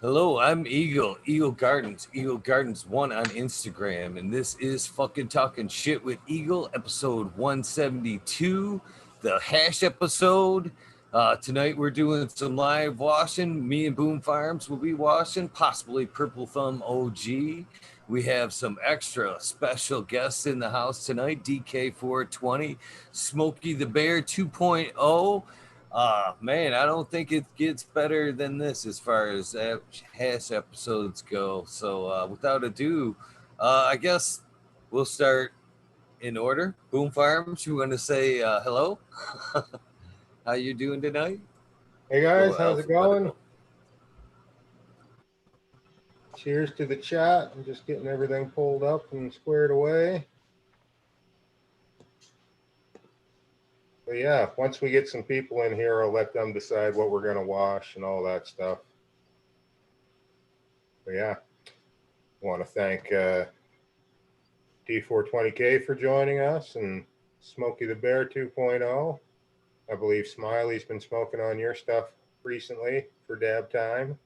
Hello, I'm Eagle Gardens 1 on Instagram, and this is fucking talking shit with Eagle, episode 172, the hash episode. Tonight we're doing some live washing. Me and Boom Farms will be washing, possibly Purple Thumb OG. We have some extra special guests in the house tonight. DK420, Smokey the Bear 2.0. Man, I don't think it gets better than this as far as hash episodes go. So without ado, I guess we'll start in order. Boom Farms, you want to say hello? How you doing tonight? Hey guys, Go how's it going? alphabetical. Cheers to the chat. I'm just getting everything pulled up and squared away. But yeah, once we get some people in here, I'll let them decide what we're going to wash and all that stuff. But yeah, I want to thank D420K for joining us and Smokey the Bear 2.0. I believe Smiley's been smoking on your stuff recently for dab time.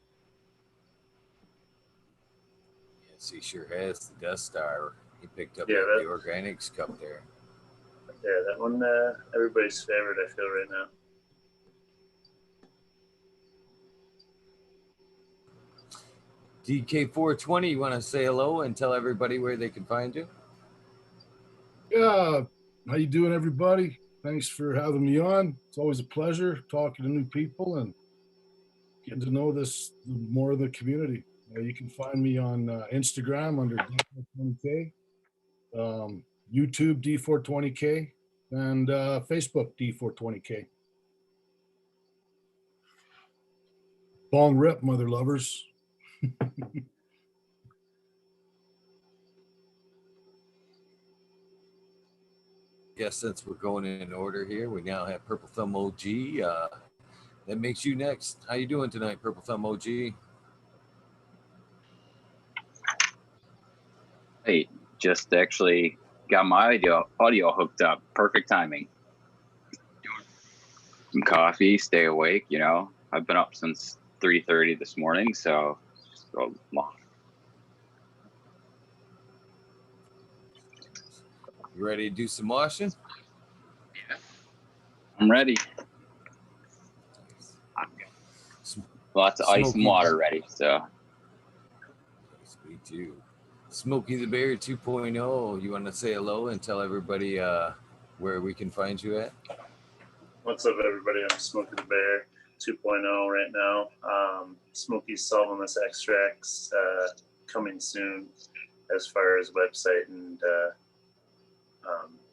Yes, he sure has the Death Star. He picked up Yeah, the Organics cup there. Yeah, that one, everybody's favorite, I feel, right now. DK420, you want to say hello and tell everybody where they can find you? Yeah, how you doing, everybody? Thanks for having me on. It's always a pleasure talking to new people and getting to know more of the community. You can find me on Instagram under D420K, YouTube D420K, and Facebook D420K. Bong rip, mother lovers. Guess since we're going in order here, we now have Purple Thumb OG. That makes you next. How you doing tonight, Purple Thumb OG? Hey, just actually got my audio hooked up. Perfect timing. Some coffee, stay awake. I've been up since 3:30 this morning, so just go long. You ready to do some washing? Yeah, I'm ready. I've got lots of ice and water ready. So. Me too. Smokey the Bear 2.0. You want to say hello and tell everybody where we can find you at? What's up, everybody? I'm Smokey the Bear 2.0 right now. Smokey's solventless extracts coming soon as far as website and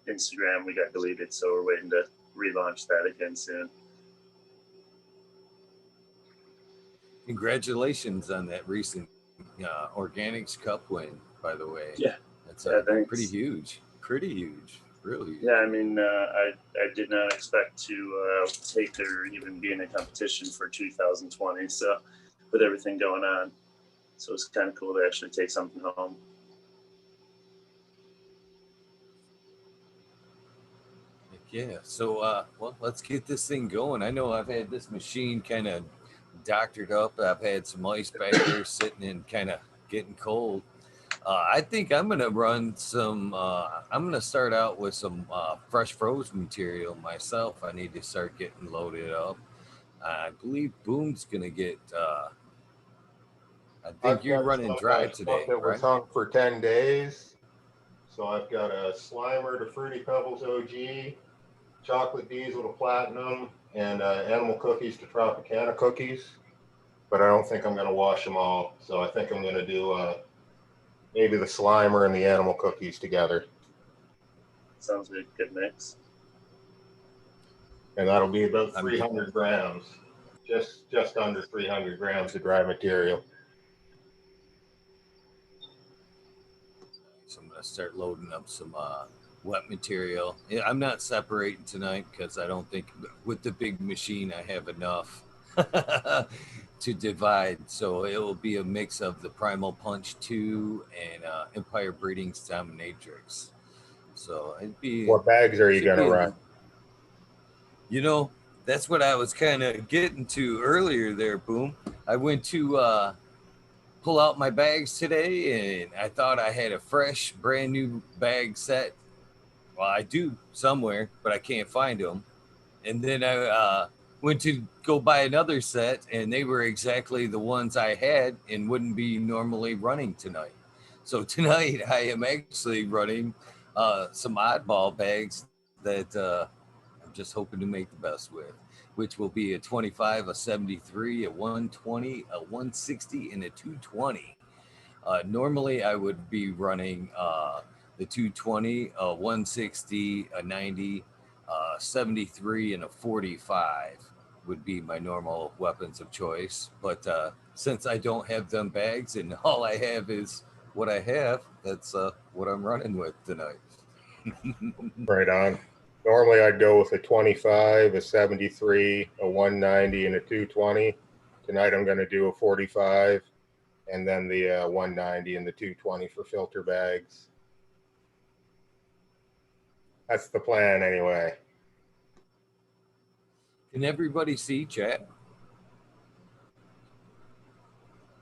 Instagram. We got deleted, so we're waiting to relaunch that again soon. Congratulations on that recent Organics Cup win, by the way. Yeah. That's pretty huge. Really huge. Yeah, I mean, I did not expect to take or even be in a competition for 2020. So with everything going on, so it's kind of cool to actually take something home. Yeah, so well, let's get this thing going. I know I've had this machine kind of doctored up. I've had some ice back there sitting and kind of getting cold. I think I'm gonna run some. I'm gonna start out with some fresh frozen material myself. I need to start getting loaded up. I believe Boom's gonna get. I think you're running dry today, that was right? hung for 10 days. So I've got a Slimer to Fruity Pebbles OG, Chocolate Diesel to Platinum, and Animal Cookies to Tropicana Cookies. But I don't think I'm going to wash them all. So I think I'm going to do maybe the Slimer and the Animal Cookies together. Sounds like a good mix. And that'll be about 300 grams, just under 300 grams of dry material. So I'm gonna start loading up some wet material. Yeah, I'm not separating tonight because I don't think with the big machine I have enough to divide. So it will be a mix of the Primal Punch 2 and Empire Breeding's Dominatrix. So it'd be. What bags are you gonna run? That's what I was kind of getting to earlier there, Boom. I went to pull out my bags today, and I thought I had a fresh, brand new bag set. Well, I do somewhere, but I can't find them. And then I went to go buy another set, and they were exactly the ones I had and wouldn't be normally running tonight. So tonight I am actually running some oddball bags that I'm just hoping to make the best with, which will be a 25, a 73, a 120, a 160, and a 220. Normally, I would be running the 220, a 160, a 90, 73, and a 45 would be my normal weapons of choice. But since I don't have them bags and all I have is what I have, that's what I'm running with tonight. Right on. Normally I'd go with a 25, a 73, a 190, and a 220. Tonight I'm going to do a 45 and then the 190 and the 220 for filter bags. That's the plan anyway. Can everybody see chat?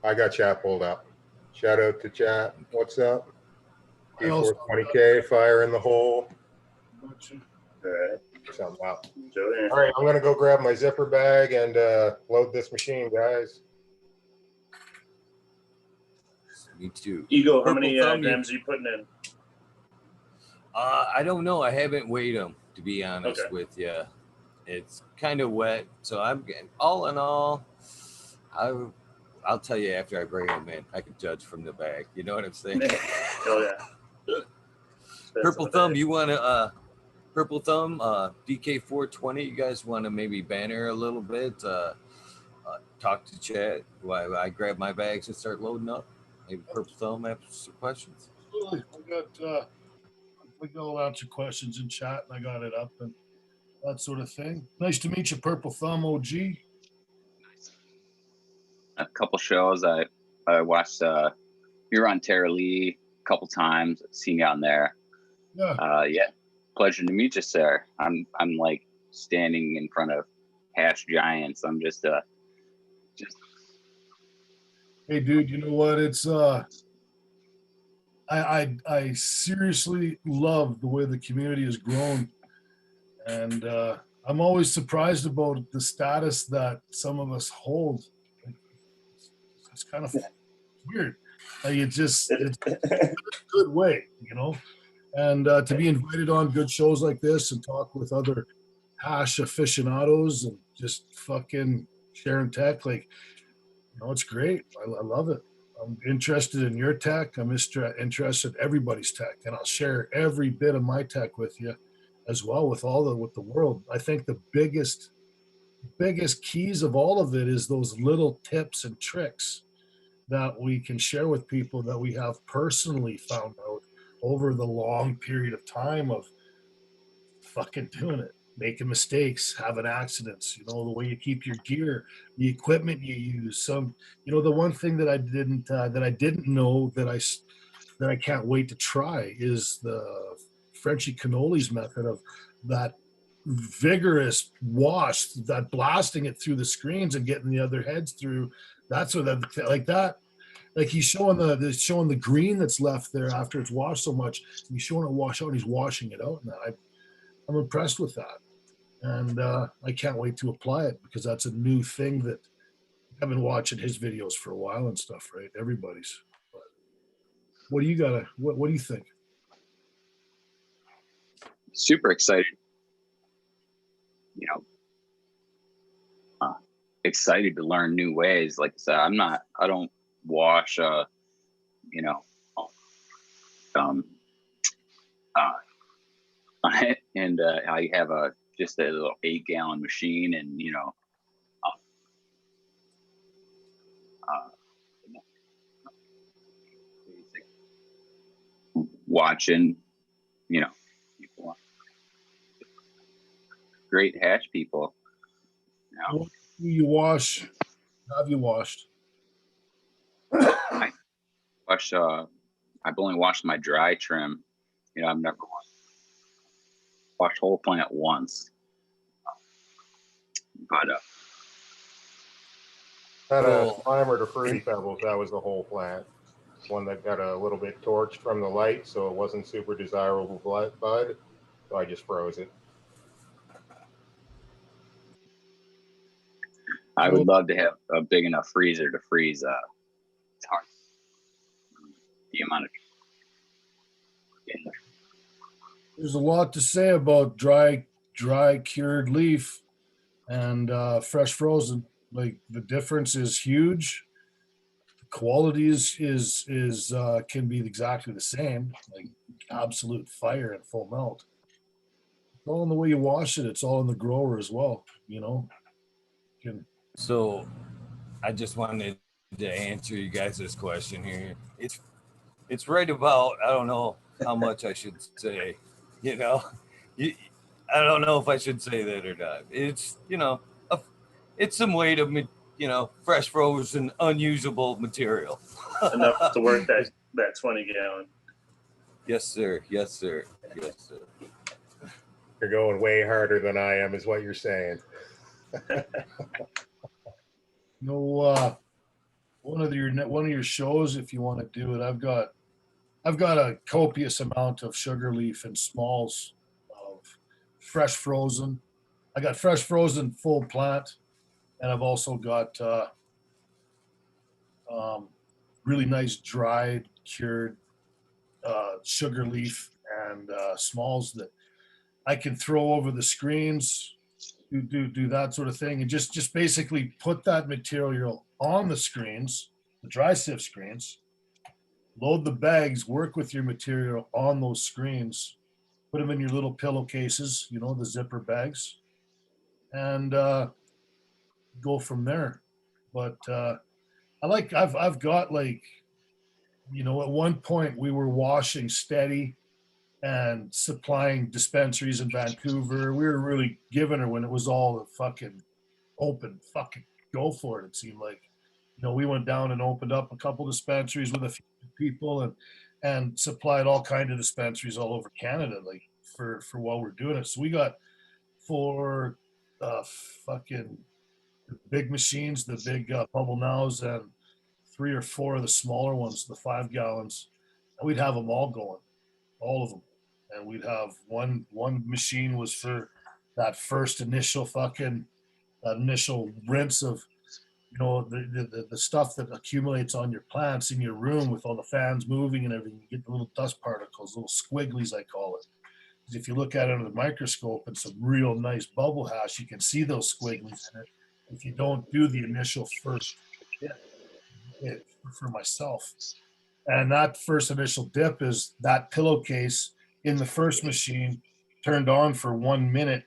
I got chat pulled up. Shout out to chat. What's up? I also D420K, fire in the hole. got you. All right. Something up. Enjoy. All right, I'm going to go grab my zipper bag and load this machine, guys. Me too. Eagle, how Purple many thumb, grams are you putting in? I don't know. I haven't weighed them, to be honest Okay. with you. It's kind of wet, so I'm getting. All in all, I'll tell you after I bring them in. I can judge from the bag. You know what I'm saying? Oh yeah. Depends Purple on the Thumb, day. you want to Purple Thumb, DK420. You guys want to maybe banner a little bit? Talk to chat while I grab my bags and start loading up. Maybe Purple Thumb have some questions. Absolutely. I got a lot of questions in chat, and I got it up and that sort of thing. Nice to meet you, Purple Thumb OG. A couple shows I watched. You were on Tara Lee a couple times. Seen you on there. Yeah. Yeah, pleasure to meet you, sir. I'm like standing in front of hash giants. I'm just Hey, dude. You know what? It's I seriously love the way the community has grown, and I'm always surprised about the status that some of us hold. Like, it's kind of weird. Like it's a good way, you know. And to be invited on good shows like this and talk with other hash aficionados and just fucking sharing tech, like, you know, it's great. I love it. I'm interested in your tech. I'm interested in everybody's tech, and I'll share every bit of my tech with you, as well with the world. I think the biggest keys of all of it is those little tips and tricks that we can share with people that we have personally found out over the long period of time of fucking doing it, making mistakes, having accidents, you know, the way you keep your gear, the equipment you use. You know, the one thing that I didn't know that I can't wait to try is the Frenchy Cannolis method of that vigorous wash, that blasting it through the screens and getting the other heads through. That's what like that. Like he's showing the green that's left there after it's washed so much. He's showing it wash out, and he's washing it out. And I'm impressed with that, and I can't wait to apply it because that's a new thing that I've been watching his videos for a while and stuff. Right, everybody's. But what do you gotta? What do you think? super excited. You know, excited to learn new ways. Like I said, I don't wash. You know, um, and I have just a little 8-gallon machine, and you know, watching, you know, people, great hash people. You know, What do you wash? Have you washed? I wash. I've only washed my dry trim. You know, I've never washed whole plant once. But Had a Well, Slimer to Fruity Pebbles. That was the whole plant. One that got a little bit torched from the light, so it wasn't super desirable bud. So I just froze it. I would love to have a big enough freezer to freeze tar. The amount of in there. There's a lot to say about dry cured leaf and fresh frozen. Like the difference is huge. The quality is can be exactly the same, like absolute fire and full melt. It's all in the way you wash it. It's all in the grower as well. You know, can so I just wanted to answer you guys' question here. It's right about, I don't know how much I should say, you know. You, I don't know if I should say that or not. It's, it's some weight of, fresh frozen unusable material. Enough to work that 20-gallon. Yes, sir. Yes, sir. Yes, sir. You're going way harder than I am, is what you're saying. one of your shows if you want to do it. I've got a copious amount of sugar leaf and smalls of fresh frozen. I got fresh frozen full plant, and I've also got um, really nice dried cured sugar leaf and smalls that I can throw over the screens, do that sort of thing, and just basically put that material on the screens, the dry sieve screens. Load the bags, work with your material on those screens, put them in your little pillowcases, the zipper bags, and go from there. But I've got like, at one point we were washing steady and supplying dispensaries in Vancouver. We were really giving her when it was all fucking open, fucking go for it. It seemed like, we went down and opened up a couple dispensaries with a few people and supplied all kind of dispensaries all over Canada, like for while we're doing it. So we got for fucking big machines, the big bubble nows, and 3 or 4 of the smaller ones, the 5 gallons, and we'd have them all going, all of them, and we'd have one machine was for that first initial that initial rinse of the stuff that accumulates on your plants in your room with all the fans moving and everything. You get the little dust particles, little squigglies, I call it. If you look at it under the microscope and some real nice bubble hash, you can see those squigglies in it. If you don't do the initial first dip for myself, and that first initial dip is that pillowcase in the first machine turned on for 1 minute.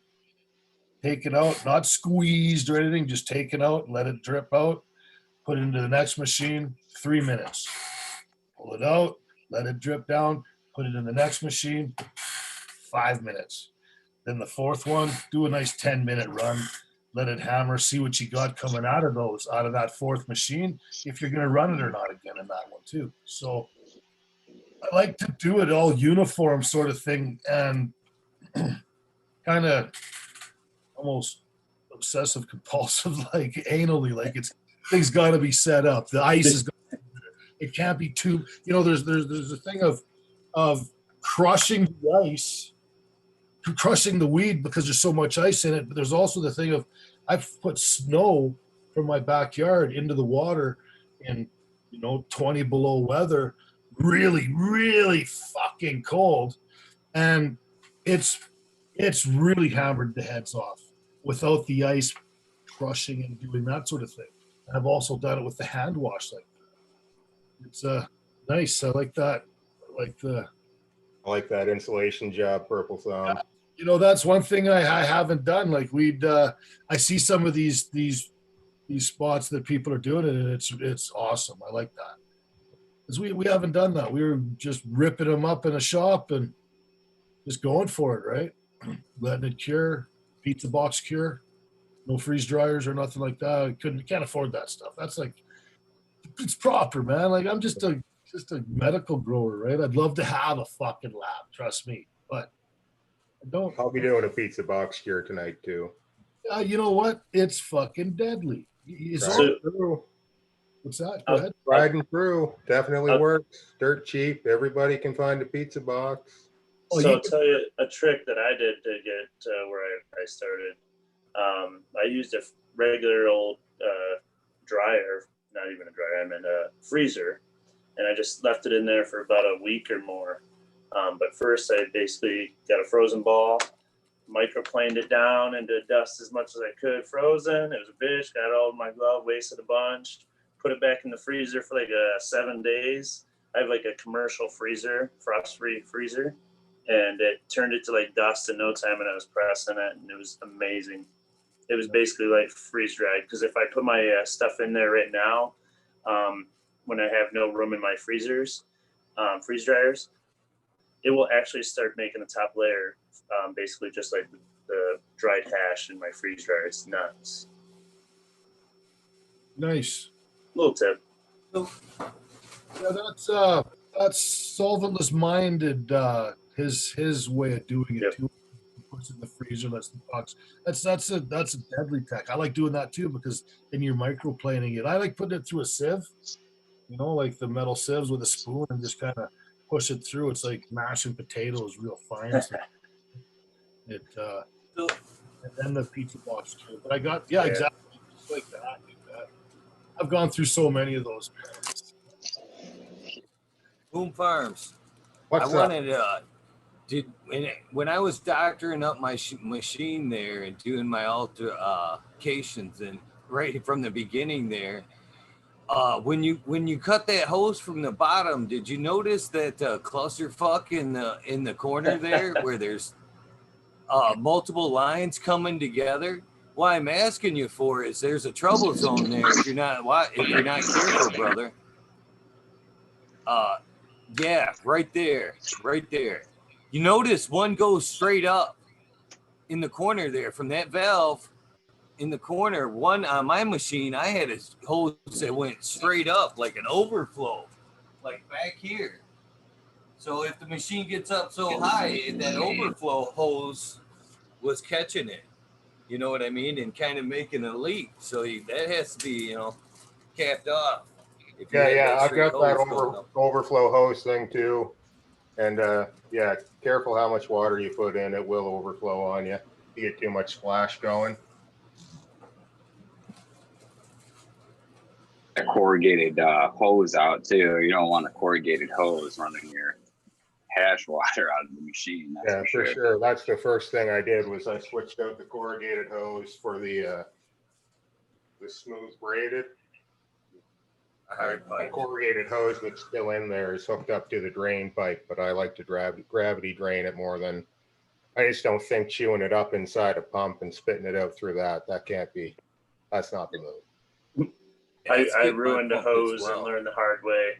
Take it out, not squeezed or anything, just take it out, let it drip out, put it into the next machine, 3 minutes. Pull it out, let it drip down, put it in the next machine, 5 minutes. Then the fourth one, do a nice 10-minute run, let it hammer, see what you got coming out of that fourth machine, if you're going to run it or not again in that one too. So I like to do it all uniform sort of thing, and kind of almost obsessive compulsive, like anally, like things got to be set up. The ice is, it can't be too, there's a thing of crushing the ice, crushing the weed because there's so much ice in it. But there's also the thing of, I've put snow from my backyard into the water in 20 below weather, really, really fucking cold, and it's really hammered the heads off without the ice crushing and doing that sort of thing. And I've also done it with the hand wash like that. It's nice. I like that. I like that insulation job, Purple Thumb. That's one thing I haven't done. Like I see some of these spots that people are doing it, and it's awesome. I like that. Because we haven't done that. We were just ripping them up in a shop and just going for it, right? Letting it cure, pizza box cure, no freeze dryers or nothing like that. We can't afford that stuff. That's like, it's proper, man. Like I'm just a medical grower, right? I'd love to have a fucking lab, trust me, but I don't. I'll be doing a pizza box cure tonight too. You know what? It's fucking deadly. It's So, all, What's that? Go ahead. Tried and true. Definitely Uh, works. Dirt cheap. Everybody can find a pizza box. Oh, So you I'll tell you a trick that I did to get where I started. I used a regular old dryer, not even a dryer, I meant a freezer, and I just left it in there for about a week or more. But first, I basically got a frozen ball, microplaned it down into dust as much as I could, frozen. It was a bitch. Got all of my glove, wasted a bunch. Put it back in the freezer for like 7 days. I have like a commercial freezer, frost-free freezer, and it turned it to like dust in no time. And I was pressing it, and it was amazing. It was basically like freeze dried. Because if I put my stuff in there right now, when I have no room in my freeze dryers, it will actually start making the top layer basically just like the dried hash in my freeze dryer. It's nuts. nice. Little tip. Yeah, that's solventless minded. His way of doing it Yep. too. He puts it in the freezer, lets the box. That's a deadly tech. I like doing that too because then you're microplaning it. I like putting it through a sieve, like the metal sieves with a spoon and just kind of push it through. It's like mashing potatoes real fine. So it So, and then the pizza box too. But I got exactly just like that. I've gone through so many of those. Boom Farms. What's I that? wanted when I was doctoring up my machine there and doing my altercations and right from the beginning there, when you cut that hose from the bottom, did you notice that clusterfuck in the corner there where there's multiple lines coming together? What I'm asking you for is there's a trouble zone there if you're not careful, brother. Yeah, right there. You notice one goes straight up in the corner there from that valve in the corner. One on my machine, I had a hose that went straight up like an overflow, like back here. So if the machine gets up so high, that overflow hose was catching it. You know what I mean? And kind of making a leak. So that has to be, capped off. If you have Yeah, that I've straight got that hose going up. overflow hose thing too. And yeah, careful how much water you put in. It will overflow on you. You get too much splash going. A corrugated hose out too. You don't want a corrugated hose running your hash water out of the machine. That's Yeah, for sure. That's the first thing I did was I switched out the corrugated hose for the smooth braided. The corrugated hose that's still in there is hooked up to the drain pipe, but I like to gravity drain it more than I just don't think chewing it up inside a pump and spitting it out through that's not the move. I ruined a hose and learned the hard way.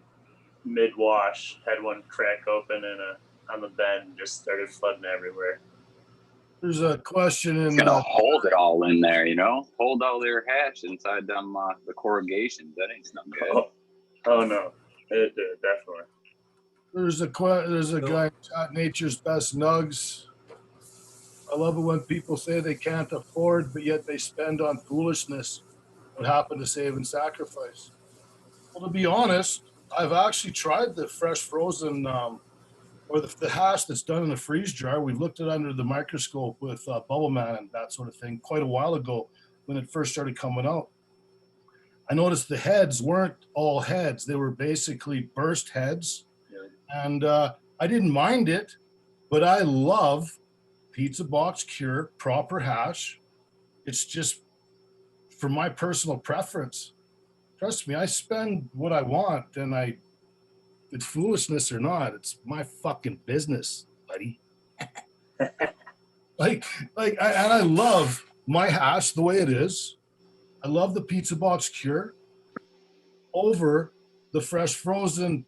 Mid wash, had one crack open on the bed and just started flooding everywhere. There's a question in. It's gonna hold it all in there, hold all their hash inside them the corrugations. That ain't not good. Oh no, it definitely. There's a guy at Nature's Best Nugs. I love it when people say they can't afford, but yet they spend on foolishness. What happened to save and sacrifice? Well, to be honest, I've actually tried the fresh frozen or the hash that's done in a freeze jar. We've looked at it under the microscope with Bubble Man and that sort of thing quite a while ago when it first started coming out. I noticed the heads weren't all heads. They were basically burst heads. Yeah. And I didn't mind it, but I love Pizza Box Cure proper hash. It's just for my personal preference. Trust me, I spend what I want, and it's foolishness or not, it's my fucking business, buddy. I love my hash the way it is. I love the Pizza Box Cure over the fresh frozen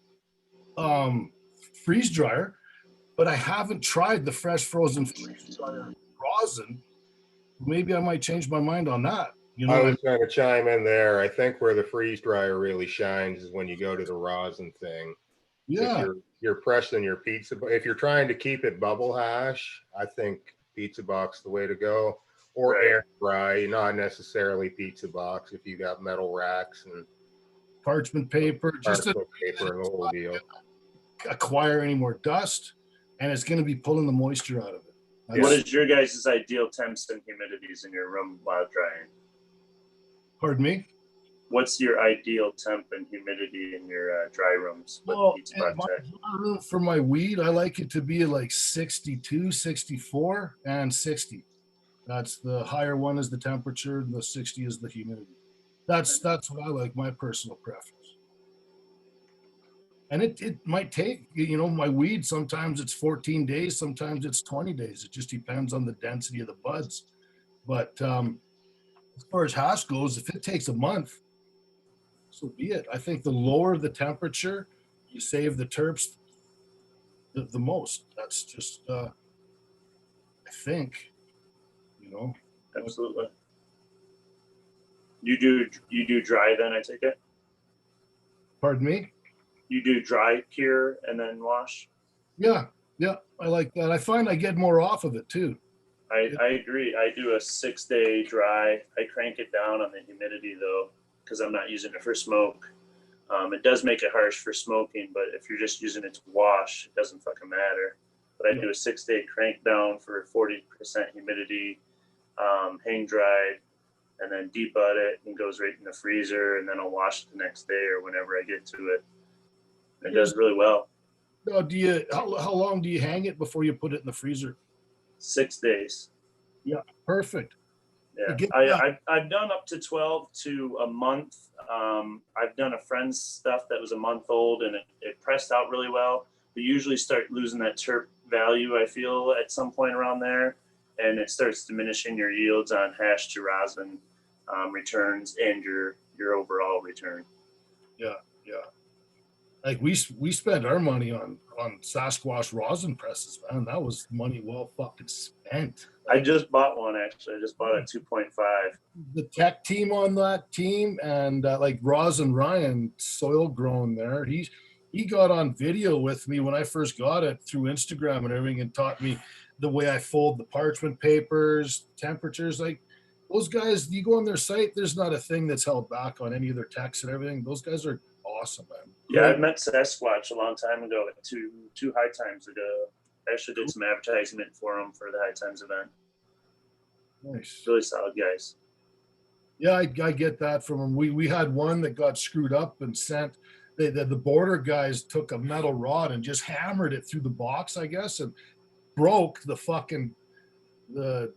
freeze dryer, but I haven't tried the fresh frozen freeze dryer rosin. Maybe I might change my mind on that. I was going to chime in there. I think where the freeze dryer really shines is when you go to the rosin thing. Yeah. If you're pressing your pizza, if you're trying to keep it bubble hash, I think Pizza Box the way to go, or air fry, not necessarily Pizza Box if you got metal racks and parchment paper, just to Parchment paper and the whole deal. acquire any more dust, and it's going to be pulling the moisture out of it. What is your guys' ideal temps and humidities in your room while drying? Pardon me? What's your ideal temp and humidity in your dry rooms with Well, Pizza Box Tech? for my weed, I like it to be like 62, 64, and 60. That's the higher one is the temperature, and the 60 is the humidity. That's what I like, my personal preference. And it might take, my weed, sometimes it's 14 days, sometimes it's 20 days. It just depends on the density of the buds. But as far as hash goes, if it takes a month, so be it. I think the lower the temperature, you save the terps the most. That's just, I think, Absolutely. You do dry then, I take it? Pardon me? You do dry cure and then wash? Yeah, I like that. I find I get more off of it too. I agree. I do a 6-day dry. I crank it down on the humidity though, because I'm not using it for smoke. It does make it harsh for smoking, but if you're just using it to wash, it doesn't fucking matter. But I do a 6-day crank down for 40% humidity, hang dried, and then debud it and goes right in the freezer, and then I'll wash it the next day or whenever I get to it. It does really well. Now, how long do you hang it before you put it in the freezer? 6 days. Yeah, perfect. Yeah, I've done up to 12 to a month. I've done a friend's stuff that was a month old, and it pressed out really well. We usually start losing that terp value, I feel, at some point around there, and it starts diminishing your yields on hash to rosin returns and your overall return. Yeah. Like we spent our money on Sasquatch rosin presses, man. That was money well fucking spent. I just bought one actually. I just bought a 2.5. The tech team on that team, and like Rosin Ryan, soil grown there. He got on video with me when I first got it through Instagram and everything, and taught me the way I fold the parchment papers, temperatures. Like those guys, you go on their site, there's not a thing that's held back on any of their techs and everything. Those guys are awesome, man. Yeah, I met Sasquatch a long time ago at two High Times ago. I actually did some advertisement for them for the High Times event. Nice. Really solid guys. Yeah, I get that from them. We had one that got screwed up and sent. The border guys took a metal rod and just hammered it through the box, I guess, and broke the fucking the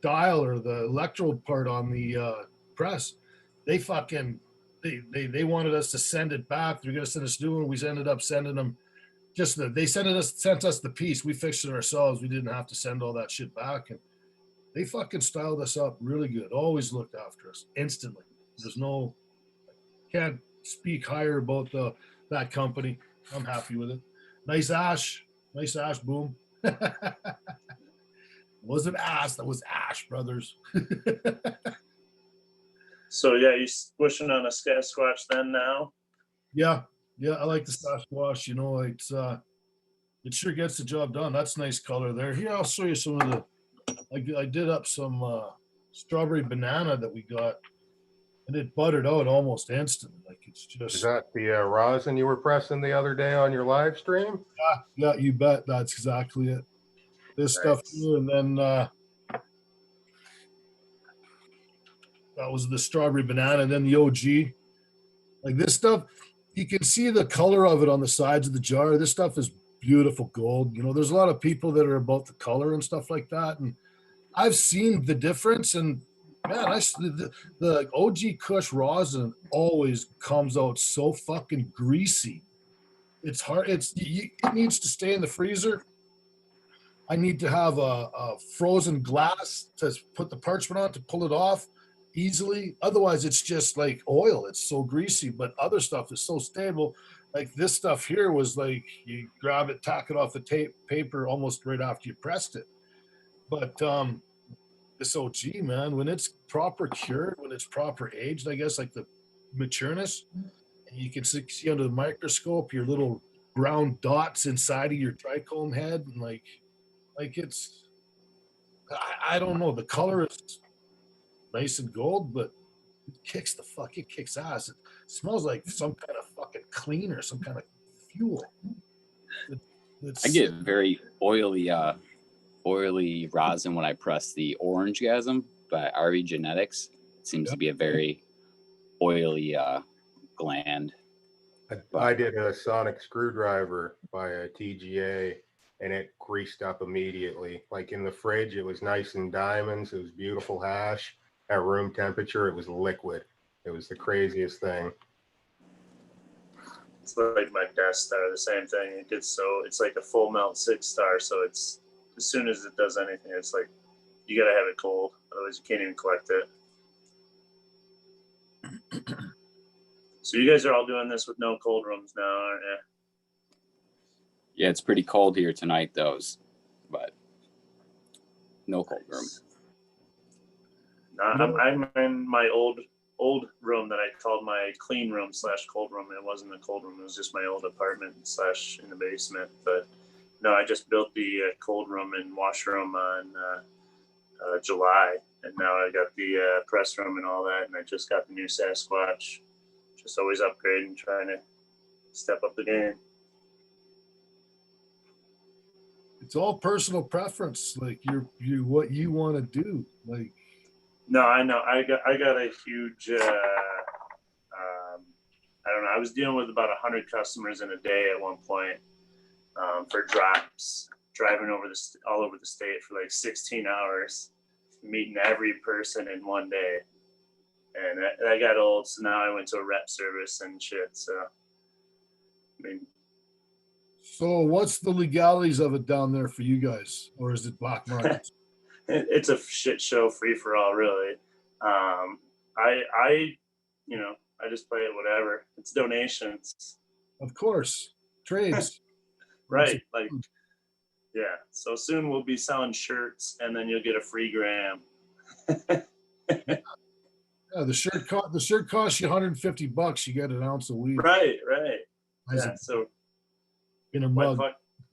dial or the electrode part on the press. They fucking they wanted us to send it back. They're gonna send us new one. We ended up sending them they sent us the piece. We fixed it ourselves. We didn't have to send all that shit back. And they fucking styled us up really good. Always looked after us instantly. Can't speak higher about that company. I'm happy with it. Nice ash, boom. Wasn't ash, that was Ash Brothers. So yeah, you wishing on a Sasquatch then now? Yeah, I like the Sasquatch. It sure gets the job done. That's nice color there. Here, I'll show you some of the. I did up some strawberry banana that we got, and it buttered out almost instantly. Like it's just. Is that the rosin you were pressing the other day on your live stream? Yeah, you bet. That's exactly it. This stuff here, and then that was the strawberry banana, and then the OG. Like this stuff, you can see the color of it on the sides of the jar. This stuff is beautiful gold. There's a lot of people that are about the color and stuff like that, and I've seen the difference. And man, the OG Kush rosin always comes out so fucking greasy. It's hard. It needs to stay in the freezer. I need to have a frozen glass to put the parchment on to pull it off easily. Otherwise, it's just like oil. It's so greasy. But other stuff is so stable. Like this stuff here was like you grab it, tack it off the paper almost right after you pressed it. But this OG, man, when it's proper cured, when it's proper aged, I guess like the matureness, and you can see under the microscope your little brown dots inside of your trichome head, and like it's, I don't know, the color is nice and gold, but it kicks ass. smells like some kind of fucking cleaner, some kind of fuel. I get very oily rosin when I press the Orange Gasm by RV Genetics. It seems to be a very oily gland. I did a sonic screwdriver by a TGA, and it greased up immediately. Like in the fridge, it was nice and diamonds. It was beautiful hash. At room temperature, it was liquid. It was the craziest thing. It's like my Death Star, the same thing. It gets so, it's like a full melt 6-star. So it's, as soon as it does anything, it's like, you gotta have it cold. Otherwise you can't even collect it. So you guys are all doing this with no cold rooms now, aren't you? Yeah, it's pretty cold here tonight, but no cold room. No, I'm in my old room that I called my clean room / cold room. It wasn't a cold room. It was just my old apartment / in the basement. But no, I just built the cold room and washroom on July. And now I got the press room and all that. And I just got the new Sasquatch. Just always upgrading, trying to step up the game. It's all personal preference. Like you what you want to do. Like, no, I know. I got a huge. I don't know. I was dealing with about 100 customers in a day at one point for drops, driving all over the state for like 16 hours, meeting every person in one day. And that got old, so now I went to a rep service and shit. So, I mean, so what's the legalities of it down there for you guys, or is it black market? it's a shit show, free for all, really. I just play it whatever. It's donations, Of course, trades. right? Like, yeah. So soon we'll be selling shirts, and then you'll get a free gram. Yeah, the shirt costs you $150. You get an ounce of weed. Right. As Yeah. So in a mug.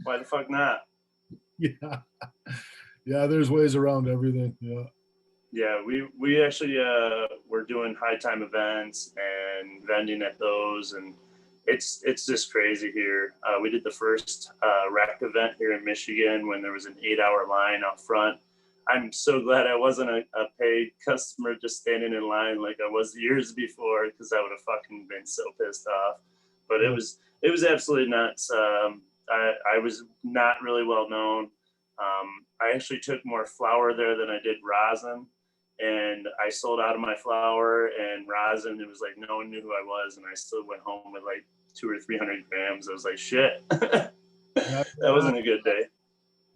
Why the fuck not? Yeah. Yeah, there's ways around everything. Yeah. Yeah, we actually we're doing high time events and vending at those, and it's just crazy here. We did the first rec event here in Michigan when there was an 8-hour line out front. I'm so glad I wasn't a paid customer just standing in line like I was years before, because I would have fucking been so pissed off. But it was absolutely nuts. I was not really well known. I actually took more flour there than I did rosin, and I sold out of my flour and rosin. It was like no one knew who I was, and I still went home with like 200 or 300 grams. I was like, shit. That wasn't a good day.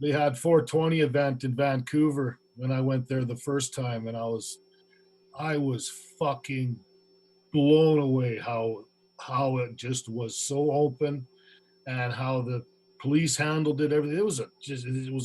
They had 420 event in Vancouver when I went there the first time, and I was fucking blown away how it just was so open, and how the police handled it. Everything. It was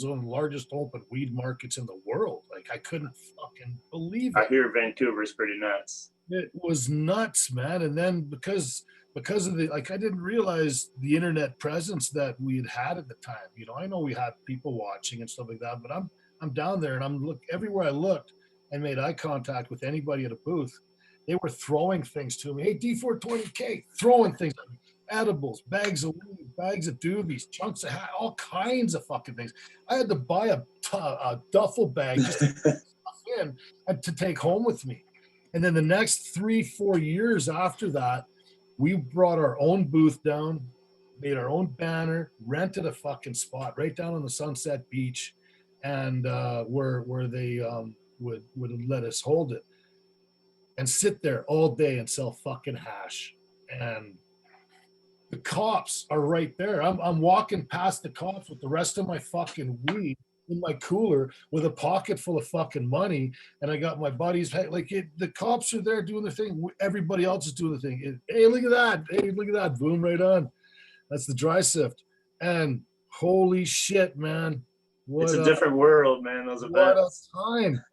one of the largest open weed markets in the world. Like, I couldn't fucking believe it. I hear Vancouver's pretty nuts. It was nuts, man. And then because of the, like, I didn't realize the internet presence that we had at the time. You know, I know we had people watching and stuff like that, but I'm down there and I'm everywhere I looked and made eye contact with anybody at a booth. They were throwing things to me. Hey, D420K, throwing things at me. Edibles, bags of weed, bags of doobies, chunks of hat, all kinds of fucking things. I had to buy a duffel bag just to put stuff in and to take home with me. And then the next 3-4 years after that, we brought our own booth down, made our own banner, rented a fucking spot right down on the Sunset Beach, and where they would let us hold it, and sit there all day and sell fucking hash. And the cops are right there. I'm walking past the cops with the rest of my fucking weed in my cooler with a pocket full of fucking money, and I got my buddies the cops are there doing their thing. Everybody else is doing the thing. Hey, look at that! Hey, look at that! Boom, right on. That's the dry sift. And holy shit, man! It's a different world, man. Those events. What a time!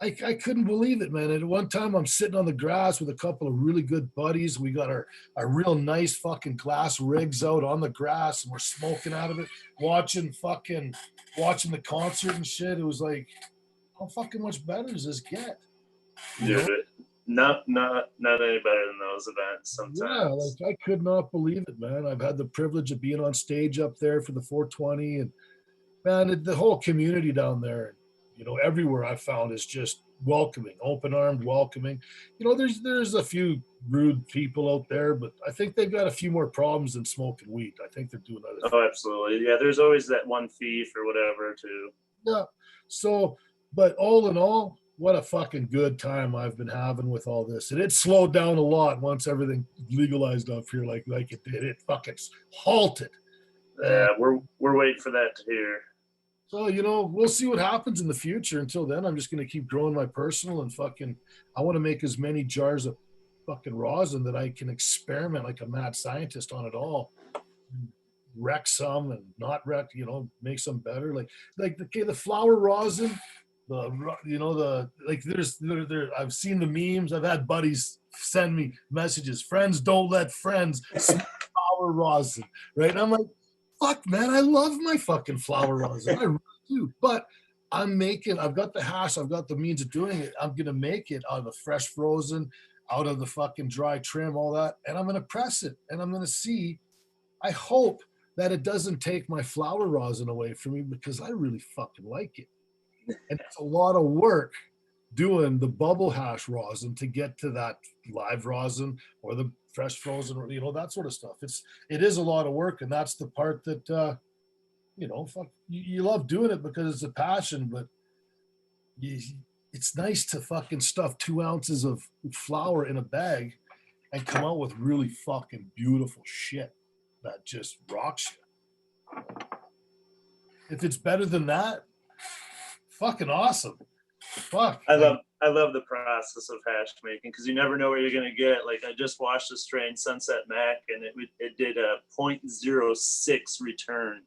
I couldn't believe it, man. At one time, I'm sitting on the grass with a couple of really good buddies. We got our real nice fucking glass rigs out on the grass, and we're smoking out of it, watching the concert and shit. It was like, how fucking much better does this get? Dude, Not any better than those events sometimes. Yeah, like I could not believe it, man. I've had the privilege of being on stage up there for the 420, and man, the whole community down there, you know, everywhere I found is just welcoming, open armed, welcoming. You know, there's a few rude people out there, but I think they've got a few more problems than smoking weed. I think they're doing other things. Oh, absolutely. Yeah, there's always that one thief or whatever too. Yeah. So, but all in all, what a fucking good time I've been having with all this. And it slowed down a lot once everything legalized up here like it did. It fucking halted. Yeah, we're waiting for that to hear. So, you know, we'll see what happens in the future. Until then, I'm just going to keep growing my personal and fucking, I want to make as many jars of fucking rosin that I can experiment like a mad scientist on it all. Wreck some and not wreck, you know, make some better. Like the flower rosin, I've seen the memes. I've had buddies send me messages. Friends don't let friends smoke flower rosin, right? And I'm like, fuck, man, I love my fucking flower rosin. I really do. But I've got the hash, I've got the means of doing it. I'm gonna make it out of the fresh frozen, out of the fucking dry trim, all that, and I'm gonna press it, and I'm gonna see. I hope that it doesn't take my flower rosin away from me because I really fucking like it. And it's a lot of work doing the bubble hash rosin to get to that live rosin or the fresh frozen, or, you know, that sort of stuff. It is a lot of work, and that's the part that you know, you love doing it because it's a passion, but it's nice to fucking stuff 2 ounces of flour in a bag and come out with really fucking beautiful shit that just rocks you. If it's better than that, fucking awesome. Fuck. I love the process of hash making because you never know what you're gonna get. Like I just washed a strain Sunset Mac and it did a 0.06 return.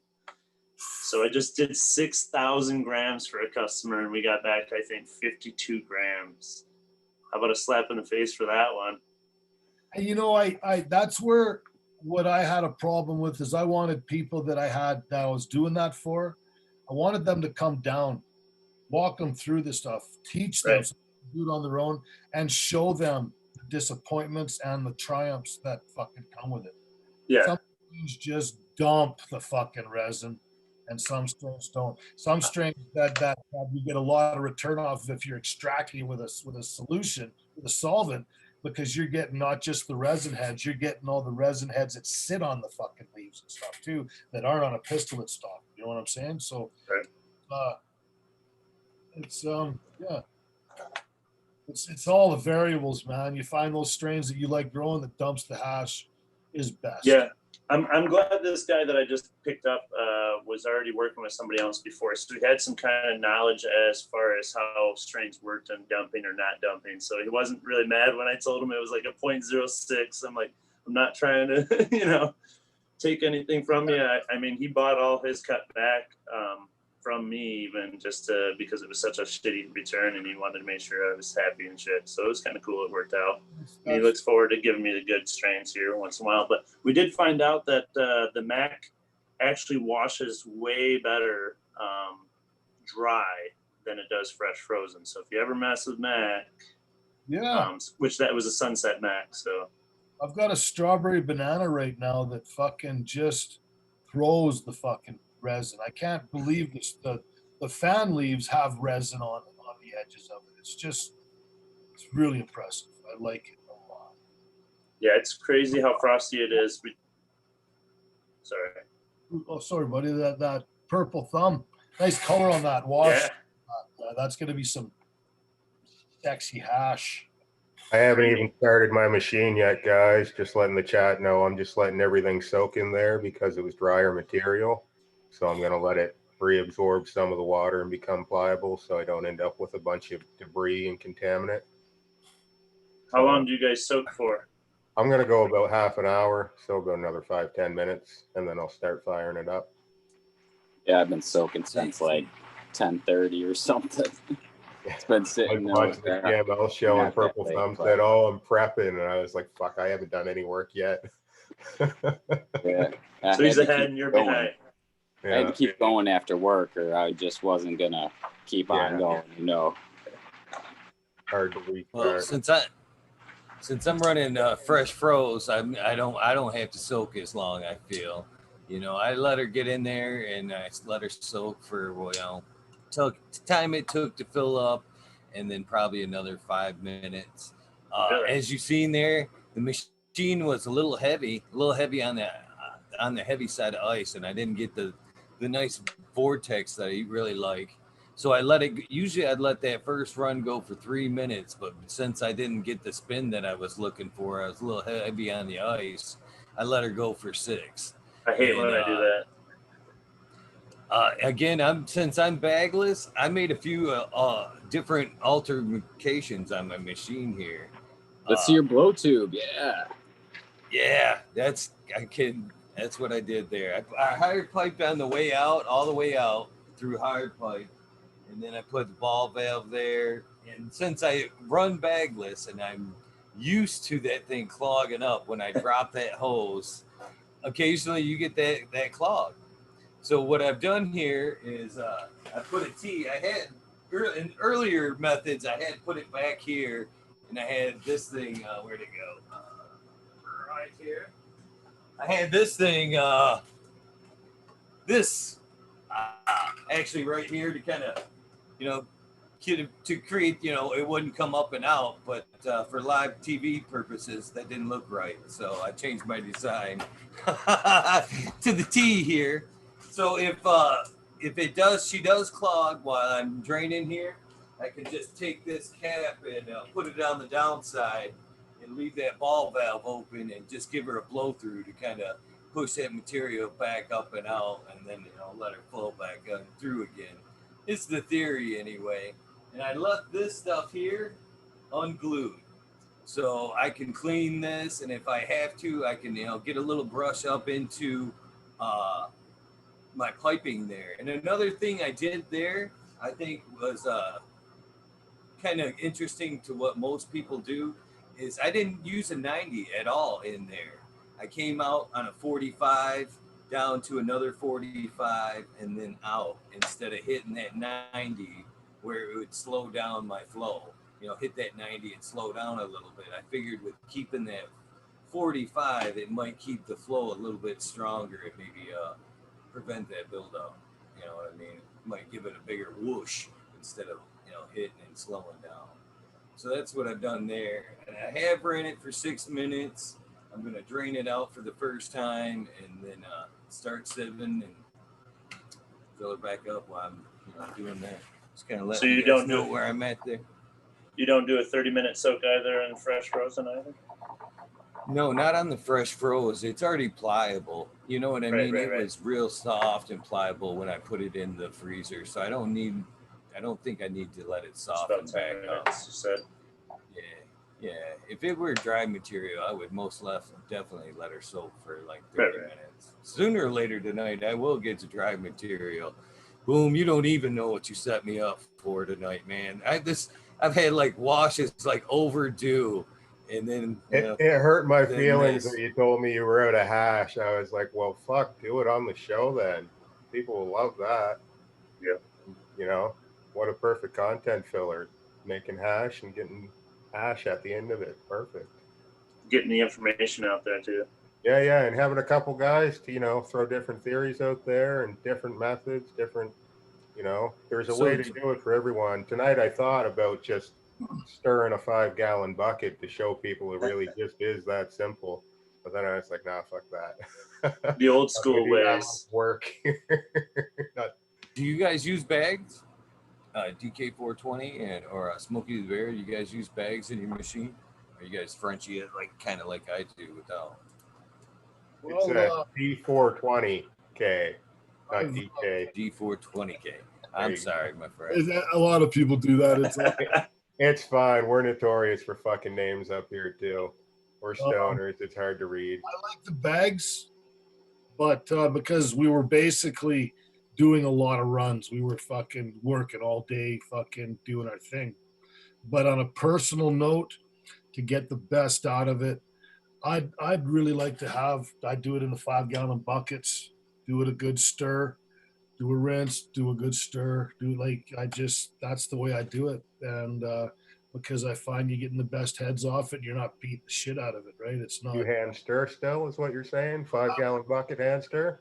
So I just did 6,000 grams for a customer and we got back, I think, 52 grams. How about a slap in the face for that one? You know, I that's where what I had a problem with is I wanted people that I was doing that for. I wanted them to come down, walk them through the stuff, teach them Right. so they can do it on their own, and show them the disappointments and the triumphs that fucking come with it. Yeah. Some strains just dump the fucking resin, and some strains don't. Some strains that you get a lot of return off if you're extracting with a solution, with a solvent, because you're getting not just the resin heads, you're getting all the resin heads that sit on the fucking leaves and stuff too, that aren't on a pistolate stock. You know what I'm saying? So, Right. it's yeah, it's all the variables, man. You find those strains that you like growing that dumps the hash is best. Yeah. I'm glad this guy that I just picked up was already working with somebody else before. So he had some kind of knowledge as far as how strains worked and dumping or not dumping. So he wasn't really mad when I told him it was like a 0.06. I'm like, I'm not trying to, you know, take anything from you. I mean, he bought all his cut back from me even just because it was such a shitty return and he wanted to make sure I was happy and shit. So it was kind of cool. It worked out. And he looks forward to giving me the good strains here once in a while. But we did find out that the Mac actually washes way better dry than it does fresh frozen. So if you ever mess with Mac, yeah, which that was a Sunset Mac. So I've got a strawberry banana right now that fucking just throws the fucking resin. I can't believe this. The fan leaves have resin on the edges of it. It's really impressive. I like it a lot. Yeah, it's crazy how frosty it is. Sorry. Oh, sorry, buddy. That purple thumb. Nice color on that wash. Yeah. That's going to be some sexy hash. I haven't even started my machine yet, guys. Just letting the chat know. I'm just letting everything soak in there because it was drier material. So I'm going to let it reabsorb some of the water and become pliable so I don't end up with a bunch of debris and contaminant. How long do you guys soak for? I'm going to go about half an hour. So about another 5-10 minutes, and then I'll start firing it up. Yeah, I've been soaking since like 10:30 or something. It's been sitting I watched the GML show and Purple Thumb said, "Oh, I'm prepping," and I was like, "Fuck, I haven't done any work yet." Yeah. So he's ahead and you're behind. I had to keep going after work, or I just wasn't gonna keep on going. You know. Hard to reach. Well, since I'm running fresh froze, I don't have to soak as long. I feel, I let her get in there and I let her soak for took time it took to fill up, and then probably another 5 minutes. Really? As you've seen there, the machine was a little heavy on the heavy side of ice, and I didn't get the nice vortex that I really like. So I let it. Usually, I'd let that first run go for 3 minutes, but since I didn't get the spin that I was looking for, I was a little heavy on the ice. I let her go for 6. I hate when I do that. Again, since I'm bagless, I made a few different altercations on my machine here. Let's see your blow tube. Yeah. Yeah, that's what I did there. I hard piped on the way out, all the way out through hard pipe, and then I put the ball valve there. And since I run bagless and I'm used to that thing clogging up when I drop that hose, occasionally you get that clog. So what I've done here is I put a T. I had in earlier methods I had put it back here, and I had this thing. Where'd it go? Right here. I had this thing. This actually right here to kind of, you know, to create, it wouldn't come up and out, but for live TV purposes, that didn't look right. So I changed my design to the T here. So if she does clog while I'm draining here, I can just take this cap and put it on the downside and leave that ball valve open and just give her a blow through to kind of push that material back up and out, and then let her flow back through again. It's the theory anyway. And I left this stuff here unglued. So I can clean this, and if I have to, I can get a little brush up into my piping there. And another thing I did there, I think was kind of interesting to what most people do, is I didn't use a 90 at all in there. I came out on a 45, down to another 45, and then out instead of hitting that 90 where it would slow down my flow. Hit that 90 and slow down a little bit. I figured with keeping that 45, it might keep the flow a little bit stronger and maybe prevent that buildup. You know what I mean? It might give it a bigger whoosh instead of hitting and slowing down. So that's what I've done there. And I have ran it for 6 minutes. I'm going to drain it out for the first time and then start sieving and fill it back up while I'm doing that. Just kind of letting you guys know where I'm at there. You don't do a 30-minute soak either in fresh frozen either? No, not on the fresh froze. It's already pliable. You know what I mean? It was real soft and pliable when I put it in the freezer. So I don't think I need to let it soften back up. You said. Yeah. If it were dry material, I would definitely let her soak for like 30 minutes. Sooner or later tonight, I will get to dry material. Boom! You don't even know what you set me up for tonight, man. I've had like washes like overdue, and then it hurt my feelings when you told me you were out of hash. I was like, well, fuck, do it on the show then. People will love that. Yeah. What a perfect content filler. Making hash and getting hash at the end of it. Perfect. Getting the information out there too. Yeah, and having a couple guys to, throw different theories out there and different methods, different, there's a way to do it for everyone. Tonight I thought about just stirring a 5-gallon bucket to show people it really just is that simple. But then I was like, nah, fuck that. The old school ways. Work. Do you guys use bags? DK420 or Smokey the Bear, you guys use bags in your machine? Or you guys Frenchy it kind of like I do without? It's a D420K, not DK. D420K. I'm sorry, my friend. A lot of people do that. It's like, it's fine. We're notorious for fucking names up here too. We're stoners. It's hard to read. I like the bags, but because we were basically doing a lot of runs. We were fucking working all day, fucking doing our thing. But on a personal note, to get the best out of it, I'd really like to I do it in the 5-gallon buckets, do it a good stir, do a rinse, do a good stir, that's the way I do it. And because I find you getting the best heads off it. You're not beating the shit out of it, right? It's not You hand stir still, is what you're saying? 5-gallon bucket hand stir?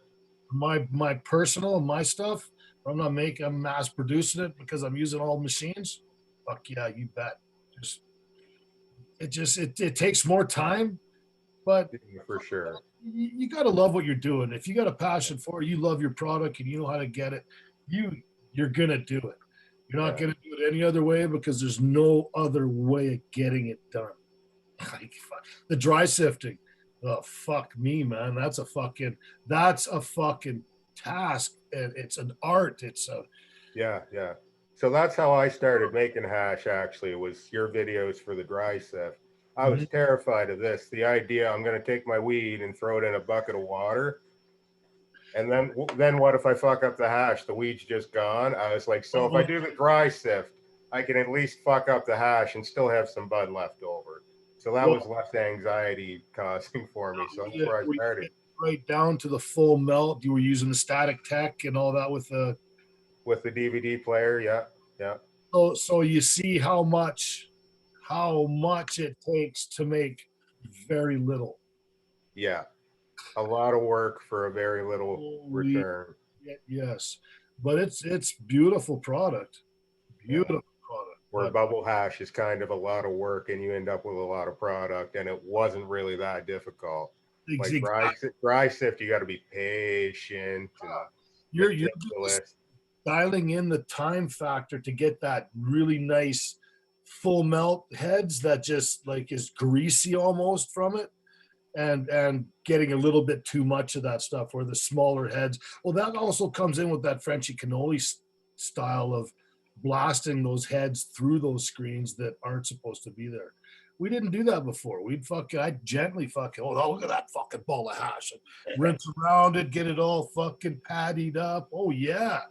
my personal and my stuff. I'm not making, I'm mass producing it because I'm using all machines. Fuck yeah, you bet. It takes more time, but For sure. you got to love what you're doing. If you got a passion for it, you love your product and you know how to get it, you're gonna do it. You're not gonna do it any other way because there's no other way of getting it done. Like, the dry sifting, oh fuck me, man. That's a fucking task, and it's an art. It's a Yeah. So that's how I started making hash, actually, was your videos for the dry sift. I was terrified of this. The idea, I'm going to take my weed and throw it in a bucket of water. And then what if I fuck up the hash? The weed's just gone. I was like, so if I do the dry sift, I can at least fuck up the hash and still have some bud left over. So that was less anxiety causing for me. So that's where I started. Right down to the full melt. You were using the static tech and all that with the DVD player. Yeah. So you see how much it takes to make very little. Yeah. A lot of work for a very little return. Yes. But it's beautiful product. Beautiful product. Where bubble hash is kind of a lot of work and you end up with a lot of product, and it wasn't really that difficult. Like dry sift, you got to be patient. You're just dialing in the time factor to get that really nice full melt heads that just like is greasy almost from it, and getting a little bit too much of that stuff, or the smaller heads. Well, that also comes in with that Frenchy cannoli style of blasting those heads through those screens that aren't supposed to be there. We didn't do that before. I'd gently look at that fucking ball of hash. Rinse around it, get it all fucking pattied up. Oh yeah.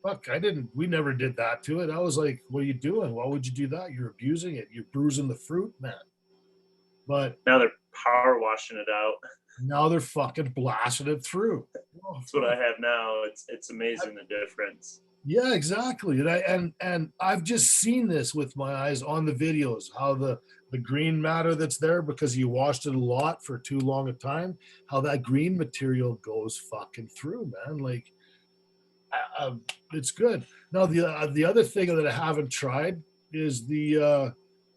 Fuck, we never did that to it. I was like, what are you doing? Why would you do that? You're abusing it. You're bruising the fruit, man. But now they're power washing it out. Now they're fucking blasting it through. That's what I have now. It's amazing the difference. Yeah, exactly. And I've just seen this with my eyes on the videos, how the green matter that's there because you washed it a lot for too long a time, how that green material goes fucking through, man. Like, it's good. Now the other thing that I haven't tried is the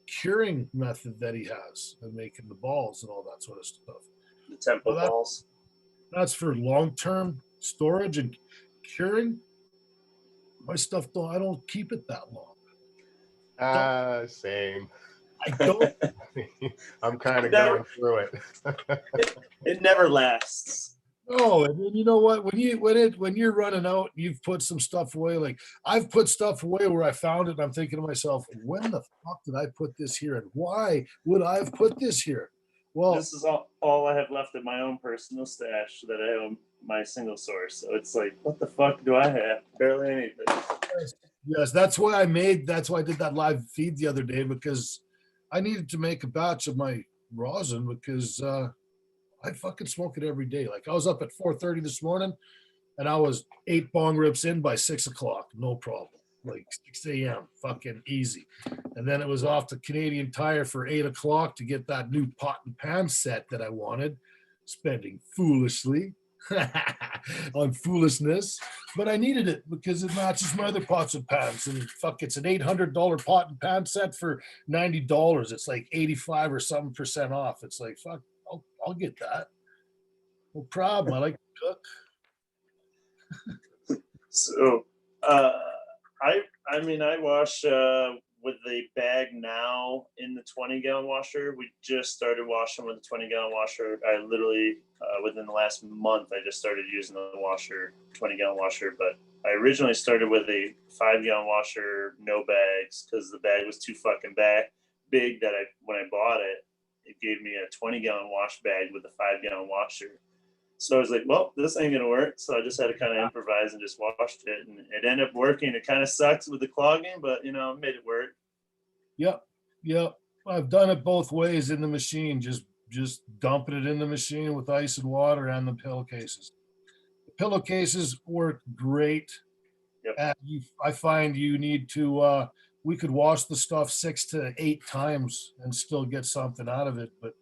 curing method that he has and making the balls and all that sort of stuff. The temple balls. That's for long-term storage and curing. My stuff I don't keep it that long. Same. I don't. I'm kind of going through it. It never lasts. No, and you know what? When you're running out, you've put some stuff away. Like I've put stuff away where I found it, and I'm thinking to myself, when the fuck did I put this here, and why would I have put this here? Well, this is all I have left of my own personal stash that I own my single source. So it's like, what the fuck do I have? Barely anything. Yes, that's why I did that live feed the other day, because I needed to make a batch of my rosin because I fucking smoke it every day. Like I was up at 4:30 this morning and I was 8 bong rips in by 6 o'clock. No problem. Like 6 a.m. fucking easy. And then it was off to Canadian Tire for 8 o'clock to get that new pot and pan set that I wanted, spending foolishly on foolishness, but I needed it because it matches my other pots and pans. And fuck, it's an $800 pot and pan set for $90. It's like 85 or something % off. It's like, fuck, I'll get that. No problem. I like to cook. So, I wash with the bag now in the 20-gallon washer. We just started washing with the 20-gallon washer. I literally, within the last month, I just started using the washer, 20-gallon washer. But I originally started with a 5-gallon washer, no bags, because the bag was too fucking big that when I bought it, it gave me a 20-gallon wash bag with a 5-gallon washer. So I was like, well, this ain't going to work. So I just had to kind of improvise and just washed it. And it ended up working. It kind of sucks with the clogging, but, it made it work. Yep. I've done it both ways in the machine, just dumping it in the machine with ice and water and the pillowcases. The pillowcases work great. Yep. I find you need to, we could wash the stuff 6 to 8 times and still get something out of it. But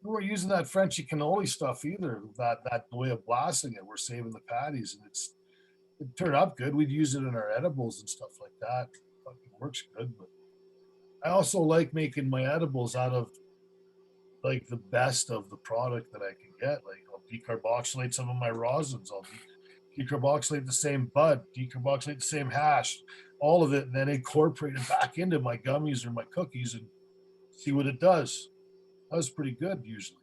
we weren't using that Frenchy cannoli stuff either. That way of blasting it, we're saving the patties, and it turned out good. We'd use it in our edibles and stuff like that. It fucking works good. But I also like making my edibles out of like the best of the product that I can get. Like I'll decarboxylate some of my rosins. I'll decarboxylate the same bud, decarboxylate the same hash, all of it, and then incorporate it back into my gummies or my cookies and see what it does. That was pretty good usually.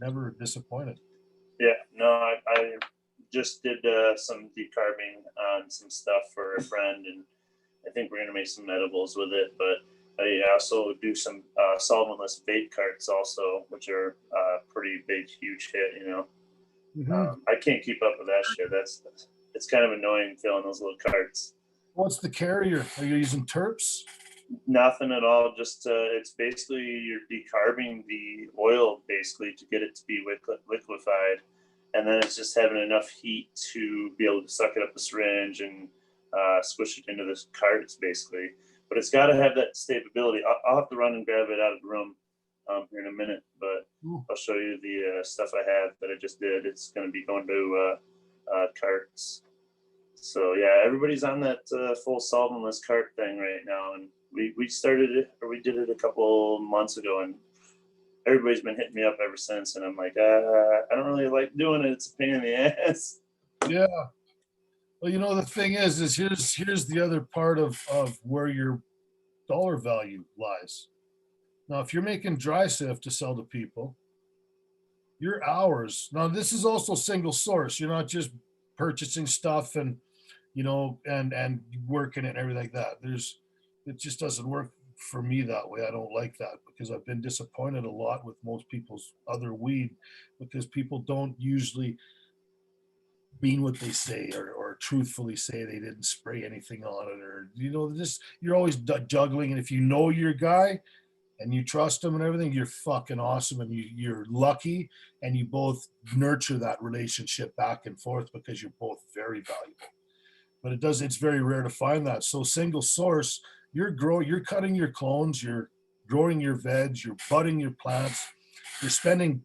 Never disappointed. Yeah, no, I just did some decarbing on some stuff for a friend, and I think we're gonna make some edibles with it. But I also do some solventless vape carts also, which are pretty big, huge hit. You know, I can't keep up with that shit. It's kind of annoying filling those little carts. What's the carrier? Are you using terps? Nothing at all. Just it's basically you're decarbing the oil basically to get it to be liquefied, and then it's just having enough heat to be able to suck it up the syringe and squish it into the carts basically. But it's got to have that stability. I'll have to run and grab it out of the room here in a minute, but I'll show you the stuff I have that I just did. It's going to be going to carts. So yeah, everybody's on that full solventless cart thing right now, and we started it, or we did it a couple months ago, and everybody's been hitting me up ever since. And I'm like, I don't really like doing it. It's a pain in the ass. Yeah. Well, you know, the thing is here's the other part of where your dollar value lies. Now, if you're making dry sift to sell to people, your hours. Now, this is also single source. You're not just purchasing stuff and and working it and everything like that. It just doesn't work for me that way. I don't like that because I've been disappointed a lot with most people's other weed because people don't usually mean what they say or truthfully say they didn't spray anything on it, or just you're always juggling. And if you know your guy and you trust him and everything, you're fucking awesome, and you're lucky, and you both nurture that relationship back and forth because you're both very valuable. But it's very rare to find that. So single source, you're cutting your clones, you're growing your veg, you're budding your plants, you're spending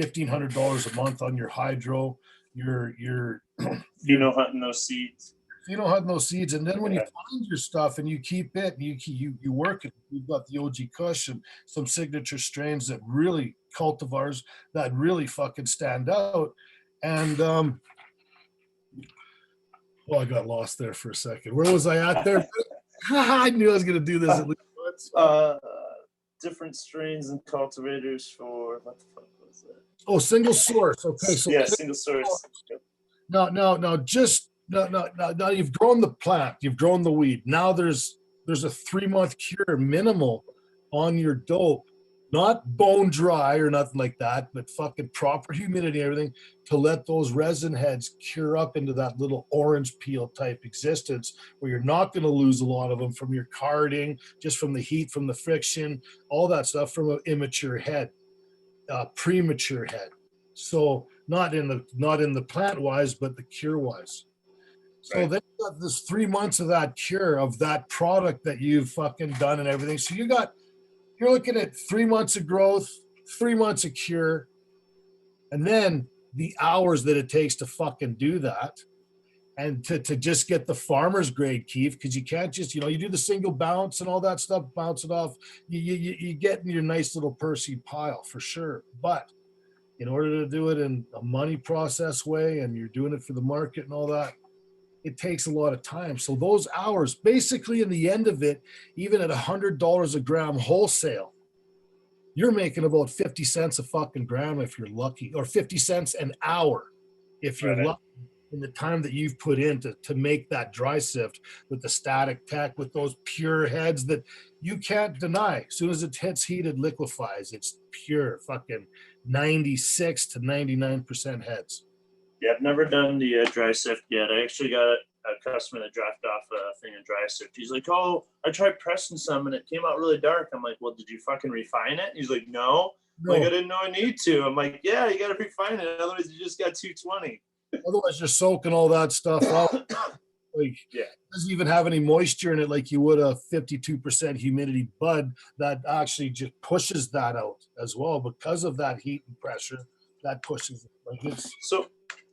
$1,500 a month on your hydro, you're hunting those seeds. Hunting those seeds, and then when you find your stuff and you keep it, and you work it. You've got the OG Kush and some signature strains that really cultivars that really fucking stand out. And I got lost there for a second. Where was I at there? I knew I was going to do this at least once. Different strains and cultivators for what the fuck was that? Oh, single source. Okay, so yeah, single source. No. You've grown the plant, you've grown the weed. Now there's a 3-month cure minimal on your dope. Not bone dry or nothing like that, but fucking proper humidity and everything to let those resin heads cure up into that little orange peel type existence where you're not going to lose a lot of them from your carding, just from the heat, from the friction, all that stuff from an immature head, premature head. So not in the plant wise, but the cure wise. So right. They've got this 3 months of that cure of that product that you've fucking done and everything. So you're looking at 3 months of growth, 3 months of cure, and then the hours that it takes to fucking do that, and to just get the farmer's grade, Keith, because you can't just, you do the single bounce and all that stuff, bounce it off. You get in your nice little Percy pile for sure. But in order to do it in a money process way, and you're doing it for the market and all that, it takes a lot of time. So those hours, basically in the end of it, even at $100 a gram wholesale, you're making about 50 cents a fucking gram if you're lucky, or 50 cents an hour if you're lucky in the time that you've put in to make that dry sift with the static tech, with those pure heads that you can't deny. As soon as it hits heat, it liquefies. It's pure fucking 96 to 99% heads. Yeah, I've never done the dry sift yet. I actually got a customer that dropped off a thing of dry sift. He's like, "Oh, I tried pressing some and it came out really dark." I'm like, "Well, did you fucking refine it?" He's like, "No." Like, I didn't know I need to. I'm like, "Yeah, you got to refine it. Otherwise, you just got 220." Otherwise, you're soaking all that stuff up. Like, Yeah. it doesn't even have any moisture in it like you would a 52% humidity bud that actually just pushes that out as well because of that heat and pressure that pushes it. Like it's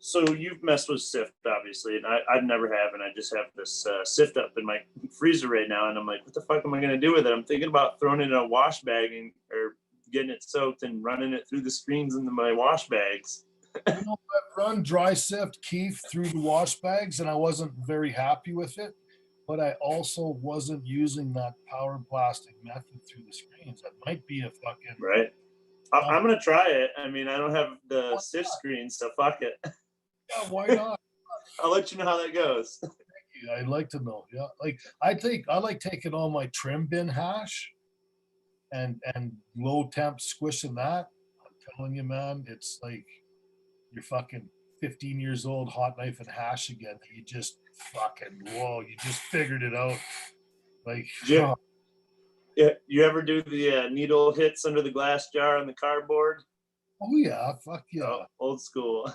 So you've messed with sift, obviously, and I never have, and I just have this sift up in my freezer right now, and I'm like, what the fuck am I gonna do with it? I'm thinking about throwing it in a wash bag or getting it soaked and running it through the screens into my wash bags. You know, I've run dry sift Keef through the wash bags, and I wasn't very happy with it. But I also wasn't using that power blasting method through the screens. That might be a fucking right. I'm gonna try it. I mean, I don't have the sift screen, so fuck it. Yeah, why not? I'll let you know how that goes. I'd like to know. Yeah, like I like taking all my trim bin hash and low temp squishing that. I'm telling you, man, it's like you're fucking 15 years old, hot knife and hash again. You just fucking you just figured it out. Like, Yeah. Yeah. You ever do the needle hits under the glass jar on the cardboard? oh yeah, fuck yeah. Oh, old school.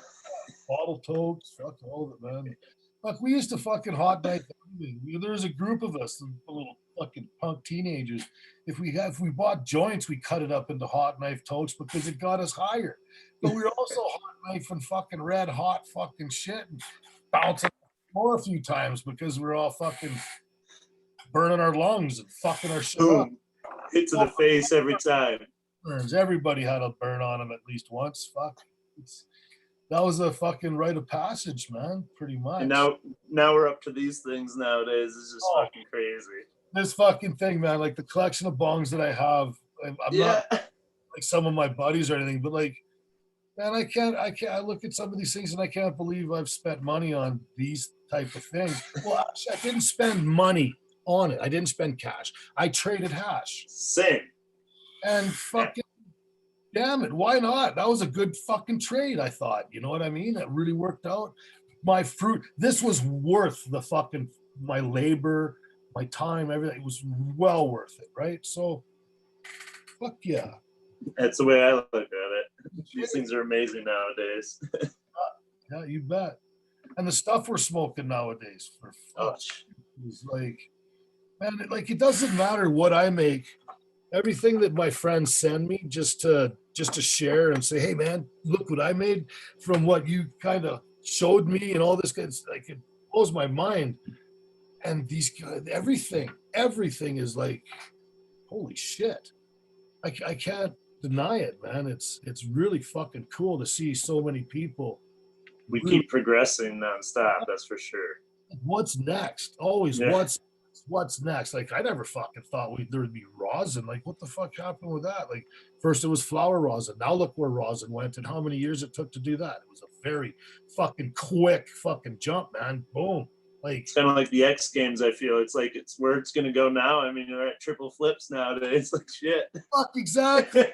Bottle totes, fuck all of it, man. Fuck, we used to fucking hot knife everything. There was a group of us, the little fucking punk teenagers. If we bought joints, we cut it up into hot knife totes because it got us higher. But we were also hot knifing fucking red hot fucking shit and bouncing more a few times because we were all fucking burning our lungs and fucking our shit up. Boom. Hit to the face every time. Burns. Everybody had a burn on them at least once. Fuck. That was a fucking rite of passage, man. Pretty much. And now we're up to these things nowadays. It's just fucking crazy. This fucking thing, man. Like the collection of bongs that I have. I'm not like some of my buddies or anything, but like, man, I can't. I look at some of these things and I can't believe I've spent money on these type of things. Well, actually, I didn't spend money on it. I didn't spend cash. I traded hash. Same. And fucking. Damn it, why not? That was a good fucking trade, I thought. You know what I mean? That really worked out. My fruit, this was worth the fucking, my labor, my time, everything. It was well worth it, right? So, fuck yeah. That's the way I look at it. These things are amazing nowadays. Yeah, you bet. And the stuff we're smoking nowadays, for fuck, is like, man, it doesn't matter what I make. Everything that my friends send me just to share and say, hey man, look what I made from what you kind of showed me and all this kind of, like, it blows my mind. And these everything is like, holy shit. I can't deny it, man. It's really fucking cool to see so many people. We keep progressing nonstop, that's for sure. What's next? Always what's next? Like I never fucking thought there would be rosin. Like what the fuck happened with that? Like first it was flower rosin. Now look where rosin went and how many years it took to do that. It was a very fucking quick fucking jump, man. Boom. Like it's kind of like the X Games. I feel it's like it's where it's gonna go now. I mean, you're at triple flips nowadays. Like shit. Fuck exactly.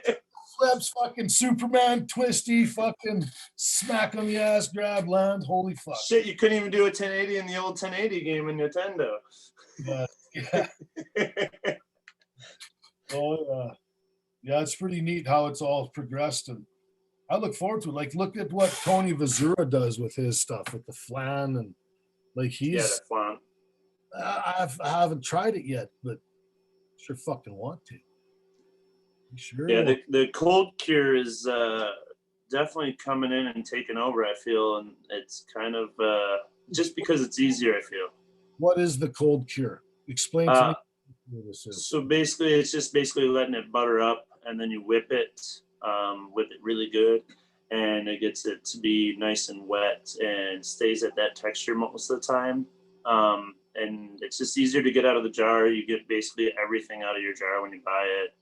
Flips, fucking Superman, twisty, fucking smack on the ass, grab, land. Holy fuck. Shit, you couldn't even do a 1080 in the old 1080 game in Nintendo. Yeah. Yeah, it's pretty neat how it's all progressed, and I look forward to it. Like, look at what Tony Vazura does with his stuff, with the flan, and like the flan. I haven't tried it yet, but sure fucking want to. Sure. Yeah, the cold cure is definitely coming in and taking over. I feel, and it's kind of just because it's easier. I feel. What is the cold cure? Explain to me what this is. So basically, it's just letting it butter up, and then you whip it really good, and it gets it to be nice and wet and stays at that texture most of the time. And it's just easier to get out of the jar. You get basically everything out of your jar when you buy it.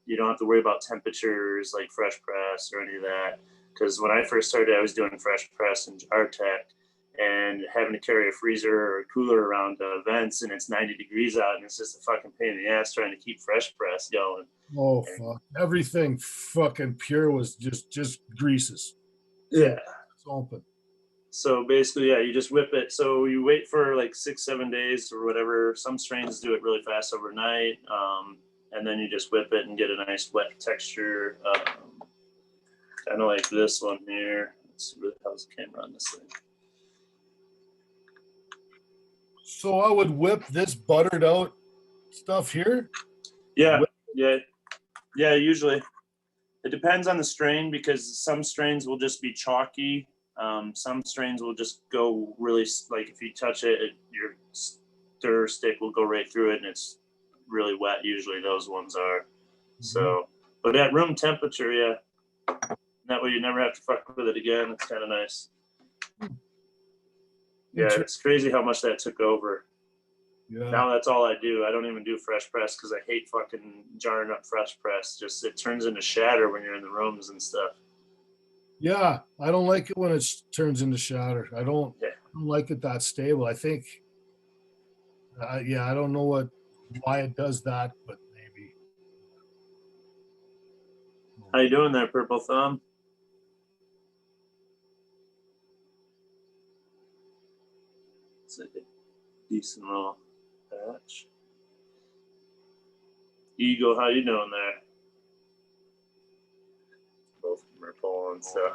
You don't have to worry about temperatures like fresh press or any of that. Because when I first started, I was doing fresh press and jar tech, and having to carry a freezer or a cooler around events, and it's 90 degrees out, and it's just a fucking pain in the ass trying to keep fresh press going. Oh, fuck. Everything fucking pure was just greases. Yeah. It's open. So basically, yeah, you just whip it. So you wait for like 6-7 days or whatever. Some strains do it really fast overnight. And then you just whip it and get a nice wet texture. Kind of like this one here. Let's see where the hell's the camera on this thing. So I would whip this buttered out stuff here. Yeah, yeah. Usually, it depends on the strain because some strains will just be chalky. Some strains will just go really like if you touch it, your stir stick will go right through it, and it's really wet. Usually, those ones are. So, but at room temperature, yeah. That way, you never have to fuck with it again. It's kind of nice. Yeah, it's crazy how much that took over. Yeah. Now that's all I do. I don't even do fresh press because I hate fucking jarring up fresh press. Just it turns into shatter when you're in the rooms and stuff. Yeah, I don't like it when it turns into shatter. I don't like it that stable. I think, I don't know why it does that, but maybe. How you doing there, Purple Thumb? It's a decent little patch. Eagle, how you doing there? Both of them are pulling, so.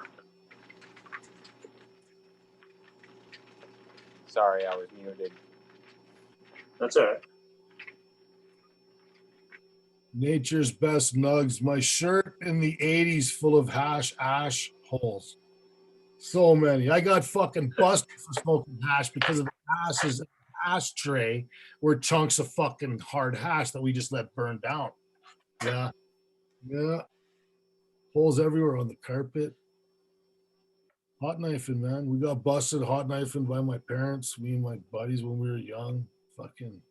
Sorry, I was muted. That's all right. Nature's best nugs. My shirt in the 80s full of ash holes. So many. I got fucking busted for smoking hash because of the ashes in the ashtray were chunks of fucking hard hash that we just let burn down. Yeah. Yeah. Holes everywhere on the carpet. Hot knifing, man. We got busted hot knifing by my parents, me and my buddies when we were young. Fucking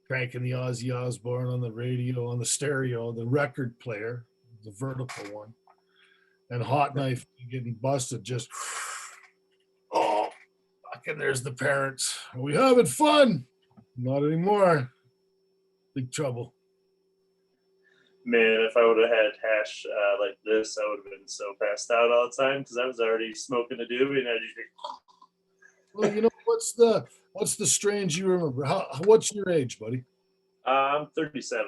cranking the Ozzy Osbourne on the radio, on the stereo, the record player, the vertical one. And hot knife getting busted just, oh, fucking there's the parents. Are we having fun? Not anymore. Big trouble. Man, if I would have had hash like this, I would have been so passed out all the time because I was already smoking a doobie and I'd just be. Well, you know, what's the strange you remember? What's your age, buddy? I'm 37.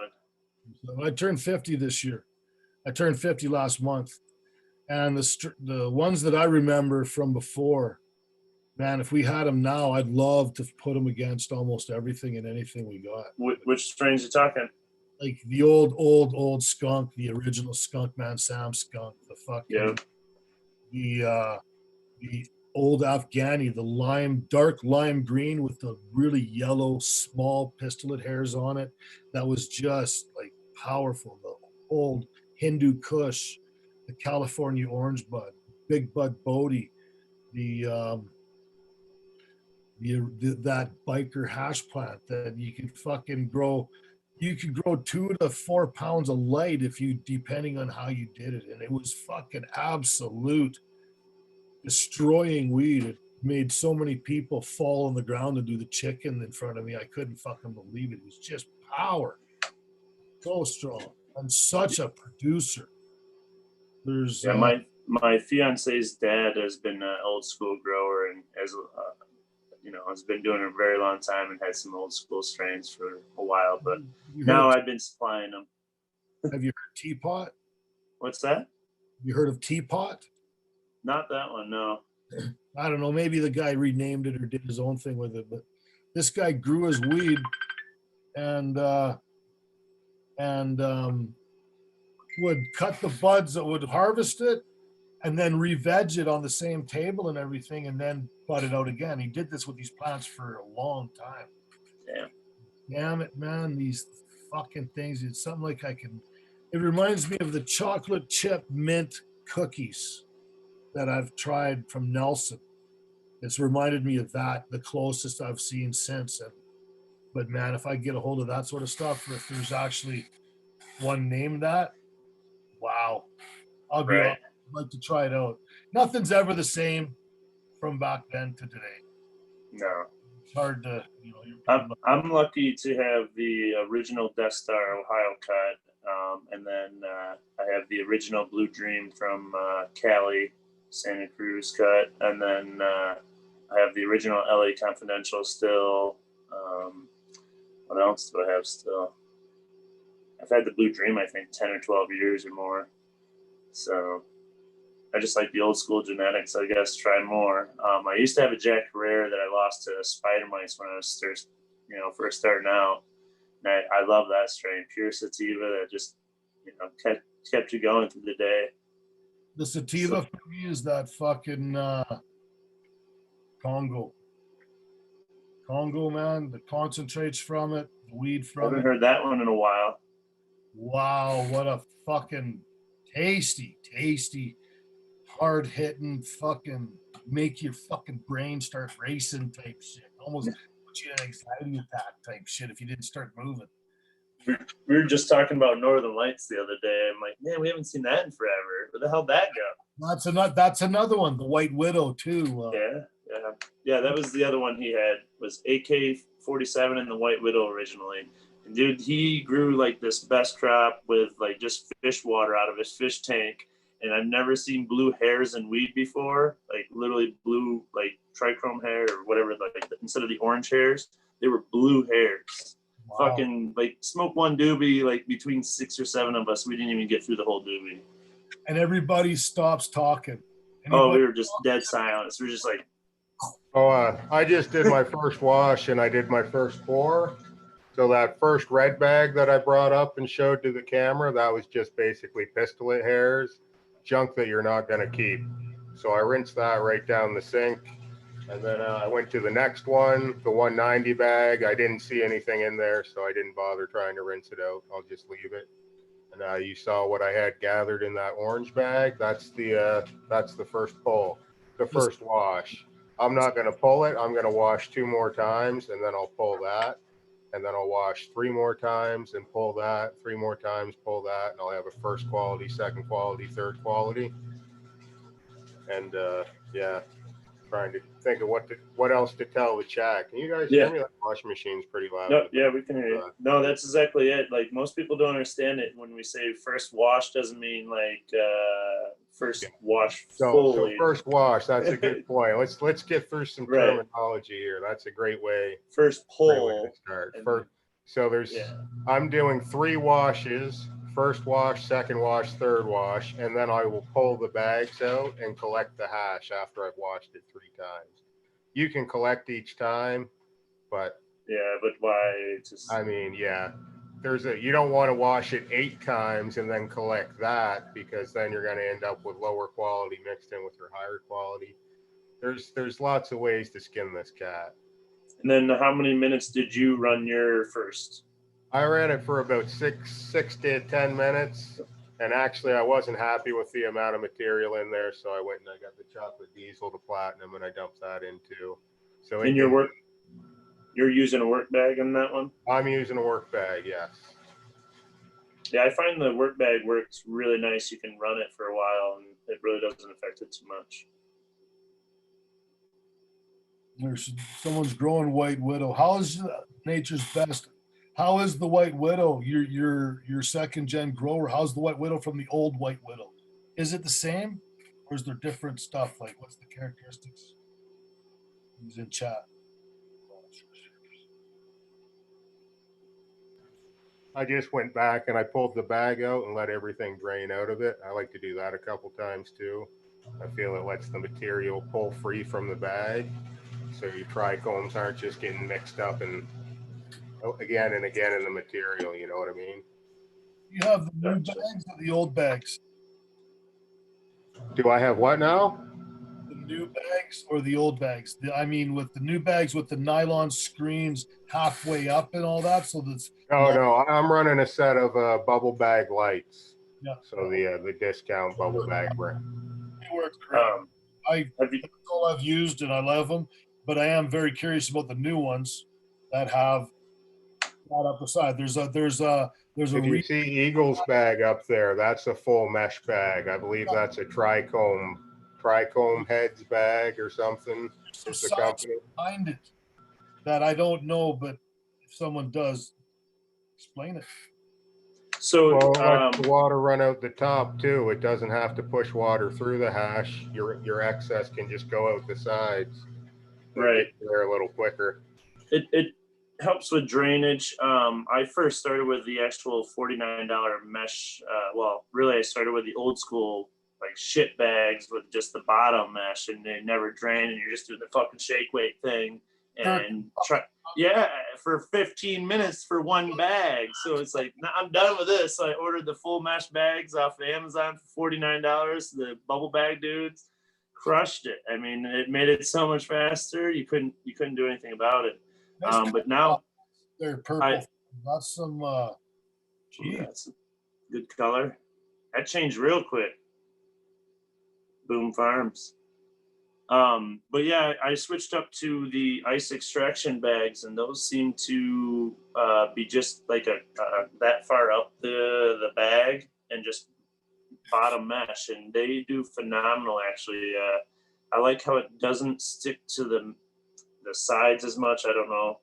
So I turned 50 this year. I turned 50 last month. And the ones that I remember from before, man, if we had them now, I'd love to put them against almost everything and anything we got. Which strains you talking? Like the old skunk, the original Skunk Man Sam skunk, the fucking the old Afghani, the dark lime green with the really yellow small pistolate hairs on it. That was just like powerful. The old Hindu Kush, the California orange bud, big bud Bodhi, that biker hash plant that you can fucking grow. You could grow 2 to 4 pounds of light depending on how you did it. And it was fucking absolute destroying weed. It made so many people fall on the ground and do the chicken in front of me. I couldn't fucking believe it. It was just power. So strong. And such a producer. There's my fiance's dad has been an old school grower and has been doing it a very long time and had some old school strains for a while, but now I've been supplying them. Have you heard Teapot? What's that? You heard of Teapot? Not that one, no. I don't know. Maybe the guy renamed it or did his own thing with it, but this guy grew his weed and would cut the buds that would harvest it and then re-veg it on the same table and everything and then bud it out again. He did this with these plants for a long time. Damn it, man. These fucking things. It's something like it reminds me of the chocolate chip mint cookies that I've tried from Nelson. It's reminded me of that, the closest I've seen since. But man, if I get a hold of that sort of stuff, if there's actually one named that, wow. I'd like to try it out. Nothing's ever the same from back then to today. No. It's hard to, I'm lucky to have the original Death Star Ohio cut, and then I have the original Blue Dream from Cali, Santa Cruz cut, and then I have the original LA Confidential still. What else do I have still? I've had the Blue Dream, I think, 10 or 12 years or more. So, I just like the old school genetics, I guess. Try more. I used to have a Jack Herrera that I lost to spider mice when I was first starting out. And I love that strain, pure sativa that just kept you going through the day. The sativa for me is that fucking Congo, man. The concentrates from it, the weed I from haven't it. heard that one in a while. Wow, what a fucking tasty, hard hitting, fucking make your fucking brain start racing type shit. Almost put you in an anxiety attack type shit if you didn't start moving. We were just talking about Northern Lights the other day. I'm like, man, we haven't seen that in forever. Where the hell that go? That's another one. The White Widow too. Yeah. That was the other one he had. Was AK-47 and the White Widow originally. And dude, he grew like this best crop with like just fish water out of his fish tank. And I've never seen blue hairs in weed before. Like literally blue, like trichrome hair or whatever. Like instead of the orange hairs, they were blue hairs. Wow. Fucking like smoke one doobie, like between 6 or 7 of us, we didn't even get through the whole doobie. And everybody stops talking. We were just dead silence. We were just like, I just did my first wash and I did my first pour. So that first red bag that I brought up and showed to the camera, that was just basically pistolate hairs, junk that you're not going to keep. So I rinsed that right down the sink. And then I went to the next one, the 190 bag. I didn't see anything in there, so I didn't bother trying to rinse it out. I'll just leave it. And you saw what I had gathered in that orange bag. That's the first pull, the first wash. I'm not going to pull it. I'm going to wash 2 more times, and then I'll pull that. And then I'll wash 3 more times and pull that, 3 more times, pull that. And I'll have a first quality, second quality, third quality. And trying to think of what else to tell the chat. Can you guys hear me? That washing machine's pretty loud. No, yeah, we can hear you. No, that's exactly it. Like most people don't understand it when we say first wash doesn't mean like first wash fully. So first wash, that's a good point. Let's get through some terminology here. That's a great way. First pull. To start. I'm doing 3 washes. First wash, second wash, third wash, and then I will pull the bags out and collect the hash after I've washed it 3 times. You can collect each time, but why? You don't want to wash it 8 times and then collect that, because then you're going to end up with lower quality mixed in with your higher quality. There's lots of ways to skin this cat. And then how many minutes did you run your first? I ran it for about 6 to 10 minutes, and actually I wasn't happy with the amount of material in there, so I went and I got the chocolate diesel, the platinum, and I dumped that in too. So you're using a work bag in that one? I'm using a work bag, yes. Yeah, I find the work bag works really nice. You can run it for a while, and it really doesn't affect it too much. Someone's growing White Widow. How is Nature's Best? How is the White Widow, your second gen grower? How's the White Widow from the old White Widow? Is it the same, or is there different stuff? Like, what's the characteristics? He's in chat. I just went back and I pulled the bag out and let everything drain out of it. I like to do that a couple times too. I feel it lets the material pull free from the bag, so your trichomes aren't just getting mixed up and again and again in the material, you know what I mean? You have the new bags or the old bags? Do I have what now? The new bags or the old bags? With the new bags with the nylon screens halfway up and all that, so that's... No, I'm running a set of bubble bag lights. Yeah. So the discount bubble bag brand. They work great. That's all I've used and I love them, but I am very curious about the new ones that have that up the side. There's a if you see Eagle's bag up there, that's a full mesh bag. I believe that's a trichome heads bag or something. There's some science behind it that I don't know, but if someone does, explain it. So let the water run out the top too. It doesn't have to push water through the hash. Your excess can just go out the sides. Right. They're a little quicker. It helps with drainage. I first started with the actual $49 mesh. Really I started with the old school like like shit bags with just the bottom mesh, and they never drain, and you're just doing the fucking shake weight thing and for 15 minutes for one bag. So it's like, nah, I'm done with this. So I ordered the full mesh bags off of Amazon for $49. The bubble bag dudes crushed it. I mean, it made it so much faster. You couldn't do anything about it. But now they're purple. That's some that's a good color. That changed real quick. Boom Farms. But yeah, I switched up to the ice extraction bags, and those seem to be just like that far up the bag and just bottom mesh, and they do phenomenal. Actually, I like how it doesn't stick to the sides as much. I don't know.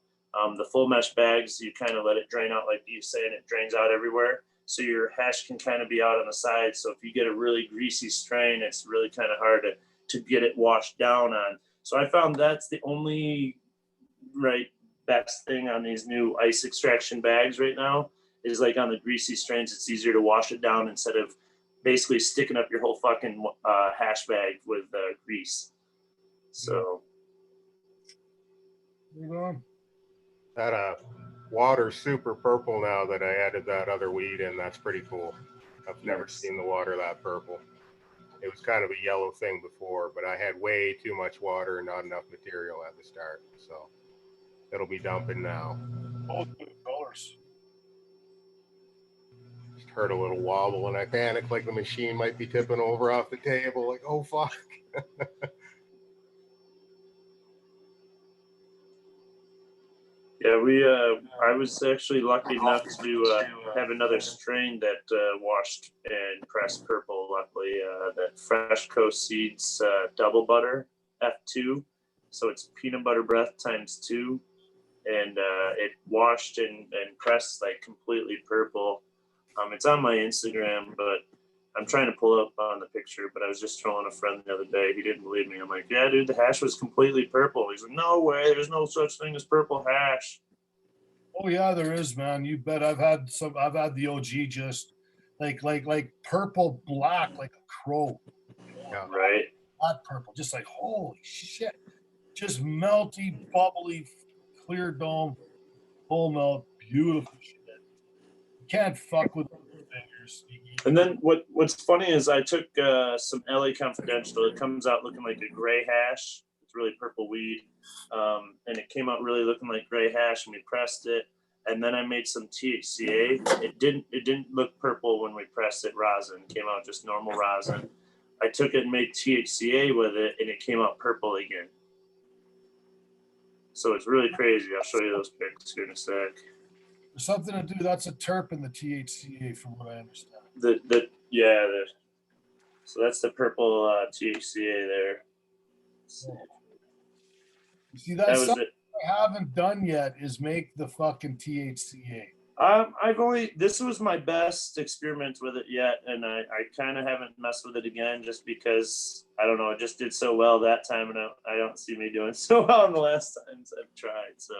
The full mesh bags, you kind of let it drain out, like you saying, it drains out everywhere. So your hash can kind of be out on the side. So if you get a really greasy strain, it's really kind of hard to get it washed down on. So I found that's the only best thing on these new ice extraction bags right now is like on the greasy strains, it's easier to wash it down instead of basically sticking up your whole fucking hash bag with grease. So. That water's super purple now that I added that other weed in. That's pretty cool. I've never seen the water that purple. It was kind of a yellow thing before, but I had way too much water and not enough material at the start. So it'll be dumping now. Both good colors. Just heard a little wobble and I panicked like the machine might be tipping over off the table. Like, oh, fuck. Yeah, I was actually lucky enough to have another strain that washed and pressed purple. Luckily, that Fresh Coast Seeds Double Butter F2. So it's peanut butter breath times 2. And it washed and pressed like completely purple. It's on my Instagram, but I'm trying to pull up on the picture, but I was just trolling a friend the other day. He didn't believe me. I'm like, yeah, dude, the hash was completely purple. He's like, no way. There's no such thing as purple hash. Oh yeah, there is, man. You bet. I've had the OG just like purple black, like a crow. Yeah. Right. Not purple, just like holy shit. Just melty, bubbly, clear dome, full melt, beautiful shit. You can't fuck with fingers. And then what's funny is I took some LA Confidential. It comes out looking like a gray hash. It's really purple weed. And it came out really looking like gray hash, and we pressed it. And then I made some THCA. It didn't look purple when we pressed it rosin. It came out just normal rosin. I took it and made THCA with it, and it came out purple again. So it's really crazy. I'll show you those pics here in a sec. There's something to do. That's a terp in the THCA, from what I understand. So that's the purple THCA there. You see, that's something I haven't done yet is make the fucking THCA. This was my best experiment with it yet, and I kind of haven't messed with it again just because, I don't know, it just did so well that time, and I don't see me doing so well in the last times I've tried, so.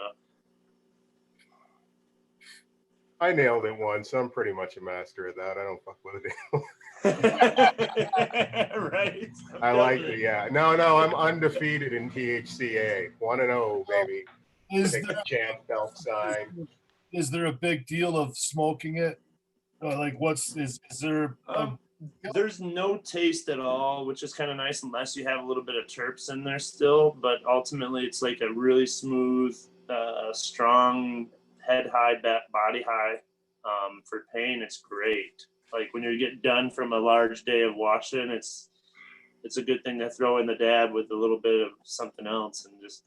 I nailed it once. I'm pretty much a master of that. I don't fuck with it. Right. I like it, yeah. No, I'm undefeated in THCA. 1-0, baby. Take the champ belt sign. Is there a big deal of smoking it? Is there? There's no taste at all, which is kind of nice unless you have a little bit of terps in there still. But ultimately, it's like a really smooth, strong head high, body high. For pain, it's great. Like when you get done from a large day of washing, it's a good thing to throw in the dab with a little bit of something else and just.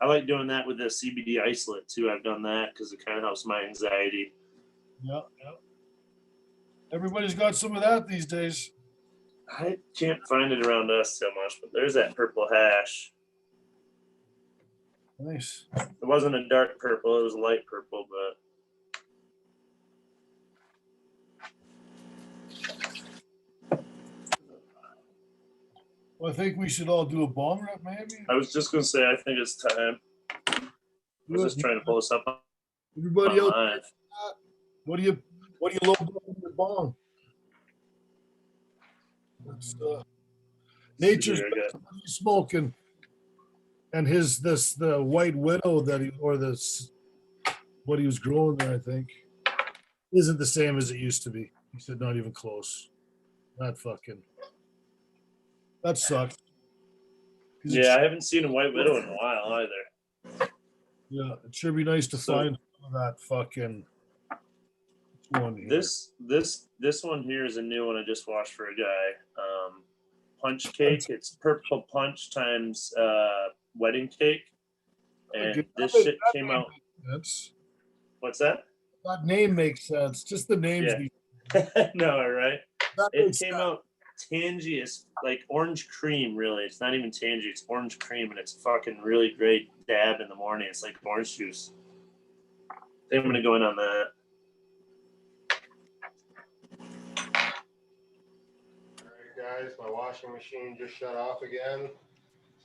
I like doing that with the CBD isolate too. I've done that because it kind of helps my anxiety. Yeah. Everybody's got some of that these days. I can't find it around us so much, but there's that purple hash. Nice. It wasn't a dark purple; it was a light purple, but. Well, I think we should all do a bong rep, maybe. I was just gonna say, I think it's time. I was just trying to pull this up. Everybody else, what do you load in your bong? It's, nature's Here, I best. What are you smoking? And the White Widow that what he was growing there, I think, isn't the same as it used to be. He said not even close. That sucks. yeah, I haven't seen a White Widow in a while either. Yeah, it should be nice to find some of that fucking one here. This one here is a new one I just washed for a guy. Punch cake. It's purple punch times wedding cake, and this shit came out. What's that? That name makes sense. Just the names. Yeah. No, right? It came sense. out tangy. It's like orange cream, really. It's not even tangy. It's orange cream, and it's fucking really great dab in the morning. It's like orange juice. I think I'm going to go in on that. All right, guys, my washing machine just shut off again.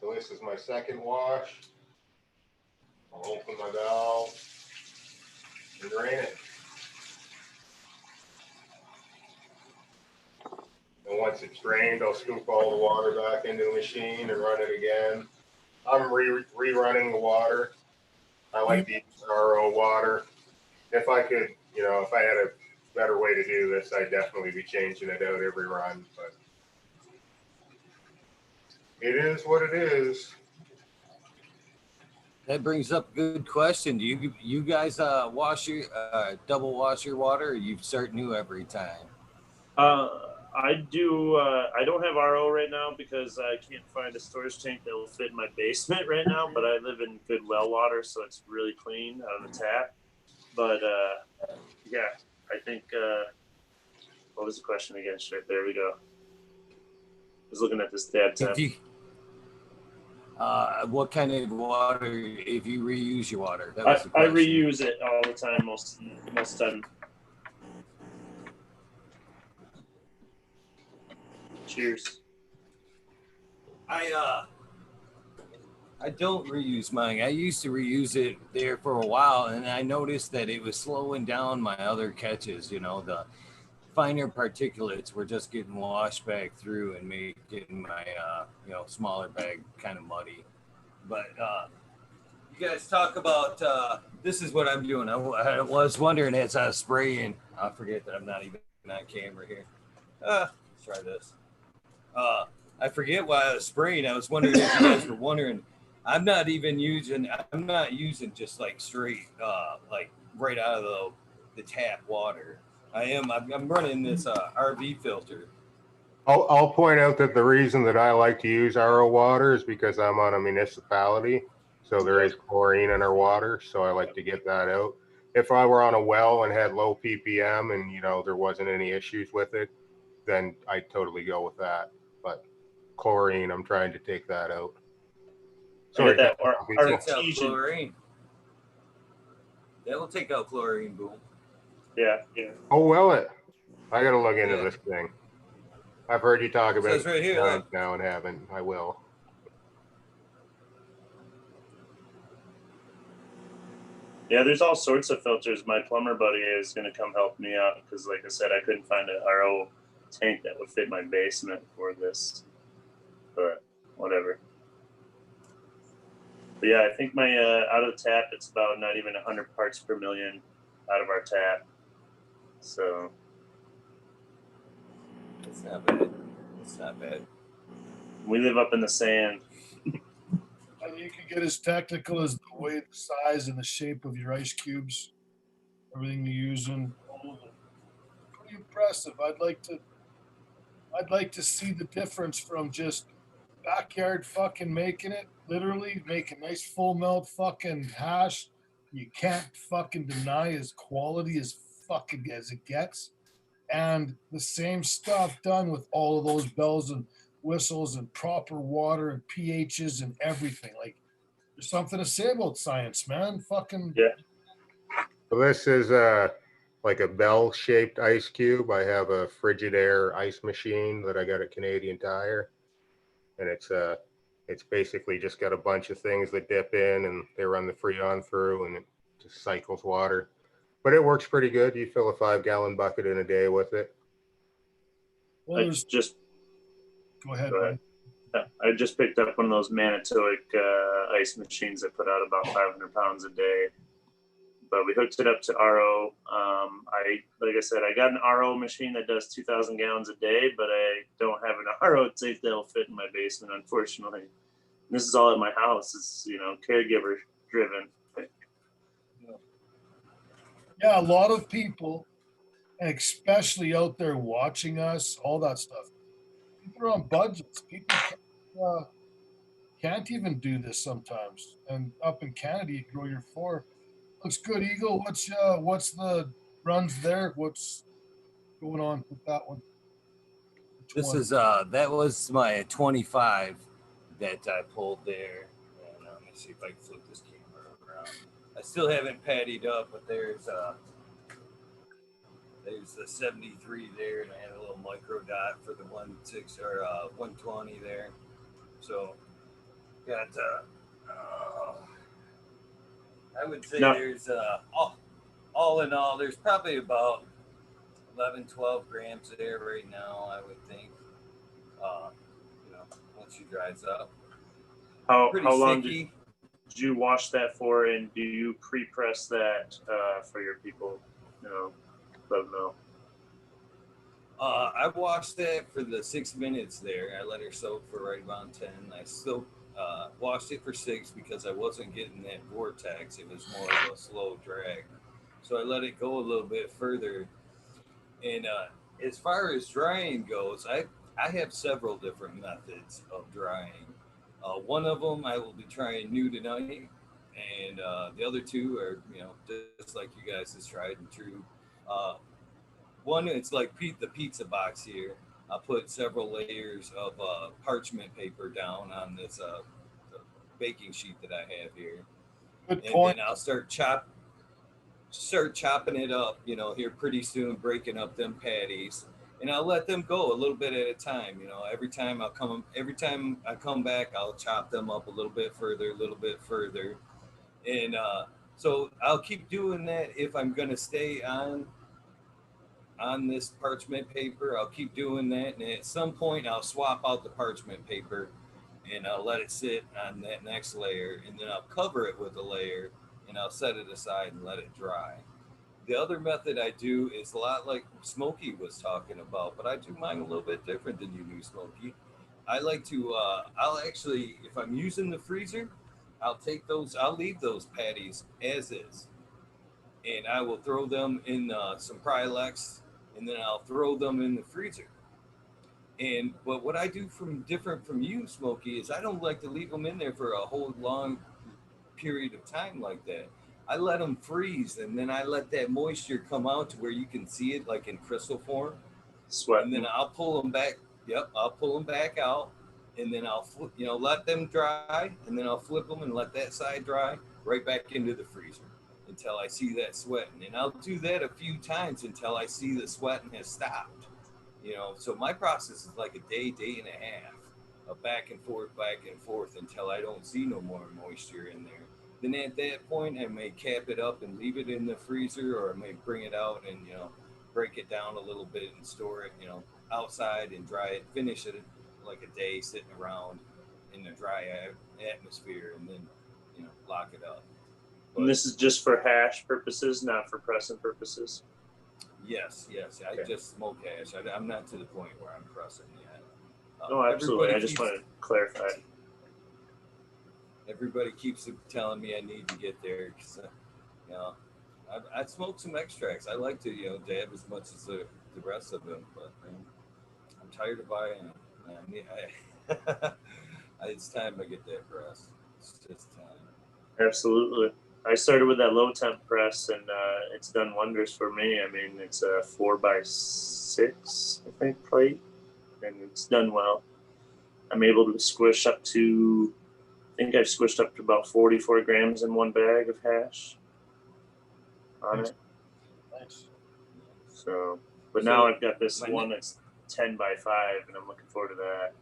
So this is my second wash. I'll open my valve and drain it. And once it's drained, I'll scoop all the water back into the machine and run it again. I'm rerunning the water. I like to use RO water. If I could, if I had a better way to do this, I'd definitely be changing it out every run. But it is what it is. That brings up a good question. Do you guys wash your double wash your water, or you start new every time? I do. I don't have RO right now because I can't find a storage tank that will fit in my basement right now. But I live in good well water, so it's really clean out of the tap. But yeah, I think. What was the question again? Straight there we go. I was looking at this dab tap. What kind of water? If you reuse your water, I reuse it all the time. Most time. Cheers. I don't reuse mine. I used to reuse it there for a while, and I noticed that it was slowing down my other catches. The finer particulates were just getting washed back through and making my smaller bag kind of muddy. But you guys talk about this is what I'm doing. I was wondering as I was spraying. I forget that I'm not even on camera here. Let's try this. I forget why I was spraying. I was wondering if you guys were wondering. I'm not using just like straight like right out of the tap water. I'm running this RV filter. I'll point out that the reason that I like to use RO water is because I'm on a municipality, so there is chlorine in our water, so I like to get that out. If I were on a well and had low ppm and there wasn't any issues with it, then I'd totally go with that. But chlorine, I'm trying to take that out. Sorry, that takes out chlorine. That will take out chlorine, boom. Yeah. Oh, well, I got to look into this thing. I've heard you talk about it right here, now and haven't. I will. Yeah, there's all sorts of filters. My plumber buddy is going to come help me out because, like I said, I couldn't find an RO tank that would fit my basement for this. But whatever. But yeah, I think my out of the tap, it's about not even 100 parts per million out of our tap. So it's not bad. It's not bad. We live up in the sand. And you can get as technical as the way, the size, and the shape of your ice cubes. Everything you're using, pretty impressive. I'd like to see the difference from just backyard fucking making it, literally making nice full melt fucking hash. You can't fucking deny as quality as fucking as it gets. And the same stuff done with all of those bells and whistles and proper water and pHs and everything. Like, there's something to say about science, man. Fucking yeah. So this is like a bell-shaped ice cube. I have a Frigidaire ice machine that I got at Canadian Tire, and it's basically just got a bunch of things that dip in and they run the Freon through, and it just cycles water. But it works pretty good. You fill a 5-gallon bucket in a day with it. Well, Go ahead. Go ahead. I just picked up one of those Manitowoc ice machines that put out about 500 pounds a day. But we hooked it up to RO. Like I said, I got an RO machine that does 2,000 gallons a day, but I don't have an RO safe that'll fit in my basement, unfortunately. And this is all at my house. It's, caregiver driven. Yeah, a lot of people, especially out there watching us, all that stuff. People are on budgets. People can't even do this sometimes. And up in Canada, you grow your floor. Looks good, Eagle. What's the runs there? What's going on with that one? This is that was my 25 that I pulled there. And let me see if I can flip this camera around. I still haven't pattied up, but there's the 73 there, and I had a little micro dot for the 16 or 120 there. So got I would say there's all in all, there's probably about 11, 12 grams there right now, I would think. Once she dries up. How long did you wash that for, and do you pre-press that for your people? Let them know. I washed that for the 6 minutes there. I let her soak for right around 10. I still washed it for 6 because I wasn't getting that vortex. It was more of a slow drag. So I let it go a little bit further. And as far as drying goes, I have several different methods of drying. One of them I will be trying new tonight, and the other two are, just like you guys has tried and true. One, it's like the pizza box here. I'll put several layers of parchment paper down on this the baking sheet that I have here. Good point. Then I'll start chopping it up, here pretty soon, breaking up them patties. And I'll let them go a little bit at a time. Every time I come back, I'll chop them up a little bit further. And so I'll keep doing that if I'm going to stay on this parchment paper. I'll keep doing that. And at some point, I'll swap out the parchment paper and I'll let it sit on that next layer. And then I'll cover it with a layer and I'll set it aside and let it dry. The other method I do is a lot like Smokey was talking about, but I do mine a little bit different than you do, Smokey. I like to, I'll actually, if I'm using the freezer, I'll leave those patties as is. And I will throw them in some Prylex, and then I'll throw them in the freezer. But what I do different from you, Smokey, is I don't like to leave them in there for a whole long period of time like that. I let them freeze, and then I let that moisture come out to where you can see it like in crystal form. Sweat. And then I'll pull them back. Yep, I'll pull them back out, and then I'll let them dry, and then I'll flip them and let that side dry right back into the freezer until I see that sweating. And I'll do that a few times until I see the sweating has stopped. So my process is like a day and a half of back and forth until I don't see no more moisture in there. Then at that point, I may cap it up and leave it in the freezer, or I may bring it out and, break it down a little bit and store it, outside and dry it, finish it like a day sitting around in the dry atmosphere, and then, lock it up. But, and this is just for hash purposes, not for pressing purposes? Yes. I just smoke hash. I'm not to the point where I'm pressing yet. No, absolutely. I just wanted to clarify. Everybody keeps telling me I need to get there because, I smoke some extracts. I like to, dab as much as the rest of them, but I'm tired of buying them. It's time I get that press. It's just time. Absolutely. I started with that low temp press, and it's done wonders for me. I mean, it's a 4x6, I think, plate, and it's done well. I'm able to squish up to, I think I've squished up to about 44 grams in one bag of hash on it. Nice. So, but now I've got this one that's 10 by 5, and I'm looking forward to that.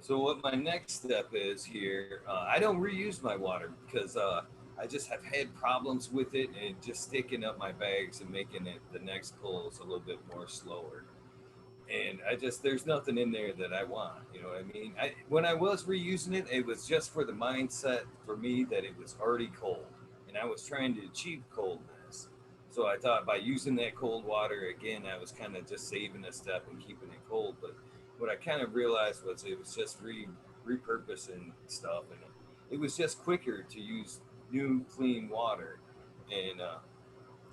So what my next step is here, I don't reuse my water because I just have had problems with it and just sticking up my bags and making it the next pulls a little bit more slower. and there's nothing in there that I want. You know what I mean? When I was reusing it, it was just for the mindset for me that it was already cold, and I was trying to achieve coldness. So I thought by using that cold water again, I was kind of just saving a step and keeping it cold. But what I kind of realized was it was just repurposing stuff, and it was just quicker to use new clean water, and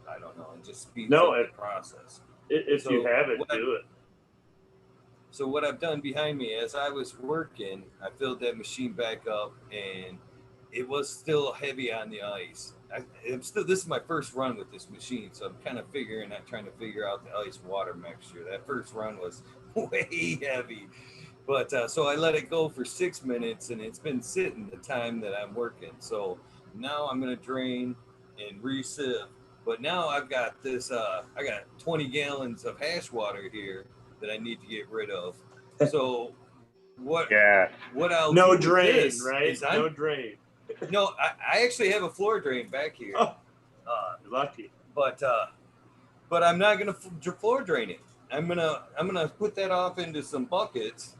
I don't know, it just speeds No, up the process. if you So have it, what do it. So what I've done behind me as I was working, I filled that machine back up, and it was still heavy on the ice. I'm still This is my first run with this machine, so I'm kind of trying to figure out the ice water mixture. That first run was way heavy, but so I let it go for 6 minutes, and it's been sitting the time that I'm working. So now I'm gonna drain and re-sieve. But now I've got this. I got 20 gallons of hash water here that I need to get rid of. So what Yeah. what I'll No do drain, with this right? is No drain. no, I actually have a floor drain back here. Oh, you're lucky. But I'm not gonna floor drain it. I'm gonna put that off into some buckets,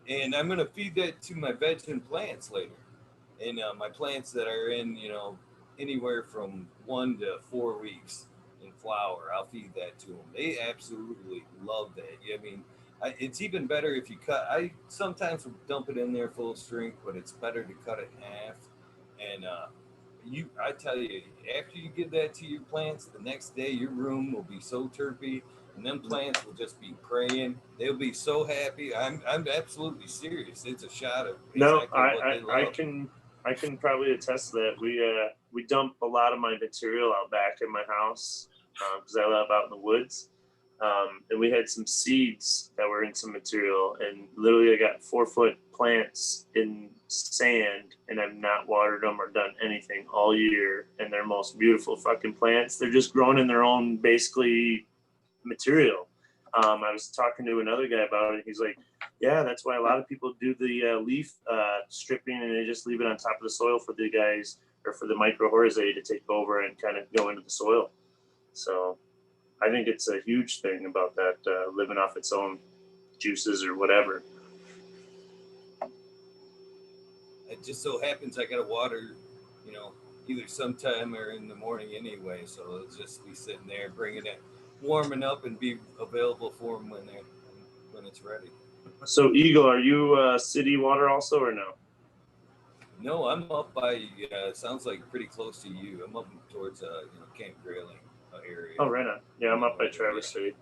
and I'm gonna feed that to my veg and plants later. And my plants that are in anywhere from 1 to 4 weeks in flower, I'll feed that to them. They absolutely love that. I mean, it's even better if you cut. I sometimes will dump it in there full strength, but it's better to cut it in half. And I tell you, after you give that to your plants, the next day your room will be so terpy, and them plants will just be praying. They'll be so happy. I'm absolutely serious. It's a shot of exactly what they love. I can probably attest to that. We dump a lot of my material out back in my house because I live out in the woods. And we had some seeds that were in some material, and literally I got 4-foot plants in sand, and I've not watered them or done anything all year, and they're most beautiful fucking plants. They're just growing in their own basically material. I was talking to another guy about it. He's like, yeah, that's why a lot of people do the leaf stripping, and they just leave it on top of the soil for the guys or for the mycorrhizae to take over and kind of go into the soil. So I think it's a huge thing about that living off its own juices or whatever. It just so happens I got to water, either sometime or in the morning anyway. So it'll just be sitting there, bringing it, warming up, and be available for them when it's ready. So Eagle, are you city water also or no? No, I'm up by. Sounds like pretty close to you. I'm up towards Camp Grayling area. Oh, right on. Yeah, I'm up by Traverse City.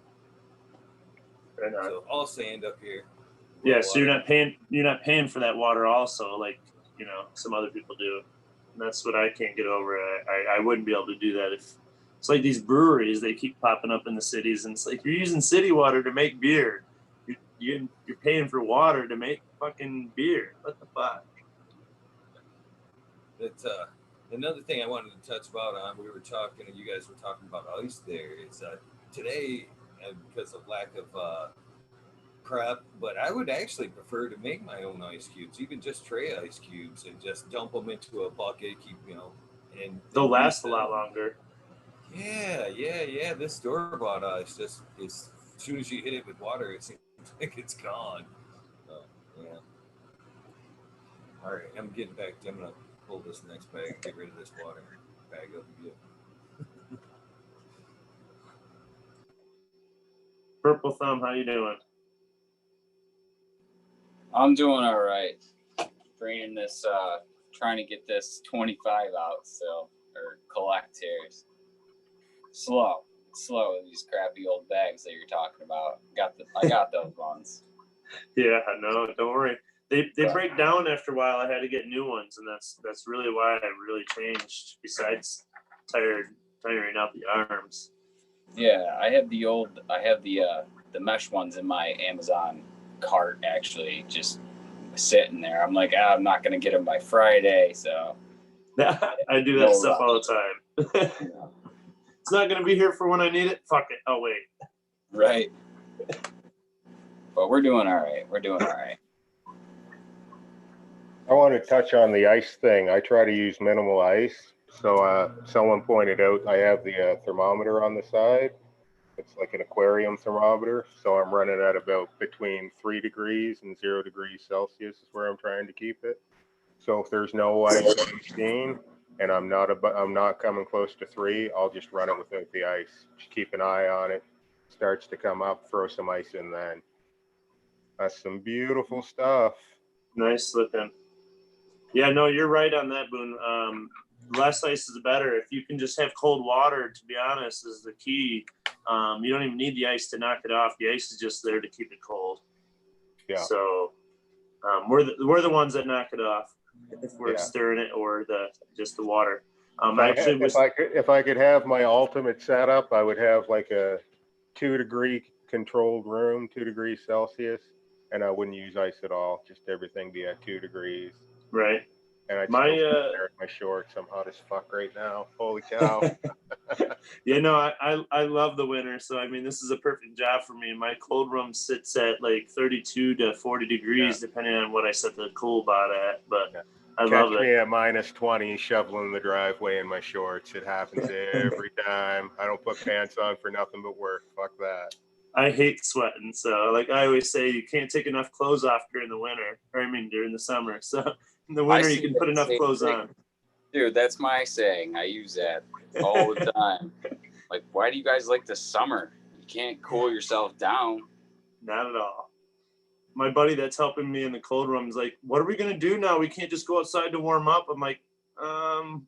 Right on. So all sand up here. Yeah, so you're not paying for that water also, like some other people do. And that's what I can't get over. I wouldn't be able to do that if it's like these breweries, they keep popping up in the cities, and it's like you're using city water to make beer. You're paying for water to make fucking beer. What the fuck? But another thing I wanted to touch on, we were talking, and you guys were talking about ice there. Is today, because of lack of prep, but I would actually prefer to make my own ice cubes, even just tray ice cubes, and just dump them into a bucket, and they'll last a lot longer. Yeah. This store-bought ice just is, as soon as you hit it with water, it seems like it's gone. Yeah. All right, I'm getting back. I'm gonna pull this next bag, get rid of this water bag up again. Purple Thumb, how you doing? I'm doing all right. Bringing this, trying to get this 25 out still, or collect here. Slow with these crappy old bags that you're talking about. I got those ones. Yeah, no, don't worry. They break down after a while. I had to get new ones, and that's really why I really changed. Besides tiring out the arms. Yeah, I have the mesh ones in my Amazon cart actually, just sitting there. I'm like, I'm not gonna get them by Friday, so I do that stuff all the time. It's not gonna be here for when I need it. Fuck it. Oh wait. Right. But we're doing all right. I want to touch on the ice thing. I try to use minimal ice. So someone pointed out I have the thermometer on the side. It's like an aquarium thermometer. So I'm running at about between 3 degrees and 0 degrees Celsius is where I'm trying to keep it. So if there's no ice in the machine and I'm not coming close to 3, I'll just run it without the ice. Just keep an eye on it. Starts to come up, throw some ice in then. That's some beautiful stuff. Nice looking. Yeah, no, you're right on that, Boone. Less ice is better. If you can just have cold water, to be honest, is the key. You don't even need the ice to knock it off. The ice is just there to keep it cold. Yeah. So we're the ones that knock it off if we're stirring it or just the water. If I could have my ultimate setup, I would have like a 2 degree controlled room, 2 degrees Celsius, and I wouldn't use ice at all. Just everything be at 2 degrees. Right. And I'd still be there in my shorts. I'm hot as fuck right now. Holy cow. Yeah, no, I love the winter. So, I mean, this is a perfect job for me. My cold room sits at like 32 to 40 degrees, depending on what I set the cool bot at. But I love it. Catch me at minus 20 shoveling the driveway in my shorts. It happens every time. I don't put pants on for nothing but work. Fuck that. I hate sweating. So, like I always say, you can't take enough clothes off during the winter. Or, I mean, during the summer. So, in the winter, you can put enough clothes on. Dude, that's my saying. I use that all the time. Like, why do you guys like the summer? You can't cool yourself down. Not at all. My buddy that's helping me in the cold room is like, what are we going to do now? We can't just go outside to warm up. I'm like,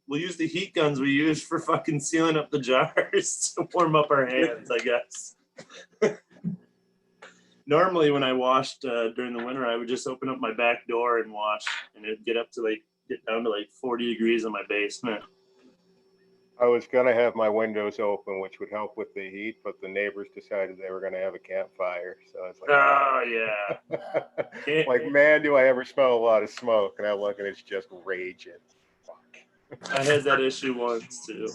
we'll use the heat guns we use for fucking sealing up the jars to warm up our hands, I guess. Normally when I washed during the winter, I would just open up my back door and wash, and it'd get down to like 40 degrees in my basement. I was going to have my windows open, which would help with the heat, but the neighbors decided they were going to have a campfire. So I was like, oh, yeah. Like, man, do I ever smell a lot of smoke? And I look and it's just raging. Fuck. I had that issue once, too.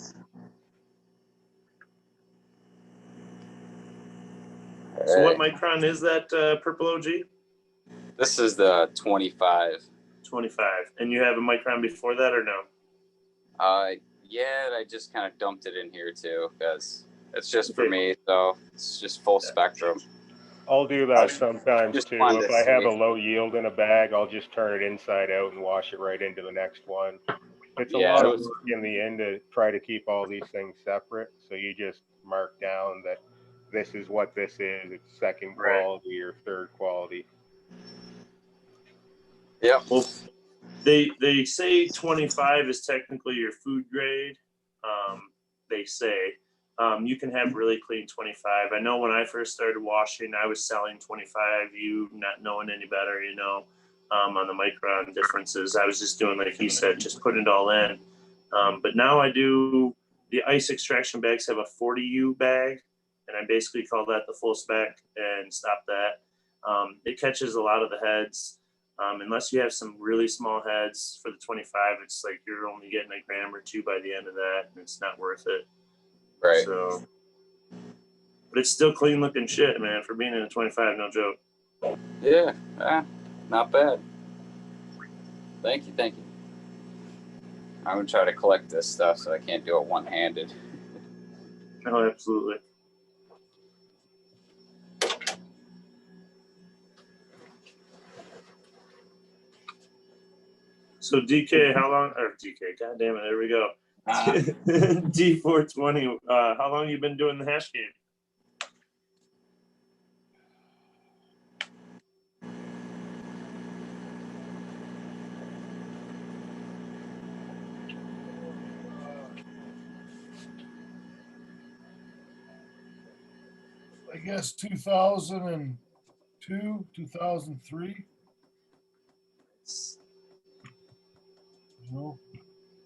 So what micron is that purple OG? This is the 25. 25. And you have a micron before that or no? Yeah, I just kind of dumped it in here too because it's just for me. So it's just full spectrum. I'll do that sometimes too. If I have a low yield in a bag, I'll just turn it inside out and wash it right into the next one. It's a lot of work in the end to try to keep all these things separate. So you just mark down that this is what this is. It's second quality or third quality. Yeah. Well, they say 25 is technically your food grade. They say you can have really clean 25. I know when I first started washing, I was selling 25. You not knowing any better, on the micron differences. I was just doing like he said, just putting it all in. But now I do the ice extraction bags have a 40U bag, and I basically call that the full spec and stop that. It catches a lot of the heads. Unless you have some really small heads for the 25, it's like you're only getting a gram or two by the end of that, and it's not worth it. Right. So, but it's still clean looking shit, man, for being in a 25, no joke. Yeah, not bad. Thank you. I'm going to try to collect this stuff so I can't do it one-handed. Oh, absolutely. So DK, how long? Or DK, God damn it, there we go. D420. How long you been doing the hash game? I guess 2002, 2003.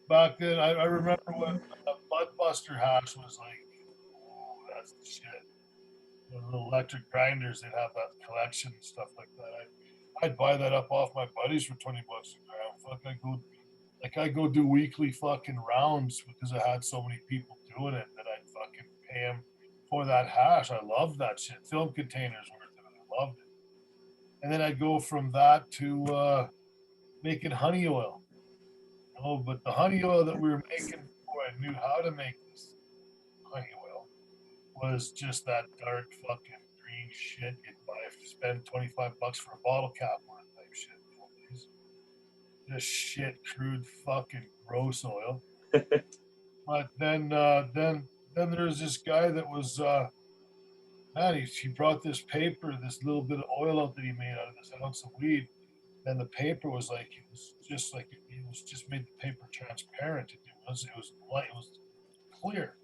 Back then, I remember when Bloodbuster hash was like, oh, that's the shit. The little electric grinders, they'd have that collection and stuff like that. I'd buy that up off my buddies for $20 a gram. I'd go do weekly fucking rounds because I had so many people doing it that I'd fucking pay them for that hash. I loved that shit. Film containers worth it. I loved it. And then I'd go from that to making honey oil. But the honey oil that we were making before I knew how to make this honey oil was just that dark fucking green shit you'd buy if you spend $25 for a bottle cap worth type shit. Just shit, crude, fucking gross oil. But then there's this guy that was man, he brought this paper, this little bit of oil out that he made out of this ounce of weed. And the paper was like it was just like it was just made the paper transparent. It was light, it was clear.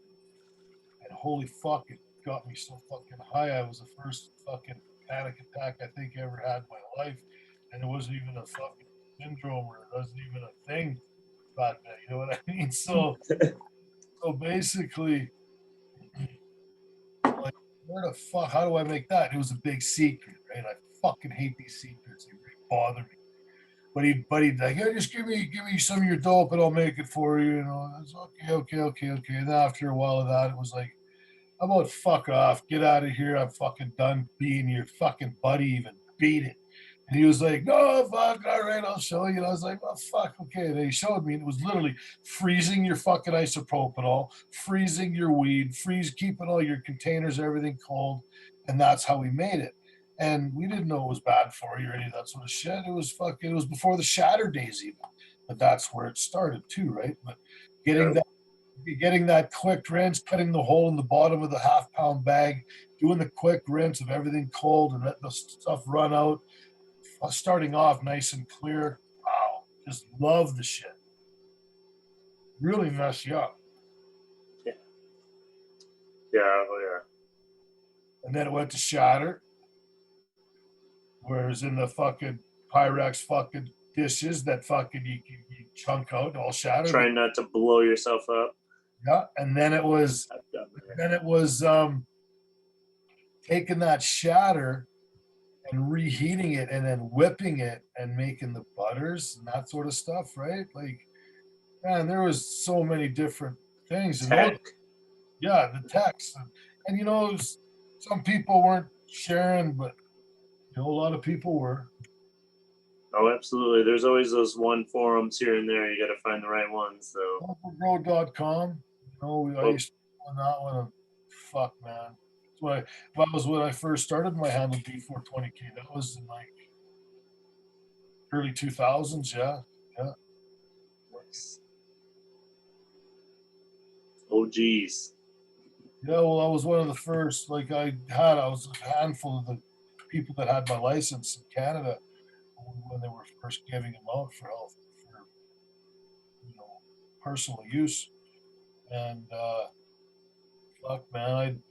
And holy fuck, it got me so fucking high. I was the first fucking panic attack I think I ever had in my life. And it wasn't even a fucking syndrome or it wasn't even a thing back then. You know what I mean? So basically, like, where the fuck? How do I make that? It was a big secret, right? I fucking hate these secrets. They really bother me. But he'd like, yeah, just give me some of your dope and I'll make it for you. You know, it's okay. And then after a while of that, it was like, how about fuck off, get out of here. I'm fucking done being your fucking buddy. Even beat it. And he was like, no, fuck, all right, I'll show you. And I was like, well, fuck, okay. And he showed me, and it was literally freezing your fucking isopropanol, freezing your weed, keeping all your containers, everything cold. And that's how we made it. And we didn't know it was bad for you or any of that sort of shit. It was before the shatter days even. But that's where it started too, right? But getting that getting that quick rinse, cutting the hole in the bottom of the half-pound bag, doing the quick rinse of everything cold and let the stuff run out, starting off nice and clear. Wow, just love the shit. Really mess you up. Yeah. Oh yeah. And then it went to shatter, whereas in the fucking Pyrex fucking dishes that fucking you chunk out all shattered. Trying not to blow yourself up. Yeah, and then it was taking that shatter and reheating it and then whipping it and making the butters and that sort of stuff, right? Like, man, there was so many different things. And those, yeah, the text. And you know, some people weren't sharing, but you know, a lot of people were. Oh, absolutely. There's always those one forums here and there. You got to find the right ones, though. Overgrow.com. You know, I used to on that one. Fuck, man. That was when I first started my handle D420K. That was in like early 2000s. Yeah. Nice. Oh, geez. Yeah, well, I was one of the first. Like I was a handful of the people that had my license in Canada when they were first giving them out for health, for personal use. And fuck, man,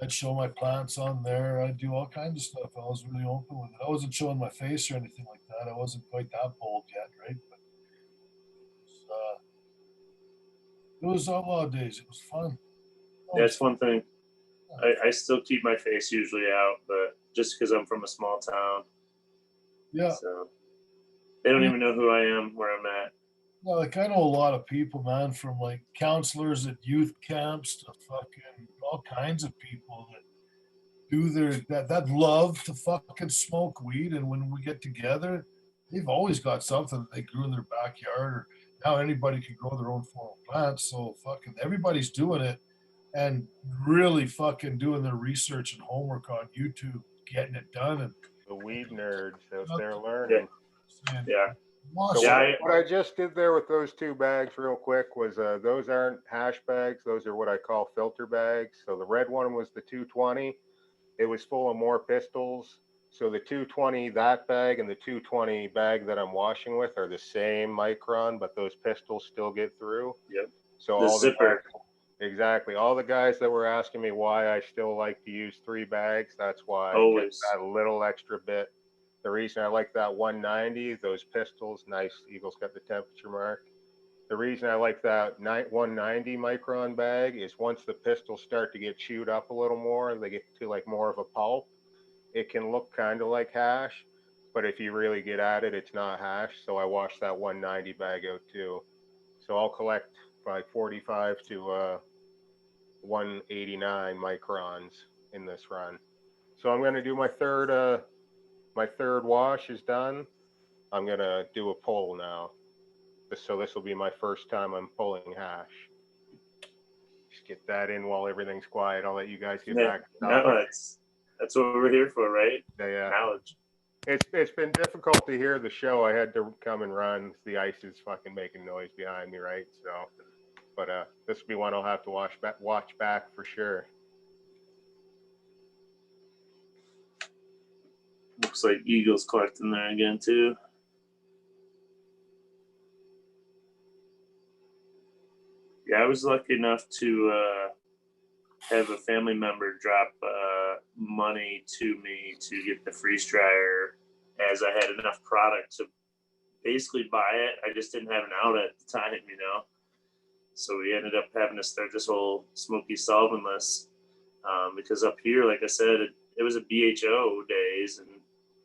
I'd show my plants on there. I'd do all kinds of stuff. I was really open with it. I wasn't showing my face or anything like that. I wasn't quite that bold yet, right? But it was outlaw days. It was fun. That's one thing. I still keep my face usually out, but just because I'm from a small town. Yeah. So they don't even know who I am, where I'm at. Well, like I know a lot of people, man, from like counselors at youth camps to fucking all kinds of people that do that love to fucking smoke weed. And when we get together, they've always got something that they grew in their backyard. Or now anybody can grow their own form of plants. So fucking everybody's doing it and really fucking doing their research and homework on YouTube, getting it done. And the weed nerds out there learning. Yeah. So what I just did there with those two bags real quick was those aren't hash bags. Those are what I call filter bags. So the red one was the 220. It was full of more pistols. So the 220, that bag, and the 220 bag that I'm washing with are the same micron, but those pistols still get through. Yep. So the all zipper. Exactly. All the guys that were asking me why I still like to use 3 bags, that's why. Always. That little extra bit. The reason I like that 190, those pistols, nice. Eagle's got the temperature mark. The reason I like that 190 micron bag is once the pistols start to get chewed up a little more, they get to like more of a pulp. It can look kind of like hash, but if you really get at it, it's not hash. So I wash that 190 bag out too. So I'll collect like 45 to 189 microns in this run. So I'm going to do my third wash is done. I'm going to do a pull now. So this will be my first time I'm pulling hash. Just get that in while everything's quiet. I'll let you guys get Yeah, back. no, that's what we're here for, right? Yeah. Knowledge. It's been difficult to hear the show. I had to come and run. The ice is fucking making noise behind me, right? So, but this will be one I'll have to watch back for sure. Looks like Eagle's collecting there again too. Yeah, I was lucky enough to have a family member drop money to me to get the freeze dryer, as I had enough product to basically buy it. I just didn't have an outlet at the time, you know. So we ended up having to start this whole Smoky solventless because up here, like I said, it was a BHO days, and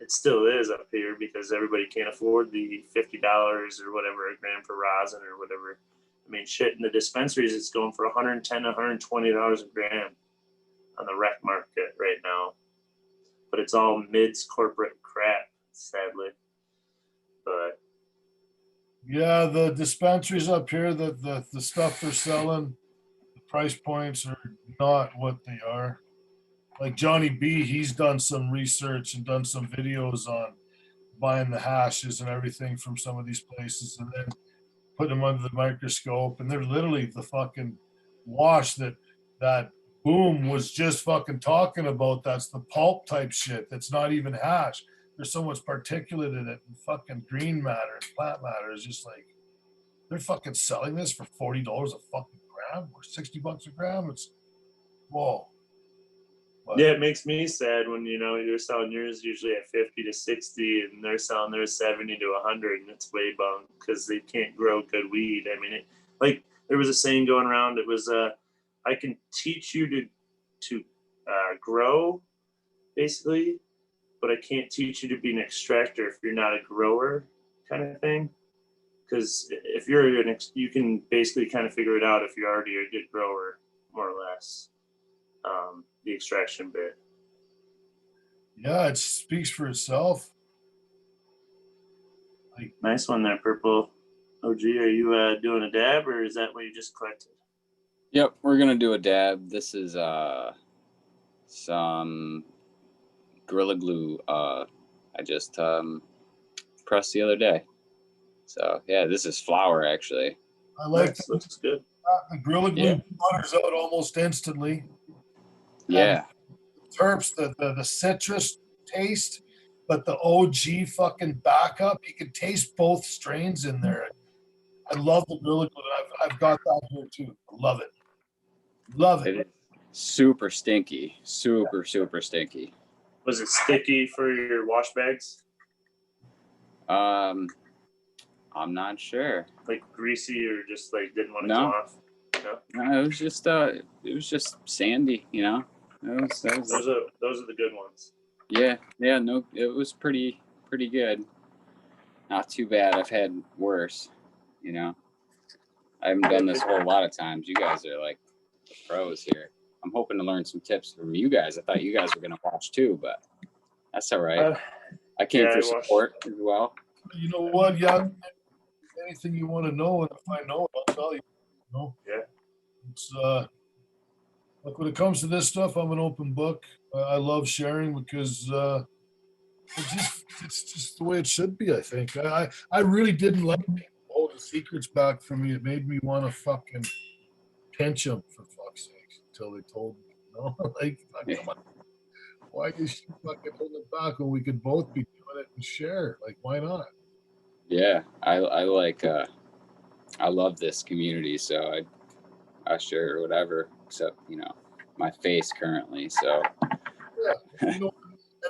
it still is up here because everybody can't afford the $50 or whatever a gram for rosin or whatever. I mean, shit, in the dispensaries, it's going for $110, $120 a gram on the rec market right now. But it's all mids corporate crap, sadly. But Yeah, the dispensaries up here, the stuff they're selling, the price points are not what they are. Like Johnny B, he's done some research and done some videos on buying the hashes and everything from some of these places, and then putting them under the microscope, and they're literally the fucking wash that Boom was just fucking talking about. That's the pulp type shit. That's not even hash. There's so much particulate in it, and fucking green matter and plant matter is just like they're fucking selling this for $40 a fucking gram or $60 a gram. It's whoa. But, yeah, it makes me sad when you're selling yours usually at 50 to 60, and they're selling theirs 70 to 100, and it's way bunk because they can't grow good weed. I mean, like there was a saying going around. It was, "I can teach you to grow, basically, but I can't teach you to be an extractor if you're not a grower," kind of thing. Because if you're you can basically kind of figure it out if you're already a good grower, more or less. The extraction bit. yeah, it speaks for itself. Nice one there, Purple. OG, are you doing a dab, or is that what you just collected? Yep, we're gonna do a dab. This is some Gorilla Glue I just pressed the other day. So yeah, this is flour actually. I like Nice. Looks good. the Gorilla Glue butters out almost instantly. Yeah. Terps, the citrus taste, but the OG fucking backup, you can taste both strains in there. I love the Gorilla Glue. I've got that here too. Love it. Love it. It is super stinky. Super stinky. Was it sticky for your wash bags? I'm not sure. Like greasy, or just like didn't want to No. come off? No, it was just sandy, you know. Those are the good ones. Yeah, no, it was pretty good. Not too bad. I've had worse, you know. I haven't done this a whole lot of times. You guys are like the pros here. I'm hoping to learn some tips from you guys. I thought you guys were gonna watch too, but that's all right. I came for support as well. You know what? Yeah, anything you want to know, and if I know it, I'll tell you. Yeah. It's like when it comes to this stuff, I'm an open book. I love sharing because it's just the way it should be. I think I really didn't like all the secrets back from me. It made me want to fucking pinch them for fuck's sake until they told me. You know, like come on, why is she fucking holding it back when we could both be doing it and share? Like, why not? Yeah, I like I love this community, so I share whatever except my face currently. So yeah, and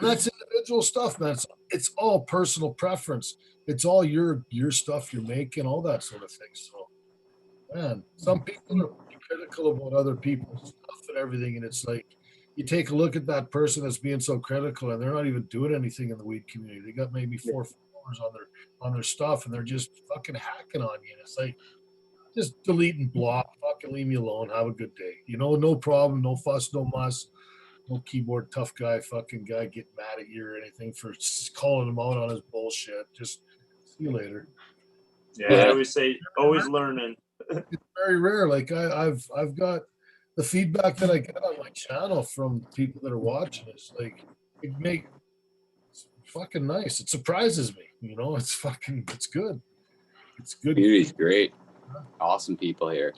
that's individual stuff, man. It's all personal preference. It's all your stuff you're making, all that sort of thing. So, man, some people are critical about other people's stuff and everything, and it's like you take a look at that person that's being so critical, and they're not even doing anything in the weed community. They got maybe 4 followers on their stuff, and they're just fucking hacking on you. And it's like, just delete and block. Fucking leave me alone. Have a good day. No problem. No fuss. No muss. No keyboard tough guy. Fucking guy getting mad at you or anything for calling him out on his bullshit. Just see you later. Yeah, I always say, always learning. It's very rare. Like I've got the feedback that I get on my channel from people that are watching is like, it's fucking nice. It surprises me, you know. It's good. It's good. Community's great. Awesome people here.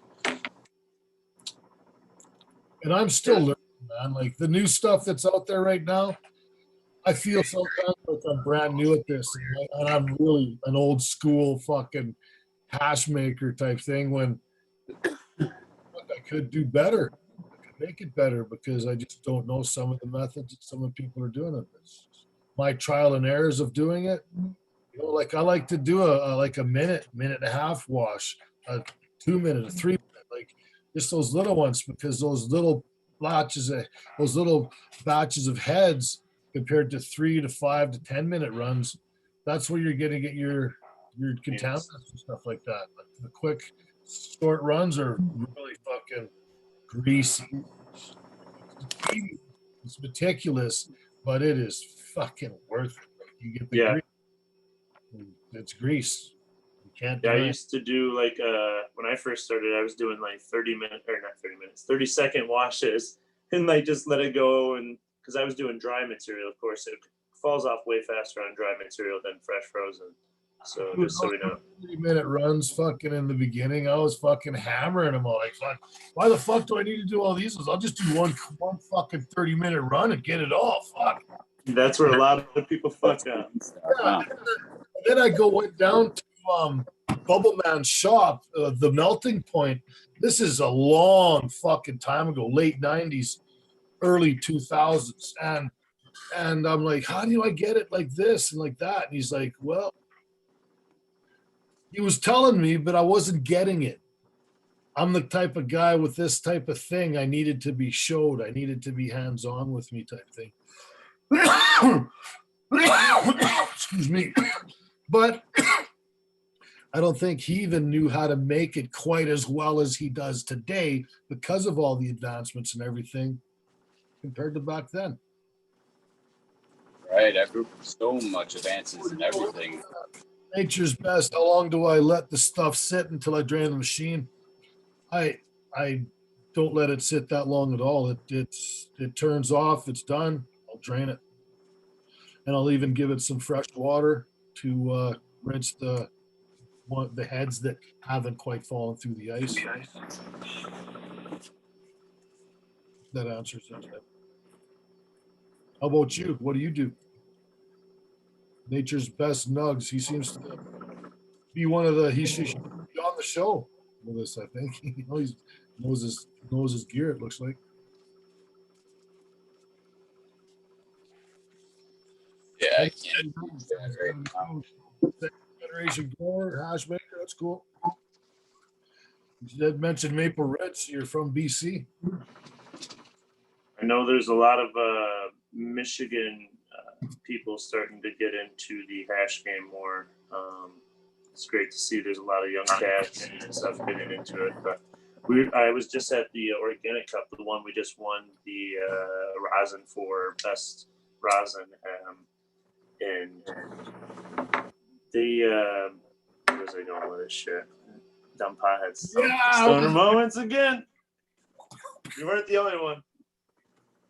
And I'm still learning, man. Like the new stuff that's out there right now, I feel sometimes like I'm brand new at this, and I'm really an old school fucking hash maker type thing. When I could do better, I could make it better because I just don't know some of the methods that some of the people are doing it. It's my trial and errors of doing it. You know, like I like to do a minute and a half wash, a 2 minute, a 3 minute, like just those little ones, because those little batches of heads compared to 3 to 5 to 10 minute runs, that's where you're going to get your contaminants and stuff like that. Like the quick short runs are really fucking greasy. It's meticulous, but it is fucking worth it. You get the grease. It's grease. You can't. Yeah, I used to do like when I first started, I was doing like 30-second washes, and like just let it go. And because I was doing dry material, of course, it falls off way faster on dry material than fresh frozen. So just so we know, 30-minute runs, fucking in the beginning, I was fucking hammering them all. Like, fuck, why the fuck do I need to do all these? I'll just do one fucking 30-minute run and get it all. Fuck. That's where a lot of people fuck up. Yeah. Then I went down to Bubble Man's shop, the Melting Point. This is a long fucking time ago, late 90s, early 2000s. And I'm like, how do I get it like this and like that? And he's like, well, he was telling me, but I wasn't getting it. I'm the type of guy with this type of thing. I needed to be showed. I needed to be hands-on with me type thing. Excuse me. But I don't think he even knew how to make it quite as well as he does today because of all the advancements and everything compared to back then. Right, so much advances in everything. Nature's best. How long do I let the stuff sit until I drain the machine? I don't let it sit that long at all. It turns off. It's done. I'll drain it, and I'll even give it some fresh water to rinse the heads that haven't quite fallen through the ice. That answers it. How about you? What do you do? Nature's best nugs. He seems to be one of the. He should be on the show with us. I think he knows his gear. It looks like. Yeah, I can't do that right now. Federation grower, hash maker. That's cool. You did mention Maple Ridge. You're from BC. I know there's a lot of Michigan people starting to get into the hash game more. It's great to see there's a lot of young cats and stuff getting into it. But I was just at the Organic Cup, the one we just won the rosin for best rosin, and the where was I going with this shit? Dumb potheads. Stoner moments again. You weren't the only one.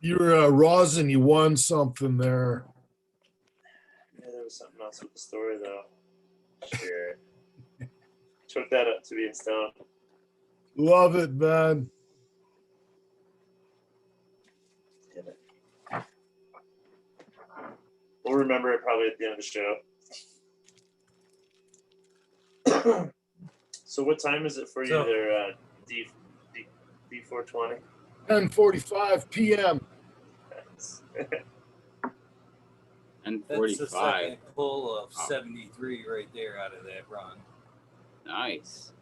You were rosin. You won something there. Yeah, there was something else with the story though. Sure. Took that up to being stoned. Love it, man. We'll remember it probably at the end of the show. So what time is it for you there, D420? 10:45 p.m. And That's the 45. second pull of 73 right there out of that run. Nice.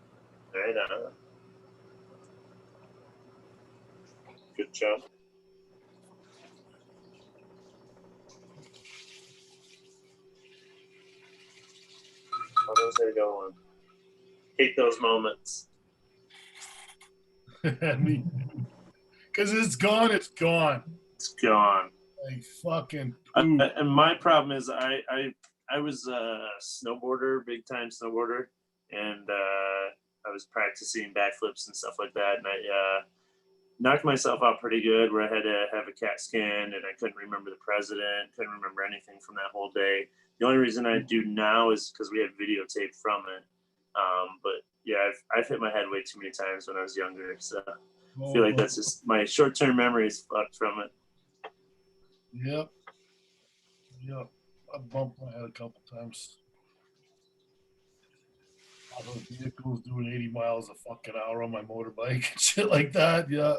Right on. Good job. How those are going? Hate those moments. I mean, because it's gone. It's gone. It's gone. Like fucking. And my problem is I was a snowboarder, big time snowboarder, and I was practicing backflips and stuff like that. And I knocked myself out pretty good where I had to have a CAT scan and I couldn't remember the president, couldn't remember anything from that whole day. The only reason I do now is because we have videotape from it. But yeah, I've hit my head way too many times when I was younger. So I feel like that's just my short-term memories fucked from it. Yep. I bumped my head a couple times. All those vehicles doing 80 miles a fucking hour on my motorbike and shit like that. Yeah,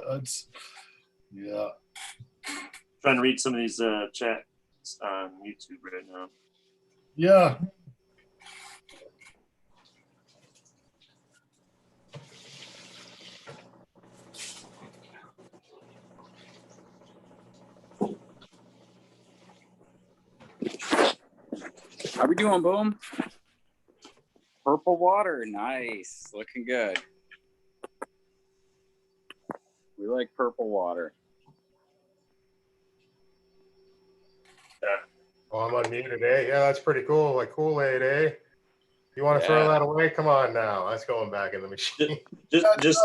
Trying to read some of these chats on YouTube right now. Yeah. How we doing, Boom? Purple water, nice, looking good. We like purple water. Yeah. Oh, I'm unmuted, eh? Yeah, that's pretty cool. Like Kool-Aid, eh? You want to throw that away? Come on now. That's going back in the machine. Just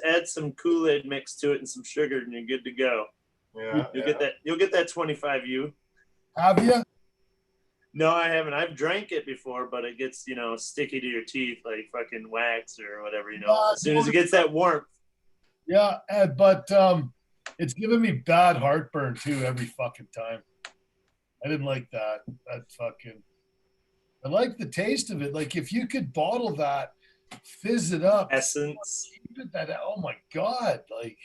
add some Kool-Aid mix to it and some sugar, and you're good to go. Yeah, You'll get that 25U. Have you? No, I haven't. I've drank it before, but it gets, sticky to your teeth like fucking wax or whatever, as soon as it gets that warmth. Yeah, but it's giving me bad heartburn too every fucking time. I didn't like that. I like the taste of it. Like if you could bottle that, fizz it up. Essence. Oh my God. Like,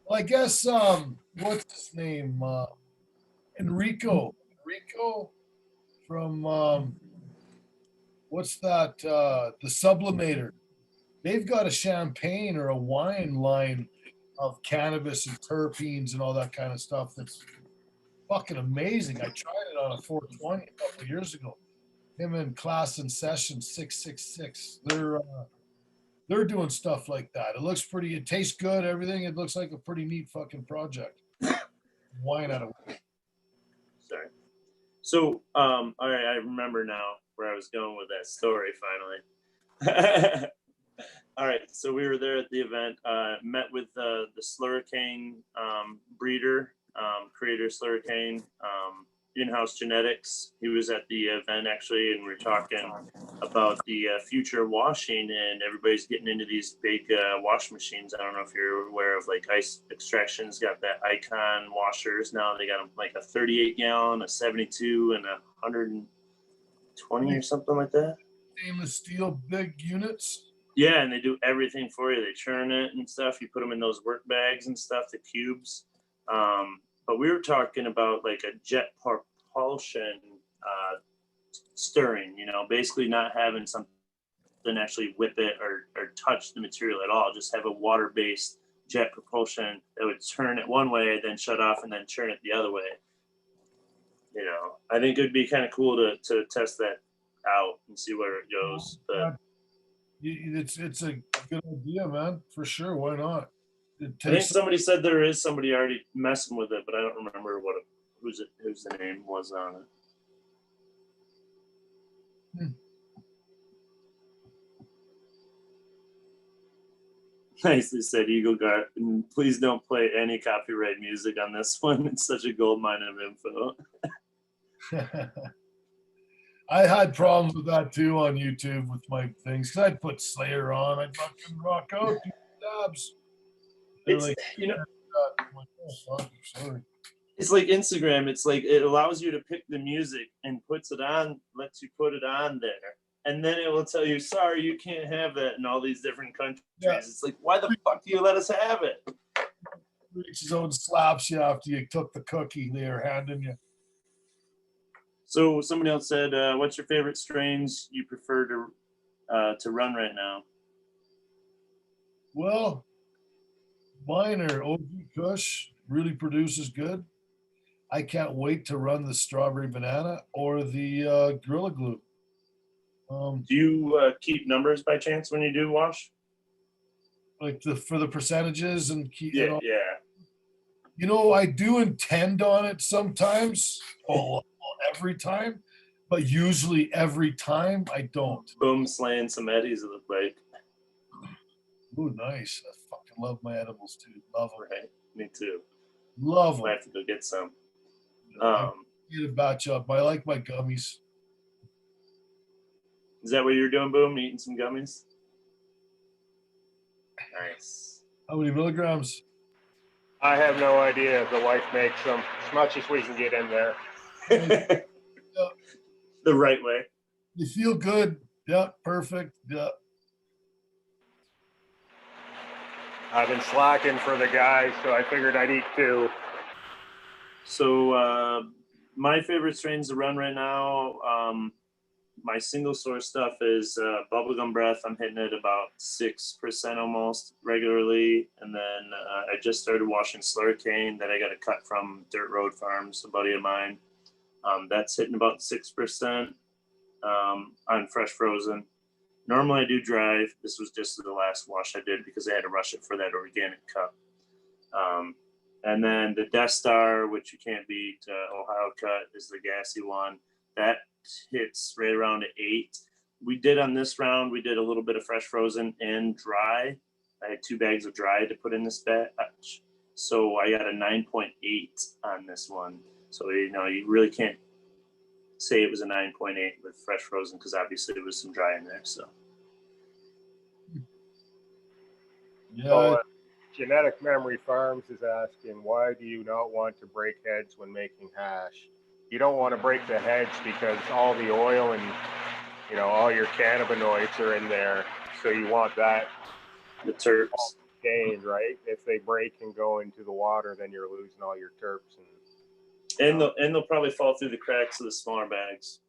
well, I guess what's his name? Enrico from what's that? The Sublimator. They've got a champagne or a wine line of cannabis and terpenes and all that kind of stuff that's fucking amazing. I tried it on a 420 a couple of years ago. Him and Class in Session 666. They're doing stuff like that. It looks pretty. It tastes good. Everything. It looks like a pretty neat fucking project. Wine out of it. Sorry. So, all right, I remember now where I was going with that story finally. All right, so we were there at the event, met with the Slurricane breeder, creator Slurricane, in-house genetics. He was at the event actually, and we were talking about the future washing, and everybody's getting into these big wash machines. I don't know if you're aware of like Ice Extraction's got that Icon washers. Now they got them like a 38 gallon, a 72, and a 120 or something like that. Stainless steel big units. Yeah, and they do everything for you. They churn it and stuff. You put them in those work bags and stuff, the cubes. But we were talking about like a jet propulsion stirring, basically not having something actually whip it or touch the material at all. Just have a water-based jet propulsion that would turn it one way, then shut off, and then churn it the other way. I think it would be kind of cool to test that out and see where it goes. But it's a good idea, man, for sure. Why not? I think somebody said there is somebody already messing with it, but I don't remember whose the name was on it. Nicely said, Eagle Garden. Please don't play any copyright music on this one. It's such a gold mine of info. I had problems with that too on YouTube with my things because I'd put Slayer on, I'd fucking rock out, do dabs. It's like, sorry. It's like Instagram. It's like it allows you to pick the music and puts it on, lets you put it on there, and then it will tell you, "Sorry, you can't have that in all these different countries." Yeah. It's like, why the fuck do you let us have it? His own slaps you after you took the cookie they are handing you. So somebody else said, "What's your favorite strains you prefer to run right now?" Well, mine are OG Kush, really produces good. I can't wait to run the Strawberry Banana or the Gorilla Glue. Do you keep numbers by chance when you do wash? Like for the percentages and keep. Yeah. I do intend on it sometimes. Every time, but usually every time I don't. Boom, slaying some eddies of the bike. Ooh, nice. I fucking love my edibles too. Love them. Right. Me too. Love I them. have to go get some. Get a batch up. I like my gummies. Is that what you're doing, Boom? Eating some gummies? Nice. How many milligrams? I have no idea. The wife makes them as much as we can get in there. The right way. You feel good. Yeah, perfect. Yeah. I've been slacking for the guys, so I figured I'd eat 2. So my favorite strains to run right now, my single source stuff is bubblegum breath. I'm hitting it about 6% almost regularly. And then I just started washing slurricane that I got a cut from Dirt Road Farms, a buddy of mine. That's hitting about 6% on fresh frozen. Normally I do dry. This was just the last wash I did because I had to rush it for that organic cup. And then the Death Star, which you can't beat, Ohio cut, is the gassy one. That hits right around 8. We did on this round, we did a little bit of fresh frozen and dry. I had 2 bags of dry to put in this batch. So I got a 9.8 on this one. So, you know, you really can't say it was a 9.8 with fresh frozen because obviously there was some dry in there. So, Yeah. So, Genetic Memory Farms is asking, why do you not want to break heads when making hash? You don't want to break the heads because all the oil and, you know, all your cannabinoids are in there. So you want that the terps. gained, right? If they break and go into the water, then you're losing all your terps. And they'll probably fall through the cracks of the smaller bags.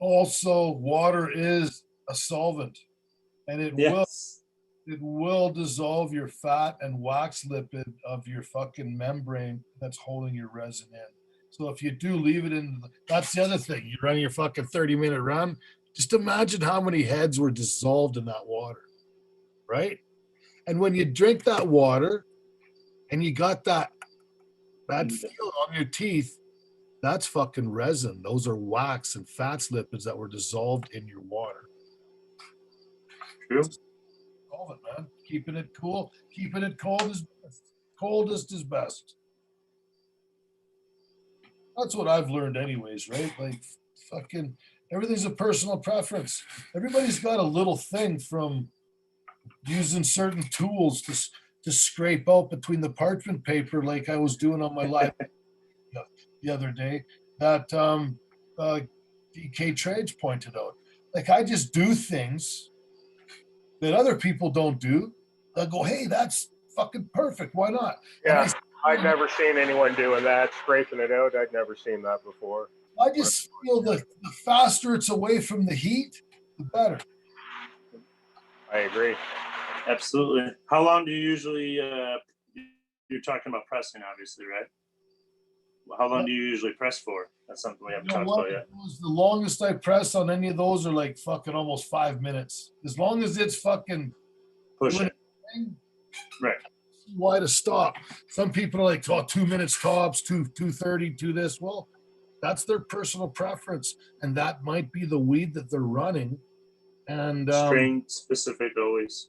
Also, water is a solvent, and it will dissolve your fat and wax lipid of your fucking membrane that's holding your resin in. So if you do leave it in, that's the other thing. You run your fucking 30-minute run. Just imagine how many heads were dissolved in that water, right? And when you drink that water and you got that feel on your teeth, that's fucking resin. Those are wax and fats lipids that were dissolved in your water. True. Solve it, man. Keeping it cool. Keeping it cold is best. Coldest is best. That's what I've learned anyways, right? Like fucking everything's a personal preference. Everybody's got a little thing from using certain tools to scrape out between the parchment paper like I was doing on my live the other day that DK Trades pointed out. Like I just do things that other people don't do. They'll go, hey, that's fucking perfect. Why not? Yeah, I've never seen anyone doing that, scraping it out. I'd never seen that before. I just feel the faster it's away from the heat, the better. I agree. Absolutely. How long do you usually, you're talking about pressing, obviously, right? How long do you usually press for? That's something we haven't talked about yet. The longest I press on any of those are like fucking almost 5 minutes. As long as it's fucking pushing. Right. Why to stop? Some people are like, oh, 2 minutes tops, 2:30, to this. Well, that's their personal preference, and that might be the weed that they're running. And strain specific always.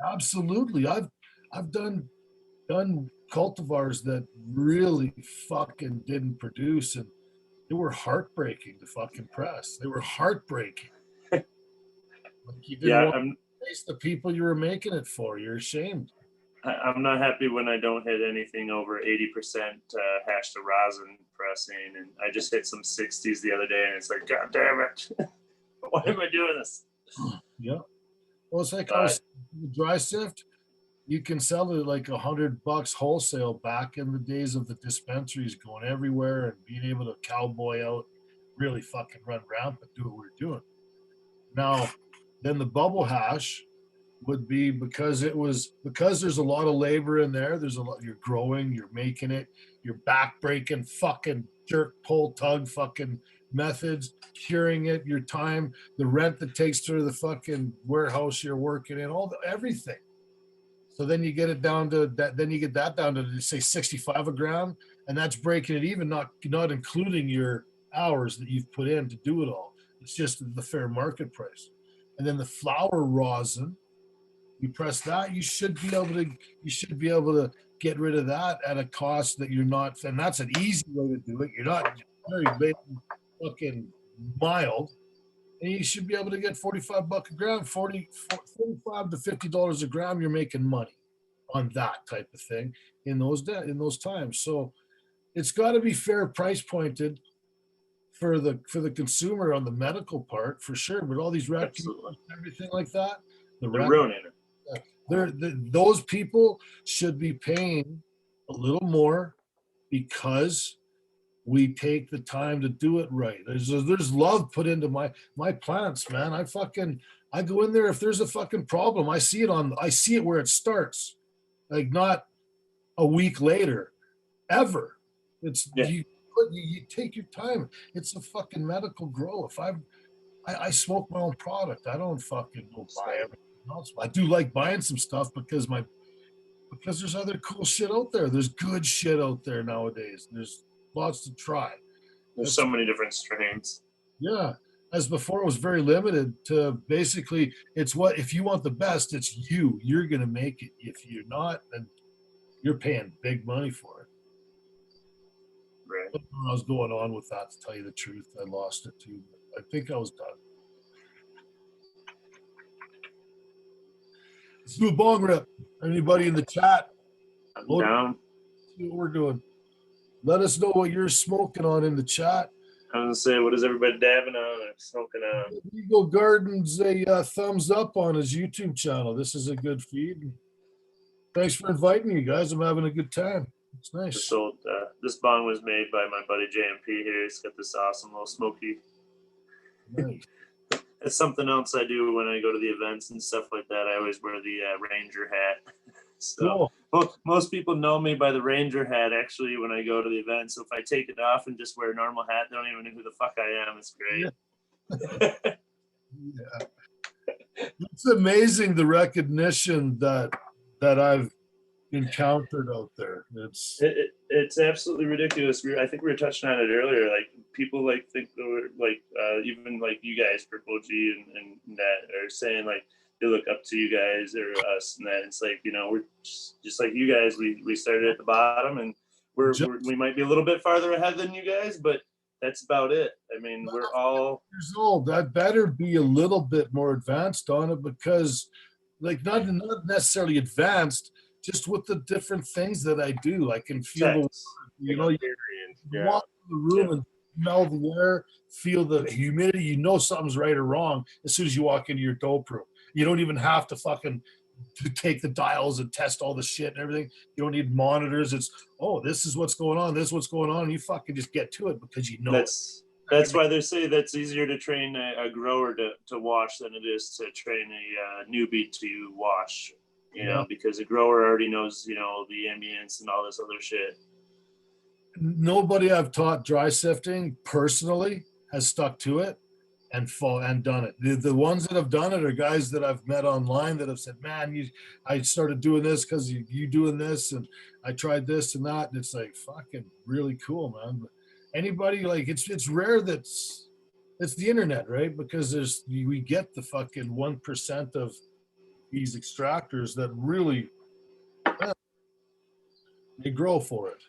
Absolutely. I've done cultivars that really fucking didn't produce, and they were heartbreaking to fucking press. They were heartbreaking. Like you didn't want to face the people you were making it for. You're ashamed. I'm not happy when I don't hit anything over 80% hash to rosin pressing, and I just hit some 60s the other day, and it's like, God damn it! Why am I doing this? Yeah. Well, it's like dry sift. You can sell it like $100 wholesale. Back in the days of the dispensaries going everywhere and being able to cowboy out, really fucking run rampant, do what we're doing. Now, then the bubble hash would be because there's a lot of labor in there. There's a lot, you're growing, you're making it, you're back breaking fucking jerk, pull, tug fucking methods, curing it, your time, the rent that takes through the fucking warehouse you're working in, everything. So then you get it down to that. Then you get that down to say 65 a gram, and that's breaking it even, not including your hours that you've put in to do it all. It's just the fair market price. And then the flower rosin, You press that, you should be able to get rid of that at a cost that you're not, and that's an easy way to do it. You're not very fucking mild, and you should be able to get $45 a gram, 45 to $50 a gram. You're making money on that type of thing in those times. So it's got to be fair price pointed for the consumer on the medical part for sure. But all these rat people and everything like that, they're ruining it. Those people should be paying a little more because we take the time to do it right. There's love put into my plants, man. I go in there if there's a fucking problem. I see it where it starts, like not a week later, ever. It's you take your time. It's a fucking medical grow. If I smoke my own product, I don't fucking go buy everything else. I do like buying some stuff because there's other cool shit out there. There's good shit out there nowadays. There's lots to try. There's so many different strains. Yeah. As before, it was very limited to basically if you want the best, it's you're going to make it. If you're not, then you're paying big money for it. Right. I don't know what I was going on with that, to tell you the truth. I lost it too. I think I was done. Let's do a bong rip. Anybody in the chat? I'm down. See what we're doing. Let us know what you're smoking on in the chat. I was gonna say, what is everybody dabbing on or smoking on? Eagle Garden's a thumbs up on his YouTube channel. This is a good feed. Thanks for inviting me, guys. I'm having a good time. It's nice. This bong was made by my buddy JMP here. He's got this awesome little smoky. Nice. It's something else I do when I go to the events and stuff like that. I always wear the Ranger hat. So most people know me by the Ranger hat, actually, when I go to the event. So if I take it off and just wear a normal hat, they don't even know who the fuck I am. It's great. Yeah. It's amazing the recognition that I've encountered out there. It's absolutely ridiculous. I think we were touching on it earlier. Like people think even like you guys, Purple G and that are saying like they look up to you guys or us and that. It's like, we're just like you guys. We started at the bottom and we might be a little bit farther ahead than you guys, but that's about it. I mean, we're all years old. I better be a little bit more advanced on it because like not necessarily advanced, just with the different things that I do. I can feel you walk in the room and smell the air, feel the humidity, something's right or wrong as soon as you walk into your dope room. You don't even have to fucking take the dials and test all the shit and everything. You don't need monitors. It's this is what's going on, this is what's going on, and you fucking just get to it because you know that's why they say that's easier to train a grower to wash than it is to train a newbie to wash. Because a grower already knows, the ambience and all this other shit. Nobody I've taught dry sifting personally has stuck to it and done it. The ones that have done it are guys that I've met online that have said, man, I started doing this because you doing this and I tried this and that. And it's like fucking really cool, man. But anybody it's rare it's the internet, right? Because we get the fucking 1% of these extractors that really they grow for it.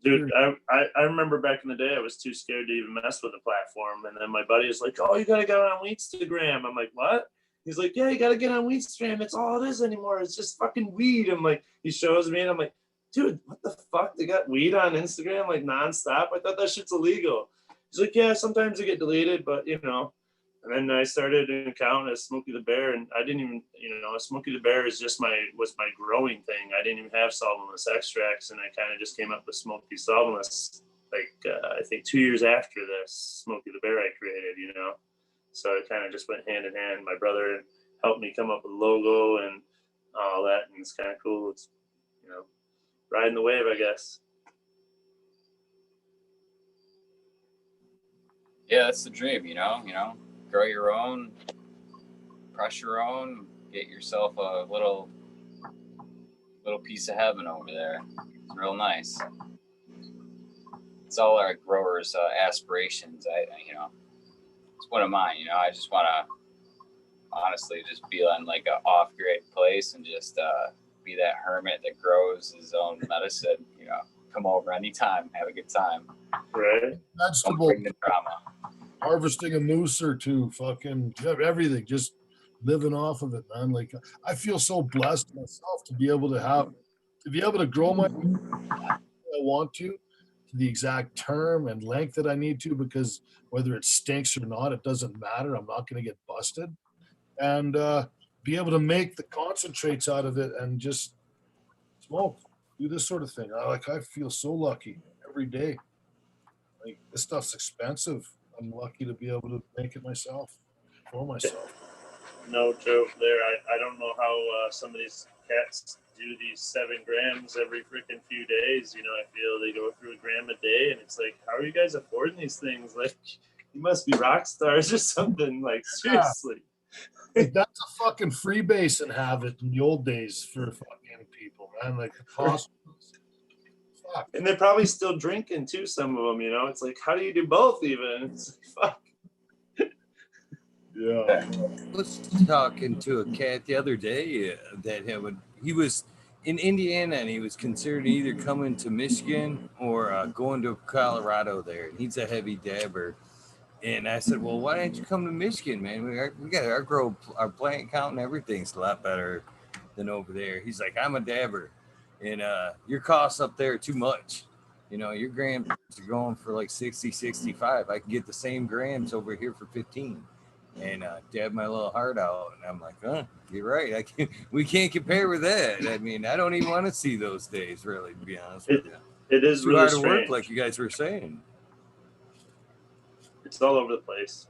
Dude, I remember back in the day I was too scared to even mess with the platform, and then my buddy is like, you gotta get on Weedstagram. I'm like, what? He's like, yeah, you gotta get on Weedstagram. That's all it is anymore. It's just fucking weed. I'm like, he shows me and I'm like, dude, what the fuck? They got weed on Instagram like nonstop? I thought that shit's illegal. He's like, yeah, sometimes they get deleted, but And then I started an account as Smokey the Bear, and I didn't even, Smokey the Bear was my growing thing. I didn't even have solventless extracts, and I kind of just came up with Smokey solventless, I think 2 years after this Smokey the Bear I created, So it kind of just went hand in hand. My brother helped me come up with a logo and all that, and it's kind of cool. It's, riding the wave, I guess. Yeah, that's the dream, grow your own, press your own, get yourself a little piece of heaven over there. It's real nice. It's all our growers' aspirations. It's one of mine. I just want to honestly, just be on like an off-grid place and just be that hermit that grows his own medicine. Come over anytime, have a good time. Right. Don't Vegetable, bring the drama. harvesting a moose or two, fucking everything, just living off of it, man. Like I feel so blessed myself to be able to grow my I want to the exact term and length that I need to, because whether it stinks or not, it doesn't matter. I'm not going to get busted, and be able to make the concentrates out of it and just smoke, do this sort of thing. I feel so lucky every day. Like this stuff's expensive. I'm lucky to be able to make it myself for myself. No joke there. I don't know how some of these cats do these 7 grams every freaking few days. I feel they go through a gram a day, and it's like, how are you guys affording these things? Like, you must be rock stars or something. Like, seriously. Like that's a fucking freebase habit in the old days for fucking people, man. Like the cost. Fuck. And they're probably still drinking too, some of them, It's like, how do you do both even? It's like, fuck. Yeah. I was talking to a cat the other day he was in Indiana, and he was considering either coming to Michigan or going to Colorado there. And he's a heavy dabber. And I said, well, why don't you come to Michigan, man? We got our plant count and everything's a lot better than over there. He's like, I'm a dabber, and your costs up there are too much. Your grams are going for like 60, 65. I can get the same grams over here for 15. And dab my little heart out, and I'm like, you're right. We can't compare with that. I mean, I don't even want to see those days, really, to be honest with you. It is too really hard to strange. work, like you guys were saying. It's all over the place.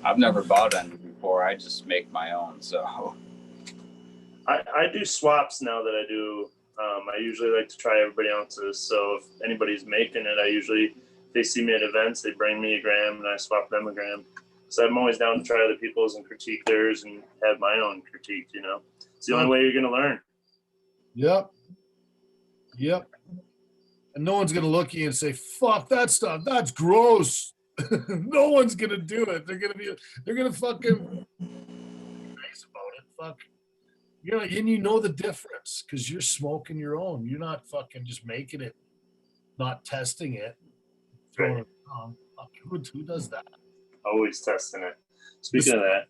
I've never bought any before. I just make my own, so. I do swaps now that I do. I usually like to try everybody else's. So if anybody's making it, if they see me at events, they bring me a gram and I swap them a gram. So I'm always down to try other people's and critique theirs and have my own critique, It's the only way you're going to learn. Yep. And no one's going to look at you and say, fuck that stuff. That's gross. No one's going to do it. They're going to fucking nice about it. Fuck. And you know the difference because you're smoking your own. You're not fucking just making it, not testing it, throwing it on. Fuck, who does that? Always testing it. Speaking of that,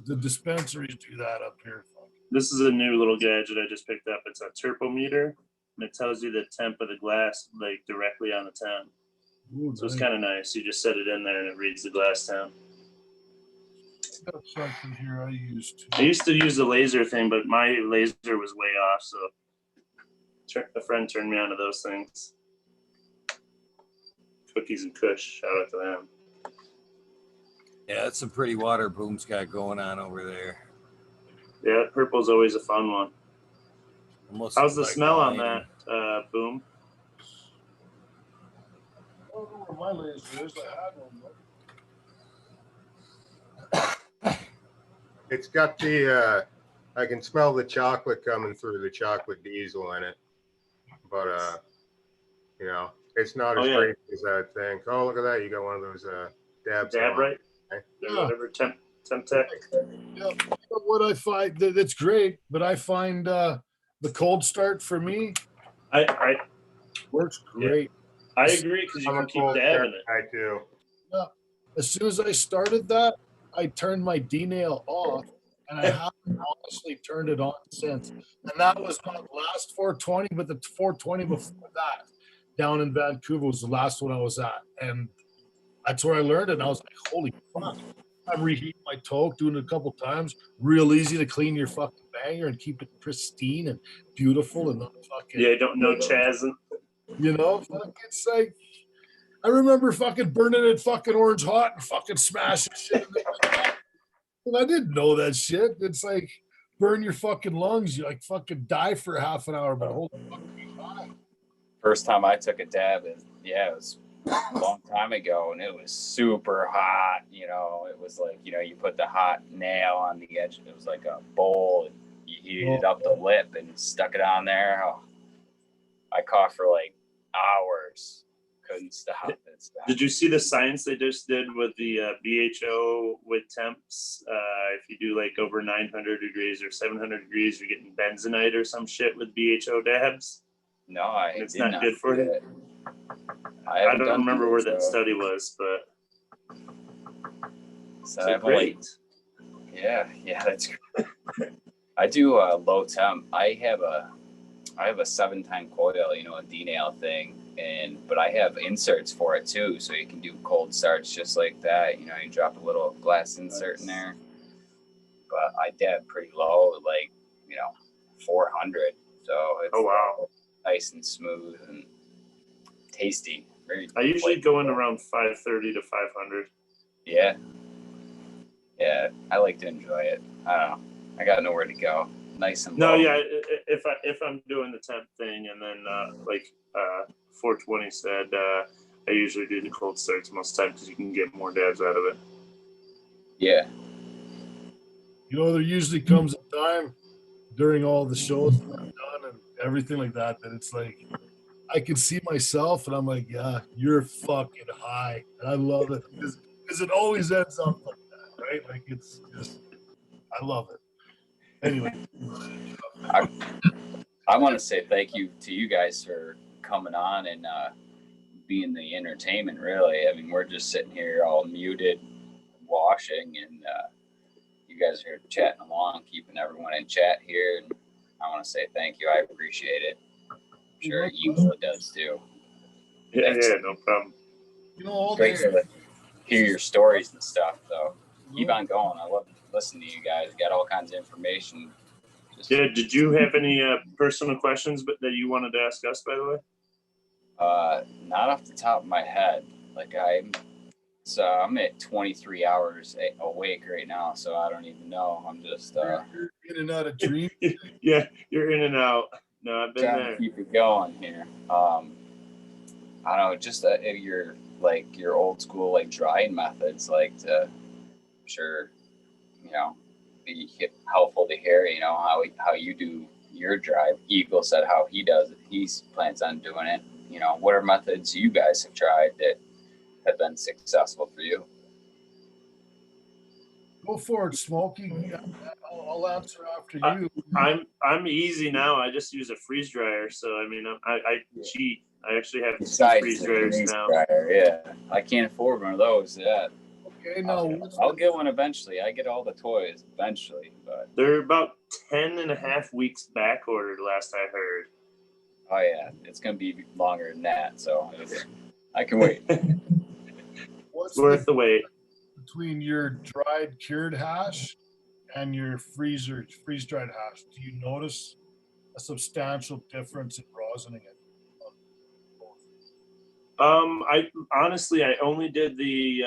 the dispensaries do that up here. This is a new little gadget I just picked up. It's a turpometer, and it tells you the temp of the glass like directly on the temp. Ooh, so nice. It's kind of nice. You just set it in there and it reads the glass temp. I got something here I used to. I used to use the laser thing, but my laser was way off, so a friend turned me on to those things. Cookies and Kush, shout out to them. Yeah, that's some pretty water Boom's got going on over there. Yeah, purple's always a fun one. Almost how's the like smell on that, Boom? I don't know where my laser is. I had one. It's got the, I can smell the chocolate coming through, the chocolate diesel in it. But, it's not as great as I think. Oh, look at that. You got one of those dabs. Dab right? Okay. Yeah. Whatever, temp tech. Yeah. What I find, that's great, but I find the cold start for me I works great. Yeah. I agree because you can keep dabbing it. I do. Yeah. As soon as I started that, I turned my D-nail off, and I haven't honestly turned it on since. And that was not last 420, but the 420 before that, down in Vancouver, was the last one I was at. And that's where I learned it. And I was like, holy fuck. I'm reheating my toke, doing it a couple times. Real easy to clean your fucking banger and keep it pristine and beautiful and not fucking. Yeah, don't know Chazin. It's like, I remember fucking burning it fucking orange hot and fucking smashing shit. And I didn't know that shit. It's like burn your fucking lungs. You like fucking die for half an hour, but hold the fucking high. First time I took a dab, it was a long time ago, and it was super hot. It was like, you put the hot nail on the edge. It was like a bowl, and you heated up the lip and stuck it on there. Oh, I coughed for like hours. couldn't stop. Did you see the science they just did with the BHO with temps? If you do like over 900 degrees or 700 degrees, you're getting bentonite or some shit with BHO dabs. No, it's not good for you. I don't remember where that study was, but so great. Yeah, that's great. I do a low temp. I have a 7-time coil, you know, a D-nail thing, but I have inserts for it too, so you can do cold starts just like that. You know, you drop a little glass insert in there. But I dab pretty low, like, you know, 400. So it's nice and smooth and tasty. I usually go in around 530 to 500. Yeah. Yeah, I like to enjoy it. I don't know. I got nowhere to go. Nice and low. No, yeah. If I'm doing the temp thing, and then 420 said, I usually do the cold starts most time because you can get more dabs out of it. Yeah. You know, there usually comes a time during all the shows that I've done and everything like that it's like I can see myself and I'm like, yeah, you're fucking high, and I love it because it always ends up like that, right? Like it's just, I love it. Anyway, I want to say thank you to you guys for coming on and being the entertainment. Really, I mean, we're just sitting here all muted, washing, and you guys are chatting along, keeping everyone in chat here. And I want to say thank you. I appreciate it. I'm sure Eagle does too. Yeah, no problem. You know, great to hear your stories and stuff, though. Keep on going. I love listening to you guys. Got all kinds of information. Did you have any personal questions that you wanted to ask us, by the way? Not off the top of my head. Like I'm at 23 hours awake right now, so I don't even know. I'm just you're in and out of dream. Yeah, you're in and out. No, I've been trying there. to keep it going here. I don't know, just your old school like drying methods, like to, I'm sure, you know, be helpful to hear, you know, how you do your drive. Eagle said how he does it. He plans on doing it. You know, what are methods you guys have tried that have been successful for you? Go for it, Smokey. I'll answer after you. I'm easy now. I just use a freeze dryer. So I mean, I cheat. I actually have 2 freeze dryers now. Yeah, I can't afford one of those yet. Okay, now I'll get one eventually. I get all the toys eventually, but they're about 10.5 weeks back ordered. Last I heard. Oh yeah, it's gonna be longer than that. So I can wait. What's worth the wait? Between your dried cured hash and your freeze dried hash, do you notice a substantial difference in rosining it? I honestly only did the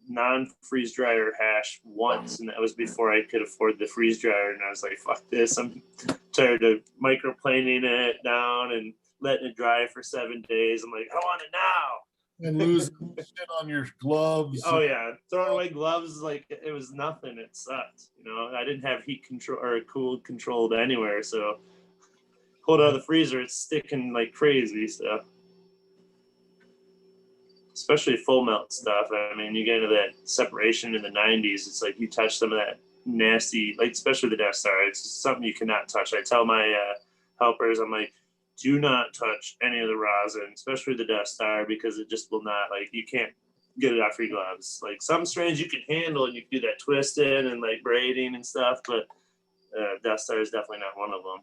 non-freeze dryer hash once, and that was before I could afford the freeze dryer. And I was like, "Fuck this! I'm tired of microplaning it down and letting it dry for 7 days." I'm like, "I want it now." And losing shit on your gloves. Oh yeah, throwing away gloves like it was nothing. It sucked. You know, I didn't have heat control or cool controlled anywhere, so pulled out of the freezer, it's sticking like crazy. So. Especially full melt stuff. I mean, you get into that separation in the 90s. It's like you touch some of that nasty, like especially the Death Star. It's something you cannot touch. I tell my helpers, I'm like, do not touch any of the rosin, especially the Death Star, because it just will not, like, you can't get it off your gloves. Like some strains you can handle and you can do that twisting and like braiding and stuff, but Death Star is definitely not one of them.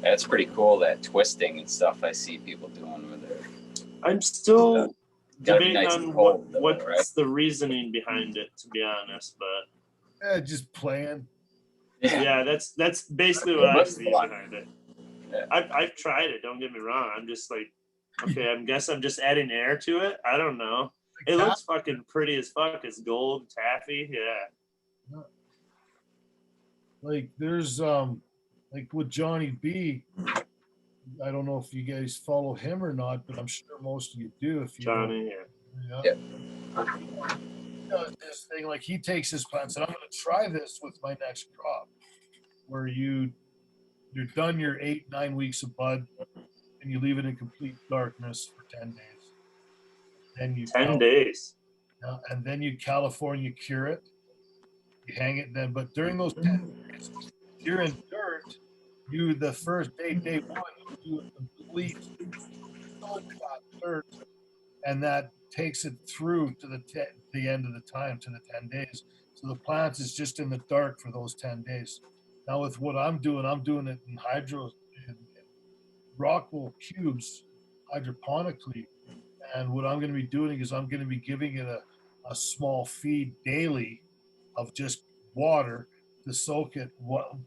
That's pretty cool, that twisting and stuff I see people doing with it. I'm still debating nice on what's the reasoning behind it, to be honest, but just playing. Yeah, that's basically what I see behind it. Yeah. I've tried it, don't get me wrong. I'm just like, okay, I guess I'm just adding air to it. I don't know. It looks fucking pretty as fuck. It's gold taffy, yeah. Like there's like with Johnny B, I don't know if you guys follow him or not, but I'm sure most of you do. If you Johnny, yeah. He does this thing, like he takes his plants, and I'm going to try this with my next crop, where you're done your 8-9 weeks of bud, and you leave it in complete darkness for 10 days. Then you 10 days. and then you California cure it. You hang it then, but during those 10 days, if you're in dirt, the first day one, you do a complete dirt, and that takes it through to the end of the time, to the 10 days. So the plant is just in the dark for those 10 days. Now with what I'm doing it in in rockwool cubes hydroponically. And what I'm going to be doing is I'm going to be giving it a small feed daily of just water to soak it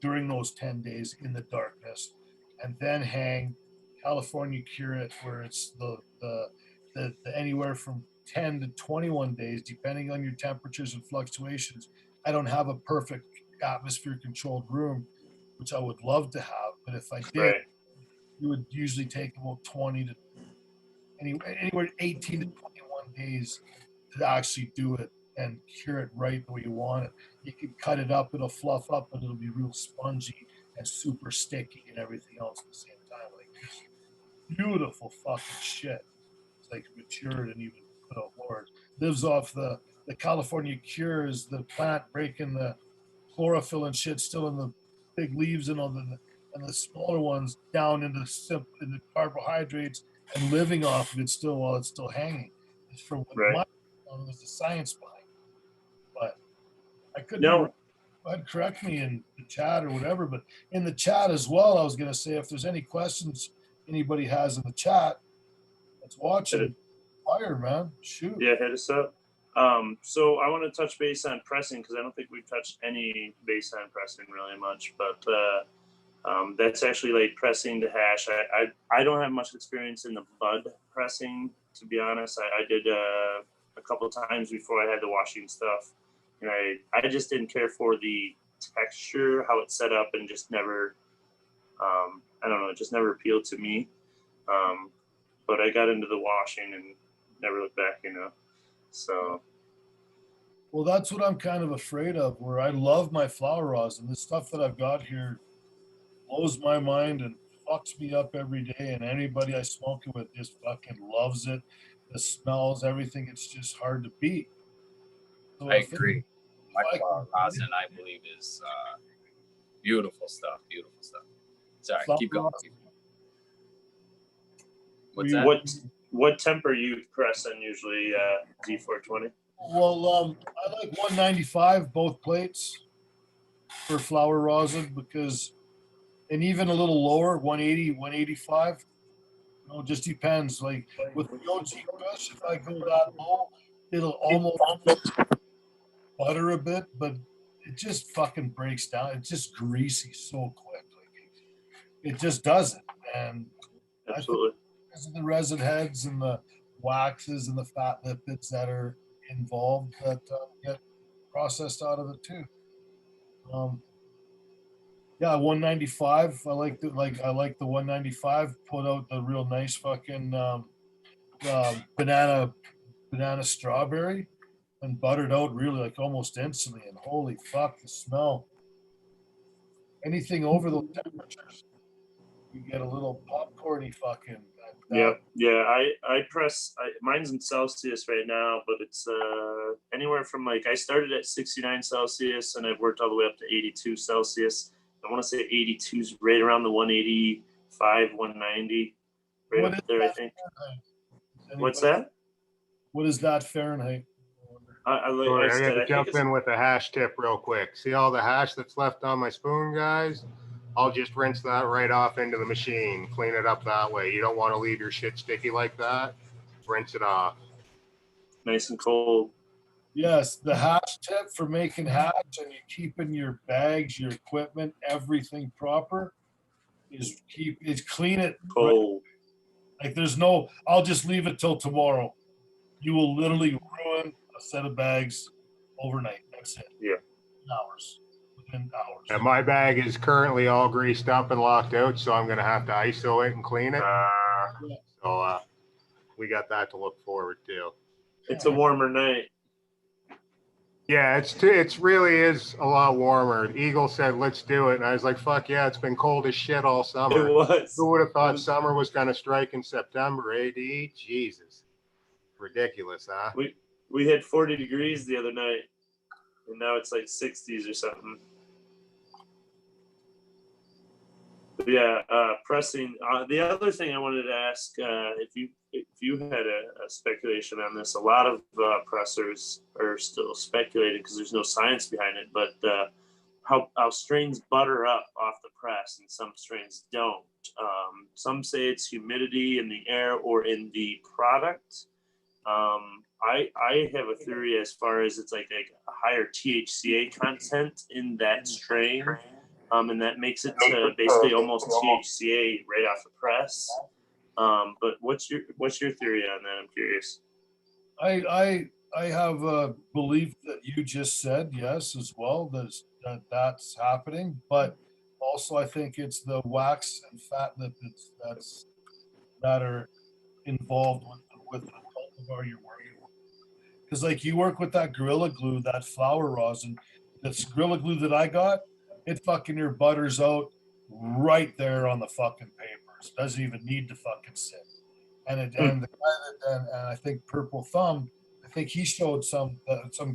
during those 10 days in the darkness, and then hang California cure it where it's the anywhere from 10 to 21 days, depending on your temperatures and fluctuations. I don't have a perfect atmosphere controlled room, which I would love to have, but if I did, Right. it would usually take about 20 to anywhere 18 to 21 days to actually do it and cure it right the way you want it. You can cut it up, it'll fluff up, but it'll be real spongy and super sticky and everything else at the same time. Like just beautiful fucking shit. It's like matured and even put out more. Lives off the California cure is the plant breaking the chlorophyll and shit still in the big leaves and all the smaller ones down into the carbohydrates and living off of it still while it's still hanging. It's from what Right. was the science behind it. But I could be No. wrong. I'd correct me in the chat or whatever, but in the chat as well, I was going to say if there's any questions anybody has in the chat that's watching, fire, man, shoot. Yeah, hit us up. So I want to touch base on pressing because I don't think we've touched any base on pressing really much, but that's actually like pressing to hash. I don't have much experience in the bud pressing, to be honest. I did a couple of times before I had the washing stuff, and I just didn't care for the texture, how it's set up, and just never, I don't know, it just never appealed to me. But I got into the washing and never looked back, So. Well, that's what I'm kind of afraid of, where I love my flower rosin. The stuff that I've got here blows my mind and fucks me up every day. And anybody I smoke it with just fucking loves it. The smells, everything. It's just hard to beat. So I agree. My flower rosin, I believe, is beautiful stuff. Beautiful stuff. Sorry, keep going. What's that? What temper you press on usually, D420? Well, I like 195 both plates for flower rosin because, and even a little lower, 180, 185. It just depends. Like with the OG Kush, if I go that low, it'll almost butter a bit, but it just fucking breaks down. It's just greasy so quick. Like it just doesn't. And absolutely, I think because of the resin heads and the waxes and the fat lipids that are involved that get processed out of it too. Yeah, 195. I like the 195. Put out the real nice fucking banana strawberry and buttered out really like almost instantly. And holy fuck, the smell. Anything over those temperatures, you get a little popcorny fucking. Yeah. I press. Mine's in Celsius right now, but it's anywhere from like I started at 69 Celsius and I've worked all the way up to 82 Celsius. I want to say 82 is right around the 185, 190, right up there. I think. What's that? What is that Fahrenheit? I got to jump in with a hash tip real quick. See all the hash that's left on my spoon, guys? I'll just rinse that right off into the machine. Clean it up that way. You don't want to leave your shit sticky like that. Rinse it off. Nice and cold. Yes, the hash tip for making hash and you keeping your bags, your equipment, everything proper is clean it cold. Right. Like there's no, I'll just leave it till tomorrow. You will literally ruin a set of bags overnight. That's it. Yeah. Within hours. And my bag is currently all greased up and locked out, so I'm going to have to ISO it and clean it. So we got that to look forward to. It's a warmer night. Yeah, it's really is a lot warmer. Eagle said, "Let's do it," and I was like, "Fuck yeah!" It's been cold as shit all summer. It was. Who would have thought summer was going to strike in September? AD, Jesus, ridiculous, huh? We hit 40 degrees the other night, and now it's like 60s or something. But yeah, pressing. The other thing I wanted to ask, if you had a speculation on this, a lot of pressers are still speculating because there's no science behind it. But how strains butter up off the press and some strains don't. Some say it's humidity in the air or in the product. I have a theory as far as it's like a higher THCA content in that strain. And that makes it to basically almost THCA right off the press. But what's your theory on that? I'm curious. I have a belief that you just said, yes, as well. That's happening, but also I think it's the wax and fat that are involved with the cultivar you're working with. Because like you work with that Gorilla Glue, that flower rosin, that's Gorilla Glue that I got, it fucking your butters out right there on the fucking papers. Doesn't even need to fucking sit. And the guy and I think Purple Thumb, I think he showed some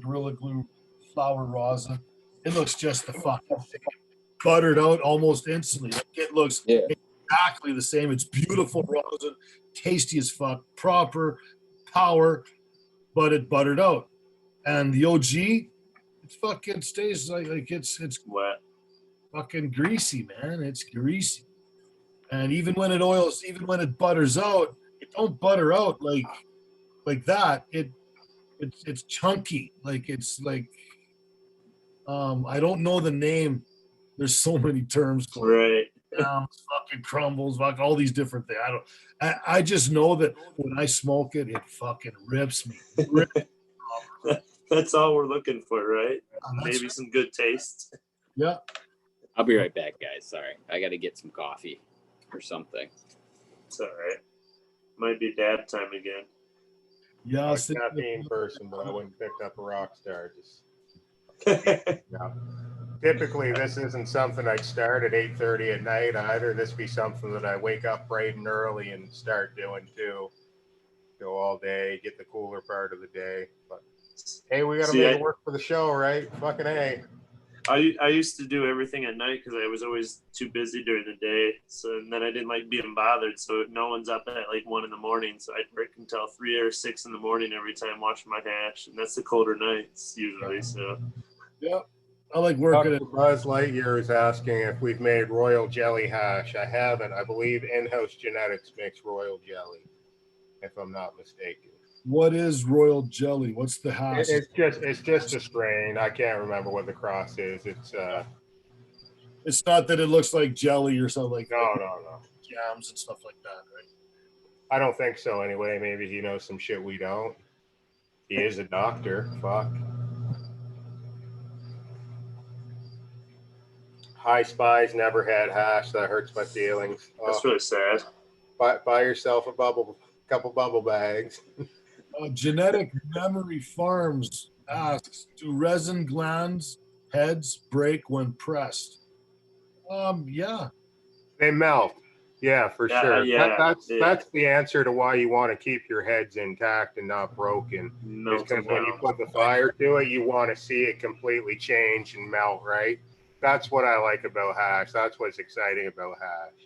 Gorilla Glue flower rosin. It looks just the fucking same, buttered out almost instantly. It looks exactly the same. It's beautiful rosin, tasty as fuck, proper power, but it buttered out. And the OG, it fucking stays like it's Wet. fucking greasy, man. It's greasy. And even when it oils, even when it butters out, it don't butter out like that. It's chunky. Like it's like I don't know the name. There's so many terms for it. Right. Fucking crumbles, like all these different things. I just know that when I smoke it, it fucking rips me. That's all we're looking for, right? Maybe Right. some good taste. Yeah. I'll be right back, guys. Sorry, I got to get some coffee or something. It's all right. Might be dab time again. Yeah. I'm a caffeine person, but I wouldn't pick up a Rockstar. Typically, this isn't something I'd start at 8:30 at night either. This be something that I wake up bright and early and start doing too. Go all day, get the cooler part of the day. But hey, we got to make it work for the show, right? Fucking A. I used to do everything at night because I was always too busy during the day. So and then I didn't like being bothered. So no one's up at like 1 a.m. So I'd work until 3 or 6 in the morning every time watching my hash, and that's the colder nights usually. So yeah, I like working Dr. Buzz Lightyear is asking if we've made royal jelly hash. I haven't. I believe In-House Genetics makes royal jelly, if I'm not mistaken. What is royal jelly? What's the hash? It's just a strain. I can't remember what the cross is. It's not that it looks like jelly or something like no. jams and stuff like that, right? I don't think so anyway. Maybe he knows some shit we don't. He is a doctor. Fuck. High Spies never had hash. That hurts my feelings. That's really sad. Buy yourself a couple bubble bags. Genetic Memory Farms asks, do resin glands heads break when pressed? Yeah. They melt. Yeah, for sure. That's the answer to why you want to keep your heads intact and not broken. Because when you put the fire to it, you want to see it completely change and melt, right? That's what I like about hash. That's what's exciting about hash.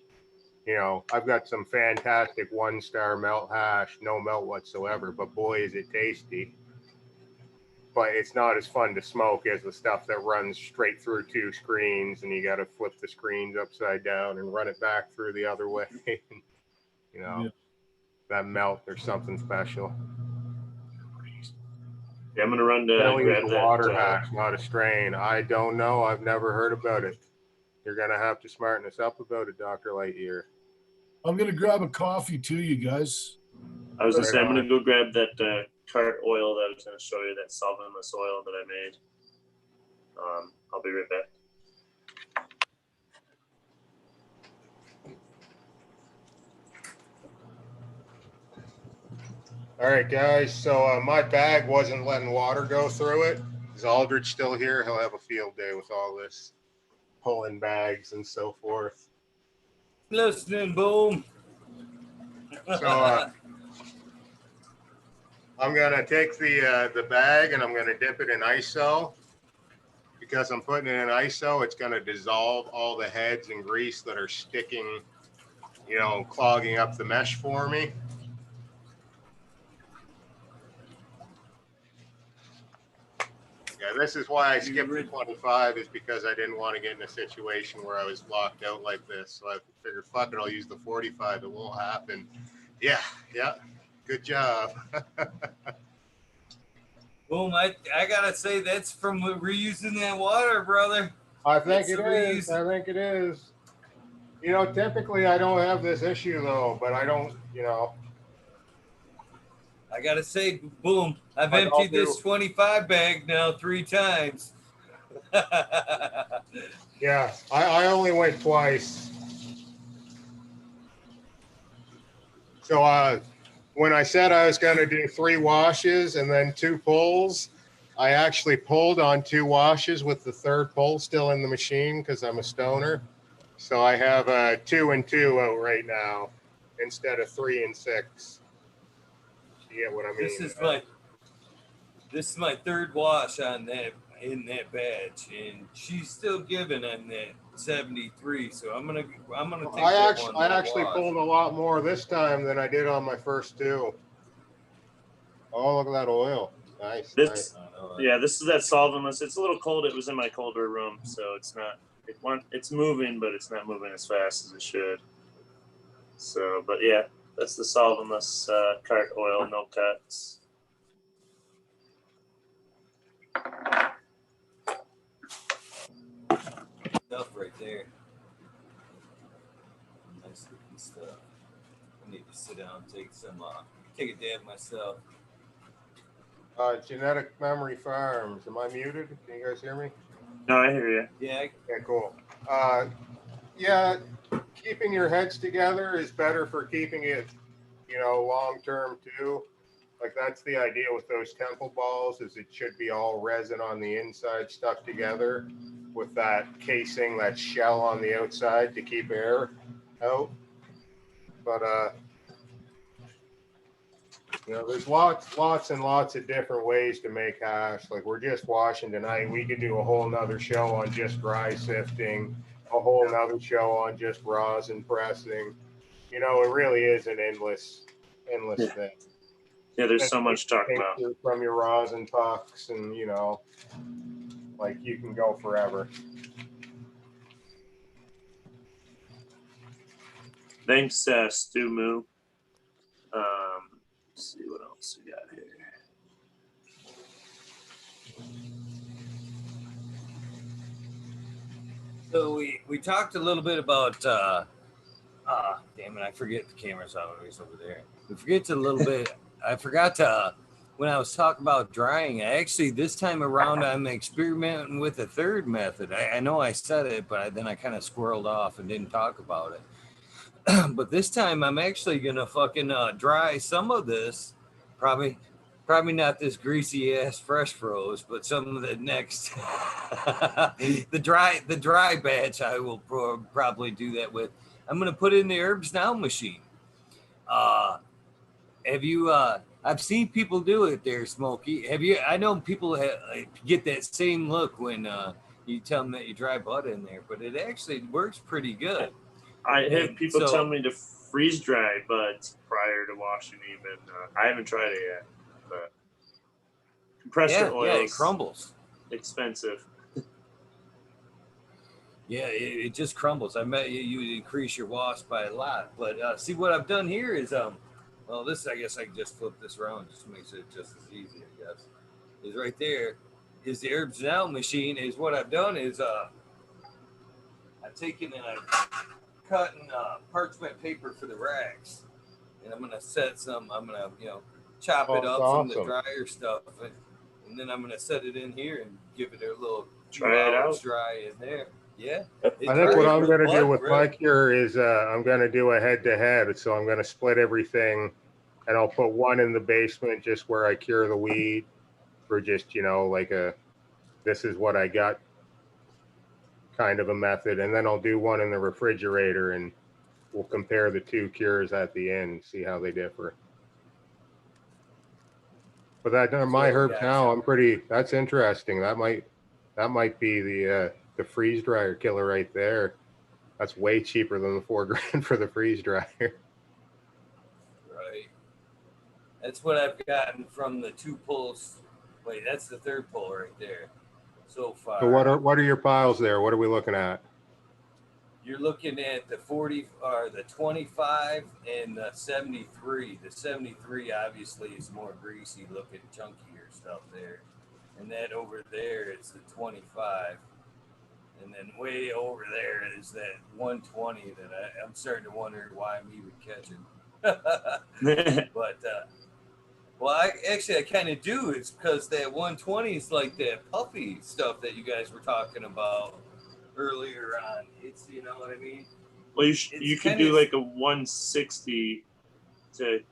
You know, I've got some fantastic 1-star melt hash, no melt whatsoever, but boy, is it tasty. But it's not as fun to smoke as the stuff that runs straight through 2 screens and you got to flip the screens upside down and run it back through the other way. You know, that melt, there's something special. Yeah, I'm going to run to grab that. Water hash, not a strain. I don't know. I've never heard about it. You're going to have to smarten us up about it, Dr. Lightyear. I'm going to grab a coffee too, you guys. I was going to say, I'm going to go grab that cart oil that I was going to show you, that solventless oil that I made. I'll be right back. All right, guys. So my bag wasn't letting water go through it. Is Aldrich still here? He'll have a field day with all this pulling bags and so forth. Listening, boom. So I'm gonna take the bag and I'm gonna dip it in ISO. Because I'm putting it in ISO, it's gonna dissolve all the heads and grease that are sticking, you know, clogging up the mesh for me. Yeah, this is why I skipped the 25, is because I didn't want to get in a situation where I was locked out like this. So I figured, fuck it, I'll use the 45. It won't happen. Yeah, good job. Boom, I gotta say that's from reusing that water, brother. I think It's it is. I think it is. You know, typically I don't have this issue though, but I don't, you know. I gotta say, boom, I've emptied this 25 bag now 3 times. Yeah, I only went twice. So when I said I was going to do 3 washes and then 2 pulls, I actually pulled on 2 washes with the 3rd pull still in the machine because I'm a stoner. So I have 2 and 2 out right now instead of 3 and 6. You get what I mean? This is my 3rd wash on that in that batch, and she's still giving on that 73. So I'm gonna take I actually pulled a lot more this time than I did on my first 2. Oh, look at that oil! Nice. Yeah, this is that solventless. It's a little cold. It was in my colder room, so it's not. It's moving, but it's not moving as fast as it should. So, but yeah, that's the solventless cart oil, no cuts. Stuff right there. Nice looking stuff. I need to sit down and take a dab myself. Genetic Memory Farms. Am I muted? Can you guys hear me? No, I hear you. Yeah. Okay, cool. Yeah, keeping your heads together is better for keeping it, you know, long term too. Like that's the idea with those temple balls, is it should be all resin on the inside stuck together with that casing, that shell on the outside to keep air out. But you know, there's lots and lots of different ways to make hash. Like we're just washing tonight. We could do a whole nother show on just dry sifting, a whole nother show on just rosin pressing. You know, it really is an endless thing. Yeah, there's so much to talk about. From your rosin pucks, and you know, like you can go forever. Thanks, Stu Moo. Let's see what else we got here. So we talked a little bit about damn it, I forget the camera's always over there. I forgot to when I was talking about drying, actually this time around I'm experimenting with a 3rd method. I know I said it, but then I kind of squirreled off and didn't talk about it. But this time I'm actually gonna fucking dry some of this, probably not this greasy ass fresh froze, but some of the next the dry batch I will probably do that with. I'm gonna put it in the herbs now machine. Have you I've seen people do it there, Smokey. Have you? I know people get that same look when you tell them that you dry butt in there, but it actually works pretty good. I have people tell me to freeze dry, but prior to washing, even I haven't tried it yet. But compressor oil, it crumbles. Expensive. Yeah, it just crumbles. I bet you increase your wash by a lot. But see what I've done here is well, this I guess I can just flip this around just makes it just as easy. I guess is right there is the herbs now machine. Is what I've done is I've taken and I've cutting parchment paper for the racks, and I'm gonna set some. I'm gonna chop it up from the drier stuff, and then I'm gonna set it in here and give it a little dry in there. Yeah, I think what I'm gonna do with my cure is I'm gonna do a head-to-head. So I'm gonna split everything, and I'll put one in the basement just where I cure the weed, for just like a this is what I got kind of a method. And then I'll do one in the refrigerator and we'll compare the two cures at the end, see how they differ. But that my herbs now, that's interesting. That might be the freeze dryer killer right there. That's way cheaper than the $4,000 for the freeze dryer. Right. That's what I've gotten from the 2 pulls. Wait, that's the 3rd pull right there so far. So what are your piles there? What are we looking at? You're looking at the 40 or the 25 and the 73. The 73 obviously is more greasy looking, chunkier stuff there. And that over there is the 25. And then way over there is that 120 that I'm starting to wonder why I'm even catching. But well, I kind of do. It's because that 120 is like that puffy stuff that you guys were talking about earlier on. It's, you know what I mean? Well, you could do like a 160 to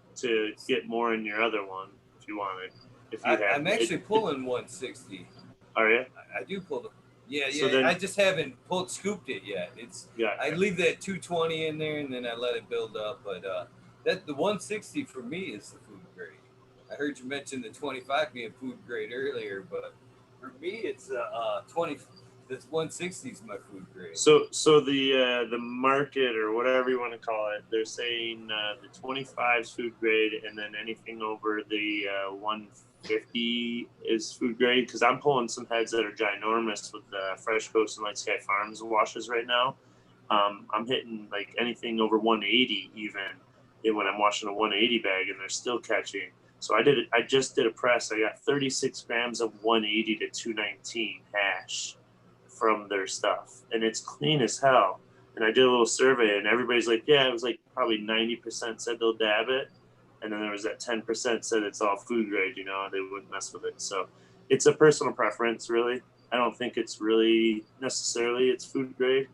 get more in your other one if you wanted. If you I'm actually pulling 160. Are you? I do pull the. Yeah. So then, I just haven't scooped it yet. I leave that 220 in there and then I let it build up. But that the 160 for me is the food grade. I heard you mention the 25 being food grade earlier, but for me it's 20. This 160 is my food grade. So the market or whatever you want to call it, they're saying the 25 is food grade, and then anything over the 150 is food grade. Because I'm pulling some heads that are ginormous with the Fresh Coast and Light Sky Farms washes right now. I'm hitting like anything over 180 even, and when I'm washing a 180 bag, and they're still catching. So I just did a press. I got 36 grams of 180 to 219 hash from their stuff, and it's clean as hell. And I did a little survey, and everybody's like, yeah, it was like probably 90% said they'll dab it, and then there was that 10% said it's all food grade, you know, they wouldn't mess with it. So it's a personal preference, really. I don't think it's really necessarily it's food grade.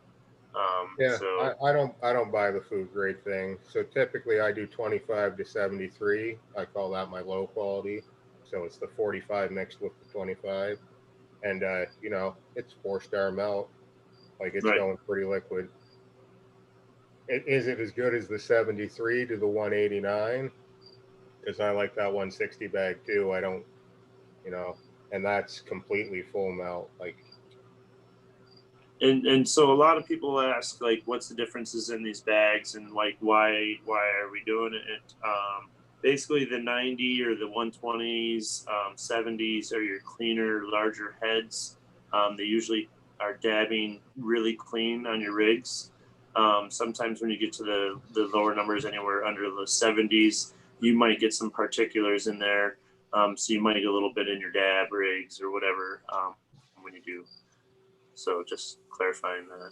I don't buy the food grade thing. So typically I do 25 to 73. I call that my low quality. So it's the 45 mixed with the 25. And, you know, it's 4-star melt. Like, it's going pretty liquid. Is it as good as the 73 to the 189? Because I like that 160 bag, too. I don't, you know, and that's completely full melt. Like, and so a lot of people ask, like, what's the differences in these bags, and, like, why are we doing it? Basically, the 90 or the 120s, 70s are your cleaner, larger heads. They usually are dabbing really clean on your rigs. Sometimes when you get to the lower numbers, anywhere under the 70s, you might get some particulars in there. So you might get a little bit in your dab rigs or whatever when you do. So just clarifying that.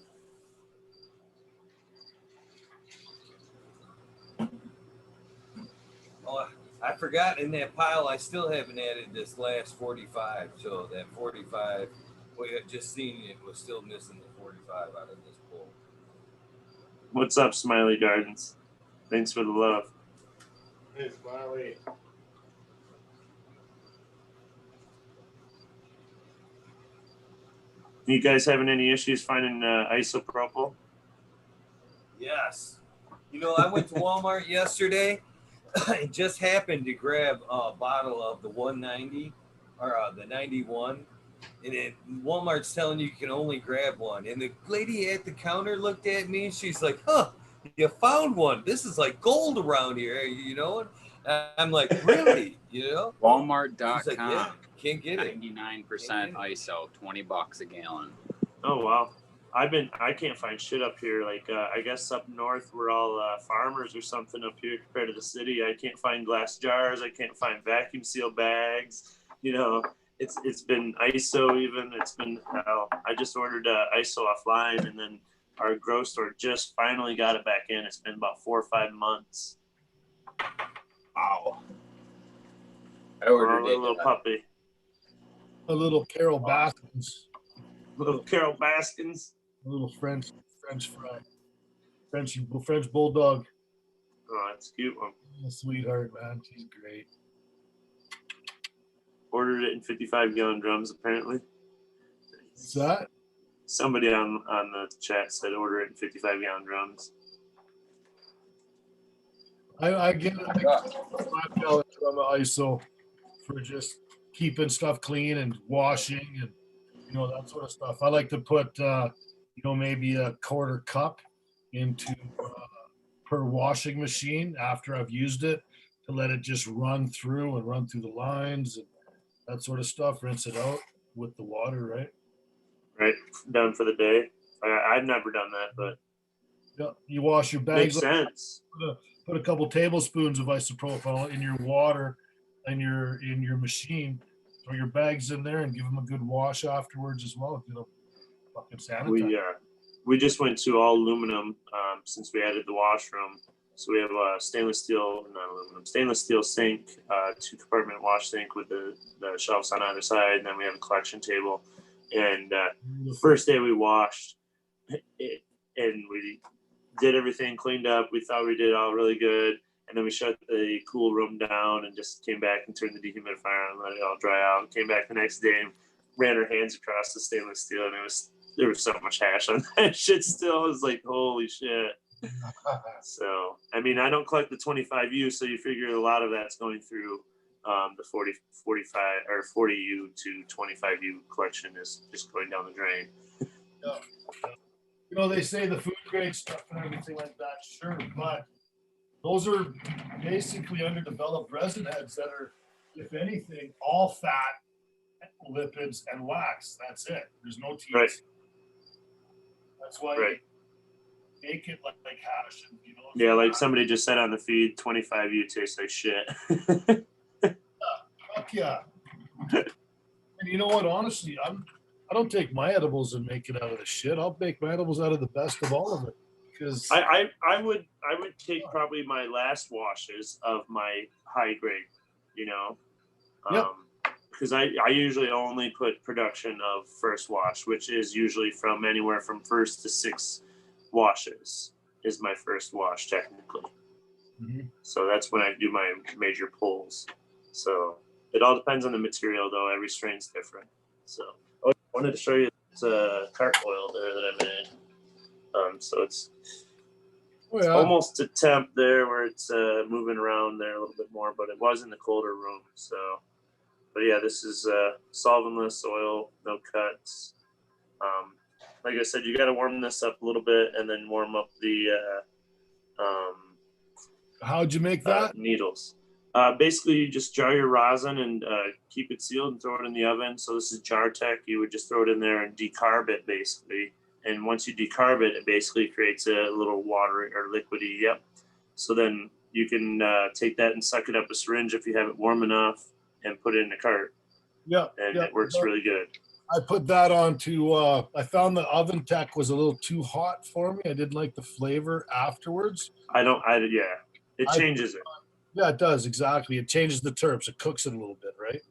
Oh, I forgot in that pile, I still haven't added this last 45. So that 45, we had just seen it was still missing the 45 out of this pool. What's up, Smiley Gardens? Thanks for the love. Hey, Smiley. You guys having any issues finding isopropyl? Yes. You know, I went to Walmart yesterday. I just happened to grab a bottle of the 190 or the 91. And Walmart's telling you can only grab one. And the lady at the counter looked at me and she's like, huh, you found one. This is like gold around here, you know? And I'm like, really? You know? Walmart.com. Like, yeah, can't get it. 99% ISO, $20 a gallon. Oh, wow. I can't find shit up here. Like, I guess up north we're all farmers or something up here compared to the city. I can't find glass jars. I can't find vacuum seal bags. You know, it's been ISO even. It's been hell. I just ordered ISO offline, and then our grocery store just finally got it back in. It's been about 4 or 5 months. Wow. I ordered a little puppy. A little Carol Baskins. Little Carol Baskins. A little French fry. French bulldog. Oh, that's a cute one. A sweetheart, man. She's great. Ordered it in 55-gallon drums, apparently. What's that? Somebody on the chat said order it in 55-gallon drums. I get a 5-gallon drum of ISO for just keeping stuff clean and washing and that sort of stuff. I like to put maybe a quarter cup into per washing machine after I've used it to let it just run through the lines and that sort of stuff. Rinse it out with the water, right? Right, done for the day. I've never done that, but yeah, you wash your bags. Makes sense. Put a couple tablespoons of isopropyl in your water and in your machine. Throw your bags in there and give them a good wash afterwards as well. Fucking sanitize. We just went to all aluminum since we added the washroom. So we have a stainless steel sink, 2-compartment wash sink with the shelves on either side, and then we have a collection table. And the first day we washed it, and we did everything, cleaned up. We thought we did it all really good. And then we shut the cool room down and just came back and turned the dehumidifier on and let it all dry out. Came back the next day and ran our hands across the stainless steel, and there was so much hash on that shit still. I was like, holy shit. So, I mean, I don't collect the 25U, so you figure a lot of that's going through the 45 or 40U to 25U collection is just going down the drain. Yeah. They say the food grade stuff and everything like that, sure, but those are basically underdeveloped resin heads that are, if anything, all fat, lipids, and wax. That's it. There's no THC. Right. That's why you make it like hash. Yeah, like somebody just said on the feed, 25U tastes like shit. Fuck yeah. And you know what? Honestly, I don't take my edibles and make it out of the shit. I'll make my edibles out of the best of all of it. Because I would take probably my last washes of my high grade, because I usually only put production of first wash, which is usually from anywhere from 1st to 6 washes is my first wash technically. Mm-hmm. So that's when I do my major pulls. So it all depends on the material, though. Every strain's different. So I wanted to show you this cart oil there that I made. So it's almost to temp there where it's moving around there a little bit more, but it was in the colder room. So, but yeah, this is solventless oil, no cuts. Like I said, you got to warm this up a little bit and then warm up the how'd you make that? Needles. Basically, you just jar your rosin and keep it sealed and throw it in the oven. So this is Jar Tech. You would just throw it in there and decarb it, basically. And once you decarb it, it basically creates a little watery or liquidy. Yep. So then you can take that and suck it up a syringe if you have it warm enough and put it in the cart. Yeah. And it works really good. I put that onto, I found the oven tech was a little too hot for me. I didn't like the flavor afterwards. It changes it. Yeah, it does. Exactly. It changes the terps. It cooks it a little bit, right?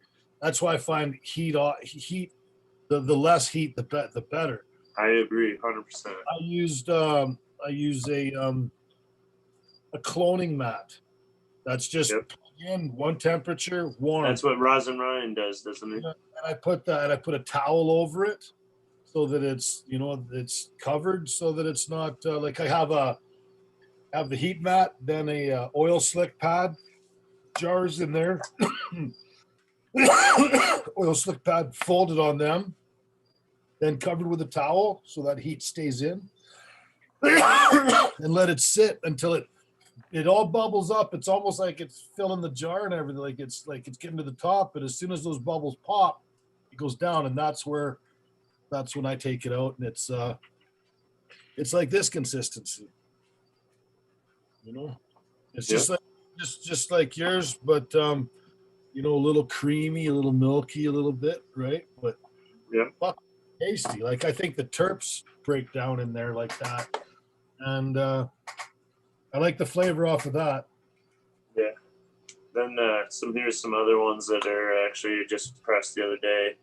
That's why I find the less heat, the better. I agree, 100%. I use a cloning mat. That's just in one temperature, warm. That's what Rosin Ryan does, doesn't he? And I put a towel over it so that it's it's covered so that it's not like I have the heat mat, then a oil slick pad, jars in there, oil slick pad folded on them, then covered with a towel so that heat stays in, and let it sit until it all bubbles up. It's almost like it's filling the jar and everything, like it's getting to the top. But as soon as those bubbles pop, it goes down, and that's when I take it out, and it's like this consistency. It's just like yours, but a little creamy, a little milky, a little bit, right? But tasty. Like I think the terps break down in there like that, and I like the flavor off of that. Yeah. Then here's some other ones that are actually just pressed the other day.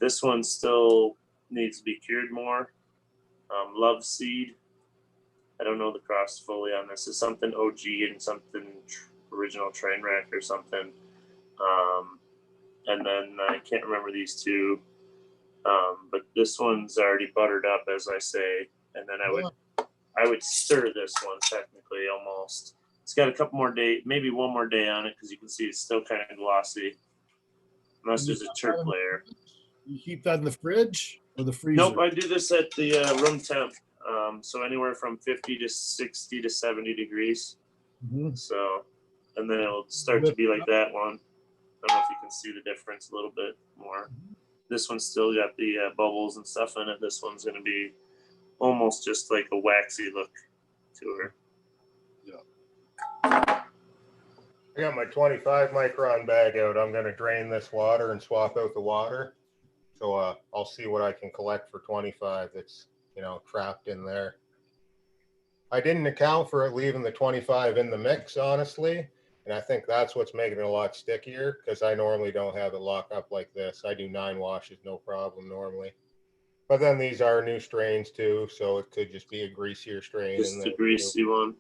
This one still needs to be cured more. Love Seed. I don't know the cross fully on this. It's something OG and something original Trainwreck or something. And then I can't remember these two. But this one's already buttered up, as I say, and then I would stir this one technically almost. It's got a couple more day, maybe one more day on it, because you can see it's still kind of glossy, unless there's a chirp layer. You keep that in the fridge or the freezer? Nope, I do this at the room temp, so anywhere from 50 to 60 to 70 degrees. Mm-hmm. So, and then it'll start to be like that one. I don't know if you can see the difference a little bit more. This one's still got the bubbles and stuff in it. This one's going to be almost just like a waxy look to her. I got my 25 micron bag out. I'm going to drain this water and swap out the water. So I'll see what I can collect for 25 that's, trapped in there. I didn't account for it leaving the 25 in the mix, honestly. And I think that's what's making it a lot stickier, because I normally don't have it lock up like this. I do 9 washes, no problem normally. But then these are new strains too, so it could just be a greasier strain. Just a greasy one.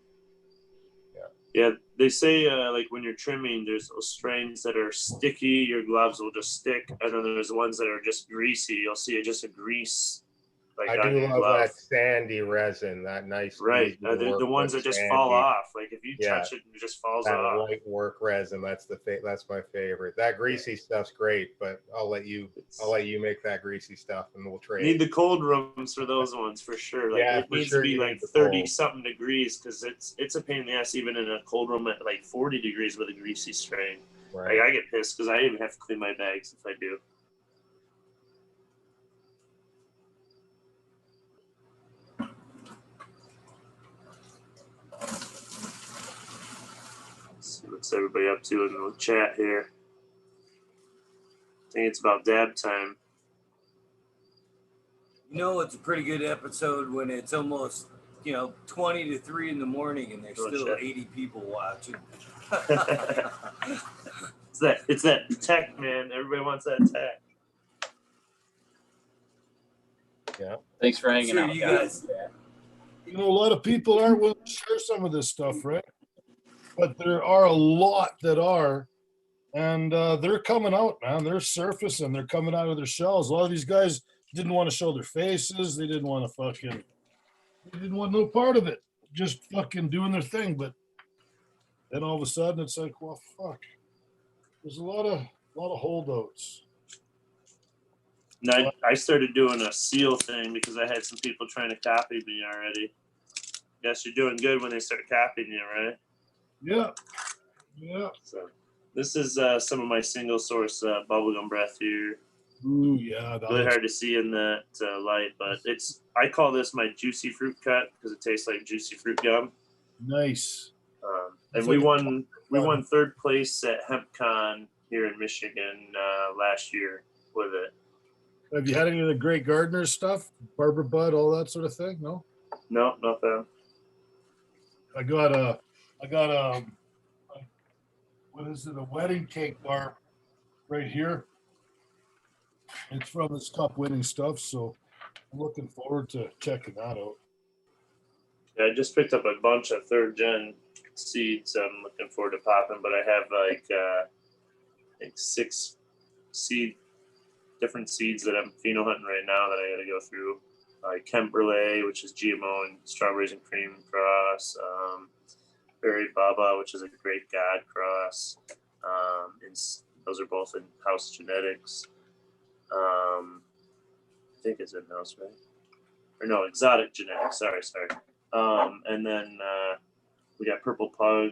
Yeah, they say like when you're trimming, there's those strains that are sticky, your gloves will just stick, and then there's the ones that are just greasy. You'll see it just a grease. Like I do love that sandy resin, that nice. Right, the ones that just sandy. Fall off. Like if you touch it, it just falls off. White work resin, that's my favorite. That greasy stuff's great, but I'll let you make that greasy stuff, and we'll trade. Need the cold rooms for those ones for sure. Like it needs to be like 30 something degrees, because it's a pain in the ass even in a cold room at like 40 degrees with a greasy strain. Right. Like I get pissed because I even have to clean my bags if I do. See what's everybody up to in the chat here. I think it's about dab time. It's a pretty good episode when it's almost 20 to 3 in the morning and there's still 80 people watching. It's that tech, man. Everybody wants that tech. Yeah. Thanks for hanging out, you guys. A lot of people aren't willing to share some of this stuff, right? But there are a lot that are, and they're coming out, man. They're surfacing. They're coming out of their shells. A lot of these guys didn't want to show their faces. They didn't want no part of it. Just fucking doing their thing. But then all of a sudden, it's like, well, fuck. There's a lot of holdouts. No, I started doing a seal thing because I had some people trying to copy me already. Guess you're doing good when they start copying you, right? Yeah. So this is some of my single source bubblegum breath here. Ooh, yeah. Really hard to see in that light, but I call this my juicy fruit cut because it tastes like juicy fruit gum. Nice. And we won 3rd place at HempCon here in Michigan last year with it. Have you had any of the Great Gardener stuff? Barber Bud, all that sort of thing? No? No, not them. I got what is it? A wedding cake bar right here. It's from this cup winning stuff, so I'm looking forward to checking that out. Yeah, I just picked up a bunch of 3rd gen seeds. I'm looking forward to popping, but I have like 6 different seeds that I'm pheno hunting right now that I got to go through. Like Kemperley, which is GMO and strawberries and cream cross. Berry Baba, which is a great God cross. Those are both in house genetics. I think it's in house, right? Or no, exotic genetics. Sorry. And then we got Purple Pug,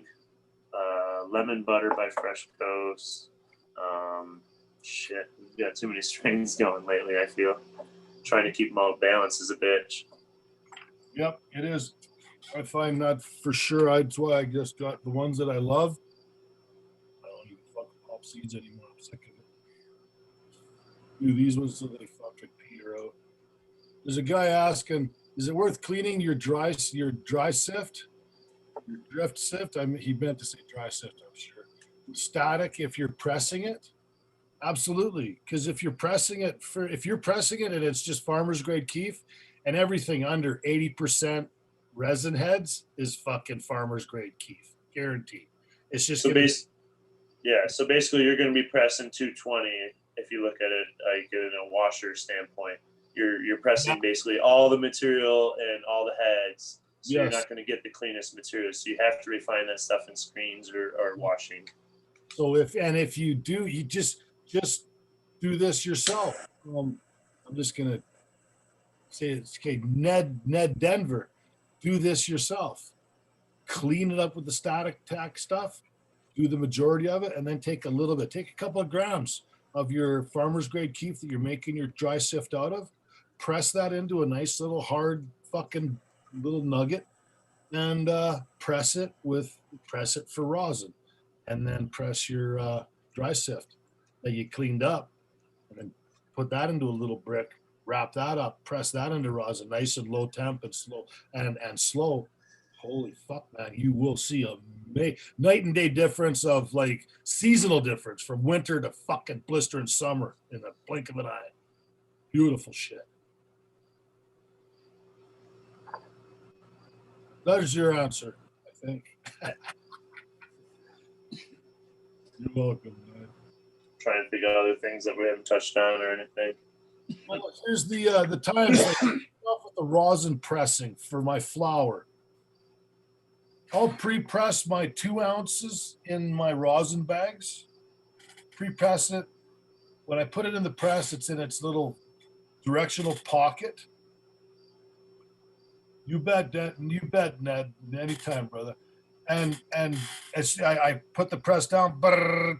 Lemon Butter by Fresh Coast. We've got too many strains going lately, I feel. Trying to keep them all balanced is a bitch. Yep, it is. I find that for sure. That's why I just got the ones that I love. I don't even fucking pop seeds anymore. I'm sick of it. Do these ones so they fucking peter out. There's a guy asking, is it worth cleaning your dry sift? Your drift sift? He meant to say dry sift, I'm sure. Static if you're pressing it? Absolutely. Because if you're pressing it and it's just farmer's grade keef, and everything under 80% resin heads is fucking farmer's grade keef. Guaranteed. It's just so basically you're going to be pressing 220 if you look at it like in a washer standpoint, you're pressing basically all the material and all the heads, so you're not going to get the cleanest material. So you have to refine that stuff in screens or washing. So if you do, you just do this yourself. I'm just gonna say it's okay. Ned Denver, do this yourself. Clean it up with the static tack stuff. Do the majority of it, and then take a couple of grams of your farmer's grade keef that you're making your dry sift out of. Press that into a nice little hard fucking little nugget, and press it for rosin, and then press your dry sift that you cleaned up, and then put that into a little brick, wrap that up, press that into rosin, nice and low temp and slow and slow. Holy fuck, man, you will see a night and day difference of like seasonal difference from winter to fucking blistering summer in the blink of an eye. Beautiful shit. That's your answer, I think. You're welcome, man. Trying to think of other things that we haven't touched on or anything. Well, here's the times like, with the rosin pressing for my flour. I'll pre-press my 2 ounces in my rosin bags. Pre-press it. When I put it in the press, it's in its little directional pocket. You bet, Ned. Anytime, brother. And I put the press down.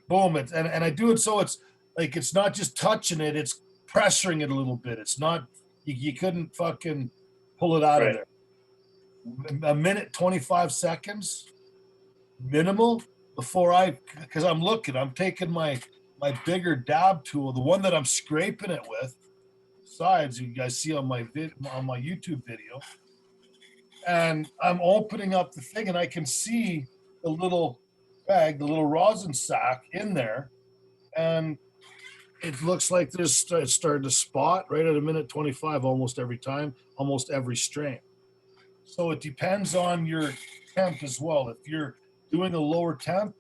Boom! And I do it so it's like it's not just touching it; it's pressuring it a little bit. It's not you couldn't fucking pull it out of there. A minute 25 seconds minimal before because I'm taking my bigger dab tool, the one that I'm scraping it with. Besides, you guys see on my YouTube video, and I'm opening up the thing, and I can see the little bag, the little rosin sack in there, and it looks like it's starting to spot right at a minute 25 almost every time, almost every strain. So it depends on your temp as well. If you're doing a lower temp,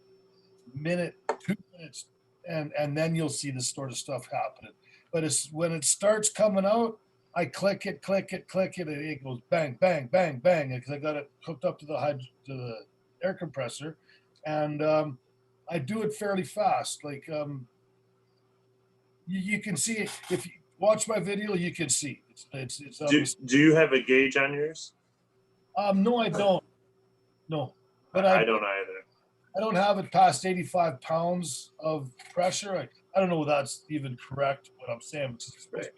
minute, 2 minutes, and then you'll see this sort of stuff happening. But it's when it starts coming out, I click it, and it goes bang, bang, bang, bang, because I got it hooked up to the air compressor, and I do it fairly fast. Like you can see it if you watch my video, you can see it's. Do you have a gauge on yours? No, I don't. No, but I don't either. I don't have it past 85 pounds of pressure. I don't know if that's even correct what I'm saying, which is right.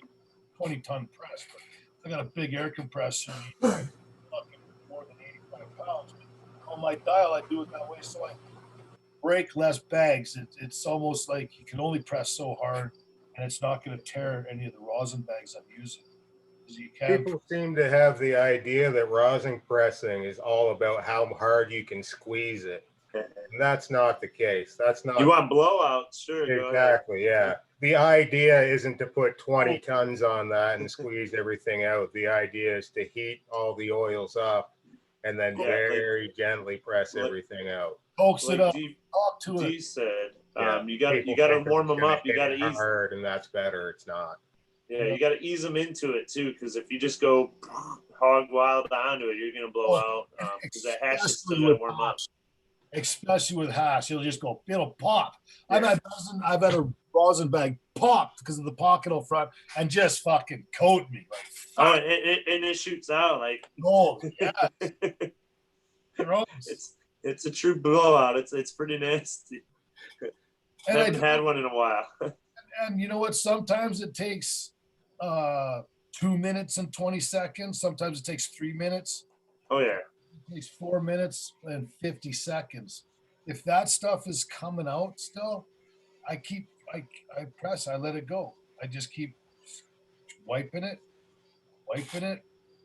20-ton press, but I got a big air compressor, more than 85 pounds. But on my dial, I do it that way so I break less bags. It's almost like you can only press so hard, and it's not going to tear any of the rosin bags I'm using. People seem to have the idea that rosin pressing is all about how hard you can squeeze it. And that's not the case. That's not. You want blowouts, sure. Exactly, yeah. The idea isn't to put 20 tons on that and squeeze everything out. The idea is to heat all the oils up and then very gently press everything out. Coax it up. Talk to it. Said, yeah, you got to warm them up. You got to ease hard, and that's better. It's not. Yeah, you got to ease them into it too, because if you just go hog wild onto it, you're gonna blow out. Because that hash is still gonna warm up. Especially with hash, it'll pop. Yeah. I've had a rosin bag pop because of the pocket out front and just fucking coat me. Like, oh, and it shoots out like. Oh yeah. It's a true blowout. It's pretty nasty. I haven't had one in a while. And you know what? Sometimes it takes 2 minutes and 20 seconds. Sometimes it takes 3 minutes. Oh yeah. It takes 4 minutes and 50 seconds. If that stuff is coming out still, I press, I let it go. I just keep wiping it,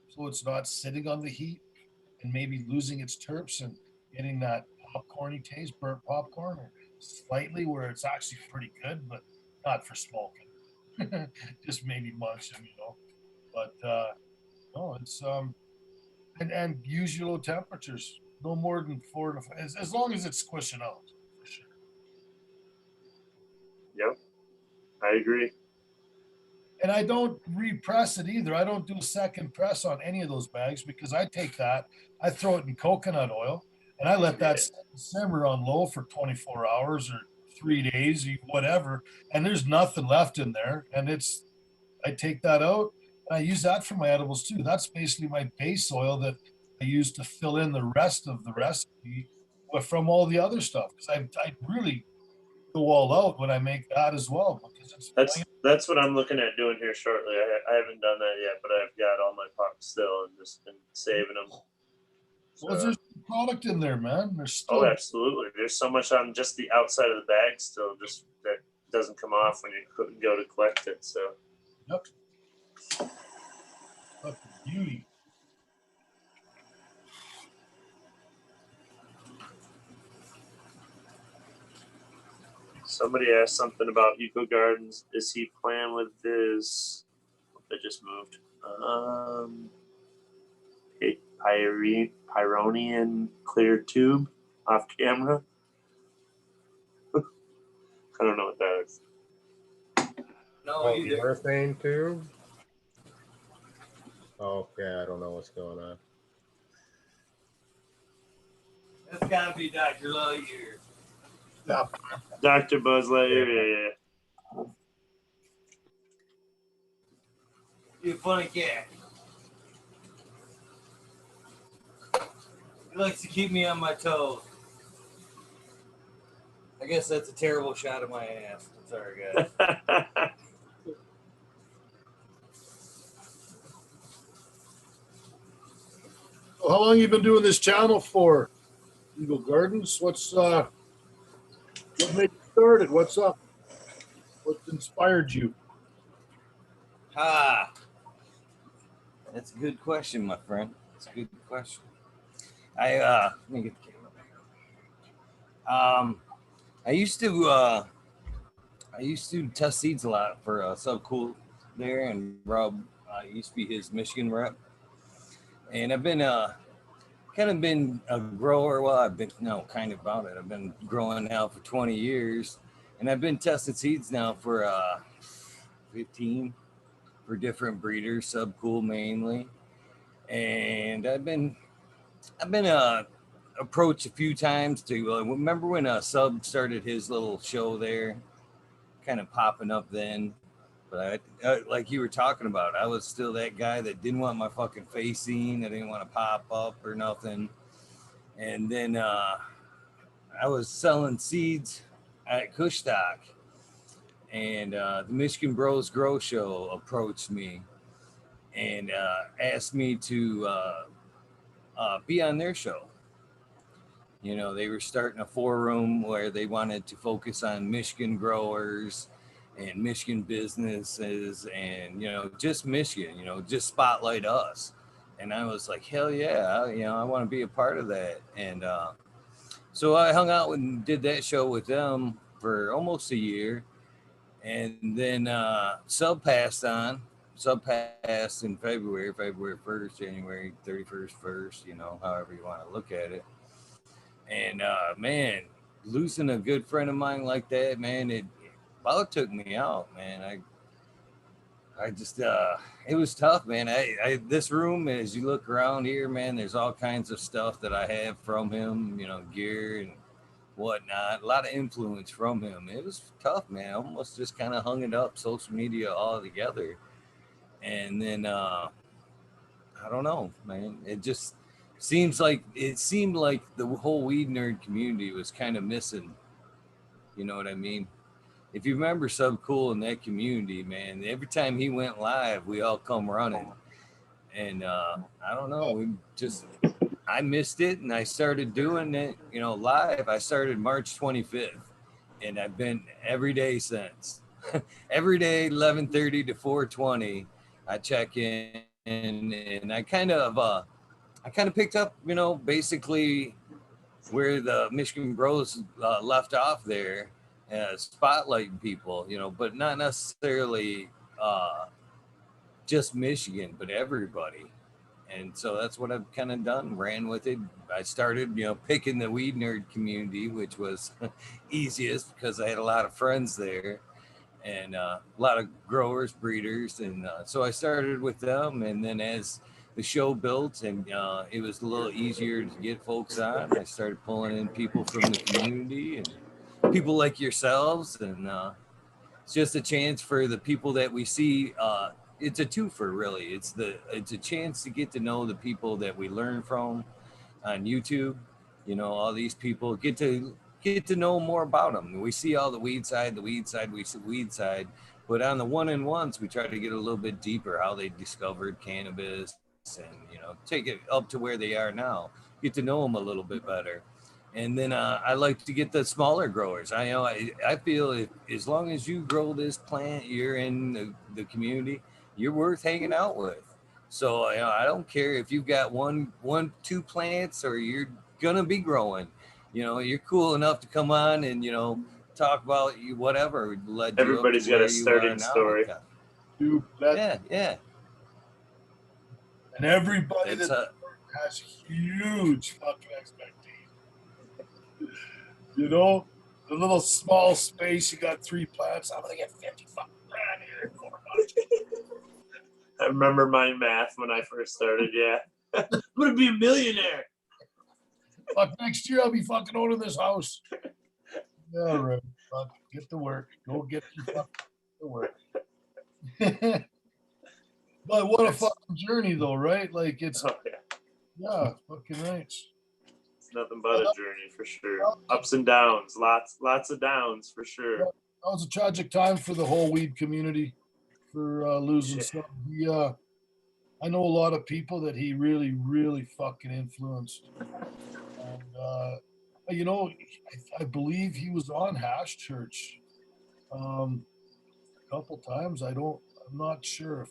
so it's not sitting on the heat and maybe losing its terps and getting that popcorny taste, burnt popcorn, or slightly where it's actually pretty good, but not for smoking. Just maybe munching, But no, it's and use your low temperatures, no more than 4 to 5, as long as it's squishing out, for sure. Yep, I agree. And I don't repress it either. I don't do a second press on any of those bags because I take that, I throw it in coconut oil, and I let that simmer on low for 24 hours or 3 days, whatever. And there's nothing left in there. And I take that out and I use that for my edibles too. That's basically my base oil that I use to fill in the rest of the recipe from all the other stuff. Because I really go all out when I make that as well because it's that's what I'm looking at doing here shortly. I haven't done that yet, but I've got all my pops still and just been saving them. So, well, there's product in there, man. There's still absolutely. There's so much on just the outside of the bag still, just that doesn't come off when you go to collect it. So, yep. Fucking beauty. somebody asked something about Eco Gardens. Is he playing with his? That just moved. Pyronian clear tube off camera. I don't know what that is. No, urethane tube. Okay, I don't know what's going on. That's gotta be Dr. Lightyear. Yeah. Dr. Buzz Lightyear, yeah. You're a funny cat. He likes to keep me on my toes. I guess that's a terrible shot of my ass. I'm sorry, guys. So how long you been doing this channel for? Eagle Gardens? What made you started? What's up? What inspired you? That's a good question, my friend. That's a good question. Let me get the camera back on. I used to test seeds a lot for Subcool there, and Rob used to be his Michigan rep. And I've been kind of been a grower. Well, I've been kind of about it. I've been growing now for 20 years, and I've been testing seeds now for 15 for different breeders, Subcool mainly. And I've been approached a few times to remember when Sub started his little show there, kind of popping up then. But like you were talking about, I was still that guy that didn't want my fucking face seen. I didn't want to pop up or nothing. And then I was selling seeds at Kushstock, and the Michigan Bros Grow Show approached me and asked me to be on their show. You know, they were starting a forum where they wanted to focus on Michigan growers and Michigan businesses and, just Michigan, just spotlight us. And I was like, hell yeah, I want to be a part of that. And so I hung out and did that show with them for almost a year. And then Sub passed on. Sub passed in February 1st, January 31st, 1st, however you want to look at it. And man, losing a good friend of mine like that, man, it about took me out, man. I just it was tough, man. I this room, as you look around here, man, there's all kinds of stuff that I have from him, gear and whatnot. A lot of influence from him. It was tough, man. I almost just kind of hung it up, social media all together. And then I don't know, man. It seemed like the whole weed nerd community was kind of missing. You know what I mean? If you remember Subcool in that community, man, every time he went live, we all come running. And I don't know, I missed it, and I started doing it, live. I started March 25th, and I've been every day since. Every day, 11:30 to 4:20, I check in, and I kind of picked up, basically where the Michigan Bros left off there, spotlighting people, but not necessarily just Michigan, but everybody. And so that's what I've kind of done, ran with it. I started, picking the weed nerd community, which was easiest because I had a lot of friends there. and a lot of growers, breeders, and so I started with them. And then as the show built and it was a little easier to get folks on, I started pulling in people from the community and people like yourselves, and it's just a chance for the people that we see. It's a twofer, really. It's a chance to get to know the people that we learn from on YouTube. You know, all these people get to know more about them. We see all the weed side, we see weed side, but on the one-on-ones, we try to get a little bit deeper how they discovered cannabis and take it up to where they are now. Get to know them a little bit better. And then I like to get the smaller growers. I feel as long as you grow this plant, you're in the community, you're worth hanging out with. So I don't care if you've got two plants, or you're gonna be growing. You're cool enough to come on and talk about you whatever led you up to Everybody's got where a you are starting now. story. Yeah. And everybody That's that has huge fucking expectations. The little small space, you got 3 plants. I'm gonna get 50 fucking grand here in 4 months. I remember my math when I first started. Yeah, I'm gonna be a millionaire. Fuck, next year I'll be fucking owning this house. All right, fuck, get to work. Go get your fucking to work. But what a fucking journey, though, right? Like it's fucking nice. It's nothing but a journey for sure. Ups and downs, lots of downs for sure. That was a tragic time for the whole weed community for losing stuff. I know a lot of people that he really, really fucking influenced, and I believe he was on Hash Church a couple times. I'm not sure if,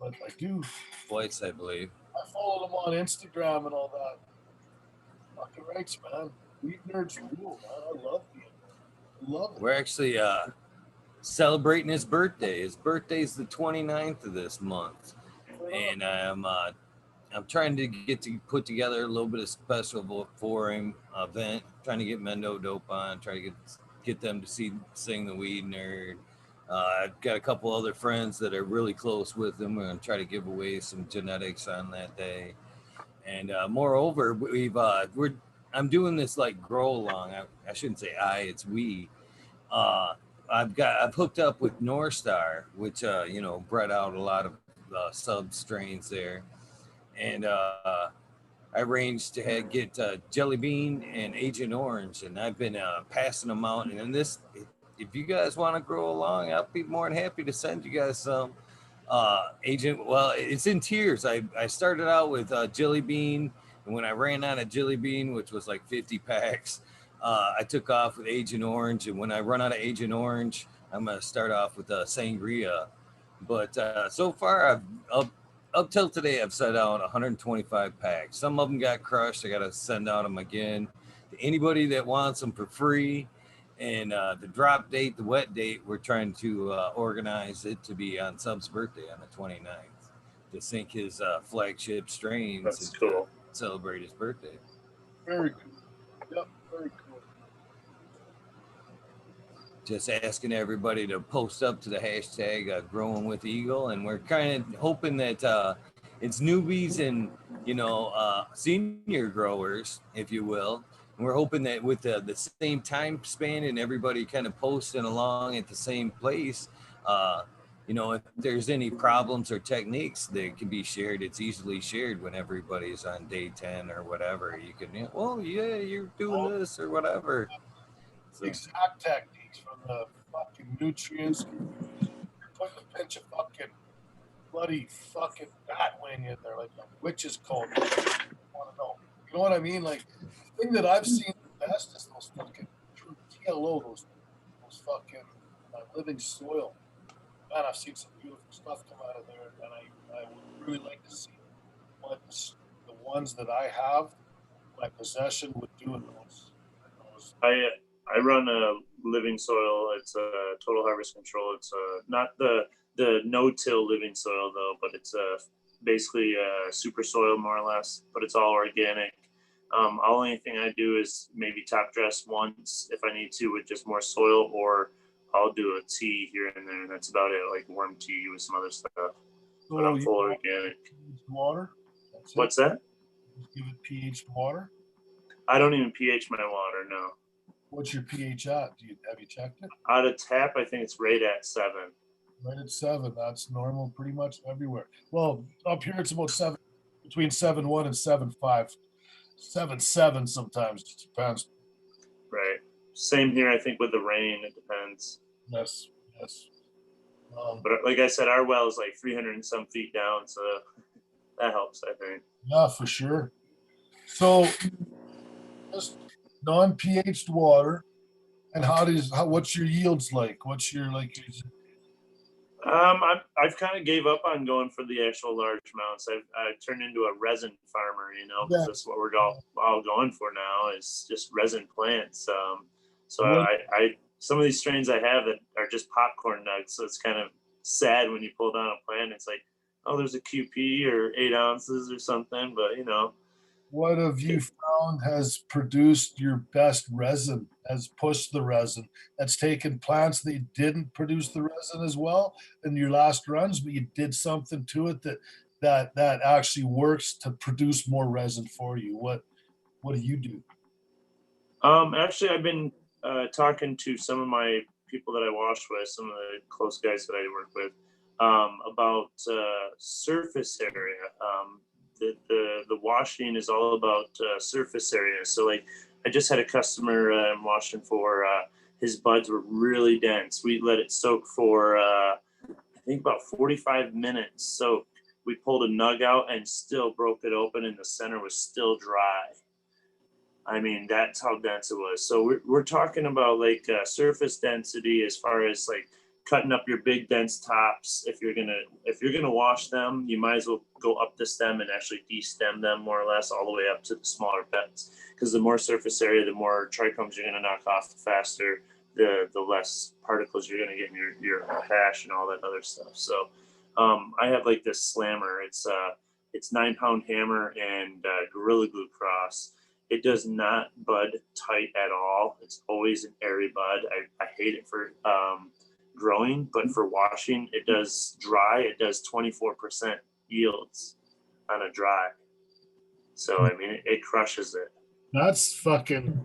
but I do. twice, I believe. I followed him on Instagram and all that. Fucking rights, man. Weed nerds rule, man. I love being there. I love it. We're actually celebrating his birthday. His birthday's the 29th of this month, and I'm trying to get to put together a little bit of special for him event. Trying to get Mendo Dope on. Try to get them to sing the Weed Nerd. I've got a couple other friends that are really close with him. We're gonna try to give away some genetics on that day. And moreover, I'm doing this like grow along. I shouldn't say it's we. I've hooked up with North Star, which bred out a lot of sub strains there, and I arranged to get Jelly Bean and Agent Orange, and I've been passing them out. And if you guys want to grow along, I'll be more than happy to send you guys some. Well, it's in tiers. I started out with Jelly Bean, and when I ran out of Jelly Bean, which was like 50 packs, I took off with Agent Orange. And when I run out of Agent Orange, I'm going to start off with Sangria. But so far, up till today, I've sent out 125 packs. Some of them got crushed. I got to send out them again to anybody that wants them for free. And the drop date, the wet date, we're trying to organize it to be on Sub's birthday on the 29th to sync his flagship strains. That's cool. Celebrate his birthday. Very cool. Yep, very cool. Just asking everybody to post up to the hashtag Growing with Eagle, and we're kind of hoping that it's newbies and senior growers, if you will. And we're hoping that with the same time span and everybody kind of posting along at the same place, if there's any problems or techniques that can be shared, it's easily shared when everybody's on day 10 or whatever. You can, you're doing this or whatever. So, exact techniques from the fucking nutrients. Put a pinch of fucking bloody fucking bat wing in there, like a witch's cone. I want to know. You know what I mean? Like, the thing that I've seen the best is those fucking true TLO, those fucking living soil. Man, I've seen some beautiful stuff come out of there, and I would really like to see what the ones that I have, my possession, would do in those. I run a living soil. It's a total harvest control. It's not the no-till living soil though, but it's basically a super soil more or less. But it's all organic. Only thing I do is maybe top dress once if I need to with just more soil, or I'll do a tea here and there, and that's about it, like worm tea with some other stuff. But So I'm you full don't organic. pH water? That's it? What's that? Just give it pH water? I don't even pH my water, no. What's your pH at? Have you checked it? Out of tap, I think it's right at 7. Right at 7. That's normal pretty much everywhere. Well, up here it's about 7, between 7.1 and 7.5. 7.7 sometimes. It depends. Right. Same here, I think, with the rain. It depends. Yes, yes. But like I said, our well is like 300 and some feet down, so that helps, I think. Yeah, for sure. So, just non-pH'd water, and what's your yields like? What's your I've kind of gave up on going for the actual large amounts. I've turned into a resin farmer, because that's what we're all going for now is just resin plants. So I some of these strains I have that are just popcorn nugs. So it's kind of sad when you pull down a plant. It's like, oh, there's a QP or 8 ounces or something, but What have you found has produced your best resin, has pushed the resin, that's taken plants that didn't produce the resin as well in your last runs, but you did something to it that actually works to produce more resin for you? What do you do? Actually, I've been talking to some of my people that I wash with, some of the close guys that I work with, about surface area. The washing is all about surface area. So like I just had a customer I'm washing for, his buds were really dense. We let it soak for I think about 45 minutes. So we pulled a nug out and still broke it open and the center was still dry. I mean, that's how dense it was. So we're talking about like surface density as far as like cutting up your big dense tops. If you're gonna wash them, you might as well go up the stem and actually de-stem them more or less all the way up to the smaller beds. Because the more surface area, the more trichomes you're gonna knock off, the faster, the less particles you're gonna get in your hash and all that other stuff. So I have like this slammer. It's 9-pound hammer and Gorilla Glue cross. It does not bud tight at all. It's always an airy bud. I hate it for growing, but for washing, it does dry. It does 24% yields on a dry. So, I mean, it crushes it. That's fucking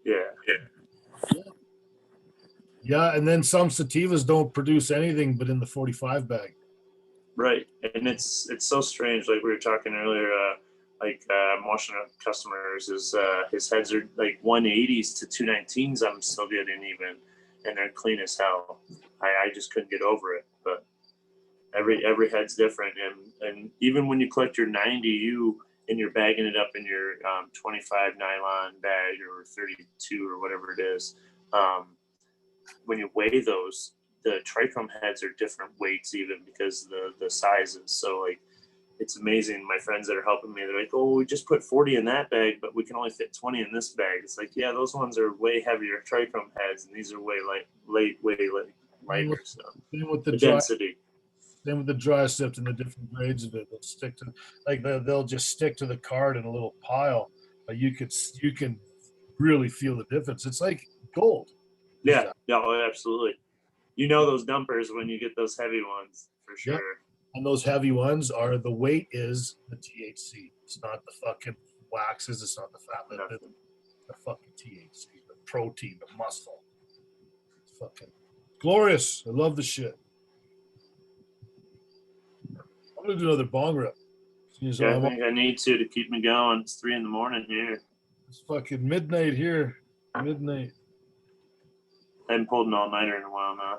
Yeah. Yeah, and then some sativas don't produce anything but in the 45 bag. Right. And it's so strange. Like we were talking earlier, I'm washing up customers, his heads are like 180s to 219s. I'm still getting even, and they're clean as hell. I just couldn't get over it. But every head's different, and even when you collect your 90, and you're bagging it up in your 25 nylon bag or 32 or whatever it is, when you weigh those, the trichome heads are different weights even because the sizes. So like, it's amazing. My friends that are helping me, they're like, oh, we just put 40 in that bag, but we can only fit 20 in this bag. It's like, yeah, those ones are way heavier trichome heads, and these are way lighter. So Same with the density. Same with the dry sift and the different grades of it. They'll stick to, like they'll just stick to the card in a little pile. But you can really feel the difference. It's like gold. Yeah, absolutely. Those dumpers when you get those heavy ones for sure. Yep. And those heavy ones are the weight is the THC. It's not the fucking waxes. It's not the fat lipid. The fucking THC, the protein, the muscle. It's fucking glorious. I love the shit. I'm gonna do another bong rip. Yeah, I think I need to keep me going. It's 3 a.m. here. It's fucking midnight here. Midnight. I haven't pulled an all-nighter in a while now.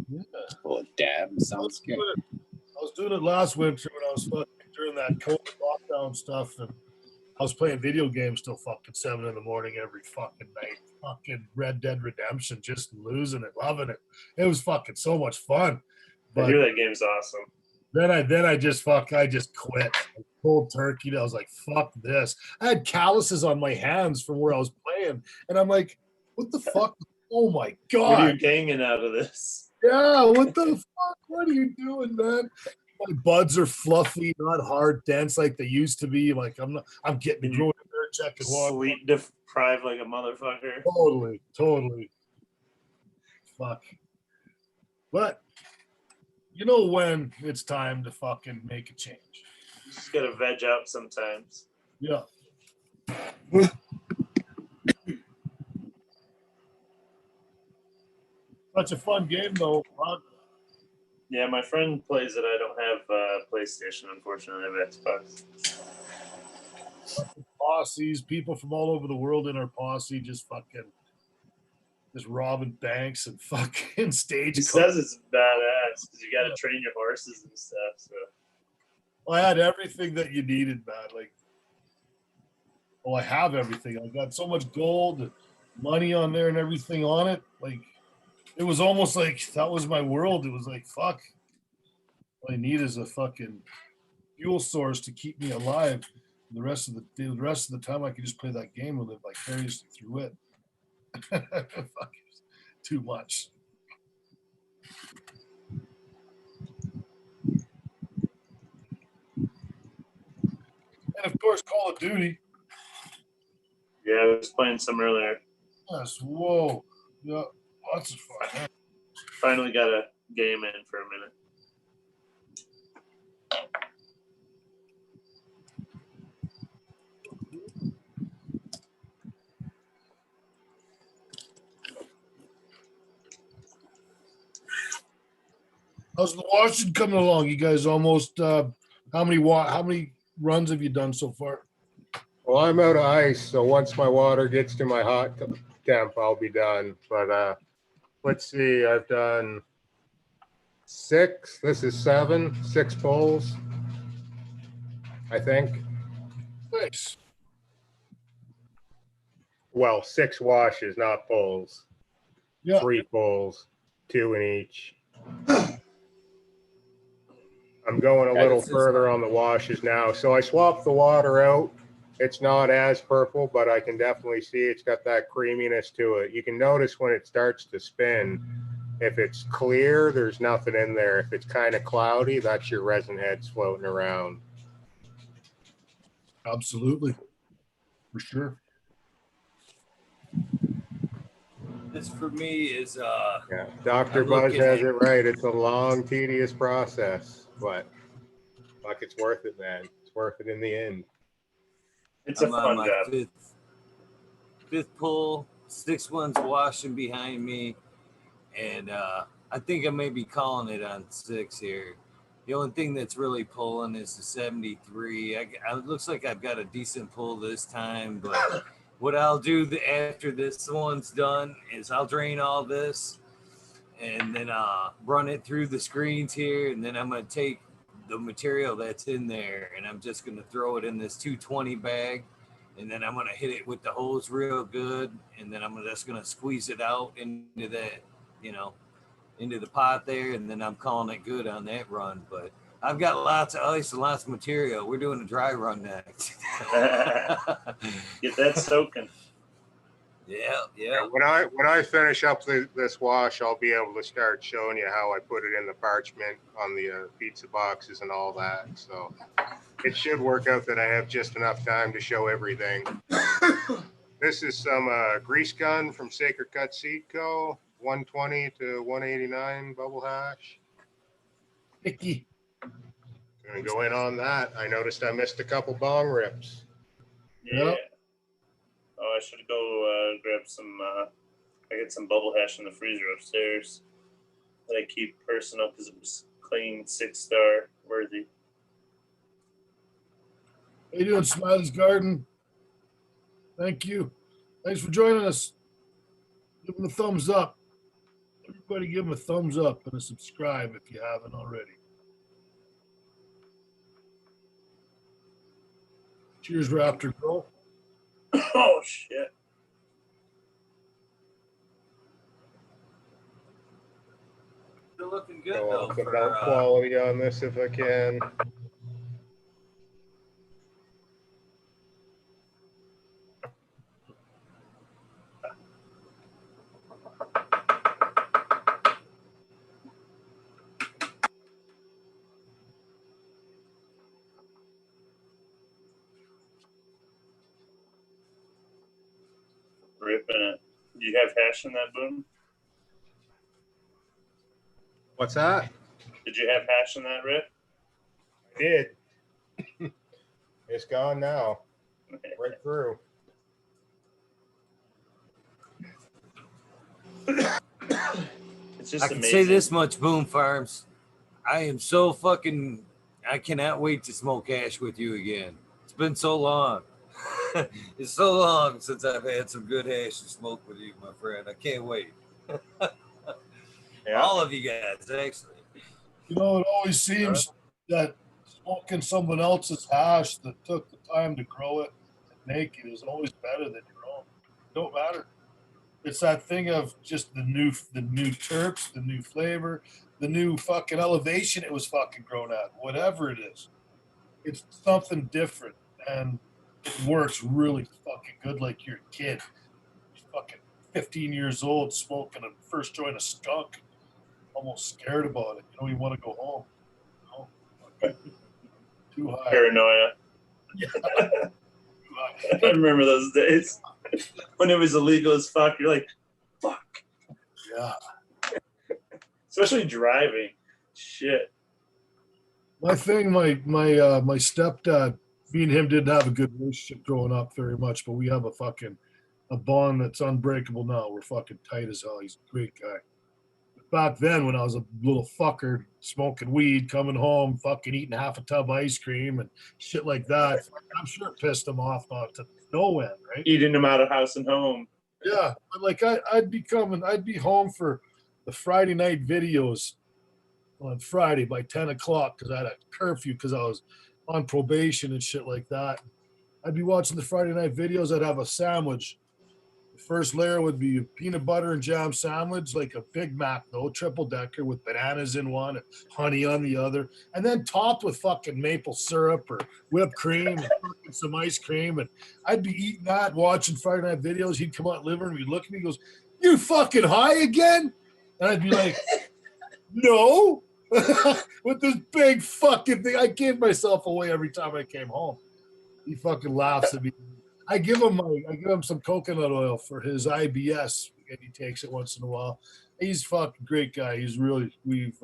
Yeah. Oh, dab sounds good. I was doing it last winter when I was fucking during that COVID lockdown stuff, and I was playing video games till fucking 7 a.m. every fucking night. Fucking Red Dead Redemption, just losing it, loving it. It was fucking so much fun. But I hear that game's awesome. Then I just quit. Cold turkey. I was like, fuck this. I had calluses on my hands from where I was playing, and I'm like, what the fuck? Oh my god! What are you ganging out of this? Yeah, what the fuck? What are you doing, man? My buds are fluffy, not hard, dense like they used to be. I'm getting growing checking water. Sleep deprived like a motherfucker. Totally. Fuck. But you know when it's time to fucking make a change. You just gotta veg out sometimes. Yeah. Such a fun game though. Huh? Yeah, my friend plays it. I don't have PlayStation, unfortunately. I have Xbox. Posses, people from all over the world in our posse just robbing banks and fucking stage. He says it's badass because you got to train your horses and stuff. So I had everything that you needed, man. Like, I have everything. I got so much gold, and money on there, and everything on it. Like, it was almost like that was my world. It was like, fuck. All I need is a fucking fuel source to keep me alive. The rest of the time, I could just play that game and live vicariously through it. Fuck, too much. And of course, Call of Duty. yeah, I was playing some earlier. Yes, whoa. Yeah, lots of fun. Finally got a game in for a minute. How's the washing coming along? You guys almost how many runs have you done so far? Well, I'm out of ice, so once my water gets to my hot temp, I'll be done. But let's see, I've done 6. This is 7, 6 pulls, I think. Nice. Well, 6 washes, not pulls. Yeah. 3 pulls, 2 in each. I'm going a little further on the washes now. So I swapped the water out. It's not as purple, but I can definitely see it's got that creaminess to it. You can notice when it starts to spin, if it's clear, there's nothing in there. If it's kind of cloudy, that's your resin heads floating around. Absolutely. For sure. This for me is Yeah, Dr. Buzz has it right. It's a long, tedious process, but fuck, it's worth it, man. It's worth it in the end. It's a fun job. Fifth pull, 6 ones washing behind me, and I think I may be calling it on 6 here. The only thing that's really pulling is the 73. It looks like I've got a decent pull this time, but what I'll do after this one's done is I'll drain all this and then run it through the screens here, and then I'm going to take the material that's in there and I'm just going to throw it in this 220 bag, and then I'm going to hit it with the hose real good, and then I'm just going to squeeze it out into that, into the pot there, and then I'm calling it good on that run. But I've got lots of ice and lots of material. We're doing a dry run next. Get that soaking. Yeah. When I finish up this wash, I'll be able to start showing you how I put it in the parchment on the pizza boxes and all that. So it should work out that I have just enough time to show everything. This is some grease gun from Sacred Cut Seed Co. 120 to 189 bubble hash. Icky. Gonna go in on that. I noticed I missed a couple bong rips. Yeah. Yep. Oh, I should go grab some. I got some bubble hash in the freezer upstairs that I keep personal because it was clean, 6-star worthy. How you doing, Smiley's Garden? Thank you. Thanks for joining us. Give him a thumbs up. Everybody give him a thumbs up and a subscribe if you haven't already. Cheers, Raptor Girl. Oh, shit. Still looking good, Go though. off the belt quality on this if I can. ripping it. Do you have hash in that, Boone? What's that? Did you have hash in that rip? I did. It's gone now. Right through. It's just I can amazing. say this much, Boom Farms. I am so fucking. I cannot wait to smoke hash with you again. It's been so long. It's so long since I've had some good hash to smoke with you, my friend. I can't wait. Yeah. All of you guys, actually. You know, it always seems that smoking someone else's hash that took the time to grow it and make it is always better than your own. It don't matter. It's that thing of just the new terps, the new flavor, the new fucking elevation it was fucking grown at, whatever it is. It's something different and it works really fucking good like you're a kid. You're fucking 15 years old smoking a first joint of skunk, almost scared about it. You don't even want to go home. You know? Too high. Paranoia. Yeah. I remember those days when it was illegal as fuck. You're like, fuck. Yeah. Especially driving. Shit. My thing, my stepdad, me and him didn't have a good relationship growing up very much, but we have a bond that's unbreakable now. We're fucking tight as hell. He's a great guy. But back then, when I was a little fucker smoking weed, coming home, fucking eating half a tub of ice cream and shit like that, I'm sure it pissed him off not to no end, right? Eating them out of house and home. Yeah, but like I'd be home for the Friday night videos on Friday by 10 o'clock because I had a curfew because I was on probation and shit like that. I'd be watching the Friday night videos. I'd have a sandwich. The first layer would be a peanut butter and jam sandwich, like a Big Mac, though, triple decker with bananas in one and honey on the other, and then topped with fucking maple syrup or whipped cream and fucking some ice cream. And I'd be eating that, watching Friday night videos. He'd come out in the living room, he'd look at me, he goes, "You fucking high again?" And I'd be like, "No." With this big fucking thing. I gave myself away every time I came home. He fucking laughs at me. I give him some coconut oil for his IBS, and he takes it once in a while. He's a fucking great guy. He's really we've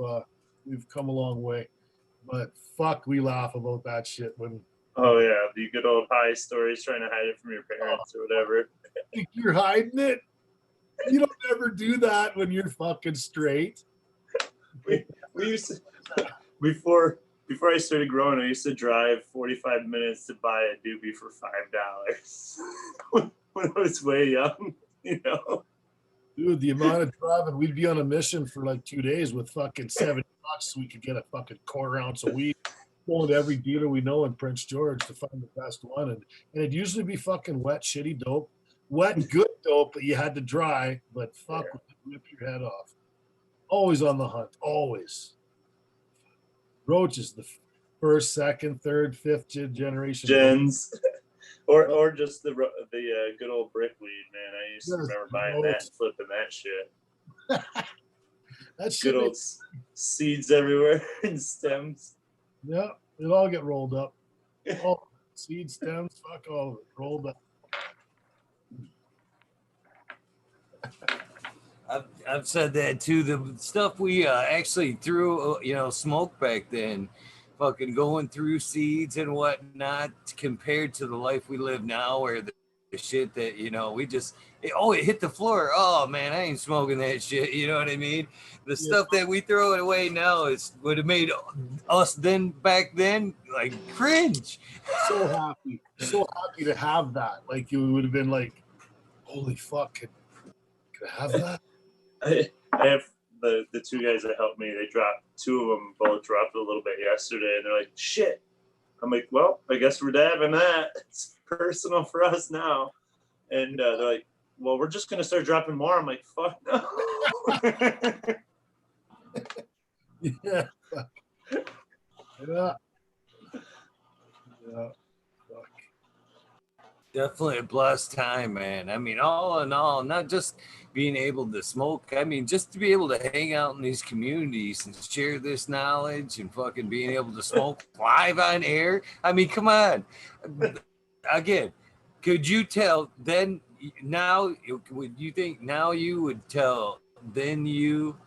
come a long way. But fuck, we laugh about that shit when Oh yeah, the good old high stories trying to hide it from your parents or whatever. think you're hiding it. You don't ever do that when you're fucking straight. We used to before I started growing, I used to drive 45 minutes to buy a doobie for $5 when I was way young, you know. Dude, the amount of driving, we'd be on a mission for like 2 days with fucking $70 so we could get a fucking quarter ounce a week. Going to every dealer we know in Prince George to find the best one. And it'd usually be fucking wet, shitty dope. Wet, good dope, but you had to dry, but fuck, would rip your head off. Always on the hunt, always. Roaches, the first, second, third, fifth generation. Gens. Or just the good old brickweed, man. I used to remember buying that and flipping that shit. That shit. Good old seeds everywhere and stems. Yeah, it'll all get rolled up. All seed stems, fuck all of it, rolled up. I've said that too. The stuff we actually threw, smoke back then, fucking going through seeds and whatnot, compared to the life we live now, where the shit that it hit the floor. Oh man, I ain't smoking that shit. You know what I mean? The stuff that we throw it away now would have made us back then like cringe. So happy to have that. Like you would have been like, holy fuck, could I have that? I have the two guys that helped me. Two of them both dropped a little bit yesterday, and they're like, "Shit." I'm like, "Well, I guess we're dabbing that. It's personal for us now." And they're like, "Well, we're just gonna start dropping more." I'm like, "Fuck no." Yeah. Yeah. Yeah. Fuck. Definitely a blessed time, man. I mean, all in all, not just being able to smoke. I mean, just to be able to hang out in these communities and share this knowledge and fucking being able to smoke live on air. I mean, come on. Again, could you tell then now, would you think now you would tell then you,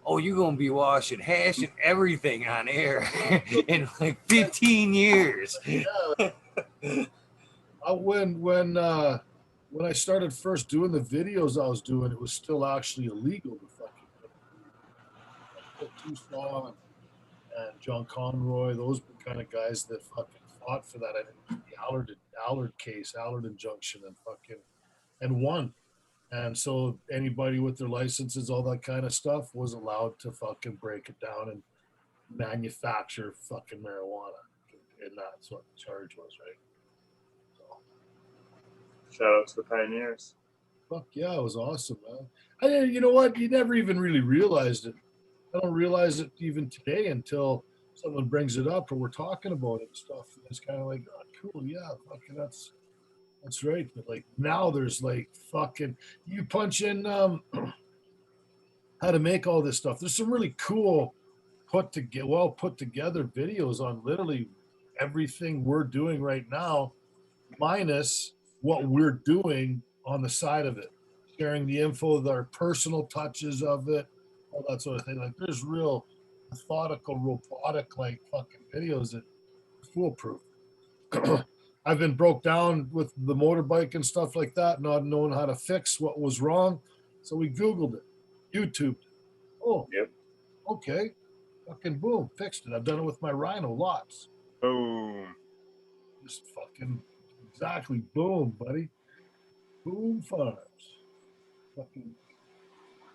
oh, you're gonna be washing hash and everything on air in like 15 years. When I started first doing the videos I was doing, it was still actually illegal to fucking Phil Tucson and John Conroy. Those were kind of guys that fucking fought for that. The Allard case, Allard injunction, and fucking and won. And so anybody with their licenses, all that kind of stuff, was allowed to fucking break it down and manufacture fucking marijuana. And that's what the charge was, right? So, shout out to the pioneers. fuck yeah, it was awesome, man. You know what? You never even really realized it. I don't realize it even today until someone brings it up or we're talking about it and stuff. And it's kind of like, oh, cool, yeah, fucking that's right. But like now there's like fucking you punch in how to make all this stuff. There's some really cool put together videos on literally everything we're doing right now, minus what we're doing on the side of it, sharing the info, our personal touches of it, all that sort of thing. Like there's real methodical, robotic like fucking videos that are foolproof. I've been broke down with the motorbike and stuff like that, not knowing how to fix what was wrong. So we Googled it, YouTubed it. Oh, Yep. okay. Fucking boom, fixed it. I've done it with my Rhino lots. Boom. Just fucking exactly boom, buddy. Boom farms. Fucking,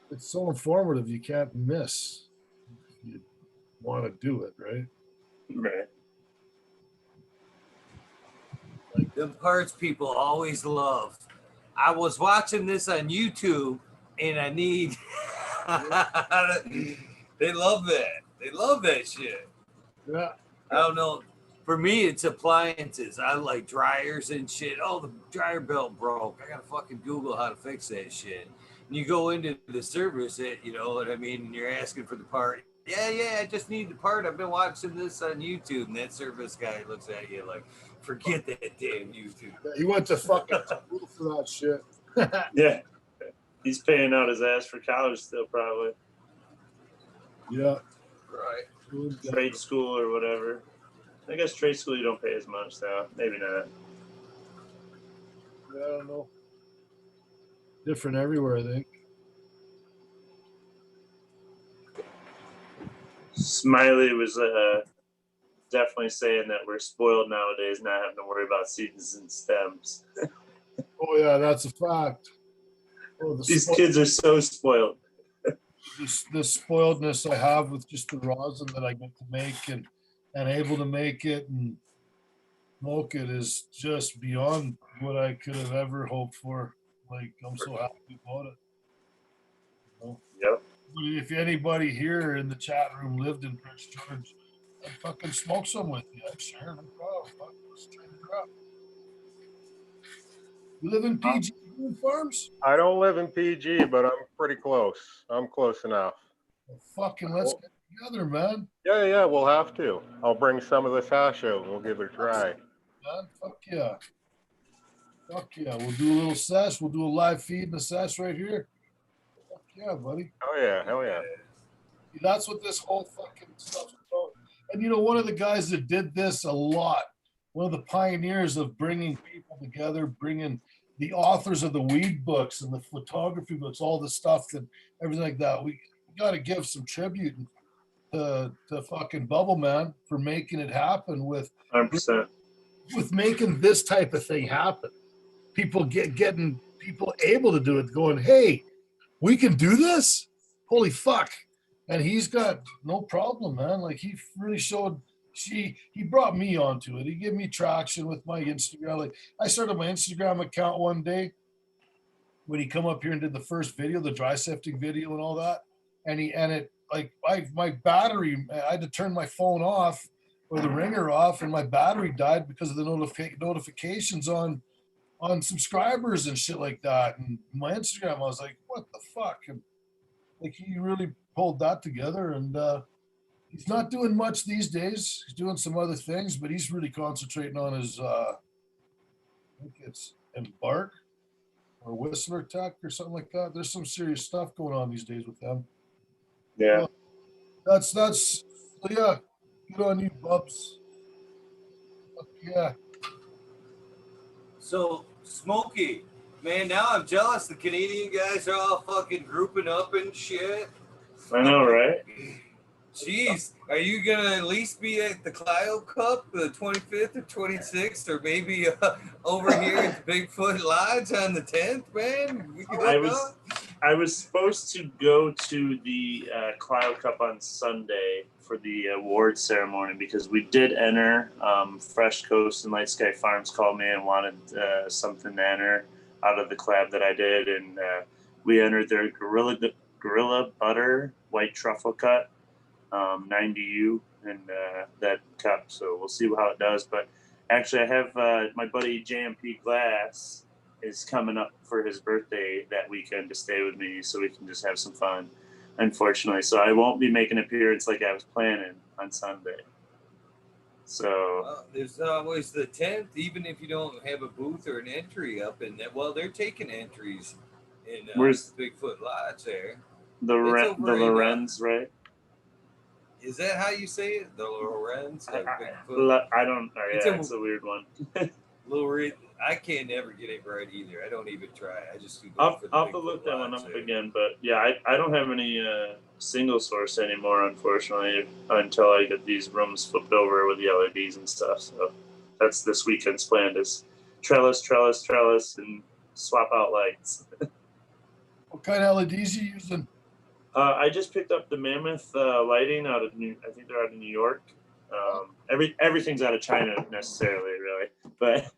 it's so informative you can't miss. If you want to do it, right? Right. Them parts people always love. I was watching this on YouTube and I need they love that. They love that shit. Yeah. I don't know. For me, it's appliances. I like dryers and shit. Oh, the dryer belt broke. I gotta fucking Google how to fix that shit. And you go into the service, you know what I mean, and you're asking for the part. Yeah, I just need the part. I've been watching this on YouTube, and that service guy looks at you like, forget that damn YouTube. He went to fucking school for that shit. Yeah. He's paying out his ass for college still, probably. Yeah. Right. Trade school or whatever. I guess trade school you don't pay as much, though. Maybe not. I don't know. Different everywhere, I think. Smiley was definitely saying that we're spoiled nowadays, not having to worry about seeds and stems. Oh yeah, that's a fact. Oh, These kids are so spoiled. The spoiledness I have with just the rosin that I get to make and able to make it and smoke it is just beyond what I could have ever hoped for. Like I'm so happy about it. You know? Yep. If anybody here in the chat room lived in Prince George, I'd fucking smoke some with you. I'd share no problem. Let's trade it up. You live in PG Farms? I don't live in PG, but I'm pretty close. I'm close enough. Well, fucking let's get together, man. Yeah, we'll have to. I'll bring some of this hash out and we'll give it a try. Man, fuck yeah. Fuck yeah. We'll do a little sesh. We'll do a live feed in the sesh right here. Fuck yeah, buddy. Oh yeah, hell yeah. That's what this whole fucking stuff's about. And you know, one of the guys that did this a lot, one of the pioneers of bringing people together, bringing the authors of the weed books and the photography books, all the stuff and everything like that. We got to give some tribute to fucking Bubble Man for making it happen with 100%. with making this type of thing happen. People getting people able to do it, going, hey, we can do this? Holy fuck. And he's got no problem, man. Like he really showed he brought me onto it. He gave me traction with my Instagram. Like I started my Instagram account one day when he come up here and did the first video, the dry sifting video and all that. And my battery, I had to turn my phone off or the ringer off, and my battery died because of the notifications on subscribers and shit like that. And my Instagram, I was like, what the fuck? And like he really pulled that together, and he's not doing much these days. He's doing some other things, but he's really concentrating on his I think it's Embark or Whistler Tech or something like that. There's some serious stuff going on these days with them. Yeah. Well, that's so yeah. Good on you, Bubs. Fuck yeah. So, Smokey, man, now I'm jealous. The Canadian guys are all fucking grouping up and shit. I know, right? Jeez, are you gonna at least be at the Clio Cup, the 25th or 26th, or maybe over here at the Bigfoot Lodge on the 10th, man? We can hook up. I was supposed to go to the Clio Cup on Sunday for the award ceremony because we did enter. Fresh Coast and Light Sky Farms called me and wanted something to enter out of the collab that I did, and we entered their Gorilla Butter White Truffle Cut, 90U, and that cup. So we'll see how it does. But actually, I have my buddy JMP Glass is coming up for his birthday that weekend to stay with me so we can just have some fun, unfortunately. So I won't be making an appearance like I was planning on Sunday. So there's always the 10th, even if you don't have a booth or an entry up in that. Well, they're taking entries in where's Bigfoot Lodge there. the Lorenz, right? Is that how you say it? The Lorenz? I don't. It's a weird one. I can't never get it right either. I don't even try. I just do. I'll have to look that one up again. But yeah, I don't have any single source anymore, unfortunately, until I get these rooms flipped over with the LEDs and stuff. So that's this weekend's plan: is trellis, and swap out lights. What kind of LEDs are you using? I just picked up the Mammoth lighting out of I think they're out of New York. Everything's out of China necessarily, really, but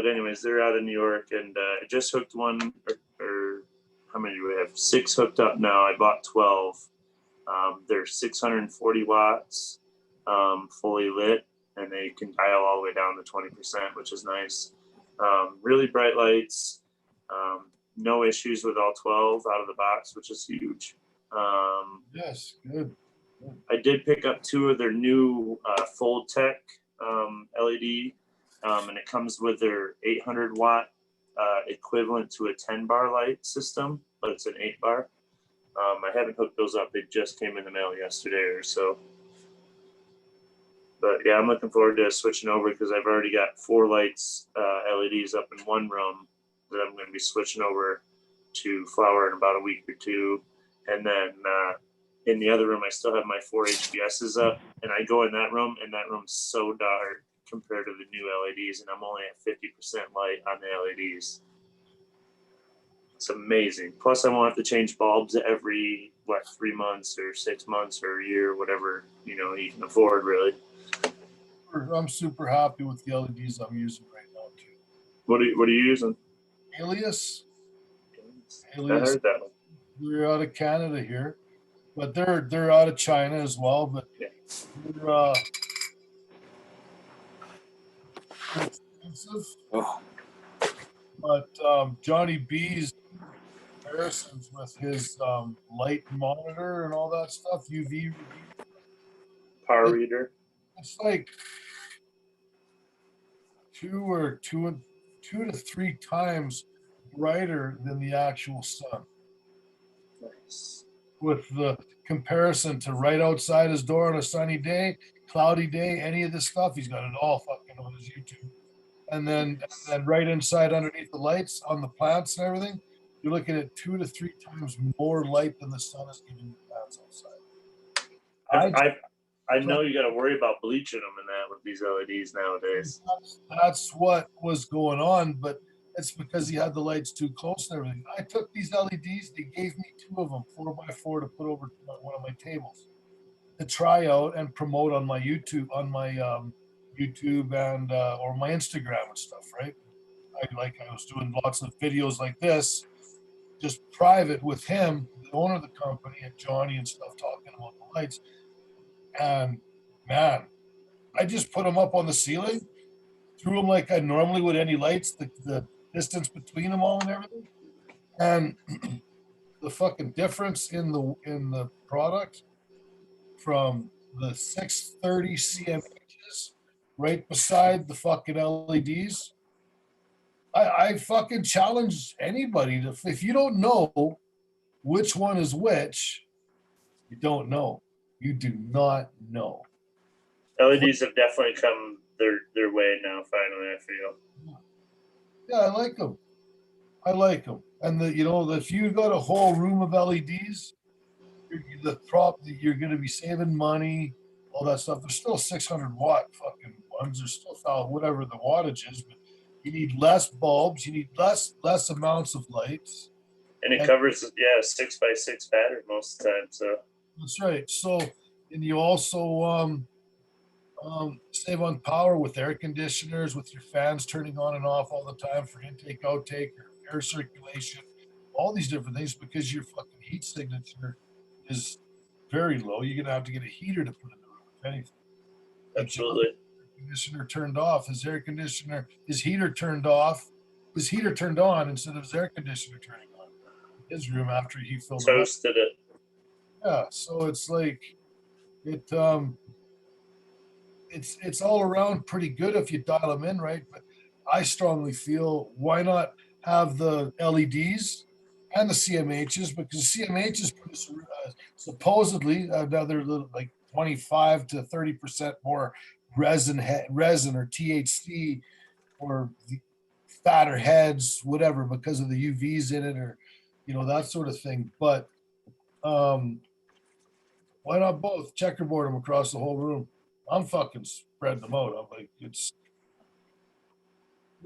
anyways, they're out of New York, and I just hooked one, or how many do we have? 6 hooked up now. I bought 12. They're 640 watts, fully lit, and they can dial all the way down to 20%, which is nice. Really bright lights. No issues with all 12 out of the box, which is huge. Yes, good. I did pick up 2 of their new Fold Tech LED, and it comes with their 800 watt equivalent to a 10 bar light system, but it's an 8 bar. I haven't hooked those up. They just came in the mail yesterday or so. But yeah, I'm looking forward to switching over because I've already got 4 lights, LEDs up in one room that I'm going to be switching over to flower in about a week or 2. And then in the other room, I still have my 4 HBSs up, and I go in that room, and that room's so dark compared to the new LEDs, and I'm only at 50% light on the LEDs. It's amazing. Plus, I won't have to change bulbs every 3 months or 6 months or a year, whatever you can afford, really. I'm super happy with the LEDs I'm using right now too. What are you using? Alias. I heard that one. We're out of Canada here, but they're out of China as well. But yeah. They're expensive. Oh. But Johnny B's comparisons with his light monitor and all that stuff, UV power reader. It's like 2 to 3 times brighter than the actual sun. Nice. With the comparison to right outside his door on a sunny day, cloudy day, any of this stuff, he's got it all fucking on his YouTube. And then right inside underneath the lights on the plants and everything, you're looking at 2 to 3 times more light than the sun is giving the plants outside. I know you got to worry about bleaching them and that with these LEDs nowadays. That's what was going on, but it's because he had the lights too close and everything. I took these LEDs, they gave me 2 of them, 4x4, to put over one of my tables to try out and promote on my YouTube, and or my Instagram and stuff, right? I was doing lots of videos like this, just private with him, the owner of the company, and Johnny and stuff, talking about the lights. And man, I just put them up on the ceiling, threw them like I normally would any lights, the distance between them all and everything. And the fucking difference in the product from the 630 CMHs right beside the fucking LEDs, I fucking challenge anybody to, if you don't know which one is which, you don't know. You do not know. LEDs have definitely come their way now. Finally, I feel. Yeah, I like them. I like them. And if you got a whole room of LEDs, you're going to be saving money, all that stuff. There's still 600 watt fucking ones. There's still whatever the wattage is, but you need less bulbs. You need less amounts of lights. And it covers 6x6 pattern most of the time. So that's right. So, and you also save on power with air conditioners, with your fans turning on and off all the time for intake, outtake, or air circulation, all these different things, because your fucking heat signature is very low. You're gonna have to get a heater to put in the room, if anything. Absolutely. Air conditioner turned off. His heater turned off. His heater turned on instead of his air conditioner turning on. His room after he filled toasted it. Yeah, so it's like it's all around pretty good if you dial them in right. But I strongly feel, why not have the LEDs and the CMHs, because CMHs produce supposedly another little like 25 to 30% more resin or THC or the fatter heads, whatever, because of the UVs in it, or that sort of thing. But why not both? Checkerboard them across the whole room. I'm fucking spreading them out. I'm like, you'll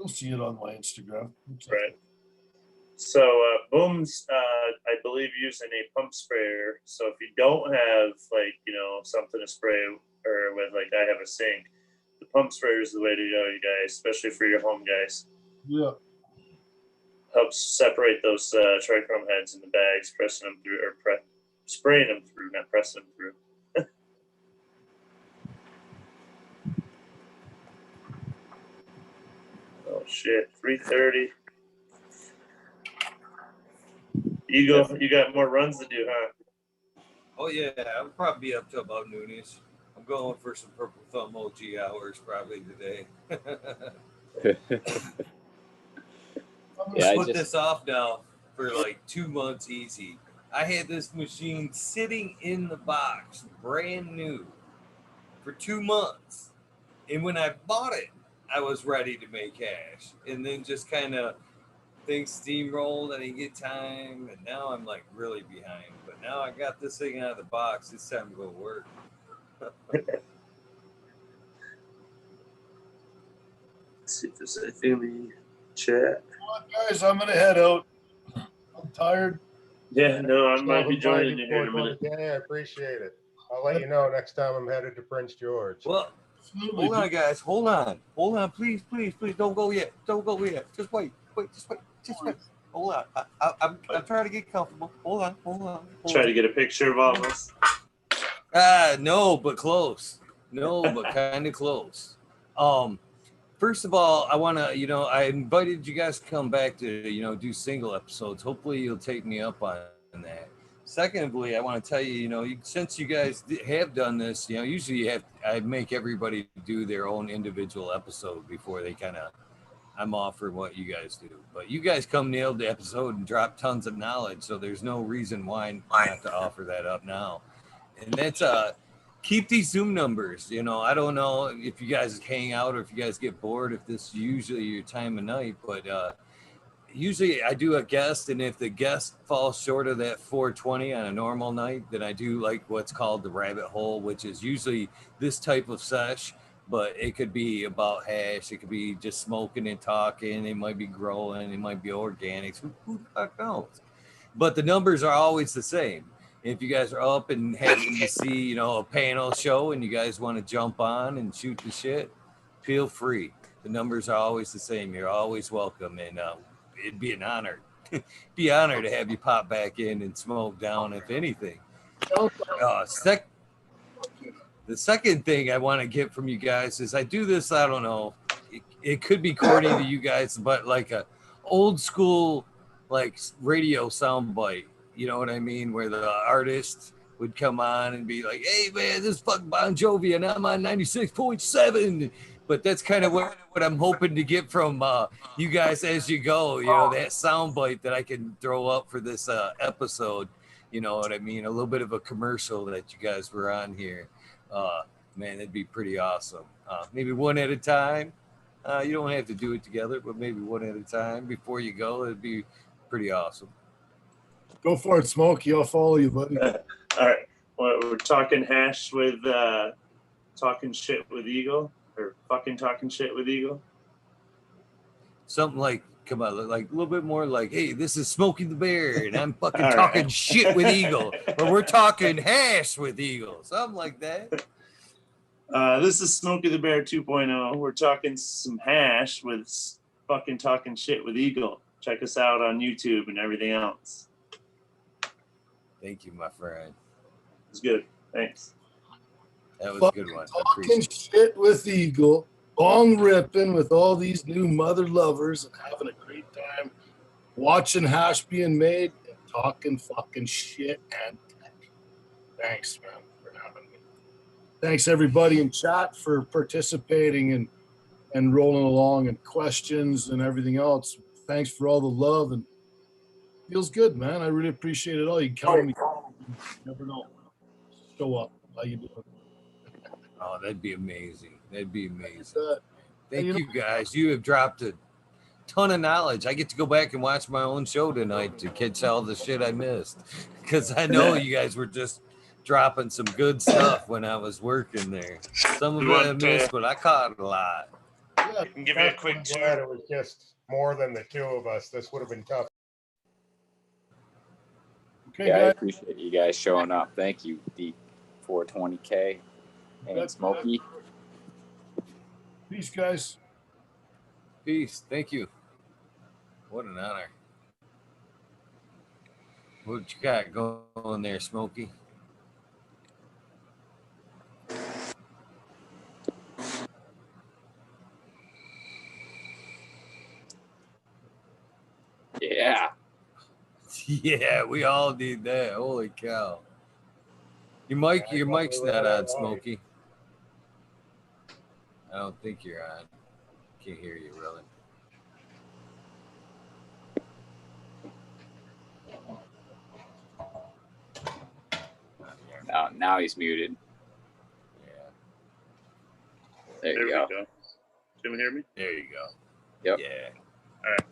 see it on my Instagram. Right. So Boom's, I believe, using a pump sprayer. So if you don't have something to spray, or with I have a sink, the pump sprayer is the way to go, you guys, especially for your home guys. Yeah. Helps separate those trichrome heads in the bags, pressing them through, or spraying them through, not pressing them through. Oh shit, 3:30. Eagle, you got more runs to do, huh? Oh yeah, I'll probably be up to about noonish. I'm going for some purple thumb OG hours probably today. Yeah, put this off now for like 2 months easy. I had this machine sitting in the box, brand new, for 2 months. And when I bought it, I was ready to make cash. And then just kind of things steamrolled. I didn't get time. And now I'm like really behind. But now I got this thing out of the box. It's time to go to work. Let's see if there's anything in the chat. Guys, I'm going to head out. I'm tired. Yeah, no, I might be joining you here in a minute. Yeah, I appreciate it. I'll let you know next time I'm headed to Prince George. Well, hold on, guys. Hold on. Please. Don't go yet. Just wait. Hold on. I'm trying to get comfortable. Hold on. Try to get a picture of all of us. No, but close. No, but kind of close. First of all, I want to, I invited you guys to come back to, do single episodes. Hopefully you'll take me up on that. Secondly, I want to tell you, since you guys have done this, usually I make everybody do their own individual episode before they I'm offering what you guys do. But you guys come nailed the episode and drop tons of knowledge, so there's no reason why not to offer that up now. And that's keep these Zoom numbers. I don't know if you guys hang out or if you guys get bored, if this is usually your time of night, but usually I do a guest, and if the guest falls short of that 420 on a normal night, then I do like what's called the rabbit hole, which is usually this type of sesh, but it could be about hash, it could be just smoking and talking, it might be growing, it might be organics, who the fuck knows? But the numbers are always the same. If you guys are up and happen to see, a panel show and you guys want to jump on and shoot the shit, feel free. The numbers are always the same. You're always welcome, and it'd be an honor. Be an honor to have you pop back in and smoke down, if anything. The second thing I want to get from you guys is I do this, I don't know, it could be corny to you guys, but like a old school like radio soundbite. You know what I mean? Where the artist would come on and be like, hey, man, this is fucking Bon Jovi, and I'm on 96.7. but that's kind of what I'm hoping to get from you guys as you go. You know, that soundbite that I can throw up for this episode. You know what I mean? A little bit of a commercial that you guys were on here. Man, that'd be pretty awesome. Maybe one at a time. You don't have to do it together, but maybe one at a time before you go. It'd be pretty awesome. Go for it, Smokey. I'll follow you, buddy. All right. Well, we're talking hash with talking shit with Eagle, or fucking talking shit with Eagle. Something like, come on, like a little bit more like, hey, this is Smokey the Bear, and I'm fucking talking shit with Eagle, or we're talking hash with Eagle, something like that. This is Smokey the Bear 2.0. We're talking some hash with fucking talking shit with Eagle. Check us out on YouTube and everything else. Thank you, my friend. It's good. Thanks. That was a good one. Talking shit with Eagle, bong ripping with all these new mother lovers and having a great time watching hash being made and talking fucking shit and tech. Thanks, man, for having me. Thanks, everybody in chat, for participating and rolling along and questions and everything else. Thanks for all the love, and feels good, man. I really appreciate it all. You can count on me. You never know. Show up. How you doing? Oh, that'd be amazing. That'd be amazing. Hey, Thank you guys. You have dropped a ton of knowledge. I get to go back and watch my own show tonight to catch all the shit I missed, because I know you guys were just dropping some good stuff when I was working there. Some of it I missed, but I caught a lot. Yeah, I can give you a quick I'm glad it was just more than the two of us. This would have been tough. Okay, Yeah, I guys. appreciate you guys showing up. Thank you, D420K and Smokey. Peace, guys. Peace. Thank you. What an honor. What you got going there, Smokey? Yeah. Yeah, we all need that. Holy cow. Your mic's not on, Smokey. I don't think you're on. Can't hear you, really. Now he's muted. Yeah. There you go. Can you hear me? There you go. Yep. Yeah. All right.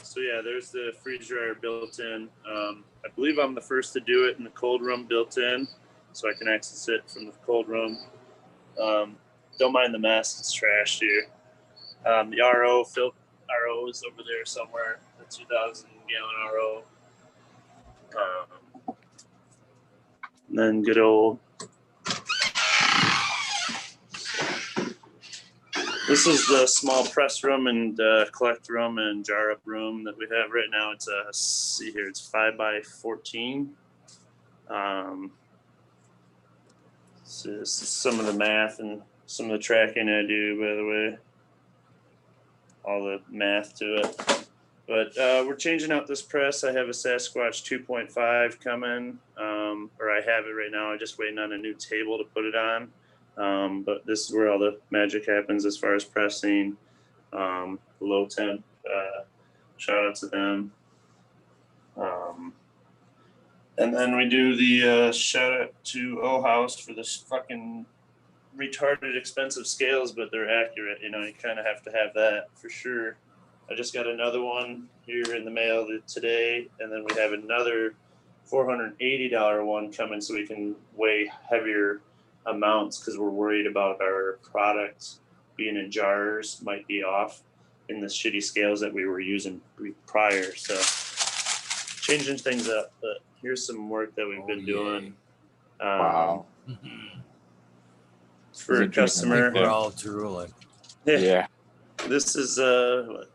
So yeah, there's the freeze dryer built in. I believe I'm the first to do it in the cold room built in, so I can access it from the cold room. Don't mind the mess; it's trash here. The RO is over there somewhere. The 2,000 gallon RO. And then good old. This is the small press room and collect room and jar up room that we have right now. It's see here, it's 5x14. So this is some of the math and some of the tracking I do, by the way. All the math to it. But we're changing out this press. I have a Sasquatch 2.5 coming, or I have it right now. I'm just waiting on a new table to put it on. But this is where all the magic happens as far as pressing. Low temp, shout out to them. And then we do the shout out to O House for this fucking retarded expensive scales, but they're accurate. You know, you kind of have to have that for sure. I just got another one here in the mail today, and then we have another $480 one coming so we can weigh heavier amounts, because we're worried about our product being in jars might be off in the shitty scales that we were using prior. So changing things up, but here's some work that we've been doing. Wow. For a customer. We're all drooling. Yeah. This is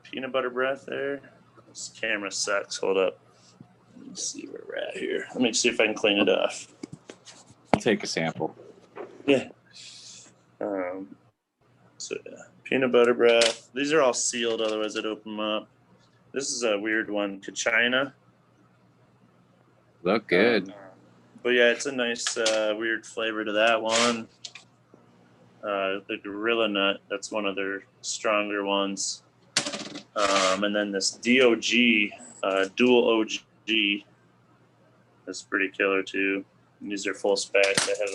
peanut butter breath there. This camera sucks. Hold up. Let me see where we're at here. Let me see if I can clean it off. I'll take a sample. Yeah. So yeah, peanut butter breath. These are all sealed, otherwise I'd open them up. This is a weird one, Kachina. Look good. But yeah, it's a nice weird flavor to that one. The Gorilla Nut, that's one of their stronger ones. And then this DOG, Dual OG, that's pretty killer too. And these are full specs. I have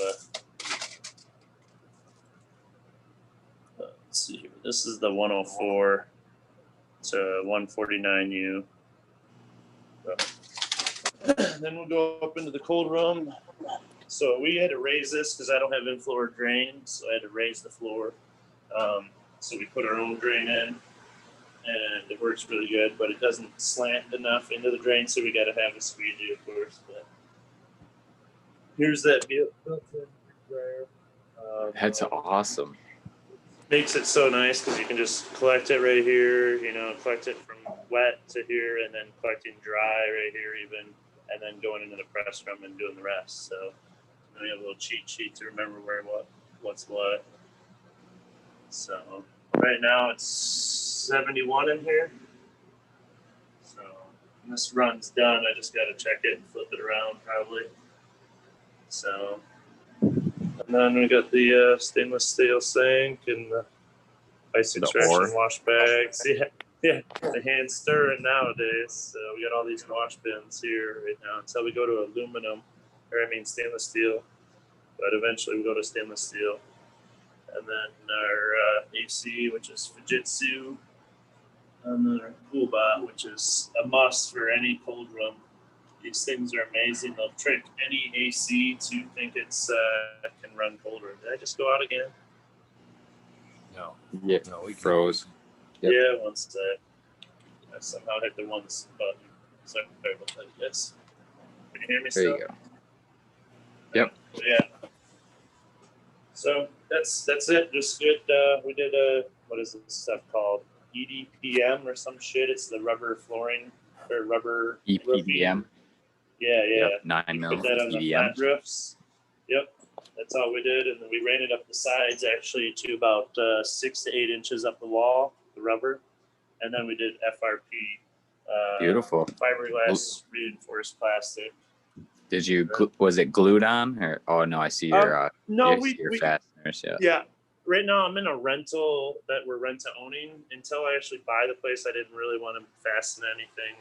let's see here. This is the 104 to 149U. Then we'll go up into the cold room. So we had to raise this because I don't have in-floor drain, so I had to raise the floor. So we put our own drain in, and it works really good, but it doesn't slant enough into the drain, so we got to have a squeegee, of course. But here's that built-in dryer. That's awesome. Makes it so nice because you can just collect it right here, collect it from wet to here, and then collecting dry right here even, and then going into the press room and doing the rest. So we have a little cheat sheet to remember what's what. So right now it's 71 in here. So when this run's done, I just got to check it and flip it around probably. So, and then we got the stainless steel sink and the ice extraction wash bags. Yeah, the hand stirring nowadays. So we got all these wash bins here right now until we go to stainless steel. But eventually we go to stainless steel. And then our AC, which is Fujitsu. And then our CoolBot, which is a must for any cold room. These things are amazing. They'll trick any AC to think it's can run colder. Did I just go out again? No. Yeah. No, we froze. Yep. Yeah, one sec. I somehow hit the one button. Sorry about that. Yes. Can you hear me still? There you go. Yep. Yeah. So that's it. Just good. We did what is this stuff called? EDPM or some shit. It's the rubber flooring or rubber EPDM. roofing. Yeah. Yep, 9 mil Put that on the EPDM. flat roofs. Yep. That's all we did, and then we ran it up the sides actually to about 6 to 8 inches up the wall, the rubber, and then we did FRP. Beautiful. Fiberglass reinforced plastic. Did you? Was it glued on, or? Oh no, I see your no, your fasteners. Yeah. Yeah. Right now, I'm in a rental that we're rent-to-owning. Until I actually buy the place, I didn't really want to fasten anything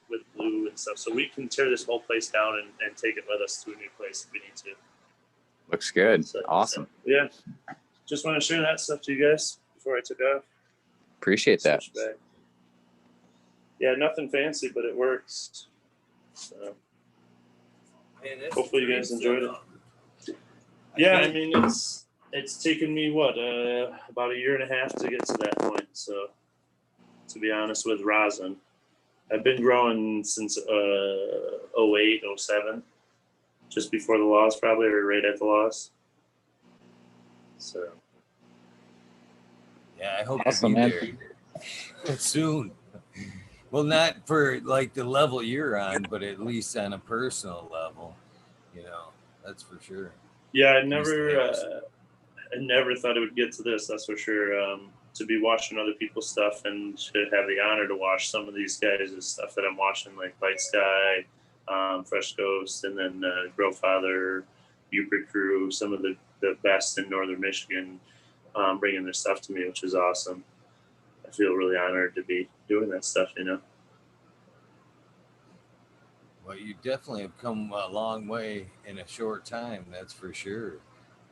with glue and stuff. So we can tear this whole place down and take it with us to a new place if we need to. Looks good. So, Awesome. Yeah. Just want to share that stuff to you guys before I took off. Appreciate that. Yeah, nothing fancy, but it works. So Man, hopefully you guys enjoyed it. Yeah, I mean it's taken me about a year and a half to get to that point. So to be honest with rosin, I've been growing since 08, 07, just before the laws probably, or right at the laws. So yeah, I hope Awesome, to be man. there soon. Well, not for like the level you're on, but at least on a personal level, that's for sure. Yeah, I never thought it would get to this. That's for sure. To be watching other people's stuff and to have the honor to watch some of these guys' stuff that I'm watching, like Light Sky, Fresh Ghost, and then Growfather, Buford Crew, some of the best in Northern Michigan, bringing their stuff to me, which is awesome. I feel really honored to be doing that stuff, Well, you definitely have come a long way in a short time. That's for sure.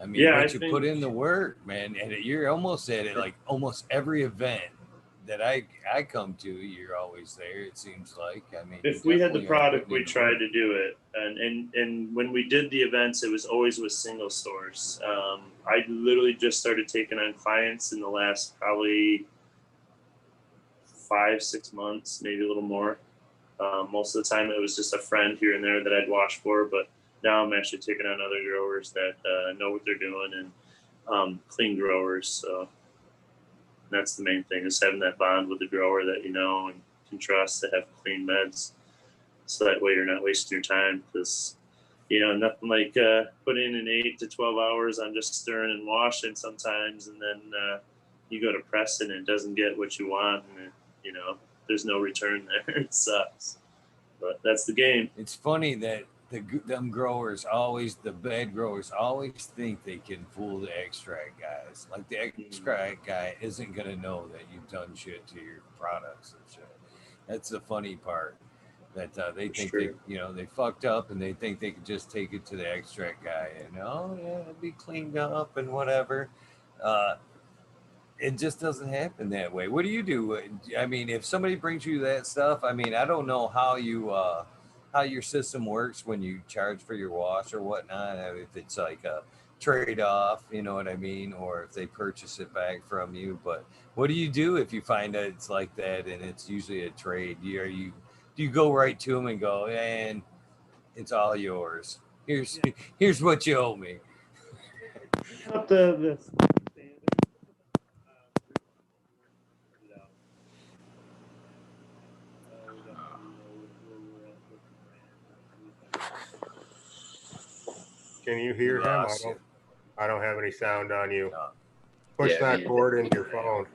I mean, Yeah, but you put in the work, man, and you're almost at it. Like almost every event that I come to, you're always there. It seems like. I mean, if we had the product, we tried to do it, and when we did the events, it was always with single stores. I literally just started taking on clients in the last probably 5-6 months, maybe a little more. Most of the time, it was just a friend here and there that I'd wash for, but now I'm actually taking on other growers that know what they're doing and clean growers. So that's the main thing, is having that bond with the grower that you know and can trust to have clean meds. So that way you're not wasting your time, because nothing like putting in 8 to 12 hours on just stirring and washing sometimes, and then you go to press and it doesn't get what you want, and there's no return there. It sucks, but that's the game. It's funny that them growers always, the bad growers always think they can fool the extract guys. Like the extract guy isn't gonna know that you've done shit to your products and shit. That's the funny part. That they think they, they fucked up and they think they could just take it to the extract guy and oh yeah, it'll be cleaned up and whatever. It just doesn't happen that way. What do you do? I mean, if somebody brings you that stuff, I mean, I don't know how your system works when you charge for your wash or whatnot. If it's like a trade off, you know what I mean, or if they purchase it back from you. But what do you do if you find that it's like that and it's usually a trade? Do you go right to them and go, and it's all yours? Here's what you owe me. Up the Can you hear him? I don't have any sound on you. No. Push that cord into your phone.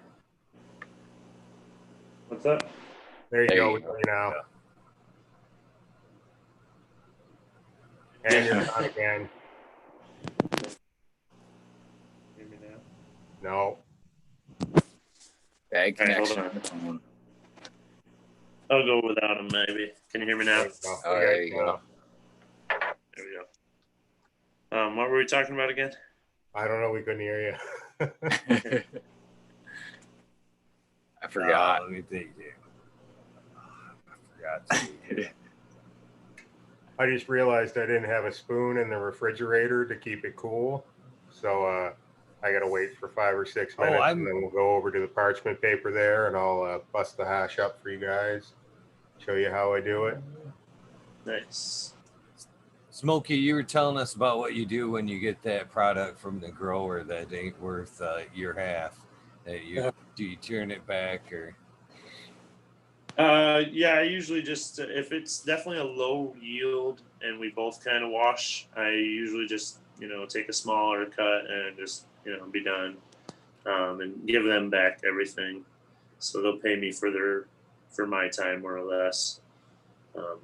What's up? There you go. We got you now. And you're not again. Hear me now? No. Bad connection. Right, I'll go without him, maybe. Can you hear me now? There you go. There we go. What were we talking about again? I don't know. We couldn't hear you. I forgot. Let me think. I forgot. I just realized I didn't have a spoon in the refrigerator to keep it cool. So I got to wait for 5 or 6 minutes and then we'll go over to the parchment paper there and I'll bust the hash up for you guys. Show you how I do it. Nice. Smokey, you were telling us about what you do when you get that product from the grower that ain't worth your half. Do you turn it back or? Yeah, I usually just if it's definitely a low yield and we both kind of wash, I usually just take a smaller cut and just be done, and give them back everything, so they'll pay me for my time more or less.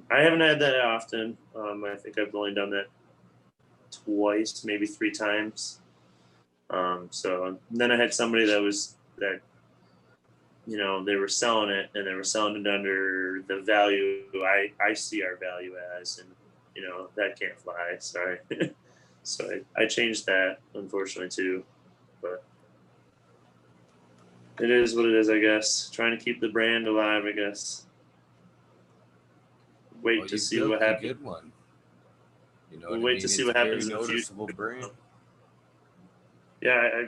I haven't had that often. I think I've only done that twice, maybe 3 times. So then I had somebody that they were selling it and they were selling it under the value I see our value as, and that can't fly. Sorry. So I changed that, unfortunately, too. But it is what it is, I guess. Trying to keep the brand alive, I guess. Wait to see what happens. Good one. We'll wait to see what happens in the future. Brand. Yeah,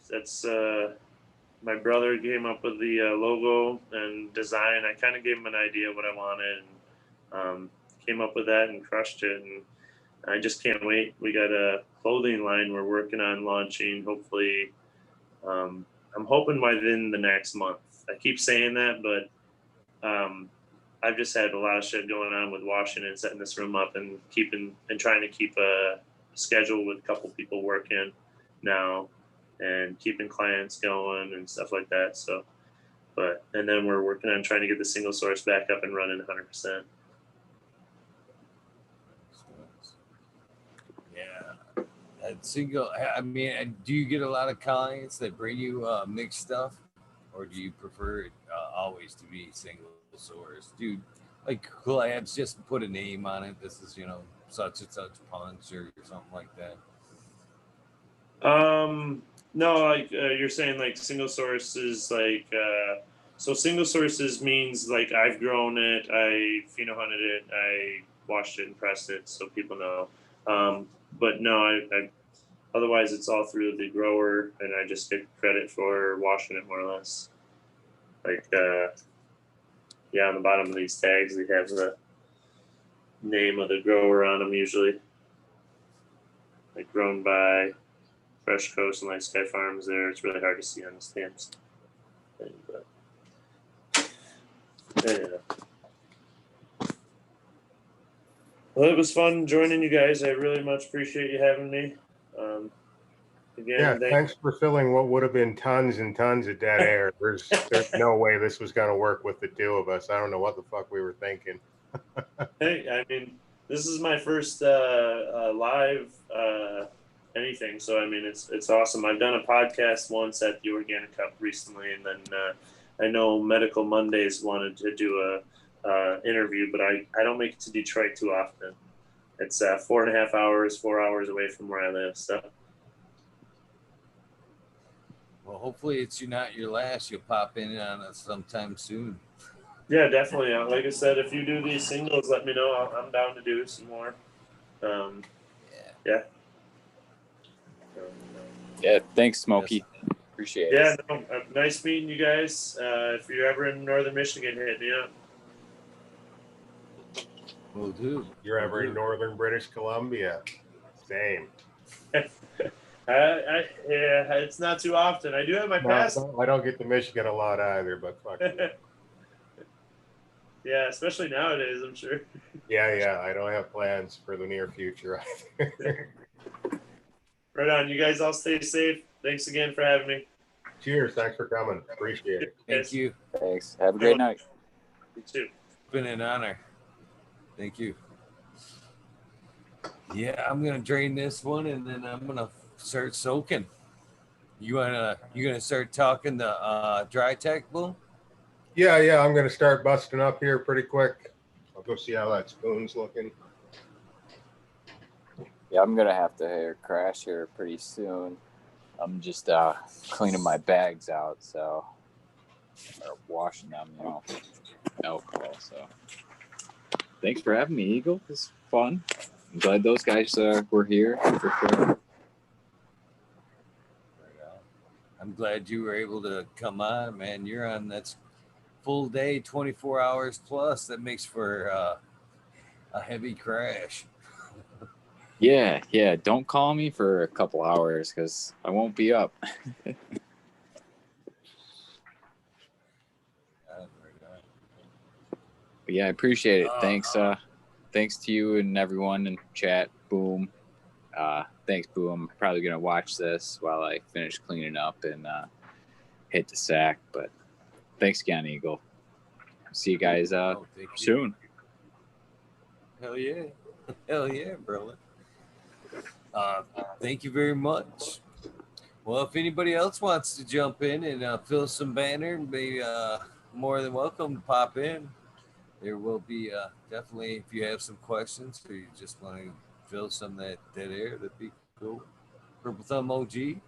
that's my brother came up with the logo and design. I kind of gave him an idea of what I wanted, and came up with that and crushed it. And I just can't wait. We got a clothing line we're working on launching. Hopefully, I'm hoping within the next month. I keep saying that, but I've just had a lot of shit going on with washing and setting this room up and trying to keep a schedule with a couple people working now and keeping clients going and stuff like that. So, and then we're working on trying to get the single source back up and running 100%. Yeah. I mean, do you get a lot of clients that bring you mixed stuff, or do you prefer it always to be single source? Dude, like collabs, just put a name on it. This is such and such punch or something like that. No, like you're saying, like single sources, like so single sources means like I've grown it, I hunted it, I washed it and pressed it, so people know. But no, I otherwise it's all through the grower, and I just get credit for washing it more or less. Like on the bottom of these tags, they have the name of the grower on them usually, like grown by Fresh Coast and Light Sky Farms. There, it's really hard to see on the stamps. But yeah. Well, it was fun joining you guys. I really much appreciate you having me. Again, thanks for filling what would have been tons and tons of dead air. There's no way this was going to work with the 2 of us. I don't know what the fuck we were thinking. Hey, I mean, This is my first live anything, so I mean it's awesome. I've done a podcast once at the Organic Cup recently, and then I know Medical Mondays wanted to do a interview, but I don't make it to Detroit too often. It's 4.5 hours, 4 hours away from where I live. So, Well, hopefully it's not your last. You'll pop in on us sometime soon. yeah, definitely. Like I said, if you do these singles, let me know. I'm down to do some more. Yeah. Yeah, thanks, Smokey. Appreciate it. Yeah, no, nice meeting you guys. If you're ever in Northern Michigan, hit me up. Will do. You're ever in Northern British Columbia? Same. Yeah, it's not too often. I do have my pass. I don't get to Michigan a lot either, but fuck you. Yeah, especially nowadays, I'm sure. Yeah, I don't have plans for the near future either. Right on. You guys all stay safe. Thanks again for having me. Cheers. Thanks for coming. Appreciate it. Thank you. Thanks. Have a great night. You too. It's been an honor. Thank you. Yeah, I'm gonna drain this one and then I'm gonna start soaking. You gonna start talking the dry tech, Boom? Yeah, I'm gonna start busting up here pretty quick. I'll go see how that spoon's looking. Yeah, I'm gonna have to crash here pretty soon. I'm just cleaning my bags out, so or washing them, alcohol. So thanks for having me, Eagle. It's fun. I'm glad those guys were here for sure. I'm glad you were able to come on, man. You're on that's full day, 24 hours plus. That makes for a heavy crash. Yeah. Don't call me for a couple hours because I won't be up. But yeah, I appreciate it. Thanks to you and everyone in chat. Boom. Thanks, Boom. I'm probably gonna watch this while I finish cleaning up and hit the sack. But thanks again, Eagle. See you guys soon. Hell yeah, brother. Thank you very much. Well, if anybody else wants to jump in and fill some banner, be more than welcome to pop in. There will be definitely, if you have some questions or you just want to fill some that dead air, that'd be cool. Purple Thumb OG,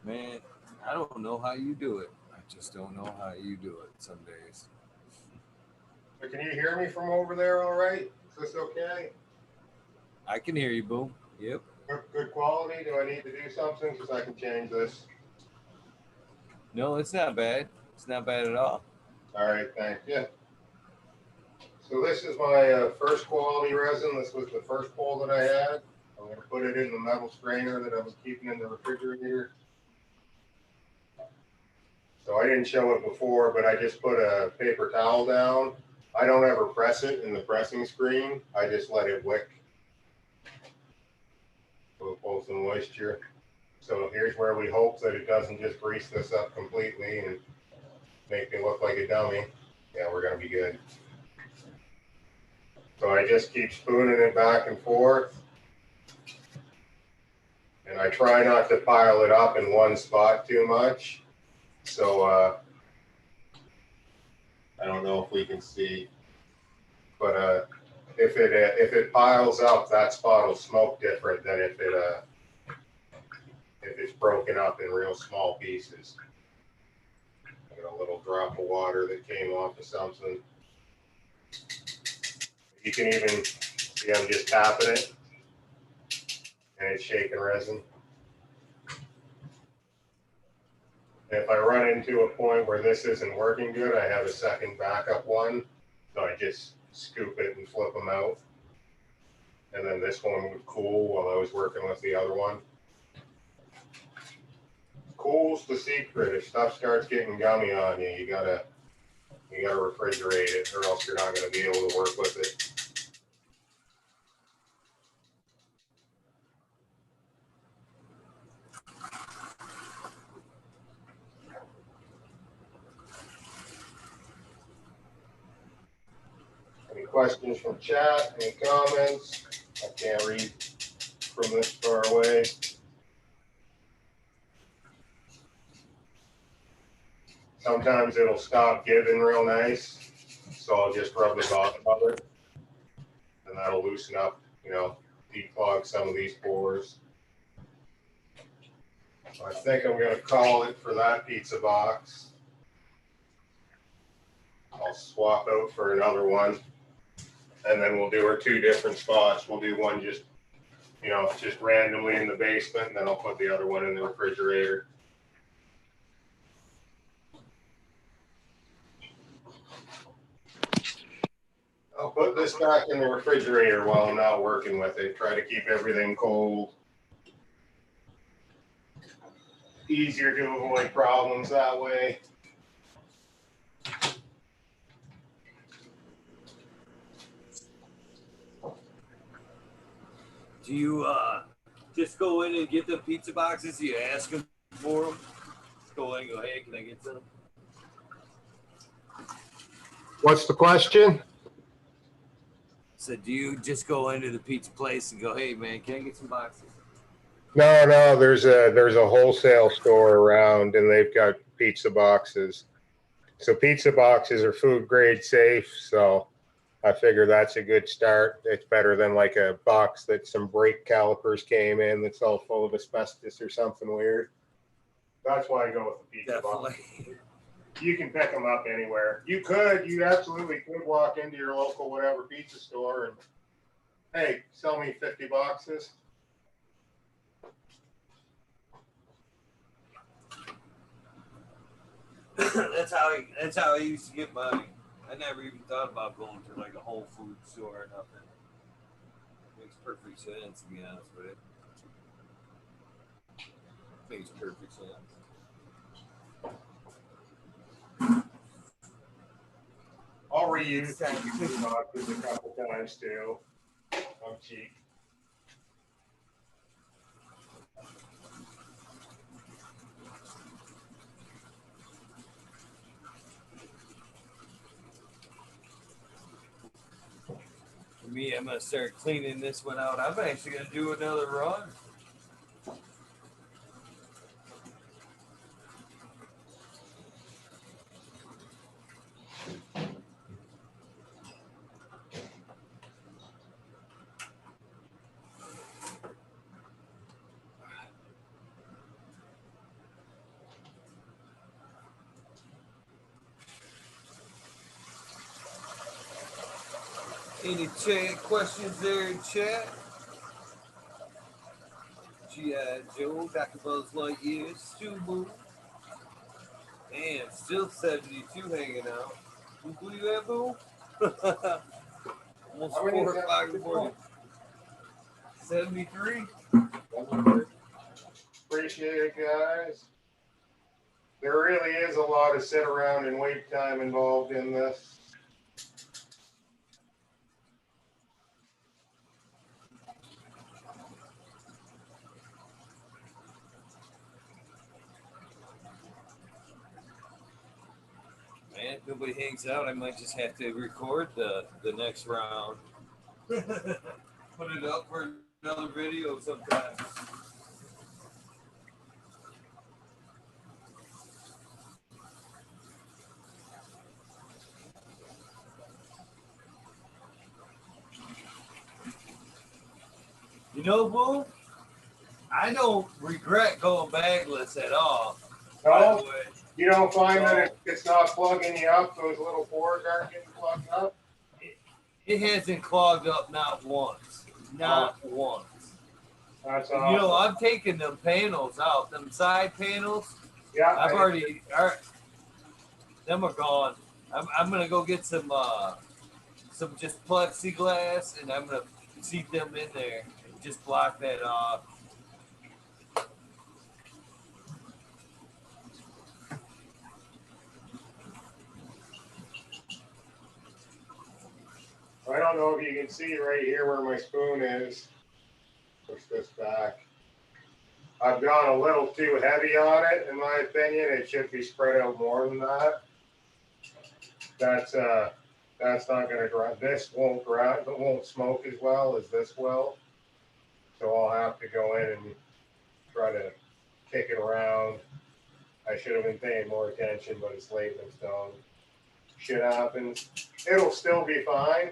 man, I don't know how you do it. I just don't know how you do it some days. So can you hear me from over there all right? Is this okay? I can hear you, Boom. Yep. Good quality? Do I need to do something? Because I can change this. No, it's not bad. It's not bad at all. All right, thank you. So this is my first quality resin. This was the first pull that I had. I'm going to put it in the metal strainer that I was keeping in the refrigerator. So I didn't show it before, but I just put a paper towel down. I don't ever press it in the pressing screen. I just let it wick. So it pulls some moisture. So here's where we hope that it doesn't just grease this up completely and make me look like a dummy. Yeah, we're going to be good. So I just keep spooning it back and forth. And I try not to pile it up in one spot too much. So I don't know if we can see, but if it piles up, that spot will smoke different than if it's broken up in real small pieces. I got a little drop of water that came off of something. You can even see I'm just tapping it, and it's shaking resin. And if I run into a point where this isn't working good, I have a second backup one. So I just scoop it and flip them out. And then this one would cool while I was working with the other one. Cool's the secret. If stuff starts getting gummy on you, you gotta refrigerate it, or else you're not gonna be able to work with it. questions from chat? Any comments? I can't read from this far away. Sometimes it'll stop giving real nice, so I'll just rub the bottom of it, and that'll loosen up, declog some of these pores. So I think I'm going to call it for that pizza box. I'll swap out for another one, and then we'll do our 2 different spots. We'll do one just randomly in the basement, and then I'll put the other one in the refrigerator. I'll put this back in the refrigerator while I'm not working with it. Try to keep everything cold. Easier to avoid problems that way. Do you just go in and get the pizza boxes? You ask them for them? Just go in and go, hey, can I get some? What's the question? So do you just go into the pizza place and go, hey, man, can I get some boxes? No, there's a wholesale store around, and they've got pizza boxes. So pizza boxes are food grade safe, so I figure that's a good start. It's better than like a box that some brake calipers came in that's all full of asbestos or something weird. That's why I go with the pizza box. You can pick them up anywhere. You absolutely could walk into your local whatever pizza store and, hey, sell me 50 boxes. That's how I used to get mine. I never even thought about going to like a Whole Foods store or nothing. Makes perfect sense, to be honest with you. Makes perfect sense. I'll reuse pizza boxes a couple times too. I'm cheap. For me, I'm gonna start cleaning this one out. I'm actually gonna do another run. Any questions there in chat? G.I. Joe, Dr. Buzz Lightyear, Stu Moon. Damn, still 72 hanging out. You believe that, Boo? Almost 4 o'clock in the morning. 73? Appreciate it, guys. There really is a lot of sit around and wait time involved in this. Man, if nobody hangs out, I might just have to record the next round. Put it up for another video sometime. You know, Boo, I don't regret going bagless at all. No, you don't find that it's not plugging you up, those little pores aren't getting plugged up? It hasn't clogged up not once. Not once. That's awesome. You know, I'm taking them panels out, them side panels. Yeah. I've already, them are gone. I'm going to go get some just plexiglass, and I'm going to seat them in there and just block that off. I don't know if you can see right here where my spoon is. Push this back. I've gone a little too heavy on it, in my opinion. It should be spread out more than that. That's That's not going to dry. This won't dry. It won't smoke as well as this will. So I'll have to go in and try to kick it around. I should have been paying more attention, but it's late in the stone. Shit happens. It'll still be fine,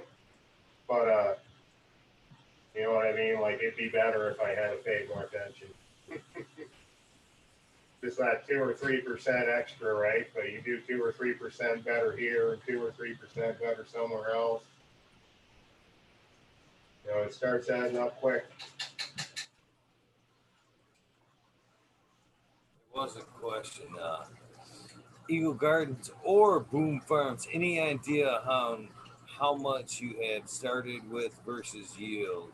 but you know what I mean? Like, it'd be better if I had paid more attention. Just that 2 or 3% extra, right? But you do 2 or 3% better here and 2 or 3% better somewhere else. You know, it starts adding up quick. There was a question. Eagle Gardens or Boom Farms, any idea how much you had started with versus yield?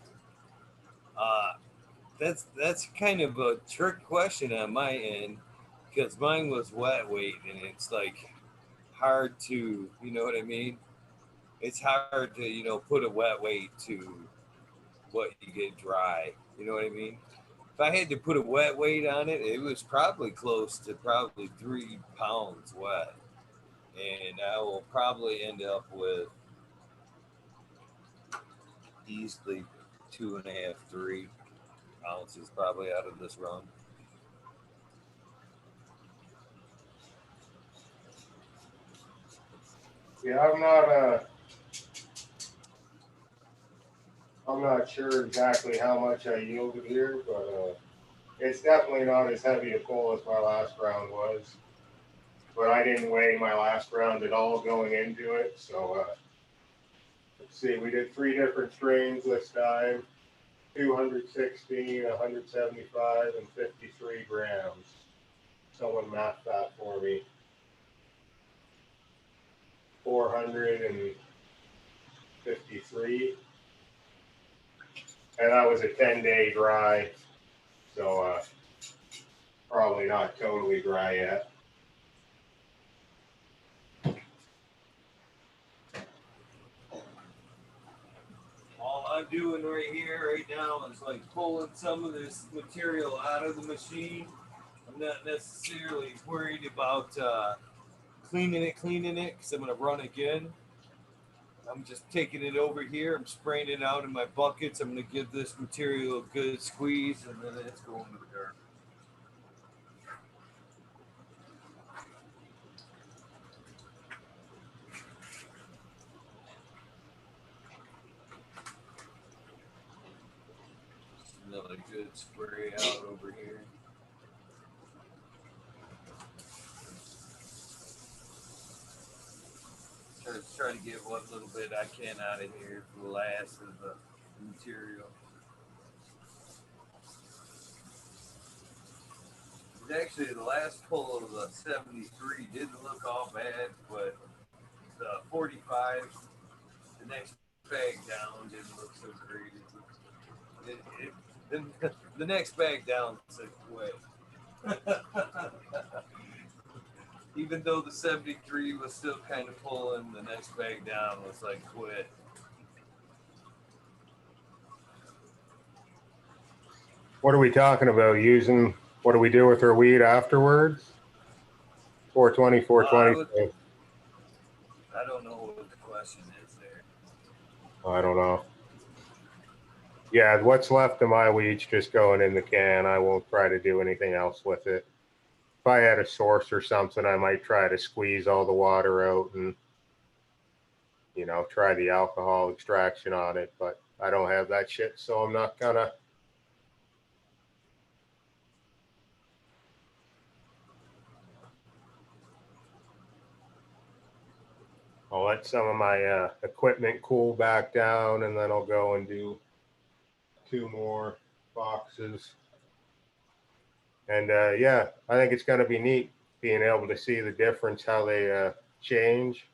That's kind of a trick question on my end because mine was wet weight and it's like hard to, you know what I mean? It's hard to, put a wet weight to what you get dry. You know what I mean? If I had to put a wet weight on it, it was probably close to probably 3 pounds wet. And I will probably end up with easily 2.5, 3 ounces probably out of this run. Yeah, I'm not sure exactly how much I yielded here, but it's definitely not as heavy a pull as my last round was. But I didn't weigh my last round at all going into it. So let's see, we did 3 different strains this time. 216, 175, and 53 grams. Someone mapped that for me. 453. And that was a 10-day dry. So probably not totally dry yet. All I'm doing right here, right now, is like pulling some of this material out of the machine. I'm not necessarily worried about cleaning it, because I'm going to run again. I'm just taking it over here. I'm spraying it out in my buckets. I'm going to give this material a good squeeze, and then it's going to the dirt. Just another good spray out over here. Try to get what little bit I can out of here for the last of the material. Actually, the last pull of the 73 didn't look all bad, but the 45, the next bag down didn't look so great. The next bag down said quit. Even though the 73 was still kind of pulling, the next bag down was like quit. What are we talking about? Using, what do we do with our weed afterwards? 420, 420. I don't know what the question is there. I don't know. Yeah, what's left of my weed's just going in the can. I won't try to do anything else with it. If I had a source or something, I might try to squeeze all the water out and, you know, try the alcohol extraction on it, but I don't have that shit, so I'm not gonna. I'll let some of my equipment cool back down, and then I'll go and do 2 more boxes. And yeah, I think it's going to be neat being able to see the difference, how they change.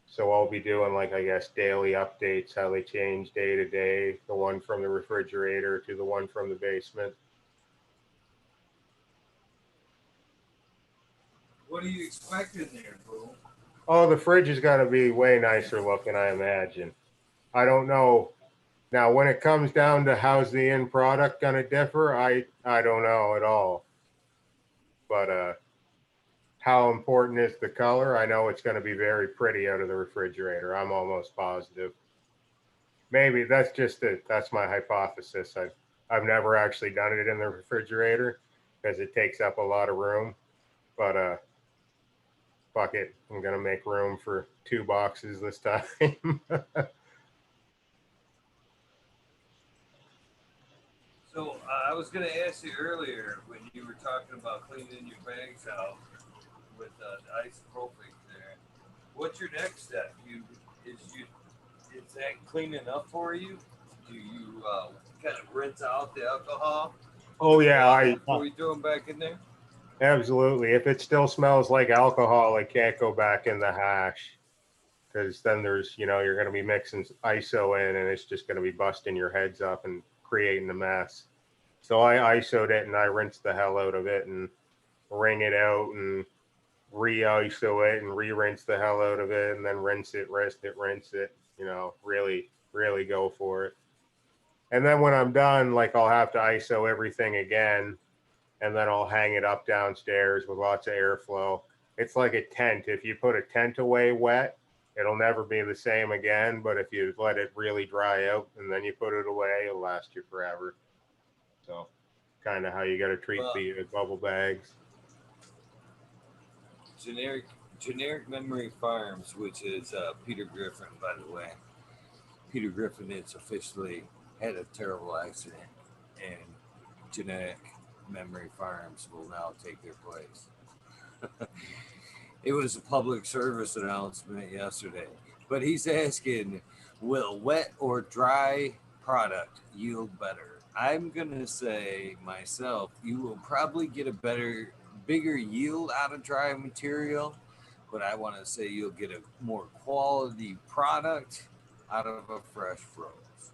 So I'll be doing, like, I guess, daily updates, how they change day to day, the one from the refrigerator to the one from the basement. What are you expecting there, bro? Oh, the fridge is going to be way nicer looking, I imagine. I don't know. Now, when it comes down to how's the end product going to differ, I don't know at all. But how important is the color? I know it's going to be very pretty out of the refrigerator. I'm almost positive. Maybe that's my hypothesis. I've never actually done it in the refrigerator because it takes up a lot of room. But fuck it, I'm gonna make room for 2 boxes this time. So I was going to ask you earlier when you were talking about cleaning your bags out with the isopropyl there. What's your next step? Is that clean enough for you? Do you kind of rinse out the alcohol? Oh yeah, before you throw them back in there. Absolutely. If it still smells like alcohol, it can't go back in the hash because then there's you're going to be mixing ISO in, and it's just going to be busting your heads up and creating a mess. So I ISO'd it and I rinsed the hell out of it and wring it out and re-ISO it and re-rinse the hell out of it and then rinse it, rinse it. Really, really go for it. And then when I'm done, like I'll have to ISO everything again, and then I'll hang it up downstairs with lots of airflow. It's like a tent. If you put a tent away wet, it'll never be the same again. But if you let it really dry out and then you put it away, it'll last you forever. So, kind of how you got to treat the bubble bags. Generic Memory Farms, which is Peter Griffin, by the way. Peter Griffin has officially had a terrible accident, and Genetic Memory Farms will now take their place. It was a public service announcement yesterday, but he's asking, will wet or dry product yield better? I'm going to say myself, you will probably get a bigger yield out of dry material, but I want to say you'll get a more quality product out of a fresh froze.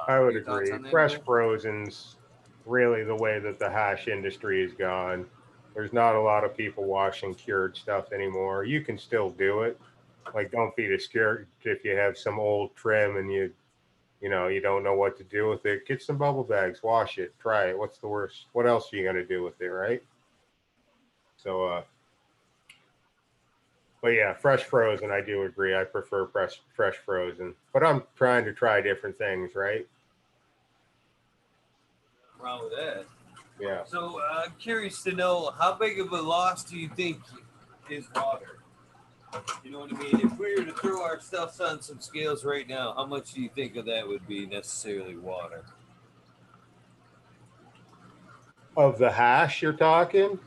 I would agree. Fresh frozen's really the way that the hash industry has gone. There's not a lot of people washing cured stuff anymore. You can still do it. Like, don't be scared if you have some old trim and you don't know what to do with it. Get some bubble bags, wash it, try it. What's the worst? What else are you gonna do with it, right? So, but yeah, fresh frozen, I do agree. I prefer fresh frozen, but I'm trying to try different things, right? Wrong with that. Yeah. So I'm curious to know, how big of a loss do you think is water? You know what I mean? If we were to throw our stuff on some scales right now, how much do you think of that would be necessarily water? Of the hash you're talking?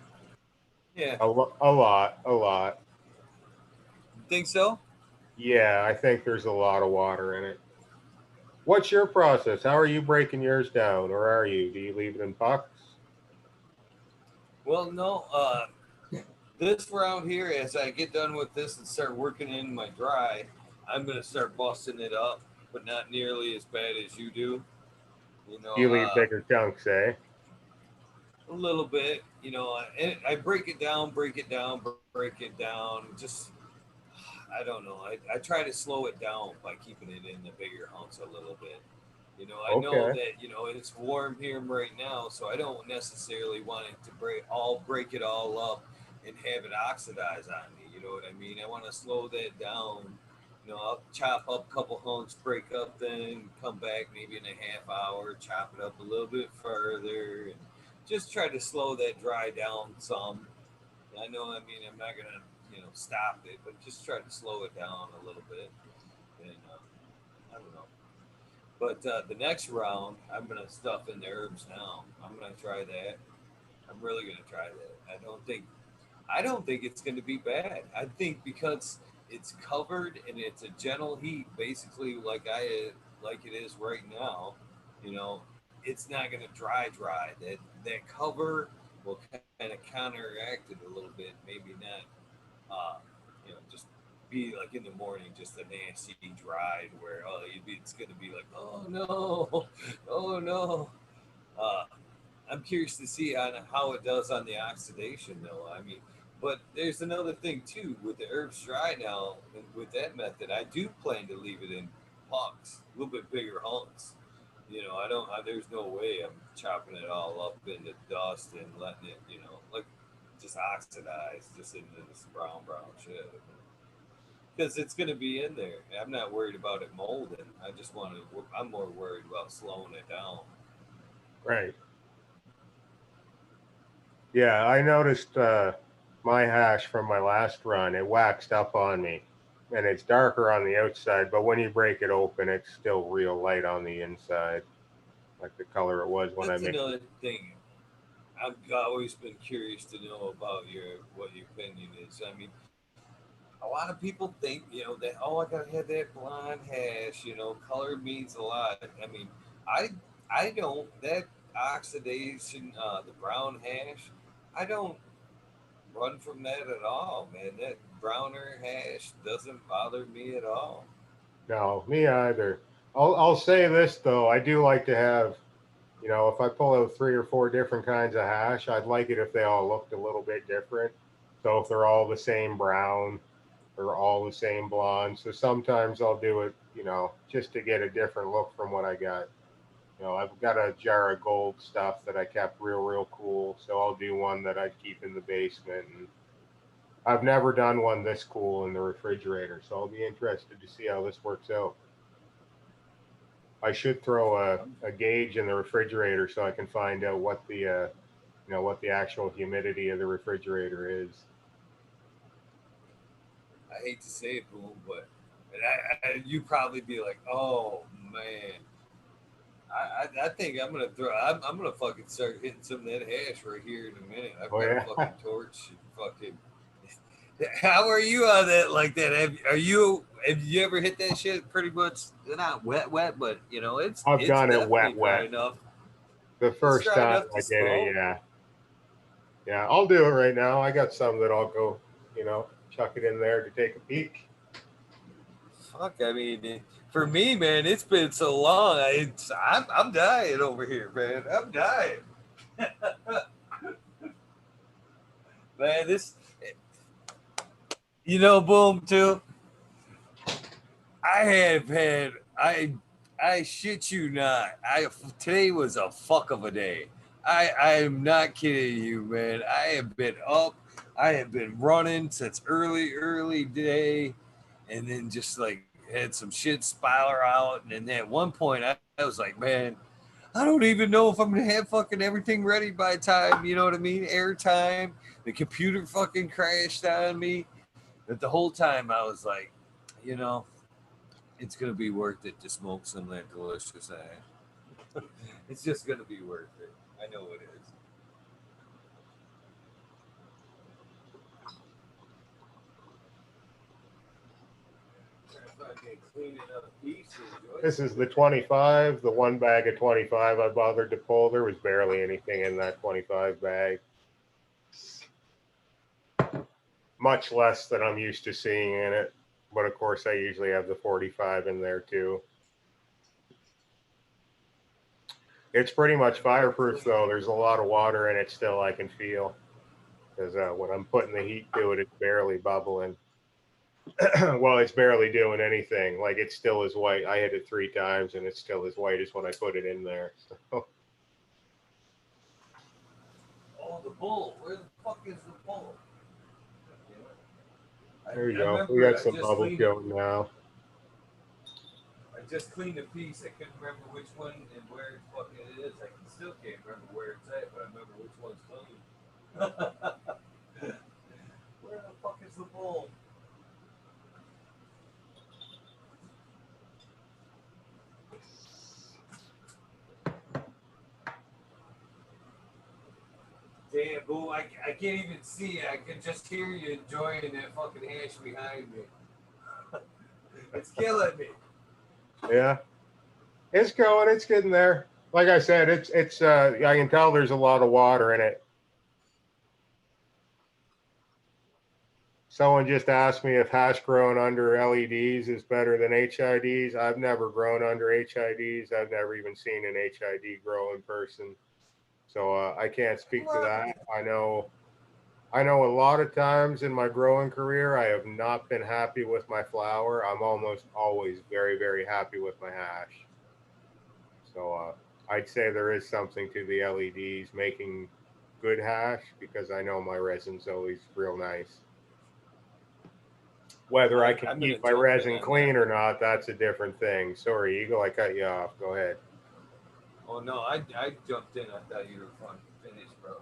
Yeah. A lot. You think so? Yeah, I think there's a lot of water in it. What's your process? How are you breaking yours down, or are you? Do you leave it in pucks? Well, no. This round here, as I get done with this and start working in my dry, I'm gonna start busting it up, but not nearly as bad as you do. You leave bigger chunks, eh? A little bit. I break it down, break it down, break it down. Just I don't know. I try to slow it down by keeping it in the bigger hunks a little bit. I know that it's warm here right now, so I don't necessarily want it to break it all up and have it oxidize on me. You know what I mean? I want to slow that down. I'll chop up a couple hunks, break up, then come back maybe in a half hour, chop it up a little bit further, and just try to slow that dry down some. I know, I mean, I'm not gonna stop it, but just try to slow it down a little bit, and I don't know. But the next round, I'm gonna stuff in the herbs now. I'm gonna try that. I'm really gonna try that. I don't think it's gonna be bad. I think because it's covered and it's a gentle heat, basically like it is right now. You know, it's not gonna dry. That cover will kind of counteract it a little bit. Maybe not. Just be like in the morning, just a nasty dried where it's gonna be like, oh no, oh no. Uh, I'm curious to see on how it does on the oxidation, though. I mean, but there's another thing too with the herbs dry now. And with that method, I do plan to leave it in hunks, a little bit bigger hunks. I don't. There's no way I'm chopping it all up into dust and letting it, like just oxidized just into this brown shit. Because it's going to be in there. I'm not worried about it molding. I just want to. I'm more worried about slowing it down. Right. Yeah, I noticed my hash from my last run. It waxed up on me, and it's darker on the outside. But when you break it open, it's still real light on the inside, like the color it was when That's I made. another thing. I've always been curious to know about what your opinion is. I mean, a lot of people think, that, oh, I gotta have that blonde hash, color means a lot. I mean, I I don't that oxidation, the brown hash, I don't run from that at all, man. That browner hash doesn't bother me at all. No, me either. I'll say this though, I do like to have, if I pull out 3 or 4 different kinds of hash, I'd like it if they all looked a little bit different. So if they're all the same brown or all the same blonde, so sometimes I'll do it, just to get a different look from what I got. I've got a jar of gold stuff that I kept real cool, so I'll do one that I keep in the basement. And I've never done one this cool in the refrigerator, so I'll be interested to see how this works out. I should throw a gauge in the refrigerator so I can find out what the actual humidity of the refrigerator is. I hate to say it, boom, but and you probably be like, oh man, I think I'm gonna I'm gonna fucking start hitting some of that hash right here in a minute. I've Oh got a yeah, fucking torch and fucking. How are you on that like that? Have you ever hit that shit pretty much not wet, but I've it's done it definitely dry wet. enough. The It's first dry time enough I to did it, smoke. yeah, yeah. I'll do it right now. I got some that I'll go, chuck it in there to take a peek. Fuck, I mean, for me, man, it's been so long. I'm dying over here, man. I'm dying, man. Boom, too. I have had I shit you not. Today was a fuck of a day. I am not kidding you, man. I have been up. I have been running since early day, and then just like had some shit spiral out. And then at one point, I was like, man, I don't even know if I'm gonna have fucking everything ready by time. You know what I mean? Airtime. The computer fucking crashed on me. But the whole time I was like, you know, it's gonna be worth it to smoke some of that delicious ash. It's just gonna be worth it. I know it is. Fucking cleaning up pieces. This is the 25, the one bag of 25 I bothered to pull. There was barely anything in that 25 bag. Much less than I'm used to seeing in it. But of course, I usually have the 45 in there too. It's pretty much fireproof though. There's a lot of water in it still I can feel. Because when I'm putting the heat to it, it's barely bubbling. Well, it's barely doing anything. Like it's still as white. I hit it 3 times and it's still as white as when I put it in there. So. Oh, the bull. Where the fuck is the bull? There you I go. We remember got some bubbles going now. I just cleaned a piece. I couldn't remember which one and where it fucking is. I still can't remember where it's at, but I remember which one's clean. Where the fuck is the bull? Damn, boo, I can't even see it. I can just hear you enjoying that fucking hash behind me. It's killing me. Yeah, it's going. It's getting there. Like I said, it's. I can tell there's a lot of water in it. Someone just asked me if hash grown under LEDs is better than HIDs. I've never grown under HIDs. I've never even seen an HID grow in person. So I can't speak to that. I know a lot of times in my growing career, I have not been happy with my flower. I'm almost always very happy with my hash. So I'd say there is something to the LEDs making good hash because I know my resin's always real nice. Whether I can keep my resin clean or not, that's a different thing. Sorry, Eagle, I cut you off. Go ahead. Oh no, I jumped in. I thought you were finished, bro.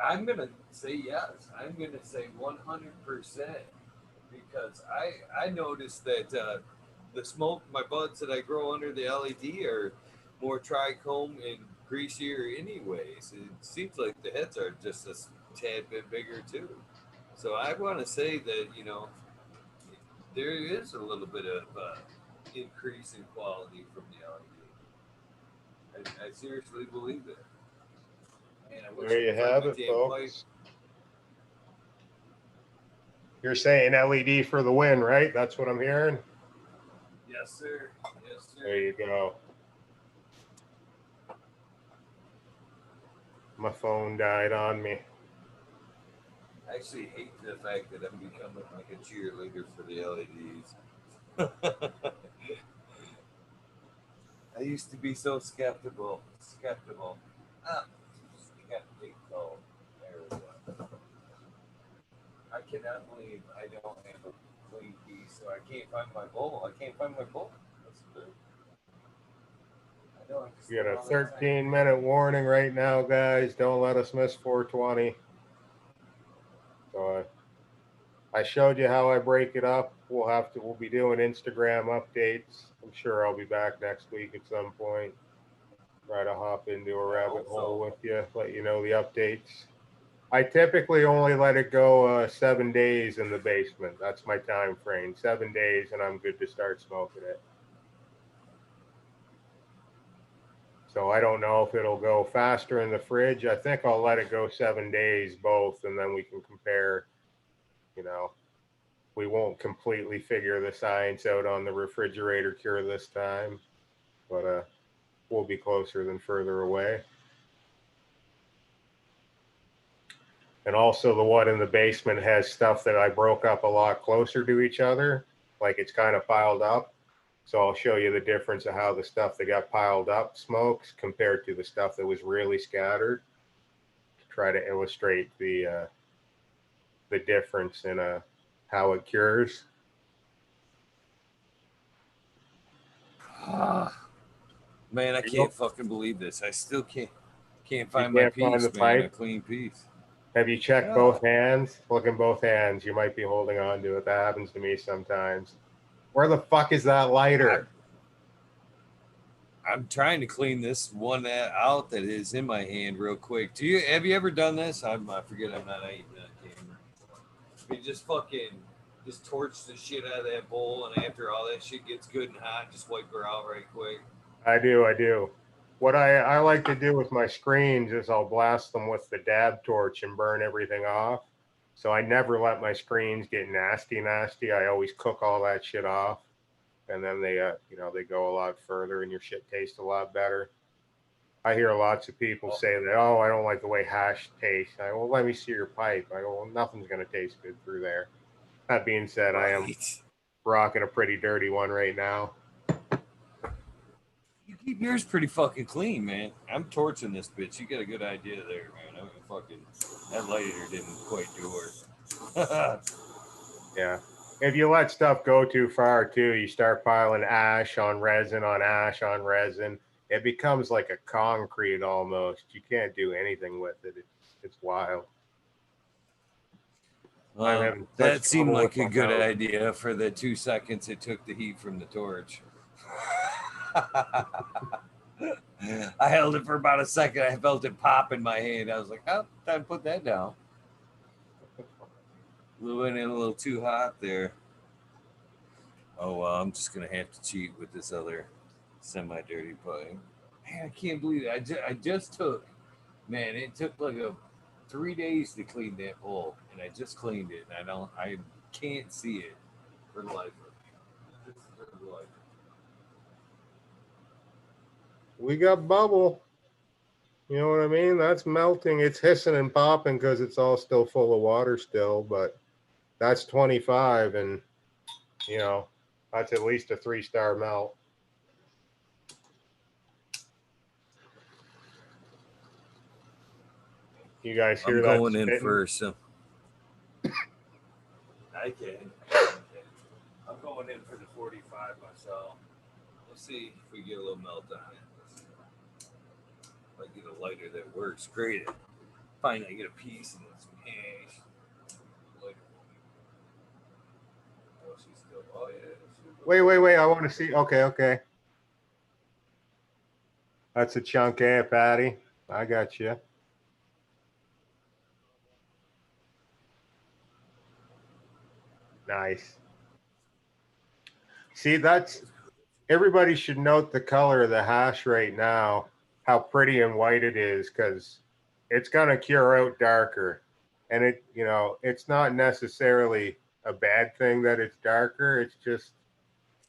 I'm gonna say yes. I'm gonna say 100% because I noticed that the smoke, my buds that I grow under the LED are more trichome and greasier anyways. It seems like the heads are just a tad bit bigger too. So I want to say that there is a little bit of increase in quality from the LED. I seriously believe it. Man, I wish there you have it, folks. You're saying LED for the win, right? That's what I'm hearing? Yes, sir. Yes, sir. There you go. My phone died on me. I actually hate the fact that I'm becoming like a cheerleader for the LEDs. I used to be so skeptical. Skeptical. Skeptical. There we go. I cannot believe I don't have a clean piece, so I can't find my bowl. I can't find my bowl. That's good. I know. We got a 13-minute warning right now, guys. Don't let us miss 420. So I showed you how I break it up. We'll be doing Instagram updates. I'm sure I'll be back next week at some point. Try to hop into a rabbit hole with you, let you know the updates. I typically only let it go 7 days in the basement. That's my time frame. 7 days, and I'm good to start smoking it. So I don't know if it'll go faster in the fridge. I think I'll let it go 7 days both, and then we can compare. We won't completely figure the science out on the refrigerator cure this time, but we'll be closer than further away. And also the one in the basement has stuff that I broke up a lot closer to each other, like it's kind of piled up. So I'll show you the difference of how the stuff that got piled up smokes compared to the stuff that was really scattered, to try to illustrate the difference in how it cures. Man, I can't fucking believe this. I still can't find my piece, man. A clean piece. Have you checked both hands? Look in both hands. You might be holding on to it. That happens to me sometimes. Where the fuck is that lighter? I'm trying to clean this one out that is in my hand real quick. Have you ever done this? I forget I'm not eating that camera. You just torch the shit out of that bowl, and after all that shit gets good and hot, just wipe her out right quick. I do. What I like to do with my screens is I'll blast them with the dab torch and burn everything off. So I never let my screens get nasty. I always cook all that shit off. And then they go a lot further and your shit tastes a lot better. I hear lots of people say that, oh, I don't like the way hash tastes. Well, let me see your pipe. I go, well, nothing's going to taste good through there. That being said, right. I am rocking a pretty dirty one right now. You keep yours pretty fucking clean, man. I'm torching this bitch. You got a good idea there, man. That lighter didn't quite do her. Yeah. If you let stuff go too far, too, you start piling ash on resin on ash on resin. It becomes like a concrete almost. You can't do anything with it. It's wild. That seemed like a good idea for the 2 seconds it took the heat from the torch. I held it for about a second. I felt it pop in my hand. I was like, oh, time to put that down. Went in a little too hot there. Oh, well, I'm just going to have to cheat with this other semi-dirty pipe. Man, I can't believe it. I just took, man, it took like 3 days to clean that bowl, and I just cleaned it, and I can't see it for the life of me. This is for the life of me. We got bubble. You know what I mean? That's melting. It's hissing and popping because it's all still full of water still, but that's 25, and, that's at least a 3-star melt. You guys hear I'm that? going in spitting? first. So. I can. I'm going in for the 45 myself. Let's see if we get a little melt on it. If I get a lighter that works, great. Fine, I get a piece and then some hash. Lighter. Oh, she's still. Oh yeah. Wait. I want to see. Okay. That's a chunk, Patty. I got you. Nice. See, that's everybody should note the color of the hash right now, how pretty and white it is, because it's gonna cure out darker. And it's not necessarily a bad thing that it's darker.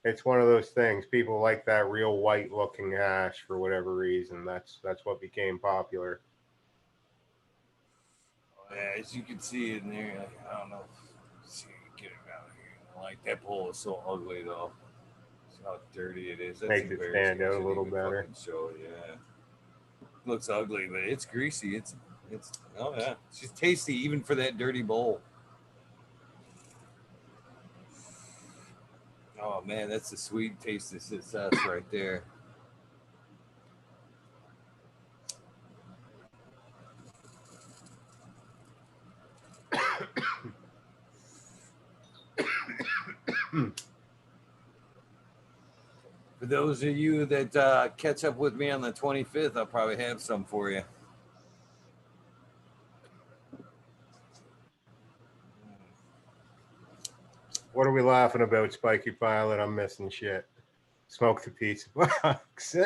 It's one of those things. People like that real white looking hash for whatever reason. That's what became popular. Yeah, as you can see in there, I don't know. See, get it out here. Like that pole is so ugly though. See how dirty it is. That's Makes it embarrassing. stand I out a shouldn't little even better. fucking show it. Yeah, looks ugly, but it's greasy. It's. Oh yeah, it's just tasty even for that dirty bowl. Oh man, that's a sweet taste of success right there. For those of you that catch up with me on the 25th, I'll probably have some for you. What are we laughing about, Spiky Pilot? I'm missing shit. Smoke the pizza box.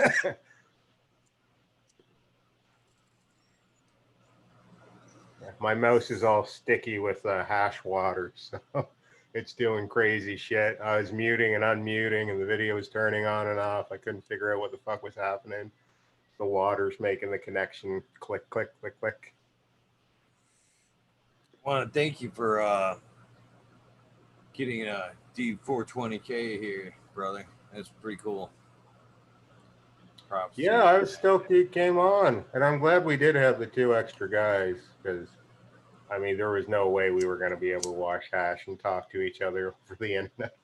My mouse is all sticky with hash water, so it's doing crazy shit. I was muting and unmuting, and the video was turning on and off. I couldn't figure out what the fuck was happening. The water's making the connection click, click, click, click. I want to thank you for getting a D420K here, brother. That's pretty cool. Props. Yeah, I was stoked he came on, and I'm glad we did have the 2 extra guys, because I mean, there was no way we were going to be able to wash hash and talk to each other over the internet.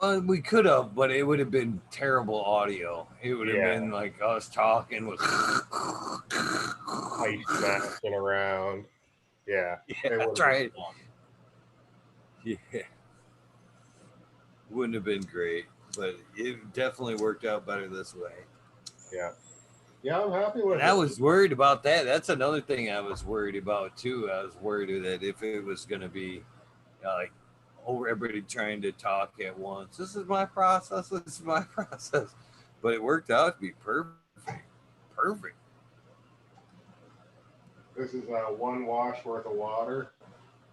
Well, we could have, but it would have been terrible audio. It would have been like us talking with ice smashing around. Yeah, that's right. Yeah, wouldn't have been great, but it definitely worked out better this way. Yeah, I'm happy with and it. I was worried about that. That's another thing I was worried about too. I was worried that if it was going to be like over everybody trying to talk at once, this is my process. This is my process, but it worked out to be perfect. Perfect. This is 1 wash worth of water.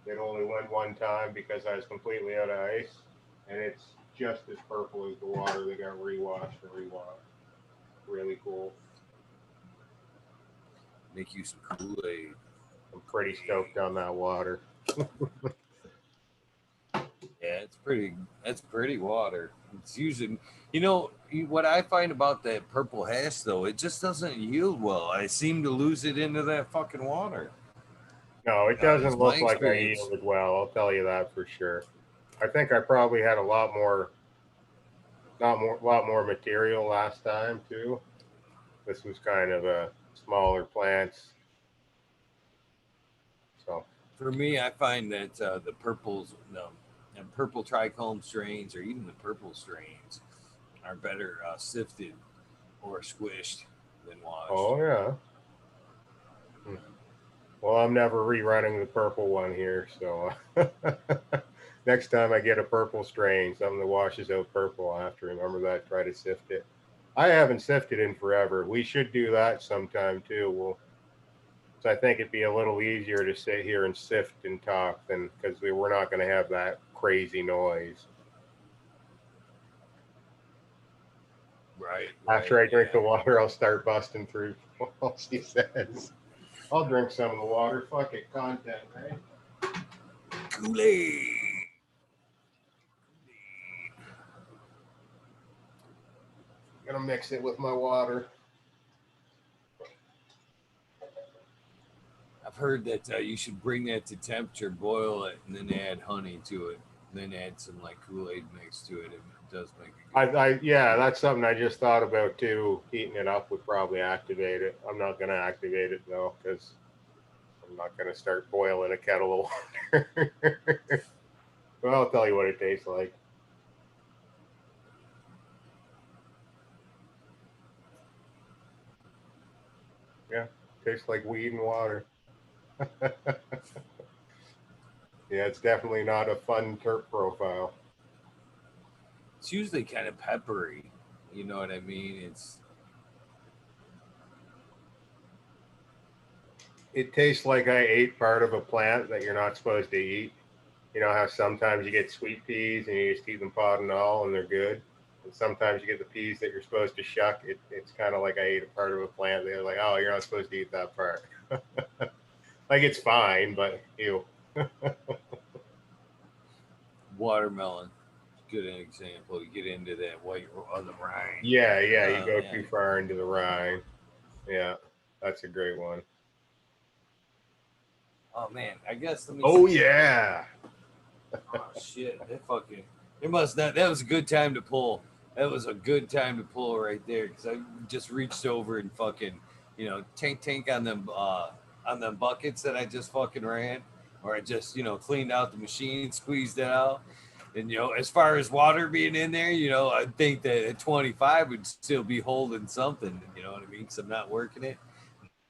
It only went 1 time because I was completely out of ice, and it's just as purple as the water that got rewashed and rewashed. Really cool. Make you some Kool-Aid. I'm pretty stoked on that water. Yeah, it's pretty. That's pretty water. It's usually, what I find about that purple hash though, it just doesn't yield well. I seem to lose it into that fucking water. No, it doesn't look like I yielded well. I'll tell you that for sure. I think I probably had a lot more material last time too. This was kind of a smaller plants. So for me, I find that the purples, and purple trichome strains, or even the purple strains, are better sifted or squished than washed. Oh yeah. Well, I'm never rerunning the purple one here, so next time I get a purple strain, something that washes out purple, I have to remember that. Try to sift it. I haven't sifted in forever. We should do that sometime too. So I think it'd be a little easier to sit here and sift and talk than because we're not going to have that crazy noise. Right. After I drink the water, I'll start busting through what she says. I'll drink some of the water. Fuck it, content, right? Kool-Aid. I'm gonna mix it with my water. I've heard that you should bring that to temperature, boil it, and then add honey to it. Then add some like Kool-Aid mix to it. It does make it good. Yeah, that's something I just thought about too. Heating it up would probably activate it. I'm not going to activate it though, because I'm not going to start boiling a kettle of water. Well, I'll tell you what it tastes like. Yeah, tastes like weed and water. Yeah, it's definitely not a fun terp profile. It's usually kind of peppery. You know what I mean? It tastes like I ate part of a plant that you're not supposed to eat. You know how sometimes you get sweet peas and you just eat them pod and all and they're good. And sometimes you get the peas that you're supposed to shuck. It's kind of like I ate a part of a plant. They're like, oh, you're not supposed to eat that part. Like it's fine, but ew. Watermelon. Good example. You get into that white on the rind. Yeah, you Oh, go yeah. too far into the rind. Yeah, that's a great one. Oh man, I guess let me. Oh see. yeah. Oh shit, that fucking. It must not. That was a good time to pull. That was a good time to pull right there because I just reached over and fucking, tank on them buckets that I just fucking ran, or I just cleaned out the machine, squeezed it out, and as far as water being in there, I think that at 25 would still be holding something. You know what I mean? Because I'm not working it.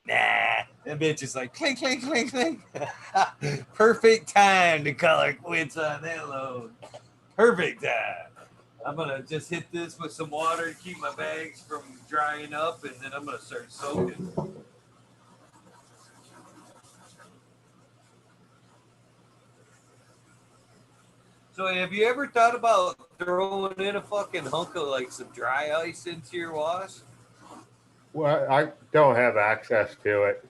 Nah, that bitch is like clink, clink, clink, clink. Perfect time to color quits on that load. Perfect time. I'm gonna just hit this with some water to keep my bags from drying up, and then I'm gonna start soaking. So, have you ever thought about throwing in a fucking hunk of like some dry ice into your wash? Well, I don't have access to it.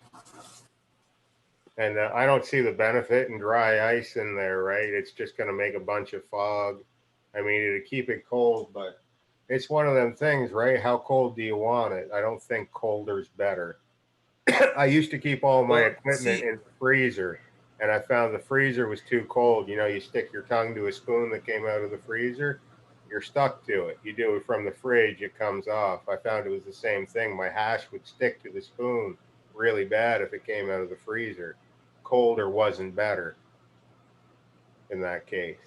And I don't see the benefit in dry ice in there, right? It's just going to make a bunch of fog. I mean, it'll keep it cold, but it's one of them things, right? How cold do you want it? I don't think colder's better. I used to keep all my equipment in the freezer, and I found the freezer was too cold. You stick your tongue to a spoon that came out of the freezer, you're stuck to it. You do it from the fridge, it comes off. I found it was the same thing. My hash would stick to the spoon really bad if it came out of the freezer. Colder wasn't better in that case.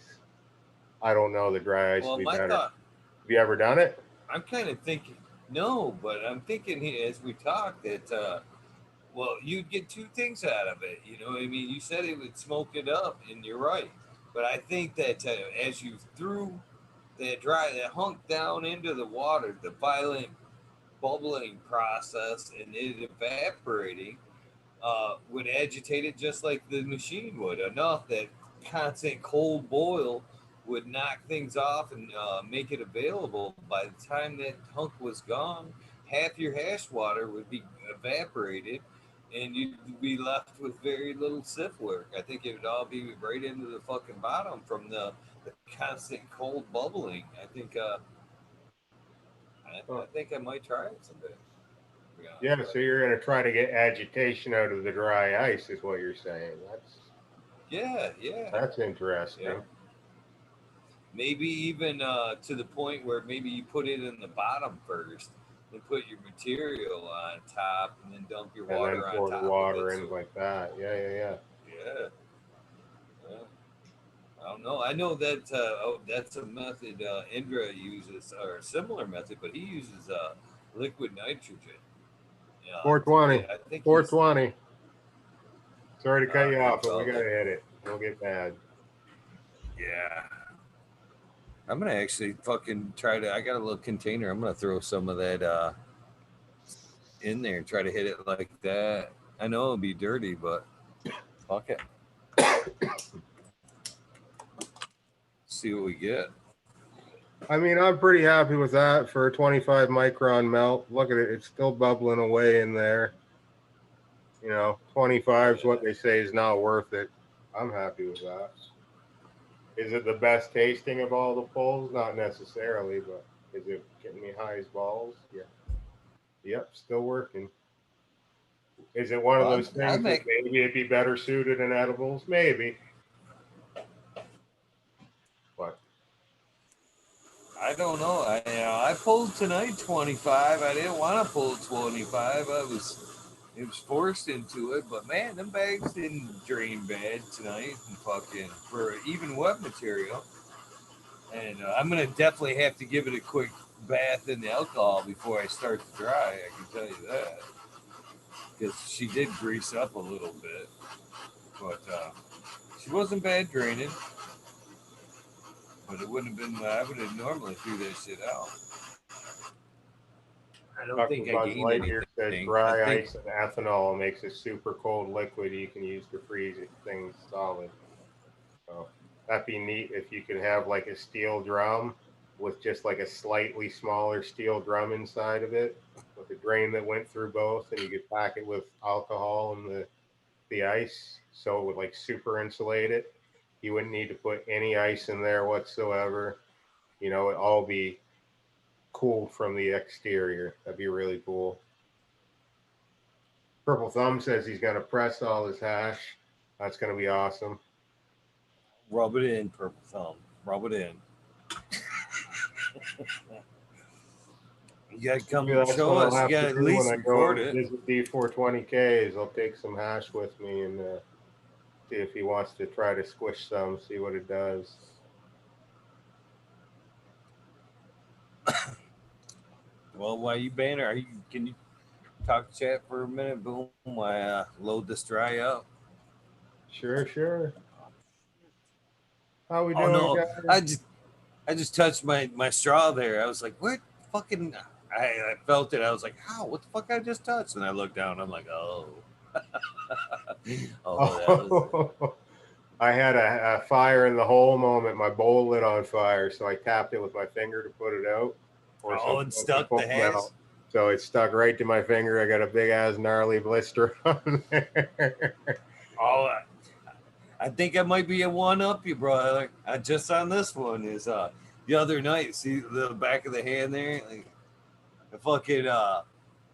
I don't know the dry ice would be better. Have you ever done it? I'm kind of thinking no, but I'm thinking as we talk that well, you'd get two things out of it. You know what I mean? You said it would smoke it up, and you're right. But I think that as you threw that hunk down into the water, the violent bubbling process and it evaporating would agitate it just like the machine would, enough that constant cold boil would knock things off and make it available. By the time that hunk was gone, half your hash water would be evaporated and you'd be left with very little sift work. I think it would all be right into the fucking bottom from the constant cold bubbling. I think I might try it someday. Yeah, so you're going to try to get agitation out of the dry ice, is what you're saying. That's interesting. Yeah. Maybe even to the point where maybe you put it in the bottom first, and put your material on top, and then dump your water on top. And then pour the water in like that. Yeah. I don't know. I know that that's a method Indra uses, or a similar method, but he uses liquid nitrogen. 420. I think 420. Sorry to cut you off, but we got to hit it. We'll get mad. Yeah. I'm going to actually fucking try to. I got a little container. I'm going to throw some of that in there and try to hit it like that. I know it'll be dirty, but fuck it. See what we get. I mean, I'm pretty happy with that for a 25 micron melt. Look at it. It's still bubbling away in there. 25 is what they say is not worth it. I'm happy with that. Is it the best tasting of all the pulls? Not necessarily, but is it getting me high as balls? Yeah. Yep, still working. Is it one of those I'll things that maybe it'd be better suited in edibles? Maybe. But I don't know. I pulled tonight 25. I didn't want to pull 25. It was forced into it, but man, them bags didn't drain bad tonight. And fucking for even wet material. And I'm gonna definitely have to give it a quick bath in the alcohol before I start to dry. I can tell you that because she did grease up a little bit, but she wasn't bad draining. But it wouldn't have been. I would have normally threw that shit out. I don't Dr. think I Buzz gained Lightyear said anything. dry I think ice and ethanol makes a super cold liquid you can use to freeze things solid. So that'd be neat if you could have like a steel drum with just like a slightly smaller steel drum inside of it with a drain that went through both, and you could pack it with alcohol and the ice so it would like super insulate it. You wouldn't need to put any ice in there whatsoever. It'd all be cooled from the exterior. That'd be really cool. Purple Thumb says he's going to press all his hash. That's going to be awesome. rub it in, Purple Thumb. Rub it in. You gotta come show us. You gotta at least record it. Visit D420Ks. I'll take some hash with me and see if he wants to try to squish some. See what it does. Well, while you banner, can you talk to chat for a minute? Boom, I load this dry up. Sure. How we doing, no, guys? I just touched my straw there. I was like, what fucking? I felt it. I was like, how? What the fuck? I just touched, and I looked down. I'm like, oh, I had a fire in the hole moment. My bowl lit on fire, so I tapped it with my finger to put it out. And stuck the hash. So it stuck right to my finger. I got a big ass gnarly blister on there. I think I might be a one up you, brother. Just on this one is the other night. See the back of the hand there, like the fucking I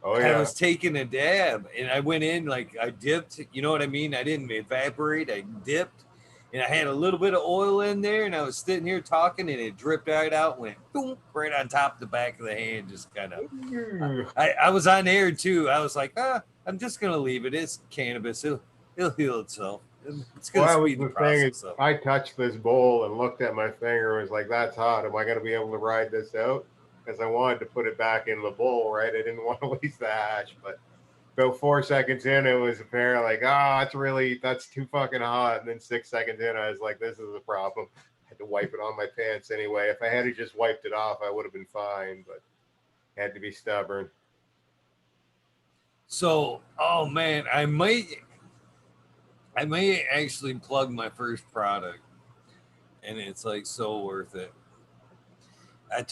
was taking a dab and I went in like I dipped. You know what I mean? I didn't evaporate. I dipped, and I had a little bit of oil in there, and I was sitting here talking, and it dripped right out, went boom, right on top of the back of the hand, just kind of. I was on air too. I was like, I'm just gonna leave it. It's cannabis. It'll heal itself. It's gonna speed the process up. I touched this bowl and looked at my finger and was like, that's hot. Am I gonna be able to ride this out? Because I wanted to put it back in the bowl, right? I didn't want to waste the hash, but about 4 seconds in, it was apparent like, that's too fucking hot. And then 6 seconds in, I was like, this is a problem. I had to wipe it on my pants anyway. If I had just wiped it off, I would have been fine, but had to be stubborn. So, oh man, I may actually plug my first product, and it's like so worth it. I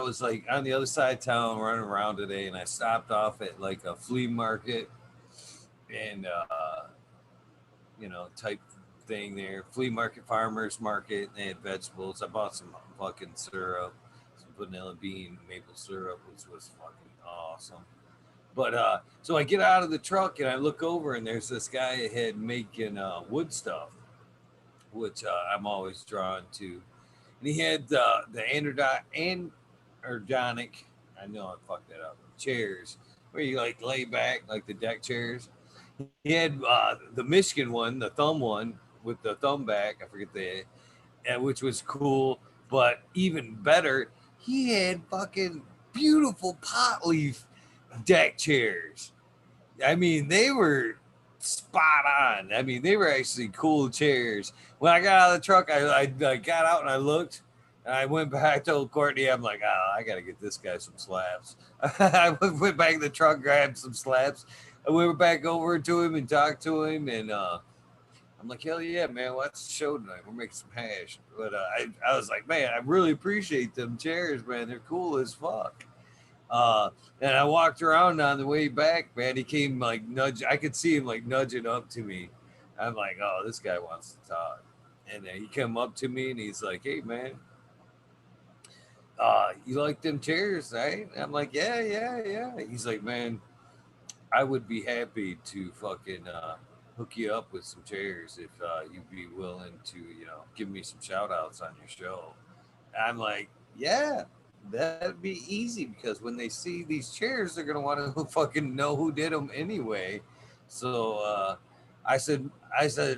was like on the other side of town running around today, and I stopped off at like a flea market and type thing there. Flea market, farmers market, they had vegetables. I bought some fucking syrup, some vanilla bean maple syrup, which was fucking awesome. But so I get out of the truck and I look over, and there's this guy ahead making wood stuff, which I'm always drawn to. And he had the ergonomic, I know I fucked that up, chairs where you like lay back, like the deck chairs. He had the Michigan one, the thumb one with the thumb back. I forget which was cool, but even better, he had fucking beautiful pot leaf deck chairs. I mean, they were spot on. I mean, they were actually cool chairs. When I got out of the truck, I got out and I looked, and I went back. I told Courtney, I'm like, I got to get this guy some slabs. I went back in the truck, grabbed some slabs. And we went back over to him and talked to him, and I'm like, hell yeah, man, watch the show tonight. We're making some hash. But I was like, man, I really appreciate them chairs, man. They're cool as fuck. And I walked around on the way back, man. He came like I could see him like nudging up to me. I'm like, oh, this guy wants to talk. And he came up to me and he's like, hey, man, you like them chairs, right? And I'm like, yeah. He's like, man, I would be happy to fucking hook you up with some chairs if you'd be willing to, give me some shout outs on your show. I'm like, yeah, that'd be easy because when they see these chairs, they're gonna want to fucking know who did them anyway. So I said,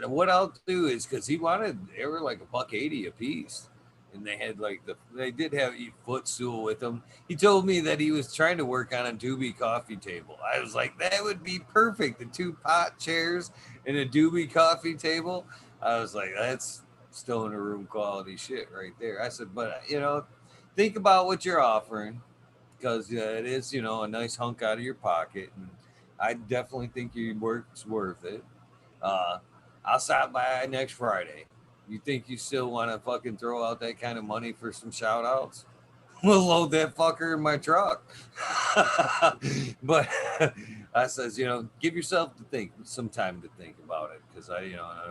what I'll do is because he wanted, they were like $1.80 a piece, and they had like they did have a footstool with them. He told me that he was trying to work on a Doobie coffee table. I was like, that would be perfect. The 2 pot chairs and a Doobie coffee table. I was like, that's still in a room quality shit right there. I said, but think about what you're offering because it is, a nice hunk out of your pocket. And I definitely think your work's worth it. Uh, I'll stop by next Friday. You think you still want to fucking throw out that kind of money for some shout outs? We'll load that fucker in my truck. But I says, give yourself to think some time to think about it because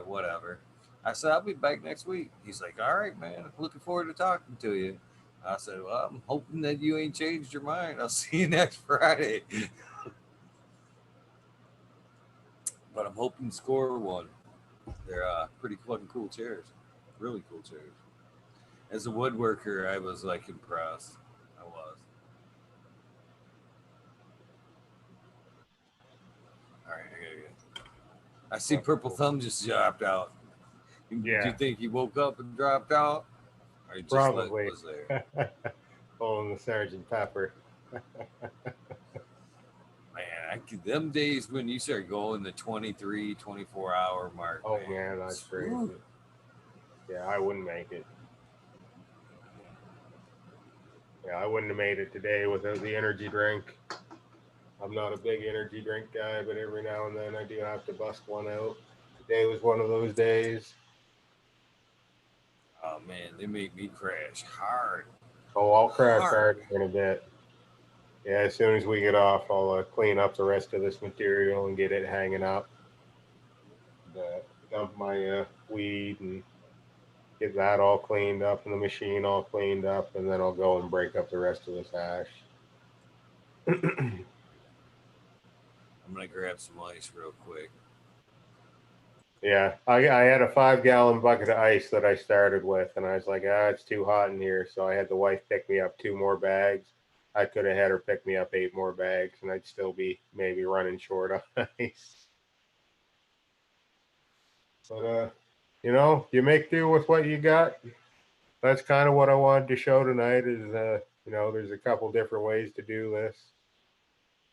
whatever. I said, I'll be back next week. He's like, all right, man. Looking forward to talking to you. I said, well, I'm hoping that you ain't changed your mind. I'll see you next Friday. But I'm hoping to score one. They're pretty fucking cool chairs. Really cool chairs. As a woodworker, I was like impressed. I was. All right, I gotta go. I see Purple Thumb just dropped out. Do you think he woke up and dropped out? Or he just Probably was there? pulling the Sergeant Pepper. Man, them days when you start going the 23, 24-hour mark. Oh man, that's crazy. Yeah, I wouldn't make it. Yeah, I wouldn't have made it today without the energy drink. I'm not a big energy drink guy, but every now and then I do have to bust one out. Today was one of those days. Oh man, they make me crash hard. Oh, I'll crash hard in a bit. Yeah, as soon as we get off, I'll clean up the rest of this material and get it hanging up. Dump my weed and get that all cleaned up and the machine all cleaned up, and then I'll go and break up the rest of this hash. I'm gonna grab some ice real quick. Yeah, I had a 5-gallon bucket of ice that I started with, and I was like, it's too hot in here. So I had the wife pick me up 2 more bags. I could have had her pick me up 8 more bags, and I'd still be maybe running short on ice. But, you make do with what you got. That's kind of what I wanted to show tonight is, there's a couple different ways to do this.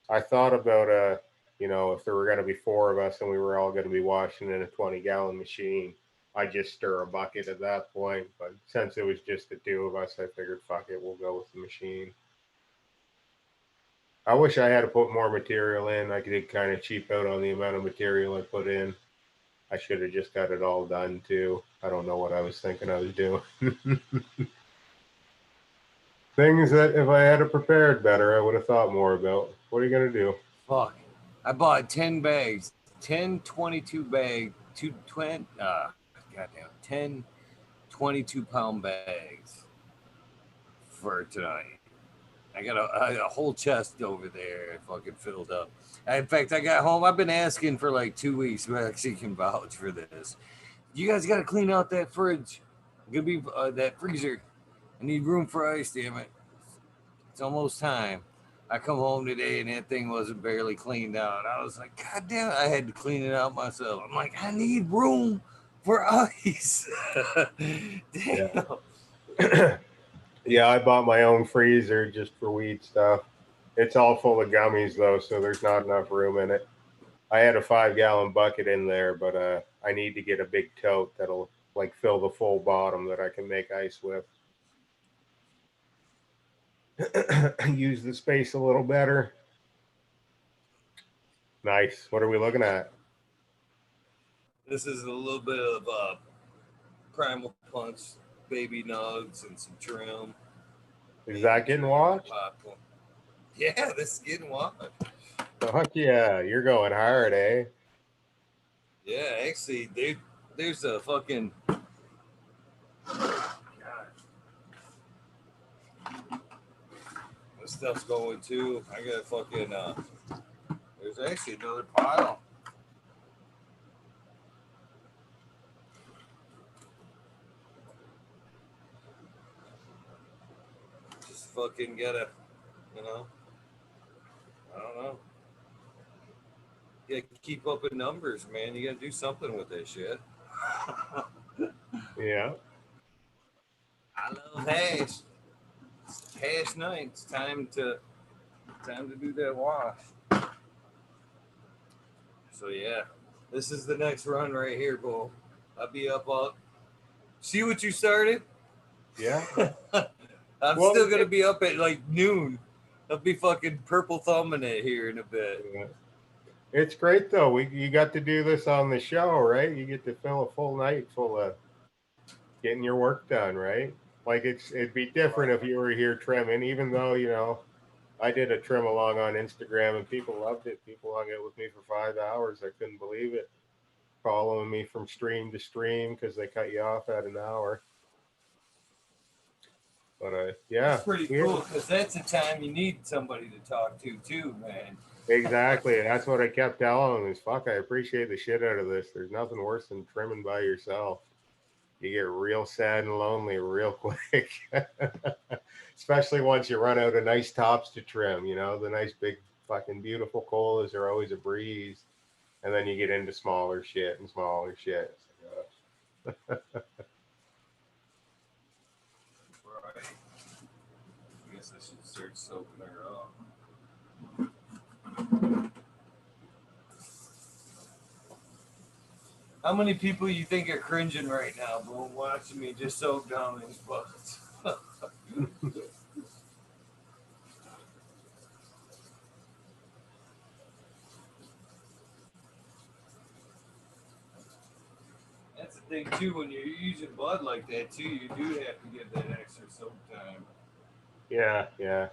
I thought about, if there were going to be 4 of us and we were all going to be washing in a 20-gallon machine, I'd just stir a bucket at that point. But since it was just the 2 of us, I figured, fuck it, we'll go with the machine. I wish I had to put more material in. I did kind of cheap out on the amount of material I put in. I should have just got it all done too. I don't know what I was thinking I was doing. Things that if I had it prepared better, I would have thought more about. What are you going to do? Fuck. I bought 10 bags, 10 22 bag, 10 22-pound bags for tonight. I got a whole chest over there fucking filled up. In fact, I got home. I've been asking for like 2 weeks. We actually can vouch for this. You guys got to clean out that fridge. Gonna be that freezer. I need room for ice, damn it. It's almost time. I come home today and that thing wasn't barely cleaned out. I was like, God damn it, I had to clean it out myself. I'm like, I need room for ice. Damn. Yeah, I bought my own freezer just for weed stuff. It's all full of gummies though, so there's not enough room in it. I had a 5-gallon bucket in there, but I need to get a big tote that'll like fill the full bottom that I can make ice with. Use the space a little better. Nice. What are we looking at? This is a little bit of Primal Punch, baby nugs, and some trim. Is that getting washed? Popcorn. Yeah, this is getting washed. Fuck yeah, you're going hard, eh? Yeah, actually, there's a fucking. This stuff's going too. I got fucking. There's There's actually another pile. Just fucking gotta, you know, I don't know. You gotta keep up with numbers, man. You gotta do something with that shit. Yeah. I love hash. It's hash night. It's time to do that wash. So yeah, this is the next run right here, Bull. I'll be up all. See what you started? Yeah. I'm still gonna be up at like noon. I'll be fucking purple thumbing it here in a bit. Yeah. It's great though. You got to do this on the show, right? You get to fill a full night full of getting your work done, right? Like it'd be different if you were here trimming, even though, you know, I did a trim along on Instagram and people loved it. People hung out with me for 5 hours. I couldn't believe it. Following me from stream to stream because they cut you off at an hour. But yeah, it's pretty cool because that's the time you need somebody to talk to too, man. Exactly. That's what I kept telling them is fuck, I appreciate the shit out of this. There's nothing worse than trimming by yourself. You get real sad and lonely real quick. Especially once you run out of nice tops to trim, you know, the nice big fucking beautiful colas are always a breeze. And then you get into smaller shit and smaller shit. Right. I guess I should start soaking her up. How many people you think are cringing right now, bro, watching me just soak down these buckets? That's the thing too. When you're using Bud like that too, you do have to get that extra soak time. Yeah, yeah.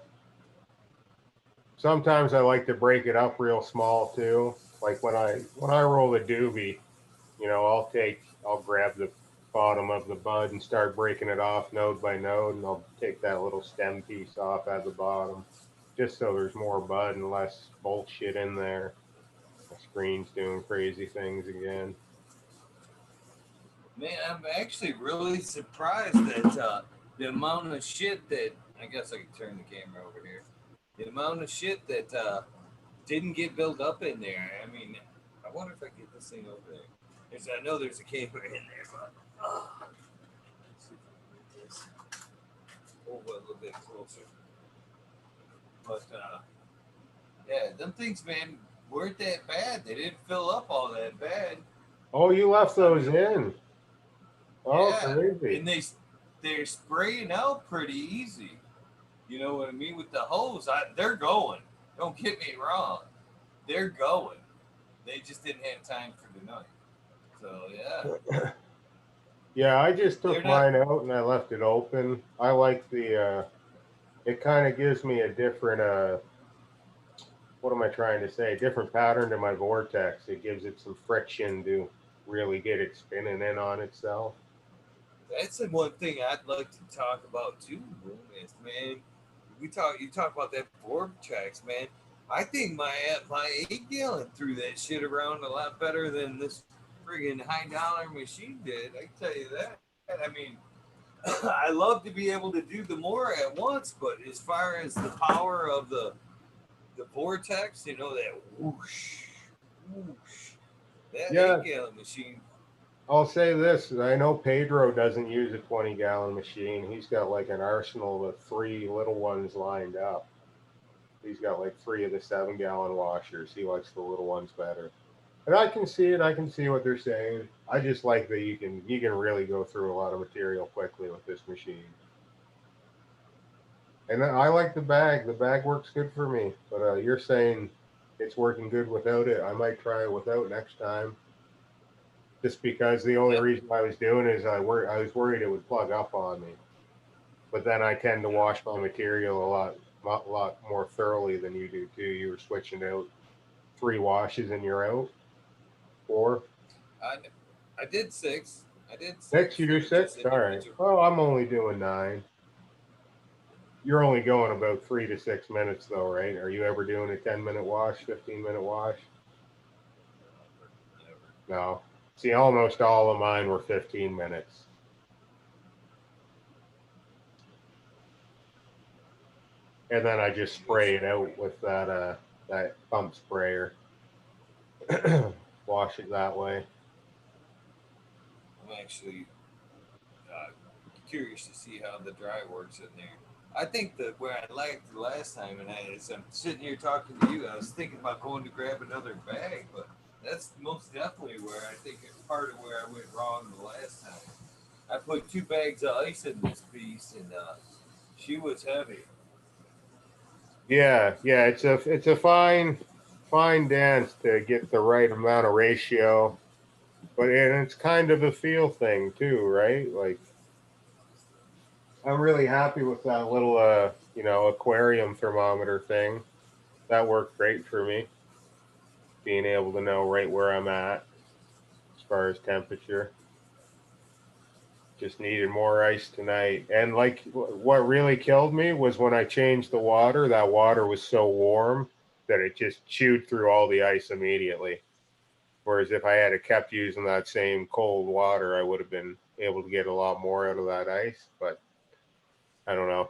Sometimes I like to break it up real small too. Like when I roll the doobie, you know, I'll grab the bottom of the bud and start breaking it off node by node, and I'll take that little stem piece off at the bottom, just so there's more bud and less bullshit in there. My screen's doing crazy things again. Man, I'm actually really surprised that the amount of shit that I guess I could turn the camera over here. The amount of shit that didn't get built up in there. I mean, I wonder if I can get this thing over there. I know there's a camera in there, but let's see if I can get this over a little bit closer. But yeah, them things, man, weren't that bad. They didn't fill up all that bad. Oh, you left those in. Oh, Yeah, crazy. and they're spraying out pretty easy. You know what I mean? With the hose, they're going. Don't get me wrong. They're going. They just didn't have time for the night. So, yeah. Yeah, I just took mine out and I left it open. I like the, it kind of gives me a different, what am I trying to say? Different pattern to my vortex. It gives it some friction to really get it spinning in on itself. That's the one thing I'd like to talk about too, is, man. You talk about that vortex, man. I think my 8-gallon threw that shit around a lot better than this friggin' $high machine did. I can tell you that. I mean, I love to be able to do the more at once, but as far as the power of the vortex, you know, that whoosh, whoosh, that 8-gallon machine. I'll say this. I know Pedro doesn't use a 20-gallon machine. He's got like an arsenal of 3 little ones lined up. He's got like 3 of the 7-gallon washers. He likes the little ones better. And I can see it. I can see what they're saying. I just like that you can really go through a lot of material quickly with this machine. And I like the bag. The bag works good for me. But you're saying it's working good without it. I might try it without next time. Just because the only reason I was doing it is I was worried it would plug up on me. But then I tend to wash my material a lot more thoroughly than you do too. You were switching out 3 washes and you're out. 4. I did 6. I did 6. 6. You do 6. All right. Well, I'm only doing 9. You're only going about 3 to 6 minutes though, right? Are you ever doing a 10-minute wash, 15-minute wash? No. See, almost all of mine were 15 minutes. And then I just spray it out with that pump sprayer. Wash it that way. I'm actually curious to see how the dry works in there. I think that where I liked the last time, and as I'm sitting here talking to you, I was thinking about going to grab another bag, but that's most definitely where I think it's part of where I went wrong the last time. I put 2 bags of ice in this beast, and she was heavy. Yeah, it's a fine dance to get the right amount of ratio, but and it's kind of a feel thing too, right? Like I'm really happy with that little aquarium thermometer thing. That worked great for me, being able to know right where I'm at as far as temperature. Just needed more ice tonight. And like what really killed me was when I changed the water, that water was so warm that it just chewed through all the ice immediately. Whereas if I had kept using that same cold water, I would have been able to get a lot more out of that ice. But I don't know.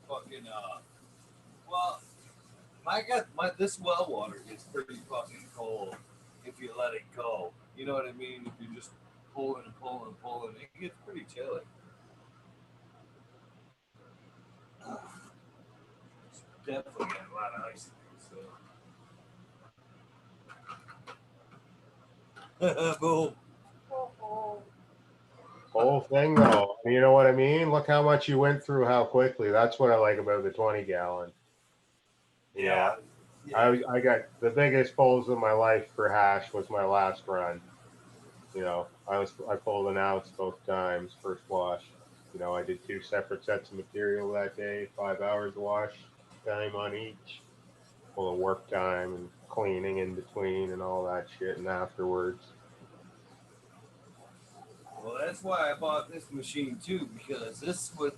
Fucking well, this well water gets pretty fucking cold if you let it go. You know what I mean? If you're just pulling and pulling and pulling, it gets pretty chilly. It's definitely got a lot of ice in it. So, boom. Whole thing though, you know what I mean? Look how much you went through, how quickly. That's what I like about the 20 gallon. You know, I got the biggest pulls of my life for hash was my last run. You know, I pulled an ounce both times, first wash. You know, I did 2 separate sets of material that day, 5 hours of wash time on each. Full of work time and cleaning in between and all that shit and afterwards. Well, that's why I bought this machine too, because this would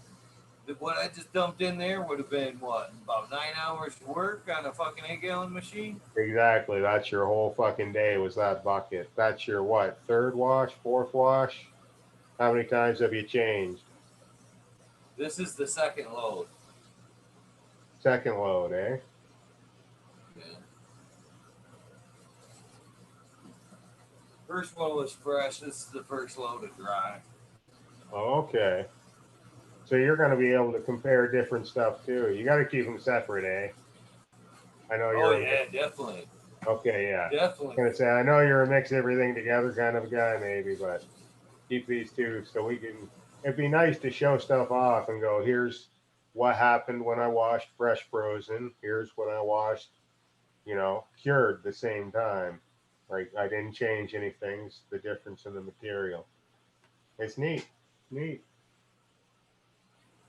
what I just dumped in there would have been what, about 9 hours work on a fucking 8-gallon machine. Exactly. That's your whole fucking day was that bucket. That's your what, 3rd wash, 4th wash? How many times have you changed? This is the second load. 2nd load, eh? Yeah. First one was fresh. This is the first load of dry. Okay. So you're going to be able to compare different stuff too. You got to keep them separate, eh? I know Oh you're yeah, definitely. okay, yeah. Definitely. I'm going to say, I know you're a mix everything together kind of a guy, maybe, but keep these two so we can. It'd be nice to show stuff off and go, here's what happened when I washed fresh frozen. Here's what I washed, cured the same time. Right? I didn't change anything. It's the difference in the material. It's neat. Neat.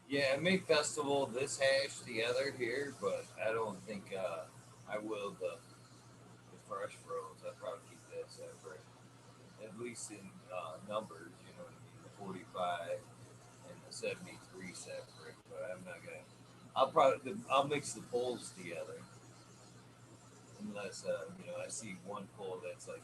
Yeah, I may festival this hash together here, but I don't think I will the fresh froze. I'd probably keep that separate, at least in numbers. You know what I mean? The 45 and the 73 separate. But I'm not gonna. I'll mix the poles together unless I see one pole that's like.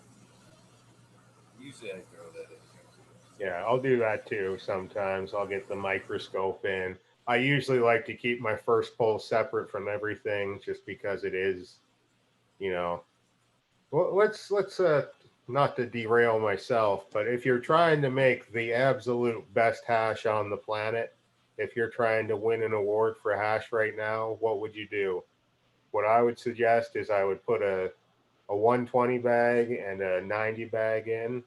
Usually I throw that in there too. Yeah, I'll do that too sometimes. I'll get the microscope in. I usually like to keep my first pull separate from everything just because it is, you know. Well, let's not to derail myself, but if you're trying to make the absolute best hash on the planet, if you're trying to win an award for hash right now, what would you do? What I would suggest is I would put a 120 bag and a 90 bag in,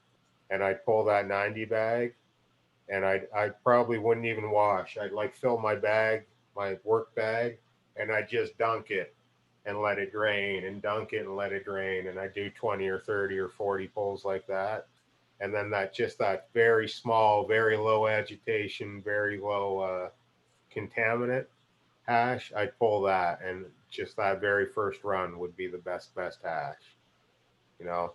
and I'd pull that 90 bag, and I probably wouldn't even wash. I'd like fill my bag, my work bag, and I'd just dunk it and let it drain and dunk it and let it drain. And I do 20 or 30 or 40 pulls like that. And then that very small, very low agitation, very low contaminant hash, I'd pull that. And just that very first run would be the best hash.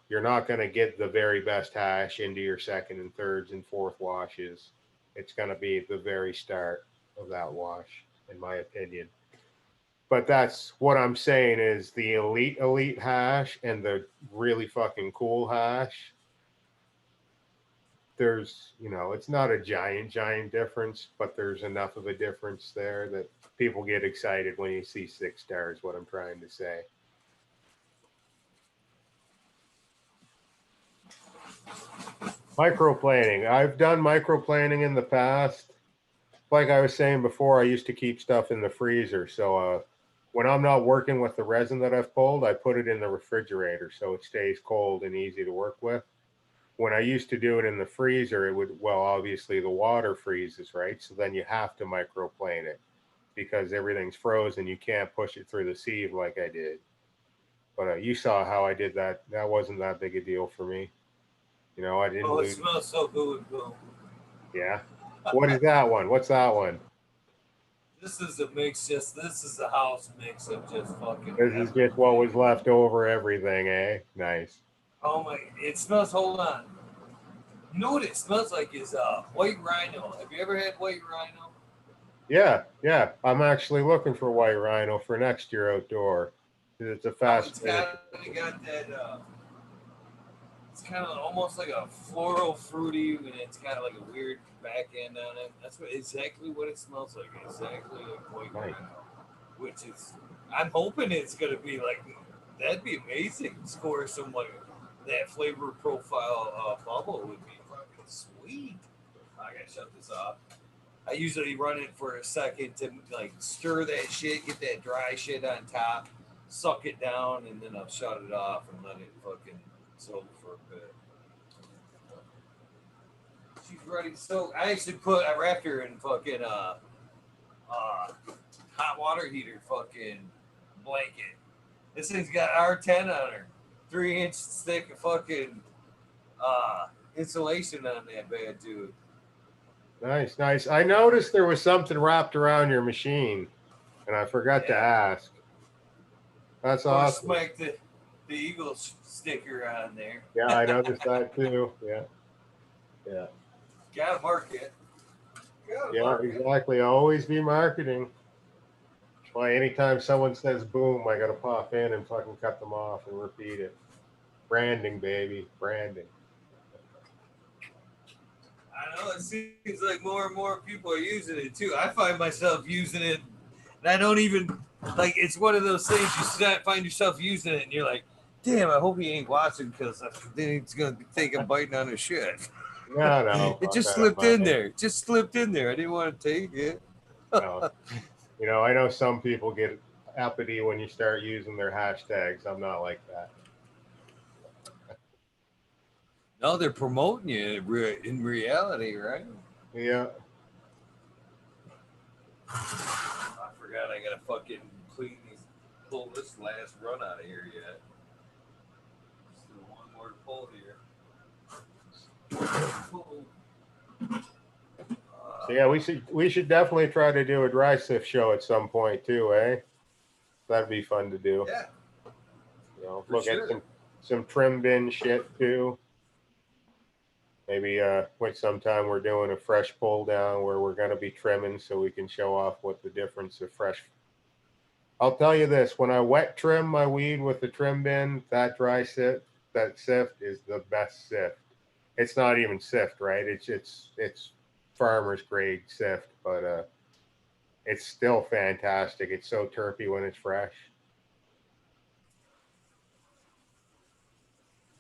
You're not going to get the very best hash into your second and thirds and fourth washes. It's going to be the very start of that wash, in my opinion. But that's what I'm saying is the elite hash and the really fucking cool hash. There's, it's not a giant difference, but there's enough of a difference there that people get excited when you see 6 stars, what I'm trying to say. Microplaning. I've done microplaning in the past. Like I was saying before, I used to keep stuff in the freezer. So when I'm not working with the resin that I've pulled, I put it in the refrigerator so it stays cold and easy to work with. When I used to do it in the freezer, it would, well, obviously the water freezes, right? So then you have to microplane it because everything's frozen. You can't push it through the sieve like I did. But you saw how I did that. That wasn't that big a deal for me. I didn't Oh, it lose. smells so good, Boom. Yeah. What is that one? What's that one? This is a mix. This is a house mix of just fucking. This is just what was left over everything, eh? Nice. Oh my! It smells. Hold on. You know what it smells like is white rhino. Have you ever had white rhino? Yeah. I'm actually looking for white rhino for next year outdoor. It's a fast. It's got that. It's kind of almost like a floral fruity, and it's got like a weird back end on it. That's exactly what it smells like. Exactly like white rhino, which is. I'm hoping it's gonna be like. That'd be amazing. Score someone that flavor profile bubble would be fucking sweet. I gotta shut this off. I usually run it for a second to like stir that shit, get that dry shit on top, suck it down, and then I'll shut it off and let it fucking soak for a bit. She's ready to soak. I wrapped her in fucking hot water heater fucking blanket. This thing's got R10 on her, 3-inch thick of fucking insulation on that bad dude. Nice. I noticed there was something wrapped around your machine, and I forgot to ask. That's awesome. Smack the Eagle sticker on there. Yeah, I noticed that too. Yeah. Gotta market. Exactly. Always be marketing. Well, anytime someone says boom, I gotta pop in and fucking cut them off and repeat it. Branding, baby. Branding. I know it seems like more and more people are using it too. I find myself using it, and I don't even like. It's one of those things you find yourself using it, and you're like, "Damn, I hope he ain't watching because then he's gonna think I'm biting on his shit." No. It just slipped in there. I didn't want to take it. No. I know some people get uppity when you start using their hashtags. I'm not like that. No, they're promoting you in reality, right? Yeah. I forgot I gotta fucking pull this last run out of here yet. Still one more to pull here. So yeah, we should definitely try to do a dry sift show at some point too, eh? That'd be fun to do. Yeah. Look at some trim bin shit too. Maybe with sometime we're doing a fresh pull down where we're gonna be trimming so we can show off what the difference of fresh. I'll tell you this: when I wet trim my weed with the trim bin, that sift is the best sift. It's not even sift, right? It's farmer's grade sift, but it's still fantastic. It's so terpy when it's fresh.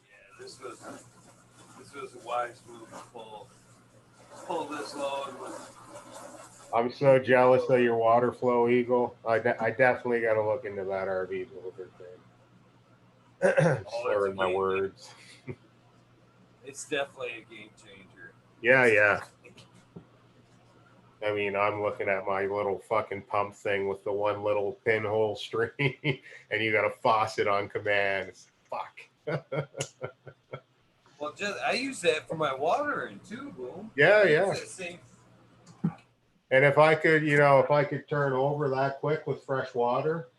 Yeah, this was a wise move to pull this log. I'm so jealous of your water flow, Eagle. I definitely got to look into that RV builder thing. Slurring my words. It's definitely a game changer. Yeah. I mean, I'm looking at my little fucking pump thing with the one little pinhole string, and you got a faucet on command. Fuck. Well, I use that for my watering too, boom. Yeah. And if I could turn over that quick with fresh water,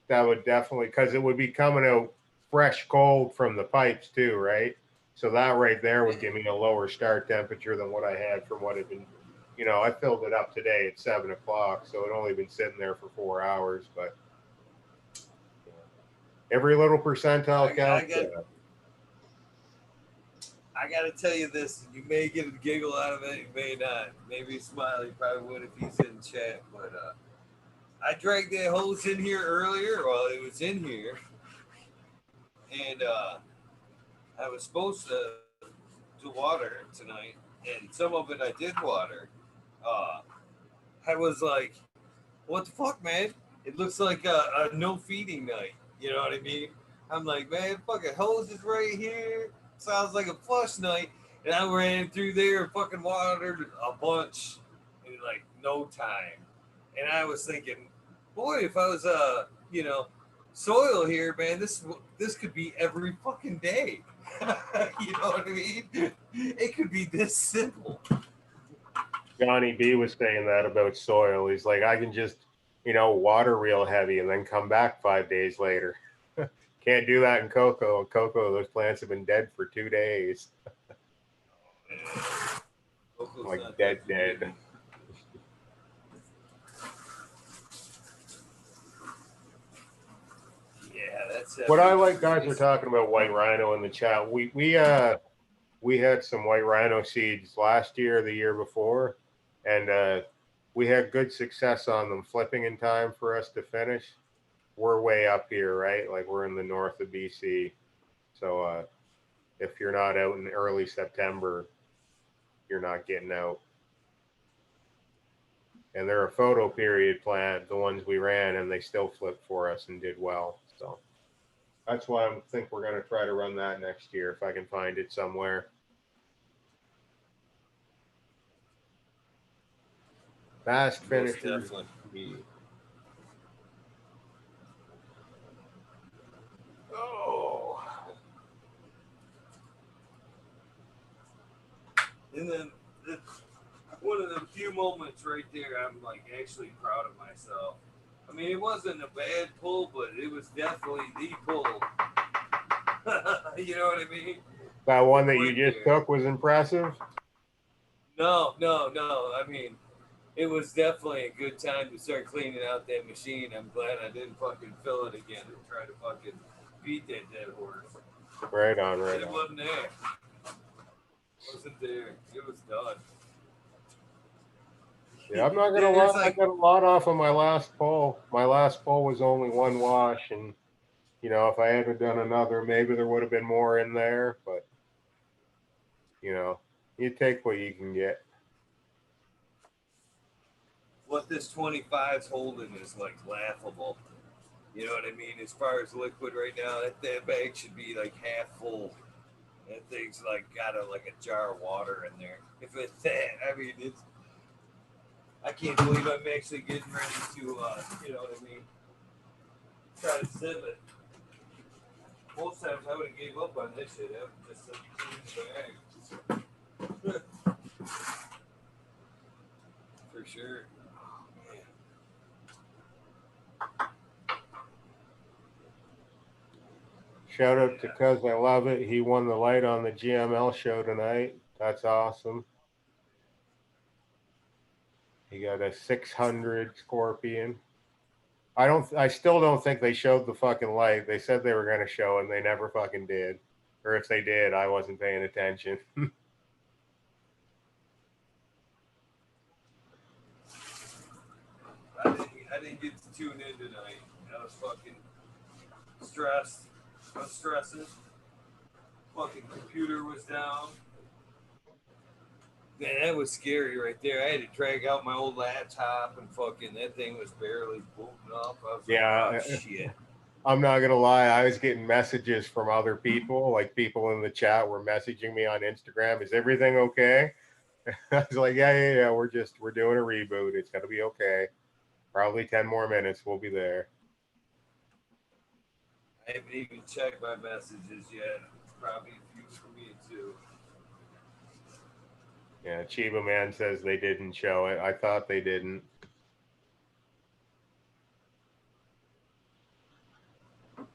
that would definitely, because it would be coming out fresh cold from the pipes too, right? So that right there would give me a lower start temperature than what I had from what had been you know, I filled it up today at 7 o'clock, so it only been sitting there for 4 hours. But you know, every little percentile counts. I got to tell you this. You may get a giggle out of it. You may not. Maybe Smiley probably would if he's in chat. But I dragged that hose in here earlier. Well, it was in here. And I was supposed to water tonight. And some of it I did water. I was like, what the fuck, man? It looks like a no feeding night. You know what I mean? I'm like, man, fucking hose is right here. Sounds like a flush night. And I ran through there and fucking watered a bunch in like no time. And I was thinking, boy, if I was you know, soil here, man, this could be every fucking day. You know what I mean? It could be this simple. Johnny B was saying that about soil. He's like, I can just, you know, water real heavy and then come back 5 days later. Can't do that in cocoa. Cocoa, those plants have been dead for 2 days. Like dead. Yeah, that's what I like. Guys are talking about white rhino in the chat. We had some white rhino seeds last year, or the year before, and we had good success on them flipping in time for us to finish. We're way up here, right? Like we're in the north of BC. So if you're not out in early September, you're not getting out. And they're a photo period plant, the ones we ran, and they still flipped for us and did well. So that's why I think we're going to try to run that next year if I can find it somewhere. Fast finishers. Oh. And then one of the few moments right there, I'm like actually proud of myself. I mean, it wasn't a bad pull, but it was definitely the pull. You know what I mean? That one that you just took was impressive? No. I mean, it was definitely a good time to start cleaning out that machine. I'm glad I didn't fucking fill it again and try to fucking beat that dead horse. Right on. It wasn't there. It wasn't there. It was done. Yeah, I'm not gonna lie. Like, I got a lot off of my last pull. My last pull was only one wash, and you know, if I hadn't done another, maybe there would have been more in there. But you know, you take what you can get. What this 25's holding is like laughable. You know what I mean? As far as liquid right now, that bag should be like half full. That thing's like got like a jar of water in there. If it's that, I mean, it's. I can't believe I'm actually getting ready to, you know what I mean? Try to sip it. Most times I would have gave up on this shit. I would just clean the bag. For sure. Shout out to Cuz I Love It. He won the light on the GML show tonight. That's awesome. He got a 600 Scorpion. I still don't think they showed the fucking light. They said they were going to show it and they never fucking did. Or if they did, I wasn't paying attention. I didn't get to tune in tonight. I was fucking stressed. I was stressing. Fucking computer was down. Man, that was scary right there. I had to drag out my old laptop and fucking that thing was barely booting up. I was like, oh, shit. I'm not gonna lie, I was getting messages from other people, like people in the chat were messaging me on Instagram. Is everything okay? I was like, yeah. We're doing a reboot. It's gonna be okay. Probably 10 more minutes. We'll be there. I haven't even checked my messages yet. Probably a few for me too. Yeah, Chiba Man says they didn't show it. I thought they didn't. Yeah,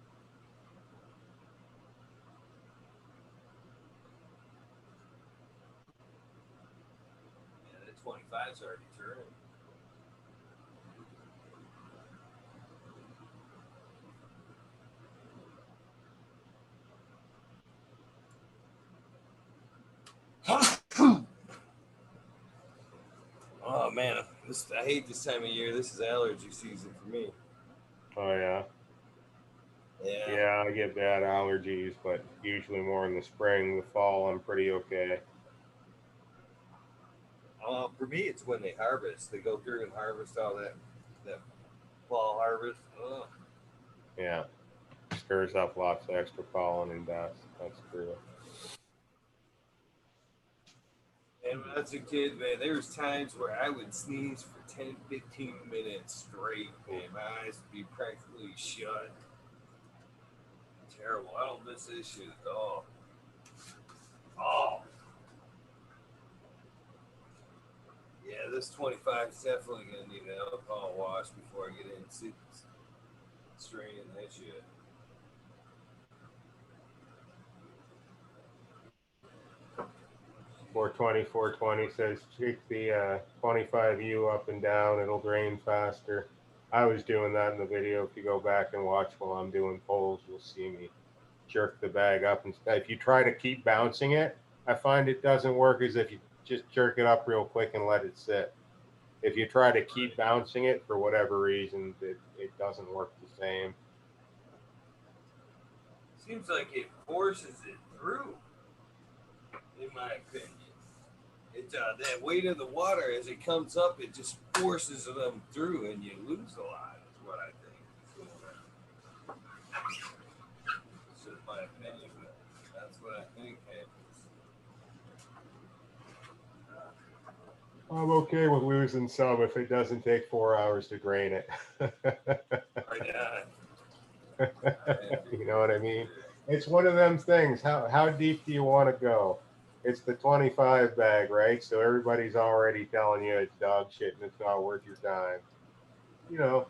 that 25 25's already turning. Oh man, I hate this time of year. This is allergy season for me. Oh yeah. Yeah, I get bad allergies, but usually more in the spring. The fall, I'm pretty okay. For me, it's when they harvest. They go through and harvest all that fall harvest. Ugh. Yeah, stirs up lots of extra pollen and dust. That's true. And when I was a kid, man, there was times where I would sneeze for 10, 15 minutes straight, and my eyes would be practically shut. Terrible. I don't miss this shit at all. Oh. Yeah, this 25 is definitely going to need an alcohol wash before I get in straining that shit. 420 says kick the 25U up and down. It'll drain faster. I was doing that in the video. If you go back and watch while I'm doing polls, you'll see me jerk the bag up. And if you try to keep bouncing it, I find it doesn't work as if you just jerk it up real quick and let it sit. If you try to keep bouncing it for whatever reason, it doesn't work the same. Seems like it forces it through, in my opinion. It that weight of the water as it comes up, it just forces them through, and you lose a lot. Is what I think. It's just my opinion, but that's what I think happens. I'm okay with losing some if it doesn't take 4 hours to drain it. You know what I mean? It's one of them things. How deep do you want to go? It's the 25 bag, right? So everybody's already telling you it's dog shit and it's not worth your time. You know,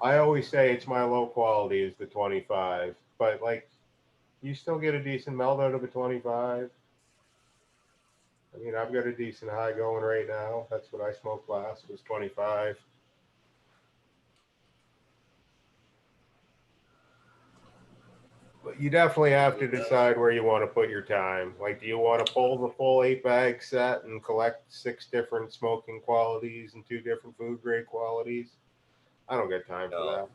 I always say it's my low quality is the 25, but like you still get a decent melt out of a 25. I mean, I've got a decent high going right now. That's what I smoked last was 25. But you definitely have to decide where you want to put your time. Like, do you want to pull the full 8-bag set and collect 6 different smoking qualities and 2 different food grade qualities? I don't get time for that.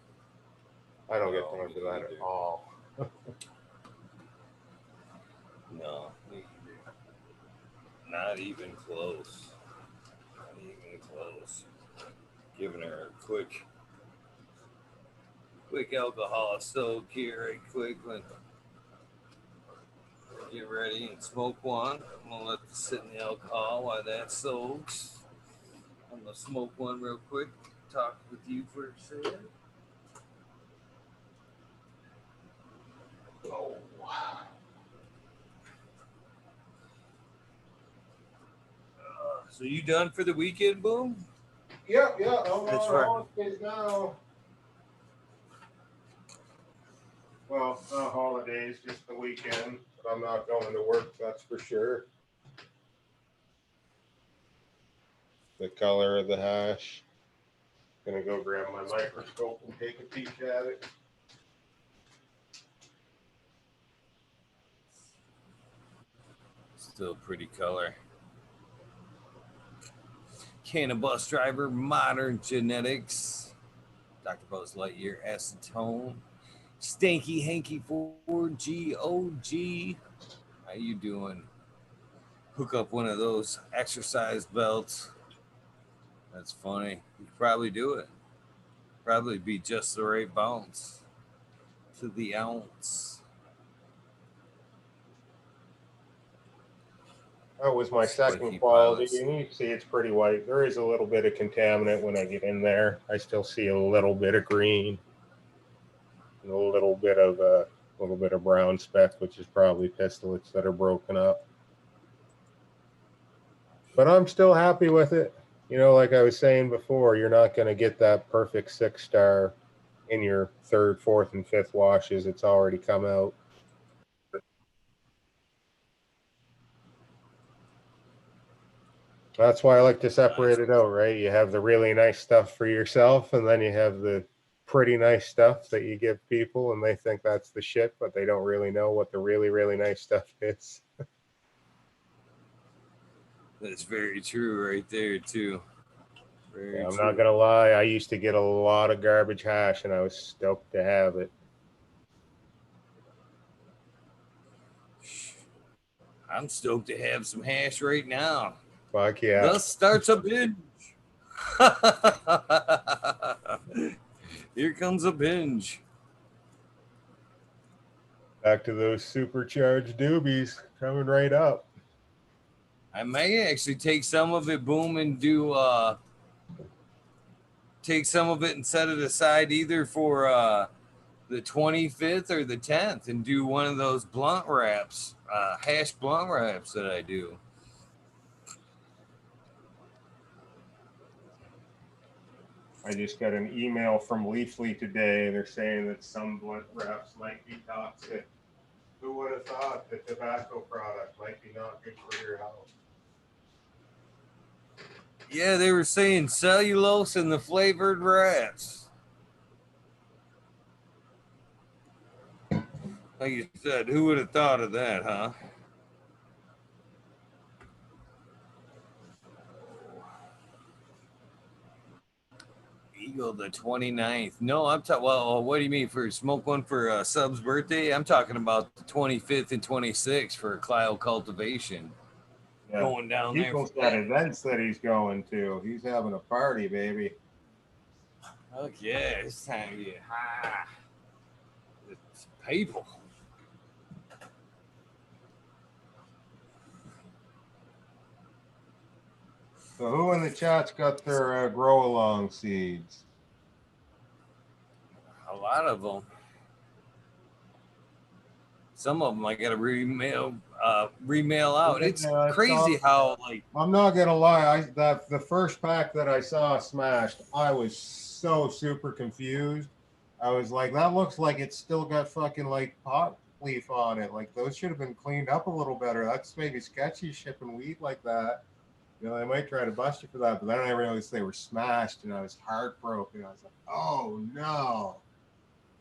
I don't get time for that at all. No, me either. Not even close. Not even close. Giving her a quick alcohol soak here, right quick. Get ready and smoke one. I'm gonna let this sit in the alcohol while that soaks. I'm gonna smoke one real quick. Talk with you for a second. Oh. So you done for the weekend, Boom? Yeah. I'm on holidays now. Well, not holidays, just the weekend. But I'm not going to work, that's for sure. The color of the hash. Gonna go grab my microscope and take a peek at it. Still pretty color. Cannabis driver, modern genetics. Dr. Buzz Lightyear, acetone. Stanky Hanky 4G OG. How you doing? Hook up one of those exercise belts. That's funny. You could probably do it. Probably be just the right bounce to the ounce. That was my second quality. And you see it's pretty white. There is a little bit of contaminant when I get in there. I still see a little bit of green and a little bit of brown speck, which is probably pistolettes that are broken up. But I'm still happy with it. You know, like I was saying before, you're not going to get that perfect 6-star in your 3rd, 4th, and 5th washes. It's already come out. That's why I like to separate it out, right? You have the really nice stuff for yourself, and then you have the pretty nice stuff that you give people, and they think that's the shit, but they don't really know what the really, really nice stuff is. That's very true right there, too. Yeah, I'm not gonna lie, I used to get a lot of garbage hash, and I was stoked to have it. I'm stoked to have some hash right now. Fuck yeah. Thus starts a binge. Here comes a binge. Back to those supercharged doobies coming right up. I may actually take some of it, boom, and do take some of it and set it aside either for the 25th or the 10th and do one of those blunt wraps, hash blunt wraps that I do. I just got an email from Leafly today. They're saying that some blunt wraps might be toxic. Who would have thought that tobacco product might be not good for your health? Yeah, they were saying cellulose in the flavored wraps. Like you said, who would have thought of that, huh? Eagle the 29th. No, I'm talking. Well, what do you mean for smoke one for Sub's birthday? I'm talking about the 25th and 26th for Clio Cultivation. Yeah. Going down there. People's got events that he's going to. He's having a party, baby. Fuck yeah, it's time to get high. It's people. So who in the chat's got their grow along seeds? A lot of them. Some of them I got to remail out. It's crazy how like. I'm not gonna lie. The first pack that I saw smashed, I was so super confused. I was like, that looks like it's still got fucking like pot leaf on it. Like those should have been cleaned up a little better. That's maybe sketchy shipping weed like that. You know, they might try to bust you for that, but then I realized they were smashed, and I was heartbroken. I was like, oh no,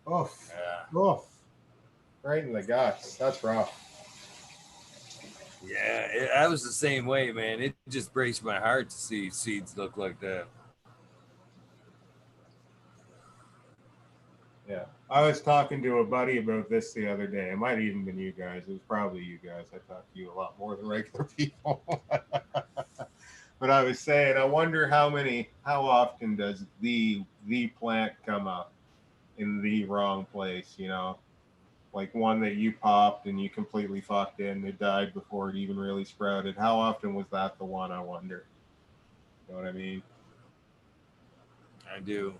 oof, oof, right in the guts. That's rough. Yeah, I was the same way, man. It just breaks my heart to see seeds look like that. Yeah, I was talking to a buddy about this the other day. It might have even been you guys. It was probably you guys. I talk to you a lot more than regular people. But I was saying, I wonder how often does the plant come up in the wrong place, you know? Like one that you popped and you completely fucked in, it died before it even really sprouted. How often was that the one, I wonder? You know what I mean? I do.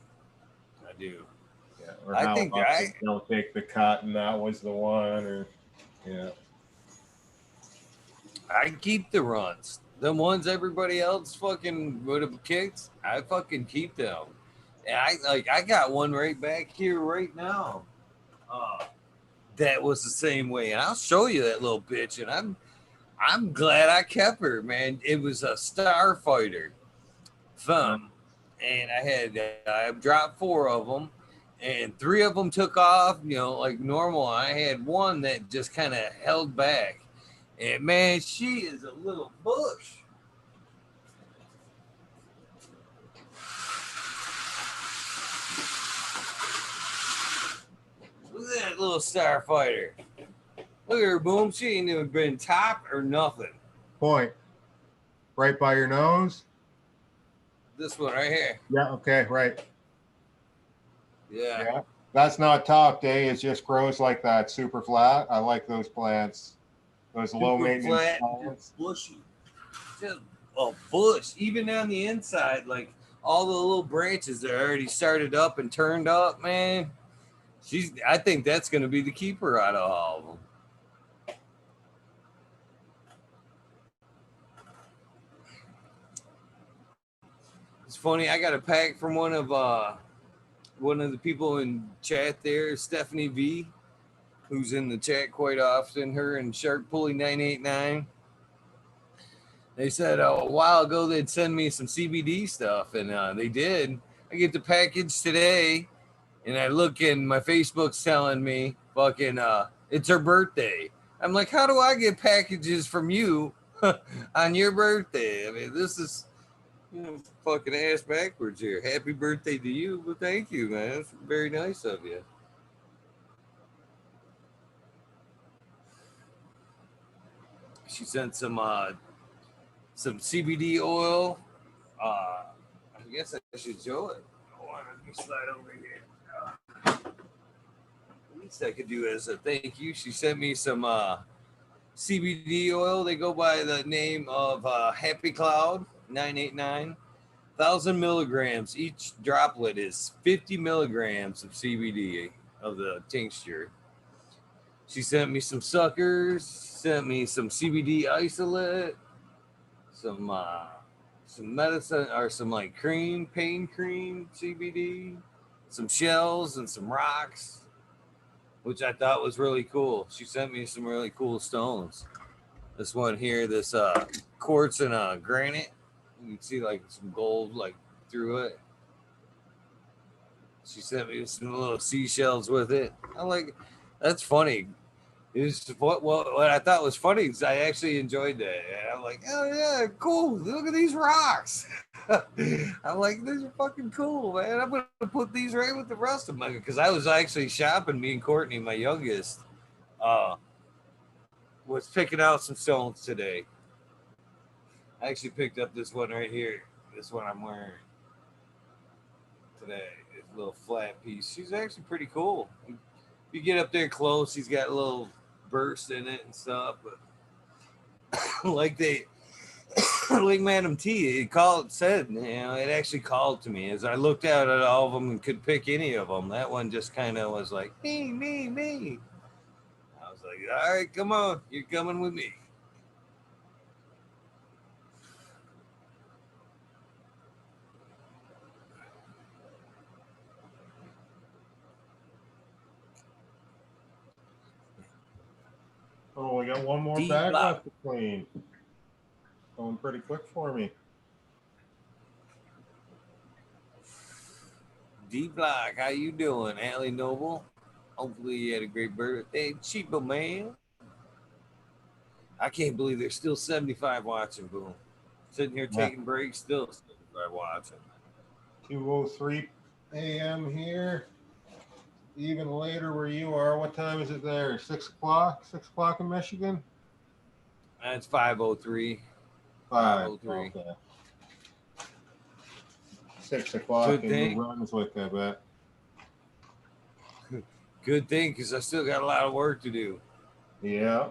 Yeah. Or I think I don't take the cut and that was the one, or yeah. I keep the runs. The ones everybody else fucking would have kicked, I fucking keep them. And I got one right back here right now. That was the same way. And I'll show you that little bitch. And I'm glad I kept her, man. It was a Starfighter thumb. And I dropped 4 of them. And 3 of them took off, you know, like normal. I had one that just kind of held back. And man, she is a little bush. Look at that little Starfighter. Look at her, boom. She ain't even been topped or nothing. Point. Right by your nose? This one right here. Yeah, okay, right. Yeah. That's not topped, eh? It just grows like that, super flat. I like those plants. Those super low maintenance plants. Bushy. Just a bush. Even on the inside, like all the little branches are already started up and turned up, man. I think that's going to be the keeper out of all of them. It's funny. I got a pack from one of the people in chat there, Stephanie V, who's in the chat quite often. Her and Shark Pulley 989. They said a while ago they'd send me some CBD stuff, and they did. I get the package today, and I look and my Facebook's telling me fucking it's her birthday. I'm like, how do I get packages from you on your birthday? I mean, this is fucking ass backwards here. Happy birthday to you. Well, thank you, man. That's very nice of you. She sent some CBD oil. I guess I should show it. Let me slide over here. Least I could do as a thank you. She sent me some CBD oil. They go by the name of Happy Cloud 989. 1,000 milligrams. Each droplet is 50 milligrams of CBD of the tincture. She sent me some suckers. Sent me some CBD isolate. Some medicine or some like pain cream CBD. Some shells and some rocks, which I thought was really cool. She sent me some really cool stones. This one here, this quartz and granite. You can see like some gold like through it. She sent me some little seashells with it. That's funny. It was what I thought was funny is I actually enjoyed that. And I'm like, oh yeah, cool. Look at these rocks. I'm like, these are fucking cool, man. I'm gonna put these right with the rest of them because I was actually shopping. Me and Courtney, my youngest, was picking out some stones today. I actually picked up this one right here. This one I'm wearing today. This little flat piece. She's actually pretty cool. If you get up there close, he's got a little burst in it and stuff. But like Madam T, it said, it actually called to me as I looked out at all of them and could pick any of them. That one just kind of was like, me. I was like, all right, come on, you're coming with me. Oh, we got one more Deep bag lock. left to clean. Going pretty quick for me. D Block, how you doing, Allie Noble? Hopefully you had a great birthday, Cheapo Man. I can't believe there's still 75 watching. Boom, sitting here taking breaks, still 75 watching. 2:03 a.m. here. Even later where you are. What time is it there? 6 o'clock? 6 o'clock in Michigan? That's 5:03. 5:03. Okay. 6 o'clock in New Brunswick, I bet. Good thing, because I still got a lot of work to do. Yeah.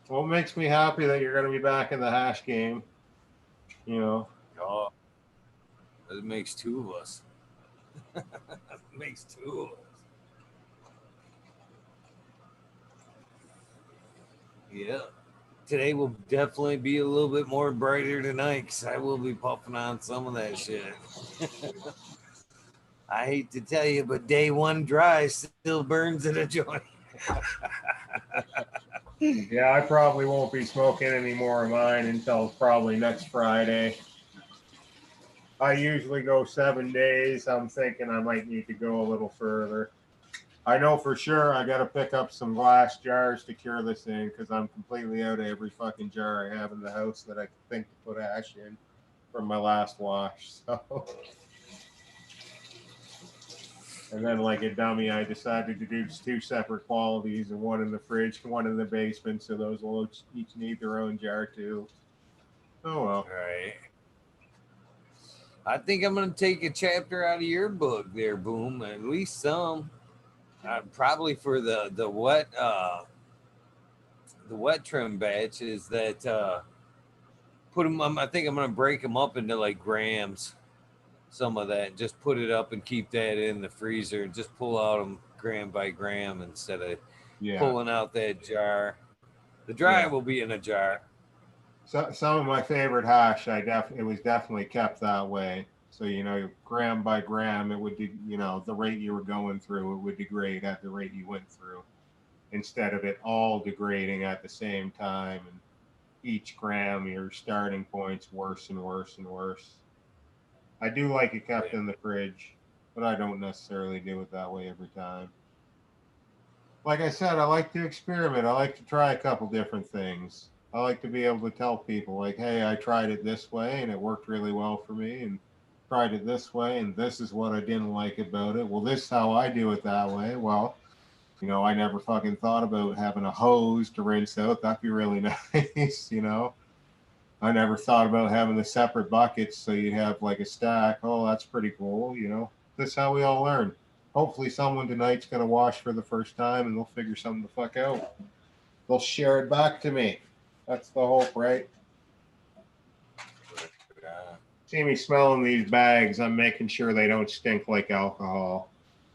Well, it makes me happy that you're going to be back in the hash game. Oh, it makes two of us. Yeah. Today will definitely be a little bit more brighter tonight because I will be puffing on some of that shit. I hate to tell you, but day one dry still burns in a joint. Yeah, I probably won't be smoking any more of mine until probably next Friday. I usually go 7 days. I'm thinking I might need to go a little further. I know for sure I got to pick up some glass jars to cure this thing because I'm completely out of every fucking jar I have in the house that I can think to put ash in from my last wash. So, and then like a dummy, I decided to do 2 separate qualities and one in the fridge, one in the basement. So those will each need their own jar too. Oh well. All right. I think I'm going to take a chapter out of your book there, Boom. At least some. Probably for the wet trim batch is that put them. I think I'm going to break them up into like grams. Some of that, just put it up and keep that in the freezer and just pull out them gram by gram instead of pulling out that jar. The dry will be in a jar. So, some of my favorite hash, it was definitely kept that way. So, gram by gram, it would, the rate you were going through, it would degrade at the rate you went through. instead of it all degrading at the same time. And each gram, your starting point's worse and worse and worse. I do like it kept in the fridge, but I don't necessarily do it that way every time. Like I said, I like to experiment. I like to try a couple different things. I like to be able to tell people, like, hey, I tried it this way and it worked really well for me, and tried it this way and this is what I didn't like about it. Well, this is how I do it that way. Well, you know, I never fucking thought about having a hose to rinse out. That'd be really nice, you know. I never thought about having the separate buckets so you have like a stack. Oh, that's pretty cool, you know. This is how we all learn. Hopefully someone tonight's going to wash for the first time and they'll figure something the fuck out. They'll share it back to me. That's the hope, right? See me smelling these bags. I'm making sure they don't stink like alcohol.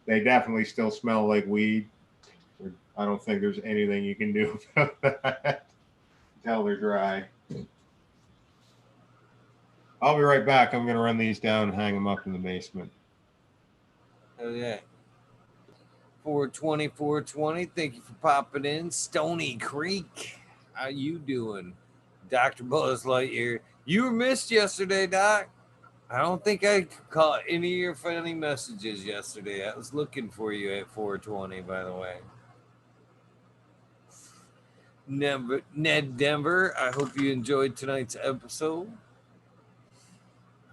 They definitely still smell like weed. I don't think there's anything you can do about that until they're dry. I'll be right back. I'm going to run these down and hang them up in the basement. Oh, yeah. 420, 420. Thank you for popping in. Stony Creek. How you doing? Dr. Buzz Lightyear. You were missed yesterday, Doc. I don't think I caught any of your funny messages yesterday. I was looking for you at 420, by the way. Ned Denver, I hope you enjoyed tonight's episode.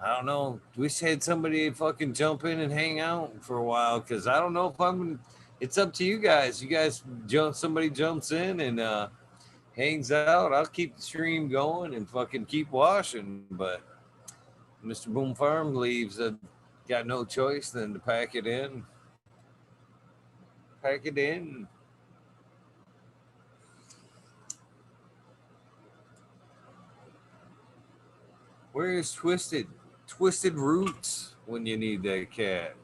I don't know. Wish I had somebody fucking jump in and hang out for a while, because I don't know if I'm gonna. It's up to you guys. You guys somebody jumps in and hangs out. I'll keep the stream going and fucking keep washing. But Mr. Boom Farm leaves. Got no choice than to pack it in. Pack it in. Where is Twisted? Twisted Roots when you need that cat.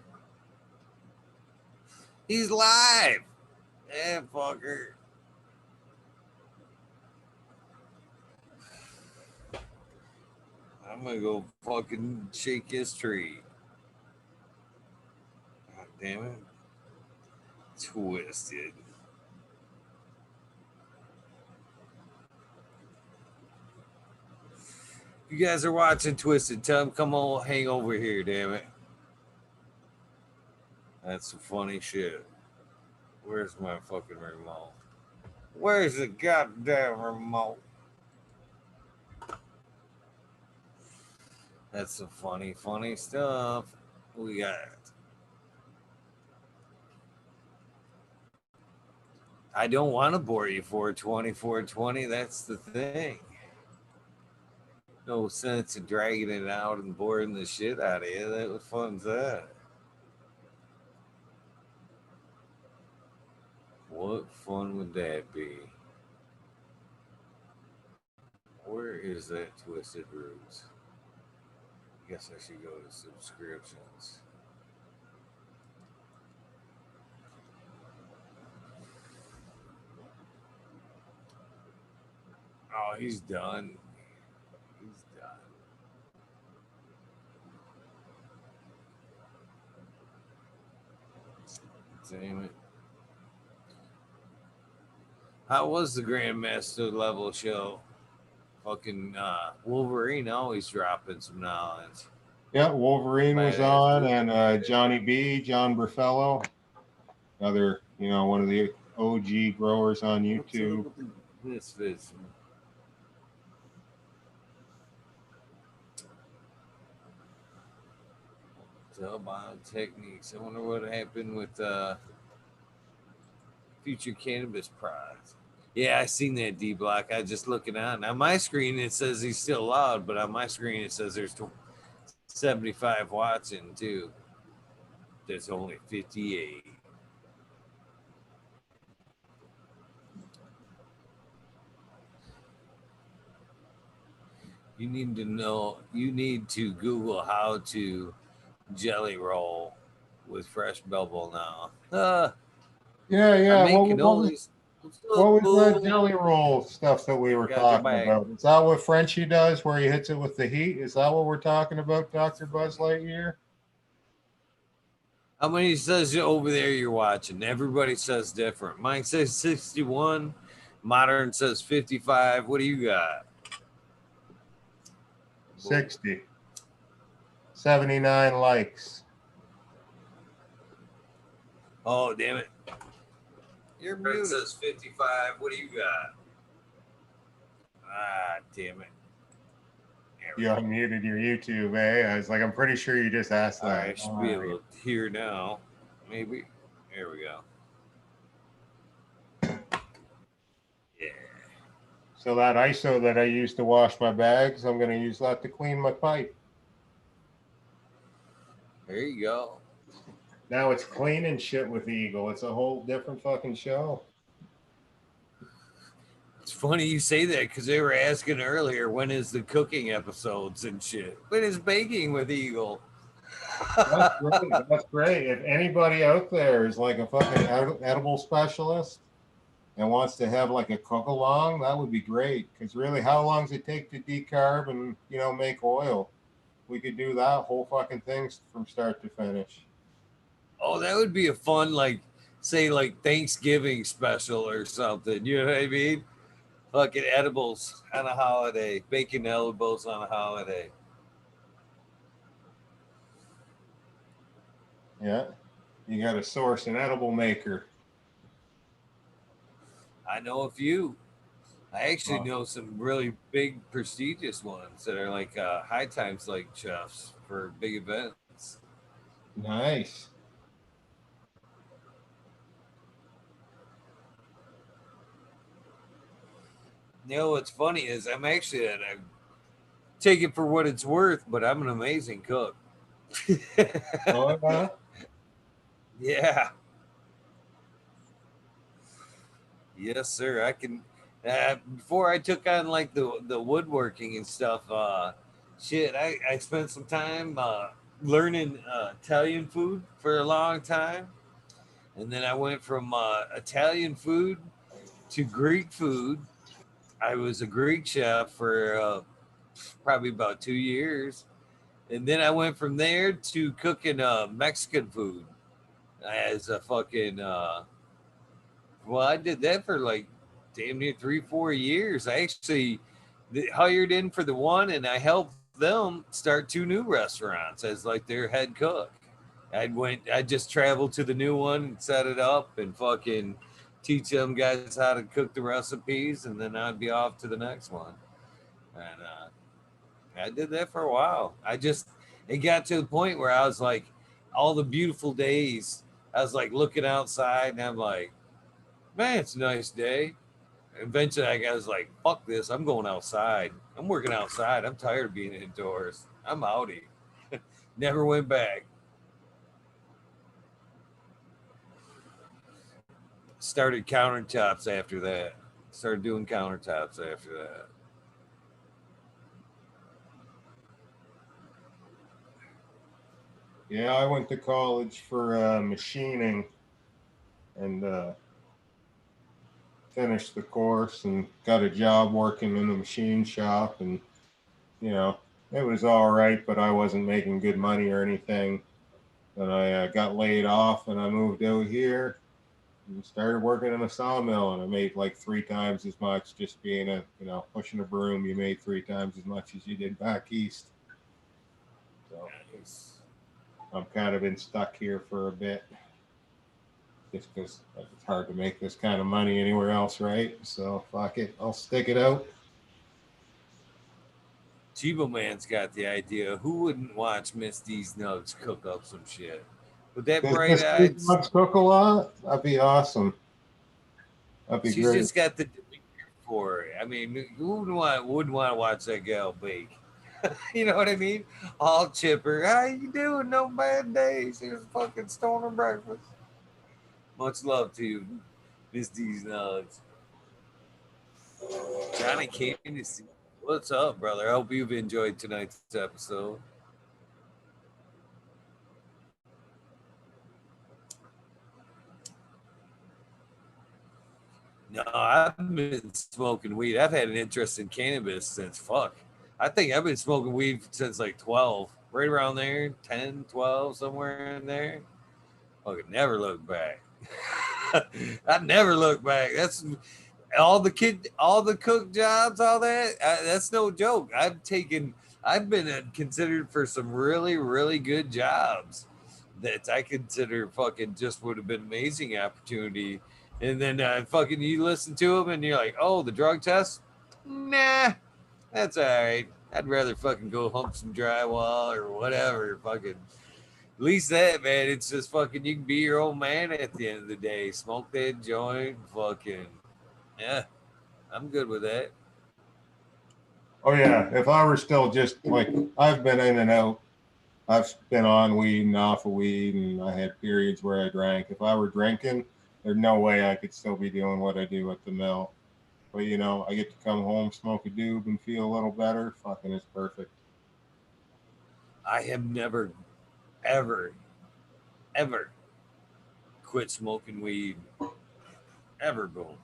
He's live. Yeah, fucker. I'm gonna go fucking shake his tree. God damn it. Twisted. You guys are watching Twisted. Tell him come on, hang over here, damn it. That's some funny shit. Where's my fucking remote? Where's the goddamn remote? That's some funny, funny stuff. We got. I don't want to bore you 420. That's the thing. No sense in dragging it out and boring the shit out of you. That was fun as that. What fun would that be? Where is that Twisted Roots? I guess I should go to subscriptions. Oh, he's done. He's done. Damn it. How was the Grandmaster level show? Fucking Wolverine always dropping some knowledge. Yeah, Wolverine was on, and Johnny B, John Burfello, another, you know, one of the OG growers on YouTube. This fits. Techniques. I wonder what happened with Future Cannabis Prize. Yeah, I seen that D Block. I just looking out. On my screen it says he's still loud, but on my screen it says there's 75 watching too. There's only 58. You need to know. You need to Google how to jelly roll with fresh bubble now. Yeah. What was that that jelly roll stuff that we were talking about? Is that what Frenchie does, where he hits it with the heat? Is that what we're talking about, Dr. Buzz Lightyear? How many says over there you're watching? Everybody says different. Mine says 61. Modern says 55. What do you got? 60. 79 likes. Oh, damn it. You're muted. It says 55. What do you got? Ah, damn it. You unmuted your YouTube, eh? I was like, I'm pretty sure you just asked that. All right, I should be able to hear now. Maybe. There we go. Yeah. So that ISO that I used to wash my bags, I'm going to use that to clean my pipe. There you go. Now it's cleaning shit with Eagle. It's a whole different fucking show. It's funny you say that because they were asking earlier, when is the cooking episodes and shit? When is baking with Eagle? That's great. That's great. If anybody out there is like a fucking edible specialist and wants to have like a cook along, that would be great. Because really, how long does it take to decarb and, you know, make oil? We could do that whole fucking thing from start to finish. Oh, that would be a fun, like, say, like Thanksgiving special or something. You know what I mean? Fucking edibles on a holiday, baking edibles on a holiday. Yeah. You got to source an edible maker. I know a few. I actually know some really big, prestigious ones that are like high times, like chefs for big events. Nice. You know what's funny is I'm actually I take it for what it's worth, but I'm an amazing cook. Oh, yeah. Yeah. Yes, sir. I can. Before I took on like the woodworking and stuff, shit, I spent some time learning Italian food for a long time, and then I went from Italian food to Greek food. I was a Greek chef for probably about 2 years, and then I went from there to cooking Mexican food as a fucking. Well, I did that for like damn near 3-4 years. I actually hired in for the one, and I helped them start 2 new restaurants as like their head cook. I just traveled to the new one and set it up and fucking teach them guys how to cook the recipes, and then I'd be off to the next one. And I did that for a while. It got to the point where I was like, all the beautiful days, I was like looking outside, and I'm like, man, it's a nice day. Eventually, I was like, fuck this. I'm going outside. I'm working outside. I'm tired of being indoors. I'm outie. Never went back. Started countertops after that. Started doing countertops after that. Yeah, I went to college for machining and finished the course and got a job working in a machine shop. And, you know, it was all right, but I wasn't making good money or anything. And I got laid off and I moved out here and started working in a sawmill. And I made like 3 times as much just being pushing a broom. You made 3 times as much as you did back east. So I'm kind of been stuck here for a bit. Just because it's hard to make this kind of money anywhere else, right? So fuck it, I'll stick it out. Chibo Man's got the idea. Who wouldn't watch Miss D's Nugs cook up some shit? With that bright eyed, Let's cook a lot. That'd be awesome. That'd be she's great. just got the for it. I mean, who wouldn't want to watch that gal bake? You know what I mean? All chipper. How you doing? No bad days. Here's fucking stoner breakfast. Much love to you, Miss D's Nugs. Johnny Candy, what's up, brother? I hope you've enjoyed tonight's episode. No, I've been smoking weed. I've had an interest in cannabis since fuck. I think I've been smoking weed since like 12, right around there, 10, 12, somewhere in there. Fucking never look back. I never look back. That's all the cook jobs, all that. That's no joke. I've been considered for some really, really good jobs that I consider fucking just would have been amazing opportunity. And then fucking you listen to them and you're like, oh, the drug test? Nah, that's all right. I'd rather fucking go hump some drywall or whatever. Fucking, at least that, man, it's just fucking, you can be your own man at the end of the day. Smoke that joint, fucking, yeah, I'm good with that. Oh yeah, if I were still just like I've been in and out, I've been on weed and off of weed, and I had periods where I drank. If I were drinking, there's no way I could still be doing what I do at the mill. But you know, I get to come home, smoke a doob, and feel a little better. Fucking is perfect. I have never, ever, ever quit smoking weed. Ever, boom.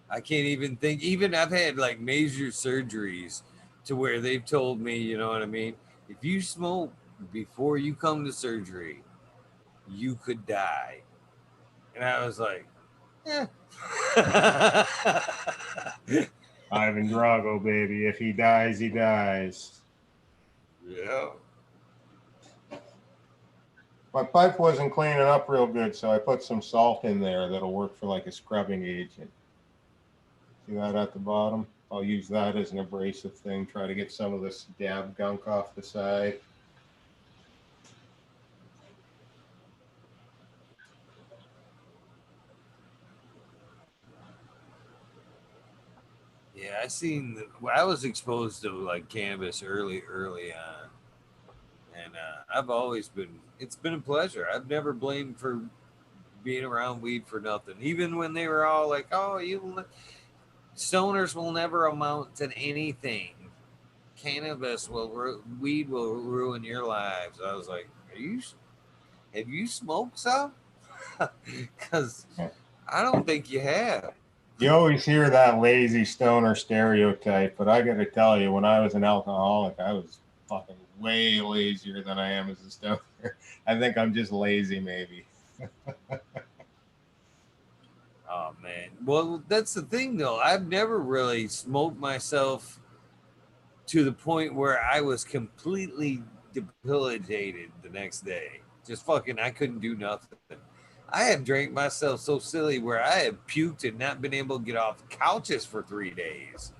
I can't even think. Even I've had like major surgeries to where they've told me, you know what I mean? If you smoke before you come to surgery, you could die. And I was like, eh. Ivan Drago, baby. If he dies, he dies. Yeah. My pipe wasn't cleaning up real good, so I put some salt in there that'll work for like a scrubbing agent. See that at the bottom? I'll use that as an abrasive thing, try to get some of this dab gunk off the side. Yeah, I was exposed to like cannabis early on. And I've always been, it's been a pleasure. I've never blamed for being around weed for nothing. Even when they were all like, oh, stoners will never amount to anything. Weed will ruin your lives. I was like, have you smoked some? Because I don't think you have. You always hear that lazy stoner stereotype, but I got to tell you, when I was an alcoholic, I was fucking way lazier than I am as a stoner. I think I'm just lazy, maybe. Oh man. Well, that's the thing though. I've never really smoked myself to the point where I was completely debilitated the next day. Just fucking, I couldn't do nothing. I have drank myself so silly where I have puked and not been able to get off couches for 3 days.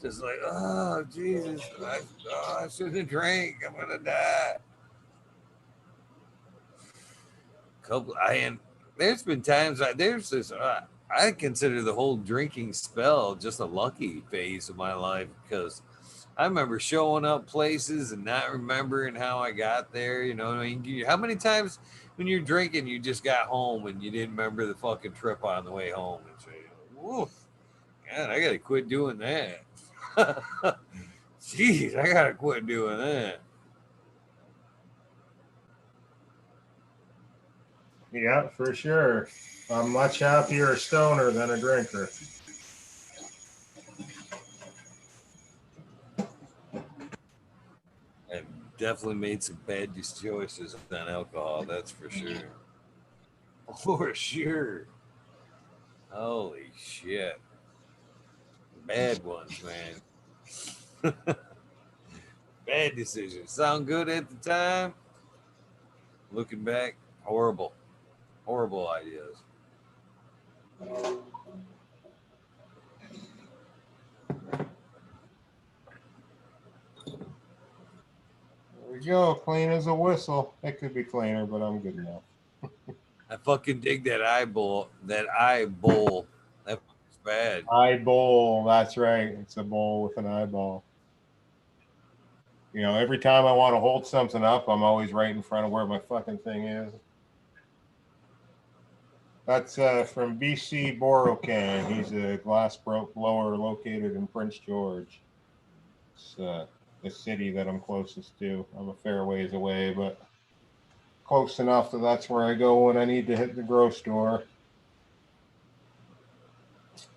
Just like, oh Jesus, I shouldn't have drank. I'm gonna die. There's been times there's this. I consider the whole drinking spell just a lucky phase of my life because I remember showing up places and not remembering how I got there. You know what I mean? How many times when you're drinking, you just got home and you didn't remember the fucking trip on the way home and say, "Woof, God, I gotta quit doing that." Jeez, I gotta quit doing that. Yeah, for sure. I'm much happier a stoner than a drinker. I've definitely made some bad choices on alcohol. That's for sure. For sure. Holy shit. Bad ones, man. Bad decisions. Sound good at the time. Looking back, horrible. Horrible ideas. There we go, clean as a whistle. It could be cleaner, but I'm good enough. I fucking dig that eye bowl. That eye bowl. That was bad. Eye bowl, that's right. It's a bowl with an eyeball. You know, every time I want to hold something up, I'm always right in front of where my fucking thing is. That's from BC Borocan. He's a glass blower located in Prince George. It's the city that I'm closest to. I'm a fair ways away, but close enough that that's where I go when I need to hit the grocery store.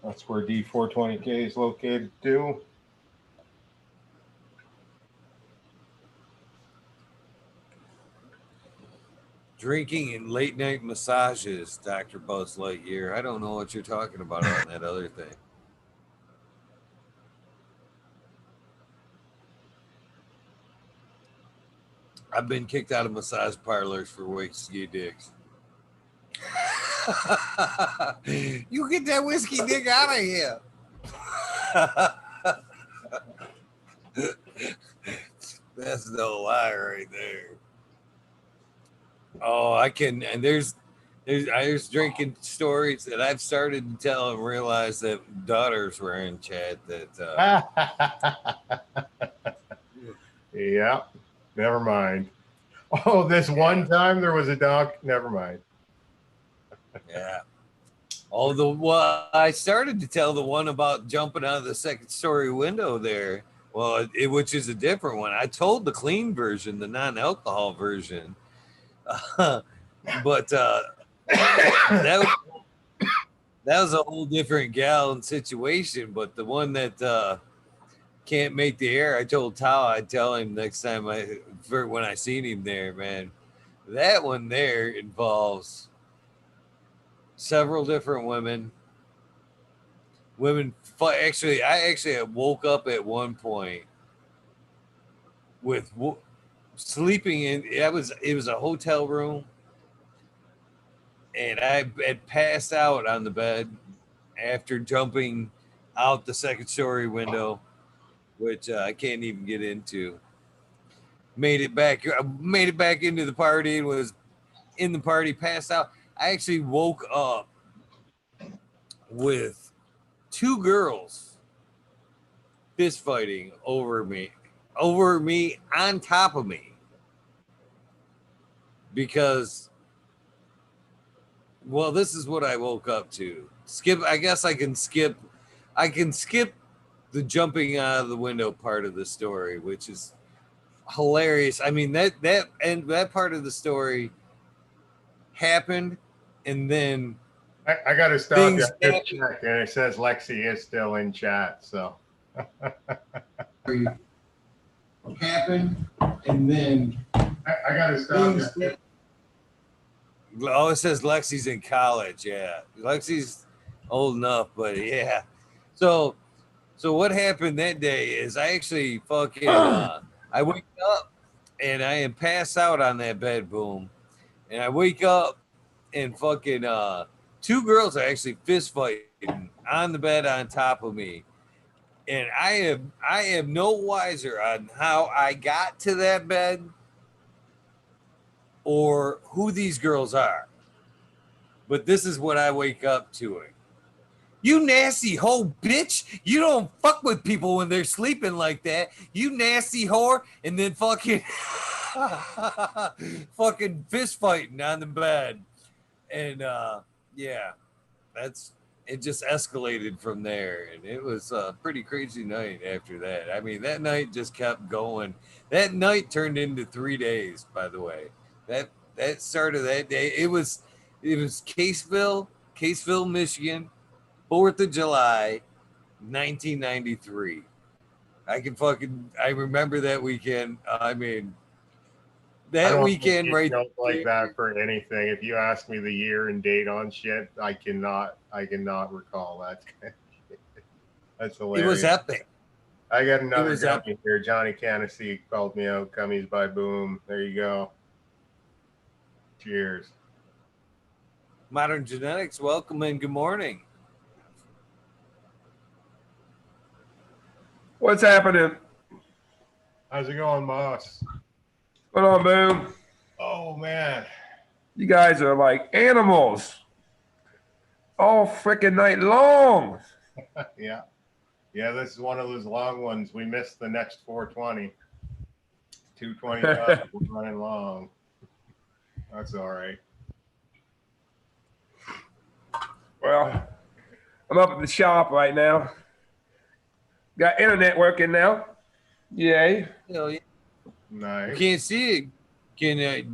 That's where D420K is located too. Drinking and late night massages, Dr. Buzz Lightyear. I don't know what you're talking about on that other thing. I've been kicked out of massage parlors for whiskey dicks. You get that whiskey dick out of here. That's no lie right there. Oh, I can, and there's drinking stories that I've started to tell and realize that daughters were in chat that Yeah, never mind. Oh, this one time there was a dog. Never mind. yeah. I started to tell the one about jumping out of the second story window there. Well, which is a different one. I told the clean version, the non-alcohol version, but that was a whole different gal and situation. But the one that can't make the air, I told Tao I'd tell him next time when I seen him there, man. That one there involves several different women. Actually, I woke up at one point with sleeping in. It was a hotel room, and I had passed out on the bed after jumping out the second story window, which I can't even get into. Made it back into the party and was in the party, passed out. I actually woke up with two girls fist fighting over me on top of me, because this is what I woke up to. I guess I can skip the jumping out of the window part of the story, which is hilarious. I mean, that part of the story happened, and then I got to stop you. I just checked, and it says Lexi is still in chat. So happened, and then I got to stop you. Oh, it says Lexi's in college. Yeah, Lexi's old enough, but yeah. So what happened that day is I actually fucking I wake up and I am passed out on that bed, boom, and I wake up and fucking two girls are actually fist fighting on the bed on top of me, and I am no wiser on how I got to that bed or who these girls are. But this is what I wake up to it. You nasty hoe bitch. You don't fuck with people when they're sleeping like that. You nasty whore. And then fucking fucking fist fighting on the bed. And yeah, it just escalated from there. And it was a pretty crazy night after that. I mean, that night just kept going. That night turned into 3 days, by the way. That started that day. It was Caseville, Michigan, 4th of July, 1993. I remember that weekend. I mean, that weekend right like that for anything. If you ask me the year and date on shit, I cannot recall that. That's hilarious. It was epic. I got another Johnny here. Johnny Candace called me out. Cummies by Boom. There you go. Cheers. Modern Genetics, welcome and good morning. What's happening? How's it going, boss? What's on, Boom? Oh, man. You guys are like animals all freaking night long. Yeah. Yeah, this is one of those long ones. We missed the next 420. 225. We're running long. That's all right. Well, I'm up at the shop right now. Got internet working now. Yay. Hell yeah. Nice. You can't see it.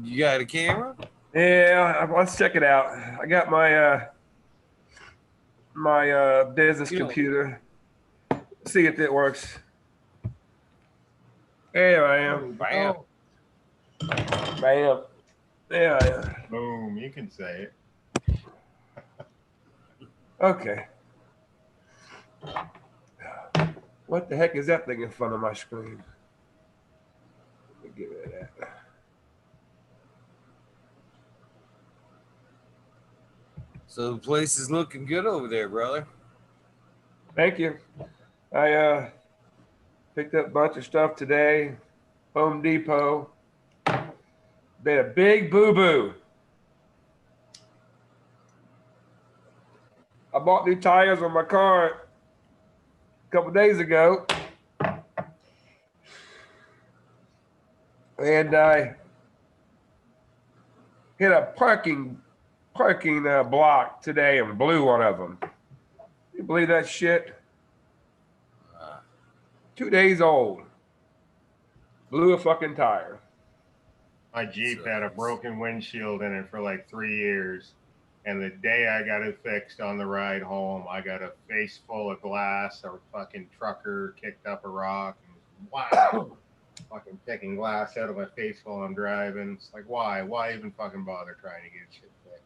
You got a camera? Yeah, let's check it out. I got my my business computer. See if it works. There I am. Bam. Bam. Yeah. Boom, you can say it. Okay. What the heck is that thing in front of my screen? Let me get rid of that. So the place is looking good over there, brother. Thank you. I picked up a bunch of stuff today. Home Depot. Made a big boo-boo. I bought new tires on my car a couple days ago. And I hit a parking block today and blew one of them. You believe that shit? 2 days old. Blew a fucking tire. My Jeep had a broken windshield in it for like 3 years. And the day I got it fixed on the ride home, I got a face full of glass. A fucking trucker kicked up a rock and wow, fucking picking glass out of my face while I'm driving. It's like, why? Why even fucking bother trying to get shit fixed?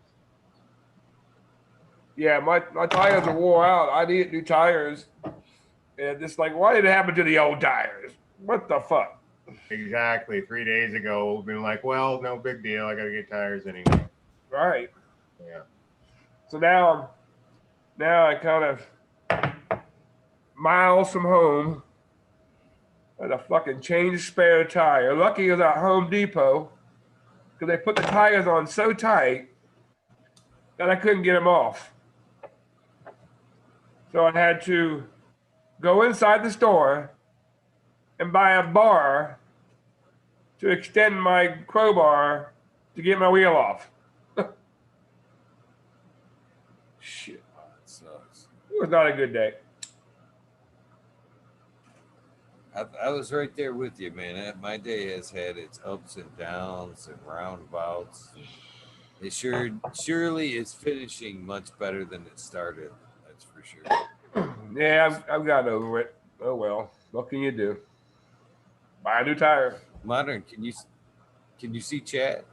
Yeah, my tires are wore out. I needed new tires. And it's like, why did it happen to the old tires? What the fuck? Exactly. 3 days ago, been like, well, no big deal. I got to get tires anyway. Right. Yeah. So now I kind of miles from home and a fucking change spare tire. Lucky it was at Home Depot because they put the tires on so tight that I couldn't get them off. So I had to go inside the store and buy a bar to extend my crowbar to get my wheel off. Shit. That sucks. It was not a good day. I was right there with you, man. My day has had its ups and downs and roundabouts. It surely is finishing much better than it started. That's for sure. Yeah, I've gotten over it. Oh well, what can you do? Buy a new tire. Modern, can you see chat?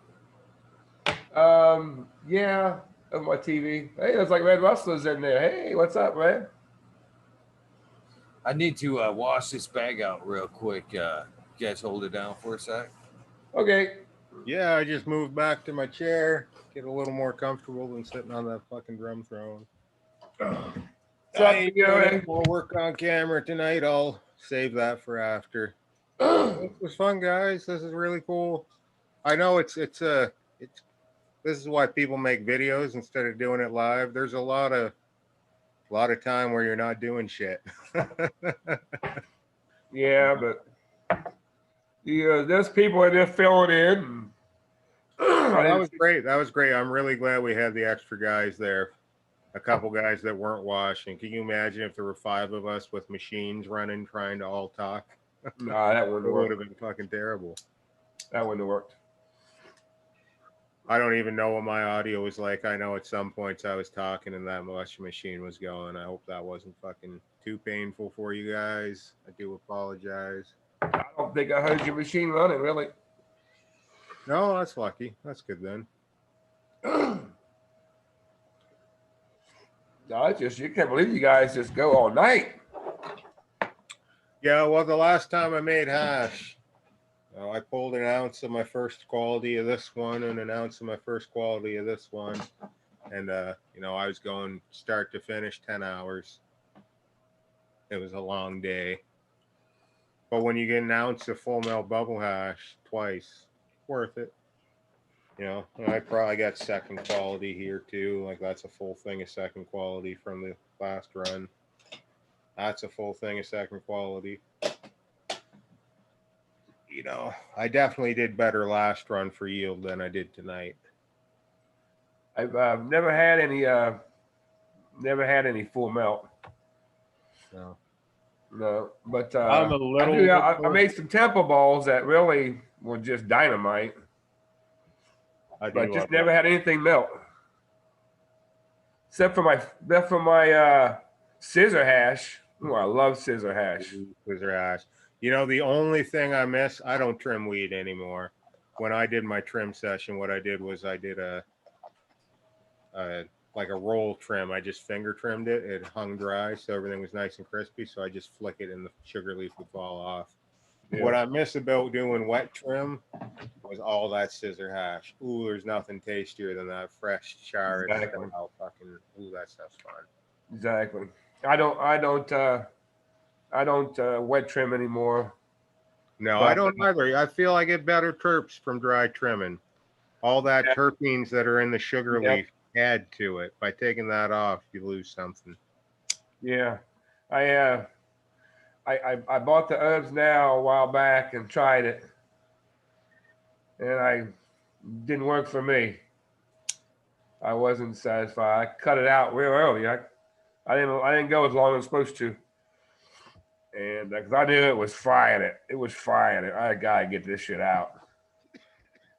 Yeah, on my TV. Hey, there's like Red Rustler's in there. Hey, what's up, man? I need to wash this bag out real quick. You guys hold it down for a sec. Okay. Yeah, I just moved back to my chair, get a little more comfortable than sitting on that fucking drum throne. We'll work on camera tonight. I'll save that for after. It was fun, guys. This is really cool. I know it's this is why people make videos instead of doing it live. There's a lot of time where you're not doing shit. Yeah, but there's people in there filling in. That was great. That was great. I'm really glad we had the extra guys there. A couple guys that weren't washing. Can you imagine if there were 5 of us with machines running trying to all talk? Nah, that wouldn't would have been fucking terrible. That wouldn't have worked. I don't even know what my audio was like. I know at some points I was talking and that washing machine was going. I hope that wasn't fucking too painful for you guys. I do apologize. I don't think I heard your machine running, really. No, that's lucky. That's good then. No, it's just, you can't believe you guys just go all night. Yeah, well, the last time I made hash, I pulled an ounce of my first quality of this one and an ounce of my first quality of this one. And, I was going start to finish 10 hours. It was a long day. But when you get an ounce of full melt bubble hash twice, worth it. And I probably got second quality here too. Like that's a full thing of second quality from the last run. That's a full thing of second quality. I definitely did better last run for yield than I did tonight. I've never had any full melt. No, but I'm a little. I made some temple balls that really were just dynamite. But just never had anything melt, except for my scissor hash. Oh, I love scissor hash. Scissor hash. The only thing I miss, I don't trim weed anymore. when I did my trim session, what I did was I did a like a roll trim. I just finger trimmed it. It hung dry, so everything was nice and crispy. So I just flick it and the sugar leaf would fall off. Yeah. What I miss about doing wet trim was all that scissor hash. Ooh, there's nothing tastier than that fresh charred Exactly. style fucking. Ooh, that stuff's fun. Exactly. I don't wet trim anymore. No, But, I don't either. I feel I get better terps from dry trimming. All that terpenes that are in the sugar leaf add to it. By taking that off, you lose something. Yeah, I bought the herbs now a while back and tried it, and I didn't work for me. I wasn't satisfied. I cut it out real early. I didn't go as long as I was supposed to, and because I knew it was frying it. It was frying it. I gotta get this shit out.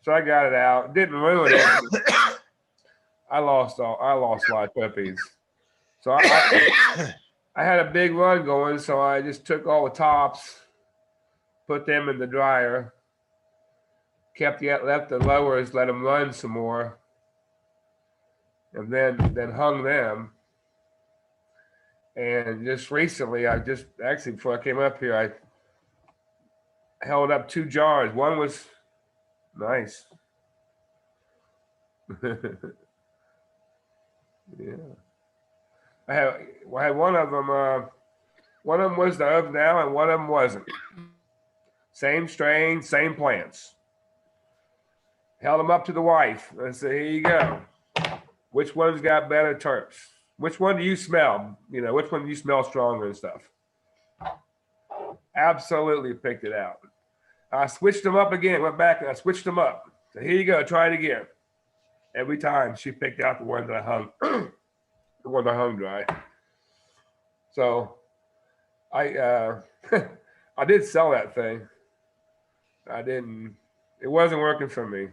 So I got it out. Didn't ruin it. I lost a lot of puppies. So I had a big run going, so I just took all the tops, put them in the dryer, left the lowers, let them run some more, and then hung them. And just recently, actually before I came up here, I held up 2 jars. One was nice. Yeah, I had one of them. One of them was the of now, and one of them wasn't. Same strain, same plants. Held them up to the wife. I said, "Here you go. Which one's got better terps? Which one do you smell? Which one do you smell stronger and stuff?" Absolutely picked it out. I switched them up again. Went back and I switched them up. So here you go. Try it again. Every time she picked out the one that I hung, the one that hung dry. So I I did sell that thing. I didn't. It wasn't working for me.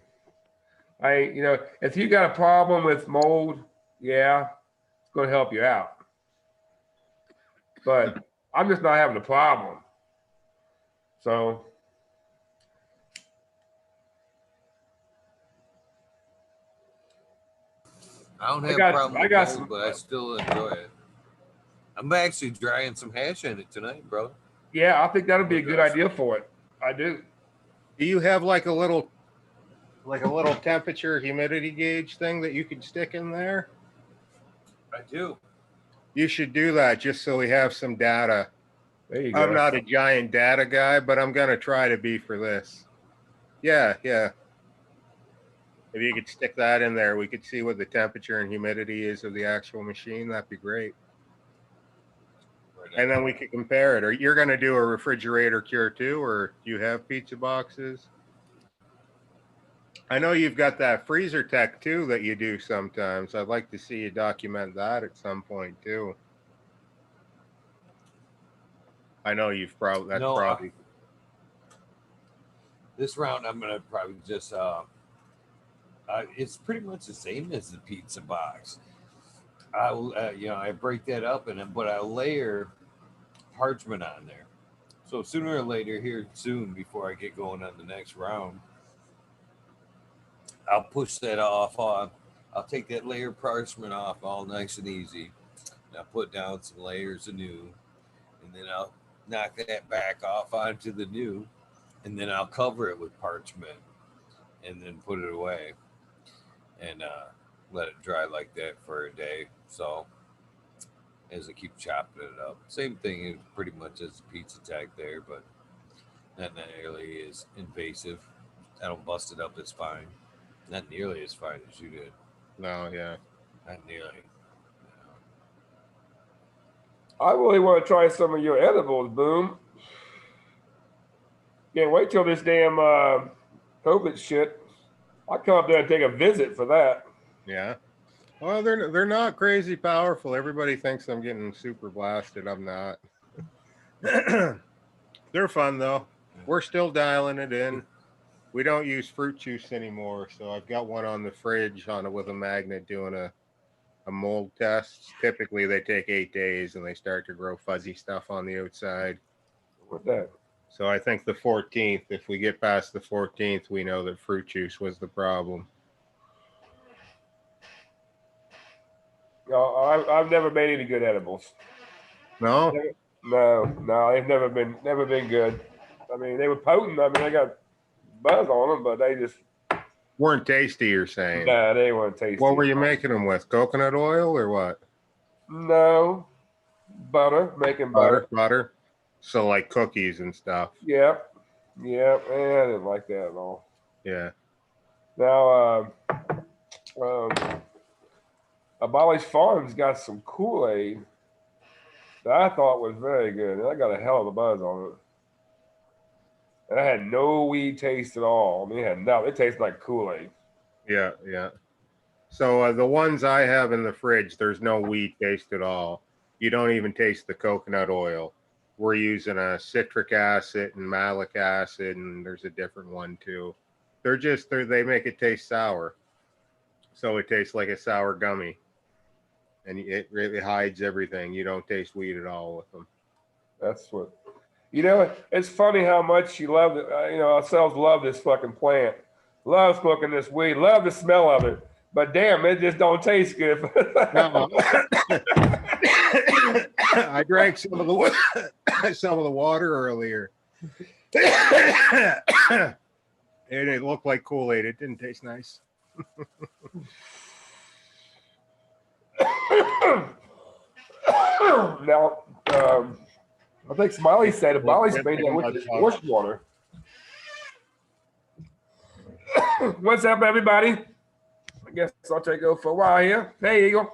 If you got a problem with mold, yeah, it's going to help you out. But I'm just not having a problem. So I don't have a problem with mold, but I still enjoy it. I'm actually drying some hash in it tonight, bro. Yeah, I think that'll be a good idea for it. I do. Do you have like a little temperature humidity gauge thing that you can stick in there? I do. You should do that just so we have some data. There you go. I'm not a giant data guy, but I'm going to try to be for this. Yeah. If you could stick that in there, we could see what the temperature and humidity is of the actual machine. That'd be great. And then we could compare it. Or you're going to do a refrigerator cure too, or do you have pizza boxes? I know you've got that freezer tech too that you do sometimes. I'd like to see you document that at some point too. I know you've probably. This round, I'm gonna probably just. It's pretty much the same as the pizza box. I break that up but I layer parchment on there. So sooner or later, here soon, before I get going on the next round, I'll push that off on. I'll take that layer of parchment off all nice and easy. And I'll put down some layers of new, and then I'll knock that back off onto the new, and then I'll cover it with parchment, and then put it away, and let it dry like that for a day. So as I keep chopping it up, same thing pretty much as a pizza tag there, but not nearly as invasive. I don't bust it up as fine. Not nearly as fine as you did. No, yeah. Not nearly. I really want to try some of your edibles, Boom. Can't wait till this damn COVID shit. I'll come up there and take a visit for that. Yeah. Well, they're not crazy powerful. Everybody thinks I'm getting super blasted. I'm not. They're fun though. We're still dialing it in. We don't use fruit juice anymore, so I've got one on the fridge with a magnet doing a mold test. Typically, they take 8 days and they start to grow fuzzy stuff on the outside. What's that? So I think the 14th, if we get past the 14th, we know that fruit juice was the problem. No, I've never made any good edibles. No? No, they've never been good. I mean, they were potent. I mean, they got buzz on them, but they just Weren't tasty, you're saying? nah, they weren't tasty. What were you making them with? Coconut oil or what? No, butter, making butter. Butter. So like cookies and stuff. Yep. I didn't like that at all. Yeah. Now, Abolish Farms got some Kool-Aid that I thought was very good. And I got a hell of a buzz on it. And I had no weed taste at all. I mean, it tastes like Kool-Aid. Yeah. So the ones I have in the fridge, there's no weed taste at all. You don't even taste the coconut oil. We're using a citric acid and malic acid, and there's a different one too. They make it taste sour. So it tastes like a sour gummy. And it really hides everything. You don't taste weed at all with them. That's what, it's funny how much you love it. Ourselves love this fucking plant. Love smoking this weed. Love the smell of it. But damn, it just don't taste good. No. I drank some of the water earlier. And it looked like Kool-Aid. It didn't taste nice. Now, I think Smiley said Abolish made that with wash water. What's up, everybody? I guess I'll take over for a while here. Hey, Eagle.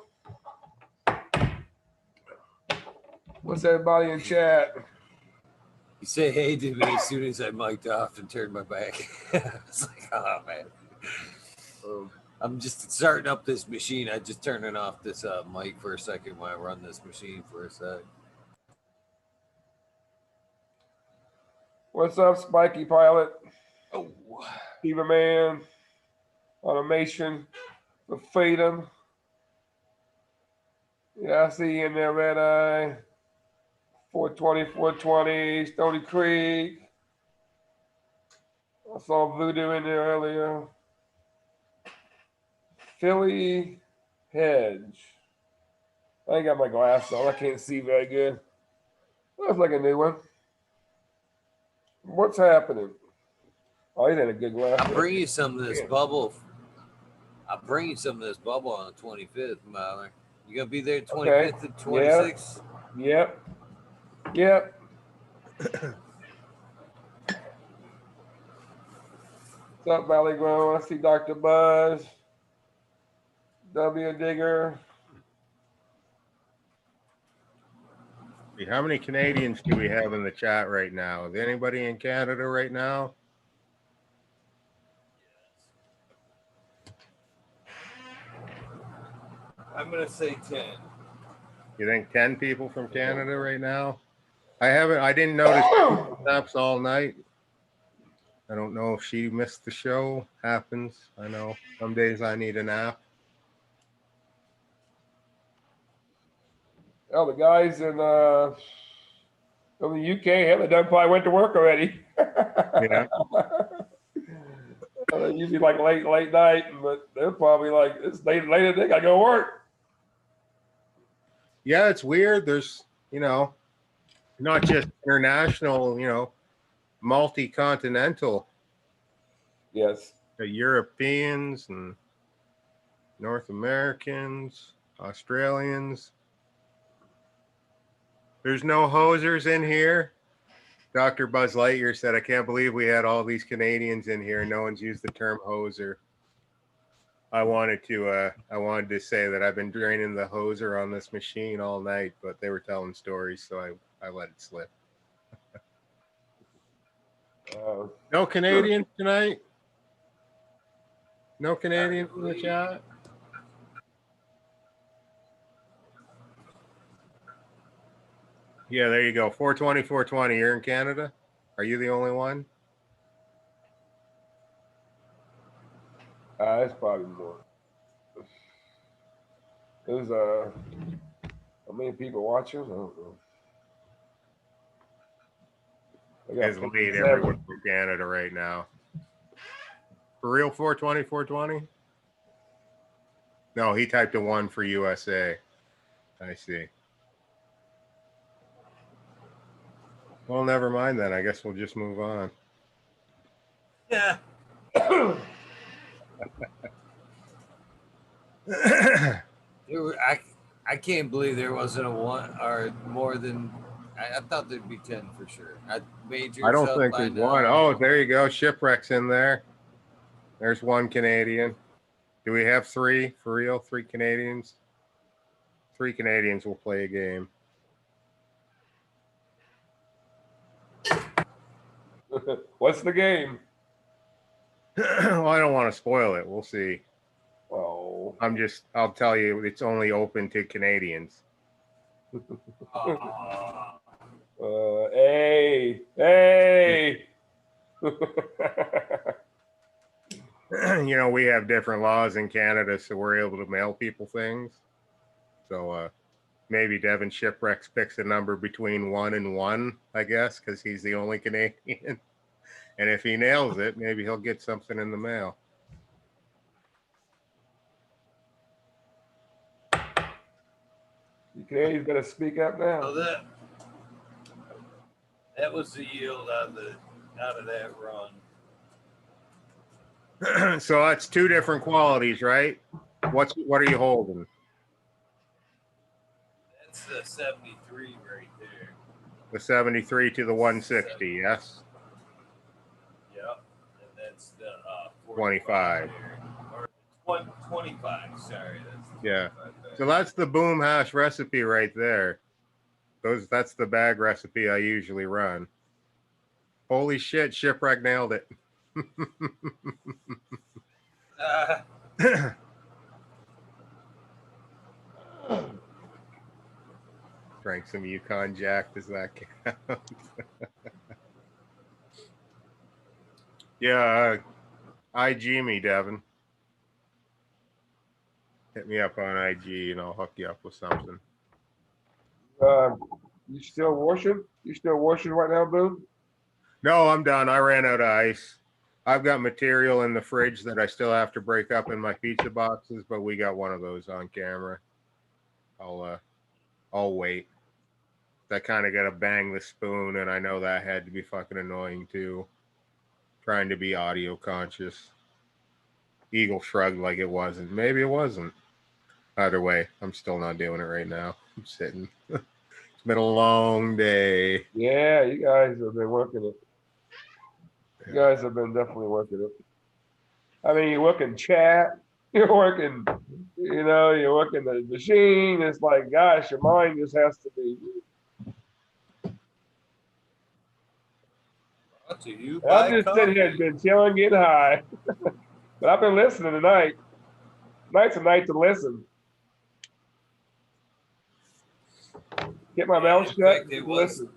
What's everybody in chat? You say hey to me as soon as I mic'd off and turned my back. It's like, oh man. I'm just starting up this machine. I just turning off this mic for a second while I run this machine for a sec. What's up, Spiky Pilot? Oh, Fever Man, Automation, the Freedom. Yeah, I see you in there, Red Eye. 420, Stony Creek. I saw Voodoo in there earlier. Philly Hedge. I ain't got my glass on. I can't see very good. Looks like a new one. What's happening? Oh, he's in a good glass. I'll bring you some of this bubble. I'll bring you some of this bubble on the 25th, Myler. You gonna be there 25th and 26th? Yep. What's up, Valley Grove? I see Dr. Buzz. W. Digger. How many Canadians do we have in the chat right now? Is anybody in Canada right now? I'm gonna say 10. You think 10 people from Canada right now? I didn't notice snaps all night. I don't know if she missed the show. Happens. I know some days I need a nap. Oh, the guys in the UK haven't done. Probably went to work already. Yeah. They're usually like late night, but they're probably like it's late. They gotta go to work. Yeah, it's weird. There's not just international, multi-continental. Yes. The Europeans and North Americans, Australians. There's no hosers in here. Dr. Buzz Lightyear said, I can't believe we had all these Canadians in here. No one's used the term hoser. I wanted to say that I've been draining the hoser on this machine all night, but they were telling stories, so I let it slip. No Canadians tonight? No Canadians in the chat? Yeah, there you go. 420. You're in Canada? Are you the only one? That's probably more. There's how many people watching? I don't know. I got Is late 57. everywhere in Canada right now. For real, 420? No, he typed a 1 for USA. I see. Well, never mind then. I guess we'll just move on. Yeah. I can't believe there wasn't a 1 or more than. I thought there'd be 10 for sure. I made yours I don't up think by there's now. one. Oh, there you go. Shipwreck's in there. There's 1 Canadian. Do we have 3 for real? 3 Canadians? 3 Canadians will play a game. What's the game? Well, I don't want to spoil it. We'll see. Oh. I'll tell you, it's only open to Canadians. Hey. You know, we have different laws in Canada, so we're able to mail people things. So maybe Devin Shipwrecks picks a number between 1 and 1, I guess, because he's the only Canadian. And if he nails it, maybe he'll get something in the mail. You Canadians got to speak up now. So that was the yield out of that run. So that's 2 different qualities, right? What are you holding? That's the 73 right there. The 73 to the 160, yes? Yep. And that's the 25. there. Or 25, sorry. That's Yeah. 25 there. So that's the boom hash recipe right there. That's the bag recipe I usually run. Holy shit, Shipwreck nailed it. Drank some Yukon Jack. Does that count? Yeah, IG me, Devin. Hit me up on IG and I'll hook you up with something. You still washing? You still washing right now, Boone? No, I'm done. I ran out of ice. I've got material in the fridge that I still have to break up in my pizza boxes, but we got one of those on camera. I'll wait. I kind of got to bang the spoon, and I know that had to be fucking annoying too. Trying to be audio conscious. Eagle shrugged like it wasn't. Maybe it wasn't. Either way, I'm still not doing it right now. I'm sitting. It's been a long day. Yeah, you guys have been working it. You guys have been definitely working it. I mean, you're working chat. You're working, you're working the machine. It's like, gosh, your mind just has to be. Brought to you I'm by just sitting here, coffee. been chilling, getting high. But I've been listening tonight. Tonight's a night to listen. Get my mouth In shut fact, and it was listen.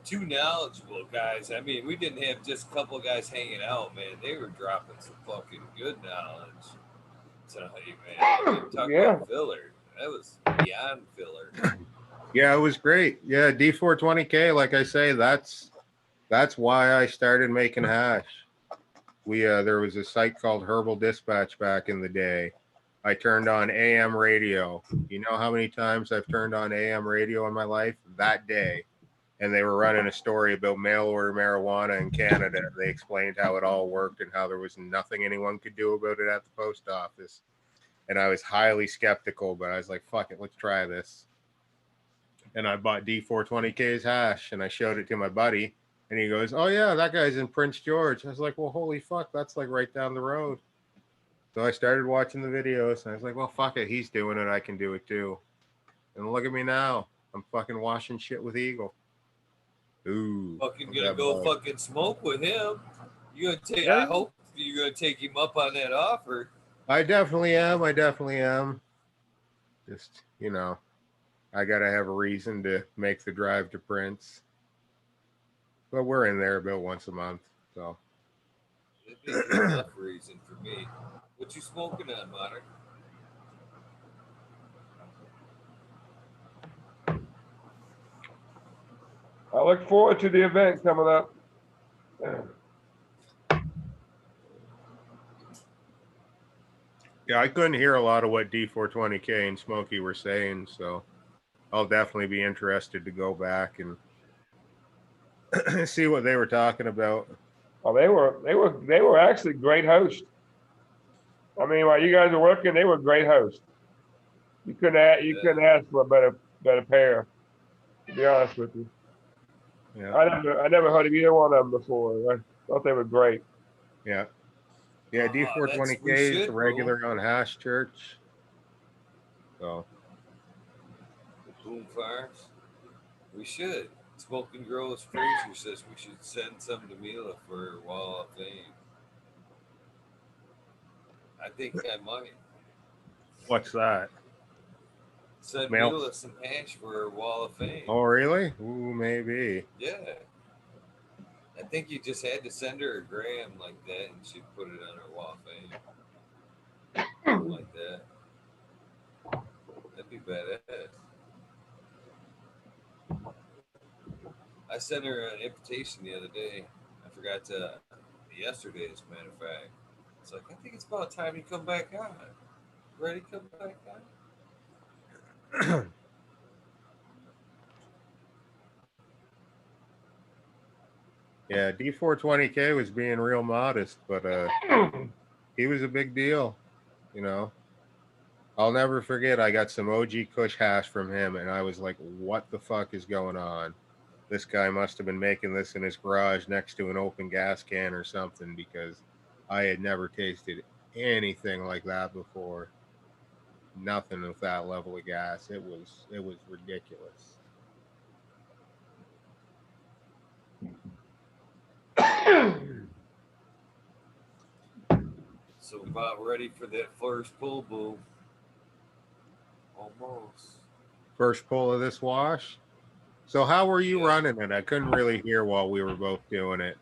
2 knowledgeable guys. I mean, we didn't have just a couple of guys hanging out, man. They were dropping some fucking good knowledge. So, hey, man, talk about filler. That was beyond filler. Yeah, it was great. Yeah, D420K, like I say, that's why I started making hash. There was a site called Herbal Dispatch back in the day. I turned on AM radio. You know how many times I've turned on AM radio in my life? That day. And they were running a story about mail order marijuana in Canada. They explained how it all worked and how there was nothing anyone could do about it at the post office. And I was highly skeptical, but I was like, fuck it, let's try this. And I bought D420K's hash and I showed it to my buddy. And he goes, oh, yeah, that guy's in Prince George. I was like, well, holy fuck, that's like right down the road. So I started watching the videos and I was like, well, fuck it. He's doing it. I can do it too. And look at me now. I'm fucking washing shit with Eagle. Ooh. Fucking gonna go fucking smoke with him. You gonna take? Yeah. I hope you're gonna take him up on that offer. I definitely am. Just, I gotta have a reason to make the drive to Prince. But we're in there about once a month, so. That'd be enough reason for me. What you smoking on, Monarch? I look forward to the event coming up. Yeah, I couldn't hear a lot of what D420K and Smokey were saying, so I'll definitely be interested to go back and see what they were talking about. Oh, they were actually great hosts. I mean, while you guys were working, they were great hosts. You couldn't ask for a better pair. To be honest with you, Yeah, I never heard of either one of them before. I thought they were great. yeah, yeah. We D420K is should, the bro. regular on Hash Church. So Boom Farms. We should. Smoking Girls Fraser says we should send some to Mila for Wall of Fame. I think I might. what's that? Send Mail. Mila some hash for her Wall of Fame. Oh, really? Ooh, maybe. Yeah. I think you just had to send her a gram like that and she'd put it on her Wall of Fame. Something like that. That'd be badass. I sent her an invitation the other day. I forgot to yesterday, as a matter of fact. It's like, I think it's about time you come back on. Ready to come back on? Yeah, D420K was being real modest, but he was a big deal, you know. I'll never forget, I got some OG Kush hash from him, and I was like, what the fuck is going on? This guy must have been making this in his garage next to an open gas can or something, because I had never tasted anything like that before. Nothing with that level of gas. It was ridiculous. So about ready for that first pull, boom. Almost. First pull of this wash. So how were you running it? I couldn't really hear while we were both doing it.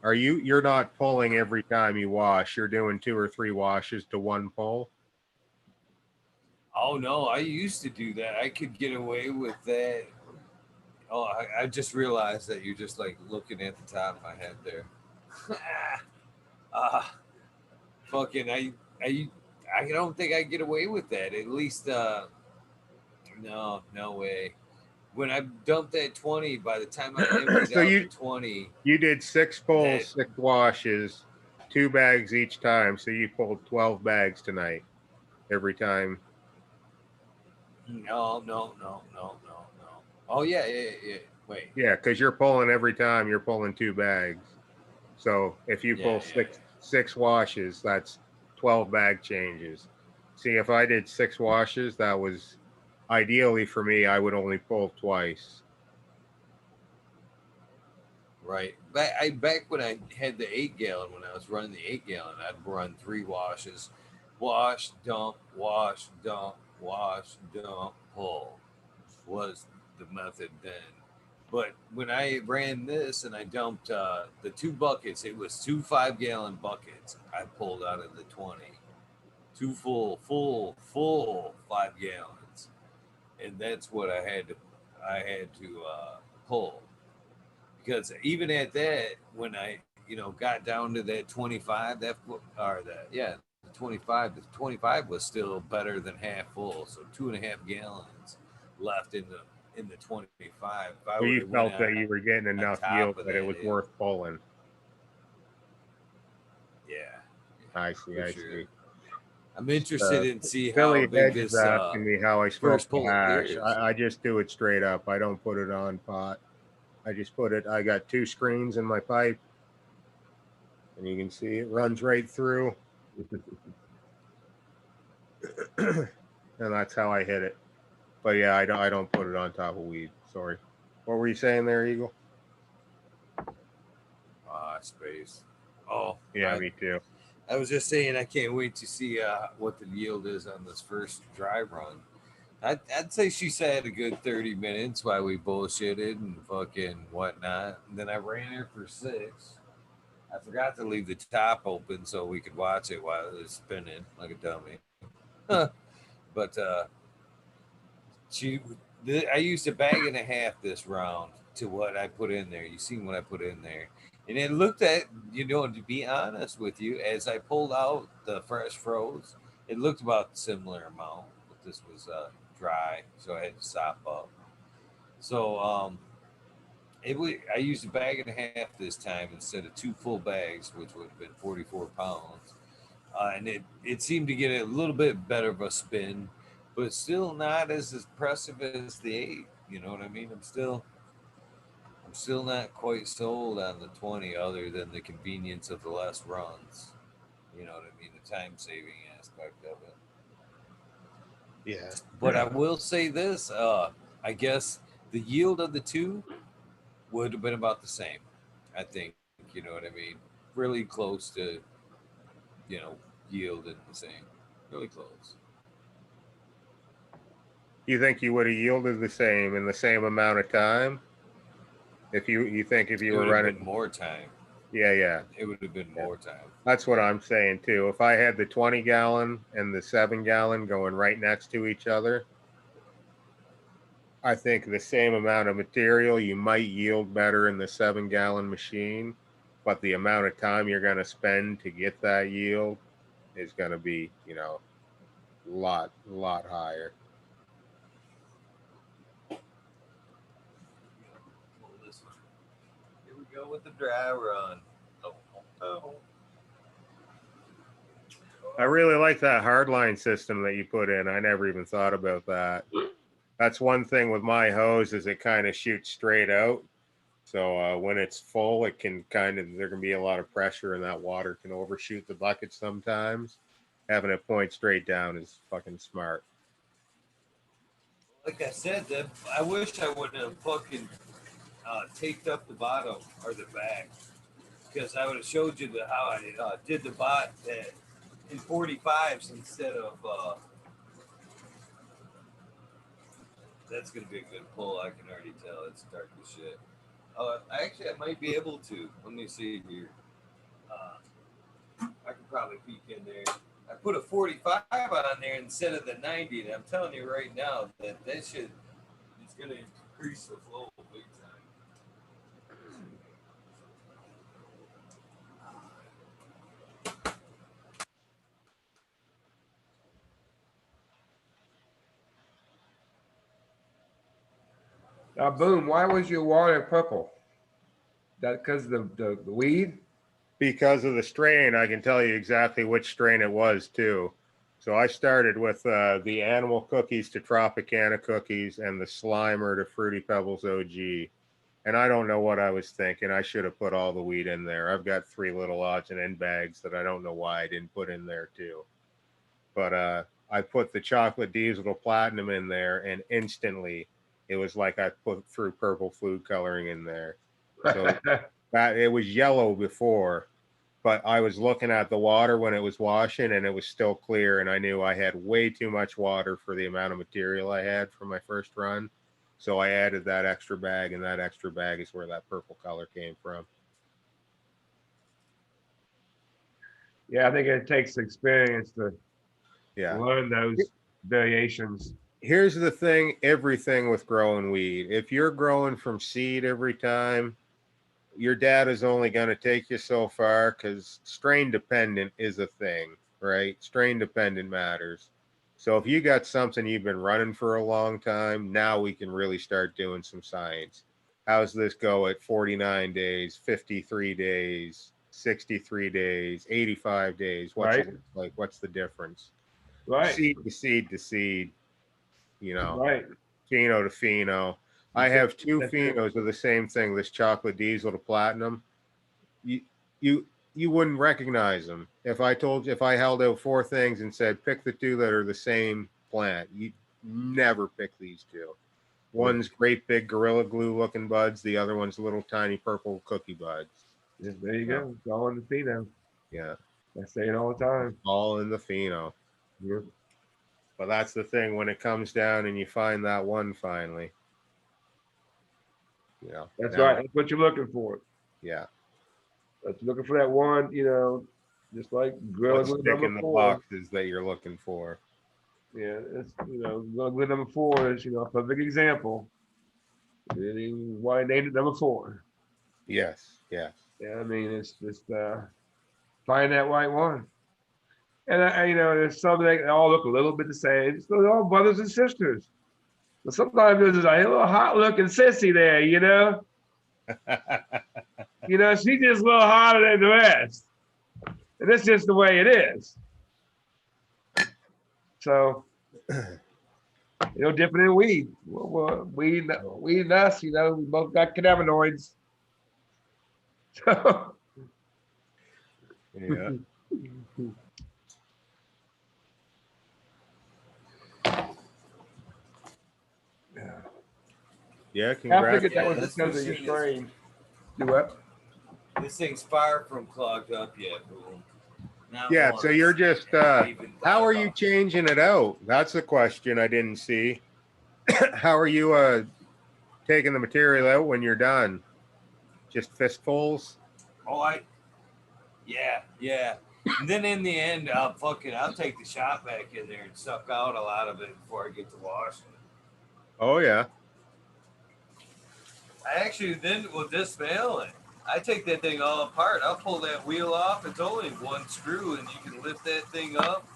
You're not pulling every time you wash. You're doing 2 or 3 washes to one pull? Oh no, I used to do that. I could get away with that. Oh, I just realized that you're just like looking at the top of my head there. Fucking I don't think I get away with that. At least no way. When I dumped that 20, by the time I emptied So out the 20, you did 6 pulls, 6 washes, 2 bags each time. So you pulled 12 bags tonight every time. No. Oh yeah. Wait. Yeah, because you're pulling every time. You're pulling 2 bags. So if you pull six washes, that's 12 bag changes. See, if I did 6 washes, that was ideally for me. I would only pull twice. Right. Back when I had the 8-gallon, when I was running the 8-gallon, I'd run 3 washes, wash, dump, pull. Was the method then. But when I ran this and I dumped the 2 buckets, it was 2 5-gallon buckets. I pulled out of the 20, 2 full 5 gallons, and that's what I had to pull. Because even at that, when I got down to that 25, the 25 was still better than half full, so 2.5 gallons left in the 25. So you felt that you were getting enough yield that it was worth pulling. Yeah, I see. I'm interested in see Billy how big Hedge this is asking me how I smoke the hash. I just do it straight up. I don't put it on pot. I just put it. I got 2 screens in my pipe, and you can see it runs right through, and that's how I hit it. But yeah, I don't put it on top of weed. Sorry. What were you saying there, Eagle? Space. Oh yeah, me too. I was just saying I can't wait to see what the yield is on this first dry run. I'd say she sat a good 30 minutes while we bullshitted and fucking whatnot. And then I ran her for 6. I forgot to leave the top open so we could watch it while it was spinning like a dummy. But I used a bag and a half this round to what I put in there. You seen what I put in there, and it looked at, you know, to be honest with you, as I pulled out the fresh froze, it looked about similar amount, but this was dry, so I had to sop up. So I used a bag and a half this time instead of two full bags, which would have been 44 pounds. And it seemed to get a little bit better of a spin, but still not as impressive as the 8. You know what I mean? I'm still not quite sold on the 20, other than the convenience of the less runs. You know what I mean? The time saving aspect of it. Yeah. But I will say this: I guess the yield of the two would have been about the same. I think, you know what I mean. Really close to, you know, yield and the same. Really close. You think you would have yielded the same in the same amount of time? If you think if you It were would have running, been more time. yeah. It would have been Yeah. more time. That's what I'm saying too. If I had the 20 gallon and the 7 gallon going right next to each other, I think the same amount of material, you might yield better in the 7 gallon machine, but the amount of time you're going to spend to get that yield is going to be, you know, lot higher. Pull this one. Here we go with the dry run. Oh, oh. I really like that hardline system that you put in. I never even thought about that. That's one thing with my hose, is it kind of shoots straight out. So when it's full, it can there can be a lot of pressure, and that water can overshoot the bucket sometimes. Having it point straight down is fucking smart. Like I said, I wish I would have fucking taped up the bottom or the back, because I would have showed you how I did the bot in 45s instead of. That's gonna be a good pull. I can already tell. It's dark as shit. Actually, I might be able to. Let me see here. I could probably peek in there. I put a 45 on there instead of the 90, and I'm telling you right now that shit is gonna increase the flow big time. Now, Boom, why was your water purple? That because the weed? Because of the strain, I can tell you exactly which strain it was too. So I started with the Animal Cookies to Tropicana Cookies and the Slimer to Fruity Pebbles OG. And I don't know what I was thinking. I should have put all the weed in there. I've got 3 little odds and end bags that I don't know why I didn't put in there too. But I put the chocolate diesel to platinum in there, and instantly it was like I threw purple food coloring in there. So that it was yellow before, but I was looking at the water when it was washing, and it was still clear, and I knew I had way too much water for the amount of material I had for my first run. So I added that extra bag, and that extra bag is where that purple color came from. Yeah, I think it takes experience to learn those variations. Here's the thing, everything with growing weed. If you're growing from seed every time, your data is only going to take you so far, because strain dependent is a thing, right? Strain dependent matters. So if you got something you've been running for a long time, now we can really start doing some science. How's this go at 49 days, 53 days, 63 days, 85 days? What's it like? What's the difference? Right. Seed to seed to seed, you know, right. pheno to pheno. I have 2 phenos of the same thing, this chocolate diesel to platinum. You you you wouldn't recognize them. If I held out 4 things and said pick the 2 that are the same plant, you'd never pick these 2. One's great big Gorilla Glue looking buds, the other one's little tiny purple cookie buds. Yeah, there you go. It's all in the pheno. Yeah. I say it all the time. All in the pheno. Yeah. But that's the thing, when it comes down and you find that one finally. You know. That's right. That's what you're looking for. Yeah. That's looking for that one, just like Gorilla What's Glue sticking number the 4. boxes that you're looking for. Yeah, it's, good number 4 is, a perfect example. Why I named it number 4. Yes, yes. Yeah, I mean, it's just find that right one. And there's some that all look a little bit the same. So they're all brothers and sisters. But sometimes there's a little hot looking sissy there, she's just a little hotter than the rest. And that's just the way it is. So, different than weed. Weed and us, we both got cannabinoids. So, Yeah. Yeah, I congrats. figured that was this because of your machine strain. Do what? This thing's far from clogged up yet, boom. Not Yeah, once. so you're just And I even how thought are you about- changing it out? That's the question I didn't see. How are you taking the material out when you're done? Just fistfuls? Oh, yeah. And then in the end, I'll take the shot back in there and suck out a lot of it before I get to washing it. Oh yeah. I actually then will dismantle it. I take that thing all apart. I'll pull that wheel off. It's only one screw, and you can lift that thing up.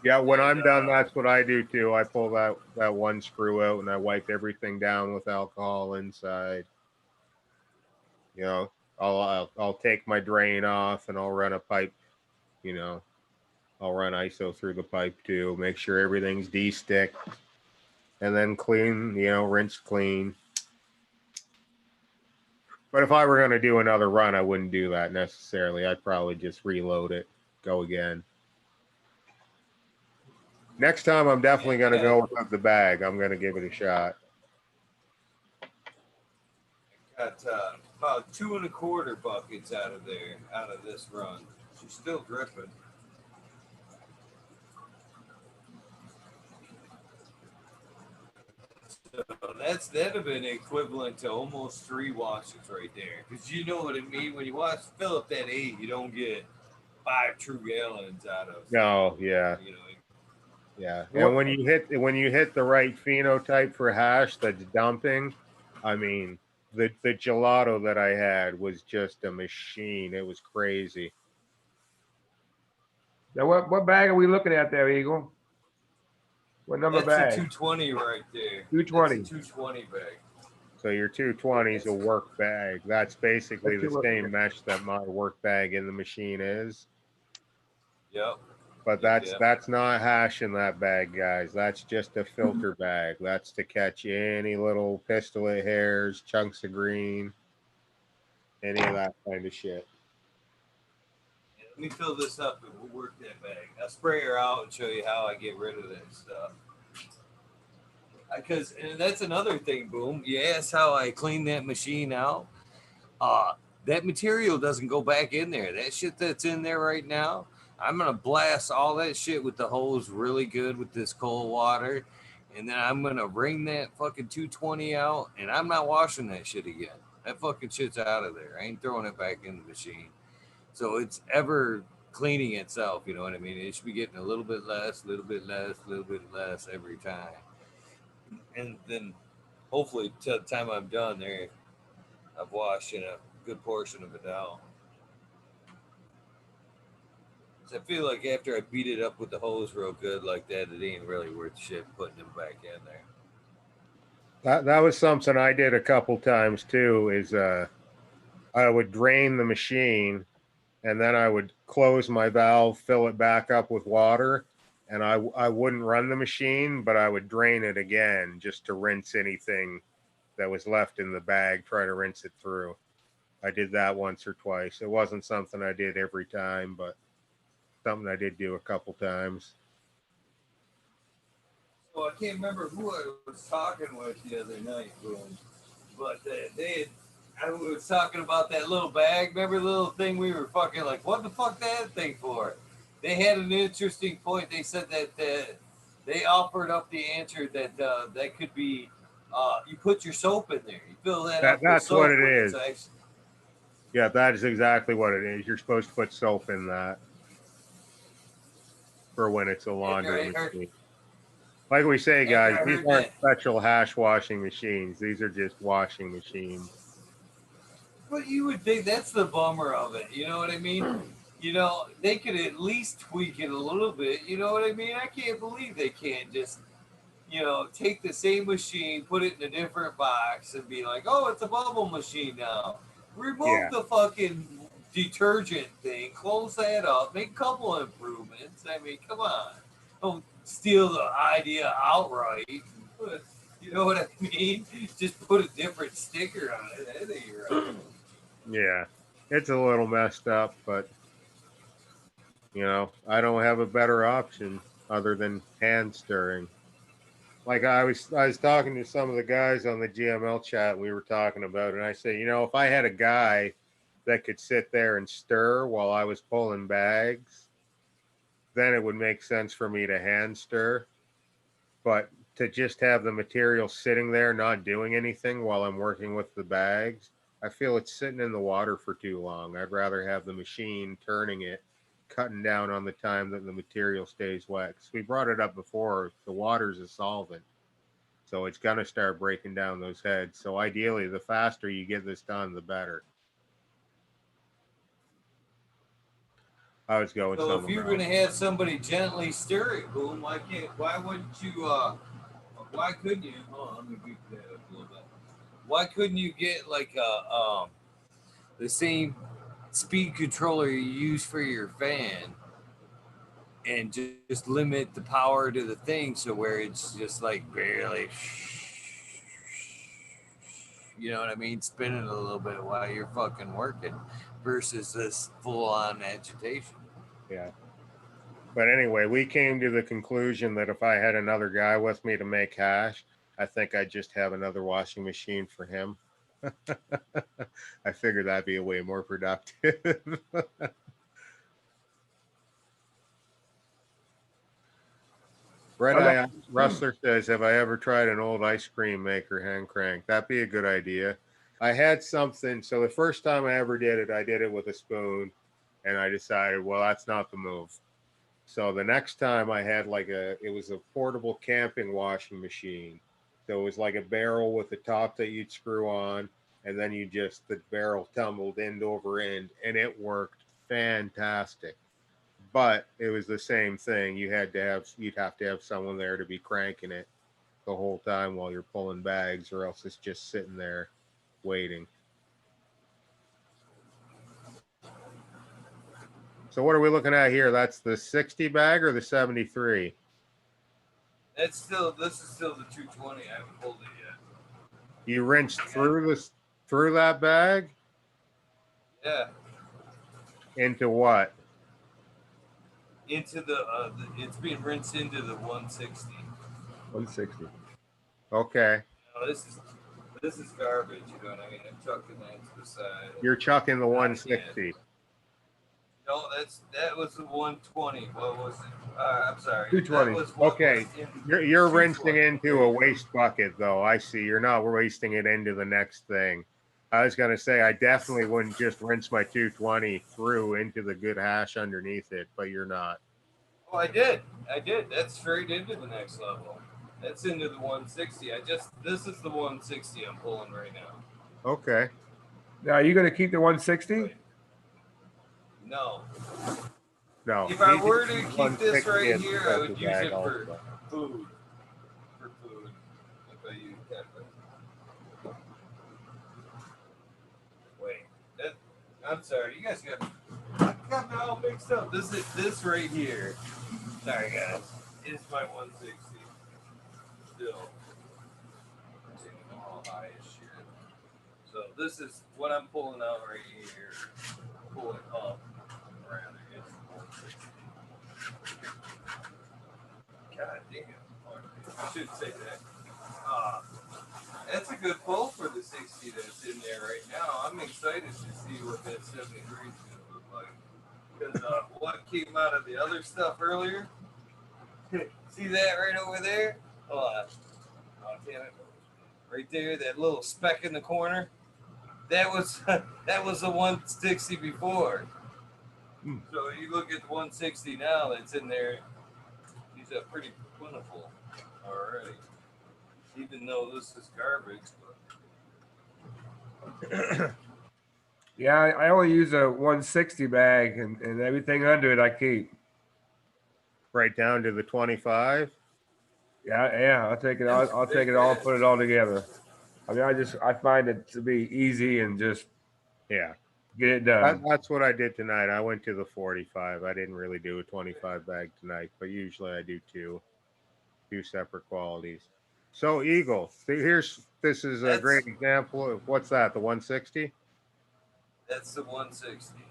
Yeah, when And, I'm done, that's what I do too. I pull that one screw out and I wipe everything down with alcohol inside. I'll take my drain off and I'll run a pipe. I'll run ISO through the pipe too. Make sure everything's de-sticked, and then clean. Rinse clean. But if I were going to do another run, I wouldn't do that necessarily. I'd probably just reload it, go again. Next time, I'm definitely going to go with the bag. I'm going to give it a shot. Got about 2 1/4 buckets out of this run. She's still dripping. So that'd have been equivalent to almost 3 washes right there. Because you know what I mean? When you fill up that 8, you don't get 5 true gallons out of. No, yeah. Yeah. And when you hit the right phenotype for hash that's dumping, I mean, the gelato that I had was just a machine. It was crazy. Now, what bag are we looking at there, Eagle? What number That's bag? a 220 right there. 220. That's a 220 bag. So your 220 is a work bag. That's basically the same mesh that my work bag in the machine is. Yep. But that's not hash in that bag, guys. That's just a filter bag. That's to catch any little pistolate hairs, chunks of green, any of that kind of shit. Let me fill this up and we'll work that bag. I'll spray her out and show you how I get rid of that stuff. Because that's another thing, boom. You asked how I clean that machine out. That material doesn't go back in there. That shit that's in there right now, I'm gonna blast all that shit with the hose really good with this cold water, and then I'm gonna wring that fucking 220 out, and I'm not washing that shit again. That fucking shit's out of there. I ain't throwing it back in the machine. So it's ever cleaning itself, you know what I mean? It should be getting a little bit less, every time. And then hopefully till the time I'm done there, I've washed a good portion of it out. So I feel like after I beat it up with the hose real good like that, it ain't really worth shit putting them back in there. That was something I did a couple times too, is I would drain the machine and then I would close my valve, fill it back up with water, and I wouldn't run the machine, but I would drain it again just to rinse anything that was left in the bag, try to rinse it through. I did that once or twice. It wasn't something I did every time, but something I did do a couple times. So I can't remember who I was talking with the other night, boom. But I was talking about that little bag. Remember the little thing we were fucking like, what the fuck that thing for? They had an interesting point. They said that they offered up the answer that that could be you put your soap in there. You fill that up. That's with soap what it is. Actually, yeah, that is exactly what it is. You're supposed to put soap in that for when it's a laundry machine. Like we say, guys, After I these heard aren't that. special hash washing machines. These are just washing machines. But you would think that's the bummer of it. You know what I mean? You know, they could at least tweak it a little bit. You know what I mean? I can't believe they can't just, take the same machine, put it in a different box, and be like, oh, it's a bubble machine now. Yeah. Remove the fucking detergent thing, close that up, make a couple improvements. I mean, come on. Don't steal the idea outright. You know what I mean? Just put a different sticker on it. That ain't right. Yeah. It's a little messed up, but I don't have a better option other than hand stirring. Like I was talking to some of the guys on the GML chat we were talking about, and I say, if I had a guy that could sit there and stir while I was pulling bags, then it would make sense for me to hand stir. But to just have the material sitting there not doing anything while I'm working with the bags, I feel it's sitting in the water for too long. I'd rather have the machine turning it, cutting down on the time that the material stays wet. 'Cause we brought it up before, the water's a solvent. So it's going to start breaking down those heads. So ideally, the faster you get this done, the better. I was going So if somewhere you're else. gonna have somebody gently stir it, boom, why wouldn't you why couldn't you let me beat that up a little bit. Why couldn't you get like the same speed controller you use for your fan and just limit the power to the thing so where it's just like barely you know what I mean, spinning a little bit while you're fucking working versus this full on agitation. Yeah. But anyway, we came to the conclusion that if I had another guy with me to make hash, I think I'd just have another washing machine for him. I figured that'd be a way more productive. Red Eye Rustler says, have I ever tried an old ice cream maker hand crank? That'd be a good idea. I had something. So the first time I ever did it, I did it with a spoon. And I decided, well, that's not the move. So the next time I had it was a portable camping washing machine. So it was like a barrel with a top that you'd screw on. And then the barrel tumbled end over end. And it worked fantastic. But it was the same thing. You'd have to have someone there to be cranking it the whole time while you're pulling bags, or else it's just sitting there waiting. So what are we looking at here? That's the 60 bag or the 73? This is still the 220. I haven't pulled it yet. You rinsed through that bag? Yeah. Into what? Into the it's being rinsed into the 160. 160. Okay. No, this is garbage. You know what I mean? I'm chucking that to the side. You're chucking the 160. No, that was the 120. What was it? I'm sorry. 220. Okay. You're rinsing into a waste bucket, though. I see. You're not wasting it into the next thing. I was going to say, I definitely wouldn't just rinse my 220 through into the good hash underneath it, but you're not. Oh, I did. That's straight into the next level. That's into the 160. This is the 160 I'm pulling right now. Okay. Now, are you going to keep the 160? No. No. If I were to keep this right here, I would use it for food. For food. If I use that. Wait. I'm sorry. You guys got me all mixed up. This right here. Sorry, guys. Is my 160. Still. All high as shit. So this is what I'm pulling out right here. Pull it up. Around against the 160. God damn. I should say that. That's a good pull for the 60 that's in there right now. I'm excited to see what that 73 is going to look like. Because what came out of the other stuff earlier, see that right over there? Hold on. Oh, damn it. Right there, that little speck in the corner. That was the 160 before. So you look at the 160 now that's in there. These are pretty plentiful. already. Even though this is garbage, Yeah, I only use a 160 bag, and everything under it I keep. Right down to the 25. Yeah, I'll take it. I'll take it all, put it all together. I mean, I find it to be easy and just Yeah. get it done. That's what I did tonight. I went to the 45. I didn't really do a 25 bag tonight, but usually I do two separate qualities. So Eagle, this is a great example of what's that? The 160. that's the 160.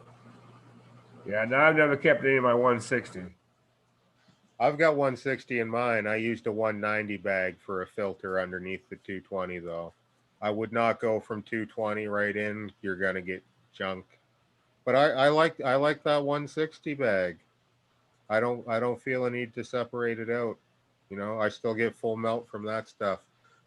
Yeah, now I've never kept any of my 160. I've got 160 in mine. I used a 190 bag for a filter underneath the 220 though. I would not go from 220 right in. You're gonna get junk. But I like that 160 bag. I don't feel a need to separate it out. You know, I still get full melt from that stuff.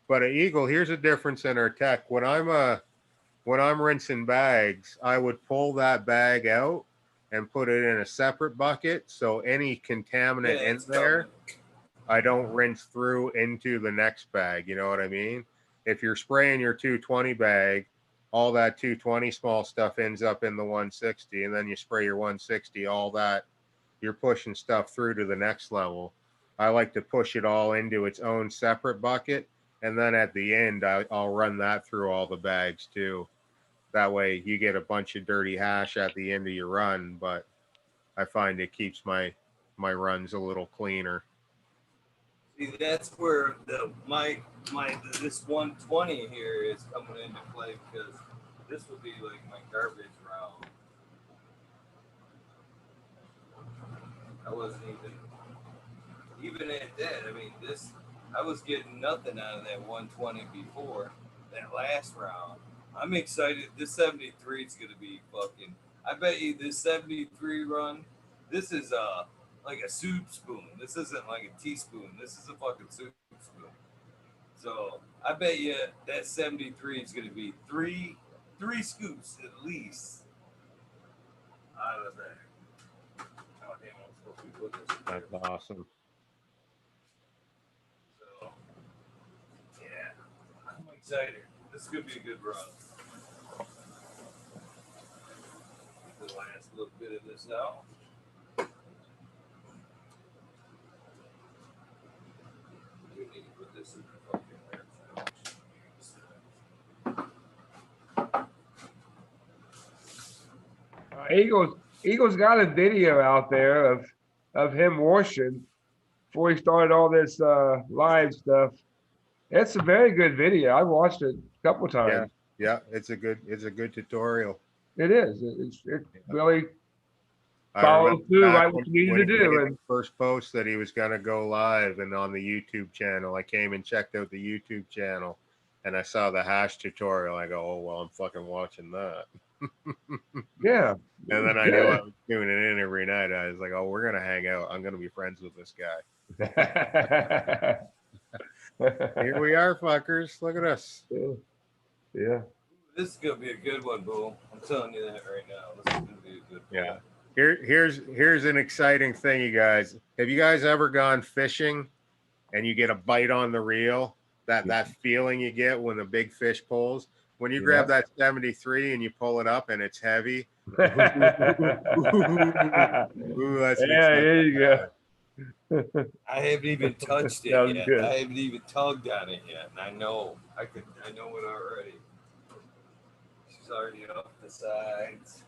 But at Eagle, here's a difference in our tech. When I'm rinsing bags, I would pull that bag out and put it in a separate bucket. So any contaminant in there, I don't rinse through into the next bag. You know what I mean? If you're spraying your 220 bag, all that 220 small stuff ends up in the 160, and then you spray your 160, all that you're pushing stuff through to the next level. I like to push it all into its own separate bucket, and then at the end, I'll run that through all the bags too. That way, you get a bunch of dirty hash at the end of your run, but I find it keeps my runs a little cleaner. See, that's where this 120 here is coming into play because this would be like my garbage round. I wasn't even at that. I mean, I was getting nothing out of that 120 before that last round. I'm excited. This 73 is gonna be fucking. I bet you this 73 run. This is like a soup spoon. This isn't like a teaspoon. This is a fucking soup spoon. So I bet you that 73 is gonna be three scoops at least out of that. Oh damn! I'm supposed to put this. That's awesome. So yeah, I'm excited. This could be a good run. The last little bit of this out. We need to put this in the fucking Eagle's got a video out there of him washing before he started all this live stuff. It's a very good video. I watched it a couple times. Yeah, it's a good tutorial. It is. It really I follows through back right what you when needed to he made do. the And first post that he was gonna go live and on the YouTube channel. I came and checked out the YouTube channel and I saw the hash tutorial. I go, oh well, I'm fucking watching that. yeah. And then I knew I was doing it in every night. I was like, oh, we're gonna hang out. I'm gonna be friends with this guy. Here we are, fuckers. Look at us. Yeah. This is gonna be a good one, Boo. I'm telling you that right now. This is gonna be a good one. Yeah. Here's an exciting thing, you guys. Have you guys ever gone fishing and you get a bite on the reel? That feeling you get when the big fish pulls. When you grab that 73 and you pull it up and it's heavy. Ooh, that's there you go. I haven't even touched it yet. Good. I haven't even tugged on it yet, and I know it already. She's already off the sides.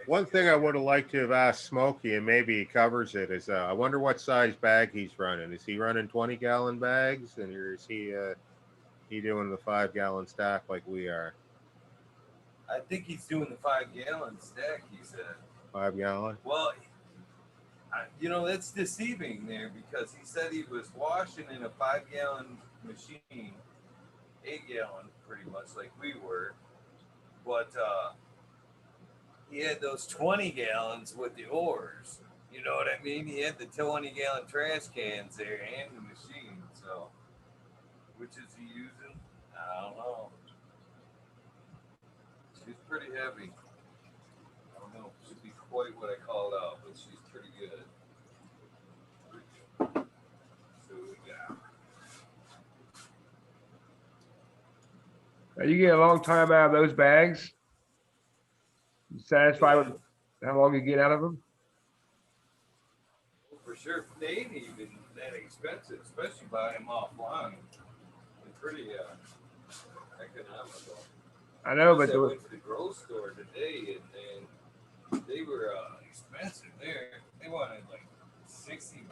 One thing I would have liked to have asked Smokey, and maybe he covers it, is I wonder what size bag he's running. Is he running 20-gallon bags, and or is he doing the 5-gallon stack like we are? I think he's doing the 5-gallon stack. He said 5-gallon. Well, that's deceiving there because he said he was washing in a 5-gallon machine, 8-gallon, pretty much like we were, but he had those 20 gallons with the oars. You know what I mean? He had the 20-gallon trash cans there and the machine. So, which is he using? I don't know. She's pretty heavy. I don't know. Should be quite what I called out, but she's pretty good. So Now, you get a long time out of those bags. You satisfied with how long you get out of them? Well, for sure, they ain't even that expensive, especially buying them offline. They're pretty economical. I know, I but went to the grocery store today, and they were expensive there. They wanted like $60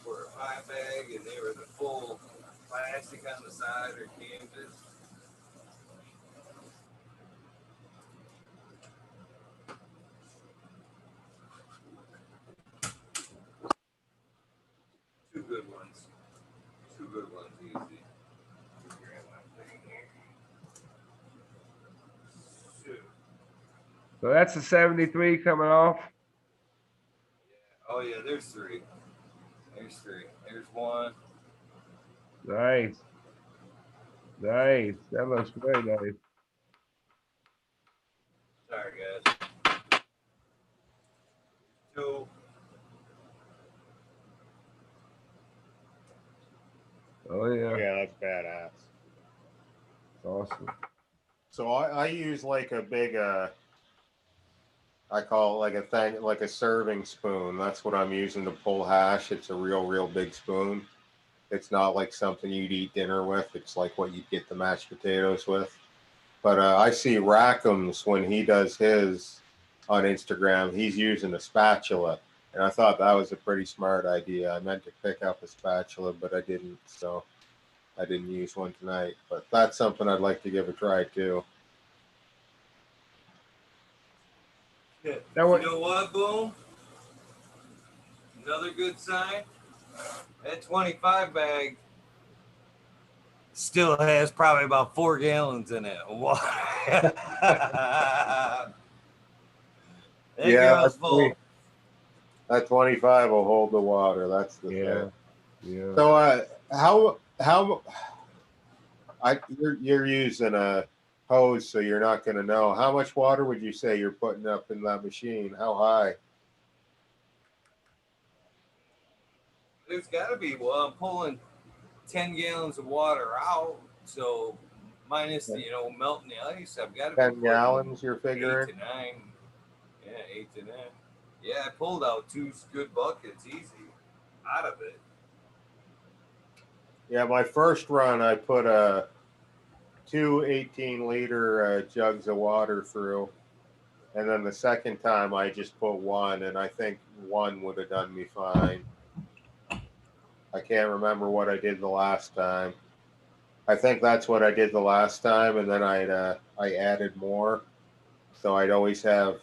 for a 5 bag, and they were the full plastic on the side or canvas. Two good ones. Two good ones, easy. so that's the 73 coming off. Oh yeah, there's three. There's three. There's one. Nice. Nice. That looks very nice. Sorry, guys. Two. Oh yeah. Yeah, that's badass. Awesome. So I use like a big I call it like a thing, like a serving spoon. That's what I'm using to pull hash. It's a real big spoon. It's not like something you'd eat dinner with. It's like what you'd get the mashed potatoes with. But I see Rackham's when he does his on Instagram, he's using a spatula. And I thought that was a pretty smart idea. I meant to pick up a spatula, but I didn't. So I didn't use one tonight. But that's something I'd like to give a try too. Now, you know what, Boom? Another good sign. That 25 bag still has probably about 4 gallons in it. Yeah, full. that 25 will hold the water. That's the thing. Yeah. So how you're using a hose, so you're not going to know how much water would you say you're putting up in that machine? How high? There's got to be. Well, I'm pulling 10 gallons of water out, so minus the melting the ice, I've got to 10 be gallons. You're figuring 8 to 9. Yeah, 8 to 9. Yeah, I pulled out 2 good buckets easy out of it. Yeah, my first run, I put two 18-liter jugs of water through, and then the second time I just put one, and I think one would have done me fine. I can't remember what I did the last time. I think that's what I did the last time, and then I added more. So I'd always have.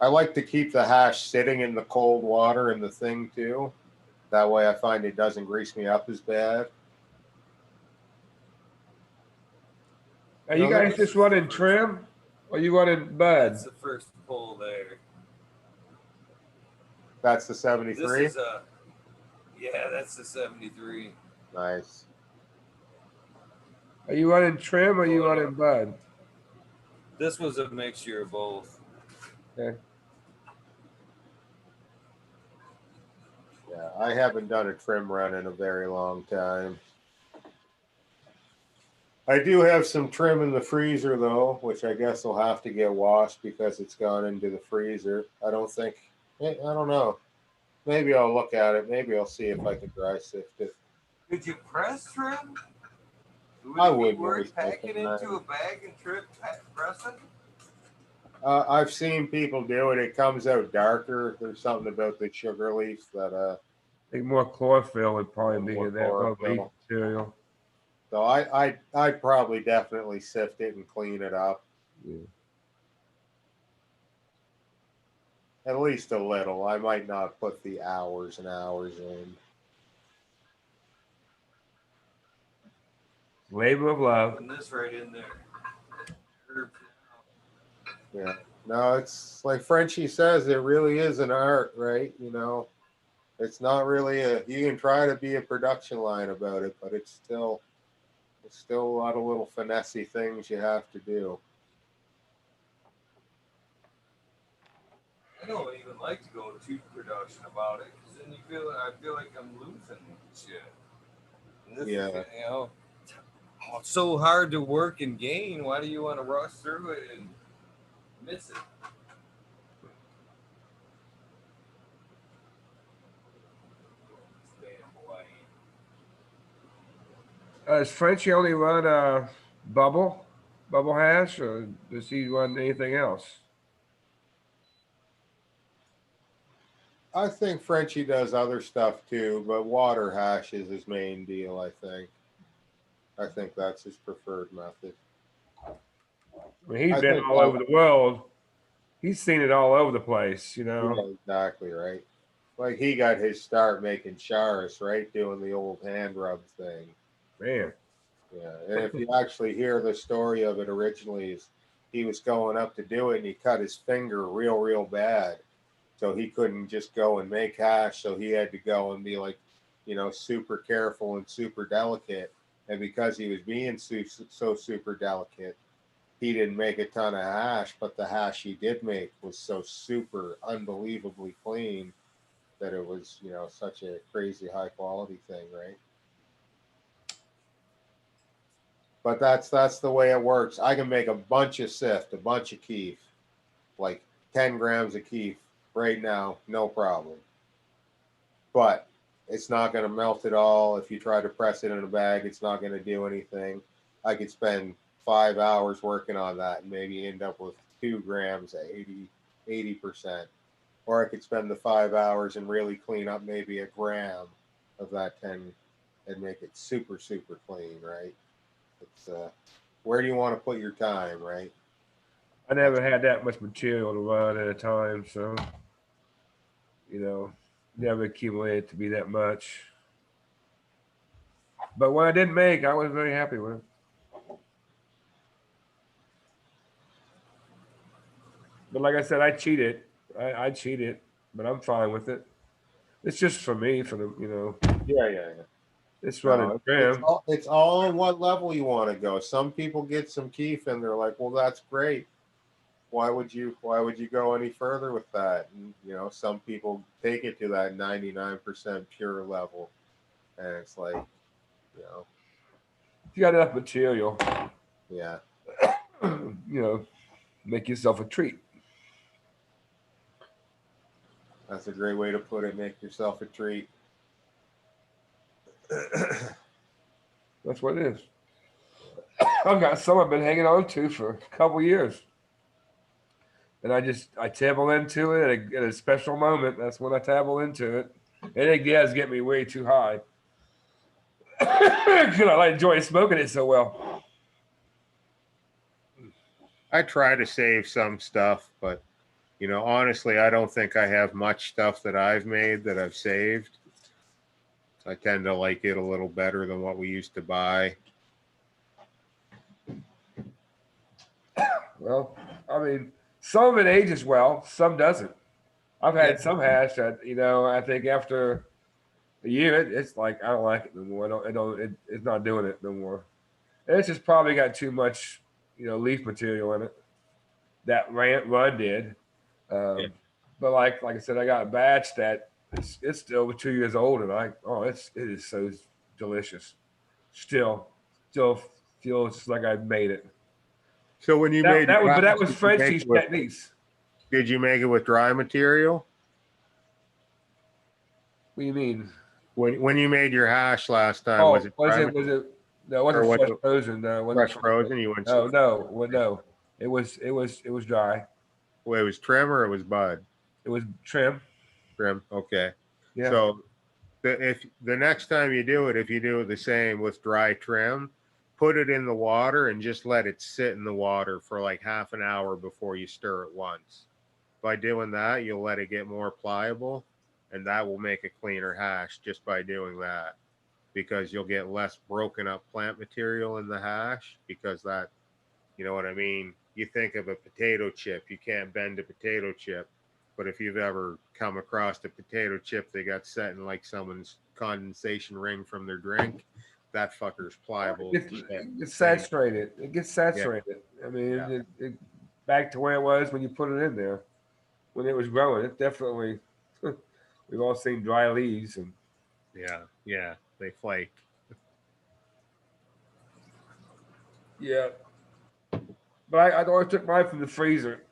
I like to keep the hash sitting in the cold water in the thing too. That way, I find it doesn't grease me up as bad. Are you guys just running trim, or you running bud? That's the first pull there. That's the 73. This is yeah, that's the 73. Nice. Are you running trim or are you running bud? This was a mixture of both. Okay. Yeah, I haven't done a trim run in a very long time. I do have some trim in the freezer though, which I guess will have to get washed because it's gone into the freezer. I don't know. Maybe I'll look at it. Maybe I'll see if I can dry sift it. Could you press trim? I Would it would be worth packing into a bag and pressing? I've seen people do it. It comes out darker. There's something about the sugar leaf that I think more chlorophyll would probably be in that leaf material. So I'd probably definitely sift it and clean it up. Yeah. At least a little. I might not put the hours and hours in. Labor of love. Putting this right in there. Yeah. No, it's like Frenchie says, it really is an art, right? You know, it's not really you can try to be a production line about it, but it's still a lot of little finessey things you have to do. I don't even like to go to production about it because then I feel like I'm losing shit. And this is, it's so hard to work and gain. Why do you want to rush through it and miss it? Does Frenchie only run bubble hash, or does he run anything else? I think Frenchie does other stuff too, but water hash is his main deal. I think that's his preferred method. I mean, he's been all over the world. He's seen it all over the place, you know. Yeah, exactly right. Like he got his start making chars, right? Doing the old hand rub thing. Man. Yeah, and if you actually hear the story of it originally, is he was going up to do it and he cut his finger real bad, so he couldn't just go and make hash. So he had to go and be like, super careful and super delicate. And because he was being so super delicate, he didn't make a ton of hash, but the hash he did make was so super unbelievably clean that it was, such a crazy high quality thing, right? But that's the way it works. I can make a bunch of sift, a bunch of keef, like 10 grams of keef right now, no problem. But it's not going to melt at all. If you try to press it in a bag, it's not going to do anything. I could spend 5 hours working on that and maybe end up with 2 grams at 80%. Or I could spend the 5 hours and really clean up maybe a gram of that 10 and make it super clean, right? It's where do you want to put your time, right? I never had that much material to run at a time, so never accumulated to be that much. But what I did make, I was very happy with. But like I said, I cheated. I cheated, but I'm fine with it. It's just for me, for the Yeah. It's running trim. It's all on what level you want to go. Some people get some keef and they're like, well, that's great. Why would you go any further with that? And, some people take it to that 99% pure level. And it's like, If you got enough material, yeah. Make yourself a treat. That's a great way to put it. Make yourself a treat. That's what it is. I've got some I've been hanging on to for a couple years. And I tabble into it at a special moment. That's when I tabble into it. And it does get me way too high. Because I enjoy smoking it so well. I try to save some stuff, but honestly, I don't think I have much stuff that I've made that I've saved. I tend to like it a little better than what we used to buy. Well, I mean, some of it ages well, some doesn't. I've had some hash that I think after a year, it's like I don't like it no more. It's not doing it no more. It's just probably got too much leaf material in it. That run did. But like I said, I got a batch that it's still over 2 years old, and it is so delicious. Still feels like I made it. So when you made that, but that was Frenchie's techniques. Did you make it with dry material? What do you mean? When you made your hash last time, was it? No, it wasn't fresh frozen. No, it wasn't fresh frozen. You went. No. It was dry. Well, it was trim or it was bud. It was trim. Trim. Okay. Yeah. So, if the next time you do it, if you do it the same with dry trim, put it in the water and just let it sit in the water for like half an hour before you stir it once. By doing that, you'll let it get more pliable, and that will make a cleaner hash just by doing that, because you'll get less broken up plant material in the hash, because that, you know what I mean? You think of a potato chip, you can't bend a potato chip, but if you've ever come across a potato chip they got set in like someone's condensation ring from their drink, that fucker's pliable. It gets saturated. It gets saturated. Yeah. I mean, it back to where it was when you put it in there. When it was growing, it definitely, we've all seen dry leaves. And yeah, they flake. Yeah. But I always took mine from the freezer.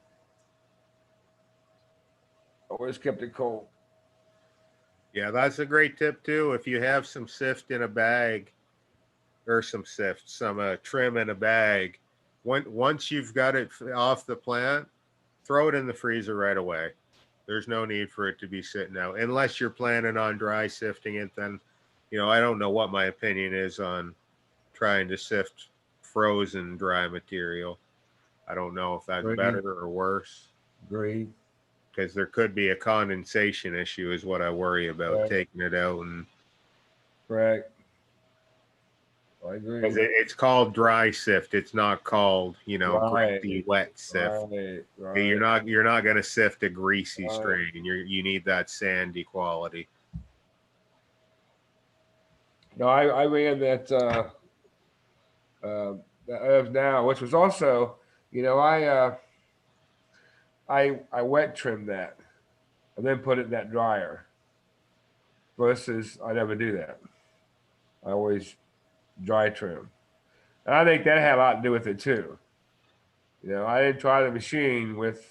Always kept it cold. Yeah, that's a great tip too. If you have some sift in a bag, or some trim in a bag, once you've got it off the plant, throw it in the freezer right away. There's no need for it to be sitting out unless you're planning on dry sifting it. Then, I don't know what my opinion is on trying to sift frozen dry material. I don't know if that's better or worse. Great. Because there could be a condensation issue is what I worry about taking it out. And correct. I agree. Because it's called dry sift. It's not called, greasy wet sift. Right. You're not going to sift a greasy strain. You need that sandy quality. No, I ran that of now, which was also, I wet trimmed that and then put it in that dryer. Versus, I never do that. I always dry trim, and I think that had a lot to do with it too. I didn't try the machine with.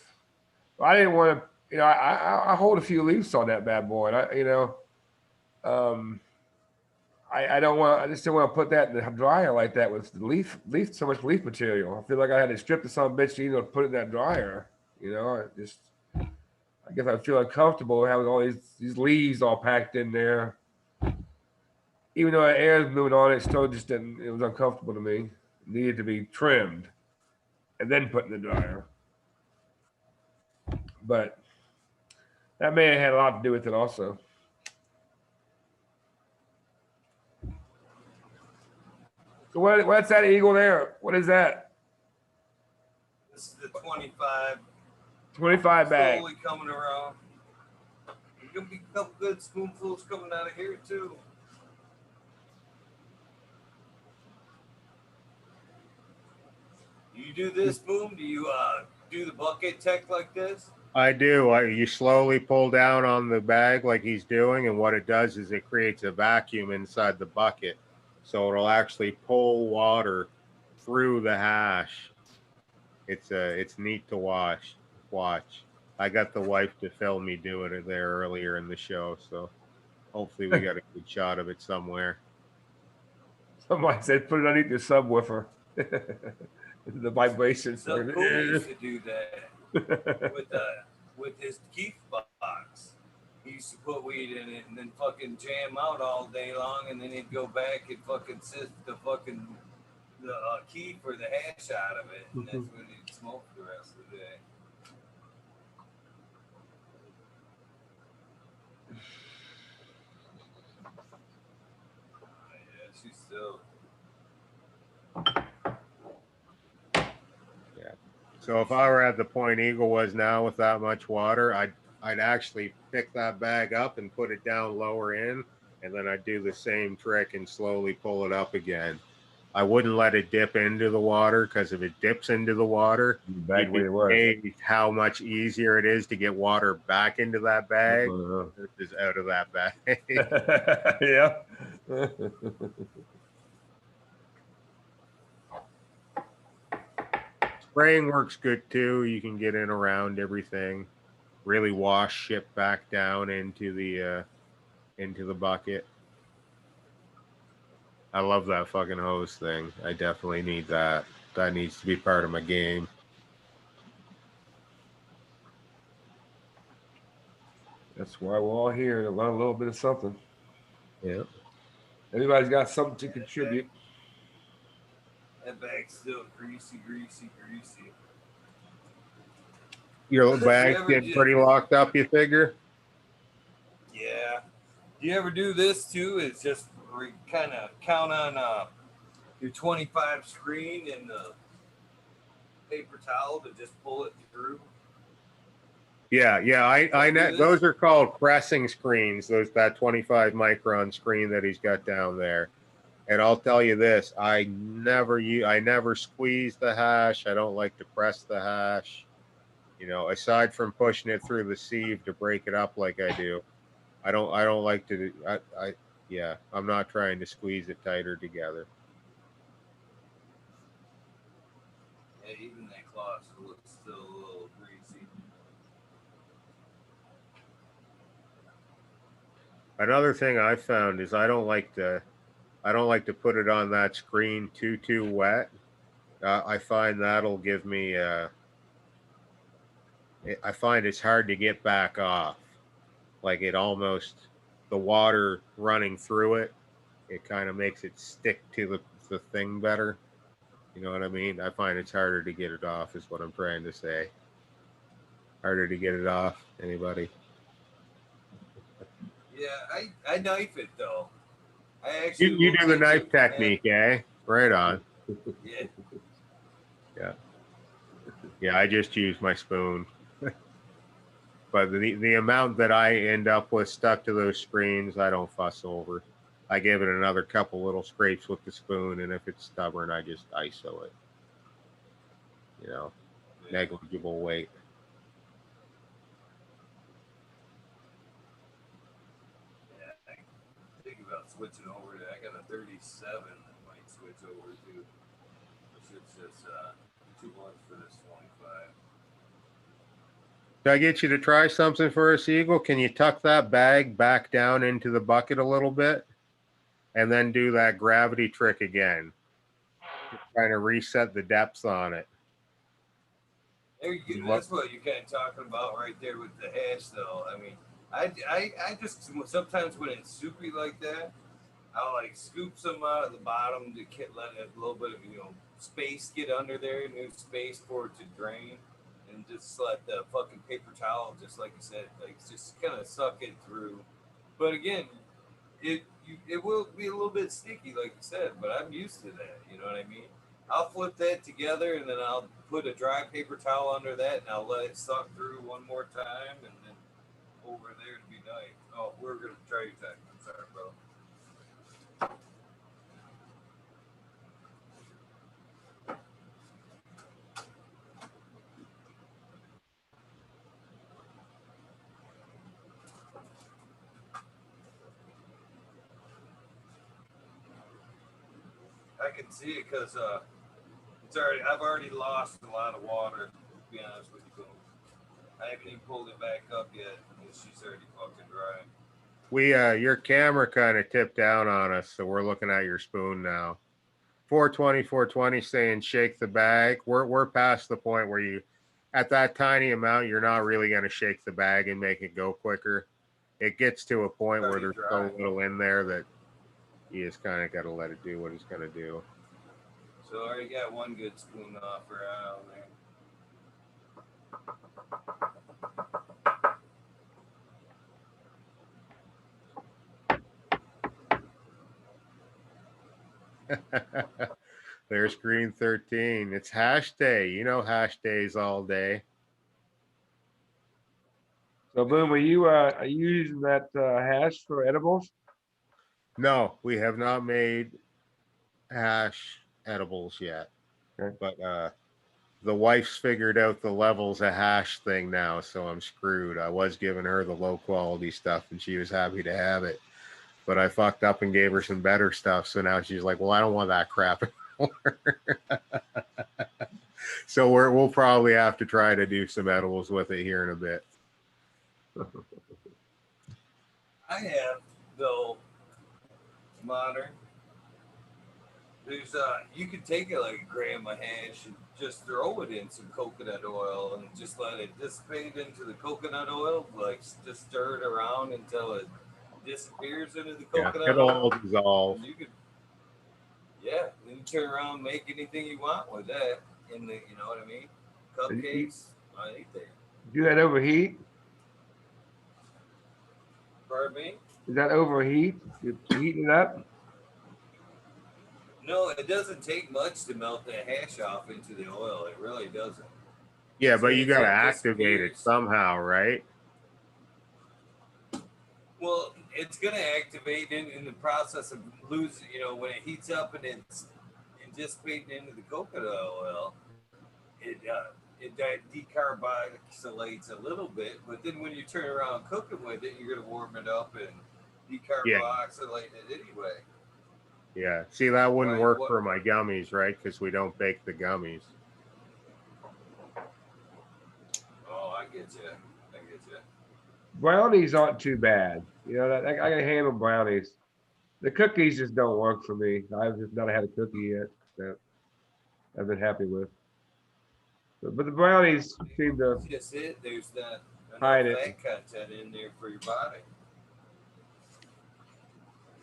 I didn't want to. I hold a few leaves on that bad boy. And I don't want. I just don't want to put that in the dryer like that with the leaf so much leaf material. I feel like I had to strip the son of a bitch, to put it in that dryer. I guess I feel uncomfortable having all these leaves all packed in there. Even though the air is moving on, it still just didn't. It was uncomfortable to me. It needed to be trimmed and then put in the dryer. But that may have had a lot to do with it also. So what's that eagle there? What is that? This is the 25. 25 bag. Slowly coming around. There's gonna be a couple good spoonfuls coming out of here too. You do this, Boom? Do you do the bucket tech like this? I do. You slowly pull down on the bag like he's doing, and what it does is it creates a vacuum inside the bucket. So it'll actually pull water through the hash. It's neat to watch. I got the wife to film me doing it there earlier in the show, so hopefully we got a good shot of it somewhere. Somebody said put it underneath the subwoofer. The vibrations. So cool used to do that with his Keith box. He used to put weed in it and then fucking jam out all day long, and then he'd go back and fucking sift the key for the hash out of it, and that's when he'd smoke the rest of the day. Yeah, she's still. Yeah. So if I were at the point Eagle was now with that much water, I'd actually pick that bag up and put it down lower in, and then I'd do the same trick and slowly pull it up again. I wouldn't let it dip into the water, because if it dips into the water, you'd be amazed how much easier it is to get water back into that bag versus out of that bag. Yeah. Spraying works good too. You can get in around everything. Really wash shit back down into the bucket. I love that fucking hose thing. I definitely need that. That needs to be part of my game. That's why we're all here to learn a little bit of something. Yeah. Everybody's got something to contribute. That bag's still greasy. Your bag's getting pretty locked up, you figure? Yeah. Do you ever do this too? It's just kind of count on your 25 screen and the paper towel to just pull it through? Yeah. I know those are called pressing screens. That 25 micron screen that he's got down there. And I'll tell you this: I never squeeze the hash. I don't like to press the hash. Aside from pushing it through the sieve to break it up like I do, I don't like to. I'm not trying to squeeze it tighter together. even that cloth looks still a little greasy. Another thing I found is I don't like to put it on that screen too wet. I find that'll give me. I find it's hard to get back off. Like it almost the water running through it. It kind of makes it stick to the thing better. You know what I mean? I find it's harder to get it off. Is what I'm trying to say. Harder to get it off. Anybody? Yeah, I knife it though. I actually You will do the take knife it, technique, eh? Right on. Yeah. Yeah. Yeah, I just use my spoon. But the amount that I end up with stuck to those screens, I don't fuss over. I give it another couple little scrapes with the spoon, and if it's stubborn, I just ISO it. You know, negligible weight. Yeah, I think about switching over to. I got a 37 that might switch over to. It's just too much for this 25. Did I get you to try something for us, Eagle? Can you tuck that bag back down into the bucket a little bit, and then do that gravity trick again? Just trying to reset the depth on it. There you go. That's what you're kind of talking about right there with the hash, though. I mean, I just sometimes when it's soupy like that, I'll like scoop some out of the bottom to let a little bit of space get under there, new space for it to drain, and just let the fucking paper towel, just like you said, like just kind of suck it through. But again, it will be a little bit sticky, like you said, but I'm used to that. You know what I mean? I'll flip that together and then I'll put a dry paper towel under that and I'll let it suck through one more time and then over there to be nice. Oh, we're gonna try your time. I'm sorry, bro. I can see it because it's already. I've already lost a lot of water. To be honest with you, I haven't even pulled it back up yet, and she's already fucking dry. Your camera kind of tipped down on us, so we're looking at your spoon now. 420 saying shake the bag. We're past the point where you, at that tiny amount, you're not really going to shake the bag and make it go quicker. It gets to a point where there's so little in there that you just kind of got to let it do what it's going to do. So I already got one good spoon off her out there. There's Green 13. It's hash day. You know hash days all day. So, Boom, are you using that hash for edibles? No, we have not made hash edibles yet. Okay. But the wife's figured out the levels of hash thing now, so I'm screwed. I was giving her the low quality stuff and she was happy to have it. But I fucked up and gave her some better stuff. So now she's like, well, I don't want that crap anymore. So we'll probably have to try to do some edibles with it here in a bit. I have, though, modern. There's you could take it like a gram of hash and just throw it in some coconut oil and just let it dissipate into the coconut oil, like just stir it around until it disappears into the coconut it'll oil. dissolve. And you could, yeah, then you turn around and make anything you want with that. In the, you know what I mean? Cupcakes, anything. Do that overheat? Pardon me? Is that overheat? You're heating it up? No, it doesn't take much to melt the hash off into the oil. It really doesn't. Yeah, but you got to activate it somehow, right? Well, it's going to activate in the process of losing, when it heats up and it's dissipating into the coconut oil, it decarboxylates a little bit, but then when you turn around cooking with it, you're going to warm it up and decarboxylate it anyway. Yeah. See, that wouldn't work for my gummies, right? Because we don't bake the gummies. get you. I get you. Brownies aren't too bad. You know, I can handle brownies. The cookies just don't work for me. I've just not had a cookie yet that I've been happy with. But the brownies seem to That's just it. There's not enough hide it. fat content in there for your body.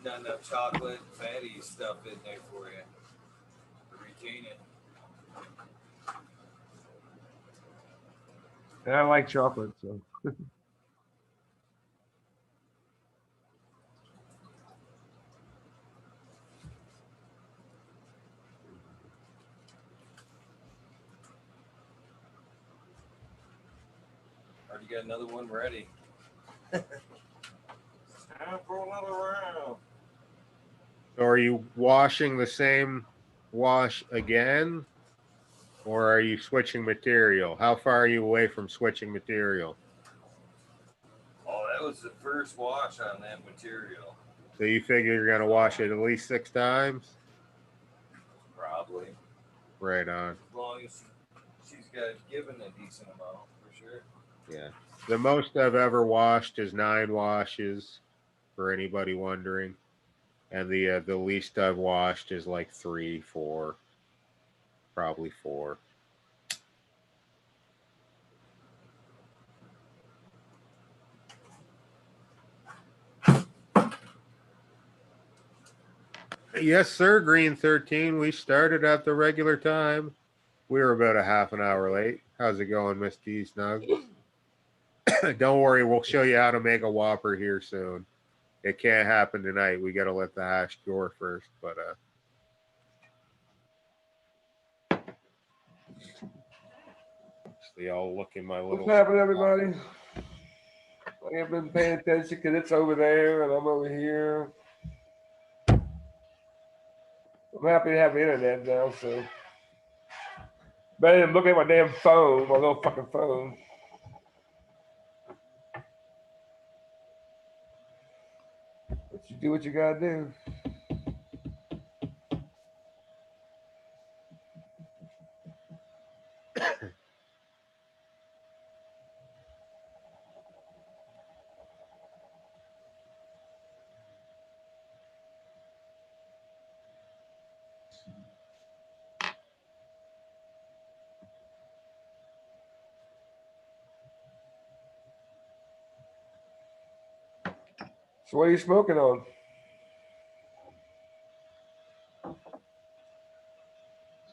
Not enough chocolate, fatty stuff in there for you to retain it. And I like chocolate, so. Already got another one ready. Time for another round. So are you washing the same wash again? Or are you switching material? How far are you away from switching material? Oh, that was the first wash on that material. So you figure you're going to wash it at least 6 times? Probably. Right on. As long as she's got given a decent amount, for sure. Yeah. The most I've ever washed is 9 washes, for anybody wondering. And the least I've washed is like 3, 4, probably 4. Yes, sir, Green 13. We started at the regular time. We were about a half an hour late. How's it going, Miss D Snug? Don't worry, we'll show you how to make a Whopper here soon. It can't happen tonight. We got to let the hash cure first, but they all look in my little. What's happening, everybody? I haven't been paying attention because it's over there and I'm over here. I'm happy to have the internet now, so. Better than looking at my damn phone, my little fucking phone. But you do what you gotta do. So what are you smoking on?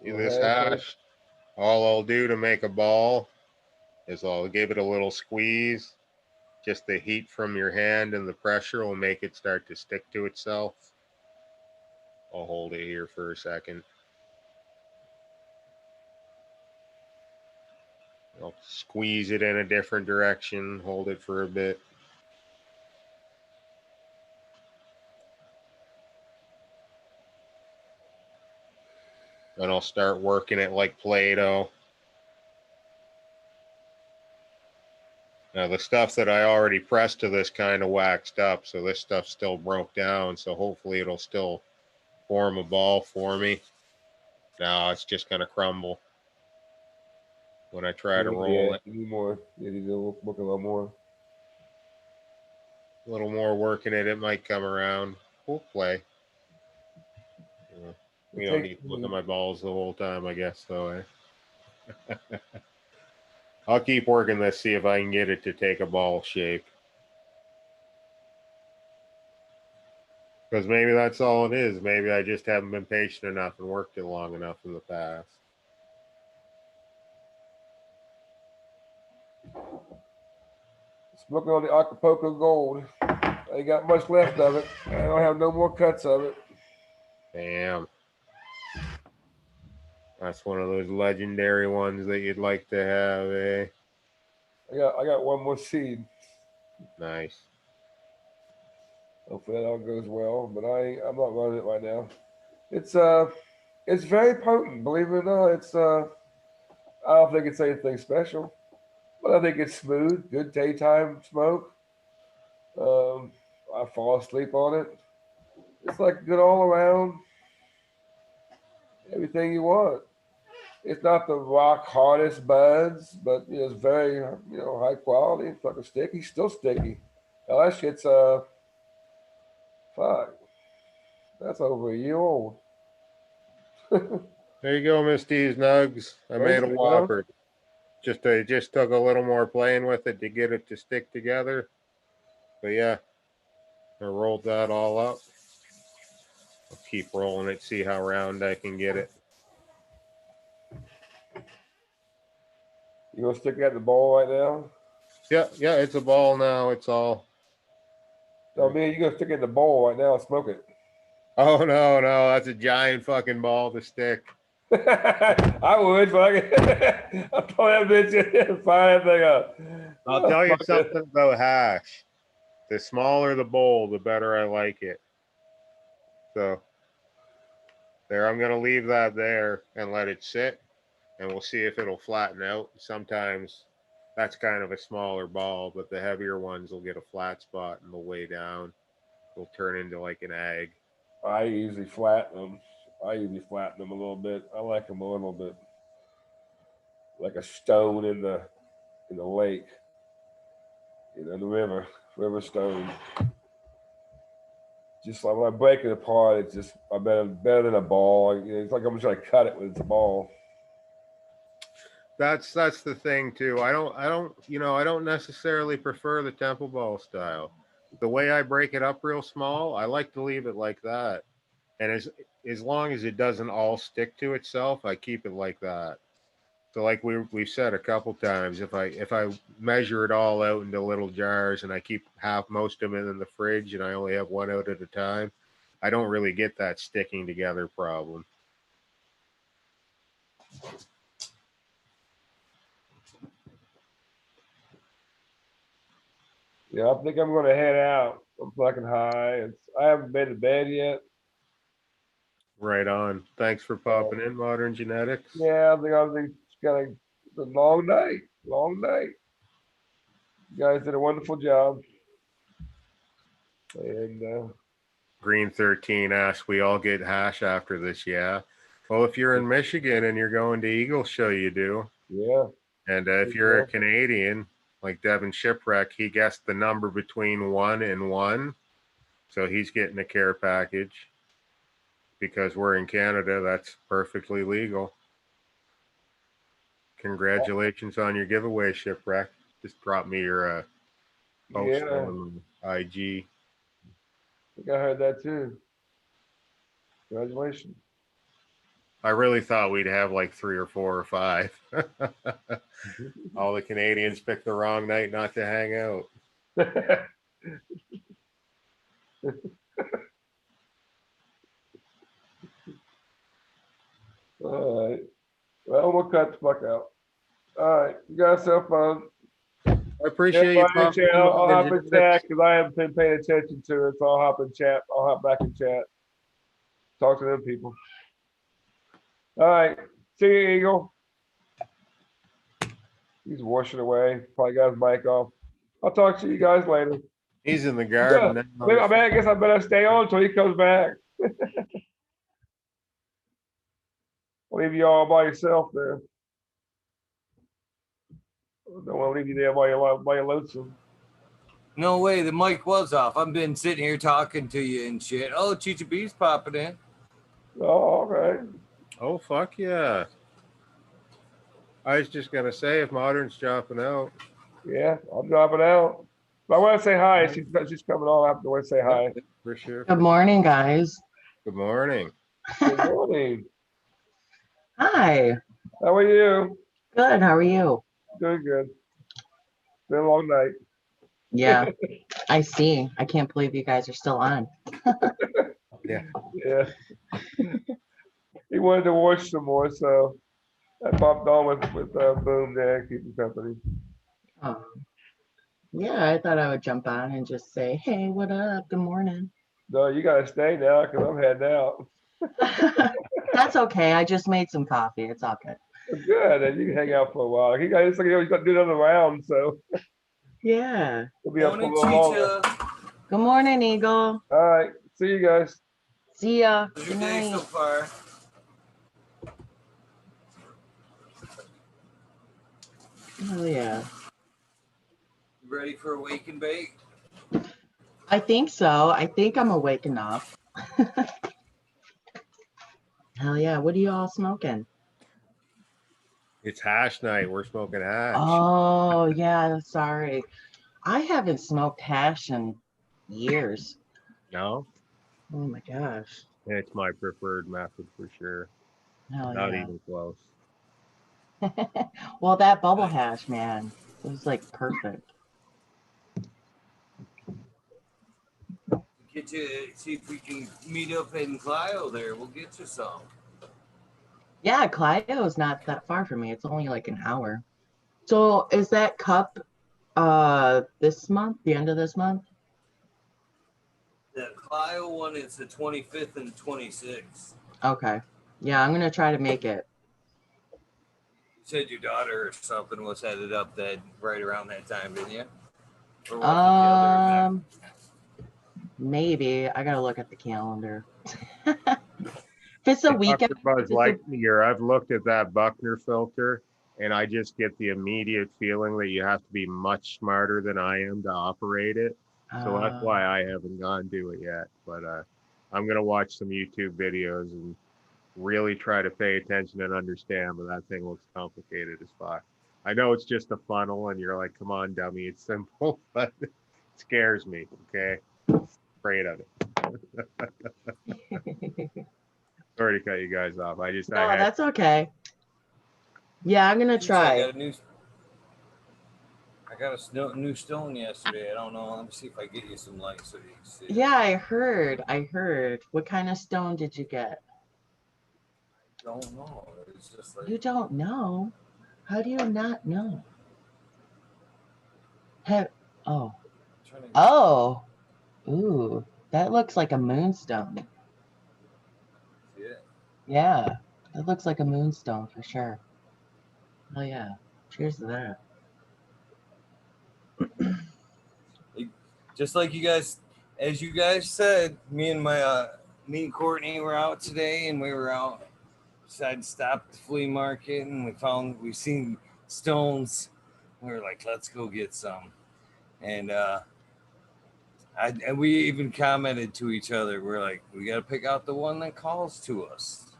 See this hash? All I'll do to make a ball is I'll give it a little squeeze. Just the heat from your hand and the pressure will make it start to stick to itself. I'll hold it here for a second. I'll squeeze it in a different direction, hold it for a bit. Then I'll start working it like Play-Doh. Now the stuff that I already pressed to this kind of waxed up, so this stuff still broke down, so hopefully it'll still form a ball for me. Now it's just going to crumble when I try to roll it. You need more. You need to work a little more. A little more working it, it might come around. We'll play. We don't need to look at my balls the whole time, I guess, though. I'll keep working this, see if I can get it to take a ball shape. Because maybe that's all it is. Maybe I just haven't been patient enough and worked it long enough in the past. Smoking on the Acapulco Gold. I ain't got much left of it. I don't have no more cuts of it. Damn. That's one of those legendary ones that you'd like to have, eh? I got one more seed. Nice. Hopefully that all goes well, but I'm not running it right now. It's very potent, believe it or not. I don't think it's anything special, but I think it's smooth, good daytime smoke. I fall asleep on it. It's like good all around, everything you want. It's not the rock hardest buds, but it's very high quality. It's fucking sticky, still sticky. Hell, that shit's fuck. That's over a year old. There you go, Miss D's Nugs. I made a Whopper. It just took a little more playing with it to get it to stick together. But yeah, I rolled that all up. I'll keep rolling it, see how round I can get it. You gonna stick that in the bowl right now? Yeah, it's a ball now. It's all. No, man, you gonna stick it in the bowl right now and smoke it. Oh no, that's a giant fucking ball to stick. I would, but I'll pull that bitch in and fire that thing up. I'll tell you something about hash. The smaller the bowl, the better I like it. So there, I'm gonna leave that there and let it sit, and we'll see if it'll flatten out. Sometimes that's kind of a smaller ball, but the heavier ones will get a flat spot and they'll weigh down. They'll turn into like an egg. I usually flatten them. a little bit. I like them a little bit like a stone in the lake, the river stone. Just like when I break it apart, it's just better than a ball. It's like I'm just trying to cut it when it's a ball. That's the thing too. I don't necessarily prefer the temple ball style. The way I break it up real small, I like to leave it like that. And as long as it doesn't all stick to itself, I keep it like that. So like we've said a couple times, if I measure it all out into little jars and I keep most of them in the fridge and I only have one out at a time, I don't really get that sticking together problem. Yeah, I think I'm going to head out. I'm fucking high. I haven't been to bed yet. Right on. Thanks for popping in, Modern Genetics. Yeah, I think it's got a long night. Long night. You guys did a wonderful job. And Green 13 asks, we all get hash after this, yeah. Well, if you're in Michigan and you're going to Eagle Show, you do. Yeah. And if you're a Canadian, like Devin Shipwreck, he guessed the number between 1 and 1. So he's getting a care package. Because we're in Canada, that's perfectly legal. Congratulations on your giveaway, Shipwreck. Just drop me your post on IG. I think I heard that too. Congratulations. I really thought we'd have like 3 or 4 or 5. All the Canadians picked the wrong night not to hang out. All right. Well, we'll cut the fuck out. All right. You guys have fun. I appreciate you. I'll hop in chat because I haven't been paying attention to it. So I'll hop in chat. I'll hop back in chat. Talk to them people. All right. See you, Eagle. He's washing away. Probably got his mic off. I'll talk to you guys later. He's in the garden. Yeah. I guess I better stay on until he comes back. I'll leave you all by yourself there. Don't want to leave you there by your lonesome. No way, the mic was off. I've been sitting here talking to you and shit. Oh, Chicha B's popping in. Oh, okay. Oh, fuck yeah. I was just going to say, if Modern's dropping out. Yeah, I'm dropping out. But I want to say hi. She's coming on. I have to say hi. For sure. Good morning, guys. Good morning. Good morning. Hi. How are you? Good. How are you? Doing good. Been a long night. Yeah, I see. I can't believe you guys are still on. Yeah. Yeah. He wanted to watch some more, so I popped on with Boom there, keeping company. Yeah, I thought I would jump on and just say, hey, what up? Good morning. No, you gotta stay now because I'm heading out. That's okay. I just made some coffee. It's all good. Good, and you can hang out for a while. He's got to do another round, so yeah. We'll be up for a little longer. Good morning, Eagle. All right, see you guys. See ya. Good day so far. Oh yeah. You ready for a wake and bake? I think so. I think I'm awake enough. Hell yeah. What are you all smoking? It's hash night. We're smoking hash. Oh yeah, sorry. I haven't smoked hash in years. No, Oh my gosh. it's my preferred method for sure. Hell Not yeah. even close. Well, that bubble hash, man, it was like perfect. Get you, see if we can meet up in Clio there. We'll get you some. Yeah, Clio is not that far from me. It's only like an hour. So is that cup this month, the end of this month? The Clio one is the 25th and 26th. Okay. Yeah, I'm gonna try to make it. You said your daughter or something was headed up that right around that time, didn't you? Or was it the other event? Maybe. I gotta look at the calendar. If it's a Hey, weekend, Dr. Buzz Lightyear, I've looked at that Buckner filter, and I just get the immediate feeling that you have to be much smarter than I am to operate it. So that's why I haven't gone to it yet. But I'm gonna watch some YouTube videos and really try to pay attention and understand. But that thing looks complicated as fuck. I know it's just a funnel, and you're like, "Come on, dummy, it's simple," but it scares me. Okay, afraid of it. Sorry to cut you guys off. I No, had that's okay. Yeah, I'm gonna try. I got a new stone yesterday. I don't know. Let me see if I get you some light so you can see. Yeah, I heard. What kind of stone did you get? I don't know. It's just like You don't know? How do you not know? Oh. Oh. Ooh, that looks like a moonstone. Yeah. Yeah, that looks like a moonstone for sure. Oh yeah. Cheers to that. Just like you guys, as you guys said, me and Courtney were out today, and we were out. Decided to stop at the flea market, and we seen stones. We were like, let's go get some, and and we even commented to each other. We're like, we got to pick out the one that calls to us,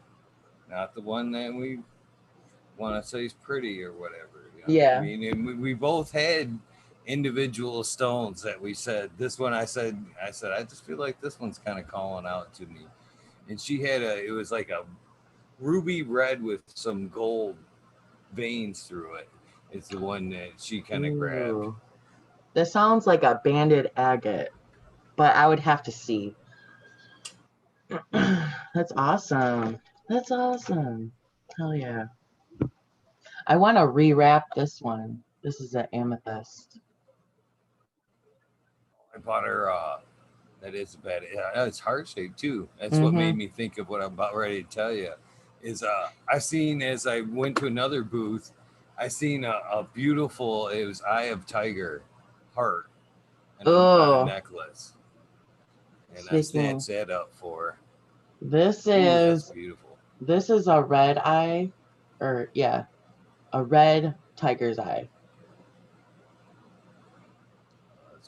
not the one that we want to say is pretty or whatever. You know? Yeah. I mean, and we both had individual stones that we said. This one, I said, I just feel like this one's kind of calling out to me. And she had it was like a ruby red with some gold veins through it. It's the one that she kind of grabbed. This sounds like a banded agate, but I would have to see. That's awesome. That's awesome. Hell yeah. I want to rewrap this one. This is an amethyst. I bought her. That is bad. It's heart shaped too. That's what made me think of what I'm about ready to tell you. Is I seen as I went to another booth, I seen a beautiful. It was Eye of Tiger heart and on a necklace, and I snatched that up for. This is beautiful. This is a red eye, or yeah, a red tiger's eye.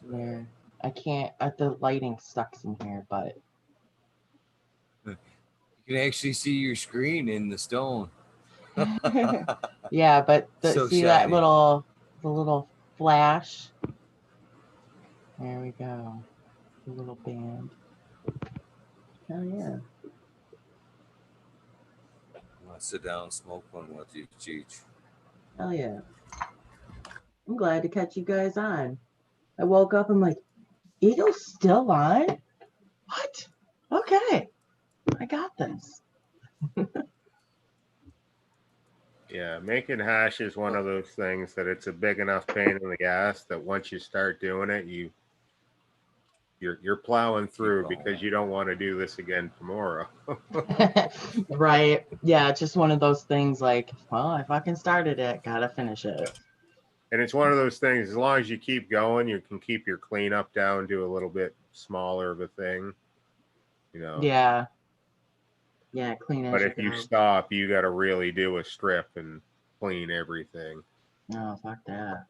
Where I can't. The lighting sucks in here, but you can actually see your screen in the stone. yeah, but so see shiny. the little flash. There we go. The little band. Hell yeah. I want to sit down and smoke one with you, Cheech. Hell yeah. I'm glad to catch you guys on. I woke up, I'm like, Eagle's still on? What? Okay. I got this. Yeah, making hash is one of those things that it's a big enough pain in the ass that once you start doing it, you're plowing through because you don't want to do this again tomorrow. Right. Yeah, it's just one of those things like, well, I fucking started it, gotta finish it. And it's one of those things, as long as you keep going, you can keep your cleanup down to a little bit smaller of a thing. You know. Yeah. Yeah, clean as But if you go. stop, you got to really do a strip and clean everything. Oh, fuck that.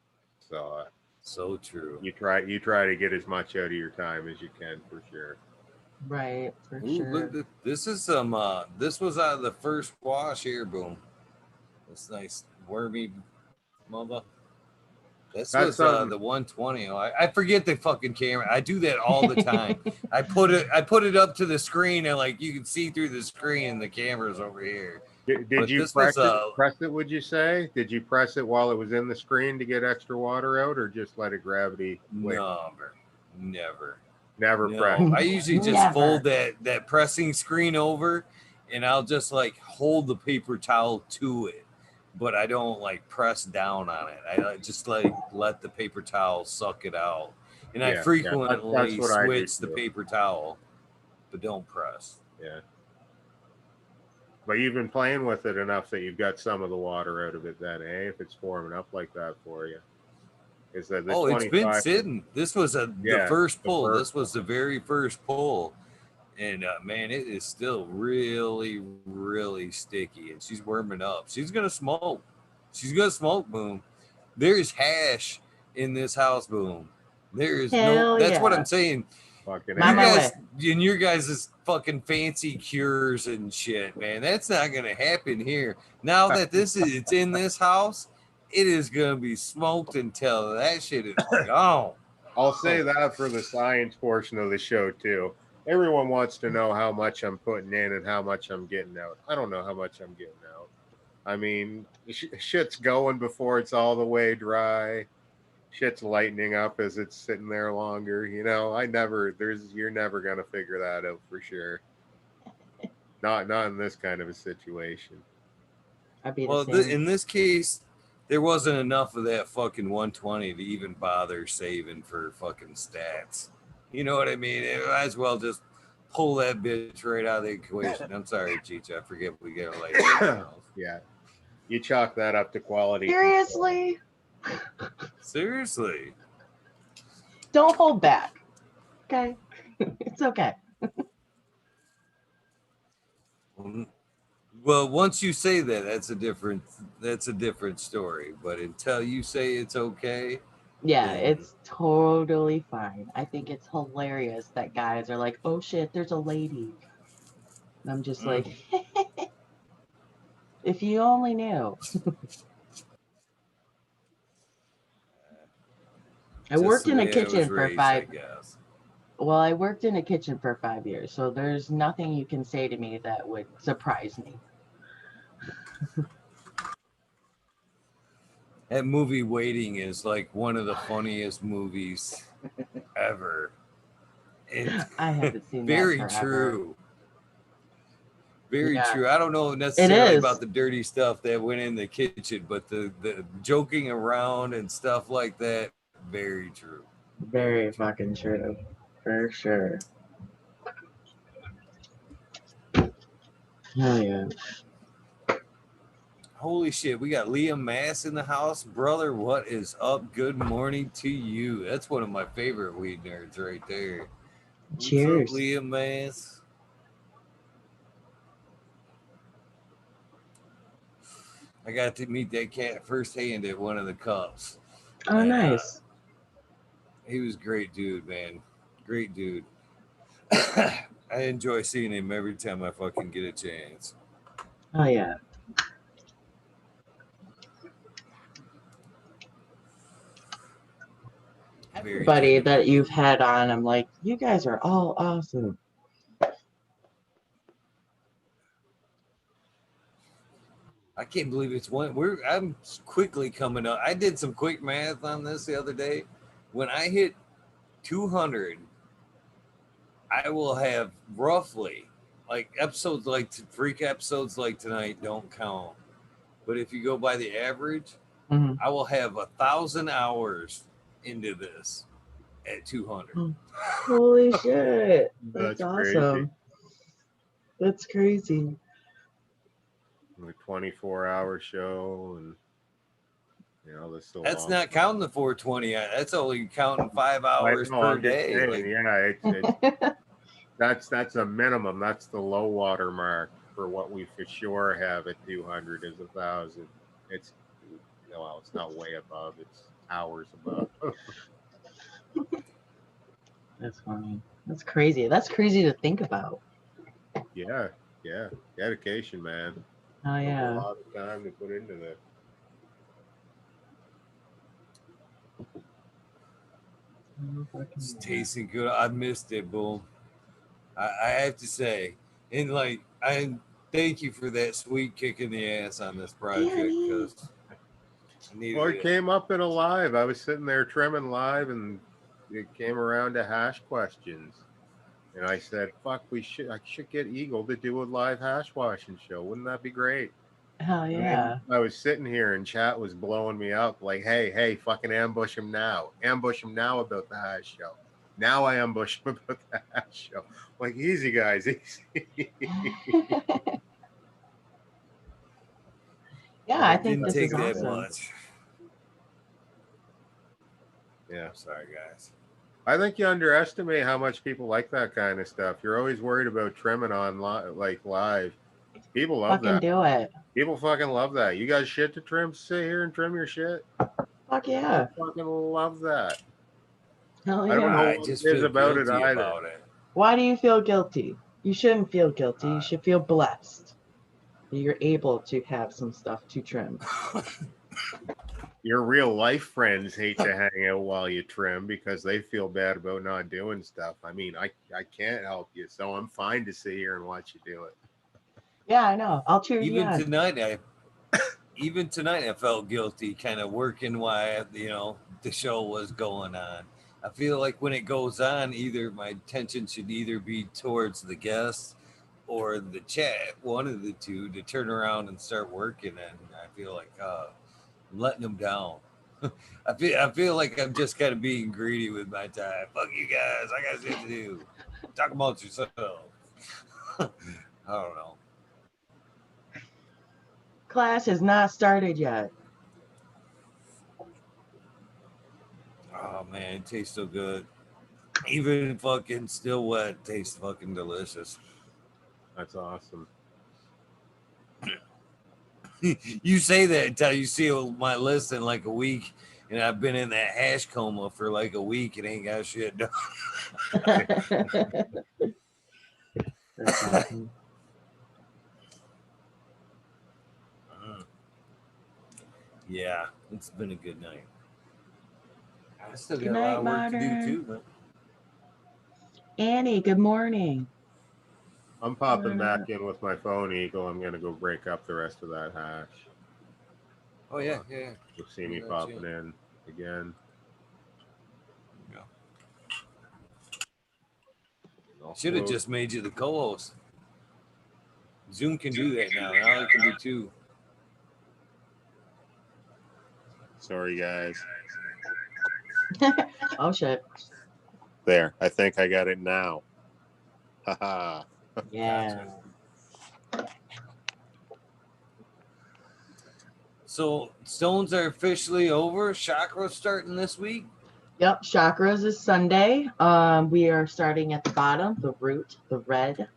So So true. you try to get as much out of your time as you can for sure. Right, for Ooh, sure. look, this is some. This was out of the first wash here. Boom. This nice wormy mother. This That's was the 120. I forget the fucking camera. I do that all the time. I put it up to the screen and like you can see through the screen and the camera's over here. Did But you this press was it? Press it? Would you say? Did you press it while it was in the screen to get extra water out, or just let it gravity? Never. Never No, press. I usually just Never. fold that pressing screen over, and I'll just like hold the paper towel to it, but I don't like press down on it. I just like let the paper towel suck it out, and I Yeah, frequently that's what I do switch the too. paper towel, but don't press. Yeah. But you've been playing with it enough that you've got some of the water out of it then, eh? If it's forming up like that for you. Is that the Oh, it's been 25? sitting. This was the Yeah, first the pull. first This was the very first pull. And man, it is still really, really sticky. And she's warming up. She's gonna smoke. She's gonna smoke. Boom. There's hash in this house. Boom. There is no. Hell That's what yeah. I'm saying. fucking On You my guys way. and your guys' fucking fancy cures and shit, man. That's not gonna happen here. Now that it's in this house, it is gonna be smoked until that shit is gone. I'll say that for the science portion of the show too. Everyone wants to know how much I'm putting in and how much I'm getting out. I don't know how much I'm getting out. I mean, shit's going before it's all the way dry. Shit's lightening up as it's sitting there longer. You know, you're never gonna figure that out for sure. Not in this kind of a situation. I'd be Well, the same. in this case, there wasn't enough of that fucking 120 to even bother saving for fucking stats. You know what I mean? It might as well just pull that bitch right out of the equation. I'm sorry, Cheech. I forget we get a light. Yeah, you chalk that up to quality. Seriously? Seriously. Don't hold back. Okay? It's okay. Well, once you say that, that's a different story. But until you say it's okay, Yeah, then it's totally fine. I think it's hilarious that guys are like, oh shit, there's a lady. And I'm just like, if you only knew. I worked the in a way I was kitchen for raised, I guess. Well, I worked in a kitchen for 5 years, so there's nothing you can say to me that would surprise me. That movie Waiting is like one of the funniest movies ever. It's I haven't seen that very forever. true. Very Yeah. true. I don't know necessarily about the dirty stuff that went in the kitchen, but the joking around and stuff like that, very true. Very fucking true. For sure. Oh, yeah. Holy shit, we got Liam Mass in the house. Brother, what is up? Good morning to you. That's one of my favorite weed nerds right there. Cheers. What's up, Liam Mass? I got to meet that cat firsthand at one of the cups. Oh, nice. He was a great dude, man. Great dude. I enjoy seeing him every time I fucking get a chance. Oh, yeah. Everybody that you've had on, I'm like, you guys are all awesome. I can't believe it's one. I'm quickly coming up. I did some quick math on this the other day. When I hit 200, I will have roughly like episodes like freak episodes like tonight don't count. But if you go by the average, I will have 1,000 hours into this at 200. Holy shit. That's awesome. Crazy. That's crazy. A 24-hour show, and you know that's not counting the 420. That's only counting 5 hours per day. That's a minimum. That's the low water mark for what we for sure have at 200 is 1,000. It's well, it's not way above, it's hours above. That's funny. That's crazy. That's crazy to think about. Yeah, yeah. Dedication, man. Oh There's a yeah. lot of time to put into this. It's tasting good. I missed it, Boom. I have to say, and like, I thank you for that sweet kick in the ass on this project because I needed Well, it it. came up in a live. I was sitting there trimming live, and it came around to hash questions. And I said, "Fuck, I should get Eagle to do a live hash washing show. Wouldn't that be great?" Hell And yeah. I was sitting here, and chat was blowing me up, like, "Hey, fucking ambush him now! Ambush him now about the hash show." Now I ambush him about the hash show. Like, easy, guys, easy. Yeah, But I it think didn't this take is that awesome. much. Yeah. I'm sorry, guys. I think you underestimate how much people like that kind of stuff. You're always worried about trimming on like live. People love Fucking that. do it. People fucking love that. You got shit to trim? Sit here and trim your shit. Fuck yeah. People fucking love that. Hell I don't know yeah. I what just it is feel about it guilty either. about it. Why do you feel guilty? You shouldn't feel guilty. You should feel blessed. You're able to have some stuff to trim. Your real life friends hate to hang out while you trim because they feel bad about not doing stuff. I mean, I can't help you, so I'm fine to sit here and watch you do it. Yeah, I know. I'll cheer you Even on. tonight, I felt guilty, kind of working while the show was going on. I feel like when it goes on, either my attention should either be towards the guests or the chat, one of the two, to turn around and start working. And I feel like I'm letting them down. I feel like I'm just kind of being greedy with my time. Fuck you guys, I got shit to do. Talk amongst yourselves. I don't know. Class has not started yet. Oh man, it tastes so good. Even fucking still wet tastes fucking delicious. That's awesome. You say that until you see my list in like a week, and I've been in that hash coma for like a week and ain't got shit done. That's awesome. Yeah, it's been a good night. I still Good got a lot night, of work to do Modern. too, man. Annie, good morning. I'm popping back in with my phone, Eagle. I'm gonna go break up the rest of that hash. Oh yeah, yeah. You'll see me popping in again. Should have just made you the co-host. Zoom can do that now. Now it can do two. Sorry, guys. Oh shit. There. I think I got it now. Haha. Yeah. So stones are officially over. Chakra's starting this week. Yep, chakras is Sunday. We are starting at the bottom, the root, the red.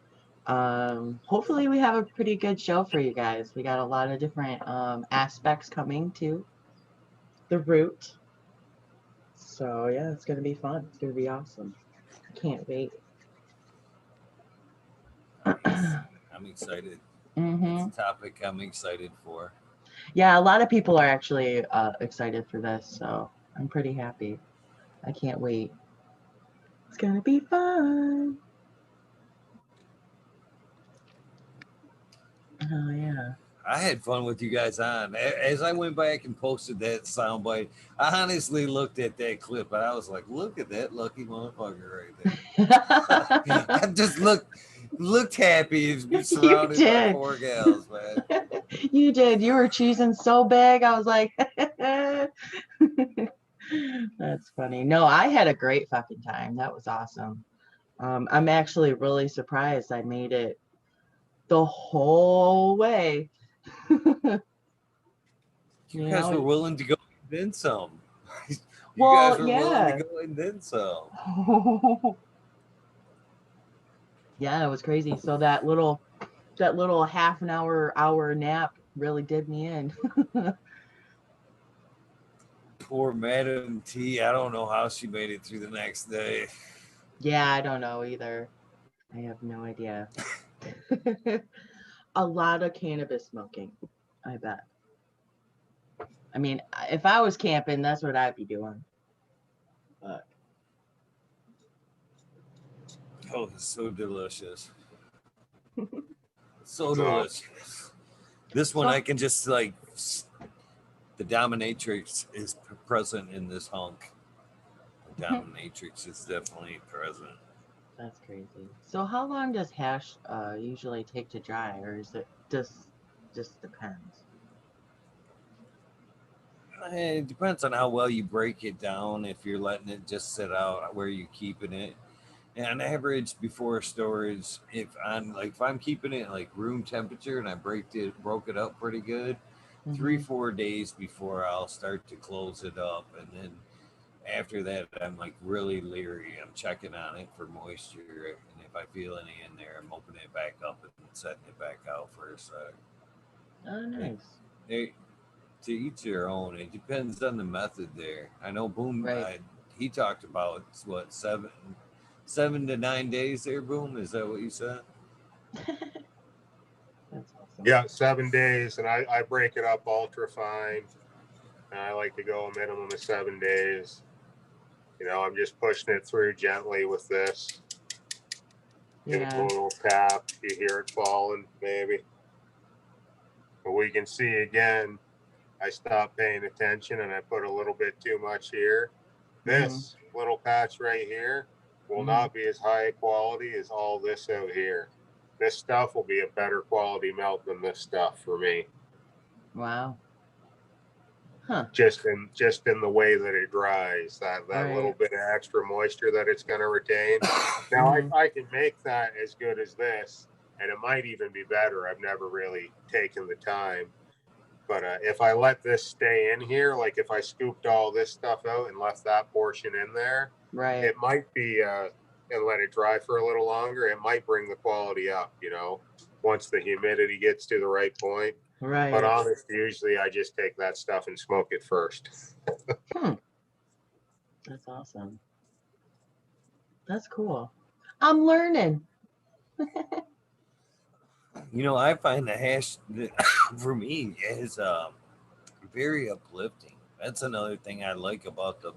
Hopefully we have a pretty good show for you guys. We got a lot of different aspects coming to the root. So yeah, it's gonna be fun. It's gonna be awesome. Can't wait. I'm excited. Mm-hmm. It's a topic I'm excited for. Yeah, a lot of people are actually excited for this, so I'm pretty happy. I can't wait. It's gonna be fun. Oh yeah. I had fun with you guys on. As I went back and posted that soundbite, I honestly looked at that clip and I was like, look at that lucky motherfucker right there. I just looked happy and be surrounded by 4 gals, man. You did. You were cheesing so big. I was like, that's funny. No, I had a great fucking time. That was awesome. I'm actually really surprised I made it the whole way. You guys were willing to go and then some. You well, guys were willing to go and then some. Yeah, it was crazy. So that little half an hour nap really did me in. Poor Madam T. I don't know how she made it through the next day. Yeah, I don't know either. I have no idea. A lot of cannabis smoking, I bet. I mean, if I was camping, that's what I'd be doing. But Oh, it's so delicious. So delicious. This one I can just like, the dominatrix is present in this hunk. The dominatrix is definitely present. that's crazy. So how long does hash usually take to dry, or is it just depends? It depends on how well you break it down. If you're letting it just sit out, where you're keeping it. And on average, before storage, if I'm keeping it like room temperature and I broke it up pretty good, 3-4 days before I'll start to close it up, and then after that I'm like really leery. I'm checking on it for moisture, and if I feel any in there, I'm opening it back up and setting it back out for a sec. Oh, nice. To each their own. It depends on the method there. I know Boom. Right. He talked about what 7 to 9 days there. Boom. Is that what you said? That's awesome. Yeah, 7 days, and I break it up ultra fine. And I like to go a minimum of 7 days. You know, I'm just pushing it through gently with this. Give it a little tap. You hear it falling, maybe. But we can see again, I stopped paying attention and I put a little bit too much here. This little patch right here will not be as high quality as all this out here. This stuff will be a better quality melt than this stuff for me. Wow. Huh. Just in the way that it dries, that Right. little bit of extra moisture that it's going to retain. Now I can make that as good as this, and it might even be better. I've never really taken the time. But if I let this stay in here, like if I scooped all this stuff out and left that portion in there, Right. it might be, and let it dry for a little longer, it might bring the quality up, you know, once the humidity gets to the right point. Right. But honestly, usually I just take that stuff and smoke it first. That's awesome. That's cool. I'm learning. You know, I find the hash for me is very uplifting. That's another thing I like about the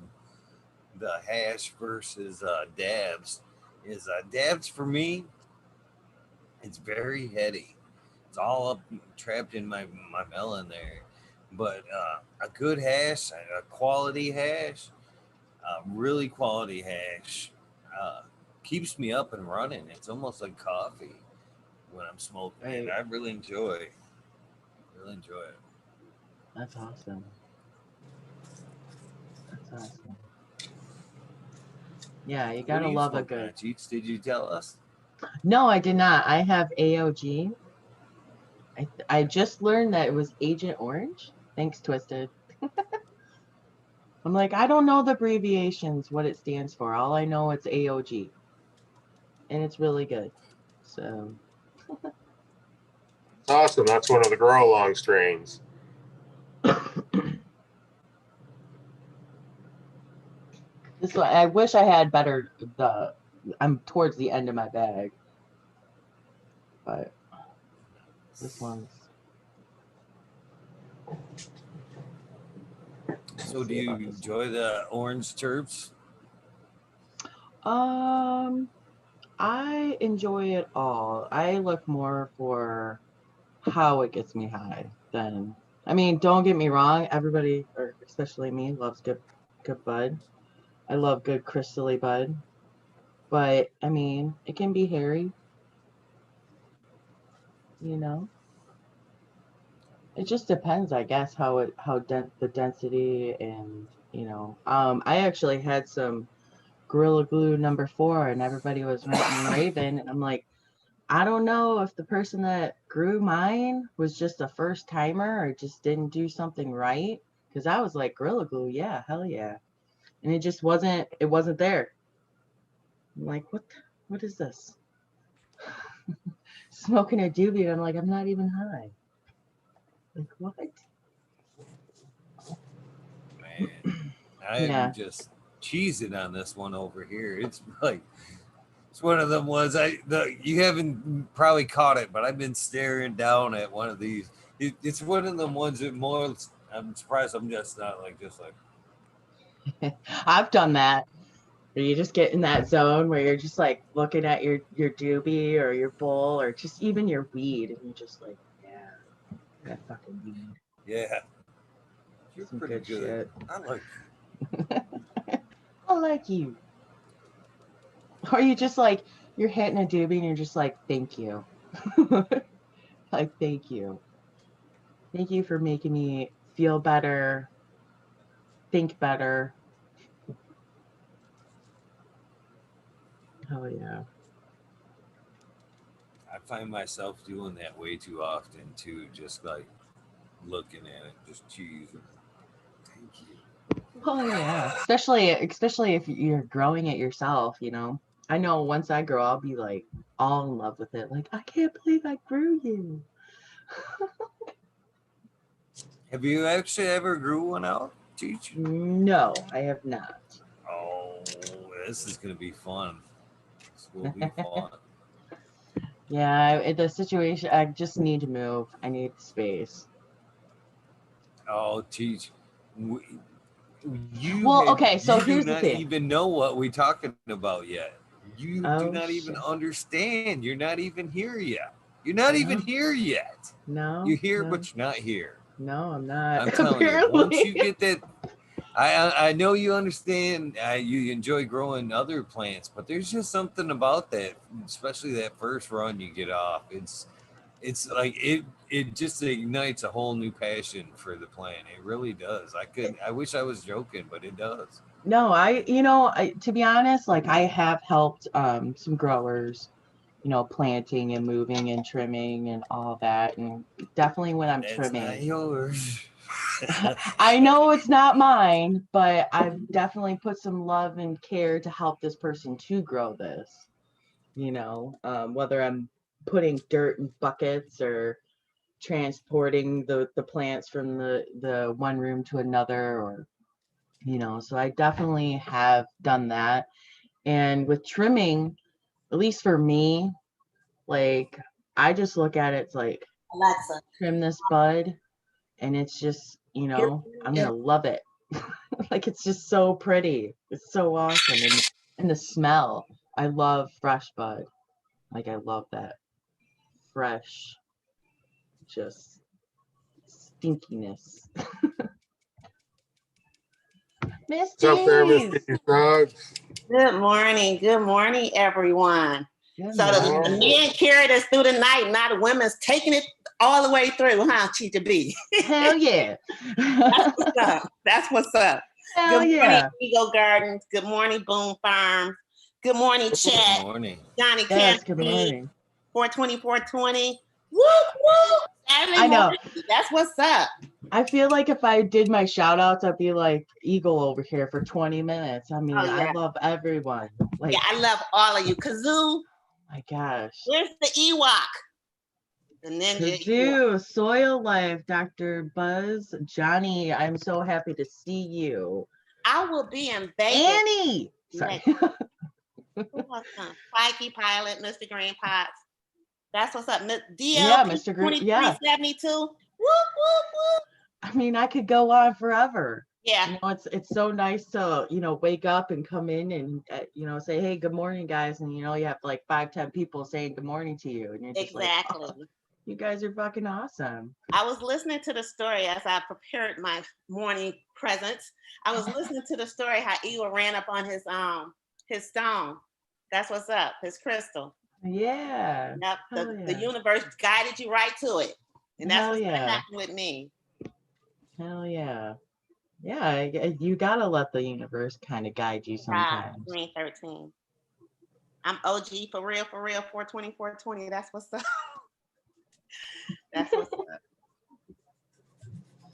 hash versus dabs. Is dabs for me, it's very heady. It's all up trapped in my melon there. But a good hash, a quality hash, really quality hash, keeps me up and running. It's almost like coffee when I'm smoking it. I really enjoy it. That's awesome. That's awesome. Yeah, you gotta love a good. Did you tell us? No, I did not. I have AOG. I just learned that it was Agent Orange. Thanks, Twisted. I'm like, I don't know the abbreviations, what it stands for. All I know it's AOG. And it's really good. So Awesome. That's one of the grow along strains. this one, I wish I had better I'm towards the end of my bag. But this one's. So do you enjoy the orange terps? I enjoy it all. I look more for how it gets me high than, I mean, don't get me wrong, everybody, or especially me, loves good bud. I love good crystally bud. But I mean, it can be hairy. You know? It just depends, I guess, the density and, you know. I actually had some Gorilla Glue number 4 and everybody was ranting and raving, and I'm like, I don't know if the person that grew mine was just a first timer or just didn't do something right, because I was like, Gorilla Glue, yeah, hell yeah, and it just wasn't there. I'm like, what is this? Smoking a doobie, I'm like, I'm not even high. Like, what? Man, I'm just cheesing on this one over here. It's like it's one of them ones you haven't probably caught it, but I've been staring down at one of these. It's one of them ones that more. I'm surprised I'm just not like. I've done that. Where you just get in that zone where you're just like looking at your doobie or your bowl or just even your weed, and you're just like, yeah, that fucking weed. Yeah, you're Some pretty good good. shit. I like you. I like you. Or you just like you're hitting a doobie and you're just like, thank you. Like, thank you. Thank you for making me feel better, think better. Oh yeah. I find myself doing that way too often too, just like looking at it, just cheesing. Thank you. Oh yeah. Especially if you're growing it yourself, you know. I know once I grow, I'll be like all in love with it. Like, I can't believe I grew you. Have you actually ever grew one out, Teach? No, I have not. Oh, this is gonna be fun. This will be fun. Yeah, the situation, I just need to move. I need space. Oh, Teach. Okay, so you here's do the not thing. even know what we're talking about yet. You do not even Shit. understand. You're not even here yet. You're not even here yet. No. You're here, but you're not here. No, I'm not. I'm telling you, once you get that, I know you understand. You enjoy growing other plants, but there's just something about that, especially that first run you get off. It's like it just ignites a whole new passion for the plant. It really does. I wish I was joking, but it does. No, to be honest, like I have helped some growers, planting and moving and trimming and all that. And definitely when I'm That's trimming. not yours. I know it's not mine, but I've definitely put some love and care to help this person to grow this. Whether I'm putting dirt in buckets or transporting the plants from the one room to another, or so I definitely have done that. And with trimming, at least for me, like I just look at it, it's like, Alexa, trim this bud, and it's just I'm gonna love it. Like, it's just so pretty, it's so awesome. And the smell, I love fresh bud. Like, I love that fresh, just stinkiness. What's up there, Mr. Suggs? Good morning, everyone. Good So the men carried us through the night, now the women's taking it all the way through, huh, Cheetah B? Hell yeah. That's what's up. Hell Good morning, yeah. Eagle Gardens. Good morning, Boom Farms. Good morning, Chat. Good morning. Johnny Yes, good morning. 420. Woo, woo. I know. Morning. That's what's up. I feel like if I did my shout outs, I'd be like Eagle over here for 20 minutes. I mean, I love everyone. Like, yeah, I love all of you. Kazoo. My gosh. Where's the Ewok? The ninja Kazoo, Soil Life, Dr. Buzz, Johnny, I'm so happy to see you. I will be in Vegas. Annie! Sorry. Spikey Pilot, Mr. Green Pots. That's what's up. DL, yeah, Mr. Green. Yeah. 2372. Whoop, whoop, whoop. I mean, I could go on forever. Yeah. It's so nice to, wake up and come in and, say, hey, good morning, guys. And, you have like 5-10 people saying good morning to you. And you're just exactly. Like, oh, you guys are fucking awesome. I was listening to the story as I prepared my morning presents. I was listening to the story how Eagle ran up on his stone. That's what's up, his crystal. Yeah. Yep. The universe guided you right to it. And that's what's gonna happen with me. Hell yeah. Yeah, you gotta let the universe kind of guide you sometimes. Green 13. I'm OG for real, 420. That's what's up. That's what's up.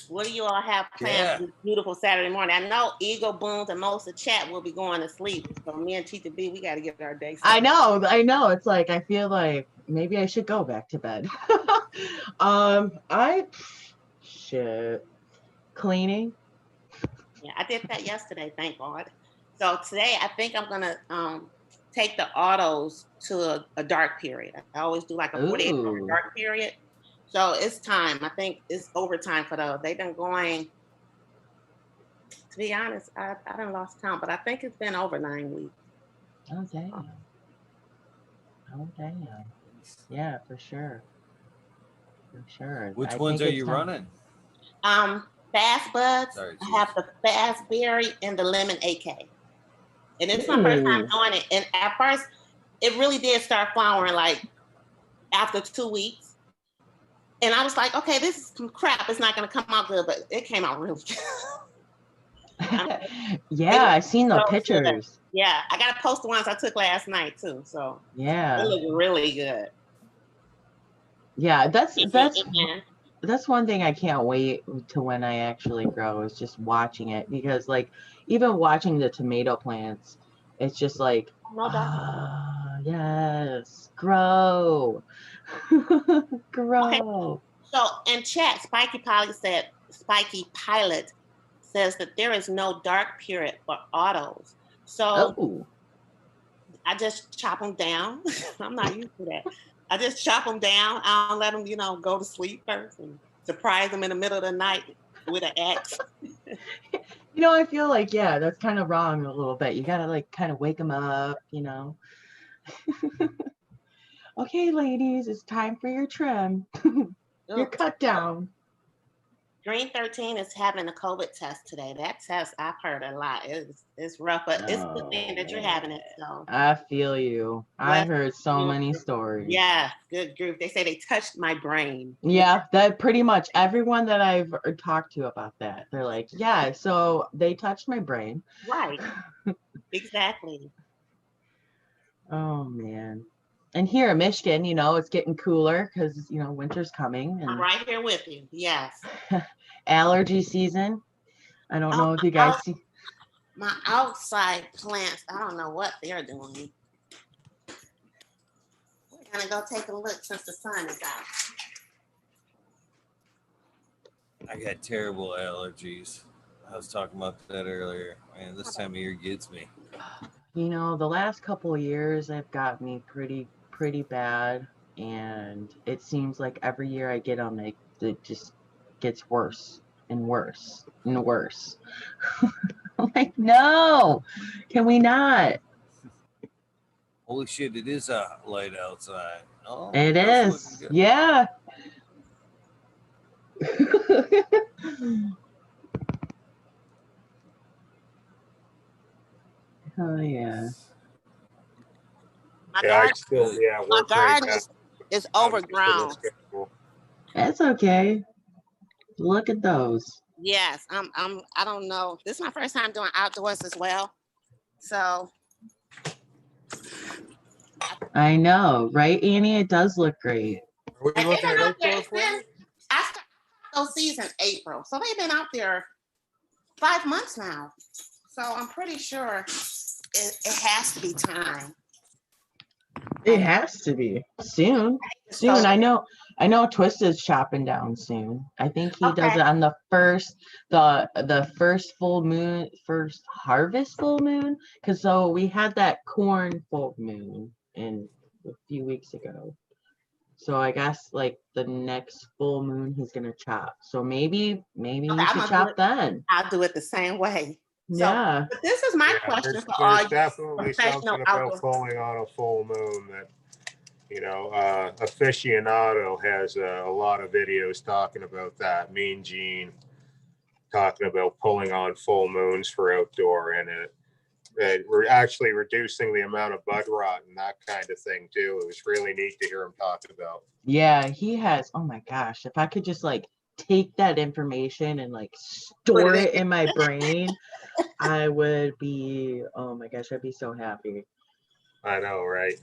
What do you all have planned for this beautiful Saturday morning? I know Eagle, Booms, and most of the chat will be going to sleep. So me and Cheetah B, we got to get our day started. I know. It's like, I feel like maybe I should go back to bed. Shit. Cleaning. Yeah, I did that yesterday, thank God. So today I think I'm gonna take the autos to a dark period. I always do like a 48-hour dark period. So it's time. I think it's overtime for those. They've been going, to be honest, I done lost count, but I think it's been over 9 weeks. Oh damn. Oh damn. Yeah, for sure. For sure. Which ones are you running? Fast Buds. Sorry, I have the Fast Berry and the Lemon AK. And it's my first time doing it. And at first, it really did start flowering like after 2 weeks. And I was like, okay, this is some crap. It's not going to come out good, but it came out really good. Yeah, I seen the pictures. Good. Yeah, I got to post the ones I took last night too. So yeah, it looked really good. Yeah, that's one thing I can't wait to when I actually grow is just watching it, because like even watching the tomato plants, it's just like, yes, grow. Grow. Okay. So in chat, Spiky Pilot says that there is no dark period for autos. So I just chop them down. I'm not used to that. I just chop them down. I don't let them, go to sleep first and surprise them in the middle of the night with an axe. I feel like, that's kind of wrong a little bit. You got to like kind of wake them up, Okay, ladies, it's time for your trim. Your cut down. Green 13 is having a COVID test today. That test, I've heard a lot. It's rough, but it's a good thing that you're having it. So I feel you. I heard so many stories. Yeah, good group. They say they touched my brain. Yeah, that pretty much everyone that I've talked to about that, they're like, yeah, so they touched my brain. Right. Exactly. Oh man. And here in Michigan, it's getting cooler because winter's coming. And I'm right here with you. Yes. Allergy season. I don't know if you guys see. My outside plants, I don't know what they're doing. We're gonna go take a look since the sun is out. I got terrible allergies. I was talking about that earlier. Man, this time of year gets me. The last couple of years have got me pretty bad, and it seems like every year I get them, it just gets worse and worse and worse. I'm like, no, can we not? Holy shit, it is a light outside. Oh, it is. Yeah. Oh yeah. My garden is overgrown. That's okay. Look at those. Yes, I don't know. This is my first time doing outdoors as well. So I know, right, Annie? It does look great. Are we looking at April? I started those seeds in April. So they've been out there 5 months now. So I'm pretty sure it has to be time. It has to be soon. I know Twisted's chopping down soon. I think he does it on the first full moon, first harvest full moon. Because so we had that corn full moon a few weeks ago. So I guess like the next full moon he's gonna chop. So maybe you should chop then. I'll do it the same way. Yeah. But this is my question for all you definitely something about falling on a full moon that, Aficionado has a lot of videos talking about that. Mean Gene talking about pulling on full moons for outdoor, and we're actually reducing the amount of bud rot and that kind of thing too. It was really neat to hear him talk about. Yeah, he has. Oh my gosh, if I could just like take that information and like store it in my brain, I would be, oh my gosh, I'd be so happy. I know, right?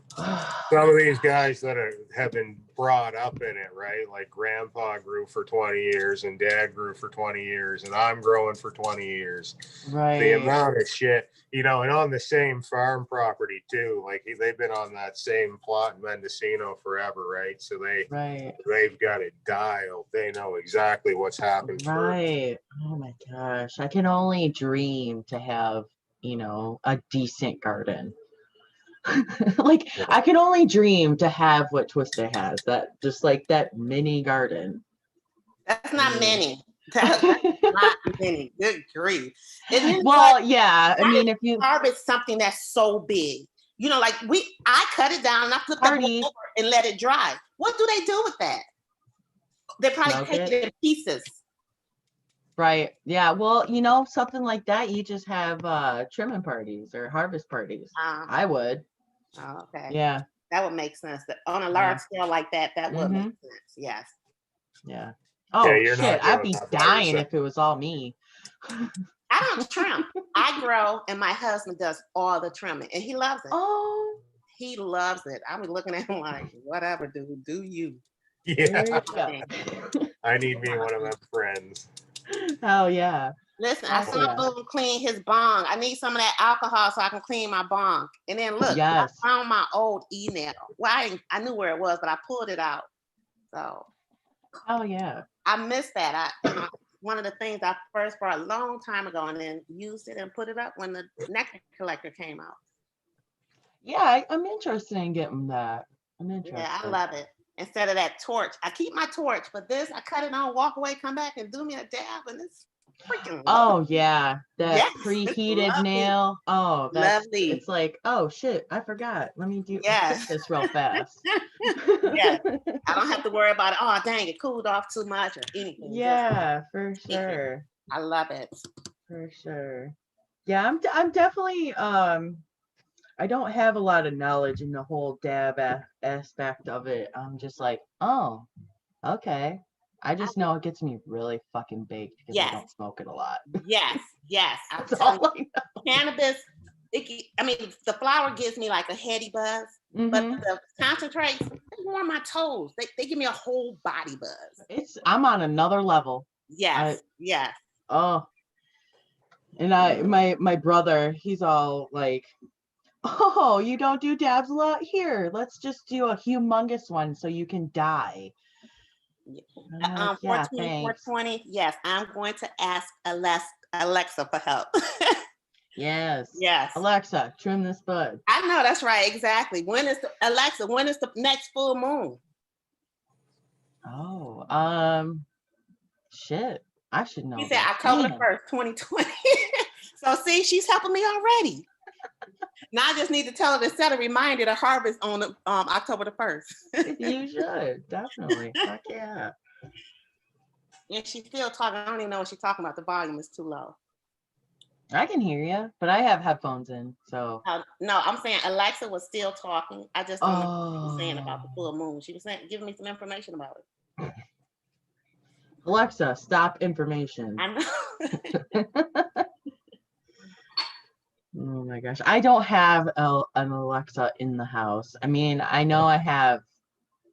Some of these guys that have been brought up in it, right? Like grandpa grew for 20 years and dad grew for 20 years and I'm growing for 20 years. Right. The amount of shit, you know, and on the same farm property too. Like they've been on that same plot in Mendocino forever, right? So they've got it dialed. They know exactly what's happened. Right. Oh my gosh. I can only dream to have, you know, a decent garden. Like I can only dream to have what Twisted has, that just like that mini garden. That's not many. That's not many. Good grief. Well, yeah. I mean, if you harvest something that's so big, you know, like I cut it down and I flip it over and let it dry. What do they do with that? They probably take it in pieces. Right. Yeah. Well, you know, something like that, you just have trimming parties or harvest parties. I would. Oh, okay. Yeah. That would make sense. That on a large scale like that, would make sense. Yes. Yeah. Oh shit! I'd be dying if it was all me. I don't trim. I grow, and my husband does all the trimming, and he loves it. Oh. He loves it. I be looking at him like, whatever, dude. Do you? Yeah. I need me one of them friends. Oh yeah. Listen, I saw him clean his bong. I need some of that alcohol so I can clean my bong. And then look, I found my old email. Well, I knew where it was, but I pulled it out. So. Oh yeah. I missed that. One of the things I first bought a long time ago, and then used it and put it up when the nectar collector came out. Yeah, I'm interested in getting that. I'm interested. Yeah, I love it. Instead of that torch, I keep my torch, but this I cut it on, walk away, come back, and do me a dab, and it's freaking. Oh yeah, that preheated nail. Oh, that's lovely. It's like, oh shit, I forgot. Let me do this real fast. Yeah, I don't have to worry about it. Oh dang, it cooled off too much or anything. Yeah, for sure. I love it. For sure. Yeah, I'm definitely I don't have a lot of knowledge in the whole dab aspect of it. I'm just like, oh, okay. I just know it gets me really fucking baked because I don't smoke it a lot. Yes. That's all I know. Cannabis, the flower gives me like a heady buzz, but the concentrates, they warm my toes. They give me a whole body buzz. I'm on another level. Yes. Oh. And my brother, he's all like, oh, you don't do dabs a lot? Here, let's just do a humongous one so you can die. 420. Yes, I'm going to ask Alexa for help. Yes. Yes. Alexa, trim this bud. I know, that's right. Exactly. When is the next full moon? Oh, shit. I should know. He said October 1st, 2020. So see, she's helping me already. Now I just need to tell her to set a reminder to harvest on October the 1st. You should, definitely. Fuck yeah. And she's still talking. I don't even know what she's talking about. The volume is too low. I can hear you, but I have headphones in, so. No, I'm saying Alexa was still talking. I just don't know what she was saying about the full moon. She was giving me some information about it. Alexa, stop information. I know. Oh my gosh. I don't have an Alexa in the house. I mean, I know I have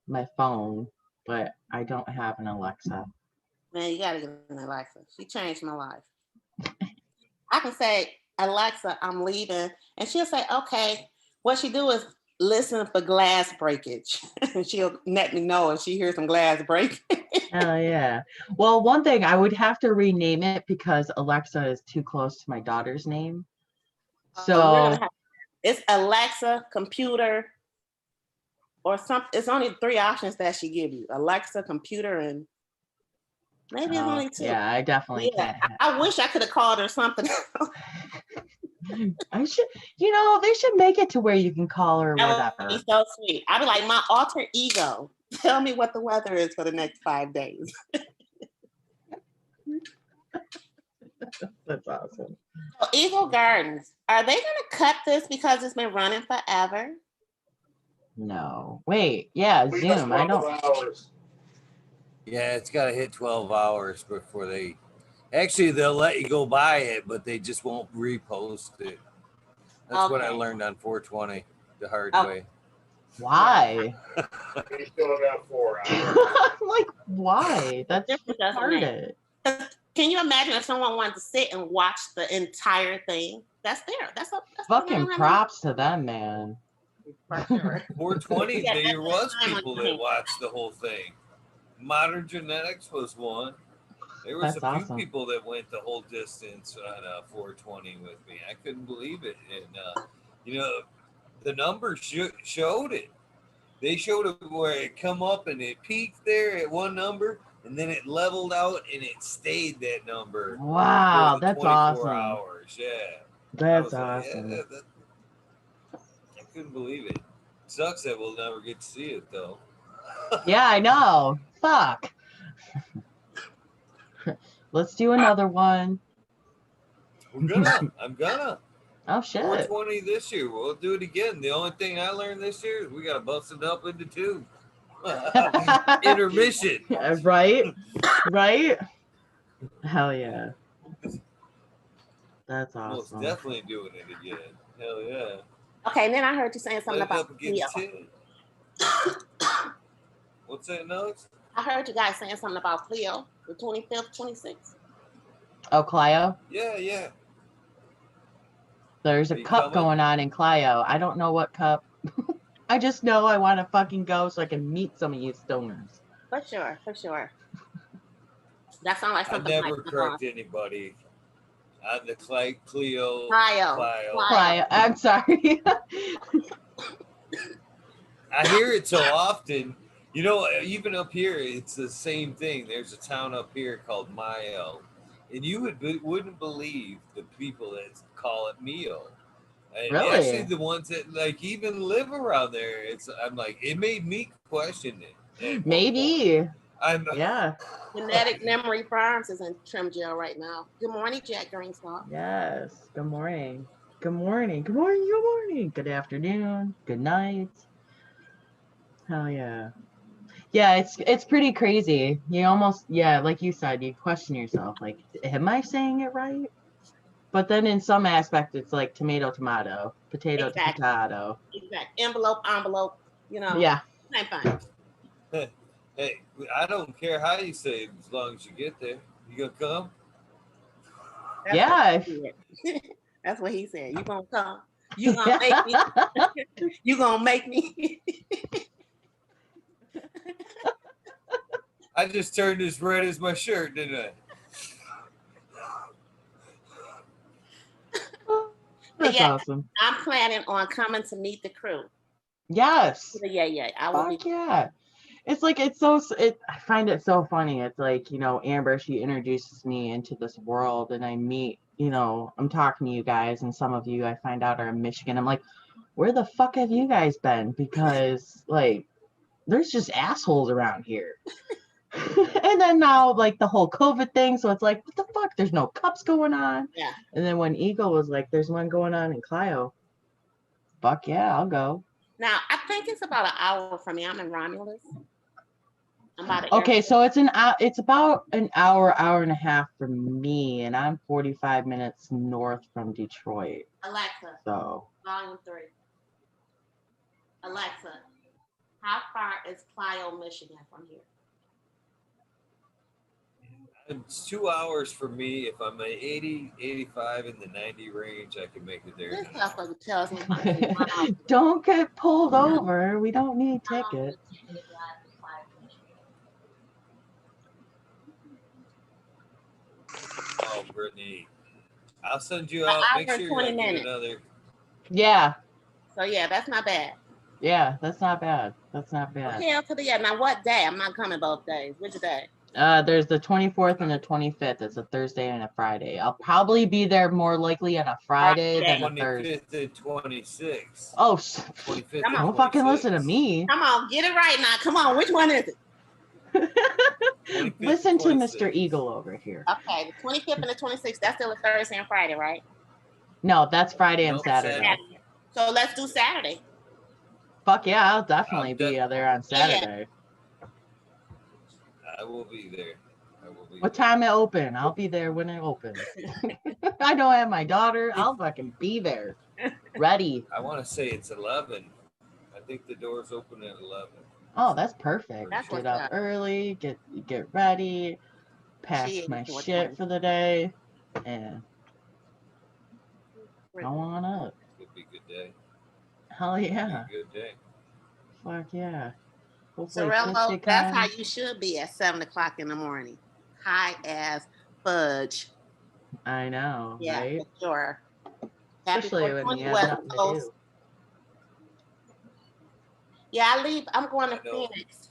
my phone, but I don't have an Alexa. Man, you gotta get an Alexa. She changed my life. I can say, Alexa, I'm leaving. And she'll say, okay. What she do is listen for glass breakage. She'll let me know if she hears some glass breakage. Oh yeah. Well, one thing, I would have to rename it because Alexa is too close to my daughter's name. So it's Alexa, computer, or something. It's only 3 options that she give you: Alexa, computer, and maybe it's only 2. Yeah, I definitely can't. I wish I could have called her something. I should, they should make it to where you can call her whatever. That would be so sweet. I'd be like, my alter ego, tell me what the weather is for the next 5 days. That's awesome. So Eagle Gardens, are they going to cut this because it's been running forever? No. Wait, yeah, Zoom. I don't. Yeah, it's got to hit 12 hours before they. Actually, they'll let you go buy it, but they just won't repost it. That's what I learned on 420. the hard Oh. way. Why? We still got 4 hours. I'm like, why? That's Difference doesn't make. retarded. Can you imagine if someone wanted to sit and watch the entire thing? That's there. That's Fucking props to them, man. For sure. 420, Yeah, there was that's the time people on that hand. watched the whole thing. Modern Genetics was one. There was That's a few awesome. people that went the whole distance on 420 with me. I couldn't believe it. And, you know, the numbers showed it. They showed it where it come up and it peaked there at one number, and then it leveled out and it stayed that number. Wow, for the that's 24 awesome. hours. Yeah. That's like, awesome. yeah, I couldn't believe it. Sucks that we'll never get to see it though. Yeah, I know. Fuck. Let's do another one. I'm gonna. Oh shit. 420 this year. We'll do it again. The only thing I learned this year is we gotta bust it up into 2. Intermission. Right? Right? Hell yeah. That's awesome. Most definitely doing it again. Hell yeah. Okay, and then I heard you saying something Let it about up against Cleo. 10. What's that, Notes? I heard you guys saying something about Cleo, the 25th, 26th. Oh, Clio? Yeah. There's a Are you cup coming? going on in Clio. I don't know what cup. I just know I want to fucking go so I can meet some of you stoners. For sure. That sounds like I something never like correct anybody on the Clio. Clio. I'm sorry. I hear it so often. You know, even up here, it's the same thing. There's a town up here called Mayo, and you wouldn't believe the people that call it Mio. And Really? actually, the ones that like even live around there, I'm like, it made me question it. Maybe. Yeah. Genetic Memory Farms is in trim jail right now. Good morning, Jack Greenspaw. Yes. Good morning. Good morning. Good morning. Good morning. Good afternoon. Good night. Hell yeah. Yeah, it's pretty crazy. You almost, like you said, you question yourself, like, am I saying it right? But then in some aspect, it's like tomato, potato, potato. Exactly. Envelope, you know. Yeah. Same thing. Hey, I don't care how you say it as long as you get there. You gonna come? That's what he said. You gonna come? You gonna make me? You gonna make me? I just turned as red as my shirt, didn't I? That's awesome. I'm planning on coming to meet the crew. Yes. Yeah. I will be. Yeah. It's like, I find it so funny. It's like, Amber, she introduces me into this world and I meet, I'm talking to you guys and some of you I find out are in Michigan. I'm like, where the fuck have you guys been? Because like, there's just assholes around here. And then now like the whole COVID thing. So it's like, what the fuck? There's no cups going on. Yeah. And then when Eagle was like, there's one going on in Clio. Fuck yeah, I'll go. Now, I think it's about an hour from me. I'm in Romulus. Okay, so it's about an hour and a half from me, and I'm 45 minutes north from Detroit. Alexa. So. Volume 3. Alexa, how far is Clio, Michigan from here? It's 2 hours for me. If I'm at 80, 85 in the 90 range, I can make it there. This motherfucker tells me. Don't get pulled over. We don't need tickets. Oh, Brittany, I'll send you out. Make sure you get another. Yeah. So yeah, that's not bad. Yeah, that's not bad. Okay, now what day? I'm not coming both days. Which day? There's the 24th and the 25th. It's a Thursday and a Friday. I'll probably be there more likely on a Friday than a Thursday. 25th and 26th. Oh, 25th. Don't fucking listen to me. Come on, get it right now. Come on, which one is it? Listen to Mr. Eagle over here. Okay, the 25th and the 26th. That's still a Thursday and Friday, right? No, that's Friday and Saturday. So let's do Saturday. Fuck yeah, I'll definitely be there on Saturday. I will be there. What time it open? I'll be there when it opens. I don't have my daughter. I'll fucking be there. ready. I want to say it's 11. I think the doors open at 11. Oh, that's perfect. That's Get what's up up. early, get ready, pack Shit, my what's shit up? for the day, and go on up. It'll be a good day. Hell yeah. Good day. Fuck yeah. Hopefully Sorello, Christy that's how comes. you should be at 7:00 in the morning. High as fudge. I know, Yeah, right? for sure. Happy Especially when 420 you have West nothing to Coast. do. Yeah, I'm going to Phoenix.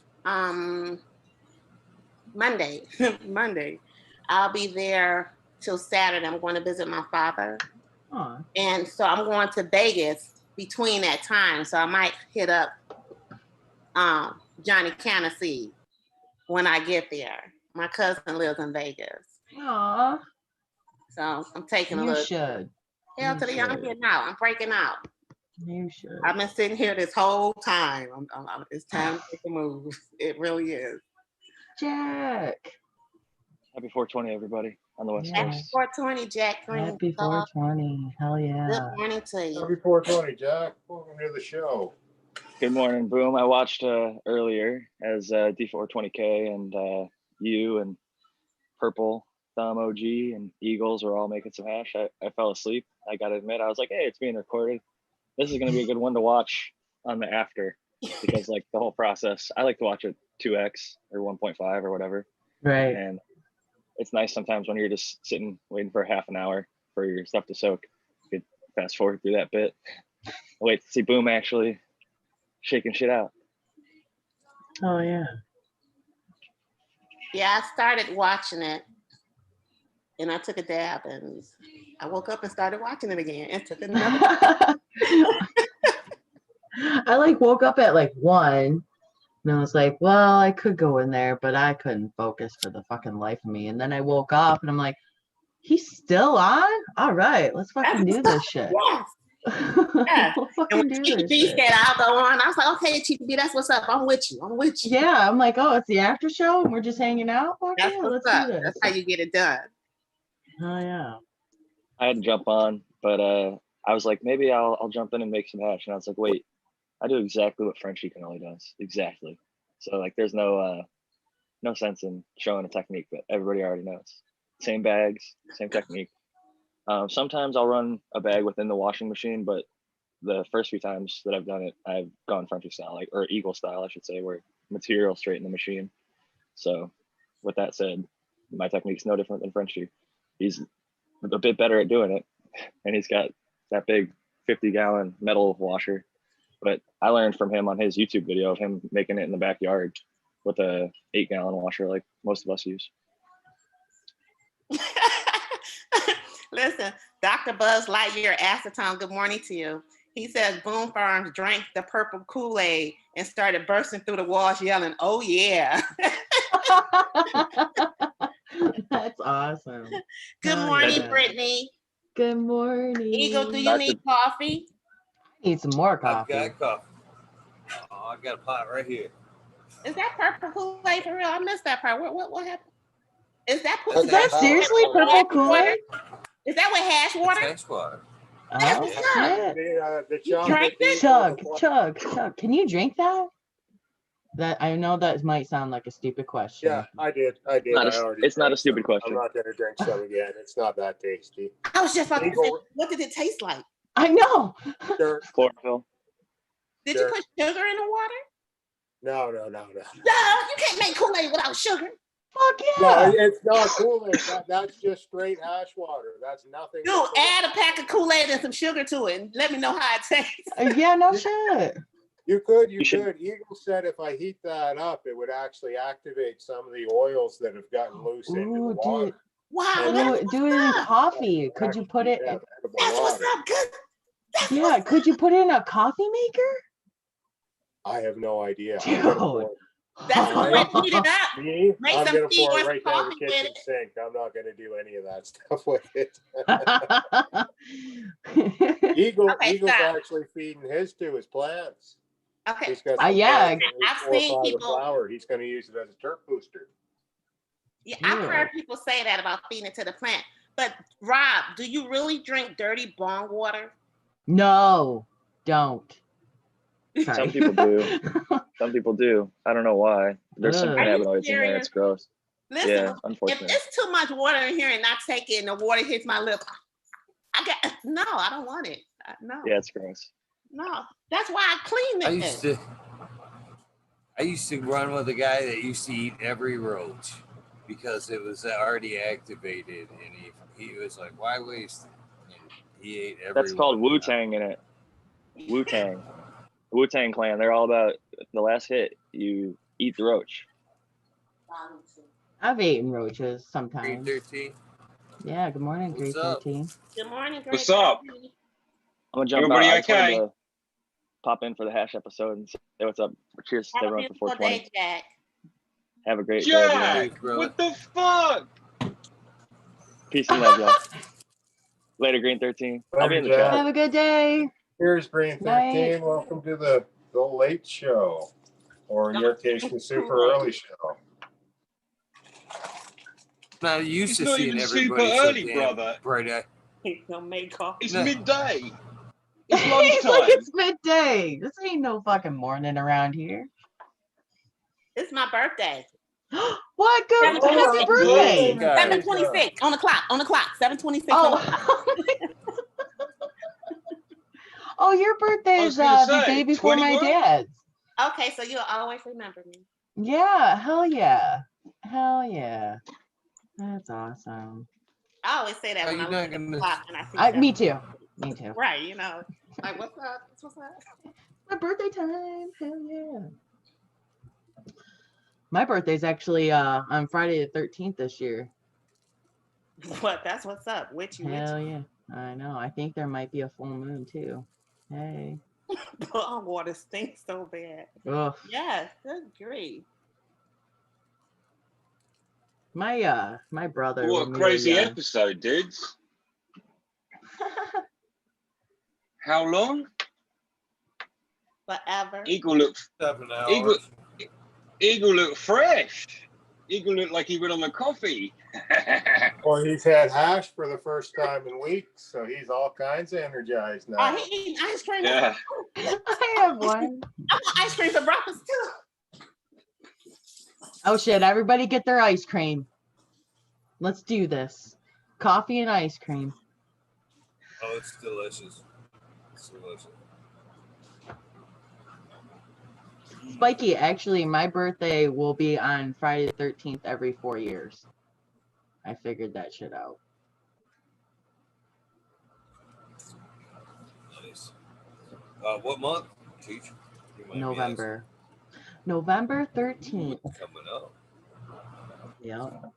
Monday. Monday. I'll be there till Saturday. I'm going to visit my father. Aw. And so I'm going to Vegas between that time. So I might hit up Johnny Canasee when I get there. My cousin lives in Vegas. Aw. So I'm taking a You look. should. Hell You to the young should. kid now. I'm breaking out. You should. I've been sitting here this whole time. It's time to make a move. It really is. Jack. Happy 420, everybody on the West Yeah. Happy Coast. 420, Jack Green. Happy 420. Hell yeah. Good morning to you. Happy 420, Jack. Welcome to the show. Good morning, Boom. I watched earlier as D420K and you and Purple Thumb OG and Eagles were all making some hash. I fell asleep. I got to admit, I was like, hey, it's being recorded. This is going to be a good one to watch on the after because like the whole process, I like to watch it 2X or 1.5 or whatever. Right. And it's nice sometimes when you're just sitting waiting for half an hour for your stuff to soak. You could fast forward through that bit. Wait to see Boom actually shaking shit out. Oh yeah. Yeah, I started watching it and I took a dab and I woke up and started watching it again and took another. I like woke up at like 1 and I was like, well, I could go in there, but I couldn't focus for the fucking life of me. And then I woke up and I'm like, he's still on? All right, let's fucking do this shit. Yes. Yeah. We'll And fucking when do Chief this B shit. said I'll go on, I was like, okay, Chief B, that's what's up. I'm with you. I'm with you. Yeah, I'm like, oh, it's the after show and we're just hanging out? Fuck That's yeah, what's let's up. do this. That's how you get it done. Oh yeah. I had to jump on, but I was like, maybe I'll jump in and make some hash. And I was like, wait, I do exactly what Frenchie Canoli does. Exactly. So like there's no sense in showing a technique that everybody already knows. Same bags, same technique. Sometimes I'll run a bag within the washing machine, but the first few times that I've done it, I've gone Frenchie style, like or Eagle style, I should say, where material straight in the machine. So with that said, my technique's no different than Frenchie. He's a bit better at doing it, and he's got that big 50-gallon metal washer. But I learned from him on his YouTube video of him making it in the backyard with a 8-gallon washer like most of us use. Listen, Dr. Buzz Lightyear Acetone, good morning to you. He says Boom Farms drank the purple Kool-Aid and started bursting through the walls yelling, oh yeah. That's awesome. Good Oh, morning, yeah. Brittany. Good morning. Eagle, do you need coffee? I need some more coffee. I've got coffee. Oh, I got a pot right here. Is that purple Kool-Aid for real? I missed that part. What happened? Is that seriously purple Kool-Aid? Is that with hash water? Hash water. Oh, shit. The Chug. Can you drink that? That I know that might sound like a stupid question. Yeah, I did. It's not a stupid question. I'm not going to drink some again. It's not that tasty. I was just about to say, what did it taste like? I know. Chlorophyll. Did you put sugar in the water? No. No, you can't make Kool-Aid without sugar. Fuck yeah. No, it's not Kool-Aid. That's just straight hash water. That's nothing. Dude, add a pack of Kool-Aid and some sugar to it and let me know how it tastes. Yeah, no shit. You could. Eagle said if I heat that up, it would actually activate some of the oils that have gotten loose into the water. Dude. Wow. Do it in coffee. Could you put it? That's what's up, good. Yeah, could you put it in a coffee maker? I have no idea. Dude. That's what heat it up. Me? Make I'm some going to tea pour or it some right down coffee the with kitchen it. sink. I'm not going to do any of that stuff with it. Eagle's actually feeding his to his plants. Okay. He's got I've seen seen people. Flower. He's going to use it as a turf booster. Yeah, I've heard people say that about feeding it to the plant. But Rob, do you really drink dirty bong water? No, don't. Sorry. Some people do. Some people do. I don't know why. There's some Ugh. cannabinoids in there. It's gross. Listen, Yeah, if unfortunately. it's too much water in here and I take it and the water hits my lip, no, I don't want it. No. Yeah, it's gross. No, that's why I clean it. I used to run with a guy that used to eat every roach because it was already activated, and he was like, "Why waste it?" And he ate every. That's called Wu-Tang in it. Wu-Tang. Wu-Tang Clan. They're all about the last hit. You eat the roach. I've eaten roaches sometimes. Green 13. Yeah, good morning, Green 13. Good morning, Green What's up? 13. I'm gonna jump Everybody out. I just wanted okay? to pop in for the hash episode and say what's up. Cheers to Have a everyone for beautiful 420. day, Jack. Have a great day, everyone. Jack, what the fuck? Peace and love, y'all. Later, Green 13. I'll be in the Later, Jack. chat. Have a good day. Here's Green 13. Night. Welcome to the Late Show, or in your case, the Super Early Show. Not used It's to not seeing even super everybody so early, damn brother. bright-eyed. He's gonna make coffee. It's No. midday. He's It's like, lunchtime. it's midday. This ain't no fucking morning around here. It's my birthday. What? Good. Happy Happy birthday. Guys. 7:26 on the clock. On the clock. 7:26. Oh. Oh, your birthday I is was gonna the say, day before my 21? dad's. Okay, so you'll always remember me. Yeah, hell yeah. Hell yeah. That's awesome. I always say that Are when you I not look at the gonna- clock and I see. Me too. Me too. Right, you know, like what's up? What's up? My birthday time. Hell yeah. My birthday's actually on Friday the 13th this year. What? That's what's up. Which Hell yeah. I know. I think there might be a full moon too. Hey. Oh, water stinks so bad. Ugh. Yes, good grief. My brother. What a when we crazy were young- episode, dudes. How long? Forever. Eagle looked 7 hours. Eagle looked fresh. Eagle looked like he went on the coffee. Well, he's had hash for the first time in weeks, so he's all kinds of energized now. Oh, he eating ice cream. Yeah. I have one. I want ice cream for breakfast too. Oh shit, everybody get their ice cream. Let's do this. Coffee and ice cream. Oh, it's delicious. It's delicious. Spiky, actually, my birthday will be on Friday the 13th every 4 years. I figured that shit out. Nice. What month? Teach. You mind me November. November asking? 13th. Coming up. Yep.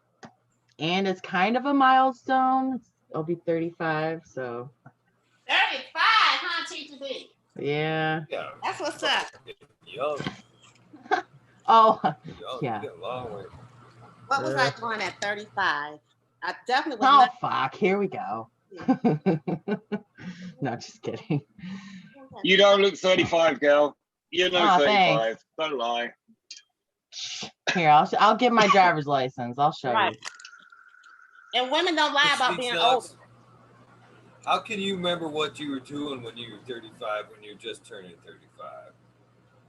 And it's kind of a milestone. I'll be 35, so 35, huh, Teacher B? yeah. Yeah. That's what's up. Young. Oh, Young. yeah. You got a long way. What was I doing at 35? I definitely was Oh, not. fuck. Here we go. No, just kidding. You don't look 35, girl. You look Aw, 35. thanks. Don't lie. Here, I'll get my driver's license. I'll show Right. And women don't lie about being older. How can you remember what you were doing when you were 35 when you're just turning 35?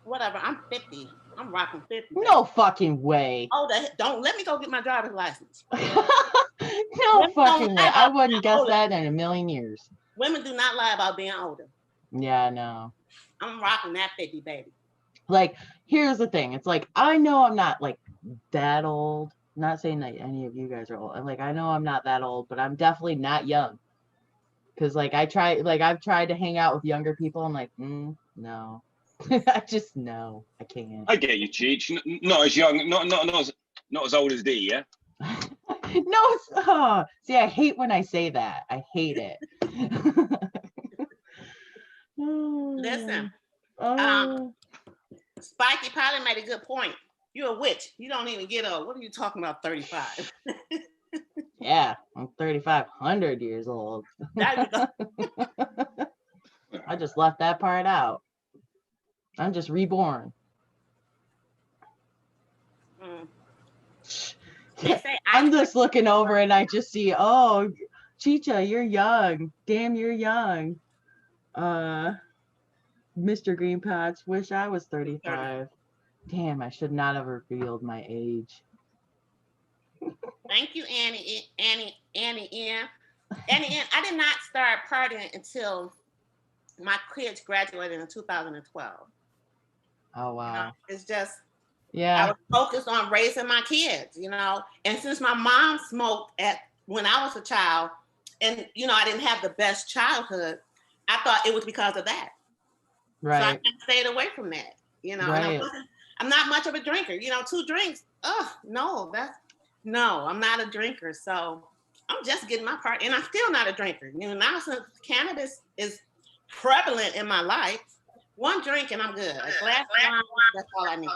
Whatever. I'm 50. I'm rocking 50. you. No fucking way. Older. Don't let me go get my driver's license. No fucking way. I wouldn't guess older. that in a million years. Women do not lie about being older. Yeah, no. I'm rocking that 50, baby. Like, here's the thing. It's like, I know I'm not like that old. Not saying that any of you guys are old. Like, I know I'm not that old, but I'm definitely not young. Cause like I've tried to hang out with younger people. I'm like, no. I just no, I can't. I get you, Cheech. Not as young, not as old as D, yeah? No, see, I hate when I say that. I hate it. Listen, Oh. Spikey probably made a good point. You're a witch. You don't even get old. What are you talking about, 35? Yeah, I'm 3,500 years old. There you go. I just left that part out. I'm just reborn. They say I'm just looking over and I just see, oh, Chicha, you're young. Damn, you're young. Mr. Green Patch, wish I was 35. Damn, I should not have revealed my age. Thank you, Annie N. Annie N. I did not start partying until my kids graduated in 2012. Oh wow. You know, it's just yeah. I was focused on raising my kids, you know. And since my mom smoked when I was a child, and you know, I didn't have the best childhood, I thought it was because of that. Right. So I stayed away from that, you know. Right. And I'm not much of a drinker, you know. 2 drinks, no, I'm not a drinker. So I'm just getting my part, and I'm still not a drinker. You know, now since cannabis is prevalent in my life, 1 drink and I'm good. A glass of wine, that's all I need.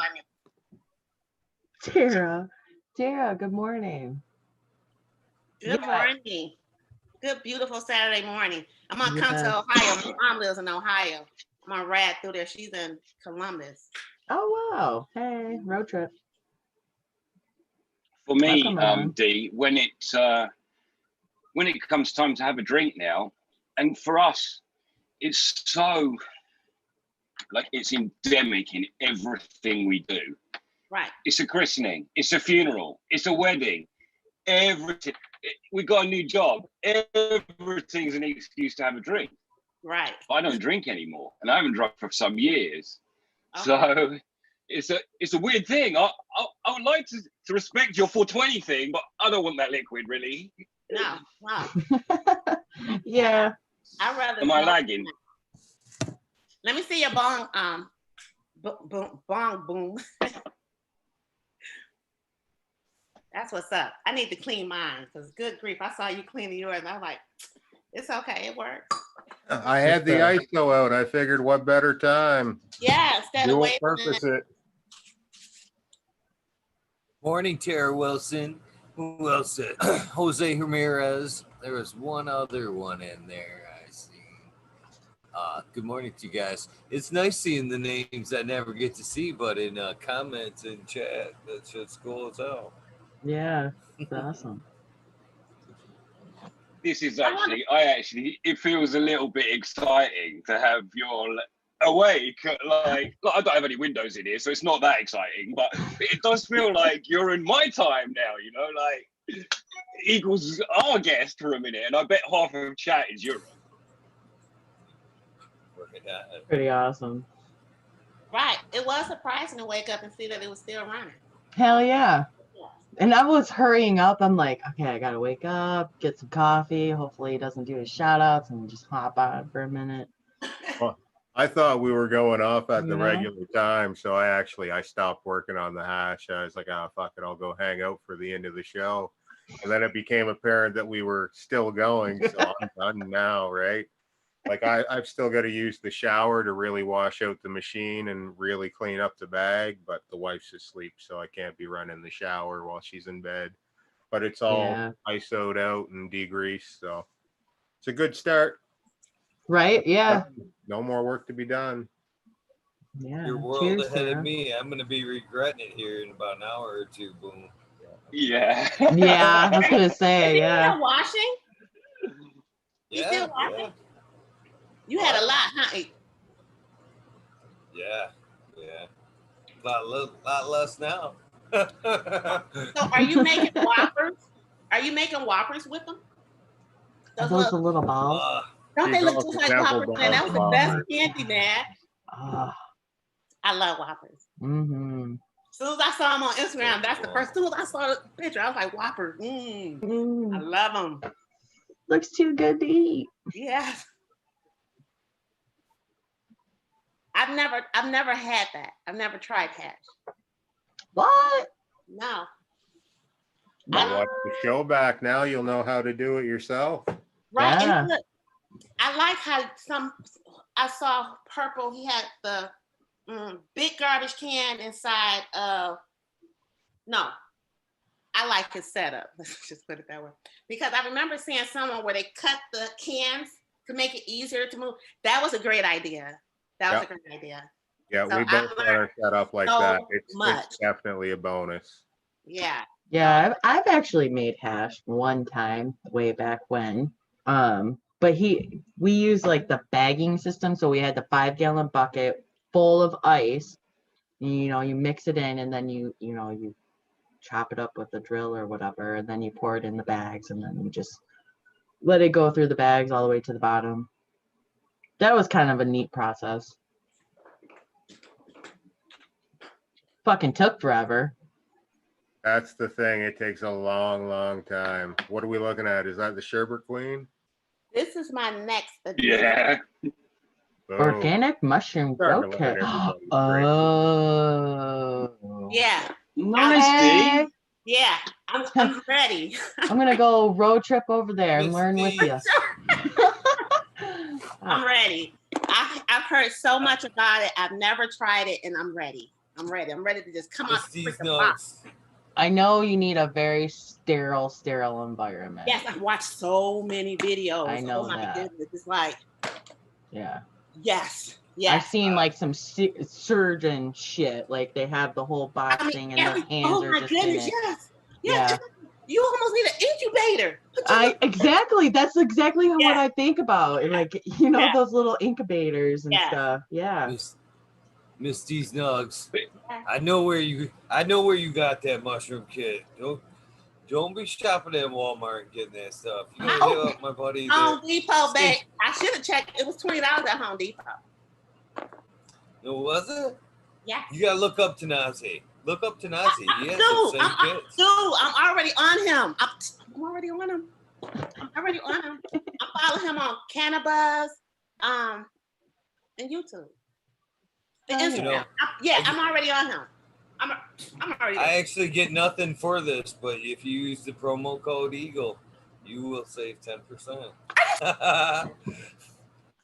Tara, good morning. Good morning. Good, beautiful Saturday morning. I'm gonna come to Ohio. My mom lives in Ohio. I'm gonna ride through there. She's in Columbus. Oh wow! Hey, road trip. For me, Dee, when it comes time to have a drink now, and for us, it's so like it's endemic in everything we do. Right. It's a christening. It's a funeral. It's a wedding. Everything. We got a new job. Everything's an excuse to have a drink. Right. I don't drink anymore, and I haven't drunk for some years. Okay. So it's a weird thing. I would like to respect your 420 thing, but I don't want that liquid, really. No. Yeah. I'd rather. Am I lagging? Let me see your bong. Bong boom. That's what's up. I need to clean mine because good grief, I saw you cleaning yours, and I'm like, it's okay, it works. I had the ISO out. I figured, what better time? Yeah, instead of waiting. Purpose it. Morning, Tara Wilson. Who else? Jose Ramirez. There was one other one in there. I see. Good morning to you guys. It's nice seeing the names I never get to see, but in comments and chat, that shit's cool as hell. Yeah, it's awesome. This is actually, it feels a little bit exciting to have your awake. Like I don't have any windows in here, so it's not that exciting, but it does feel like you're in my time now, you know, like Eagles our guest for a minute, and I bet half of chat is Europe. Pretty awesome. Right. It was surprising to wake up and see that it was still running. Hell yeah. And I was hurrying up. I'm like, okay, I gotta wake up, get some coffee. Hopefully he doesn't do his shout outs and just hop on for a minute. Well, I thought we were going off at the regular time, so I stopped working on the hash. I was like, fuck it, I'll go hang out for the end of the show. And then it became apparent that we were still going, so I'm done now, right? Like I've still got to use the shower to really wash out the machine and really clean up the bag, but the wife's asleep, so I can't be running the shower while she's in bed. But it's all ISO'd out and degreased, so it's a good start. Right? Yeah. No more work to be done. Yeah. You're world ahead of me. I'm gonna be regretting it here in about an hour or two. Boom. Yeah. Yeah, I was gonna say, yeah. Still washing? You still washing? Yeah. You had a lot, huh? Yeah. A lot less now. So are you making Whoppers? Are you making Whoppers with them? Those little balls? Don't they look just like Whoppers, man? That was the best candy, man. I love Whoppers. Mm-hmm. As soon as I saw them on Instagram, that's the first. As soon as I saw the picture, I was like, Whoppers. I love them. Looks too good to eat. Yeah. I've never had that. I've never tried hash. What? No. Now watch the show back. Now you'll know how to do it yourself. Right. Yeah. I like how I saw Purple. He had the big garbage can inside of. No, I like his setup. Let's just put it that way. Because I remember seeing someone where they cut the cans to make it easier to move. That was a great idea. That was a great idea. Yeah, so we both want to set up like that. It's definitely a bonus. Yeah. Yeah, I've actually made hash one time way back when. but we use like the bagging system, so we had the 5-gallon bucket full of ice. You know, you mix it in, and then you chop it up with a drill or whatever, and then you pour it in the bags, and then you just let it go through the bags all the way to the bottom. That was kind of a neat process. Fucking took forever. That's the thing. It takes a long, long time. What are we looking at? Is that the sherbet queen? This is my next edition. Yeah. Organic mushroom growth kit. Oh. Yeah. Okay. Yeah. I'm ready. I'm gonna go road trip over there and learn with you. I'm ready. I've heard so much about it. I've never tried it, and I'm ready. I'm ready to just come out the freaking box. I know you need a very sterile environment. Yes, I've watched so many videos. I know oh my that. goodness, it's like, yeah. Yes. I've seen like some surgeon shit. Like they have the whole box thing, and their hands are just in it. Yes. Yeah. You almost need an incubator. Exactly. That's exactly what I think about. Like, those little incubators and stuff. Yeah. Miss D's Nugs. I know where you got that mushroom kit. Don't be shopping at Walmart and getting that stuff. You gotta hit up my buddy Home Depot, babe. I should have checked. It was $20 at Home Depot. No, was it? Yeah. You gotta look up Tanazi. Look up Tanazi. He has the same kits. I'm already on him. I'm already on him. I follow him on Cannabis, and YouTube. The Instagram. I'm already on him. I'm already there. I actually get nothing for this, but if you use the promo code Eagle, you will save 10%.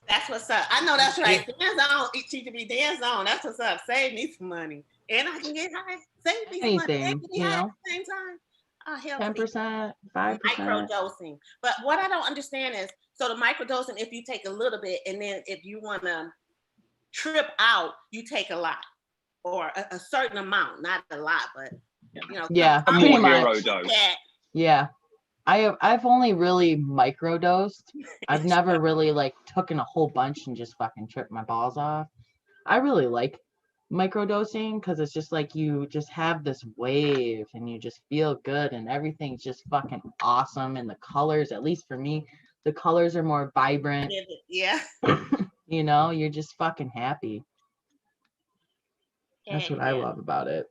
That's what's up. I know that's right. Dance on, teach me dance on. That's what's up. Save me some money, and I can get high. Save me some money. Save me high at the same time. 10%, 5%. Microdosing. But what I don't understand is, so the microdosing, if you take a little bit, and then if you want to trip out, you take a lot, or a certain amount, not a lot, but pretty much. Yeah. Yeah. I've only really microdosed. I've never really like taken a whole bunch and just fucking tripped my balls off. I really like microdosing because it's just like you just have this wave and you just feel good and everything's just fucking awesome, and the colors, at least for me, the colors are more vibrant. Yeah. You're just fucking happy. That's what I love about it.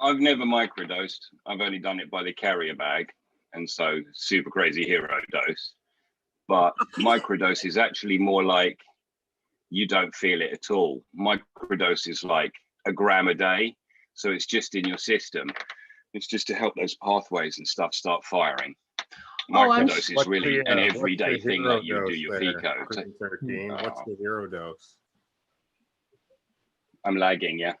I've never microdosed. I've only done it by the carrier bag, and so super crazy hero dose. But microdose is actually more like you don't feel it at all. Microdose is like a gram a day, so it's just in your system. It's just to help those pathways and stuff start firing. Microdose is really an everyday thing, like you do your pico. 13. What's the hero dose? I'm lagging, yeah.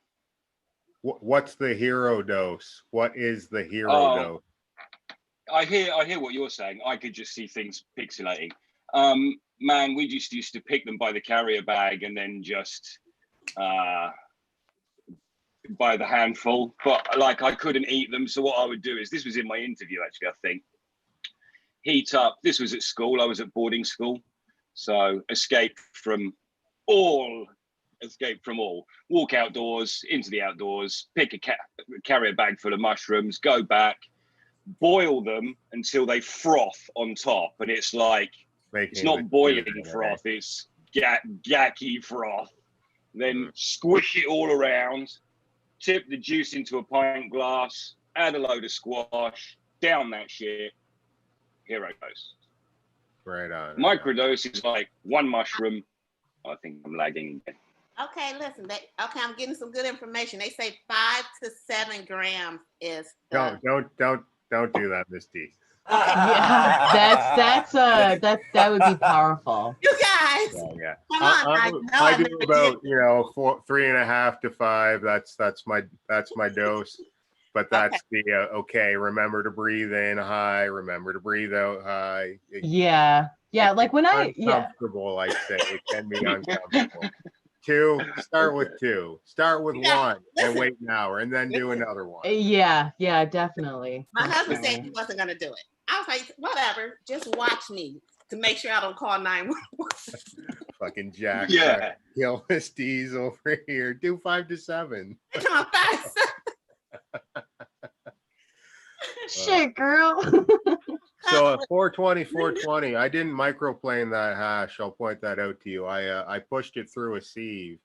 What's the hero dose? What is the hero dose? I hear what you're saying. I could just see things pixelating. Man, we just used to pick them by the carrier bag and then just by the handful. But like I couldn't eat them, so what I would do is, this was in my interview actually, I think. Heat up. This was at school. I was at boarding school, so escape from all. Walk outdoors, into the outdoors, pick a carry a bag full of mushrooms, go back, boil them until they froth on top. And it's like, it's not boiling froth, it's gacky froth. Then squish it all around, tip the juice into a pint glass, add a load of squash, down that shit, hero dose. Right on. Microdose is like one mushroom. I think I'm lagging. Okay, listen. I'm getting some good information. They say 5 to 7 grams is. Don't do that, Miss D. Yeah, that would be powerful. You guys, yeah. Come on, I do about 3.5 to 5. That's my dose. But that's the okay. Remember to breathe in high. Remember to breathe out high. Yeah. Like when uncomfortable, I say it can be uncomfortable. 2. Start with 2. Start with 1 and wait an hour, and then do another one. Yeah, definitely. My husband said he wasn't gonna do it. I was like, whatever, just watch me to make sure I don't call 911. Fucking Jack. Yeah. Kill Miss D's over here. Do 5 to 7. Come on, 5 to 7. Shit, girl. So at 420, I didn't microplane that hash. I'll point that out to you. I pushed it through a sieve.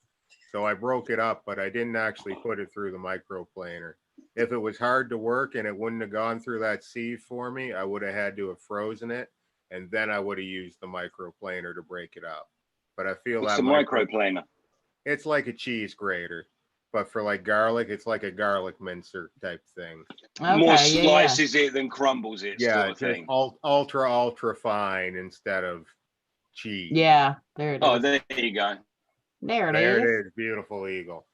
So I broke it up, but I didn't actually put it through the microplaner. If it was hard to work and it wouldn't have gone through that sieve for me, I would have had to have frozen it, and then I would have used the microplaner to break it up. But I feel What's that a microplaner? It's like a cheese grater, but for like garlic, it's like a garlic mincer type thing. Okay, More yeah, slices it than crumbles it, Yeah, sort of just thing. ultra fine instead of cheese. Yeah, there it is. Oh, there you go. There it There is. it is. Beautiful eagle.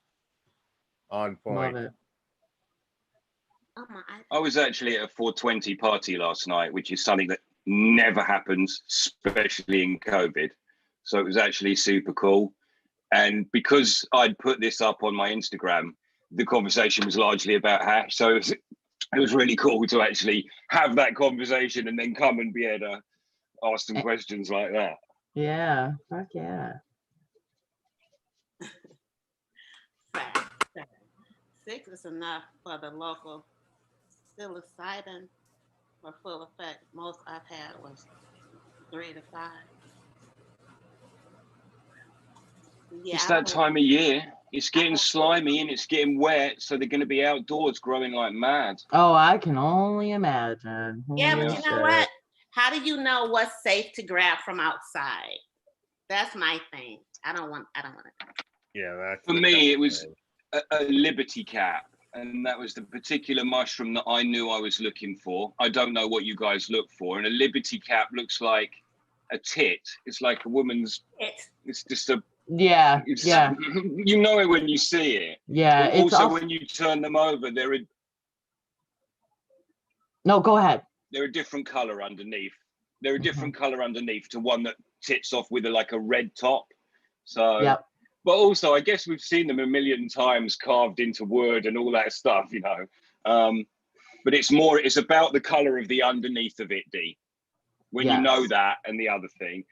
On point. Love it. Oh my! I was actually at a 420 party last night, which is something that never happens, especially in COVID. So it was actually super cool. And because I'd put this up on my Instagram, the conversation was largely about hash. So it was really cool to actually have that conversation and then come and be able to ask some questions like that. Yeah, fuck yeah. 6 is enough for the local psilocybin for full effect. Most I've had was 3 to 5. Yeah, It's that time of year. It's getting slimy and it's getting wet, so they're going to be outdoors growing like mad. Oh, I can only imagine. Yeah, Holy but you know shit. what? How do you know what's safe to grab from outside? That's my thing. I don't want to. Yeah, that's for me. It was a Liberty cap, and that was the particular mushroom that I knew I was looking for. I don't know what you guys look for, and a Liberty cap looks like a tit. It's like a woman's. It's just a. Yeah, yeah. You know it when you see it. Yeah, But it's also when you turn them over, No, go ahead. they're a different color underneath. They're a different color underneath to one that tips off with like a red top. So, Yep. But also, I guess we've seen them a million times carved into wood and all that stuff, you know. But it's about the color of the underneath of it, D. When you know that and the other thing.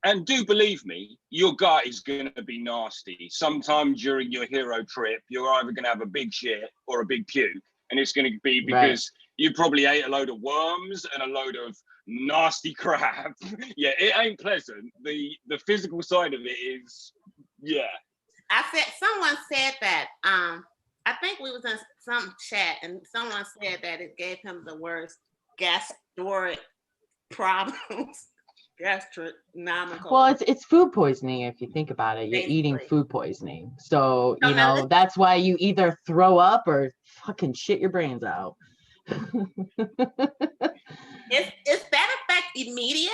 And do believe me, your gut is going to be nasty. Sometime during your hero trip, you're either going to have a big shit or a big puke. And it's going to be because you probably ate a load of worms and a load of nasty crap. Yeah, it ain't pleasant. The physical side of it is, yeah. Someone said that. I think we was in some chat and someone said that it gave him the worst gastric problems. Gastronomical. Well, it's food poisoning if you think about it. You're eating food poisoning. So, you know, that's why you either throw up or fucking shit your brains out. Is that effect immediate?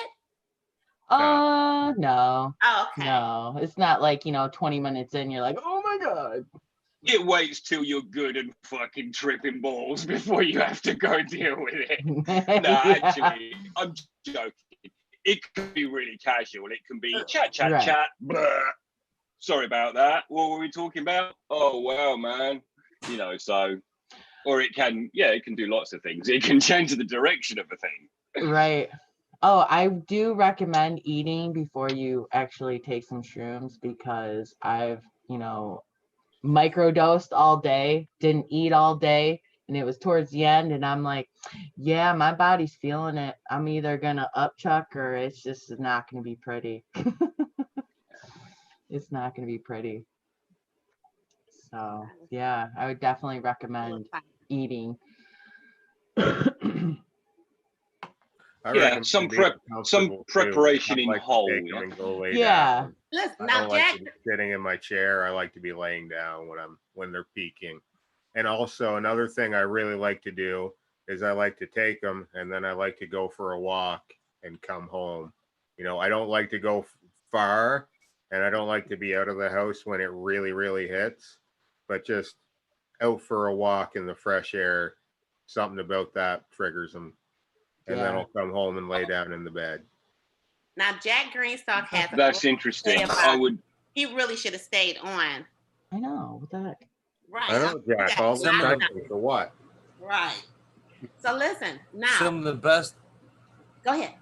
No. Oh, okay. No. It's not like, 20 minutes in, you're like, oh my God. It waits till you're good and fucking tripping balls before you have to go deal with it. No, actually, I'm joking. It can be really casual. It can be chat, blah. Sorry about that. What were we talking about? Oh, wow, man. So, or it can do lots of things. It can change the direction of a thing. Right. Oh, I do recommend eating before you actually take some shrooms because I've, microdosed all day, didn't eat all day. And it was towards the end, and I'm like, yeah, my body's feeling it. I'm either gonna upchuck or it's just not gonna be pretty. It's not gonna be pretty. So yeah, I would definitely recommend eating. Some preparation in whole. Yeah. Now, Jack, sitting in my chair. I like to be laying down when they're peaking. And also another thing I really like to do is I like to take them and then I like to go for a walk and come home. I don't like to go far and I don't like to be out of the house when it really, really hits, but just out for a walk in the fresh air, something about that triggers them. And then I'll come home and lay down in the bed. Now, Jack Greenstock has That's interesting. He really should have stayed on. I know. What the heck? Right. I know, Jack. All the time for what? Right. So listen, now. Some of the best. Go ahead.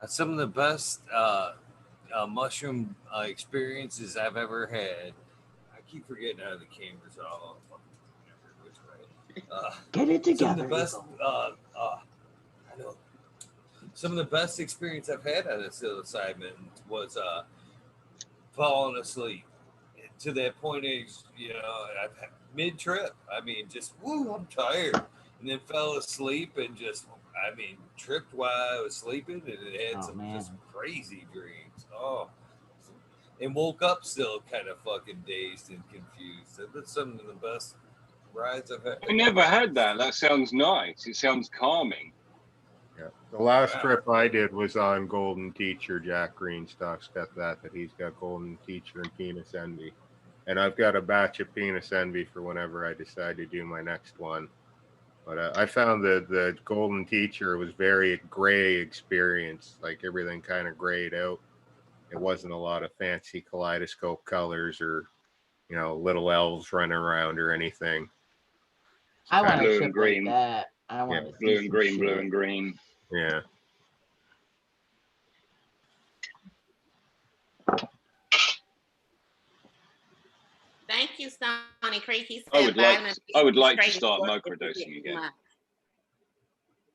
Some of the best mushroom experiences I've ever had. I keep forgetting how the cameras are all which way. Get it together. Some of the best. I know. Some of the best experience I've had on this assignment was falling asleep to that point. I've had mid-trip. I mean, just I'm tired, and then fell asleep and just. I mean, tripped while I was sleeping, and it had some just crazy dreams. And woke up still kind of fucking dazed and confused. That's some of the best rides I've had. I never had that. That sounds nice. It sounds calming. Yeah. The last trip I did was on Golden Teacher. Jack Greenstock's got that he's got Golden Teacher and Penis Envy. And I've got a batch of Penis Envy for whenever I decide to do my next one. But I found that the Golden Teacher was very gray experience, like everything kind of grayed out. It wasn't a lot of fancy kaleidoscope colors or, little elves running around or anything. I want blue a and green. Like that. I want blue and green, blue and green. Yeah. Thank you, Stony Creek. He said I would like to start microdosing again.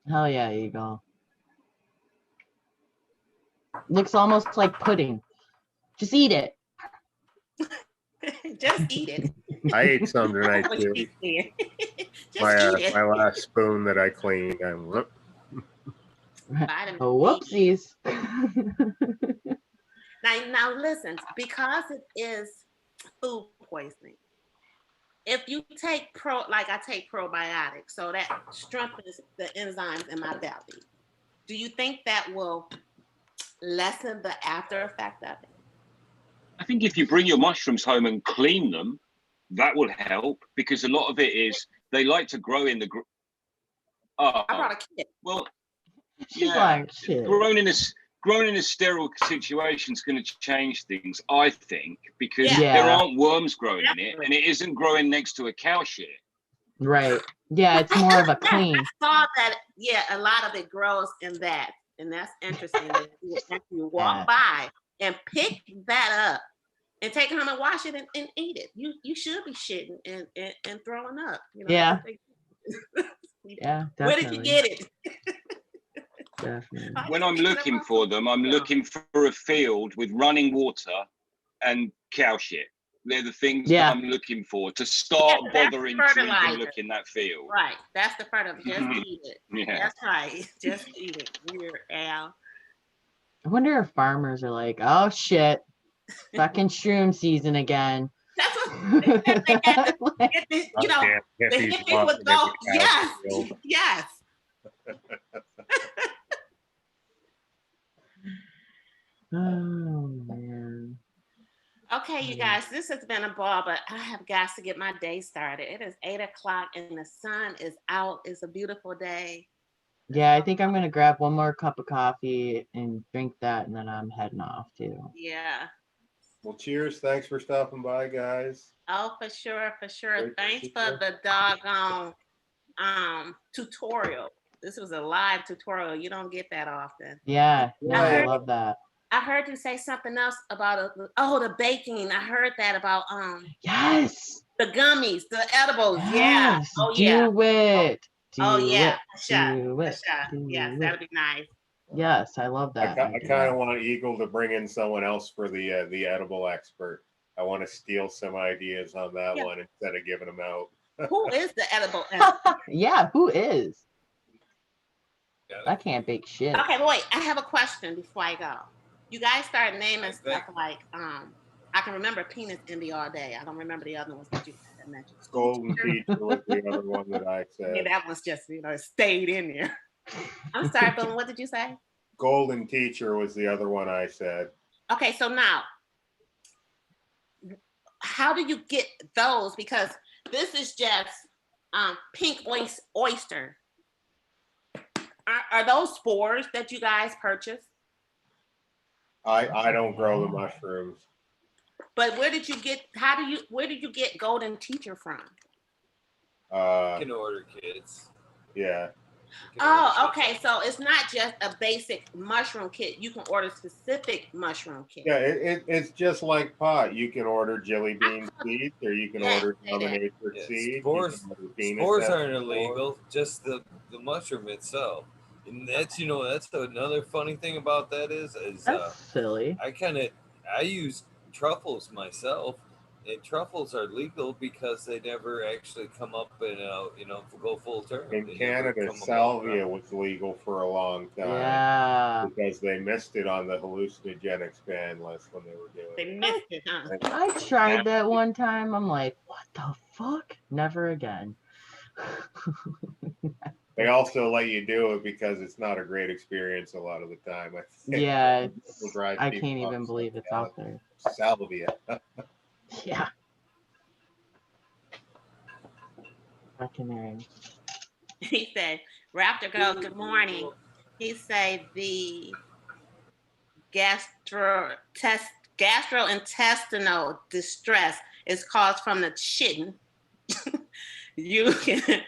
Hell yeah, Eagle. Looks almost like pudding. Just eat it. Just eat it. I ate some tonight too. My last spoon that I cleaned. Whoopsies. Now listen, because it is food poisoning. If you take I take probiotics, so that strengthens the enzymes in my belly. Do you think that will lessen the after effect of it? I think if you bring your mushrooms home and clean them, that will help, because a lot of it is they like to grow in the. I brought a kid. Well, she's like shit. Grown in a sterile situation is going to change things, I think, because there aren't worms growing in it, and it isn't growing next to a cow shit. Right. Yeah, it's more of a clean. I saw that. Yeah, a lot of it grows in that, and that's interesting. That you walk by and pick that up and take it home and wash it and eat it. You should be shitting and throwing up. Yeah. Yeah. Definitely. Where did you get it? Definitely. When I'm looking for them, I'm looking for a field with running water and cow shit. They're the things that I'm looking for to start bothering to even look in that field. Right. That's the fertilizer. Just eat it. Yeah. That's right. Just eat it. Weird, Al. I wonder if farmers are like, oh shit, fucking shroom season again. That's what they had to get this, the hippies would go, yes. Oh man. Okay, you guys, this has been a ball, but I have got to get my day started. It is 8:00 and the sun is out. It's a beautiful day. Yeah, I think I'm gonna grab one more cup of coffee and drink that, and then I'm heading off too. Yeah. Well, cheers. Thanks for stopping by, guys. Oh, for sure. Thanks for the doggone tutorial. This was a live tutorial. You don't get that often. Yeah, I love that. I heard you say something else about the baking. I heard that about yes, the gummies, the edibles. Yes, yeah. Oh yeah. Do it. Do it. Yes, that'd be nice. Yes, I love that. I kind of want Eagle to bring in someone else for the edible expert. I want to steal some ideas on that one instead of giving them out. Who is the edible expert? Yeah, who is? I can't bake shit. Okay, but wait, I have a question before I go. You guys start naming stuff like I can remember Penis Envy all day. I don't remember the other ones that you mentioned. Golden Teacher was the other one that I said. Yeah, that one's just stayed in there. I'm sorry, Bill. What did you say? Golden Teacher was the other one I said. Okay, so now, how do you get those? Because this is just pink oyster. Are those spores that you guys purchase? I don't grow the mushrooms. But where did you get? Where did you get Golden Teacher from? You can order kits. Yeah. Oh, okay. So it's not just a basic mushroom kit. You can order specific mushroom kit. Yeah, it's just like pot. You can order jelly bean seeds, or you can order dominatrix seeds. Spores aren't illegal, just the mushroom itself. And that's that's another funny thing about that is that's silly. I use truffles myself, and truffles are legal because they never actually come up and go full term. In Canada, salvia was legal for a long time. Yeah. Because they missed it on the hallucinogenics ban list when they were doing it. They missed it, huh? I tried that one time. I'm like, what the fuck? Never again. They also let you do it because it's not a great experience a lot of the time. Yeah, I can't even believe it's out there. Salvia. Yeah. Fucking He said, Raptor Girl, good morning. He said the gastrointestinal distress is caused from the shitting. You can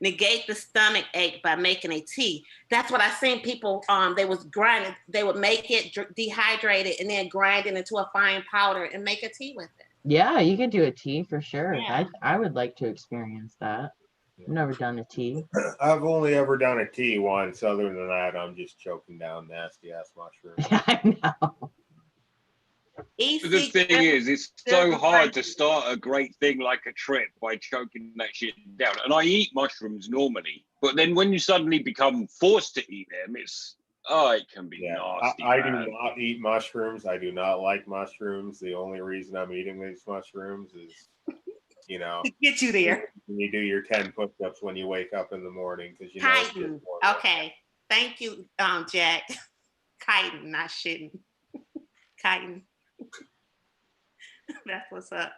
negate the stomach ache by making a tea. That's what I seen people, they would make it, dehydrate it, and then grind it into a fine powder and make a tea with it. Yeah, you could do a tea for sure. Yeah. I would like to experience that. I've never done a tea. I've only ever done a tea once. Other than that, I'm just choking down nasty ass mushrooms. Yeah, I know. The good thing is, it's so hard to start a great thing like a trip by choking that shit down. And I eat mushrooms normally, but then when you suddenly become forced to eat them, it can be nasty. I do not eat mushrooms. I do not like mushrooms. The only reason I'm eating these mushrooms is, to get you there. You do your 10 push-ups when you wake up in the morning because you know. Chitin. Okay. Thank you, Jack. Chitin, not shitting. Chitin. That's what's up.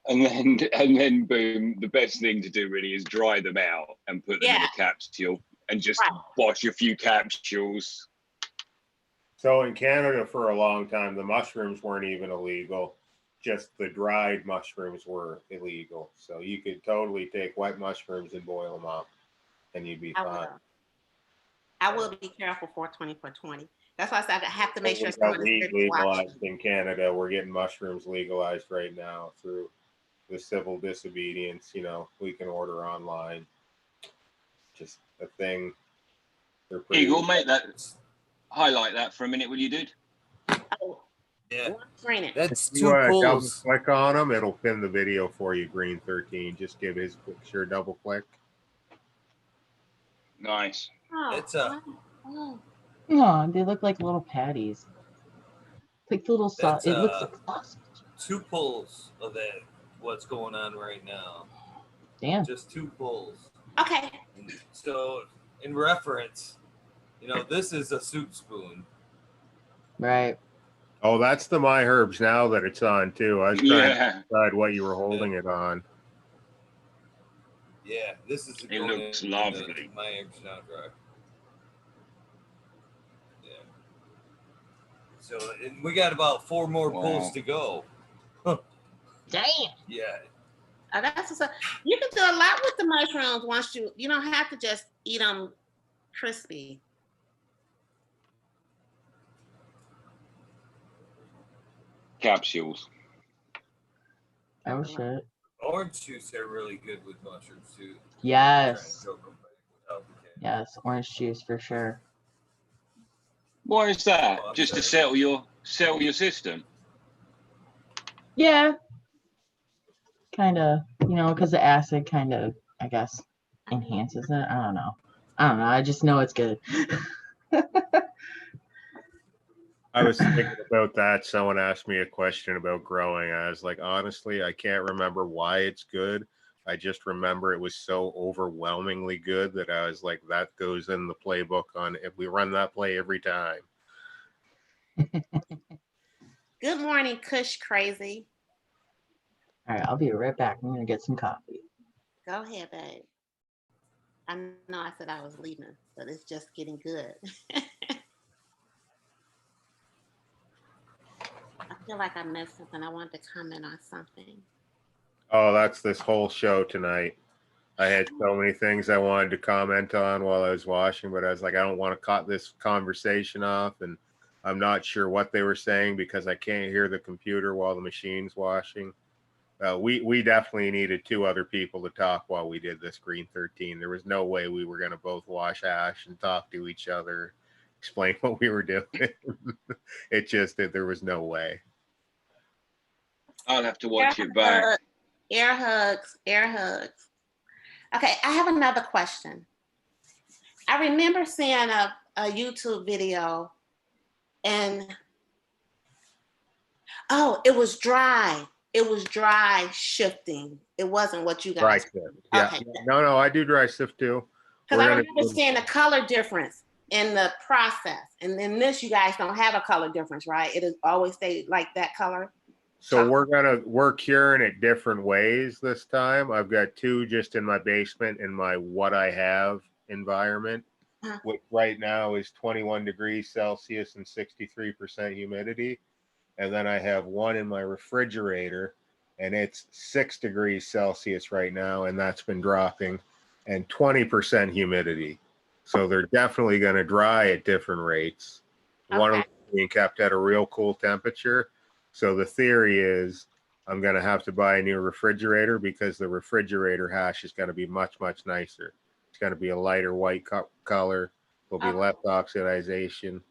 And then boom, the best thing to do really is dry them out and put them in a capsule and just wash a few capsules. So in Canada for a long time, the mushrooms weren't even illegal. Just the dried mushrooms were illegal. So you could totally take wet mushrooms and boil them up and you'd be fine. I will be careful for 20. That's why I said I have to make sure someone is legalized in Canada. We're getting mushrooms legalized right now through the civil disobedience. We can order online. Just a thing. Eagle, highlight that for a minute, will you, dude? Oh, yeah. That's two pulls. Double click on them, it'll pin the video for you, Green 13. Just give his picture a double click. Nice. It's No, they look like little patties. Like little sauce. It looks like sausage. 2 pulls of that. What's going on right now? Damn. Just 2 pulls. Okay. So, in reference, this is a soup spoon. Right. Oh, that's the My Herbs now that it's on too. I was trying to decide what you were holding it on. Yeah, this is. It looks lovely. My Herbs now dry. Yeah. So we got about 4 more pulls to go. Damn. Yeah. That's what's up. You can do a lot with the mushrooms once you don't have to just eat them crispy. Capsules. Oh shit. Orange juice are really good with mushrooms too. Yes. Yes, orange juice for sure. Why is that? Just to settle your system? Yeah. Kind of, because the acid kind of, I guess, enhances it. I don't know. I just know it's good. I was thinking about that. Someone asked me a question about growing. I was like, honestly, I can't remember why it's good. I just remember it was so overwhelmingly good that I was like, that goes in the playbook if we run that play every time. Good morning, Kush Crazy. All right, I'll be right back. I'm going to get some coffee. Go ahead, babe. I know I said I was leaving, but it's just getting good. I feel like I missed something. I wanted to comment on something. Oh, that's this whole show tonight. I had so many things I wanted to comment on while I was washing, but I was like, I don't want to cut this conversation off, and I'm not sure what they were saying because I can't hear the computer while the machine's washing. We definitely needed 2 other people to talk while we did this Green 13. There was no way we were going to both wash ash and talk to each other, explain what we were doing. It just that there was no way. I'll have to watch it back. Air hugs, air hugs. Okay, I have another question. I remember seeing a YouTube video and, oh, it was dry. It was dry shifting. It wasn't what you guys. Dry sift. Yeah. Okay. No, I do dry sift too. Because I remember seeing the color difference in the process. And in this, you guys don't have a color difference, right? It is always stay like that color. So we're curing it different ways this time. I've got 2 just in my basement in my what I have environment, which right now is 21 degrees Celsius and 63% humidity. And then I have 1 in my refrigerator, and it's 6 degrees Celsius right now, and that's been dropping, and 20% humidity. So they're definitely going to dry at different rates. Okay. One of them being kept at a real cool temperature. So the theory is I'm going to have to buy a new refrigerator because the refrigerator hash is going to be much, much nicer. It's going to be a lighter white color. There'll be less oxidization.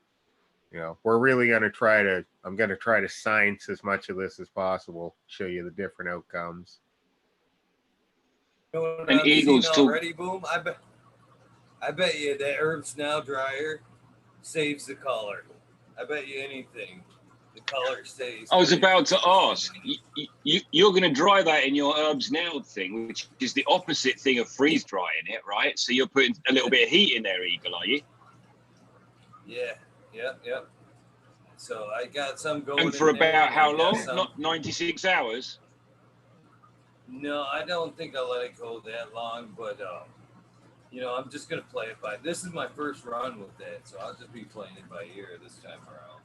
You know, we're really going to try to, I'm going to try to science as much of this as possible, show you the different outcomes. You know what And I'm Eagles seeing already, Boom? I bet you that herbs now dryer saves the color. I bet you anything. The color stays. I was about to ask, you're going to dry that in your herbs now thing, which is the opposite thing of freeze drying it, right? So you're putting a little bit of heat in there, Eagle, are you? Yeah. Yep. So I got some going. And for about how long? Some... Not 96 hours? No, I don't think I'll let it go that long, but you know, I'm just gonna play it by. This is my first run with that, so I'll just be playing it by ear this time around.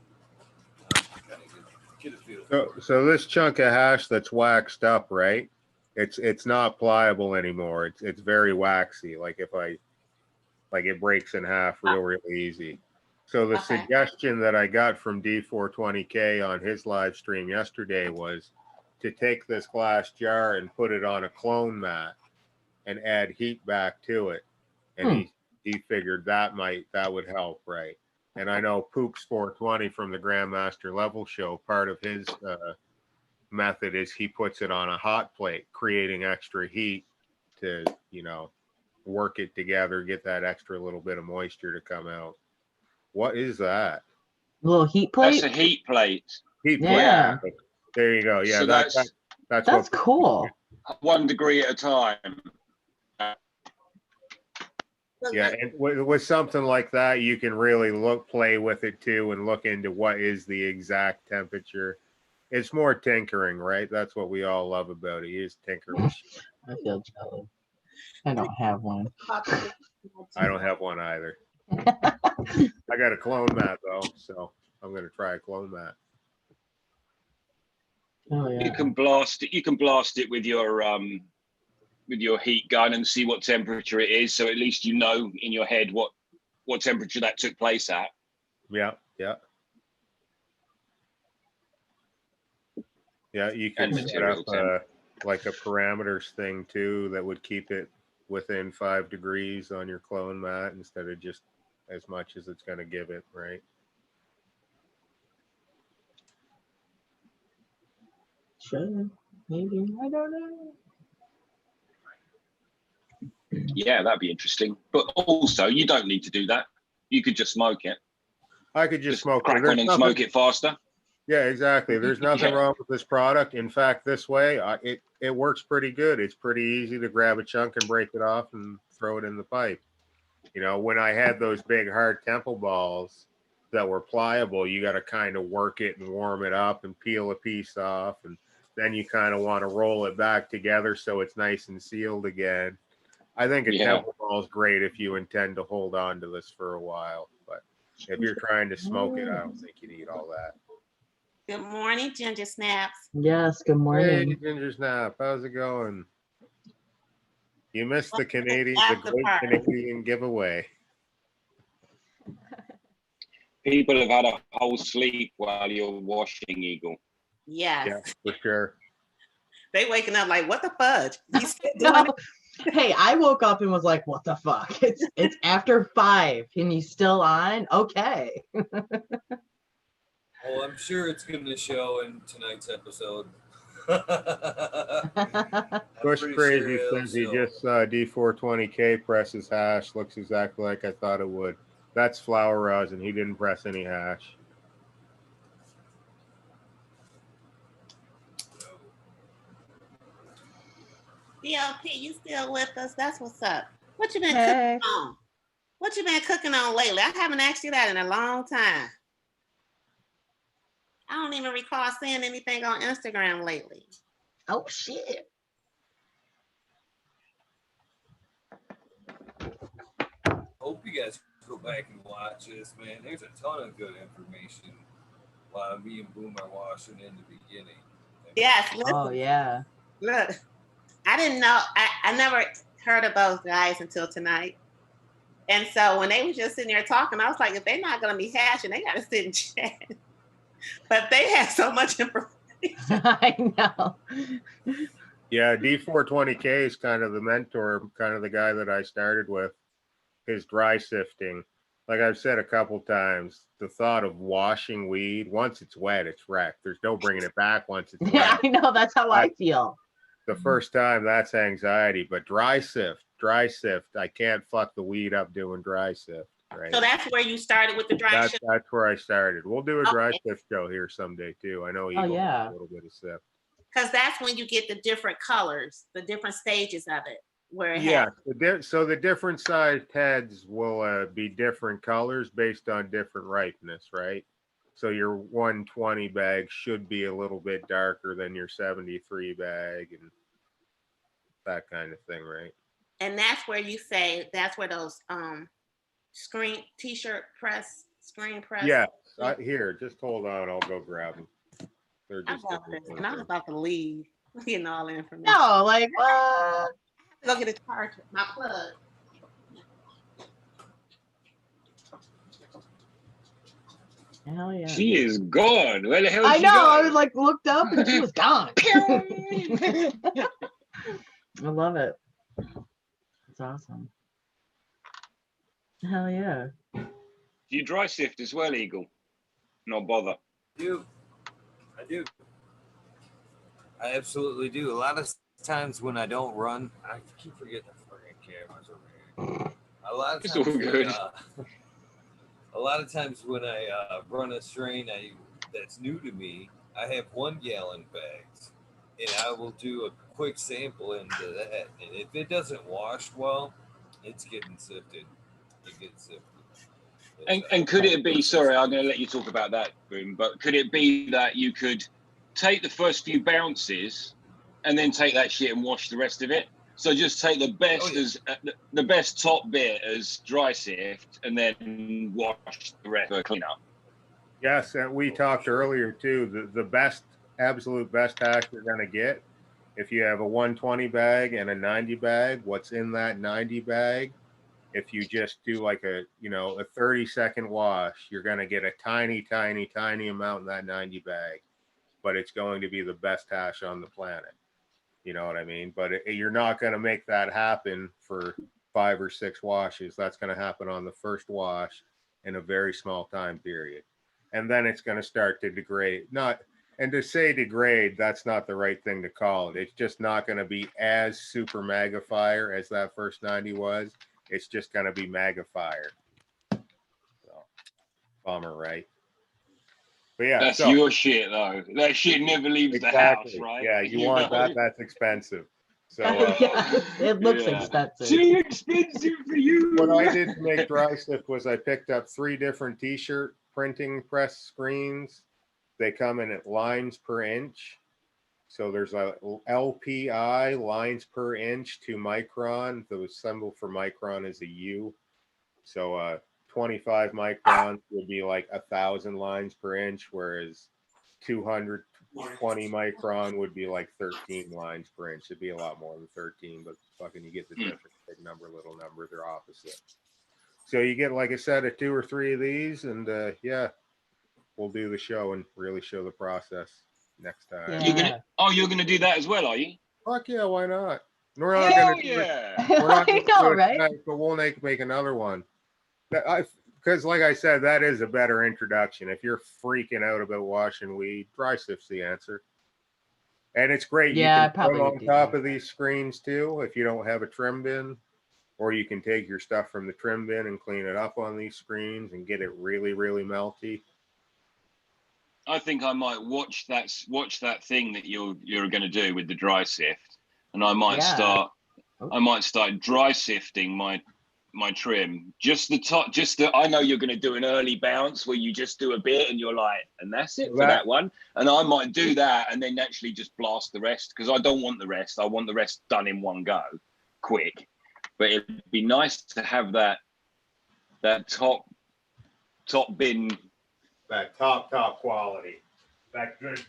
Kind of get a feel. So this chunk of hash that's waxed up, right? It's not pliable anymore. It's very waxy. Like it breaks in half real easy. So the suggestion that I got from D420K on his live stream yesterday was to take this glass jar and put it on a clone mat and add heat back to it. And he figured that would help, right? And I know Poops 420 from the Grandmaster Level Show, part of his method is he puts it on a hot plate, creating extra heat to, you know, work it together, get that extra little bit of moisture to come out. What is that? Little heat plate? That's a heat plate. Heat plate. Yeah. There you go. Yeah, so that's cool. 1 degree at a time. Yeah, and with something like that, you can really play with it too, and look into what is the exact temperature. It's more tinkering, right? That's what we all love about it. You just tinker machine. I feel jealous. I don't have one. I don't have one either. I got a clone mat though, so I'm going to try a clone mat. Oh, yeah. You can blast it. You can blast it with your heat gun and see what temperature it is. So at least you know in your head what temperature that took place at. Yeah. Yeah, you can set up like a parameters thing too that would keep it within 5 degrees on your clone mat instead of just as much as it's going to give it, right? Sure, maybe. I don't know. Yeah, that'd be interesting. But also, you don't need to do that. You could just smoke it. I could just smoke crack on and smoke it faster. Yeah, exactly. There's nothing wrong with this product. In fact, this way, it works pretty good. It's pretty easy to grab a chunk and break it off and throw it in the pipe. You know, when I had those big hard temple balls that were pliable, you got to kind of work it and warm it up and peel a piece off. And then you kind of want to roll it back together so it's nice and sealed again. I think a temple ball is great if you intend to hold on to this for a while. But if you're trying to smoke it, I don't think you need all that. Good morning, Ginger Snaps. Yes, good morning. Hey, Ginger Snap. How's it going? You missed the Canadian, the after great party. Canadian giveaway. People have had a whole sleep while you're washing, Eagle. Yes. Yeah, for sure. They waking up like, what the fudge? You still doing No. Hey, I woke up and was like, what the fuck? It's after 5 and he's still on? Okay. Oh, I'm sure it's going to show in tonight's episode. Bush pretty Crazy sure says he it'll show. just saw D420K press his hash. Looks exactly like I thought it would. That's flower rosin. He didn't press any hash. DLP, you still with us? That's what's up. What you been Hey. cooking on? What you been cooking on lately? I haven't asked you that in a long time. I don't even recall seeing anything on Instagram lately. Oh shit. Hope you guys go back and watch this, man. There's a ton of good information while me and Boom are watching in the beginning. Yes, listen. Oh yeah. Look, I didn't know. I never heard of those guys until tonight. And so when they were just sitting there talking, I was like, if they're not going to be hashing, they got to sit and chat. But they had so much information. I know. Yeah, D420K is kind of the mentor, kind of the guy that I started with. His dry sifting. Like I've said a couple times, the thought of washing weed, once it's wet, it's wrecked. There's no bringing it back once it's Yeah, wet. I know. That's how I feel. The first time, that's anxiety. But dry sift, I can't fuck the weed up doing dry sift. Right. So that's where you started with the dry shift? That's where I started. We'll do a dry sift show here someday too. I know Eagle yeah. has a little bit of sift. Because that's when you get the different colors, the different stages of it. Where it Yeah, so the different sized heads will be different colors based on different ripeness, right? So your 120 bag should be a little bit darker than your 73 bag and that kind of thing, right? And that's where you say, that's where those screen t-shirt press, screen press. Yeah, here, just hold on, I'll go grab them. They're just and I was about to leave, getting all the information. No, like what? Go get a charger, my plug. Hell yeah. She is gone. Where the hell? I she know. gone? I was like looked up and she was gone. I love it. It's awesome. Hell yeah. Do you dry sift as well, Eagle? Not bother. I do. I absolutely do. A lot of times when I don't run, I keep forgetting the fucking cameras over here. A lot of It's times all good. a lot of times when I run a strain that's new to me, I have 1 gallon bags, and I will do a quick sample into that. And if it doesn't wash well, it's getting sifted. It gets sifted. And could it be, sorry, I'm going to let you talk about that, Boom, but could it be that you could take the first few bounces and then take that shit and wash the rest of it? So just take the best the best top bit as dry sift and then wash the rest for cleanup. Yes, and we talked earlier too, the best, absolute best hash you're going to get, if you have a 120 bag and a 90 bag, what's in that 90 bag, if you just do like a 30-second wash, you're going to get a tiny amount in that 90 bag, but it's going to be the best hash on the planet. You know what I mean? But you're not going to make that happen for 5 or 6 washes. That's going to happen on the first wash in a very small time period. And then it's going to start to degrade. And to say degrade, that's not the right thing to call it. It's just not going to be as super magnifier as that first 90 was. It's just going to be magnifier. So, bummer, right? But yeah, that's your shit though. That shit never leaves the house, right? Yeah, you want that? That's expensive. So yeah, it looks expensive. Too expensive for you. What I did to make dry sift was I picked up 3 different t-shirt printing press screens. They come in at lines per inch. So there's a LPI, lines per inch, to micron. The symbol for micron is a U. So 25 microns would be like 1,000 lines per inch, whereas 220 micron would be like 13 lines per inch. It'd be a lot more than 13, but fucking you get the difference. Big number, little number, they're opposite. So you get like a set of 2 or 3 of these, and yeah, we'll do the show and really show the process next time. Yeah. You're gonna do that as well, are you? Fuck yeah, why not? We're not Hell gonna do yeah. it. We're not I gonna know, do it right? tonight, but we'll make another one. Because like I said, that is a better introduction. If you're freaking out about washing weed, dry sift's the answer. And it's great. Yeah, I You can probably trim would on do top that. of these screens too if you don't have a trim bin. Or you can take your stuff from the trim bin and clean it up on these screens and get it really, really melty. I think I might watch that thing that you're going to do with the dry sift, and I might start dry sifting my trim. Just the top. I know you're going to do an early bounce where you just do a bit and you're like, and that's it for that one. And I might do that and then actually just blast the rest because I don't want the rest. I want the rest done in one go, quick. But it'd be nice to have that top bin. That top quality. That good.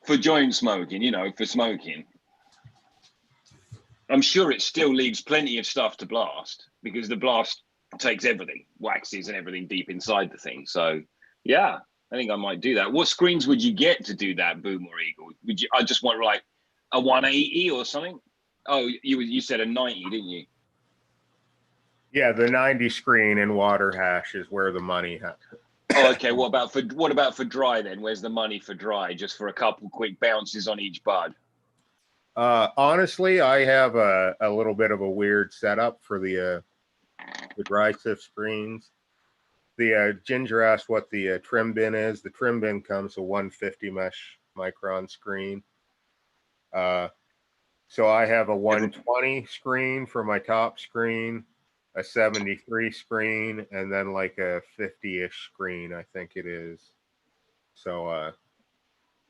For joint smoking, for smoking. I'm sure it still leaves plenty of stuff to blast because the blast takes everything, waxes and everything deep inside the thing. So, yeah, I think I might do that. What screens would you get to do that, Boom or Eagle? I just want like a 180 or something? Oh, you said a 90, didn't you? Yeah, the 90 screen in water hash is where the money has. Oh, okay. What about for dry then? Where's the money for dry? Just for a couple quick bounces on each bud. Honestly, I have a little bit of a weird setup for the dry sift screens. The Ginger asked what the trim bin is. The trim bin comes a 150 mesh micron screen. So I have a 120 screen for my top screen, a 73 screen, and then like a 50-ish screen, I think it is. So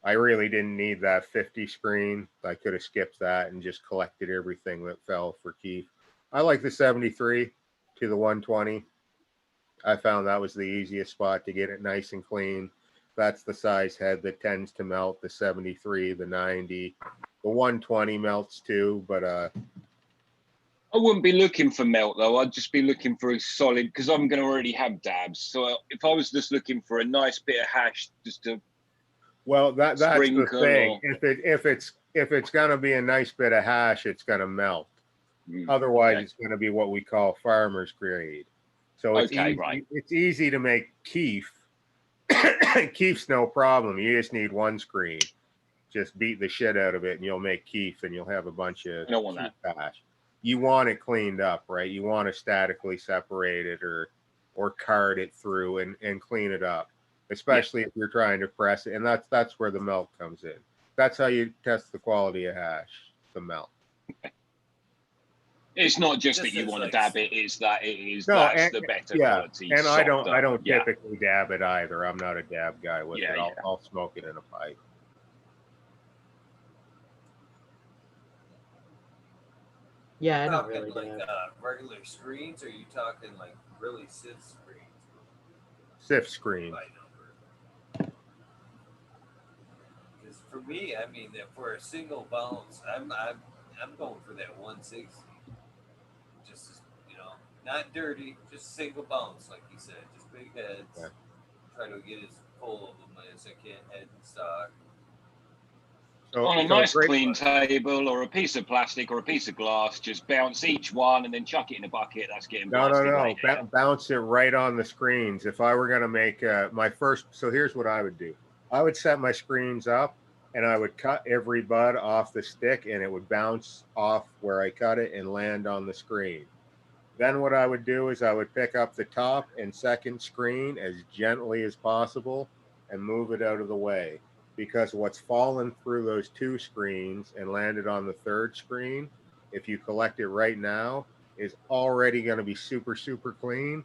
I really didn't need that 50 screen. I could have skipped that and just collected everything that fell for Keith. I like the 73 to the 120. I found that was the easiest spot to get it nice and clean. That's the size head that tends to melt, the 73, the 90. The 120 melts too, but I wouldn't be looking for melt though. I'd just be looking for a solid because I'm going to already have dabs. So if I was just looking for a nice bit of hash, just to that's the thing. Or... If it's going to be a nice bit of hash, it's going to melt. Otherwise, it's going to be what we call farmer's grade. So it's easy. Right. It's easy to make keef. Keef's no problem. You just need one screen. Just beat the shit out of it, and you'll make keef, and you'll have a bunch of. I don't want that. Hash. You want it cleaned up, right? You want to statically separate it or card it through and clean it up, especially if you're trying to press it. And that's where the melt comes in. That's how you test the quality of hash, the melt. It's not just that you want to dab it; it's that that's the better quality. And I don't typically dab it either. I'm not a dab guy with it. I'll smoke it in a pipe. Yeah, I don't talking really like regular screens, or are you talking like really sift screens? Sift screen. Because for me, I mean, for a single bounce, I'm going for that 160. Just not dirty, just single bounce, like you said, just big heads. Yeah. Try to get as full of them as I can head in stock. On a nice clean table or a piece of plastic or a piece of glass, just bounce each one and then chuck it in a bucket. That's getting blasted. No. Bounce it right on the screens. If I were going to make my first, so here's what I would do. I would set my screens up and I would cut every bud off the stick and it would bounce off where I cut it and land on the screen. Then what I would do is I would pick up the top and second screen as gently as possible and move it out of the way. Because what's fallen through those two screens and landed on the third screen, if you collect it right now, is already going to be super, super clean.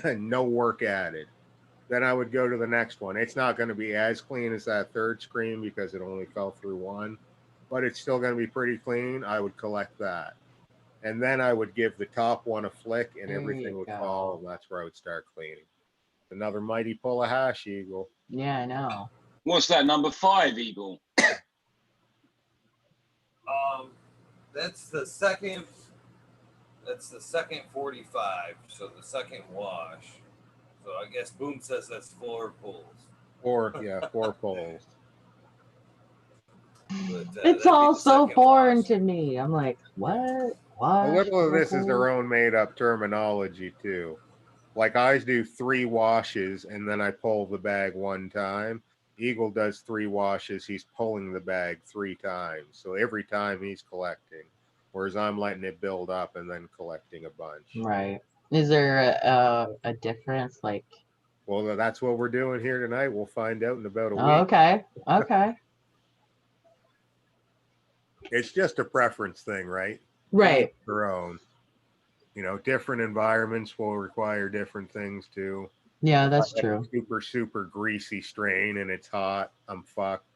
No work added. Then I would go to the next one. It's not going to be as clean as that third screen because it only fell through one, but it's still going to be pretty clean. I would collect that. And then I would give the top one a flick and everything would fall, and that's where I would start cleaning. Another mighty pull of hash, Eagle. Yeah, I know. What's that, number 5, Eagle? That's the second. That's the second 45. So the second wash. So I guess Boom says that's 4 pulls. 4 pulls. But, It's all so foreign to me. I'm like, what? A little of this is their own made-up terminology too. Like I do 3 washes and then I pull the bag 1 time. Eagle does 3 washes. He's pulling the bag 3 times. So every time he's collecting, whereas I'm letting it build up and then collecting a bunch. Right. Is there a difference? Like, well, that's what we're doing here tonight. We'll find out in about a week. Okay. Okay. It's just a preference thing, right? Right. Their own. Different environments will require different things too. Yeah, that's true. Super, super greasy strain and it's hot. I'm fucked.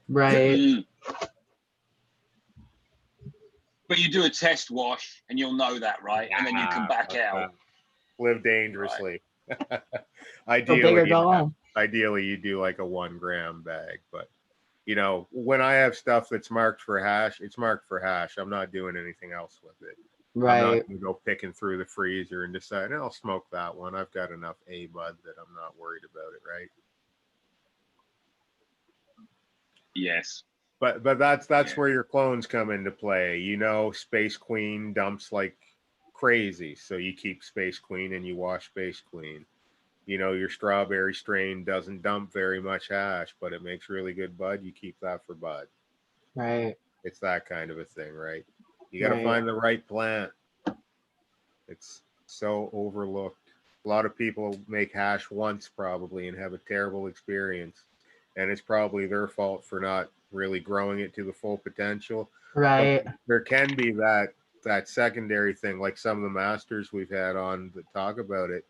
Right. But you do a test wash and you'll know that, right? And then you can back out. Live dangerously. Right. Ideally, you do like a 1 gram bag. But, when I have stuff that's marked for hash, it's marked for hash. I'm not doing anything else with it. Right. I'm not going to go picking through the freezer and decide, I'll smoke that one. I've got enough A-bud that I'm not worried about it, right? Yes. But that's where your clones come into play. Space Queen dumps like crazy, so you keep Space Queen and you wash Space Queen. Your strawberry strain doesn't dump very much hash, but it makes really good bud. You keep that for bud. Right. It's that kind of a thing, right? You got to find the right plant. It's so overlooked. A lot of people make hash once probably and have a terrible experience. And it's probably their fault for not really growing it to the full potential. Right. But there can be that secondary thing, like some of the masters we've had on that talk about it.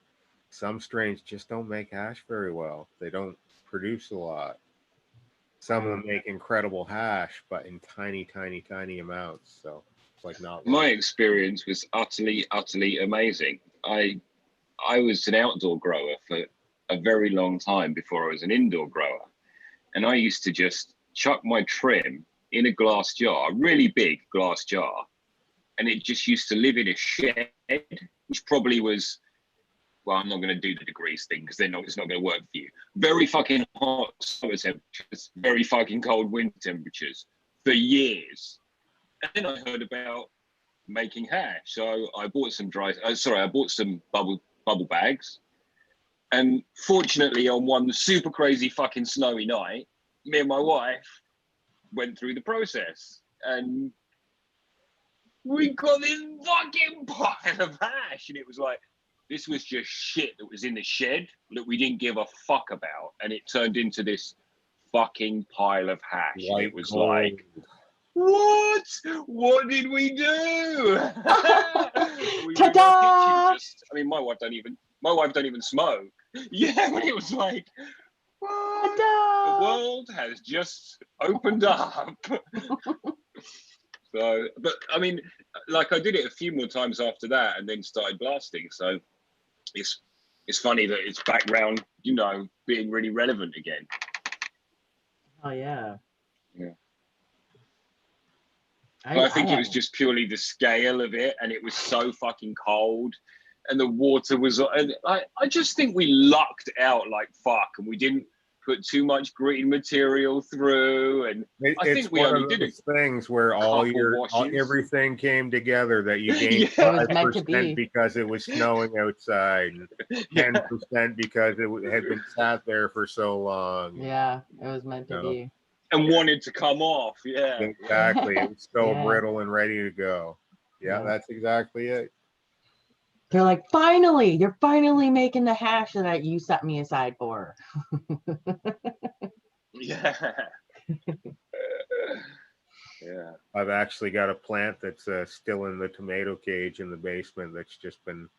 Some strains just don't make hash very well. They don't produce a lot. Some of them make incredible hash, but in tiny, tiny, tiny amounts. So it's like not. My experience was utterly, utterly amazing. I was an outdoor grower for a very long time before I was an indoor grower. And I used to just chuck my trim in a glass jar, a really big glass jar. And it just used to live in a shed, which probably was, well, I'm not going to do the degrees thing because it's not going to work for you. Very fucking hot summer temperatures, very fucking cold winter temperatures for years. And then I heard about making hash. So I bought some I bought some bubble bags. And fortunately, on one super crazy fucking snowy night, me and my wife went through the process. And we got this fucking pile of hash. And it was like, this was just shit that was in the shed that we didn't give a fuck about. And it turned into this fucking pile of hash. And it was like, what? What did we do? We were in our kitchen my wife don't even smoke. Yeah, but it was like, what? The world has just opened up. So, but I did it a few more times after that and then started blasting. So it's funny that it's back round, being really relevant again. Oh yeah. Yeah. I think it was just purely the scale of it, and it was so fucking cold, and the water was. And I just think we lucked out like fuck, and we didn't put too much green material through. And I think we only did things where everything came together that you gained 5% because it was snowing outside, and 10% because it had been sat there for so long. Yeah, it was meant to be. And wanted to come off, yeah. Exactly. It was so brittle and ready to go. Yeah, that's exactly it. They're like, you're finally making the hash that you set me aside for. Yeah. Yeah. I've actually got a plant that's still in the tomato cage in the basement that's just been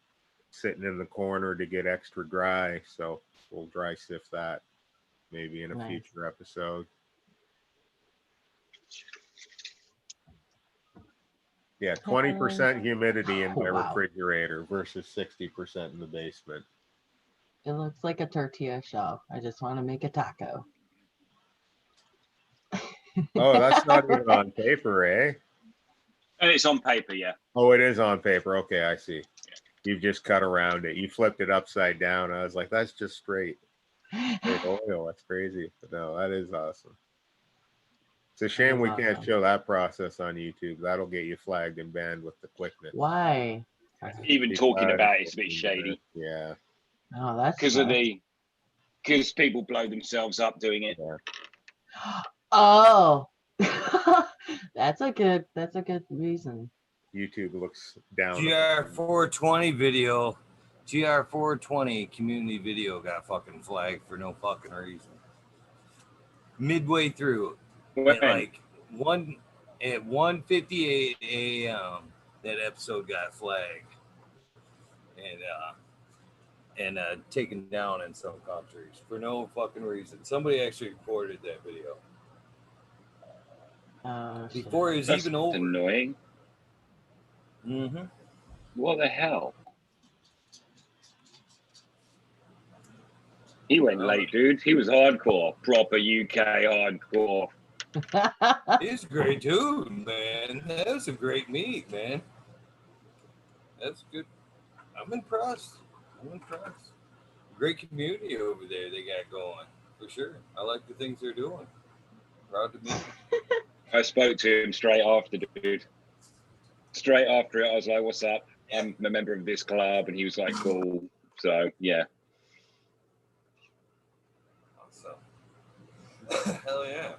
sitting in the corner to get extra dry. So we'll dry sift that maybe in a future episode. Yeah, 20% humidity in my refrigerator versus 60% in the basement. It looks like a tortilla shell. I just want to make a taco. Oh, that's not even Right? on paper, eh? And it's on paper, yeah. Oh, it is on paper. Okay, I see. You've just cut around it. You flipped it upside down. I was like, that's just straight oil. That's crazy. But no, that is awesome. It's a shame we can't Awesome. show that process on YouTube. That'll get you flagged and banned with the quickness. Why? Even talking about it's a bit shady. Yeah. Oh, that's because people blow themselves up doing it. Yeah. Oh, that's a good reason. YouTube looks down. GR420 video, GR420 community video got fucking flagged for no fucking reason. Midway through, When? at 1:58 a.m. that episode got flagged and taken down in some countries for no fucking reason. Somebody actually recorded that video before it was That's even over. Annoying. Mm-hmm. What the hell? He went late, dude. He was hardcore, proper UK hardcore. He's a great dude, man. That's a great meet, man. That's good. I'm impressed. Great community over there they got going, for sure. I like the things they're doing. Proud to meet you. I spoke to him straight after, dude. Straight after it, I was like, what's up? I'm a member of this club. And he was like, cool. So, yeah. Awesome. Hell yeah.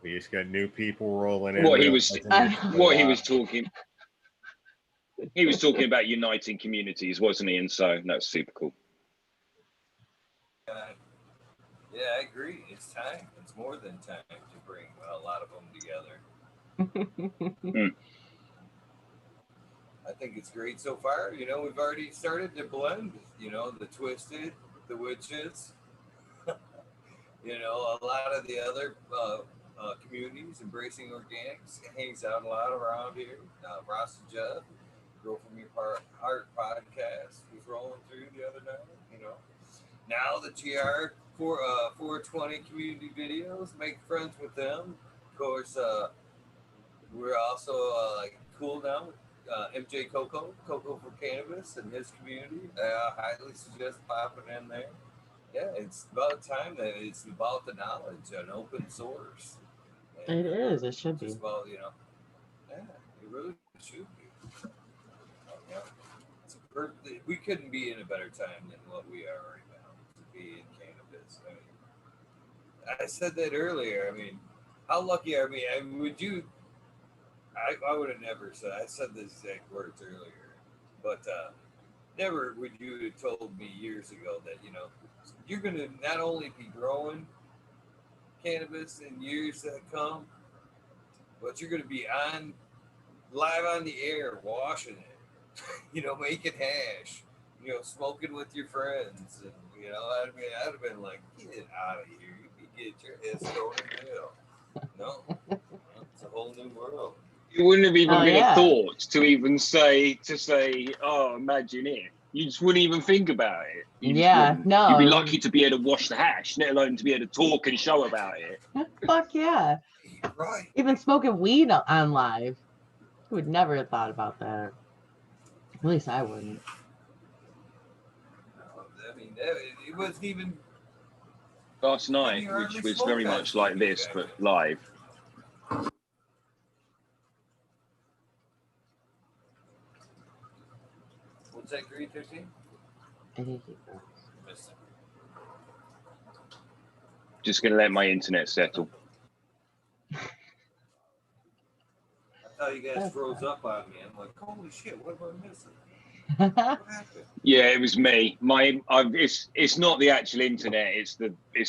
We just got new people rolling in. He was talking. He was talking about uniting communities, wasn't he? And so that's super cool. Yeah, I agree. It's time. It's more than time to bring a lot of them together. I think it's great so far. You know, we've already started to blend, you know, the Twisted, the Witches, you know, a lot of the other communities. Embracing Organics hangs out a lot around here. Ross and Jeff, Grow From Your Heart podcast was rolling through the other night, you know. Now the GR 420 community videos, make friends with them. Of course, we're also cool now with MJ Coco for Cannabis and his community. I highly suggest popping in there. Yeah, it's about time that it's about the knowledge and open source. And, it is. It should be. About, you know, yeah, it really should be. Yeah. We couldn't be in a better time than what we are right now to be in cannabis. I mean, I said that earlier. I mean, how lucky are we? I mean, would you? I would have never said. I said the exact words earlier, but never would you have told me years ago that you're going to not only be growing cannabis in years that come, but you're going to be live on the air washing it, making hash, smoking with your friends, and I'd have been like, get out of here, you can get your ass thrown in jail. No, it's a whole new world. It wouldn't have even been a thought to even say, oh, imagine it. You just wouldn't even think about it. No. You'd be lucky to be able to wash the hash, let alone to be able to talk and show about it. Fuck yeah. Right. Even smoking weed on live. I would never have thought about that. At least I wouldn't. I mean, it wasn't even... Last night, which was very much like this, but live. What's that, green 15? Just going to let my internet settle. I thought you guys froze up on me. I'm like, holy shit, what am I missing? What happened? Yeah, it was me. It's not the actual internet. It's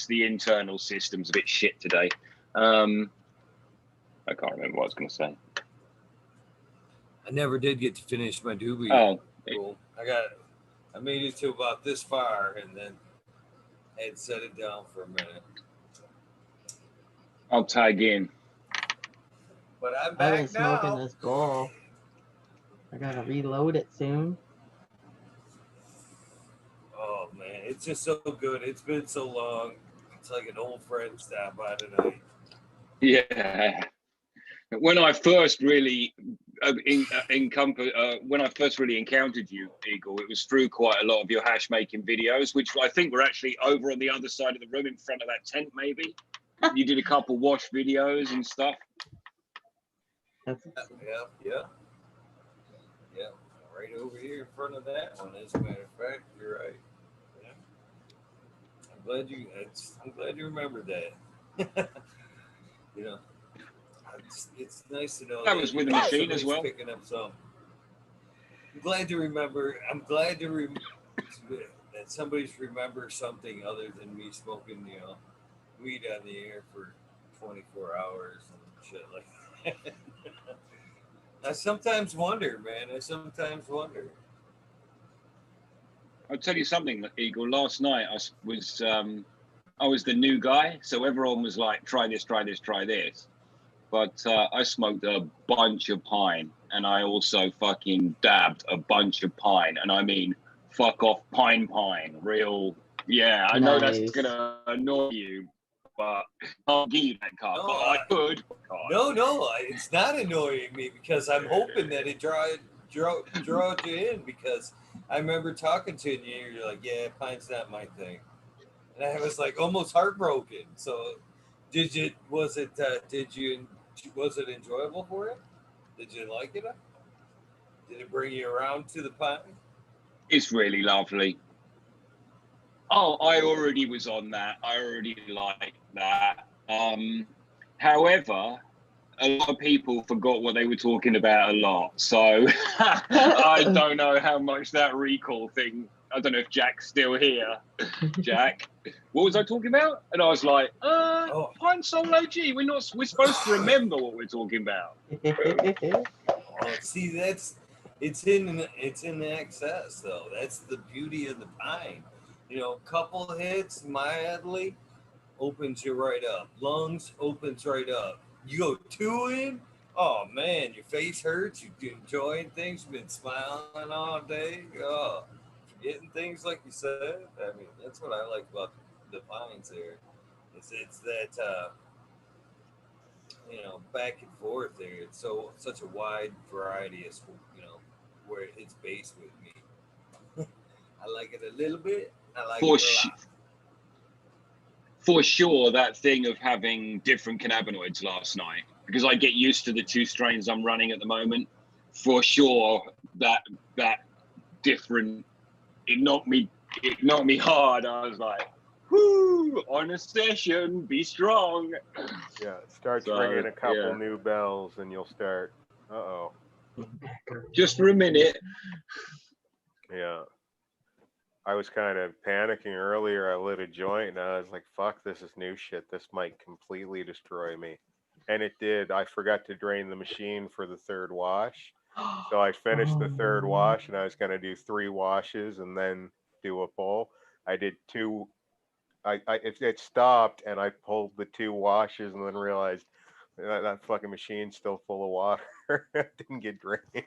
the internal system's a bit shit today. I can't remember what I was going to say. I never did get to finish my doobie. Cool. I made it to about this far, and then I had set it down for a minute. I'll tag in. But I'm back I've been now. smoking this bowl. I gotta reload it soon. Oh it's just so good. It's been so long. It's like an old friend stop by tonight. Yeah. When I first really when I first really encountered you, Eagle, it was through quite a lot of your hash making videos, which I think were actually over on the other side of the room in front of that tent. Maybe you did a couple wash videos and stuff. Yeah. Right over here in front of that one. As a matter of fact, you're right. Yeah. I'm glad you remembered that. You know, it's nice to know that was with the machine as well. Picking up some. I'm glad to remember. That somebody's remember something other than me smoking, weed on the air for 24 hours and shit like that. I sometimes wonder, man. I'll tell you something, Eagle. Last night I was the new guy, so everyone was like, "Try this, try this, try this." But I smoked a bunch of pine, and I also fucking dabbed a bunch of pine, and I mean, fuck off pine, real. Yeah, I know that's gonna annoy you, but I'll give you that card. But I could. No, it's not annoying me because I'm hoping that it draws you in, because I remember talking to you and you're like, yeah, pine's not my thing. And I was like almost heartbroken. So was it enjoyable for you? Did you like it? Did it bring you around to the pine? It's really lovely. Oh, I already was on that. I already liked that. However, a lot of people forgot what they were talking about a lot. So I don't know how much that recall thing. I don't know if Jack's still here. Jack, what was I talking about? And I was like, Pine Sol OG. We're supposed to remember what we're talking about. See, it's in the excess though. That's the beauty of the pine. Couple hits mildly opens you right up. Lungs opens right up. You go 2 in, oh man, your face hurts. You're enjoying things. You've been smiling all day. Oh, forgetting things like you said. I mean, that's what I like about the pines there. It's that back and forth there. It's such a wide variety of where it hits base with me. I like it a little bit. I like it a lot. For sure, that thing of having different cannabinoids last night, because I get used to the 2 strains I'm running at the moment. For sure, that different, it knocked me hard. I was like, whoo, on a session, be strong. Yeah, it starts ringing a couple new bells and you'll start, uh-oh. Just for a minute. Yeah. I was kind of panicking earlier. I lit a joint and I was like, fuck, this is new shit. This might completely destroy me. And it did. I forgot to drain the machine for the 3rd wash. So I finished the 3rd wash and I was going to do 3 washes and then do a pull. I did 2. It stopped and I pulled the 2 washes and then realized that fucking machine's still full of water. It didn't get drained.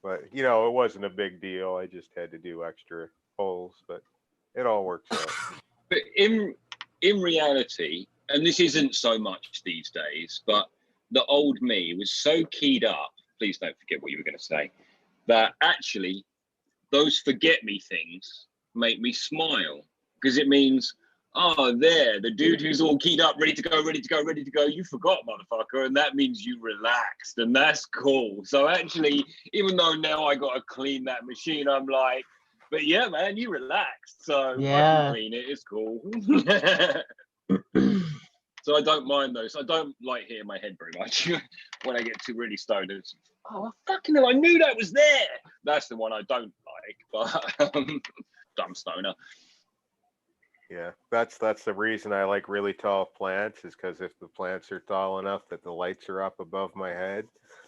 But, it wasn't a big deal. I just had to do extra pulls, but it all works out. But in reality, and this isn't so much these days, but the old me was so keyed up, please don't forget what you were going to say, that actually those forget me things make me smile, because it means, the dude who's all keyed up, ready to go, you forgot, motherfucker, and that means you relaxed, and that's cool. So actually, even though now I got to clean that machine, I'm like, but yeah, man, you relaxed, so I can clean it, it's cool. So I don't mind those. I don't like hitting my head very much when I get too really stoned. It's, fucking hell, I knew that was there. That's the one I don't like, but dumb stoner. Yeah, that's the reason I like really tall plants, is because if the plants are tall enough that the lights are up above my head,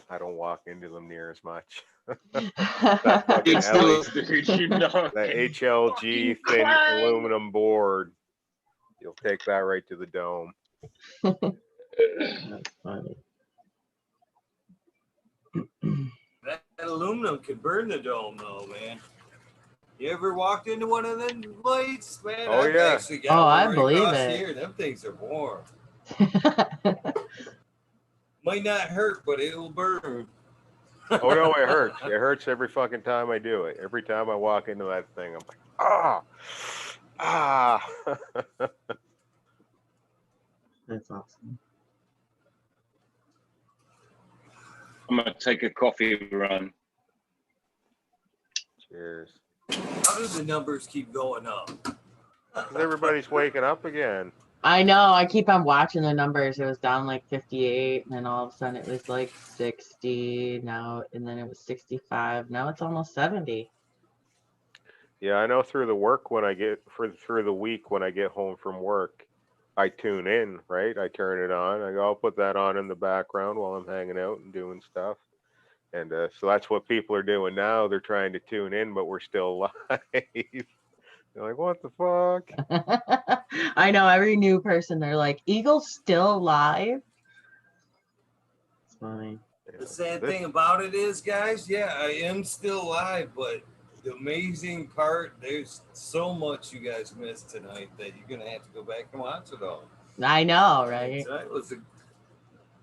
I don't walk into them near as much. That fucking the HLG thin aluminum board, you'll take that right to the dome. That's funny. That aluminum could burn the dome though, man. You ever walked into one of them lights, man? Oh, I've yeah. actually got one I right believe across it. here. Them things are warm. Might not hurt, but it'll burn. Oh no, it hurts. It hurts every fucking time I do it. Every time I walk into that thing, I'm like, ah. That's awesome. I'm gonna take a coffee run. Cheers. How do the numbers keep going up? Because everybody's waking up again. I know. I keep on watching the numbers. It was down like 58, and then all of a sudden it was like 60 now, and then it was 65. Now it's almost 70. Yeah, I know through the work when I get through the week when I get home from work, I tune in, right? I turn it on. I go, I'll put that on in the background while I'm hanging out and doing stuff. And so that's what people are doing now. They're trying to tune in, but we're still live. They're like, what the fuck? I know every new person, they're like, Eagle's still alive? It's funny. The sad thing about it is, guys, yeah, I am still alive, but the amazing part, there's so much you guys missed tonight that you're going to have to go back and watch it all. I know, right? Tonight was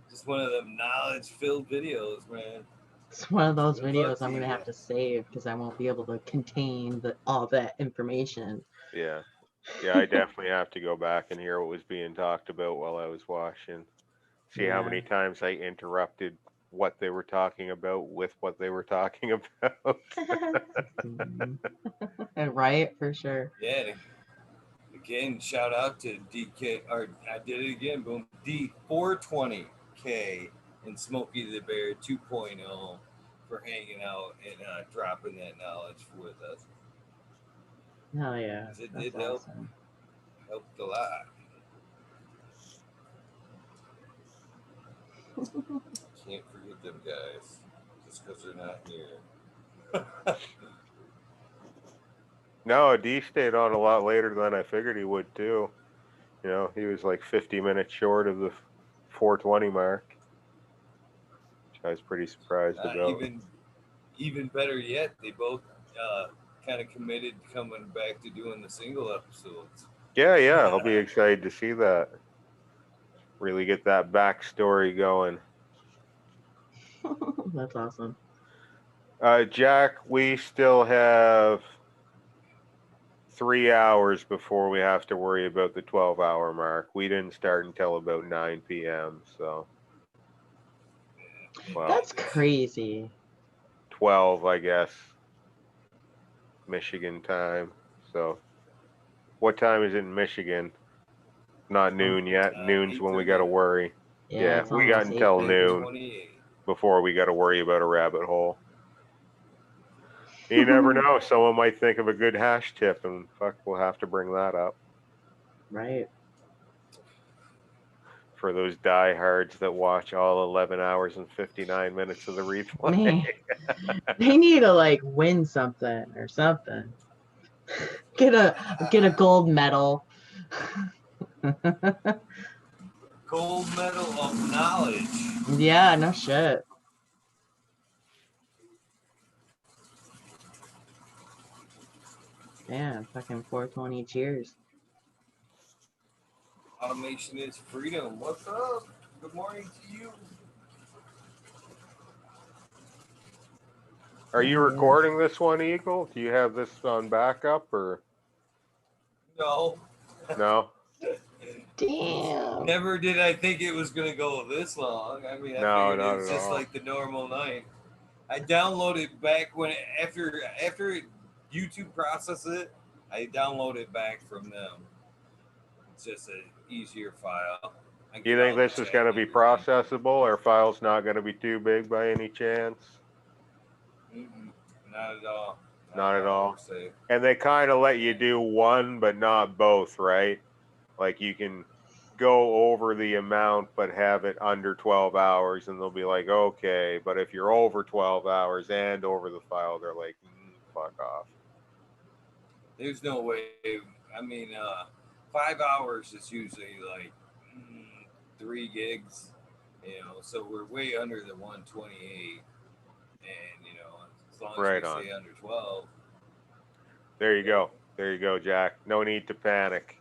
just one of them knowledge-filled videos, man. It's one of those Good luck videos to I'm going to you. have to save because I won't be able to contain all that information. Yeah. Yeah, I definitely have to go back and hear what was being talked about while I was watching. See how many times I interrupted what they were talking about with what they were talking about. Right, for sure. Yeah. Again, shout out to DK, or I did it again, boom, D420K and Smokey the Bear 2.0 for hanging out and dropping that knowledge with us. Hell yeah. It That's did help. awesome. Helped a lot. Can't forget them guys just because they're not here. No, D stayed on a lot later than I figured he would too. You know, he was like 50 minutes short of the 420 mark, which I was pretty surprised about. Even better yet, they both kind of committed to coming back to doing the single episodes. Yeah, I'll be excited to see that. Really get that backstory going. That's awesome. Jack, we still have 3 hours before we have to worry about the 12-hour mark. We didn't start until about 9 p.m. So, well, that's crazy. 12, I guess, Michigan time. So, what time is it in Michigan? Not noon yet. Noon's when we got to worry. Yeah, we got until noon before we got to worry about a rabbit hole. You never know. Someone might think of a good hash tip, and fuck, we'll have to bring that up. Right. For those diehards that watch all 11 hours and 59 minutes of the replay. Man, they need to like win something or something. Get a gold medal. Gold medal of knowledge. Yeah, no shit. Yeah, fucking 420 cheers. Automation is freedom. What's up? Good morning to you. Are you recording this one, Eagle? Do you have this on backup or? No. No. Damn. Never did I think it was gonna go this long. I mean, I figured it was just like the normal night. I downloaded back when after YouTube processed it, I downloaded it back from them. It's just an easier file. Do you think this is going to be processable, or file's not going to be too big by any chance? Not at all. Not at all. And they kind of let you do one, but not both, right? Like you can go over the amount, but have it under 12 hours, and they'll be like, okay. But if you're over 12 hours and over the file, they're like, fuck off. There's no way. I mean, 5 hours is usually like 3 gigs, you know, so we're way under the 128, and you know, as long as we stay under 12. There you go. There you go, Jack. No need to panic.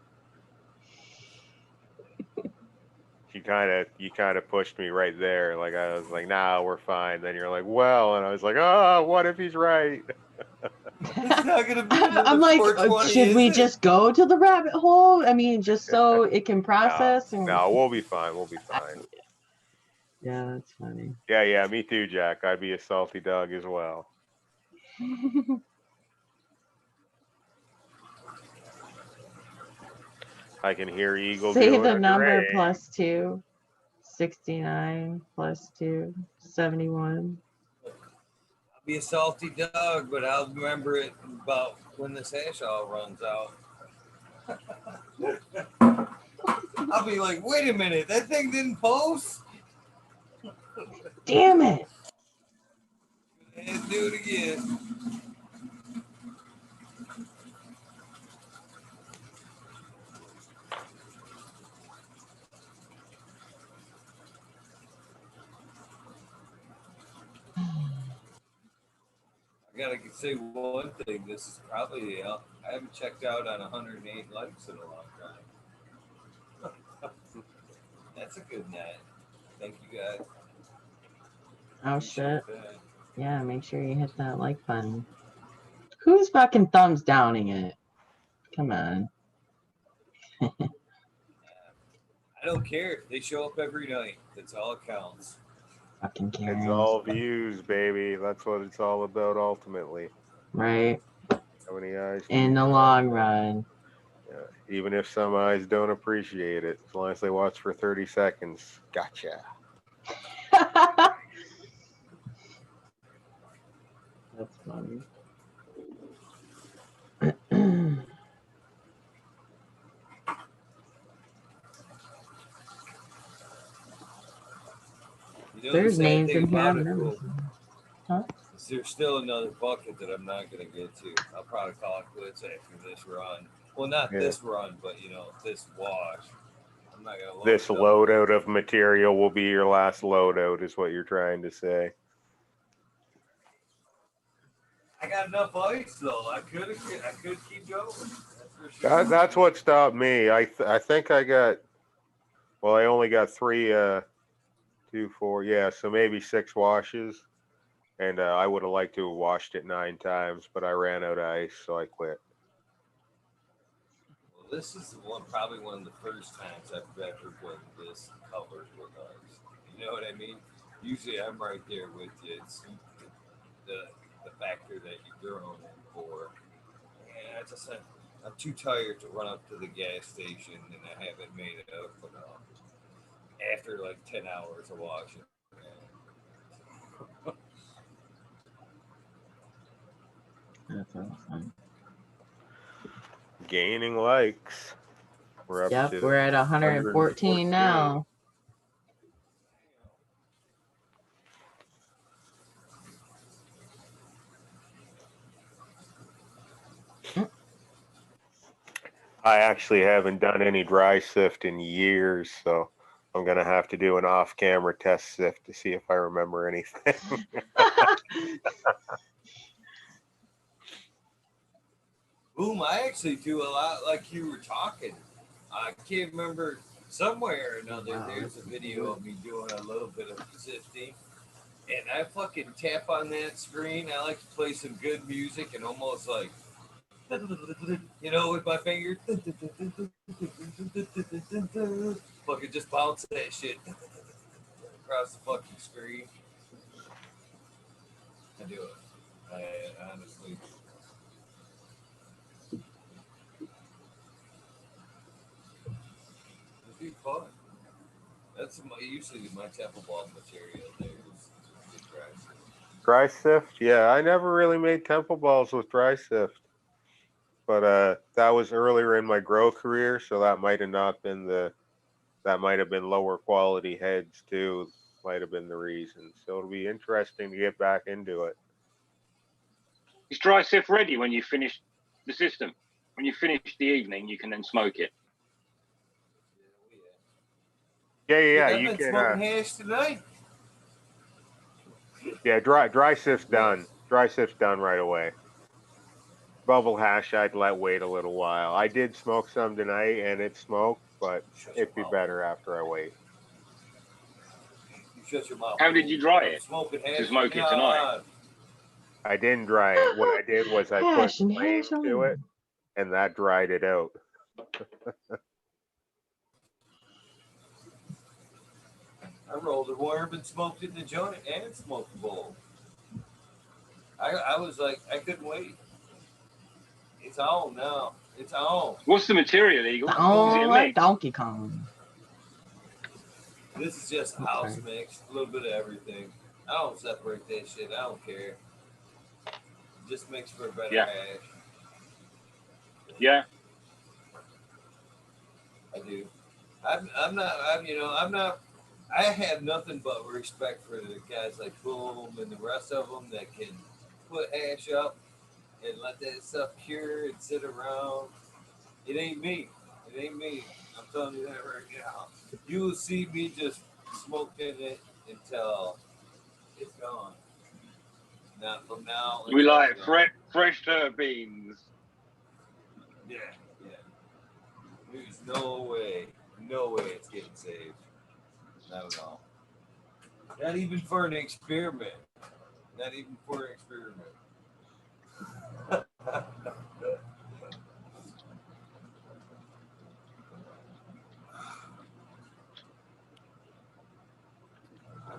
You kind of pushed me right there. Like I was like, nah, we're fine. Then you're like, well, and I was like, oh, what if he's right? It's not gonna be I'm like, 420, should we is it? just go to the rabbit hole? I mean, just so it can process. No, we'll be fine. We'll be fine. Yeah, that's funny. Yeah, me too, Jack. I'd be a salty dog as well. I can hear Eagle Say doing the a number great. +2, 69 +2, 71. I'll be a salty dog, but I'll remember it about when this hash all runs out. I'll be like, wait a minute, that thing didn't post? Damn it. And do it again. I gotta say one thing. This is probably I haven't checked out on 108 likes in a long time. That's a good night. Thank you guys. Oh shit. Yeah, make sure you hit that like button. Who's fucking thumbs downing it? Come on. I don't care. They show up every night. That's all it counts. Fucking Karens. It's all views, baby. That's what it's all about ultimately. Right. How many eyes? In the long run. Yeah. Even if some eyes don't appreciate it, as long as they watch for 30 seconds. Gotcha. That's funny. You know, There's the sad names thing in here about I've it, never Will, seen. Huh? is there's still another bucket that I'm not going to get to. I'll probably call it quits after this run. Well, not this run, but, this wash. I'm not going to load This loadout of material will be your last loadout, is what you're trying to say. I got enough ice, though. I could keep going. That's for sure. That's what stopped me. I think I got, well, I only got 3, 2, 4, yeah, so maybe 6 washes. And I would have liked to have washed it 9 times, but I ran out of ice, so I quit. Well, this is probably one of the first times I've ever been this covered with ice. You know what I mean? Usually I'm right there with you. It's the factor that you're throwing in for. And I'm too tired to run up to the gas station, and I haven't made it up enough after like 10 hours of washing. That's awesome. Gaining likes. We're up to we're at 114 now. I actually haven't done any dry sift in years, so I'm going to have to do an off-camera test sift to see if I remember anything. Boom, I actually do a lot like you were talking. I can't remember, somewhere or another, there's a video of me doing a little bit of sifting. And I fucking tap on that screen. I like to play some good music and almost like, with my fingers. Fucking just bounce that shit across the fucking screen. I do it. I honestly. It'd be fun. That's usually my temple ball material there. Dry sift? Yeah, I never really made temple balls with dry sift. But that was earlier in my grow career, so that might have not been that might have been lower quality heads too. Might have been the reason. So it'll be interesting to get back into it. Is dry sift ready when you finish the system? When you finish the evening, you can then smoke it. Yeah. I've You been can. Smoking hash tonight. Yeah, dry sift's done. Dry sift's done right away. bubble hash I'd let wait a little while. I did smoke some tonight and it smoked, but it'd be better after I wait. You shut your mouth. How did you dry it? Smoking hash. To smoke it tonight? I didn't dry it. What I did was I put Hash and flame hash to it, on. and that dried it out. I rolled a worm and smoked it in the joint and smoked the bowl. I was like, I couldn't wait. It's on now. It's on. What's the material, Eagle? Is it a Oh, like mix? Donkey Kong. This is just house mix, a little bit of everything. I don't separate that shit. I don't care. Just makes for a better hash. Yeah. I do. I'm not. I have nothing but respect for the guys like Boom and the rest of them that can put hash up and let that stuff cure and sit around. It ain't me. It ain't me. I'm telling you that right now. You will see me just smoking it until it's gone. Now from now. We like fresh beans. Yeah. There's no way it's getting saved. Not at all. Not even for an experiment. Not even for an experiment.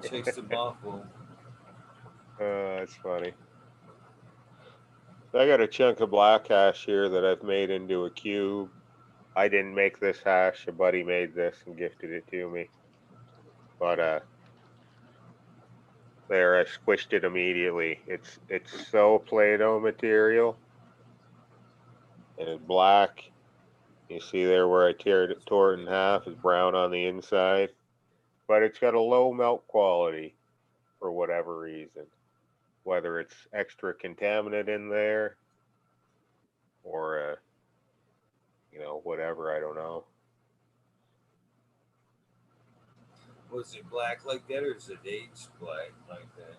Shakes the muffle. That's funny. I got a chunk of black hash here that I've made into a cube. I didn't make this hash. A buddy made this and gifted it to me. But there, I squished it immediately. It's so Play-Doh material, and it's black. You see there where I tore it in half is brown on the inside, but it's got a low melt quality for whatever reason. Whether it's extra contaminant in there or whatever, I don't know. Was it black like that, or is it aged black like that?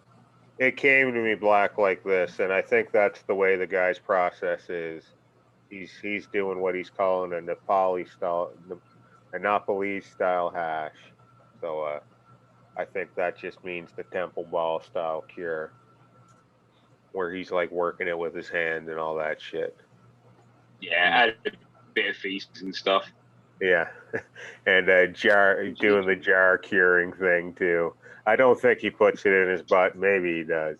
It came to me black like this, and I think that's the way the guy's process is. He's doing what he's calling a Nepalese style hash. So I think that just means the temple ball style cure, where he's like working it with his hand and all that shit. Yeah, add a bit of feast and stuff. Yeah, and doing the jar curing thing too. I don't think he puts it in his butt. Maybe he does,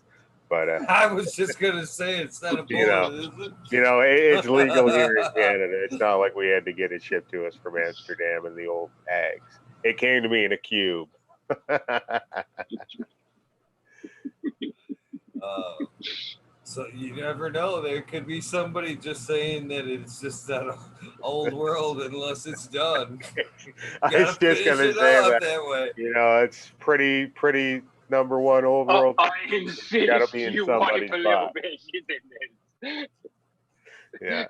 but I was just gonna say it's not a bullet, is it? It's legal here in Canada. It's not like we had to get it shipped to us from Amsterdam in the old bags. It came to me in a cube. So you never know. There could be somebody just saying that it's just that old world unless it's done. I was just gonna say that way. It's pretty number one old world. I insist Gotta be in you wipe somebody's a little butt. bit in this. Yeah.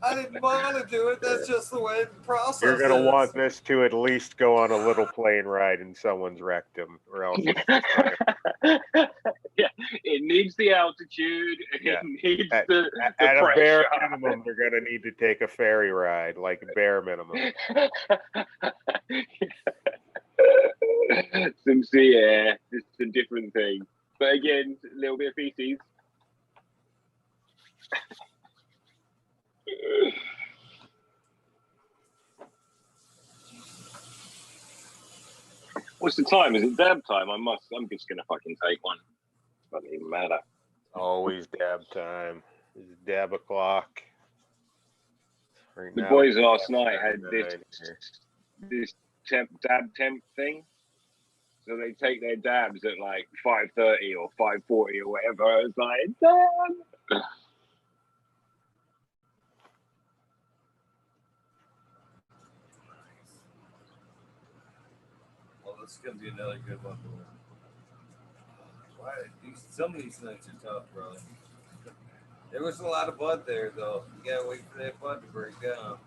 I didn't want to do it. That's just the way the process You're gonna is. want this to at least go on a little plane ride in someone's rectum, or else it's just yeah, it needs the altitude. Yeah. It needs at the a pressure. bare minimum, they're gonna need to take a ferry ride, like a bare minimum. Some sea air, it's a different thing. But again, a little bit of feces. What's the time? Is it dab time? I'm just gonna fucking take one. Doesn't even matter. Always dab time. It's dab o'clock. Right The now, boys last night had here. this dab temp thing. So they take their dabs at like 5:30 or 5:40 or whatever. I was like, damn. Well, this is gonna be another good one. Some of these nights are tough, bro. There was a lot of bud there, though. You gotta wait for that bud to break down.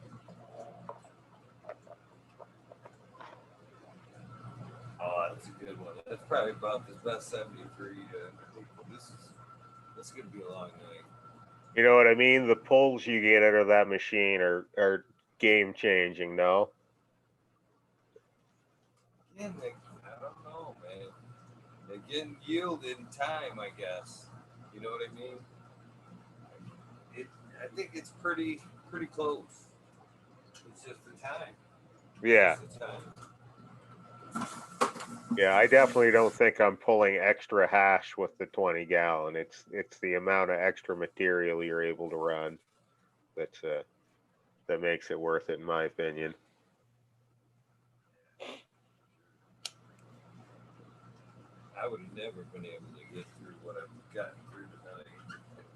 Oh, that's a good one. That's probably about the best 73. This is gonna be a long night. You know what I mean? The pulls you get out of that machine are game changing. No. Again, I don't know, man. They're getting yield in time, I guess. You know what I mean? I think it's pretty close. It's just the time. Yeah. It's the time. Yeah, I definitely don't think I'm pulling extra hash with the 20 gallon. It's the amount of extra material you're able to run that makes it worth it, in my opinion. I would have never been able to get through what I've gotten through tonight.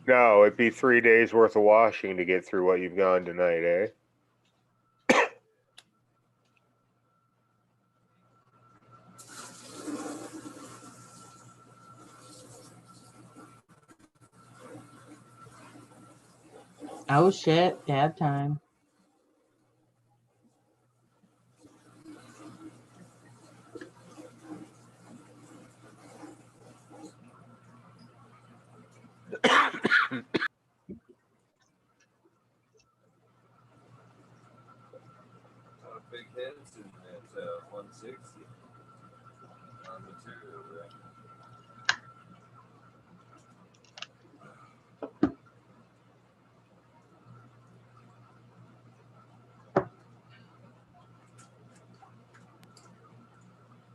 No, it'd be 3 days worth of washing to get through what you've gone tonight, eh? Oh shit, dab time. Big heads and at 160 on material, right?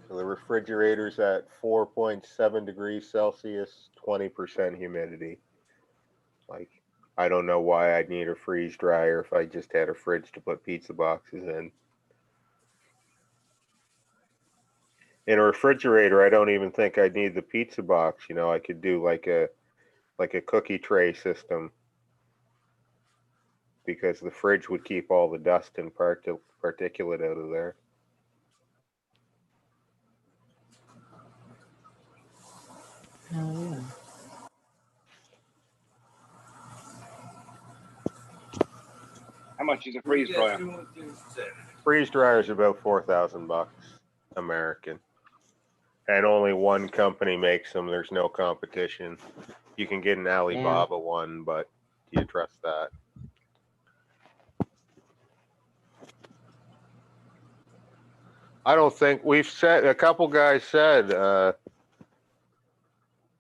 So the refrigerator's at 4.7 degrees Celsius, 20% humidity. Like, I don't know why I'd need a freeze dryer if I just had a fridge to put pizza boxes in. In a refrigerator, I don't even think I'd need the pizza box. You know, I could do like a cookie tray system, because the fridge would keep all the dust and particulate out of there. Oh yeah. How much is a freeze dryer? Freeze dryer is about $4,000 American, and only one company makes them. There's no competition. You can get an Alibaba one, but do you trust that? I don't think we've said. A couple guys said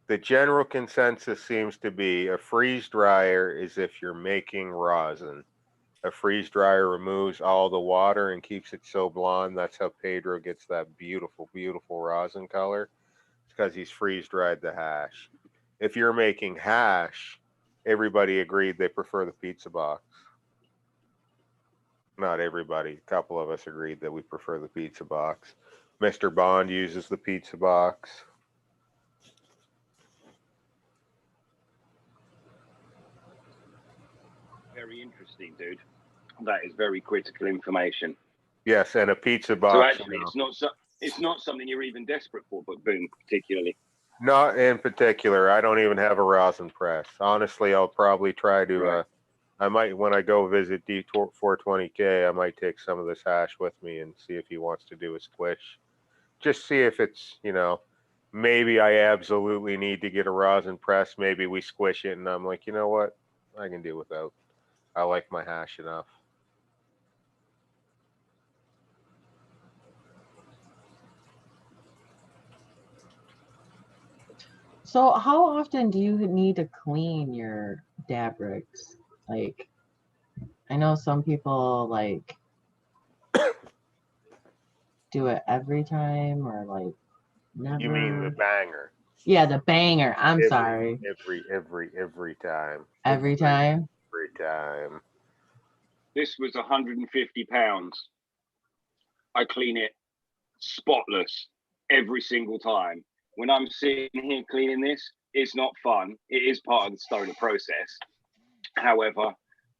the general consensus seems to be a freeze dryer is if you're making rosin. A freeze dryer removes all the water and keeps it so blonde. That's how Pedro gets that beautiful, beautiful rosin color. It's because he's freeze dried the hash. If you're making hash, everybody agreed they prefer the pizza box. Not everybody. A couple of us agreed that we prefer the pizza box. Mr. Bond uses the pizza box. Very interesting, dude. That is very critical information. Yes, and a pizza box. So actually, it's not something you're even desperate for, but boom, particularly. Not in particular. I don't even have a rosin press. Honestly, I'll probably try to. Right. I might, when I go visit D420K, I might take some of this hash with me and see if he wants to do a squish. Just see if it's, maybe I absolutely need to get a rosin press. Maybe we squish it and I'm like, you know what? I can do without. I like my hash enough. So how often do you need to clean your dab rigs? Like, I know some people like do it every time or like never. You mean the banger? Yeah, the banger. I'm sorry. Every time. Every time? Every time. This was 150 pounds. I clean it spotless every single time. When I'm sitting here cleaning this, it's not fun. It is part of the stoner process. However,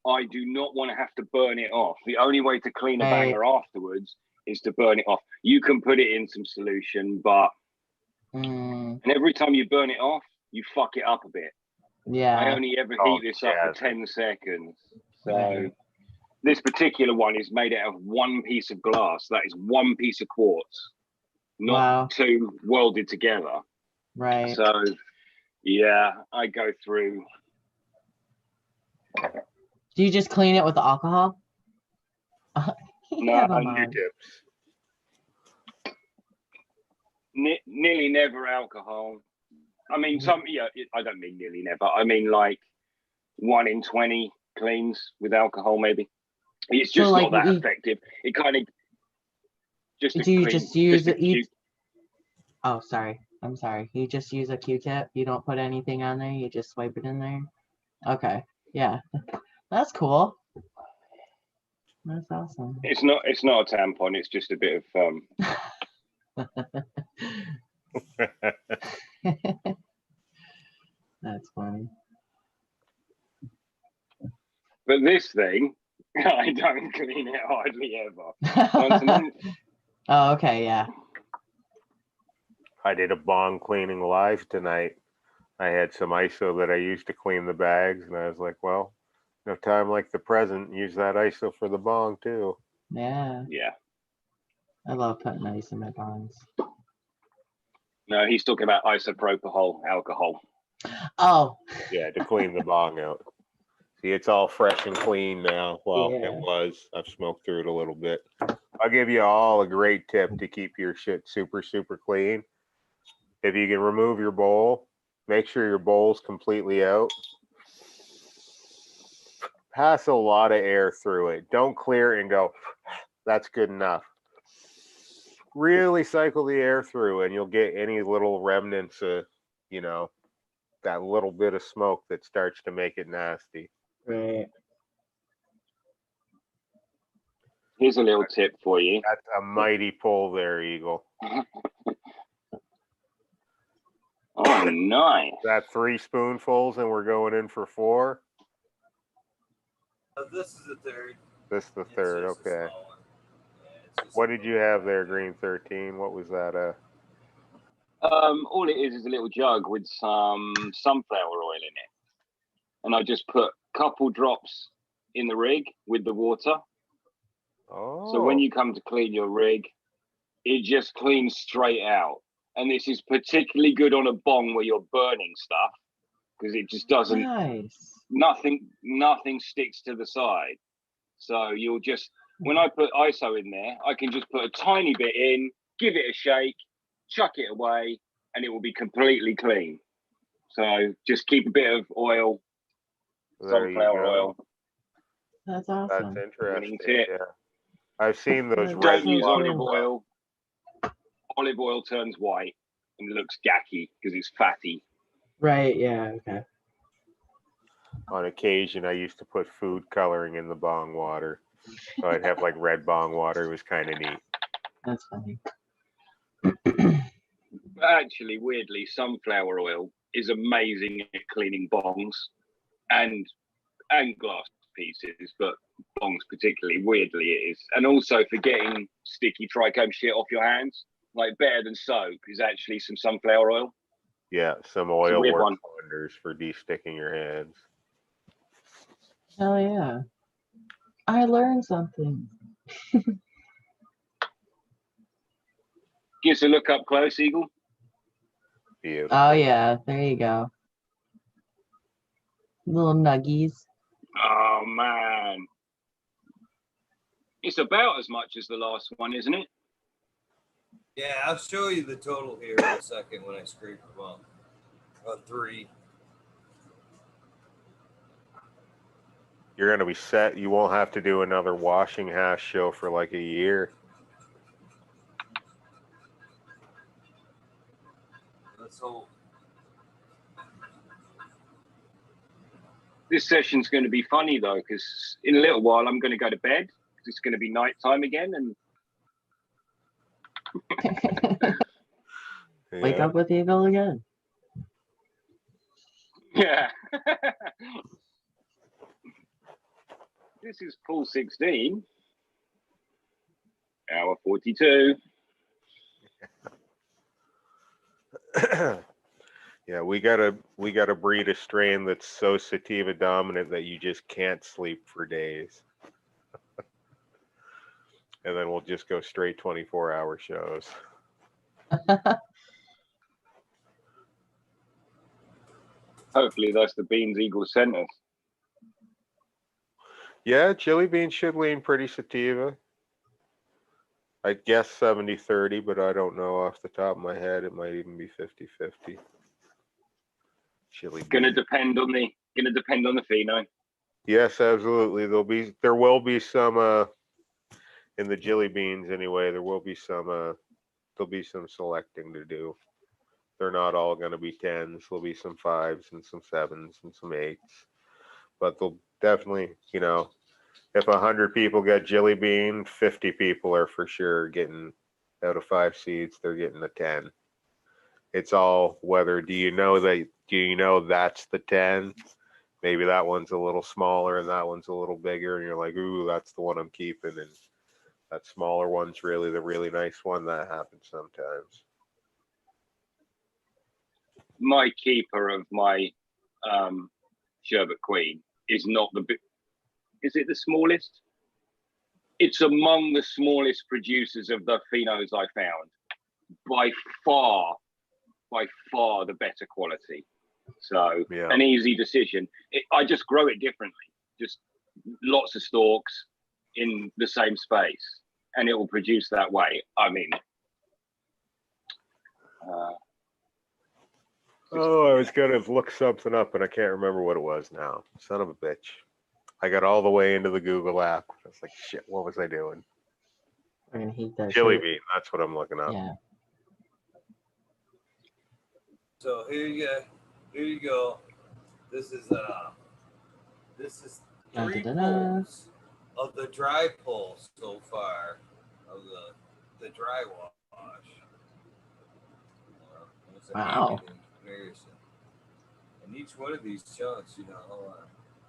I do not want to have to burn it off. The only way to clean a banger afterwards is to burn it off. You can put it in some solution, but and every time you burn it off, you fuck it up a bit. Yeah. I only ever heat this up for 10 seconds. So this particular one is made out of one piece of glass. That is one piece of quartz, not two welded together. Right. So, yeah, I go through Do you just clean it with alcohol? No, Q-tips. Nearly never alcohol. I mean, I don't mean nearly never. I mean like 1 in 20 cleans with alcohol, maybe. It's just like, not that effective. It kind of just. Do you just use it? Oh, sorry. I'm sorry. You just use a Q-tip. You don't put anything on there. You just swipe it in there. Okay. Yeah. That's cool. That's awesome. It's not a tampon. It's just a bit of That's funny. But this thing, I don't clean it hardly ever. Once a month. Oh, okay, yeah. I did a bong cleaning live tonight. I had some ISO that I used to clean the bags, and I was like, well, no time like the present, use that ISO for the bong too. Yeah. Yeah. I love putting ice in my bongs. No, he's talking about isopropyl alcohol. Oh. Yeah, to clean the bong out. See, it's all fresh and clean now. Well, Yeah. it was. I've smoked through it a little bit. I'll give you all a great tip to keep your shit super, super clean. If you can remove your bowl, make sure your bowl's completely out. Pass a lot of air through it. Don't clear it and go, that's good enough. Really cycle the air through, and you'll get any little remnants of, that little bit of smoke that starts to make it nasty. Right. Here's a little tip for you. That's a mighty pull there, Eagle. Oh, nice. That 3 spoonfuls, and we're going in for 4. This is the third. This is the third. Okay. What did you have there, Green 13? What was that? All it is a little jug with some sunflower oil in it, and I just put a couple drops in the rig with the water. Oh. So when you come to clean your rig, it just cleans straight out. And this is particularly good on a bong where you're burning stuff, because it just doesn't. Nice. Nothing sticks to the side. So you'll just, when I put ISO in there, I can just put a tiny bit in, give it a shake, chuck it away, and it will be completely clean. So just keep a bit of oil, sunflower oil. That's awesome. That's interesting. Yeah. I've seen those red. Don't use olive oil. Olive oil turns white and looks gacky because it's fatty. Right, yeah, okay. On occasion, I used to put food coloring in the bong water. So I'd have like red bong water. It was kind of neat. That's funny. Actually, weirdly, sunflower oil is amazing at cleaning bongs and glass pieces, but bongs particularly, weirdly it is. And also for getting sticky trichome shit off your hands, like better than soap is actually some sunflower oil. Yeah, some oil works wonders for de-sticking your hands. Hell yeah. I learned something. Give us a look up close, Eagle. Beautiful. Oh yeah, there you go. Little nuggies. Oh man. It's about as much as the last one, isn't it? Yeah, I'll show you the total here in a second when I scrape them up. 3. You're going to be set. You won't have to do another washing hash show for like a year. Let's hope. This session's going to be funny though, because in a little while I'm going to go to bed. It's going to be nighttime again, and Wake up with Eagle again. yeah. This is pool 16, hour 42. Yeah, we gotta breed a strain that's so sativa dominant that you just can't sleep for days. And then we'll just go straight 24-hour shows. Hopefully that's the beans Eagle sent us. Yeah, chili beans should lean pretty sativa. I guess 70-30, but I don't know off the top of my head. It might even be 50-50. Chili Gonna bean. depend on the pheno. Yes, absolutely. There will be some in the jelly beans anyway. There'll be some selecting to do. They're not all going to be 10s. There'll be some 5s and some 7s and some 8s. But they'll definitely, if 100 people get jelly bean, 50 people are for sure getting out of 5 seeds. They're getting a 10. It's all whether do you know that's the 10? Maybe that one's a little smaller and that one's a little bigger, and you're like, ooh, that's the one I'm keeping, and that smaller one's really the really nice one. That happens sometimes. My keeper of my Sherbet Queen is not the big. Is it the smallest? It's among the smallest producers of the phenos I found. By far the better quality. So Yeah. An easy decision. I just grow it differently. Just lots of stalks in the same space, and it will produce that way. I mean, I was gonna look something up and I can't remember what it was now. Son of a bitch. I got all the way into the Google app. I was like, shit, what was I doing? We're gonna heat that Chili shit. bean, that's what I'm looking up. Yeah. So here you go. This is three pulls of the dry pull so far of the dry wash. Wow. And each one of these chunks,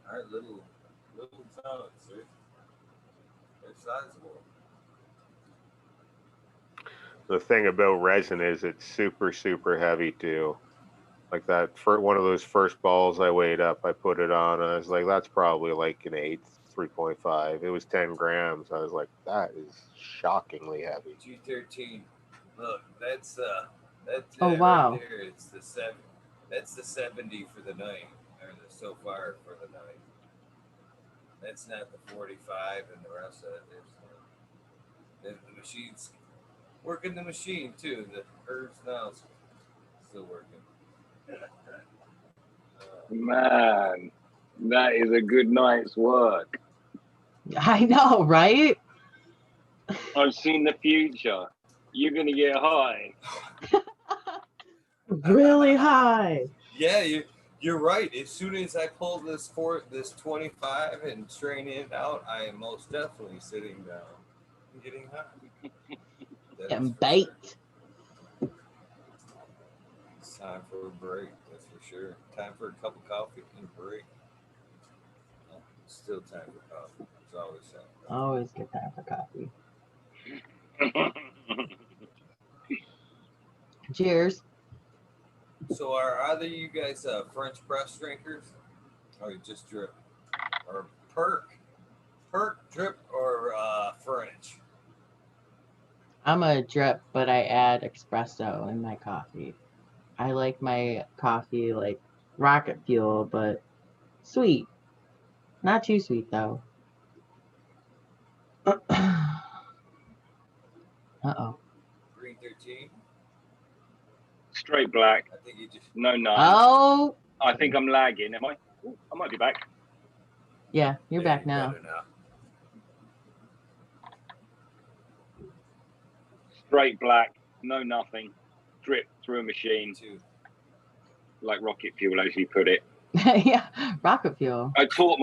aren't little chunks. They're sizable. The thing about resin is it's super, super heavy too. Like that for one of those first balls I weighed up, I put it on and I was like, that's probably like an 3.5. It was 10 grams. I was like, that is shockingly heavy. G13. Look, that's Oh, wow. right there. It's the 7. That's the 70 for the night, or the so far for the night. That's not the 45 and the rest of it. There's the machine's working the machine too. The herbs now still working. man, that is a good night's work. I know, right? I've seen the future. You're gonna get high. Really high. Yeah, you're right. As soon as I pull this 25 and strain it out, I am most definitely sitting down and getting high. Getting baked. Sure. It's time for a break, that's for sure. Time for a cup of coffee and a break. Oh, still time for coffee. It's always time. Always good time for coffee. Cheers. So are either of you guys French press drinkers? Or just drip? Or perk? Perk, drip, or French? I'm a drip, but I add espresso in my coffee. I like my coffee like rocket fuel, but sweet. Not too sweet though. Uh-oh. Green 13? Straight black. I think you just... No none. Oh! I think I'm lagging. Am I? Ooh, I might be back. Yeah, you're back now. Straight black. No nothing. Drip through a machine. Like rocket fuel, as you put it. Yeah, rocket fuel. I taught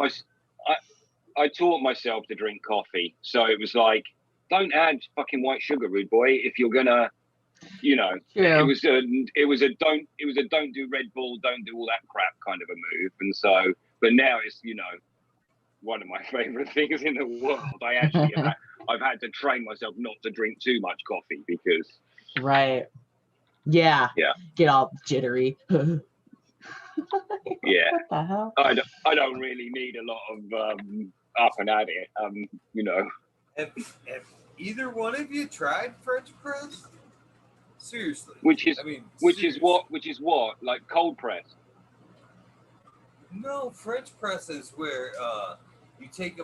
myself to drink coffee, so it was like, don't add fucking white sugar, rude boy. If you're gonna, True. it was a don't do Red Bull, don't do all that crap kind of a move. And so, but now it's one of my favorite things in the world. I actually I've had to train myself not to drink too much coffee because. Right. Yeah. Yeah. Get all jittery. Yeah. What the hell? I don't really need a lot of up and at it. Have either one of you tried French press? Seriously. Which is what? Like cold press? No, French press is where you take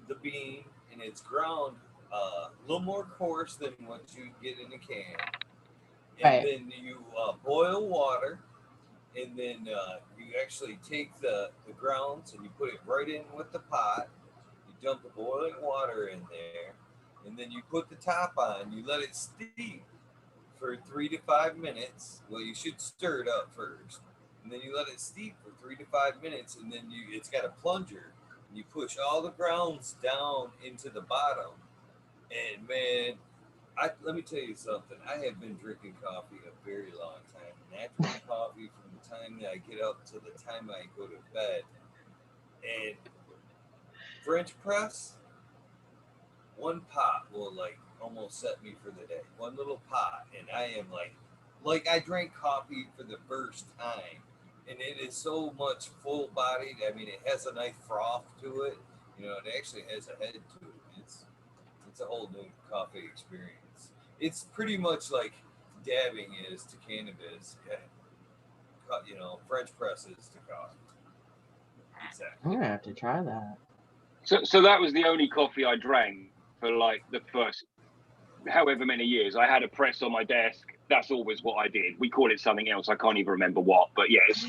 the bean, and it's ground a little more coarse than what you get in a can. And then you boil water, and then you actually take the grounds and you put it right in with the pot. You dump the boiling water in there, and then you put the top on. You let it steep for 3 to 5 minutes. Well, you should stir it up first, and then you let it steep for 3 to 5 minutes, and then it's got a plunger. And you push all the grounds down into the bottom, and man, let me tell you something. I have been drinking coffee a very long time, and I drink coffee from the time that I get up to the time I go to bed. And French press, one pot will like almost set me for the day. One little pot, and I am like I drank coffee for the first time, and it is so much full bodied. I mean, it has a nice froth to it. You know, it actually has a head to it. It's a whole new coffee experience. It's pretty much like dabbing is to cannabis. You know, French press is to coffee. Exactly. I'm gonna have to try that. So that was the only coffee I drank for like the first however many years. I had a press on my desk. That's always what I did. We call it something else. I can't even remember what. But yeah, it's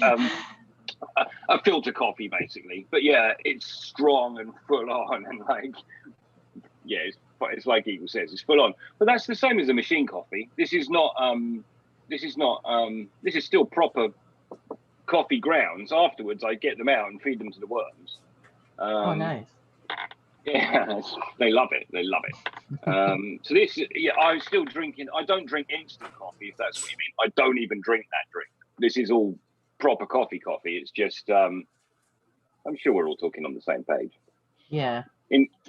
a filter coffee basically. But yeah, it's strong and full on, and like, yeah, it's like Eagle says, it's full on. But that's the same as a machine coffee. This is still proper coffee grounds. Afterwards, I get them out and feed them to the worms. Oh, nice. Yeah, they love it. They love it. So this, yeah, I'm still drinking. I don't drink instant coffee, if that's what you mean. I don't even drink that drink. This is all proper coffee. It's just, I'm sure we're all talking on the same page. Yeah.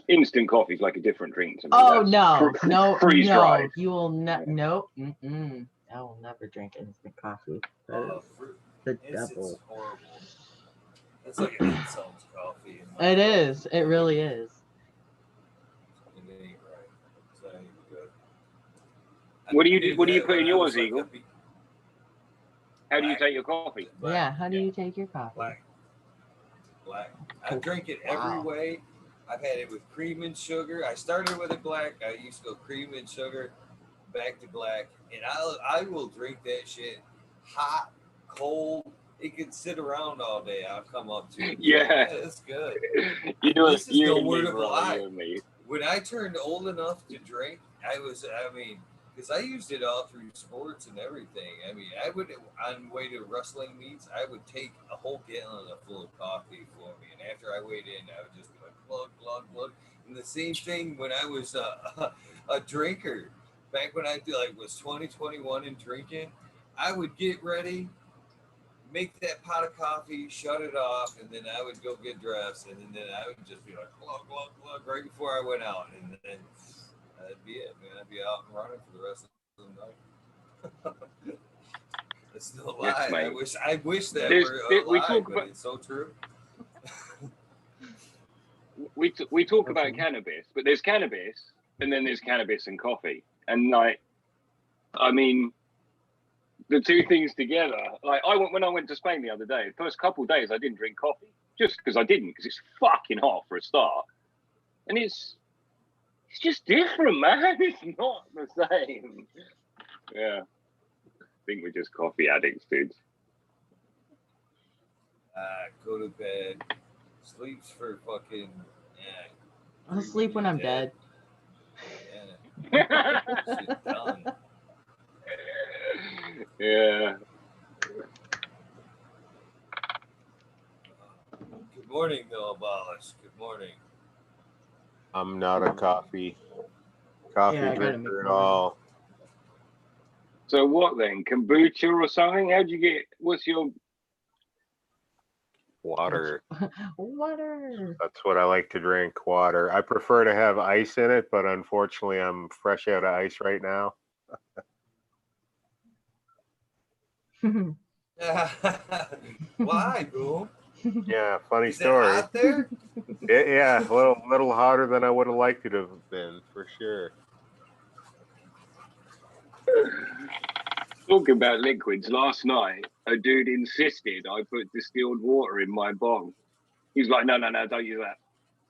Instant coffee is like a different drink to me. Oh, no, freeze dried. you will not. Nope. I will never drink instant coffee. The devil. Horrible. It's like an insult to coffee. It is. It really is. It ain't right. It's not even good. What do you put in yours, Eagle? How do you take your coffee? Yeah, how do you take your coffee? Black. I drink it every way. I've had it with cream and sugar. I started with it black. I used to go cream and sugar, back to black, and I will drink that shit hot, cold. It can sit around all day. I'll come up to it. Yeah, it's good. This is no word of a lie. When I turned old enough to drink, because I used it all through sports and everything. I mean, I would, on the way to wrestling meets, I would take a whole gallon full of coffee for me. And after I weighed in, I would just be like, glug, glug, glug. And the same thing when I was a drinker. Back when I was 20, 21 and drinking, I would get ready, make that pot of coffee, shut it off, and then I would go get dressed. And then I would just be like, glug, glug, glug, right before I went out. And then that'd be it, man. I'd be out and running for the rest of the night. It's no lie. Yes, I wish that were a lie, but it's so true. we talk about cannabis, but there's cannabis, and then there's cannabis and coffee. And like, I mean, the two things together. Like, when I went to Spain the other day, the first couple of days I didn't drink coffee just because it's fucking hot for a start, and it's just different, man. It's not the same. Yeah. I think we're just coffee addicts, dudes. Go to bed. Sleeps for fucking. I'll sleep when I'm dead. Yeah. Shit done. Yeah. Good morning, Bill Abolish. Good morning. I'm not a coffee drinker at all. So what then? Kombucha or something? How'd you get? What's your water? Water. That's what I like to drink. Water. I prefer to have ice in it, but unfortunately, I'm fresh out of ice right now. Why, Boom? Yeah, funny Is story. it hot there? Yeah, a little hotter than I would have liked it to have been, for sure. Talking about liquids, last night a dude insisted I put distilled water in my bong. He's like, no, don't use that.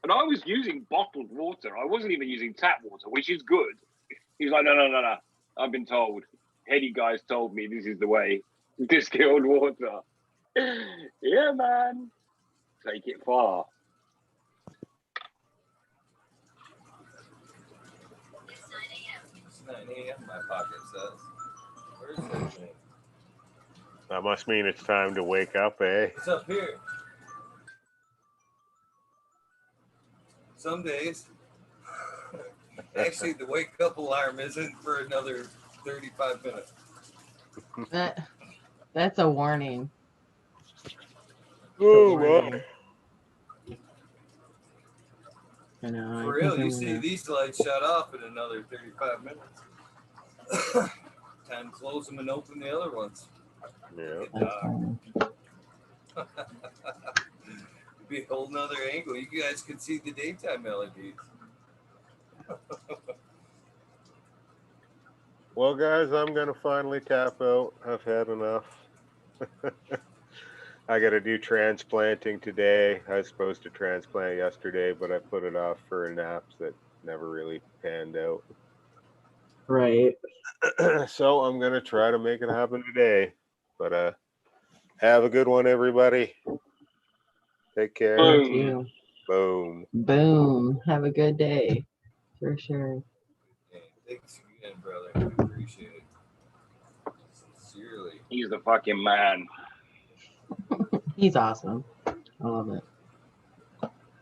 And I was using bottled water. I wasn't even using tap water, which is good. He's like, no. I've been told. Heady guys told me this is the way. Distilled water. Yeah, man. Take it far. It's 9 a.m. My pocket says. Where's that thing? That must mean it's time to wake up, eh? It's up here. Some days. Actually, the wake up alarm isn't for another 35 minutes. That's a warning. Oh, well. I know. For real, you see these lights shut off in another 35 minutes. Time to close them and open the other ones. Yeah. Be a whole nother angle. You guys can see the daytime LEDs. Well, guys, I'm going to finally tap out. I've had enough. I got to do transplanting today. I was supposed to transplant yesterday, but I put it off for a nap that never really panned out. Right. So I'm going to try to make it happen today. But have a good one, everybody. Take care. Boom. Boom. Boom. Have a good day. For sure. Yeah, thanks again, brother. I appreciate it. Sincerely. He's the fucking man. He's awesome. I love it.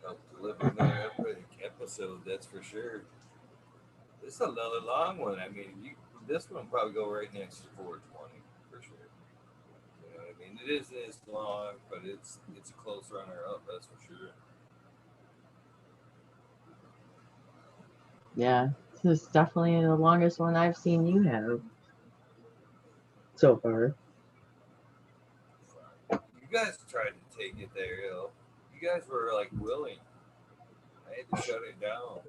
Help deliver another episode, that's for sure. This is another long one. I mean, this one will probably go right next to 420 for sure. You know what I mean? It isn't as long, but it's a close runner up, that's for sure. Yeah, this is definitely the longest one I've seen you have so far. You guys tried to take it there, yo. You guys were like willing. I had to shut it down.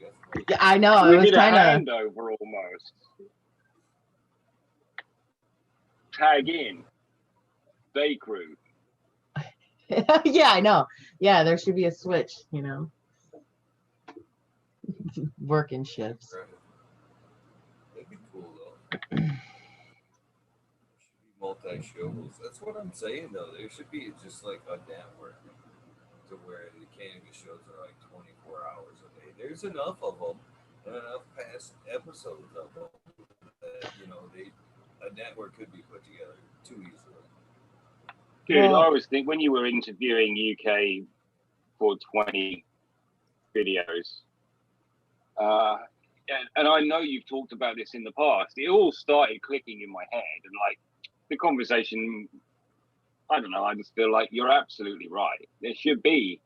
Yeah, I know. We It was did a kind of handover almost. Tag in. Day crew. yeah, I know. Yeah, there should be a switch, you know. Working shifts. Right. That'd be cool though. Should be multi-shows. That's what I'm saying though. There should be just like a network to where the cannabis shows are like 24 hours a day. There's enough of them and enough past episodes of them that, you know, a network could be put together too easily. Dude, Well, I always think when you were interviewing UK 420 videos, and I know you've talked about this in the past, it all started clicking in my head. And like the conversation, I don't know, I just feel like you're absolutely right. There should be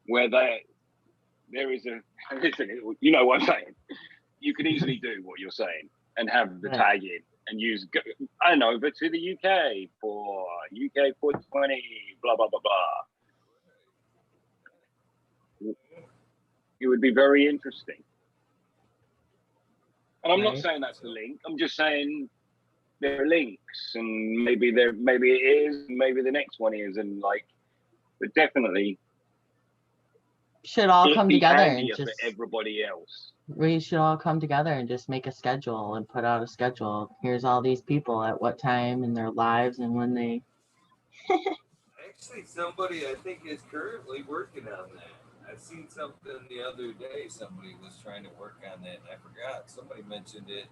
where there is a, listen, you know what I'm saying? You could easily do what you're saying and have the tag in and use, I don't know, over to the UK for UK 420, blah, blah, blah, blah. It would be very interesting. And I'm not saying that's the link. I'm just saying there are links, and maybe it is, maybe the next one is, and like, but definitely should all come together and just just for everybody else. we should all come together and just make a schedule and put out a schedule. Here's all these people at what time in their lives and when they. Actually, somebody I think is currently working on that. I seen something the other day. Somebody was trying to work on that, and I forgot. Somebody mentioned it.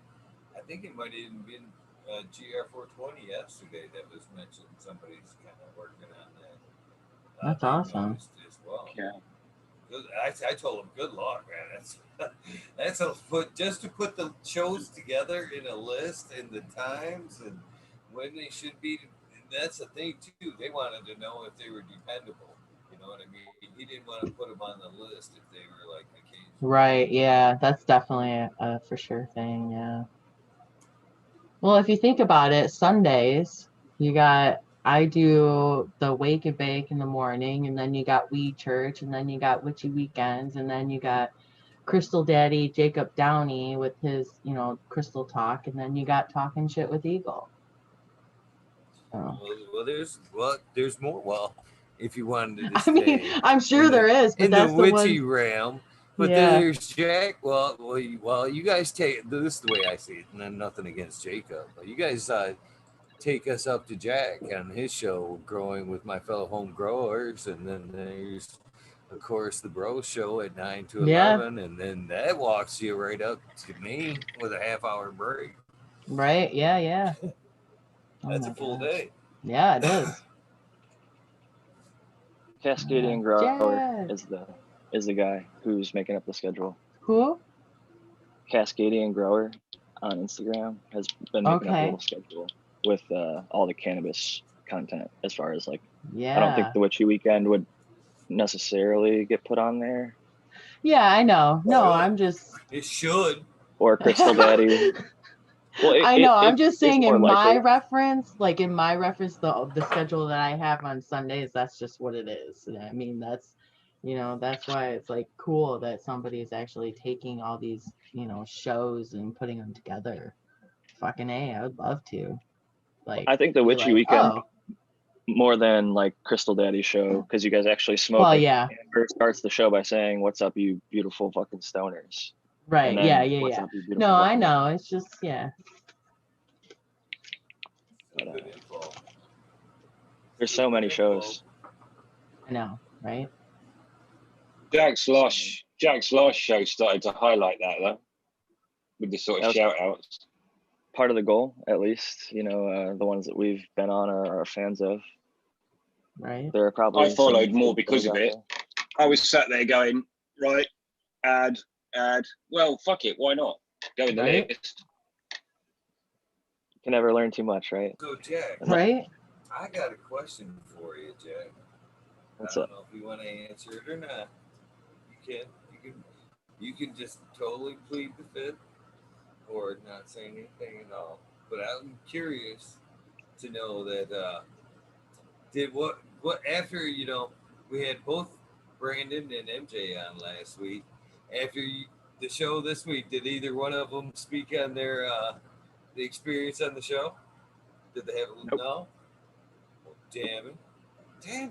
I think it might have even been GR420 yesterday that was mentioned. Somebody's kind of working on that. That's awesome. As well. Yeah. I told him, good luck, man. That's just to put the shows together in a list and the times and when they should be. That's the thing too. They wanted to know if they were dependable. You know what I mean? He didn't want to put them on the list if they were like occasional. Right. Yeah, that's definitely a for sure thing. Yeah. Well, if you think about it, Sundays I do the wake and bake in the morning, and then you got Weed Church, and then you got Witchy Weekends, and then you got Crystal Daddy Jacob Downey with his, Crystal Talk, and then you got Talking Shit with Eagle. Well, there's more. Well, if you wanted to I stay. mean, I'm sure there is, but in that's the the witchy one. realm. But Yeah. then there's Jack. Well, you guys take this is the way I see it, and then nothing against Jacob. But you guys take us up to Jack on his show, Growing with My Fellow Home Growers, and then there's, of course, the Bro Show at 9 to 11, and then that walks you right up to me with a half-hour break. Right? Yeah. That's a full day. Yeah, it is. Cascadian Grower is the guy who's making up the schedule. Who? Cascadian Grower on Instagram has been making up a little schedule with all the cannabis content. As far as like, I don't think the Witchy Weekend would necessarily get put on there. Yeah, I know. No, I'm just. It should. Or Crystal Daddy. Well, I know. I'm just saying in my likely. reference, the schedule that I have on Sundays, that's just what it is. I mean, that's, that's why it's like cool that somebody's actually taking all these, shows and putting them together. Fucking A, I would love to. Like, I think the Witchy Weekend more than like Crystal Daddy show, because you guys actually smoke. Well, yeah. Amber starts the show by saying, "What's up, you beautiful fucking stoners?" Right. Then, Yeah. What's up, you beautiful No, I fucking know. It's just, yeah. But, there's so many shows. I know, right? Jack's last show started to highlight that though, with the sort of shout outs. Part of the goal, at least, the ones that we've been on are fans of. Right. There are probably I followed more because of it. I was sat there going, right, add. Well, fuck it, why not? Go in the list. You can never learn too much, right? So Jack, right? I got a question for you, Jack. What's I up? don't know if you want to answer it or not. You can just totally plead the fifth or not say anything at all. But I'm curious to know that did what after we had both Brandon and MJ on last week. After the show this week, did either one of them speak on their the experience on the show? Did they have Nope. no? Well, damn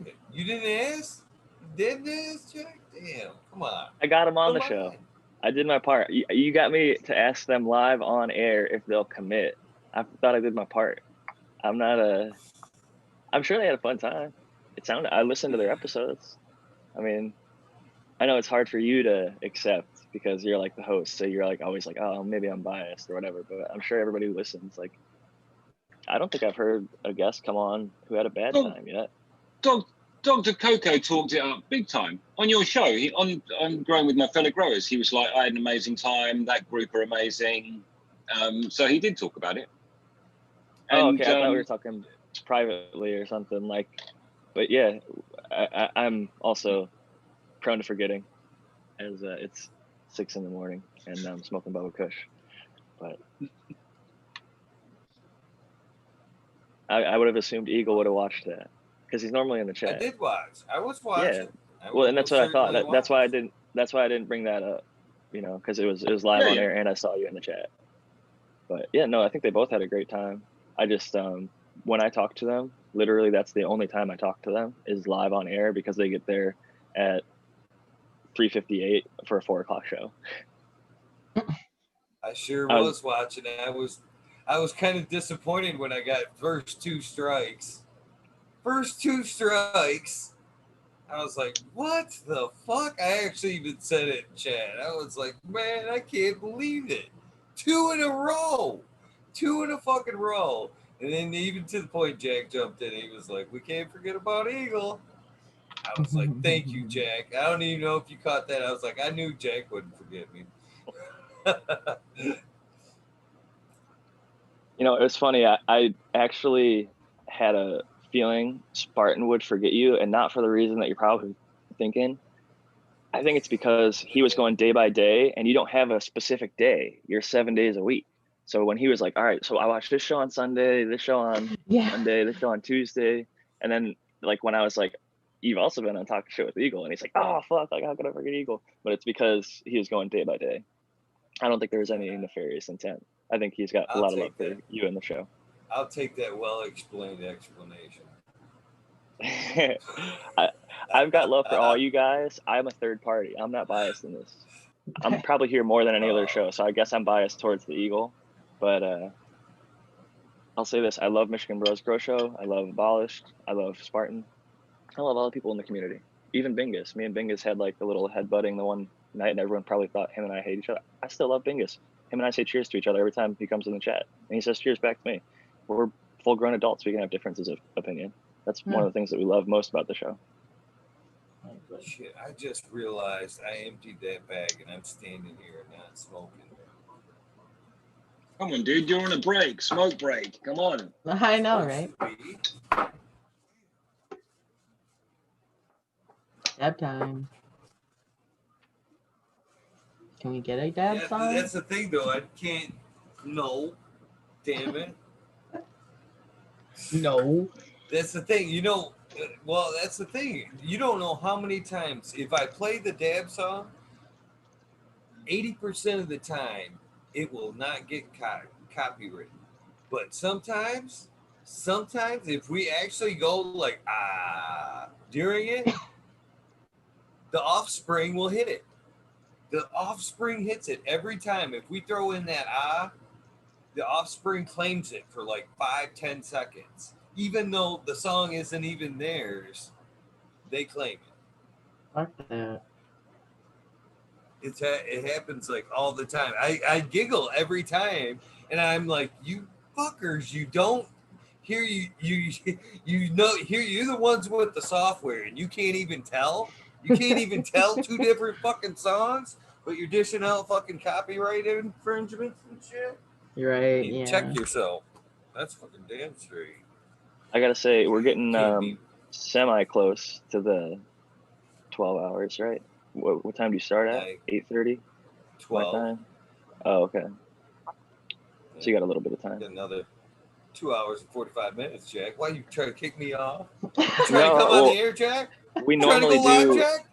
it! You didn't ask? You didn't ask, Jack? Damn! Come on! I got them on the show. I did my part. You got me to ask them live on air if they'll commit. I thought I did my part. I'm sure they had a fun time. I listened to their episodes. I mean, I know it's hard for you to accept because you're like the host, so you're like always like, oh, maybe I'm biased or whatever. But I'm sure everybody who listens, like, I don't think I've heard a guest come on who had a bad time yet. Dr. Coco talked it up big time on your show. On Growing with My Fellow Growers, he was like, I had an amazing time. That group are amazing. So he did talk about it. Oh, okay. I thought we were talking privately or something like. But yeah, I'm also prone to forgetting, as it's 6 a.m. and I'm smoking Bubba Kush. But I would have assumed Eagle would have watched that because he's normally in the chat. I did watch. I was watching. Yeah. Well, and that's what I thought. That's why I didn't. That's why I didn't bring that up. Because it was live on air and I saw you in the chat. But yeah, no, I think they both had a great time. I just when I talk to them, literally that's the only time I talk to them is live on air because they get there at 3:58 for a 4:00 show. I sure was watching. I was kind of disappointed when I got first two strikes. I was like, what the fuck? I actually even said it in chat. I was like, man, I can't believe it. 2 in a row. 2 in a fucking row. And then even to the point Jack jumped in, he was like, we can't forget about Eagle. I was like, thank you, Jack. I don't even know if you caught that. I was like, I knew Jack wouldn't forget me. It was funny. I actually had a feeling Spartan would forget you, and not for the reason that you're probably thinking. I think it's because he was going day by day, and you don't have a specific day. You're 7 days a week. So when he was like, all right, so I watched this show on Sunday, this show on Monday, this show on Tuesday. And then like when I was like, you've also been on Talk Show with Eagle. And he's like, oh, fuck, like how could I forget Eagle? But it's because he was going day by day. I don't think there was any nefarious intent. I think he's got a lot of love for you in the show. I'll take that well-explained explanation. I've got love for all you guys. I'm a third party. I'm not biased in this. I'm probably here more than any other show, so I guess I'm biased towards the Eagle. But I'll say this: I love Michigan Bros Grow Show. I love Abolished. I love Spartan. I love all the people in the community. Even Bingus. Me and Bingus had like the little headbutting the one night, and everyone probably thought him and I hate each other. I still love Bingus. Him and I say cheers to each other every time he comes in the chat, and he says cheers back to me. We're full-grown adults. We can have differences of opinion. That's one of the things that we love most about the show. Shit, I just realized I emptied that bag and I'm standing here not smoking. Come on, dude, you're on a break, smoke break. Come on. I know, right? Dab time. Can we get a dab song? That's the thing, though. I can't. No. Damn it. No. That's the thing. You know, well, that's the thing. You don't know how many times, if I play the dab song, 80% of the time, it will not get copywritten. But sometimes, if we actually go like, during it, the Offspring will hit it. The Offspring hits it every time. If we throw in that the Offspring claims it for like 5-10 seconds. Even though the song isn't even theirs, they claim it. Fuck that. It happens like all the time. I giggle every time, and I'm like, you fuckers, you don't hear you know here you're the ones with the software, and you can't even tell. You can't even tell two different fucking songs, but you're dishing out fucking copyright infringements and shit. You're right. You yeah. check yourself. That's fucking damn straight. I gotta say, we're getting semi close to the 12 hours, right? What time do you start at? 8:30. 12. My time. Oh, okay. So you got a little bit of time. Got another 2 hours and 45 minutes, Jack. Why you trying to kick me off? You trying to come on the air, Jack? We normally do. Live, Jack?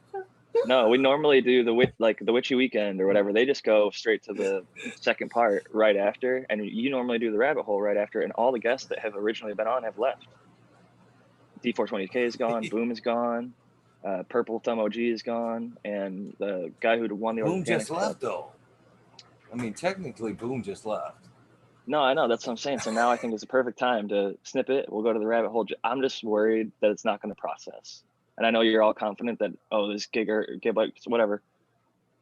No, we normally do the Witchy Weekend or whatever. They just go straight to the second part right after, and you normally do the rabbit hole right after. And all the guests that have originally been on have left. D420K is gone. Boom is gone. Purple Thumb OG is gone, and the guy who won the Boom just left though. I mean, technically, Boom just left. No, I know, that's what I'm saying. So now I think it's a perfect time to snip it. We'll go to the rabbit hole. I'm just worried that it's not going to process. And I know you're all confident that, this gig whatever.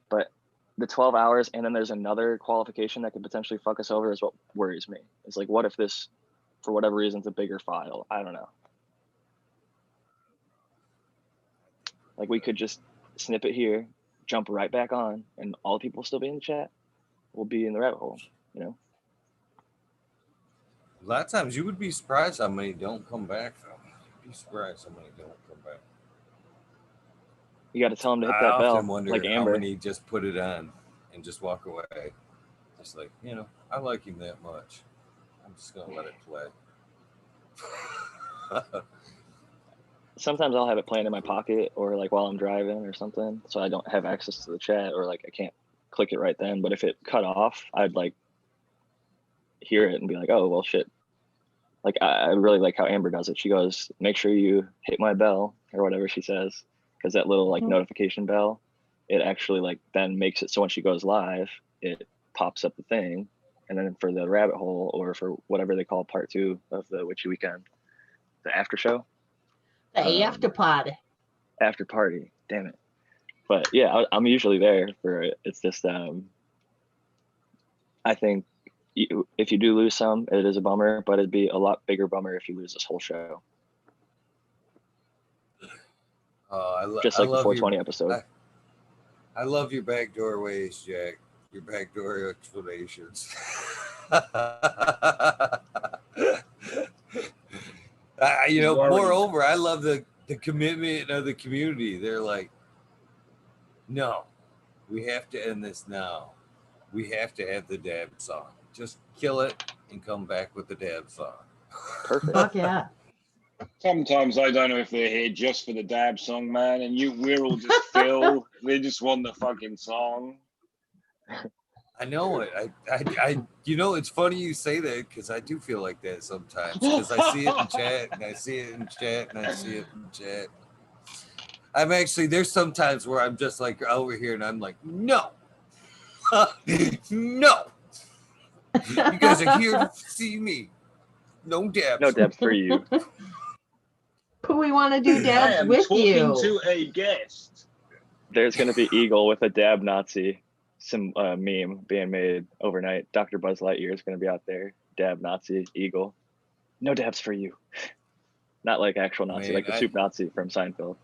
But the 12 hours and then there's another qualification that could potentially fuck us over is what worries me. It's like, what if this, for whatever reason, is a bigger file? I don't know. Like, we could just snip it here, jump right back on, and all the people will still be in the chat. We'll be in the rabbit hole, A lot of times you would be surprised how many don't come back, though. You'd be surprised how many don't come back. You got to tell them to hit that bell. I often wonder like how Amber. many just put it on and just walk away. Just like, I like him that much. I'm just going to let it play. Sometimes I'll have it playing in my pocket or like while I'm driving or something. So I don't have access to the chat or like I can't click it right then. But if it cut off, I'd like hear it and be like, oh, well, shit. Like, I really like how Amber does it. She goes, make sure you hit my bell or whatever she says. Because that little like notification bell, it actually like then makes it so when she goes live, it pops up the thing. And then for the rabbit hole or for whatever they call part 2 of the Witchy Weekend, the after show. The after party. After party, damn it. But yeah, I'm usually there for it. It's just, I think if you do lose some, it is a bummer, but it'd be a lot bigger bummer if you lose this whole show. Just like the 420 episode. I love your backdoor ways, Jack. Your backdoor explanations. Moreover, I love the commitment of the community. They're like, no, we have to end this now. We have to have the dab song. Just kill it and come back with the dab song. Perfect. Fuck yeah. Sometimes I don't know if they're here just for the dab song, man, and we're all just Phil. They just want the fucking song. I know it. You know, it's funny you say that because I do feel like that sometimes. Because I see it in chat, and I see it in chat, and I see it in chat. There's sometimes where I'm just like over here, and I'm like, no, no. You guys are here to see me. No dabs. No dabs for you. But we want to do I dabs am with talking you. to a guest. There's going to be Eagle with a dab Nazi, some meme being made overnight. Dr. Buzz Lightyear is going to be out there. Dab Nazi, Eagle. No dabs for you. Not like actual Nazi, Man, like the soup Nazi from Seinfeld.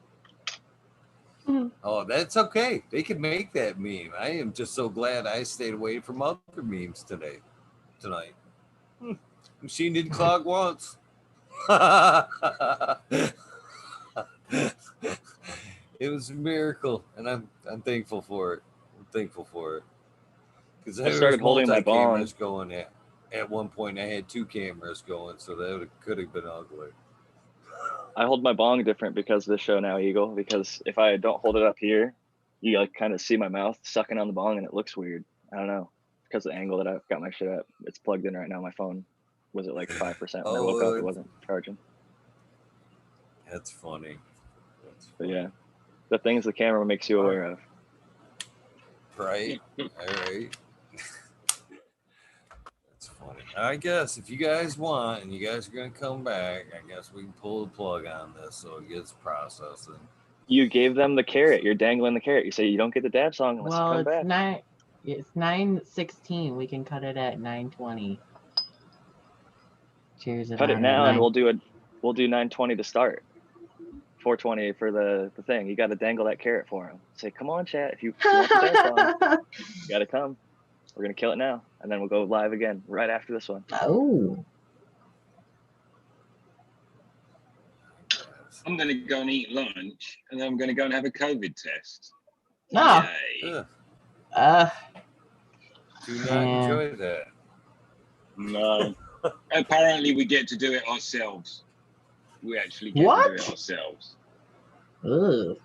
Oh, that's okay. They can make that meme. I am just so glad I stayed away from other memes tonight. Machine didn't clog once. It was a miracle, and I'm thankful for it. I'm thankful for it because I started holding my bong. cameras going at one point. I had 2 cameras going, so that could have been ugly. I hold my bong different because of the show now, Eagle. Because if I don't hold it up here, you like kind of see my mouth sucking on the bong, and it looks weird. I don't know, because of the angle that I've got my shit at. It's plugged in right now. My phone was at like 5% when I woke up. It wasn't charging. That's funny. But yeah, the things the camera makes you aware of. Right. All right. That's funny. I guess if you guys want and you guys are gonna come back, I guess we can pull the plug on this so it gets processing. You gave them the carrot. You're dangling the carrot. You say you don't get the dab song unless you come back. It's 9:16. We can cut it at 9:20. Cheers. Cut it now, and we'll do 9:20 to start. 4:20 for the thing. You got to dangle that carrot for him. Say, come on, chat. If you want the dab song, you got to come. We're gonna kill it now, and then we'll go live again right after this one. Oh. I'm going to go and eat lunch, and then I'm going to go and have a COVID test. No. Yay. Do not enjoy that. No. Apparently, we get to do it ourselves. We actually get to do it ourselves. Ugh.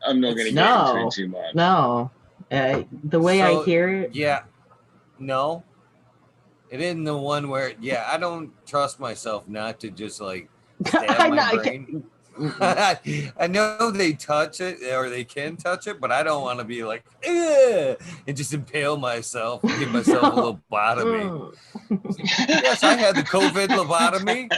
I'm not going to get into it too much. No. The way I hear it. Yeah. No. It isn't the one where, I don't trust myself not to just like stab my brain. I know they touch it or they can touch it, but I don't want to be like, and just impale myself and give myself a lobotomy. Yes, I had the COVID lobotomy.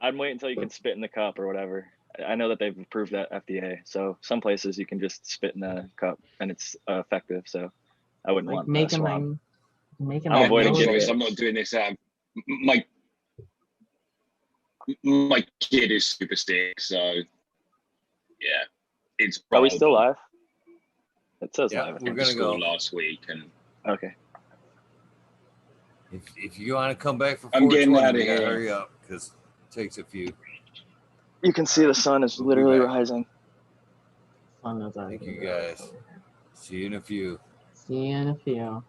I'd wait until you can spit in the cup or whatever. I know that they've approved that FDA. So some places you can just spit in the cup and it's effective. So I wouldn't want that swab. I'm not doing this. My kid is super sick, so yeah, it's. Are we still live? It says live. We're gonna go last week, and okay. If you want to come back for 4:20, I'm getting out of you gotta here. hurry up because it takes a few. You can see the sun is literally rising. Thank you guys. See you in a few. See you in a few.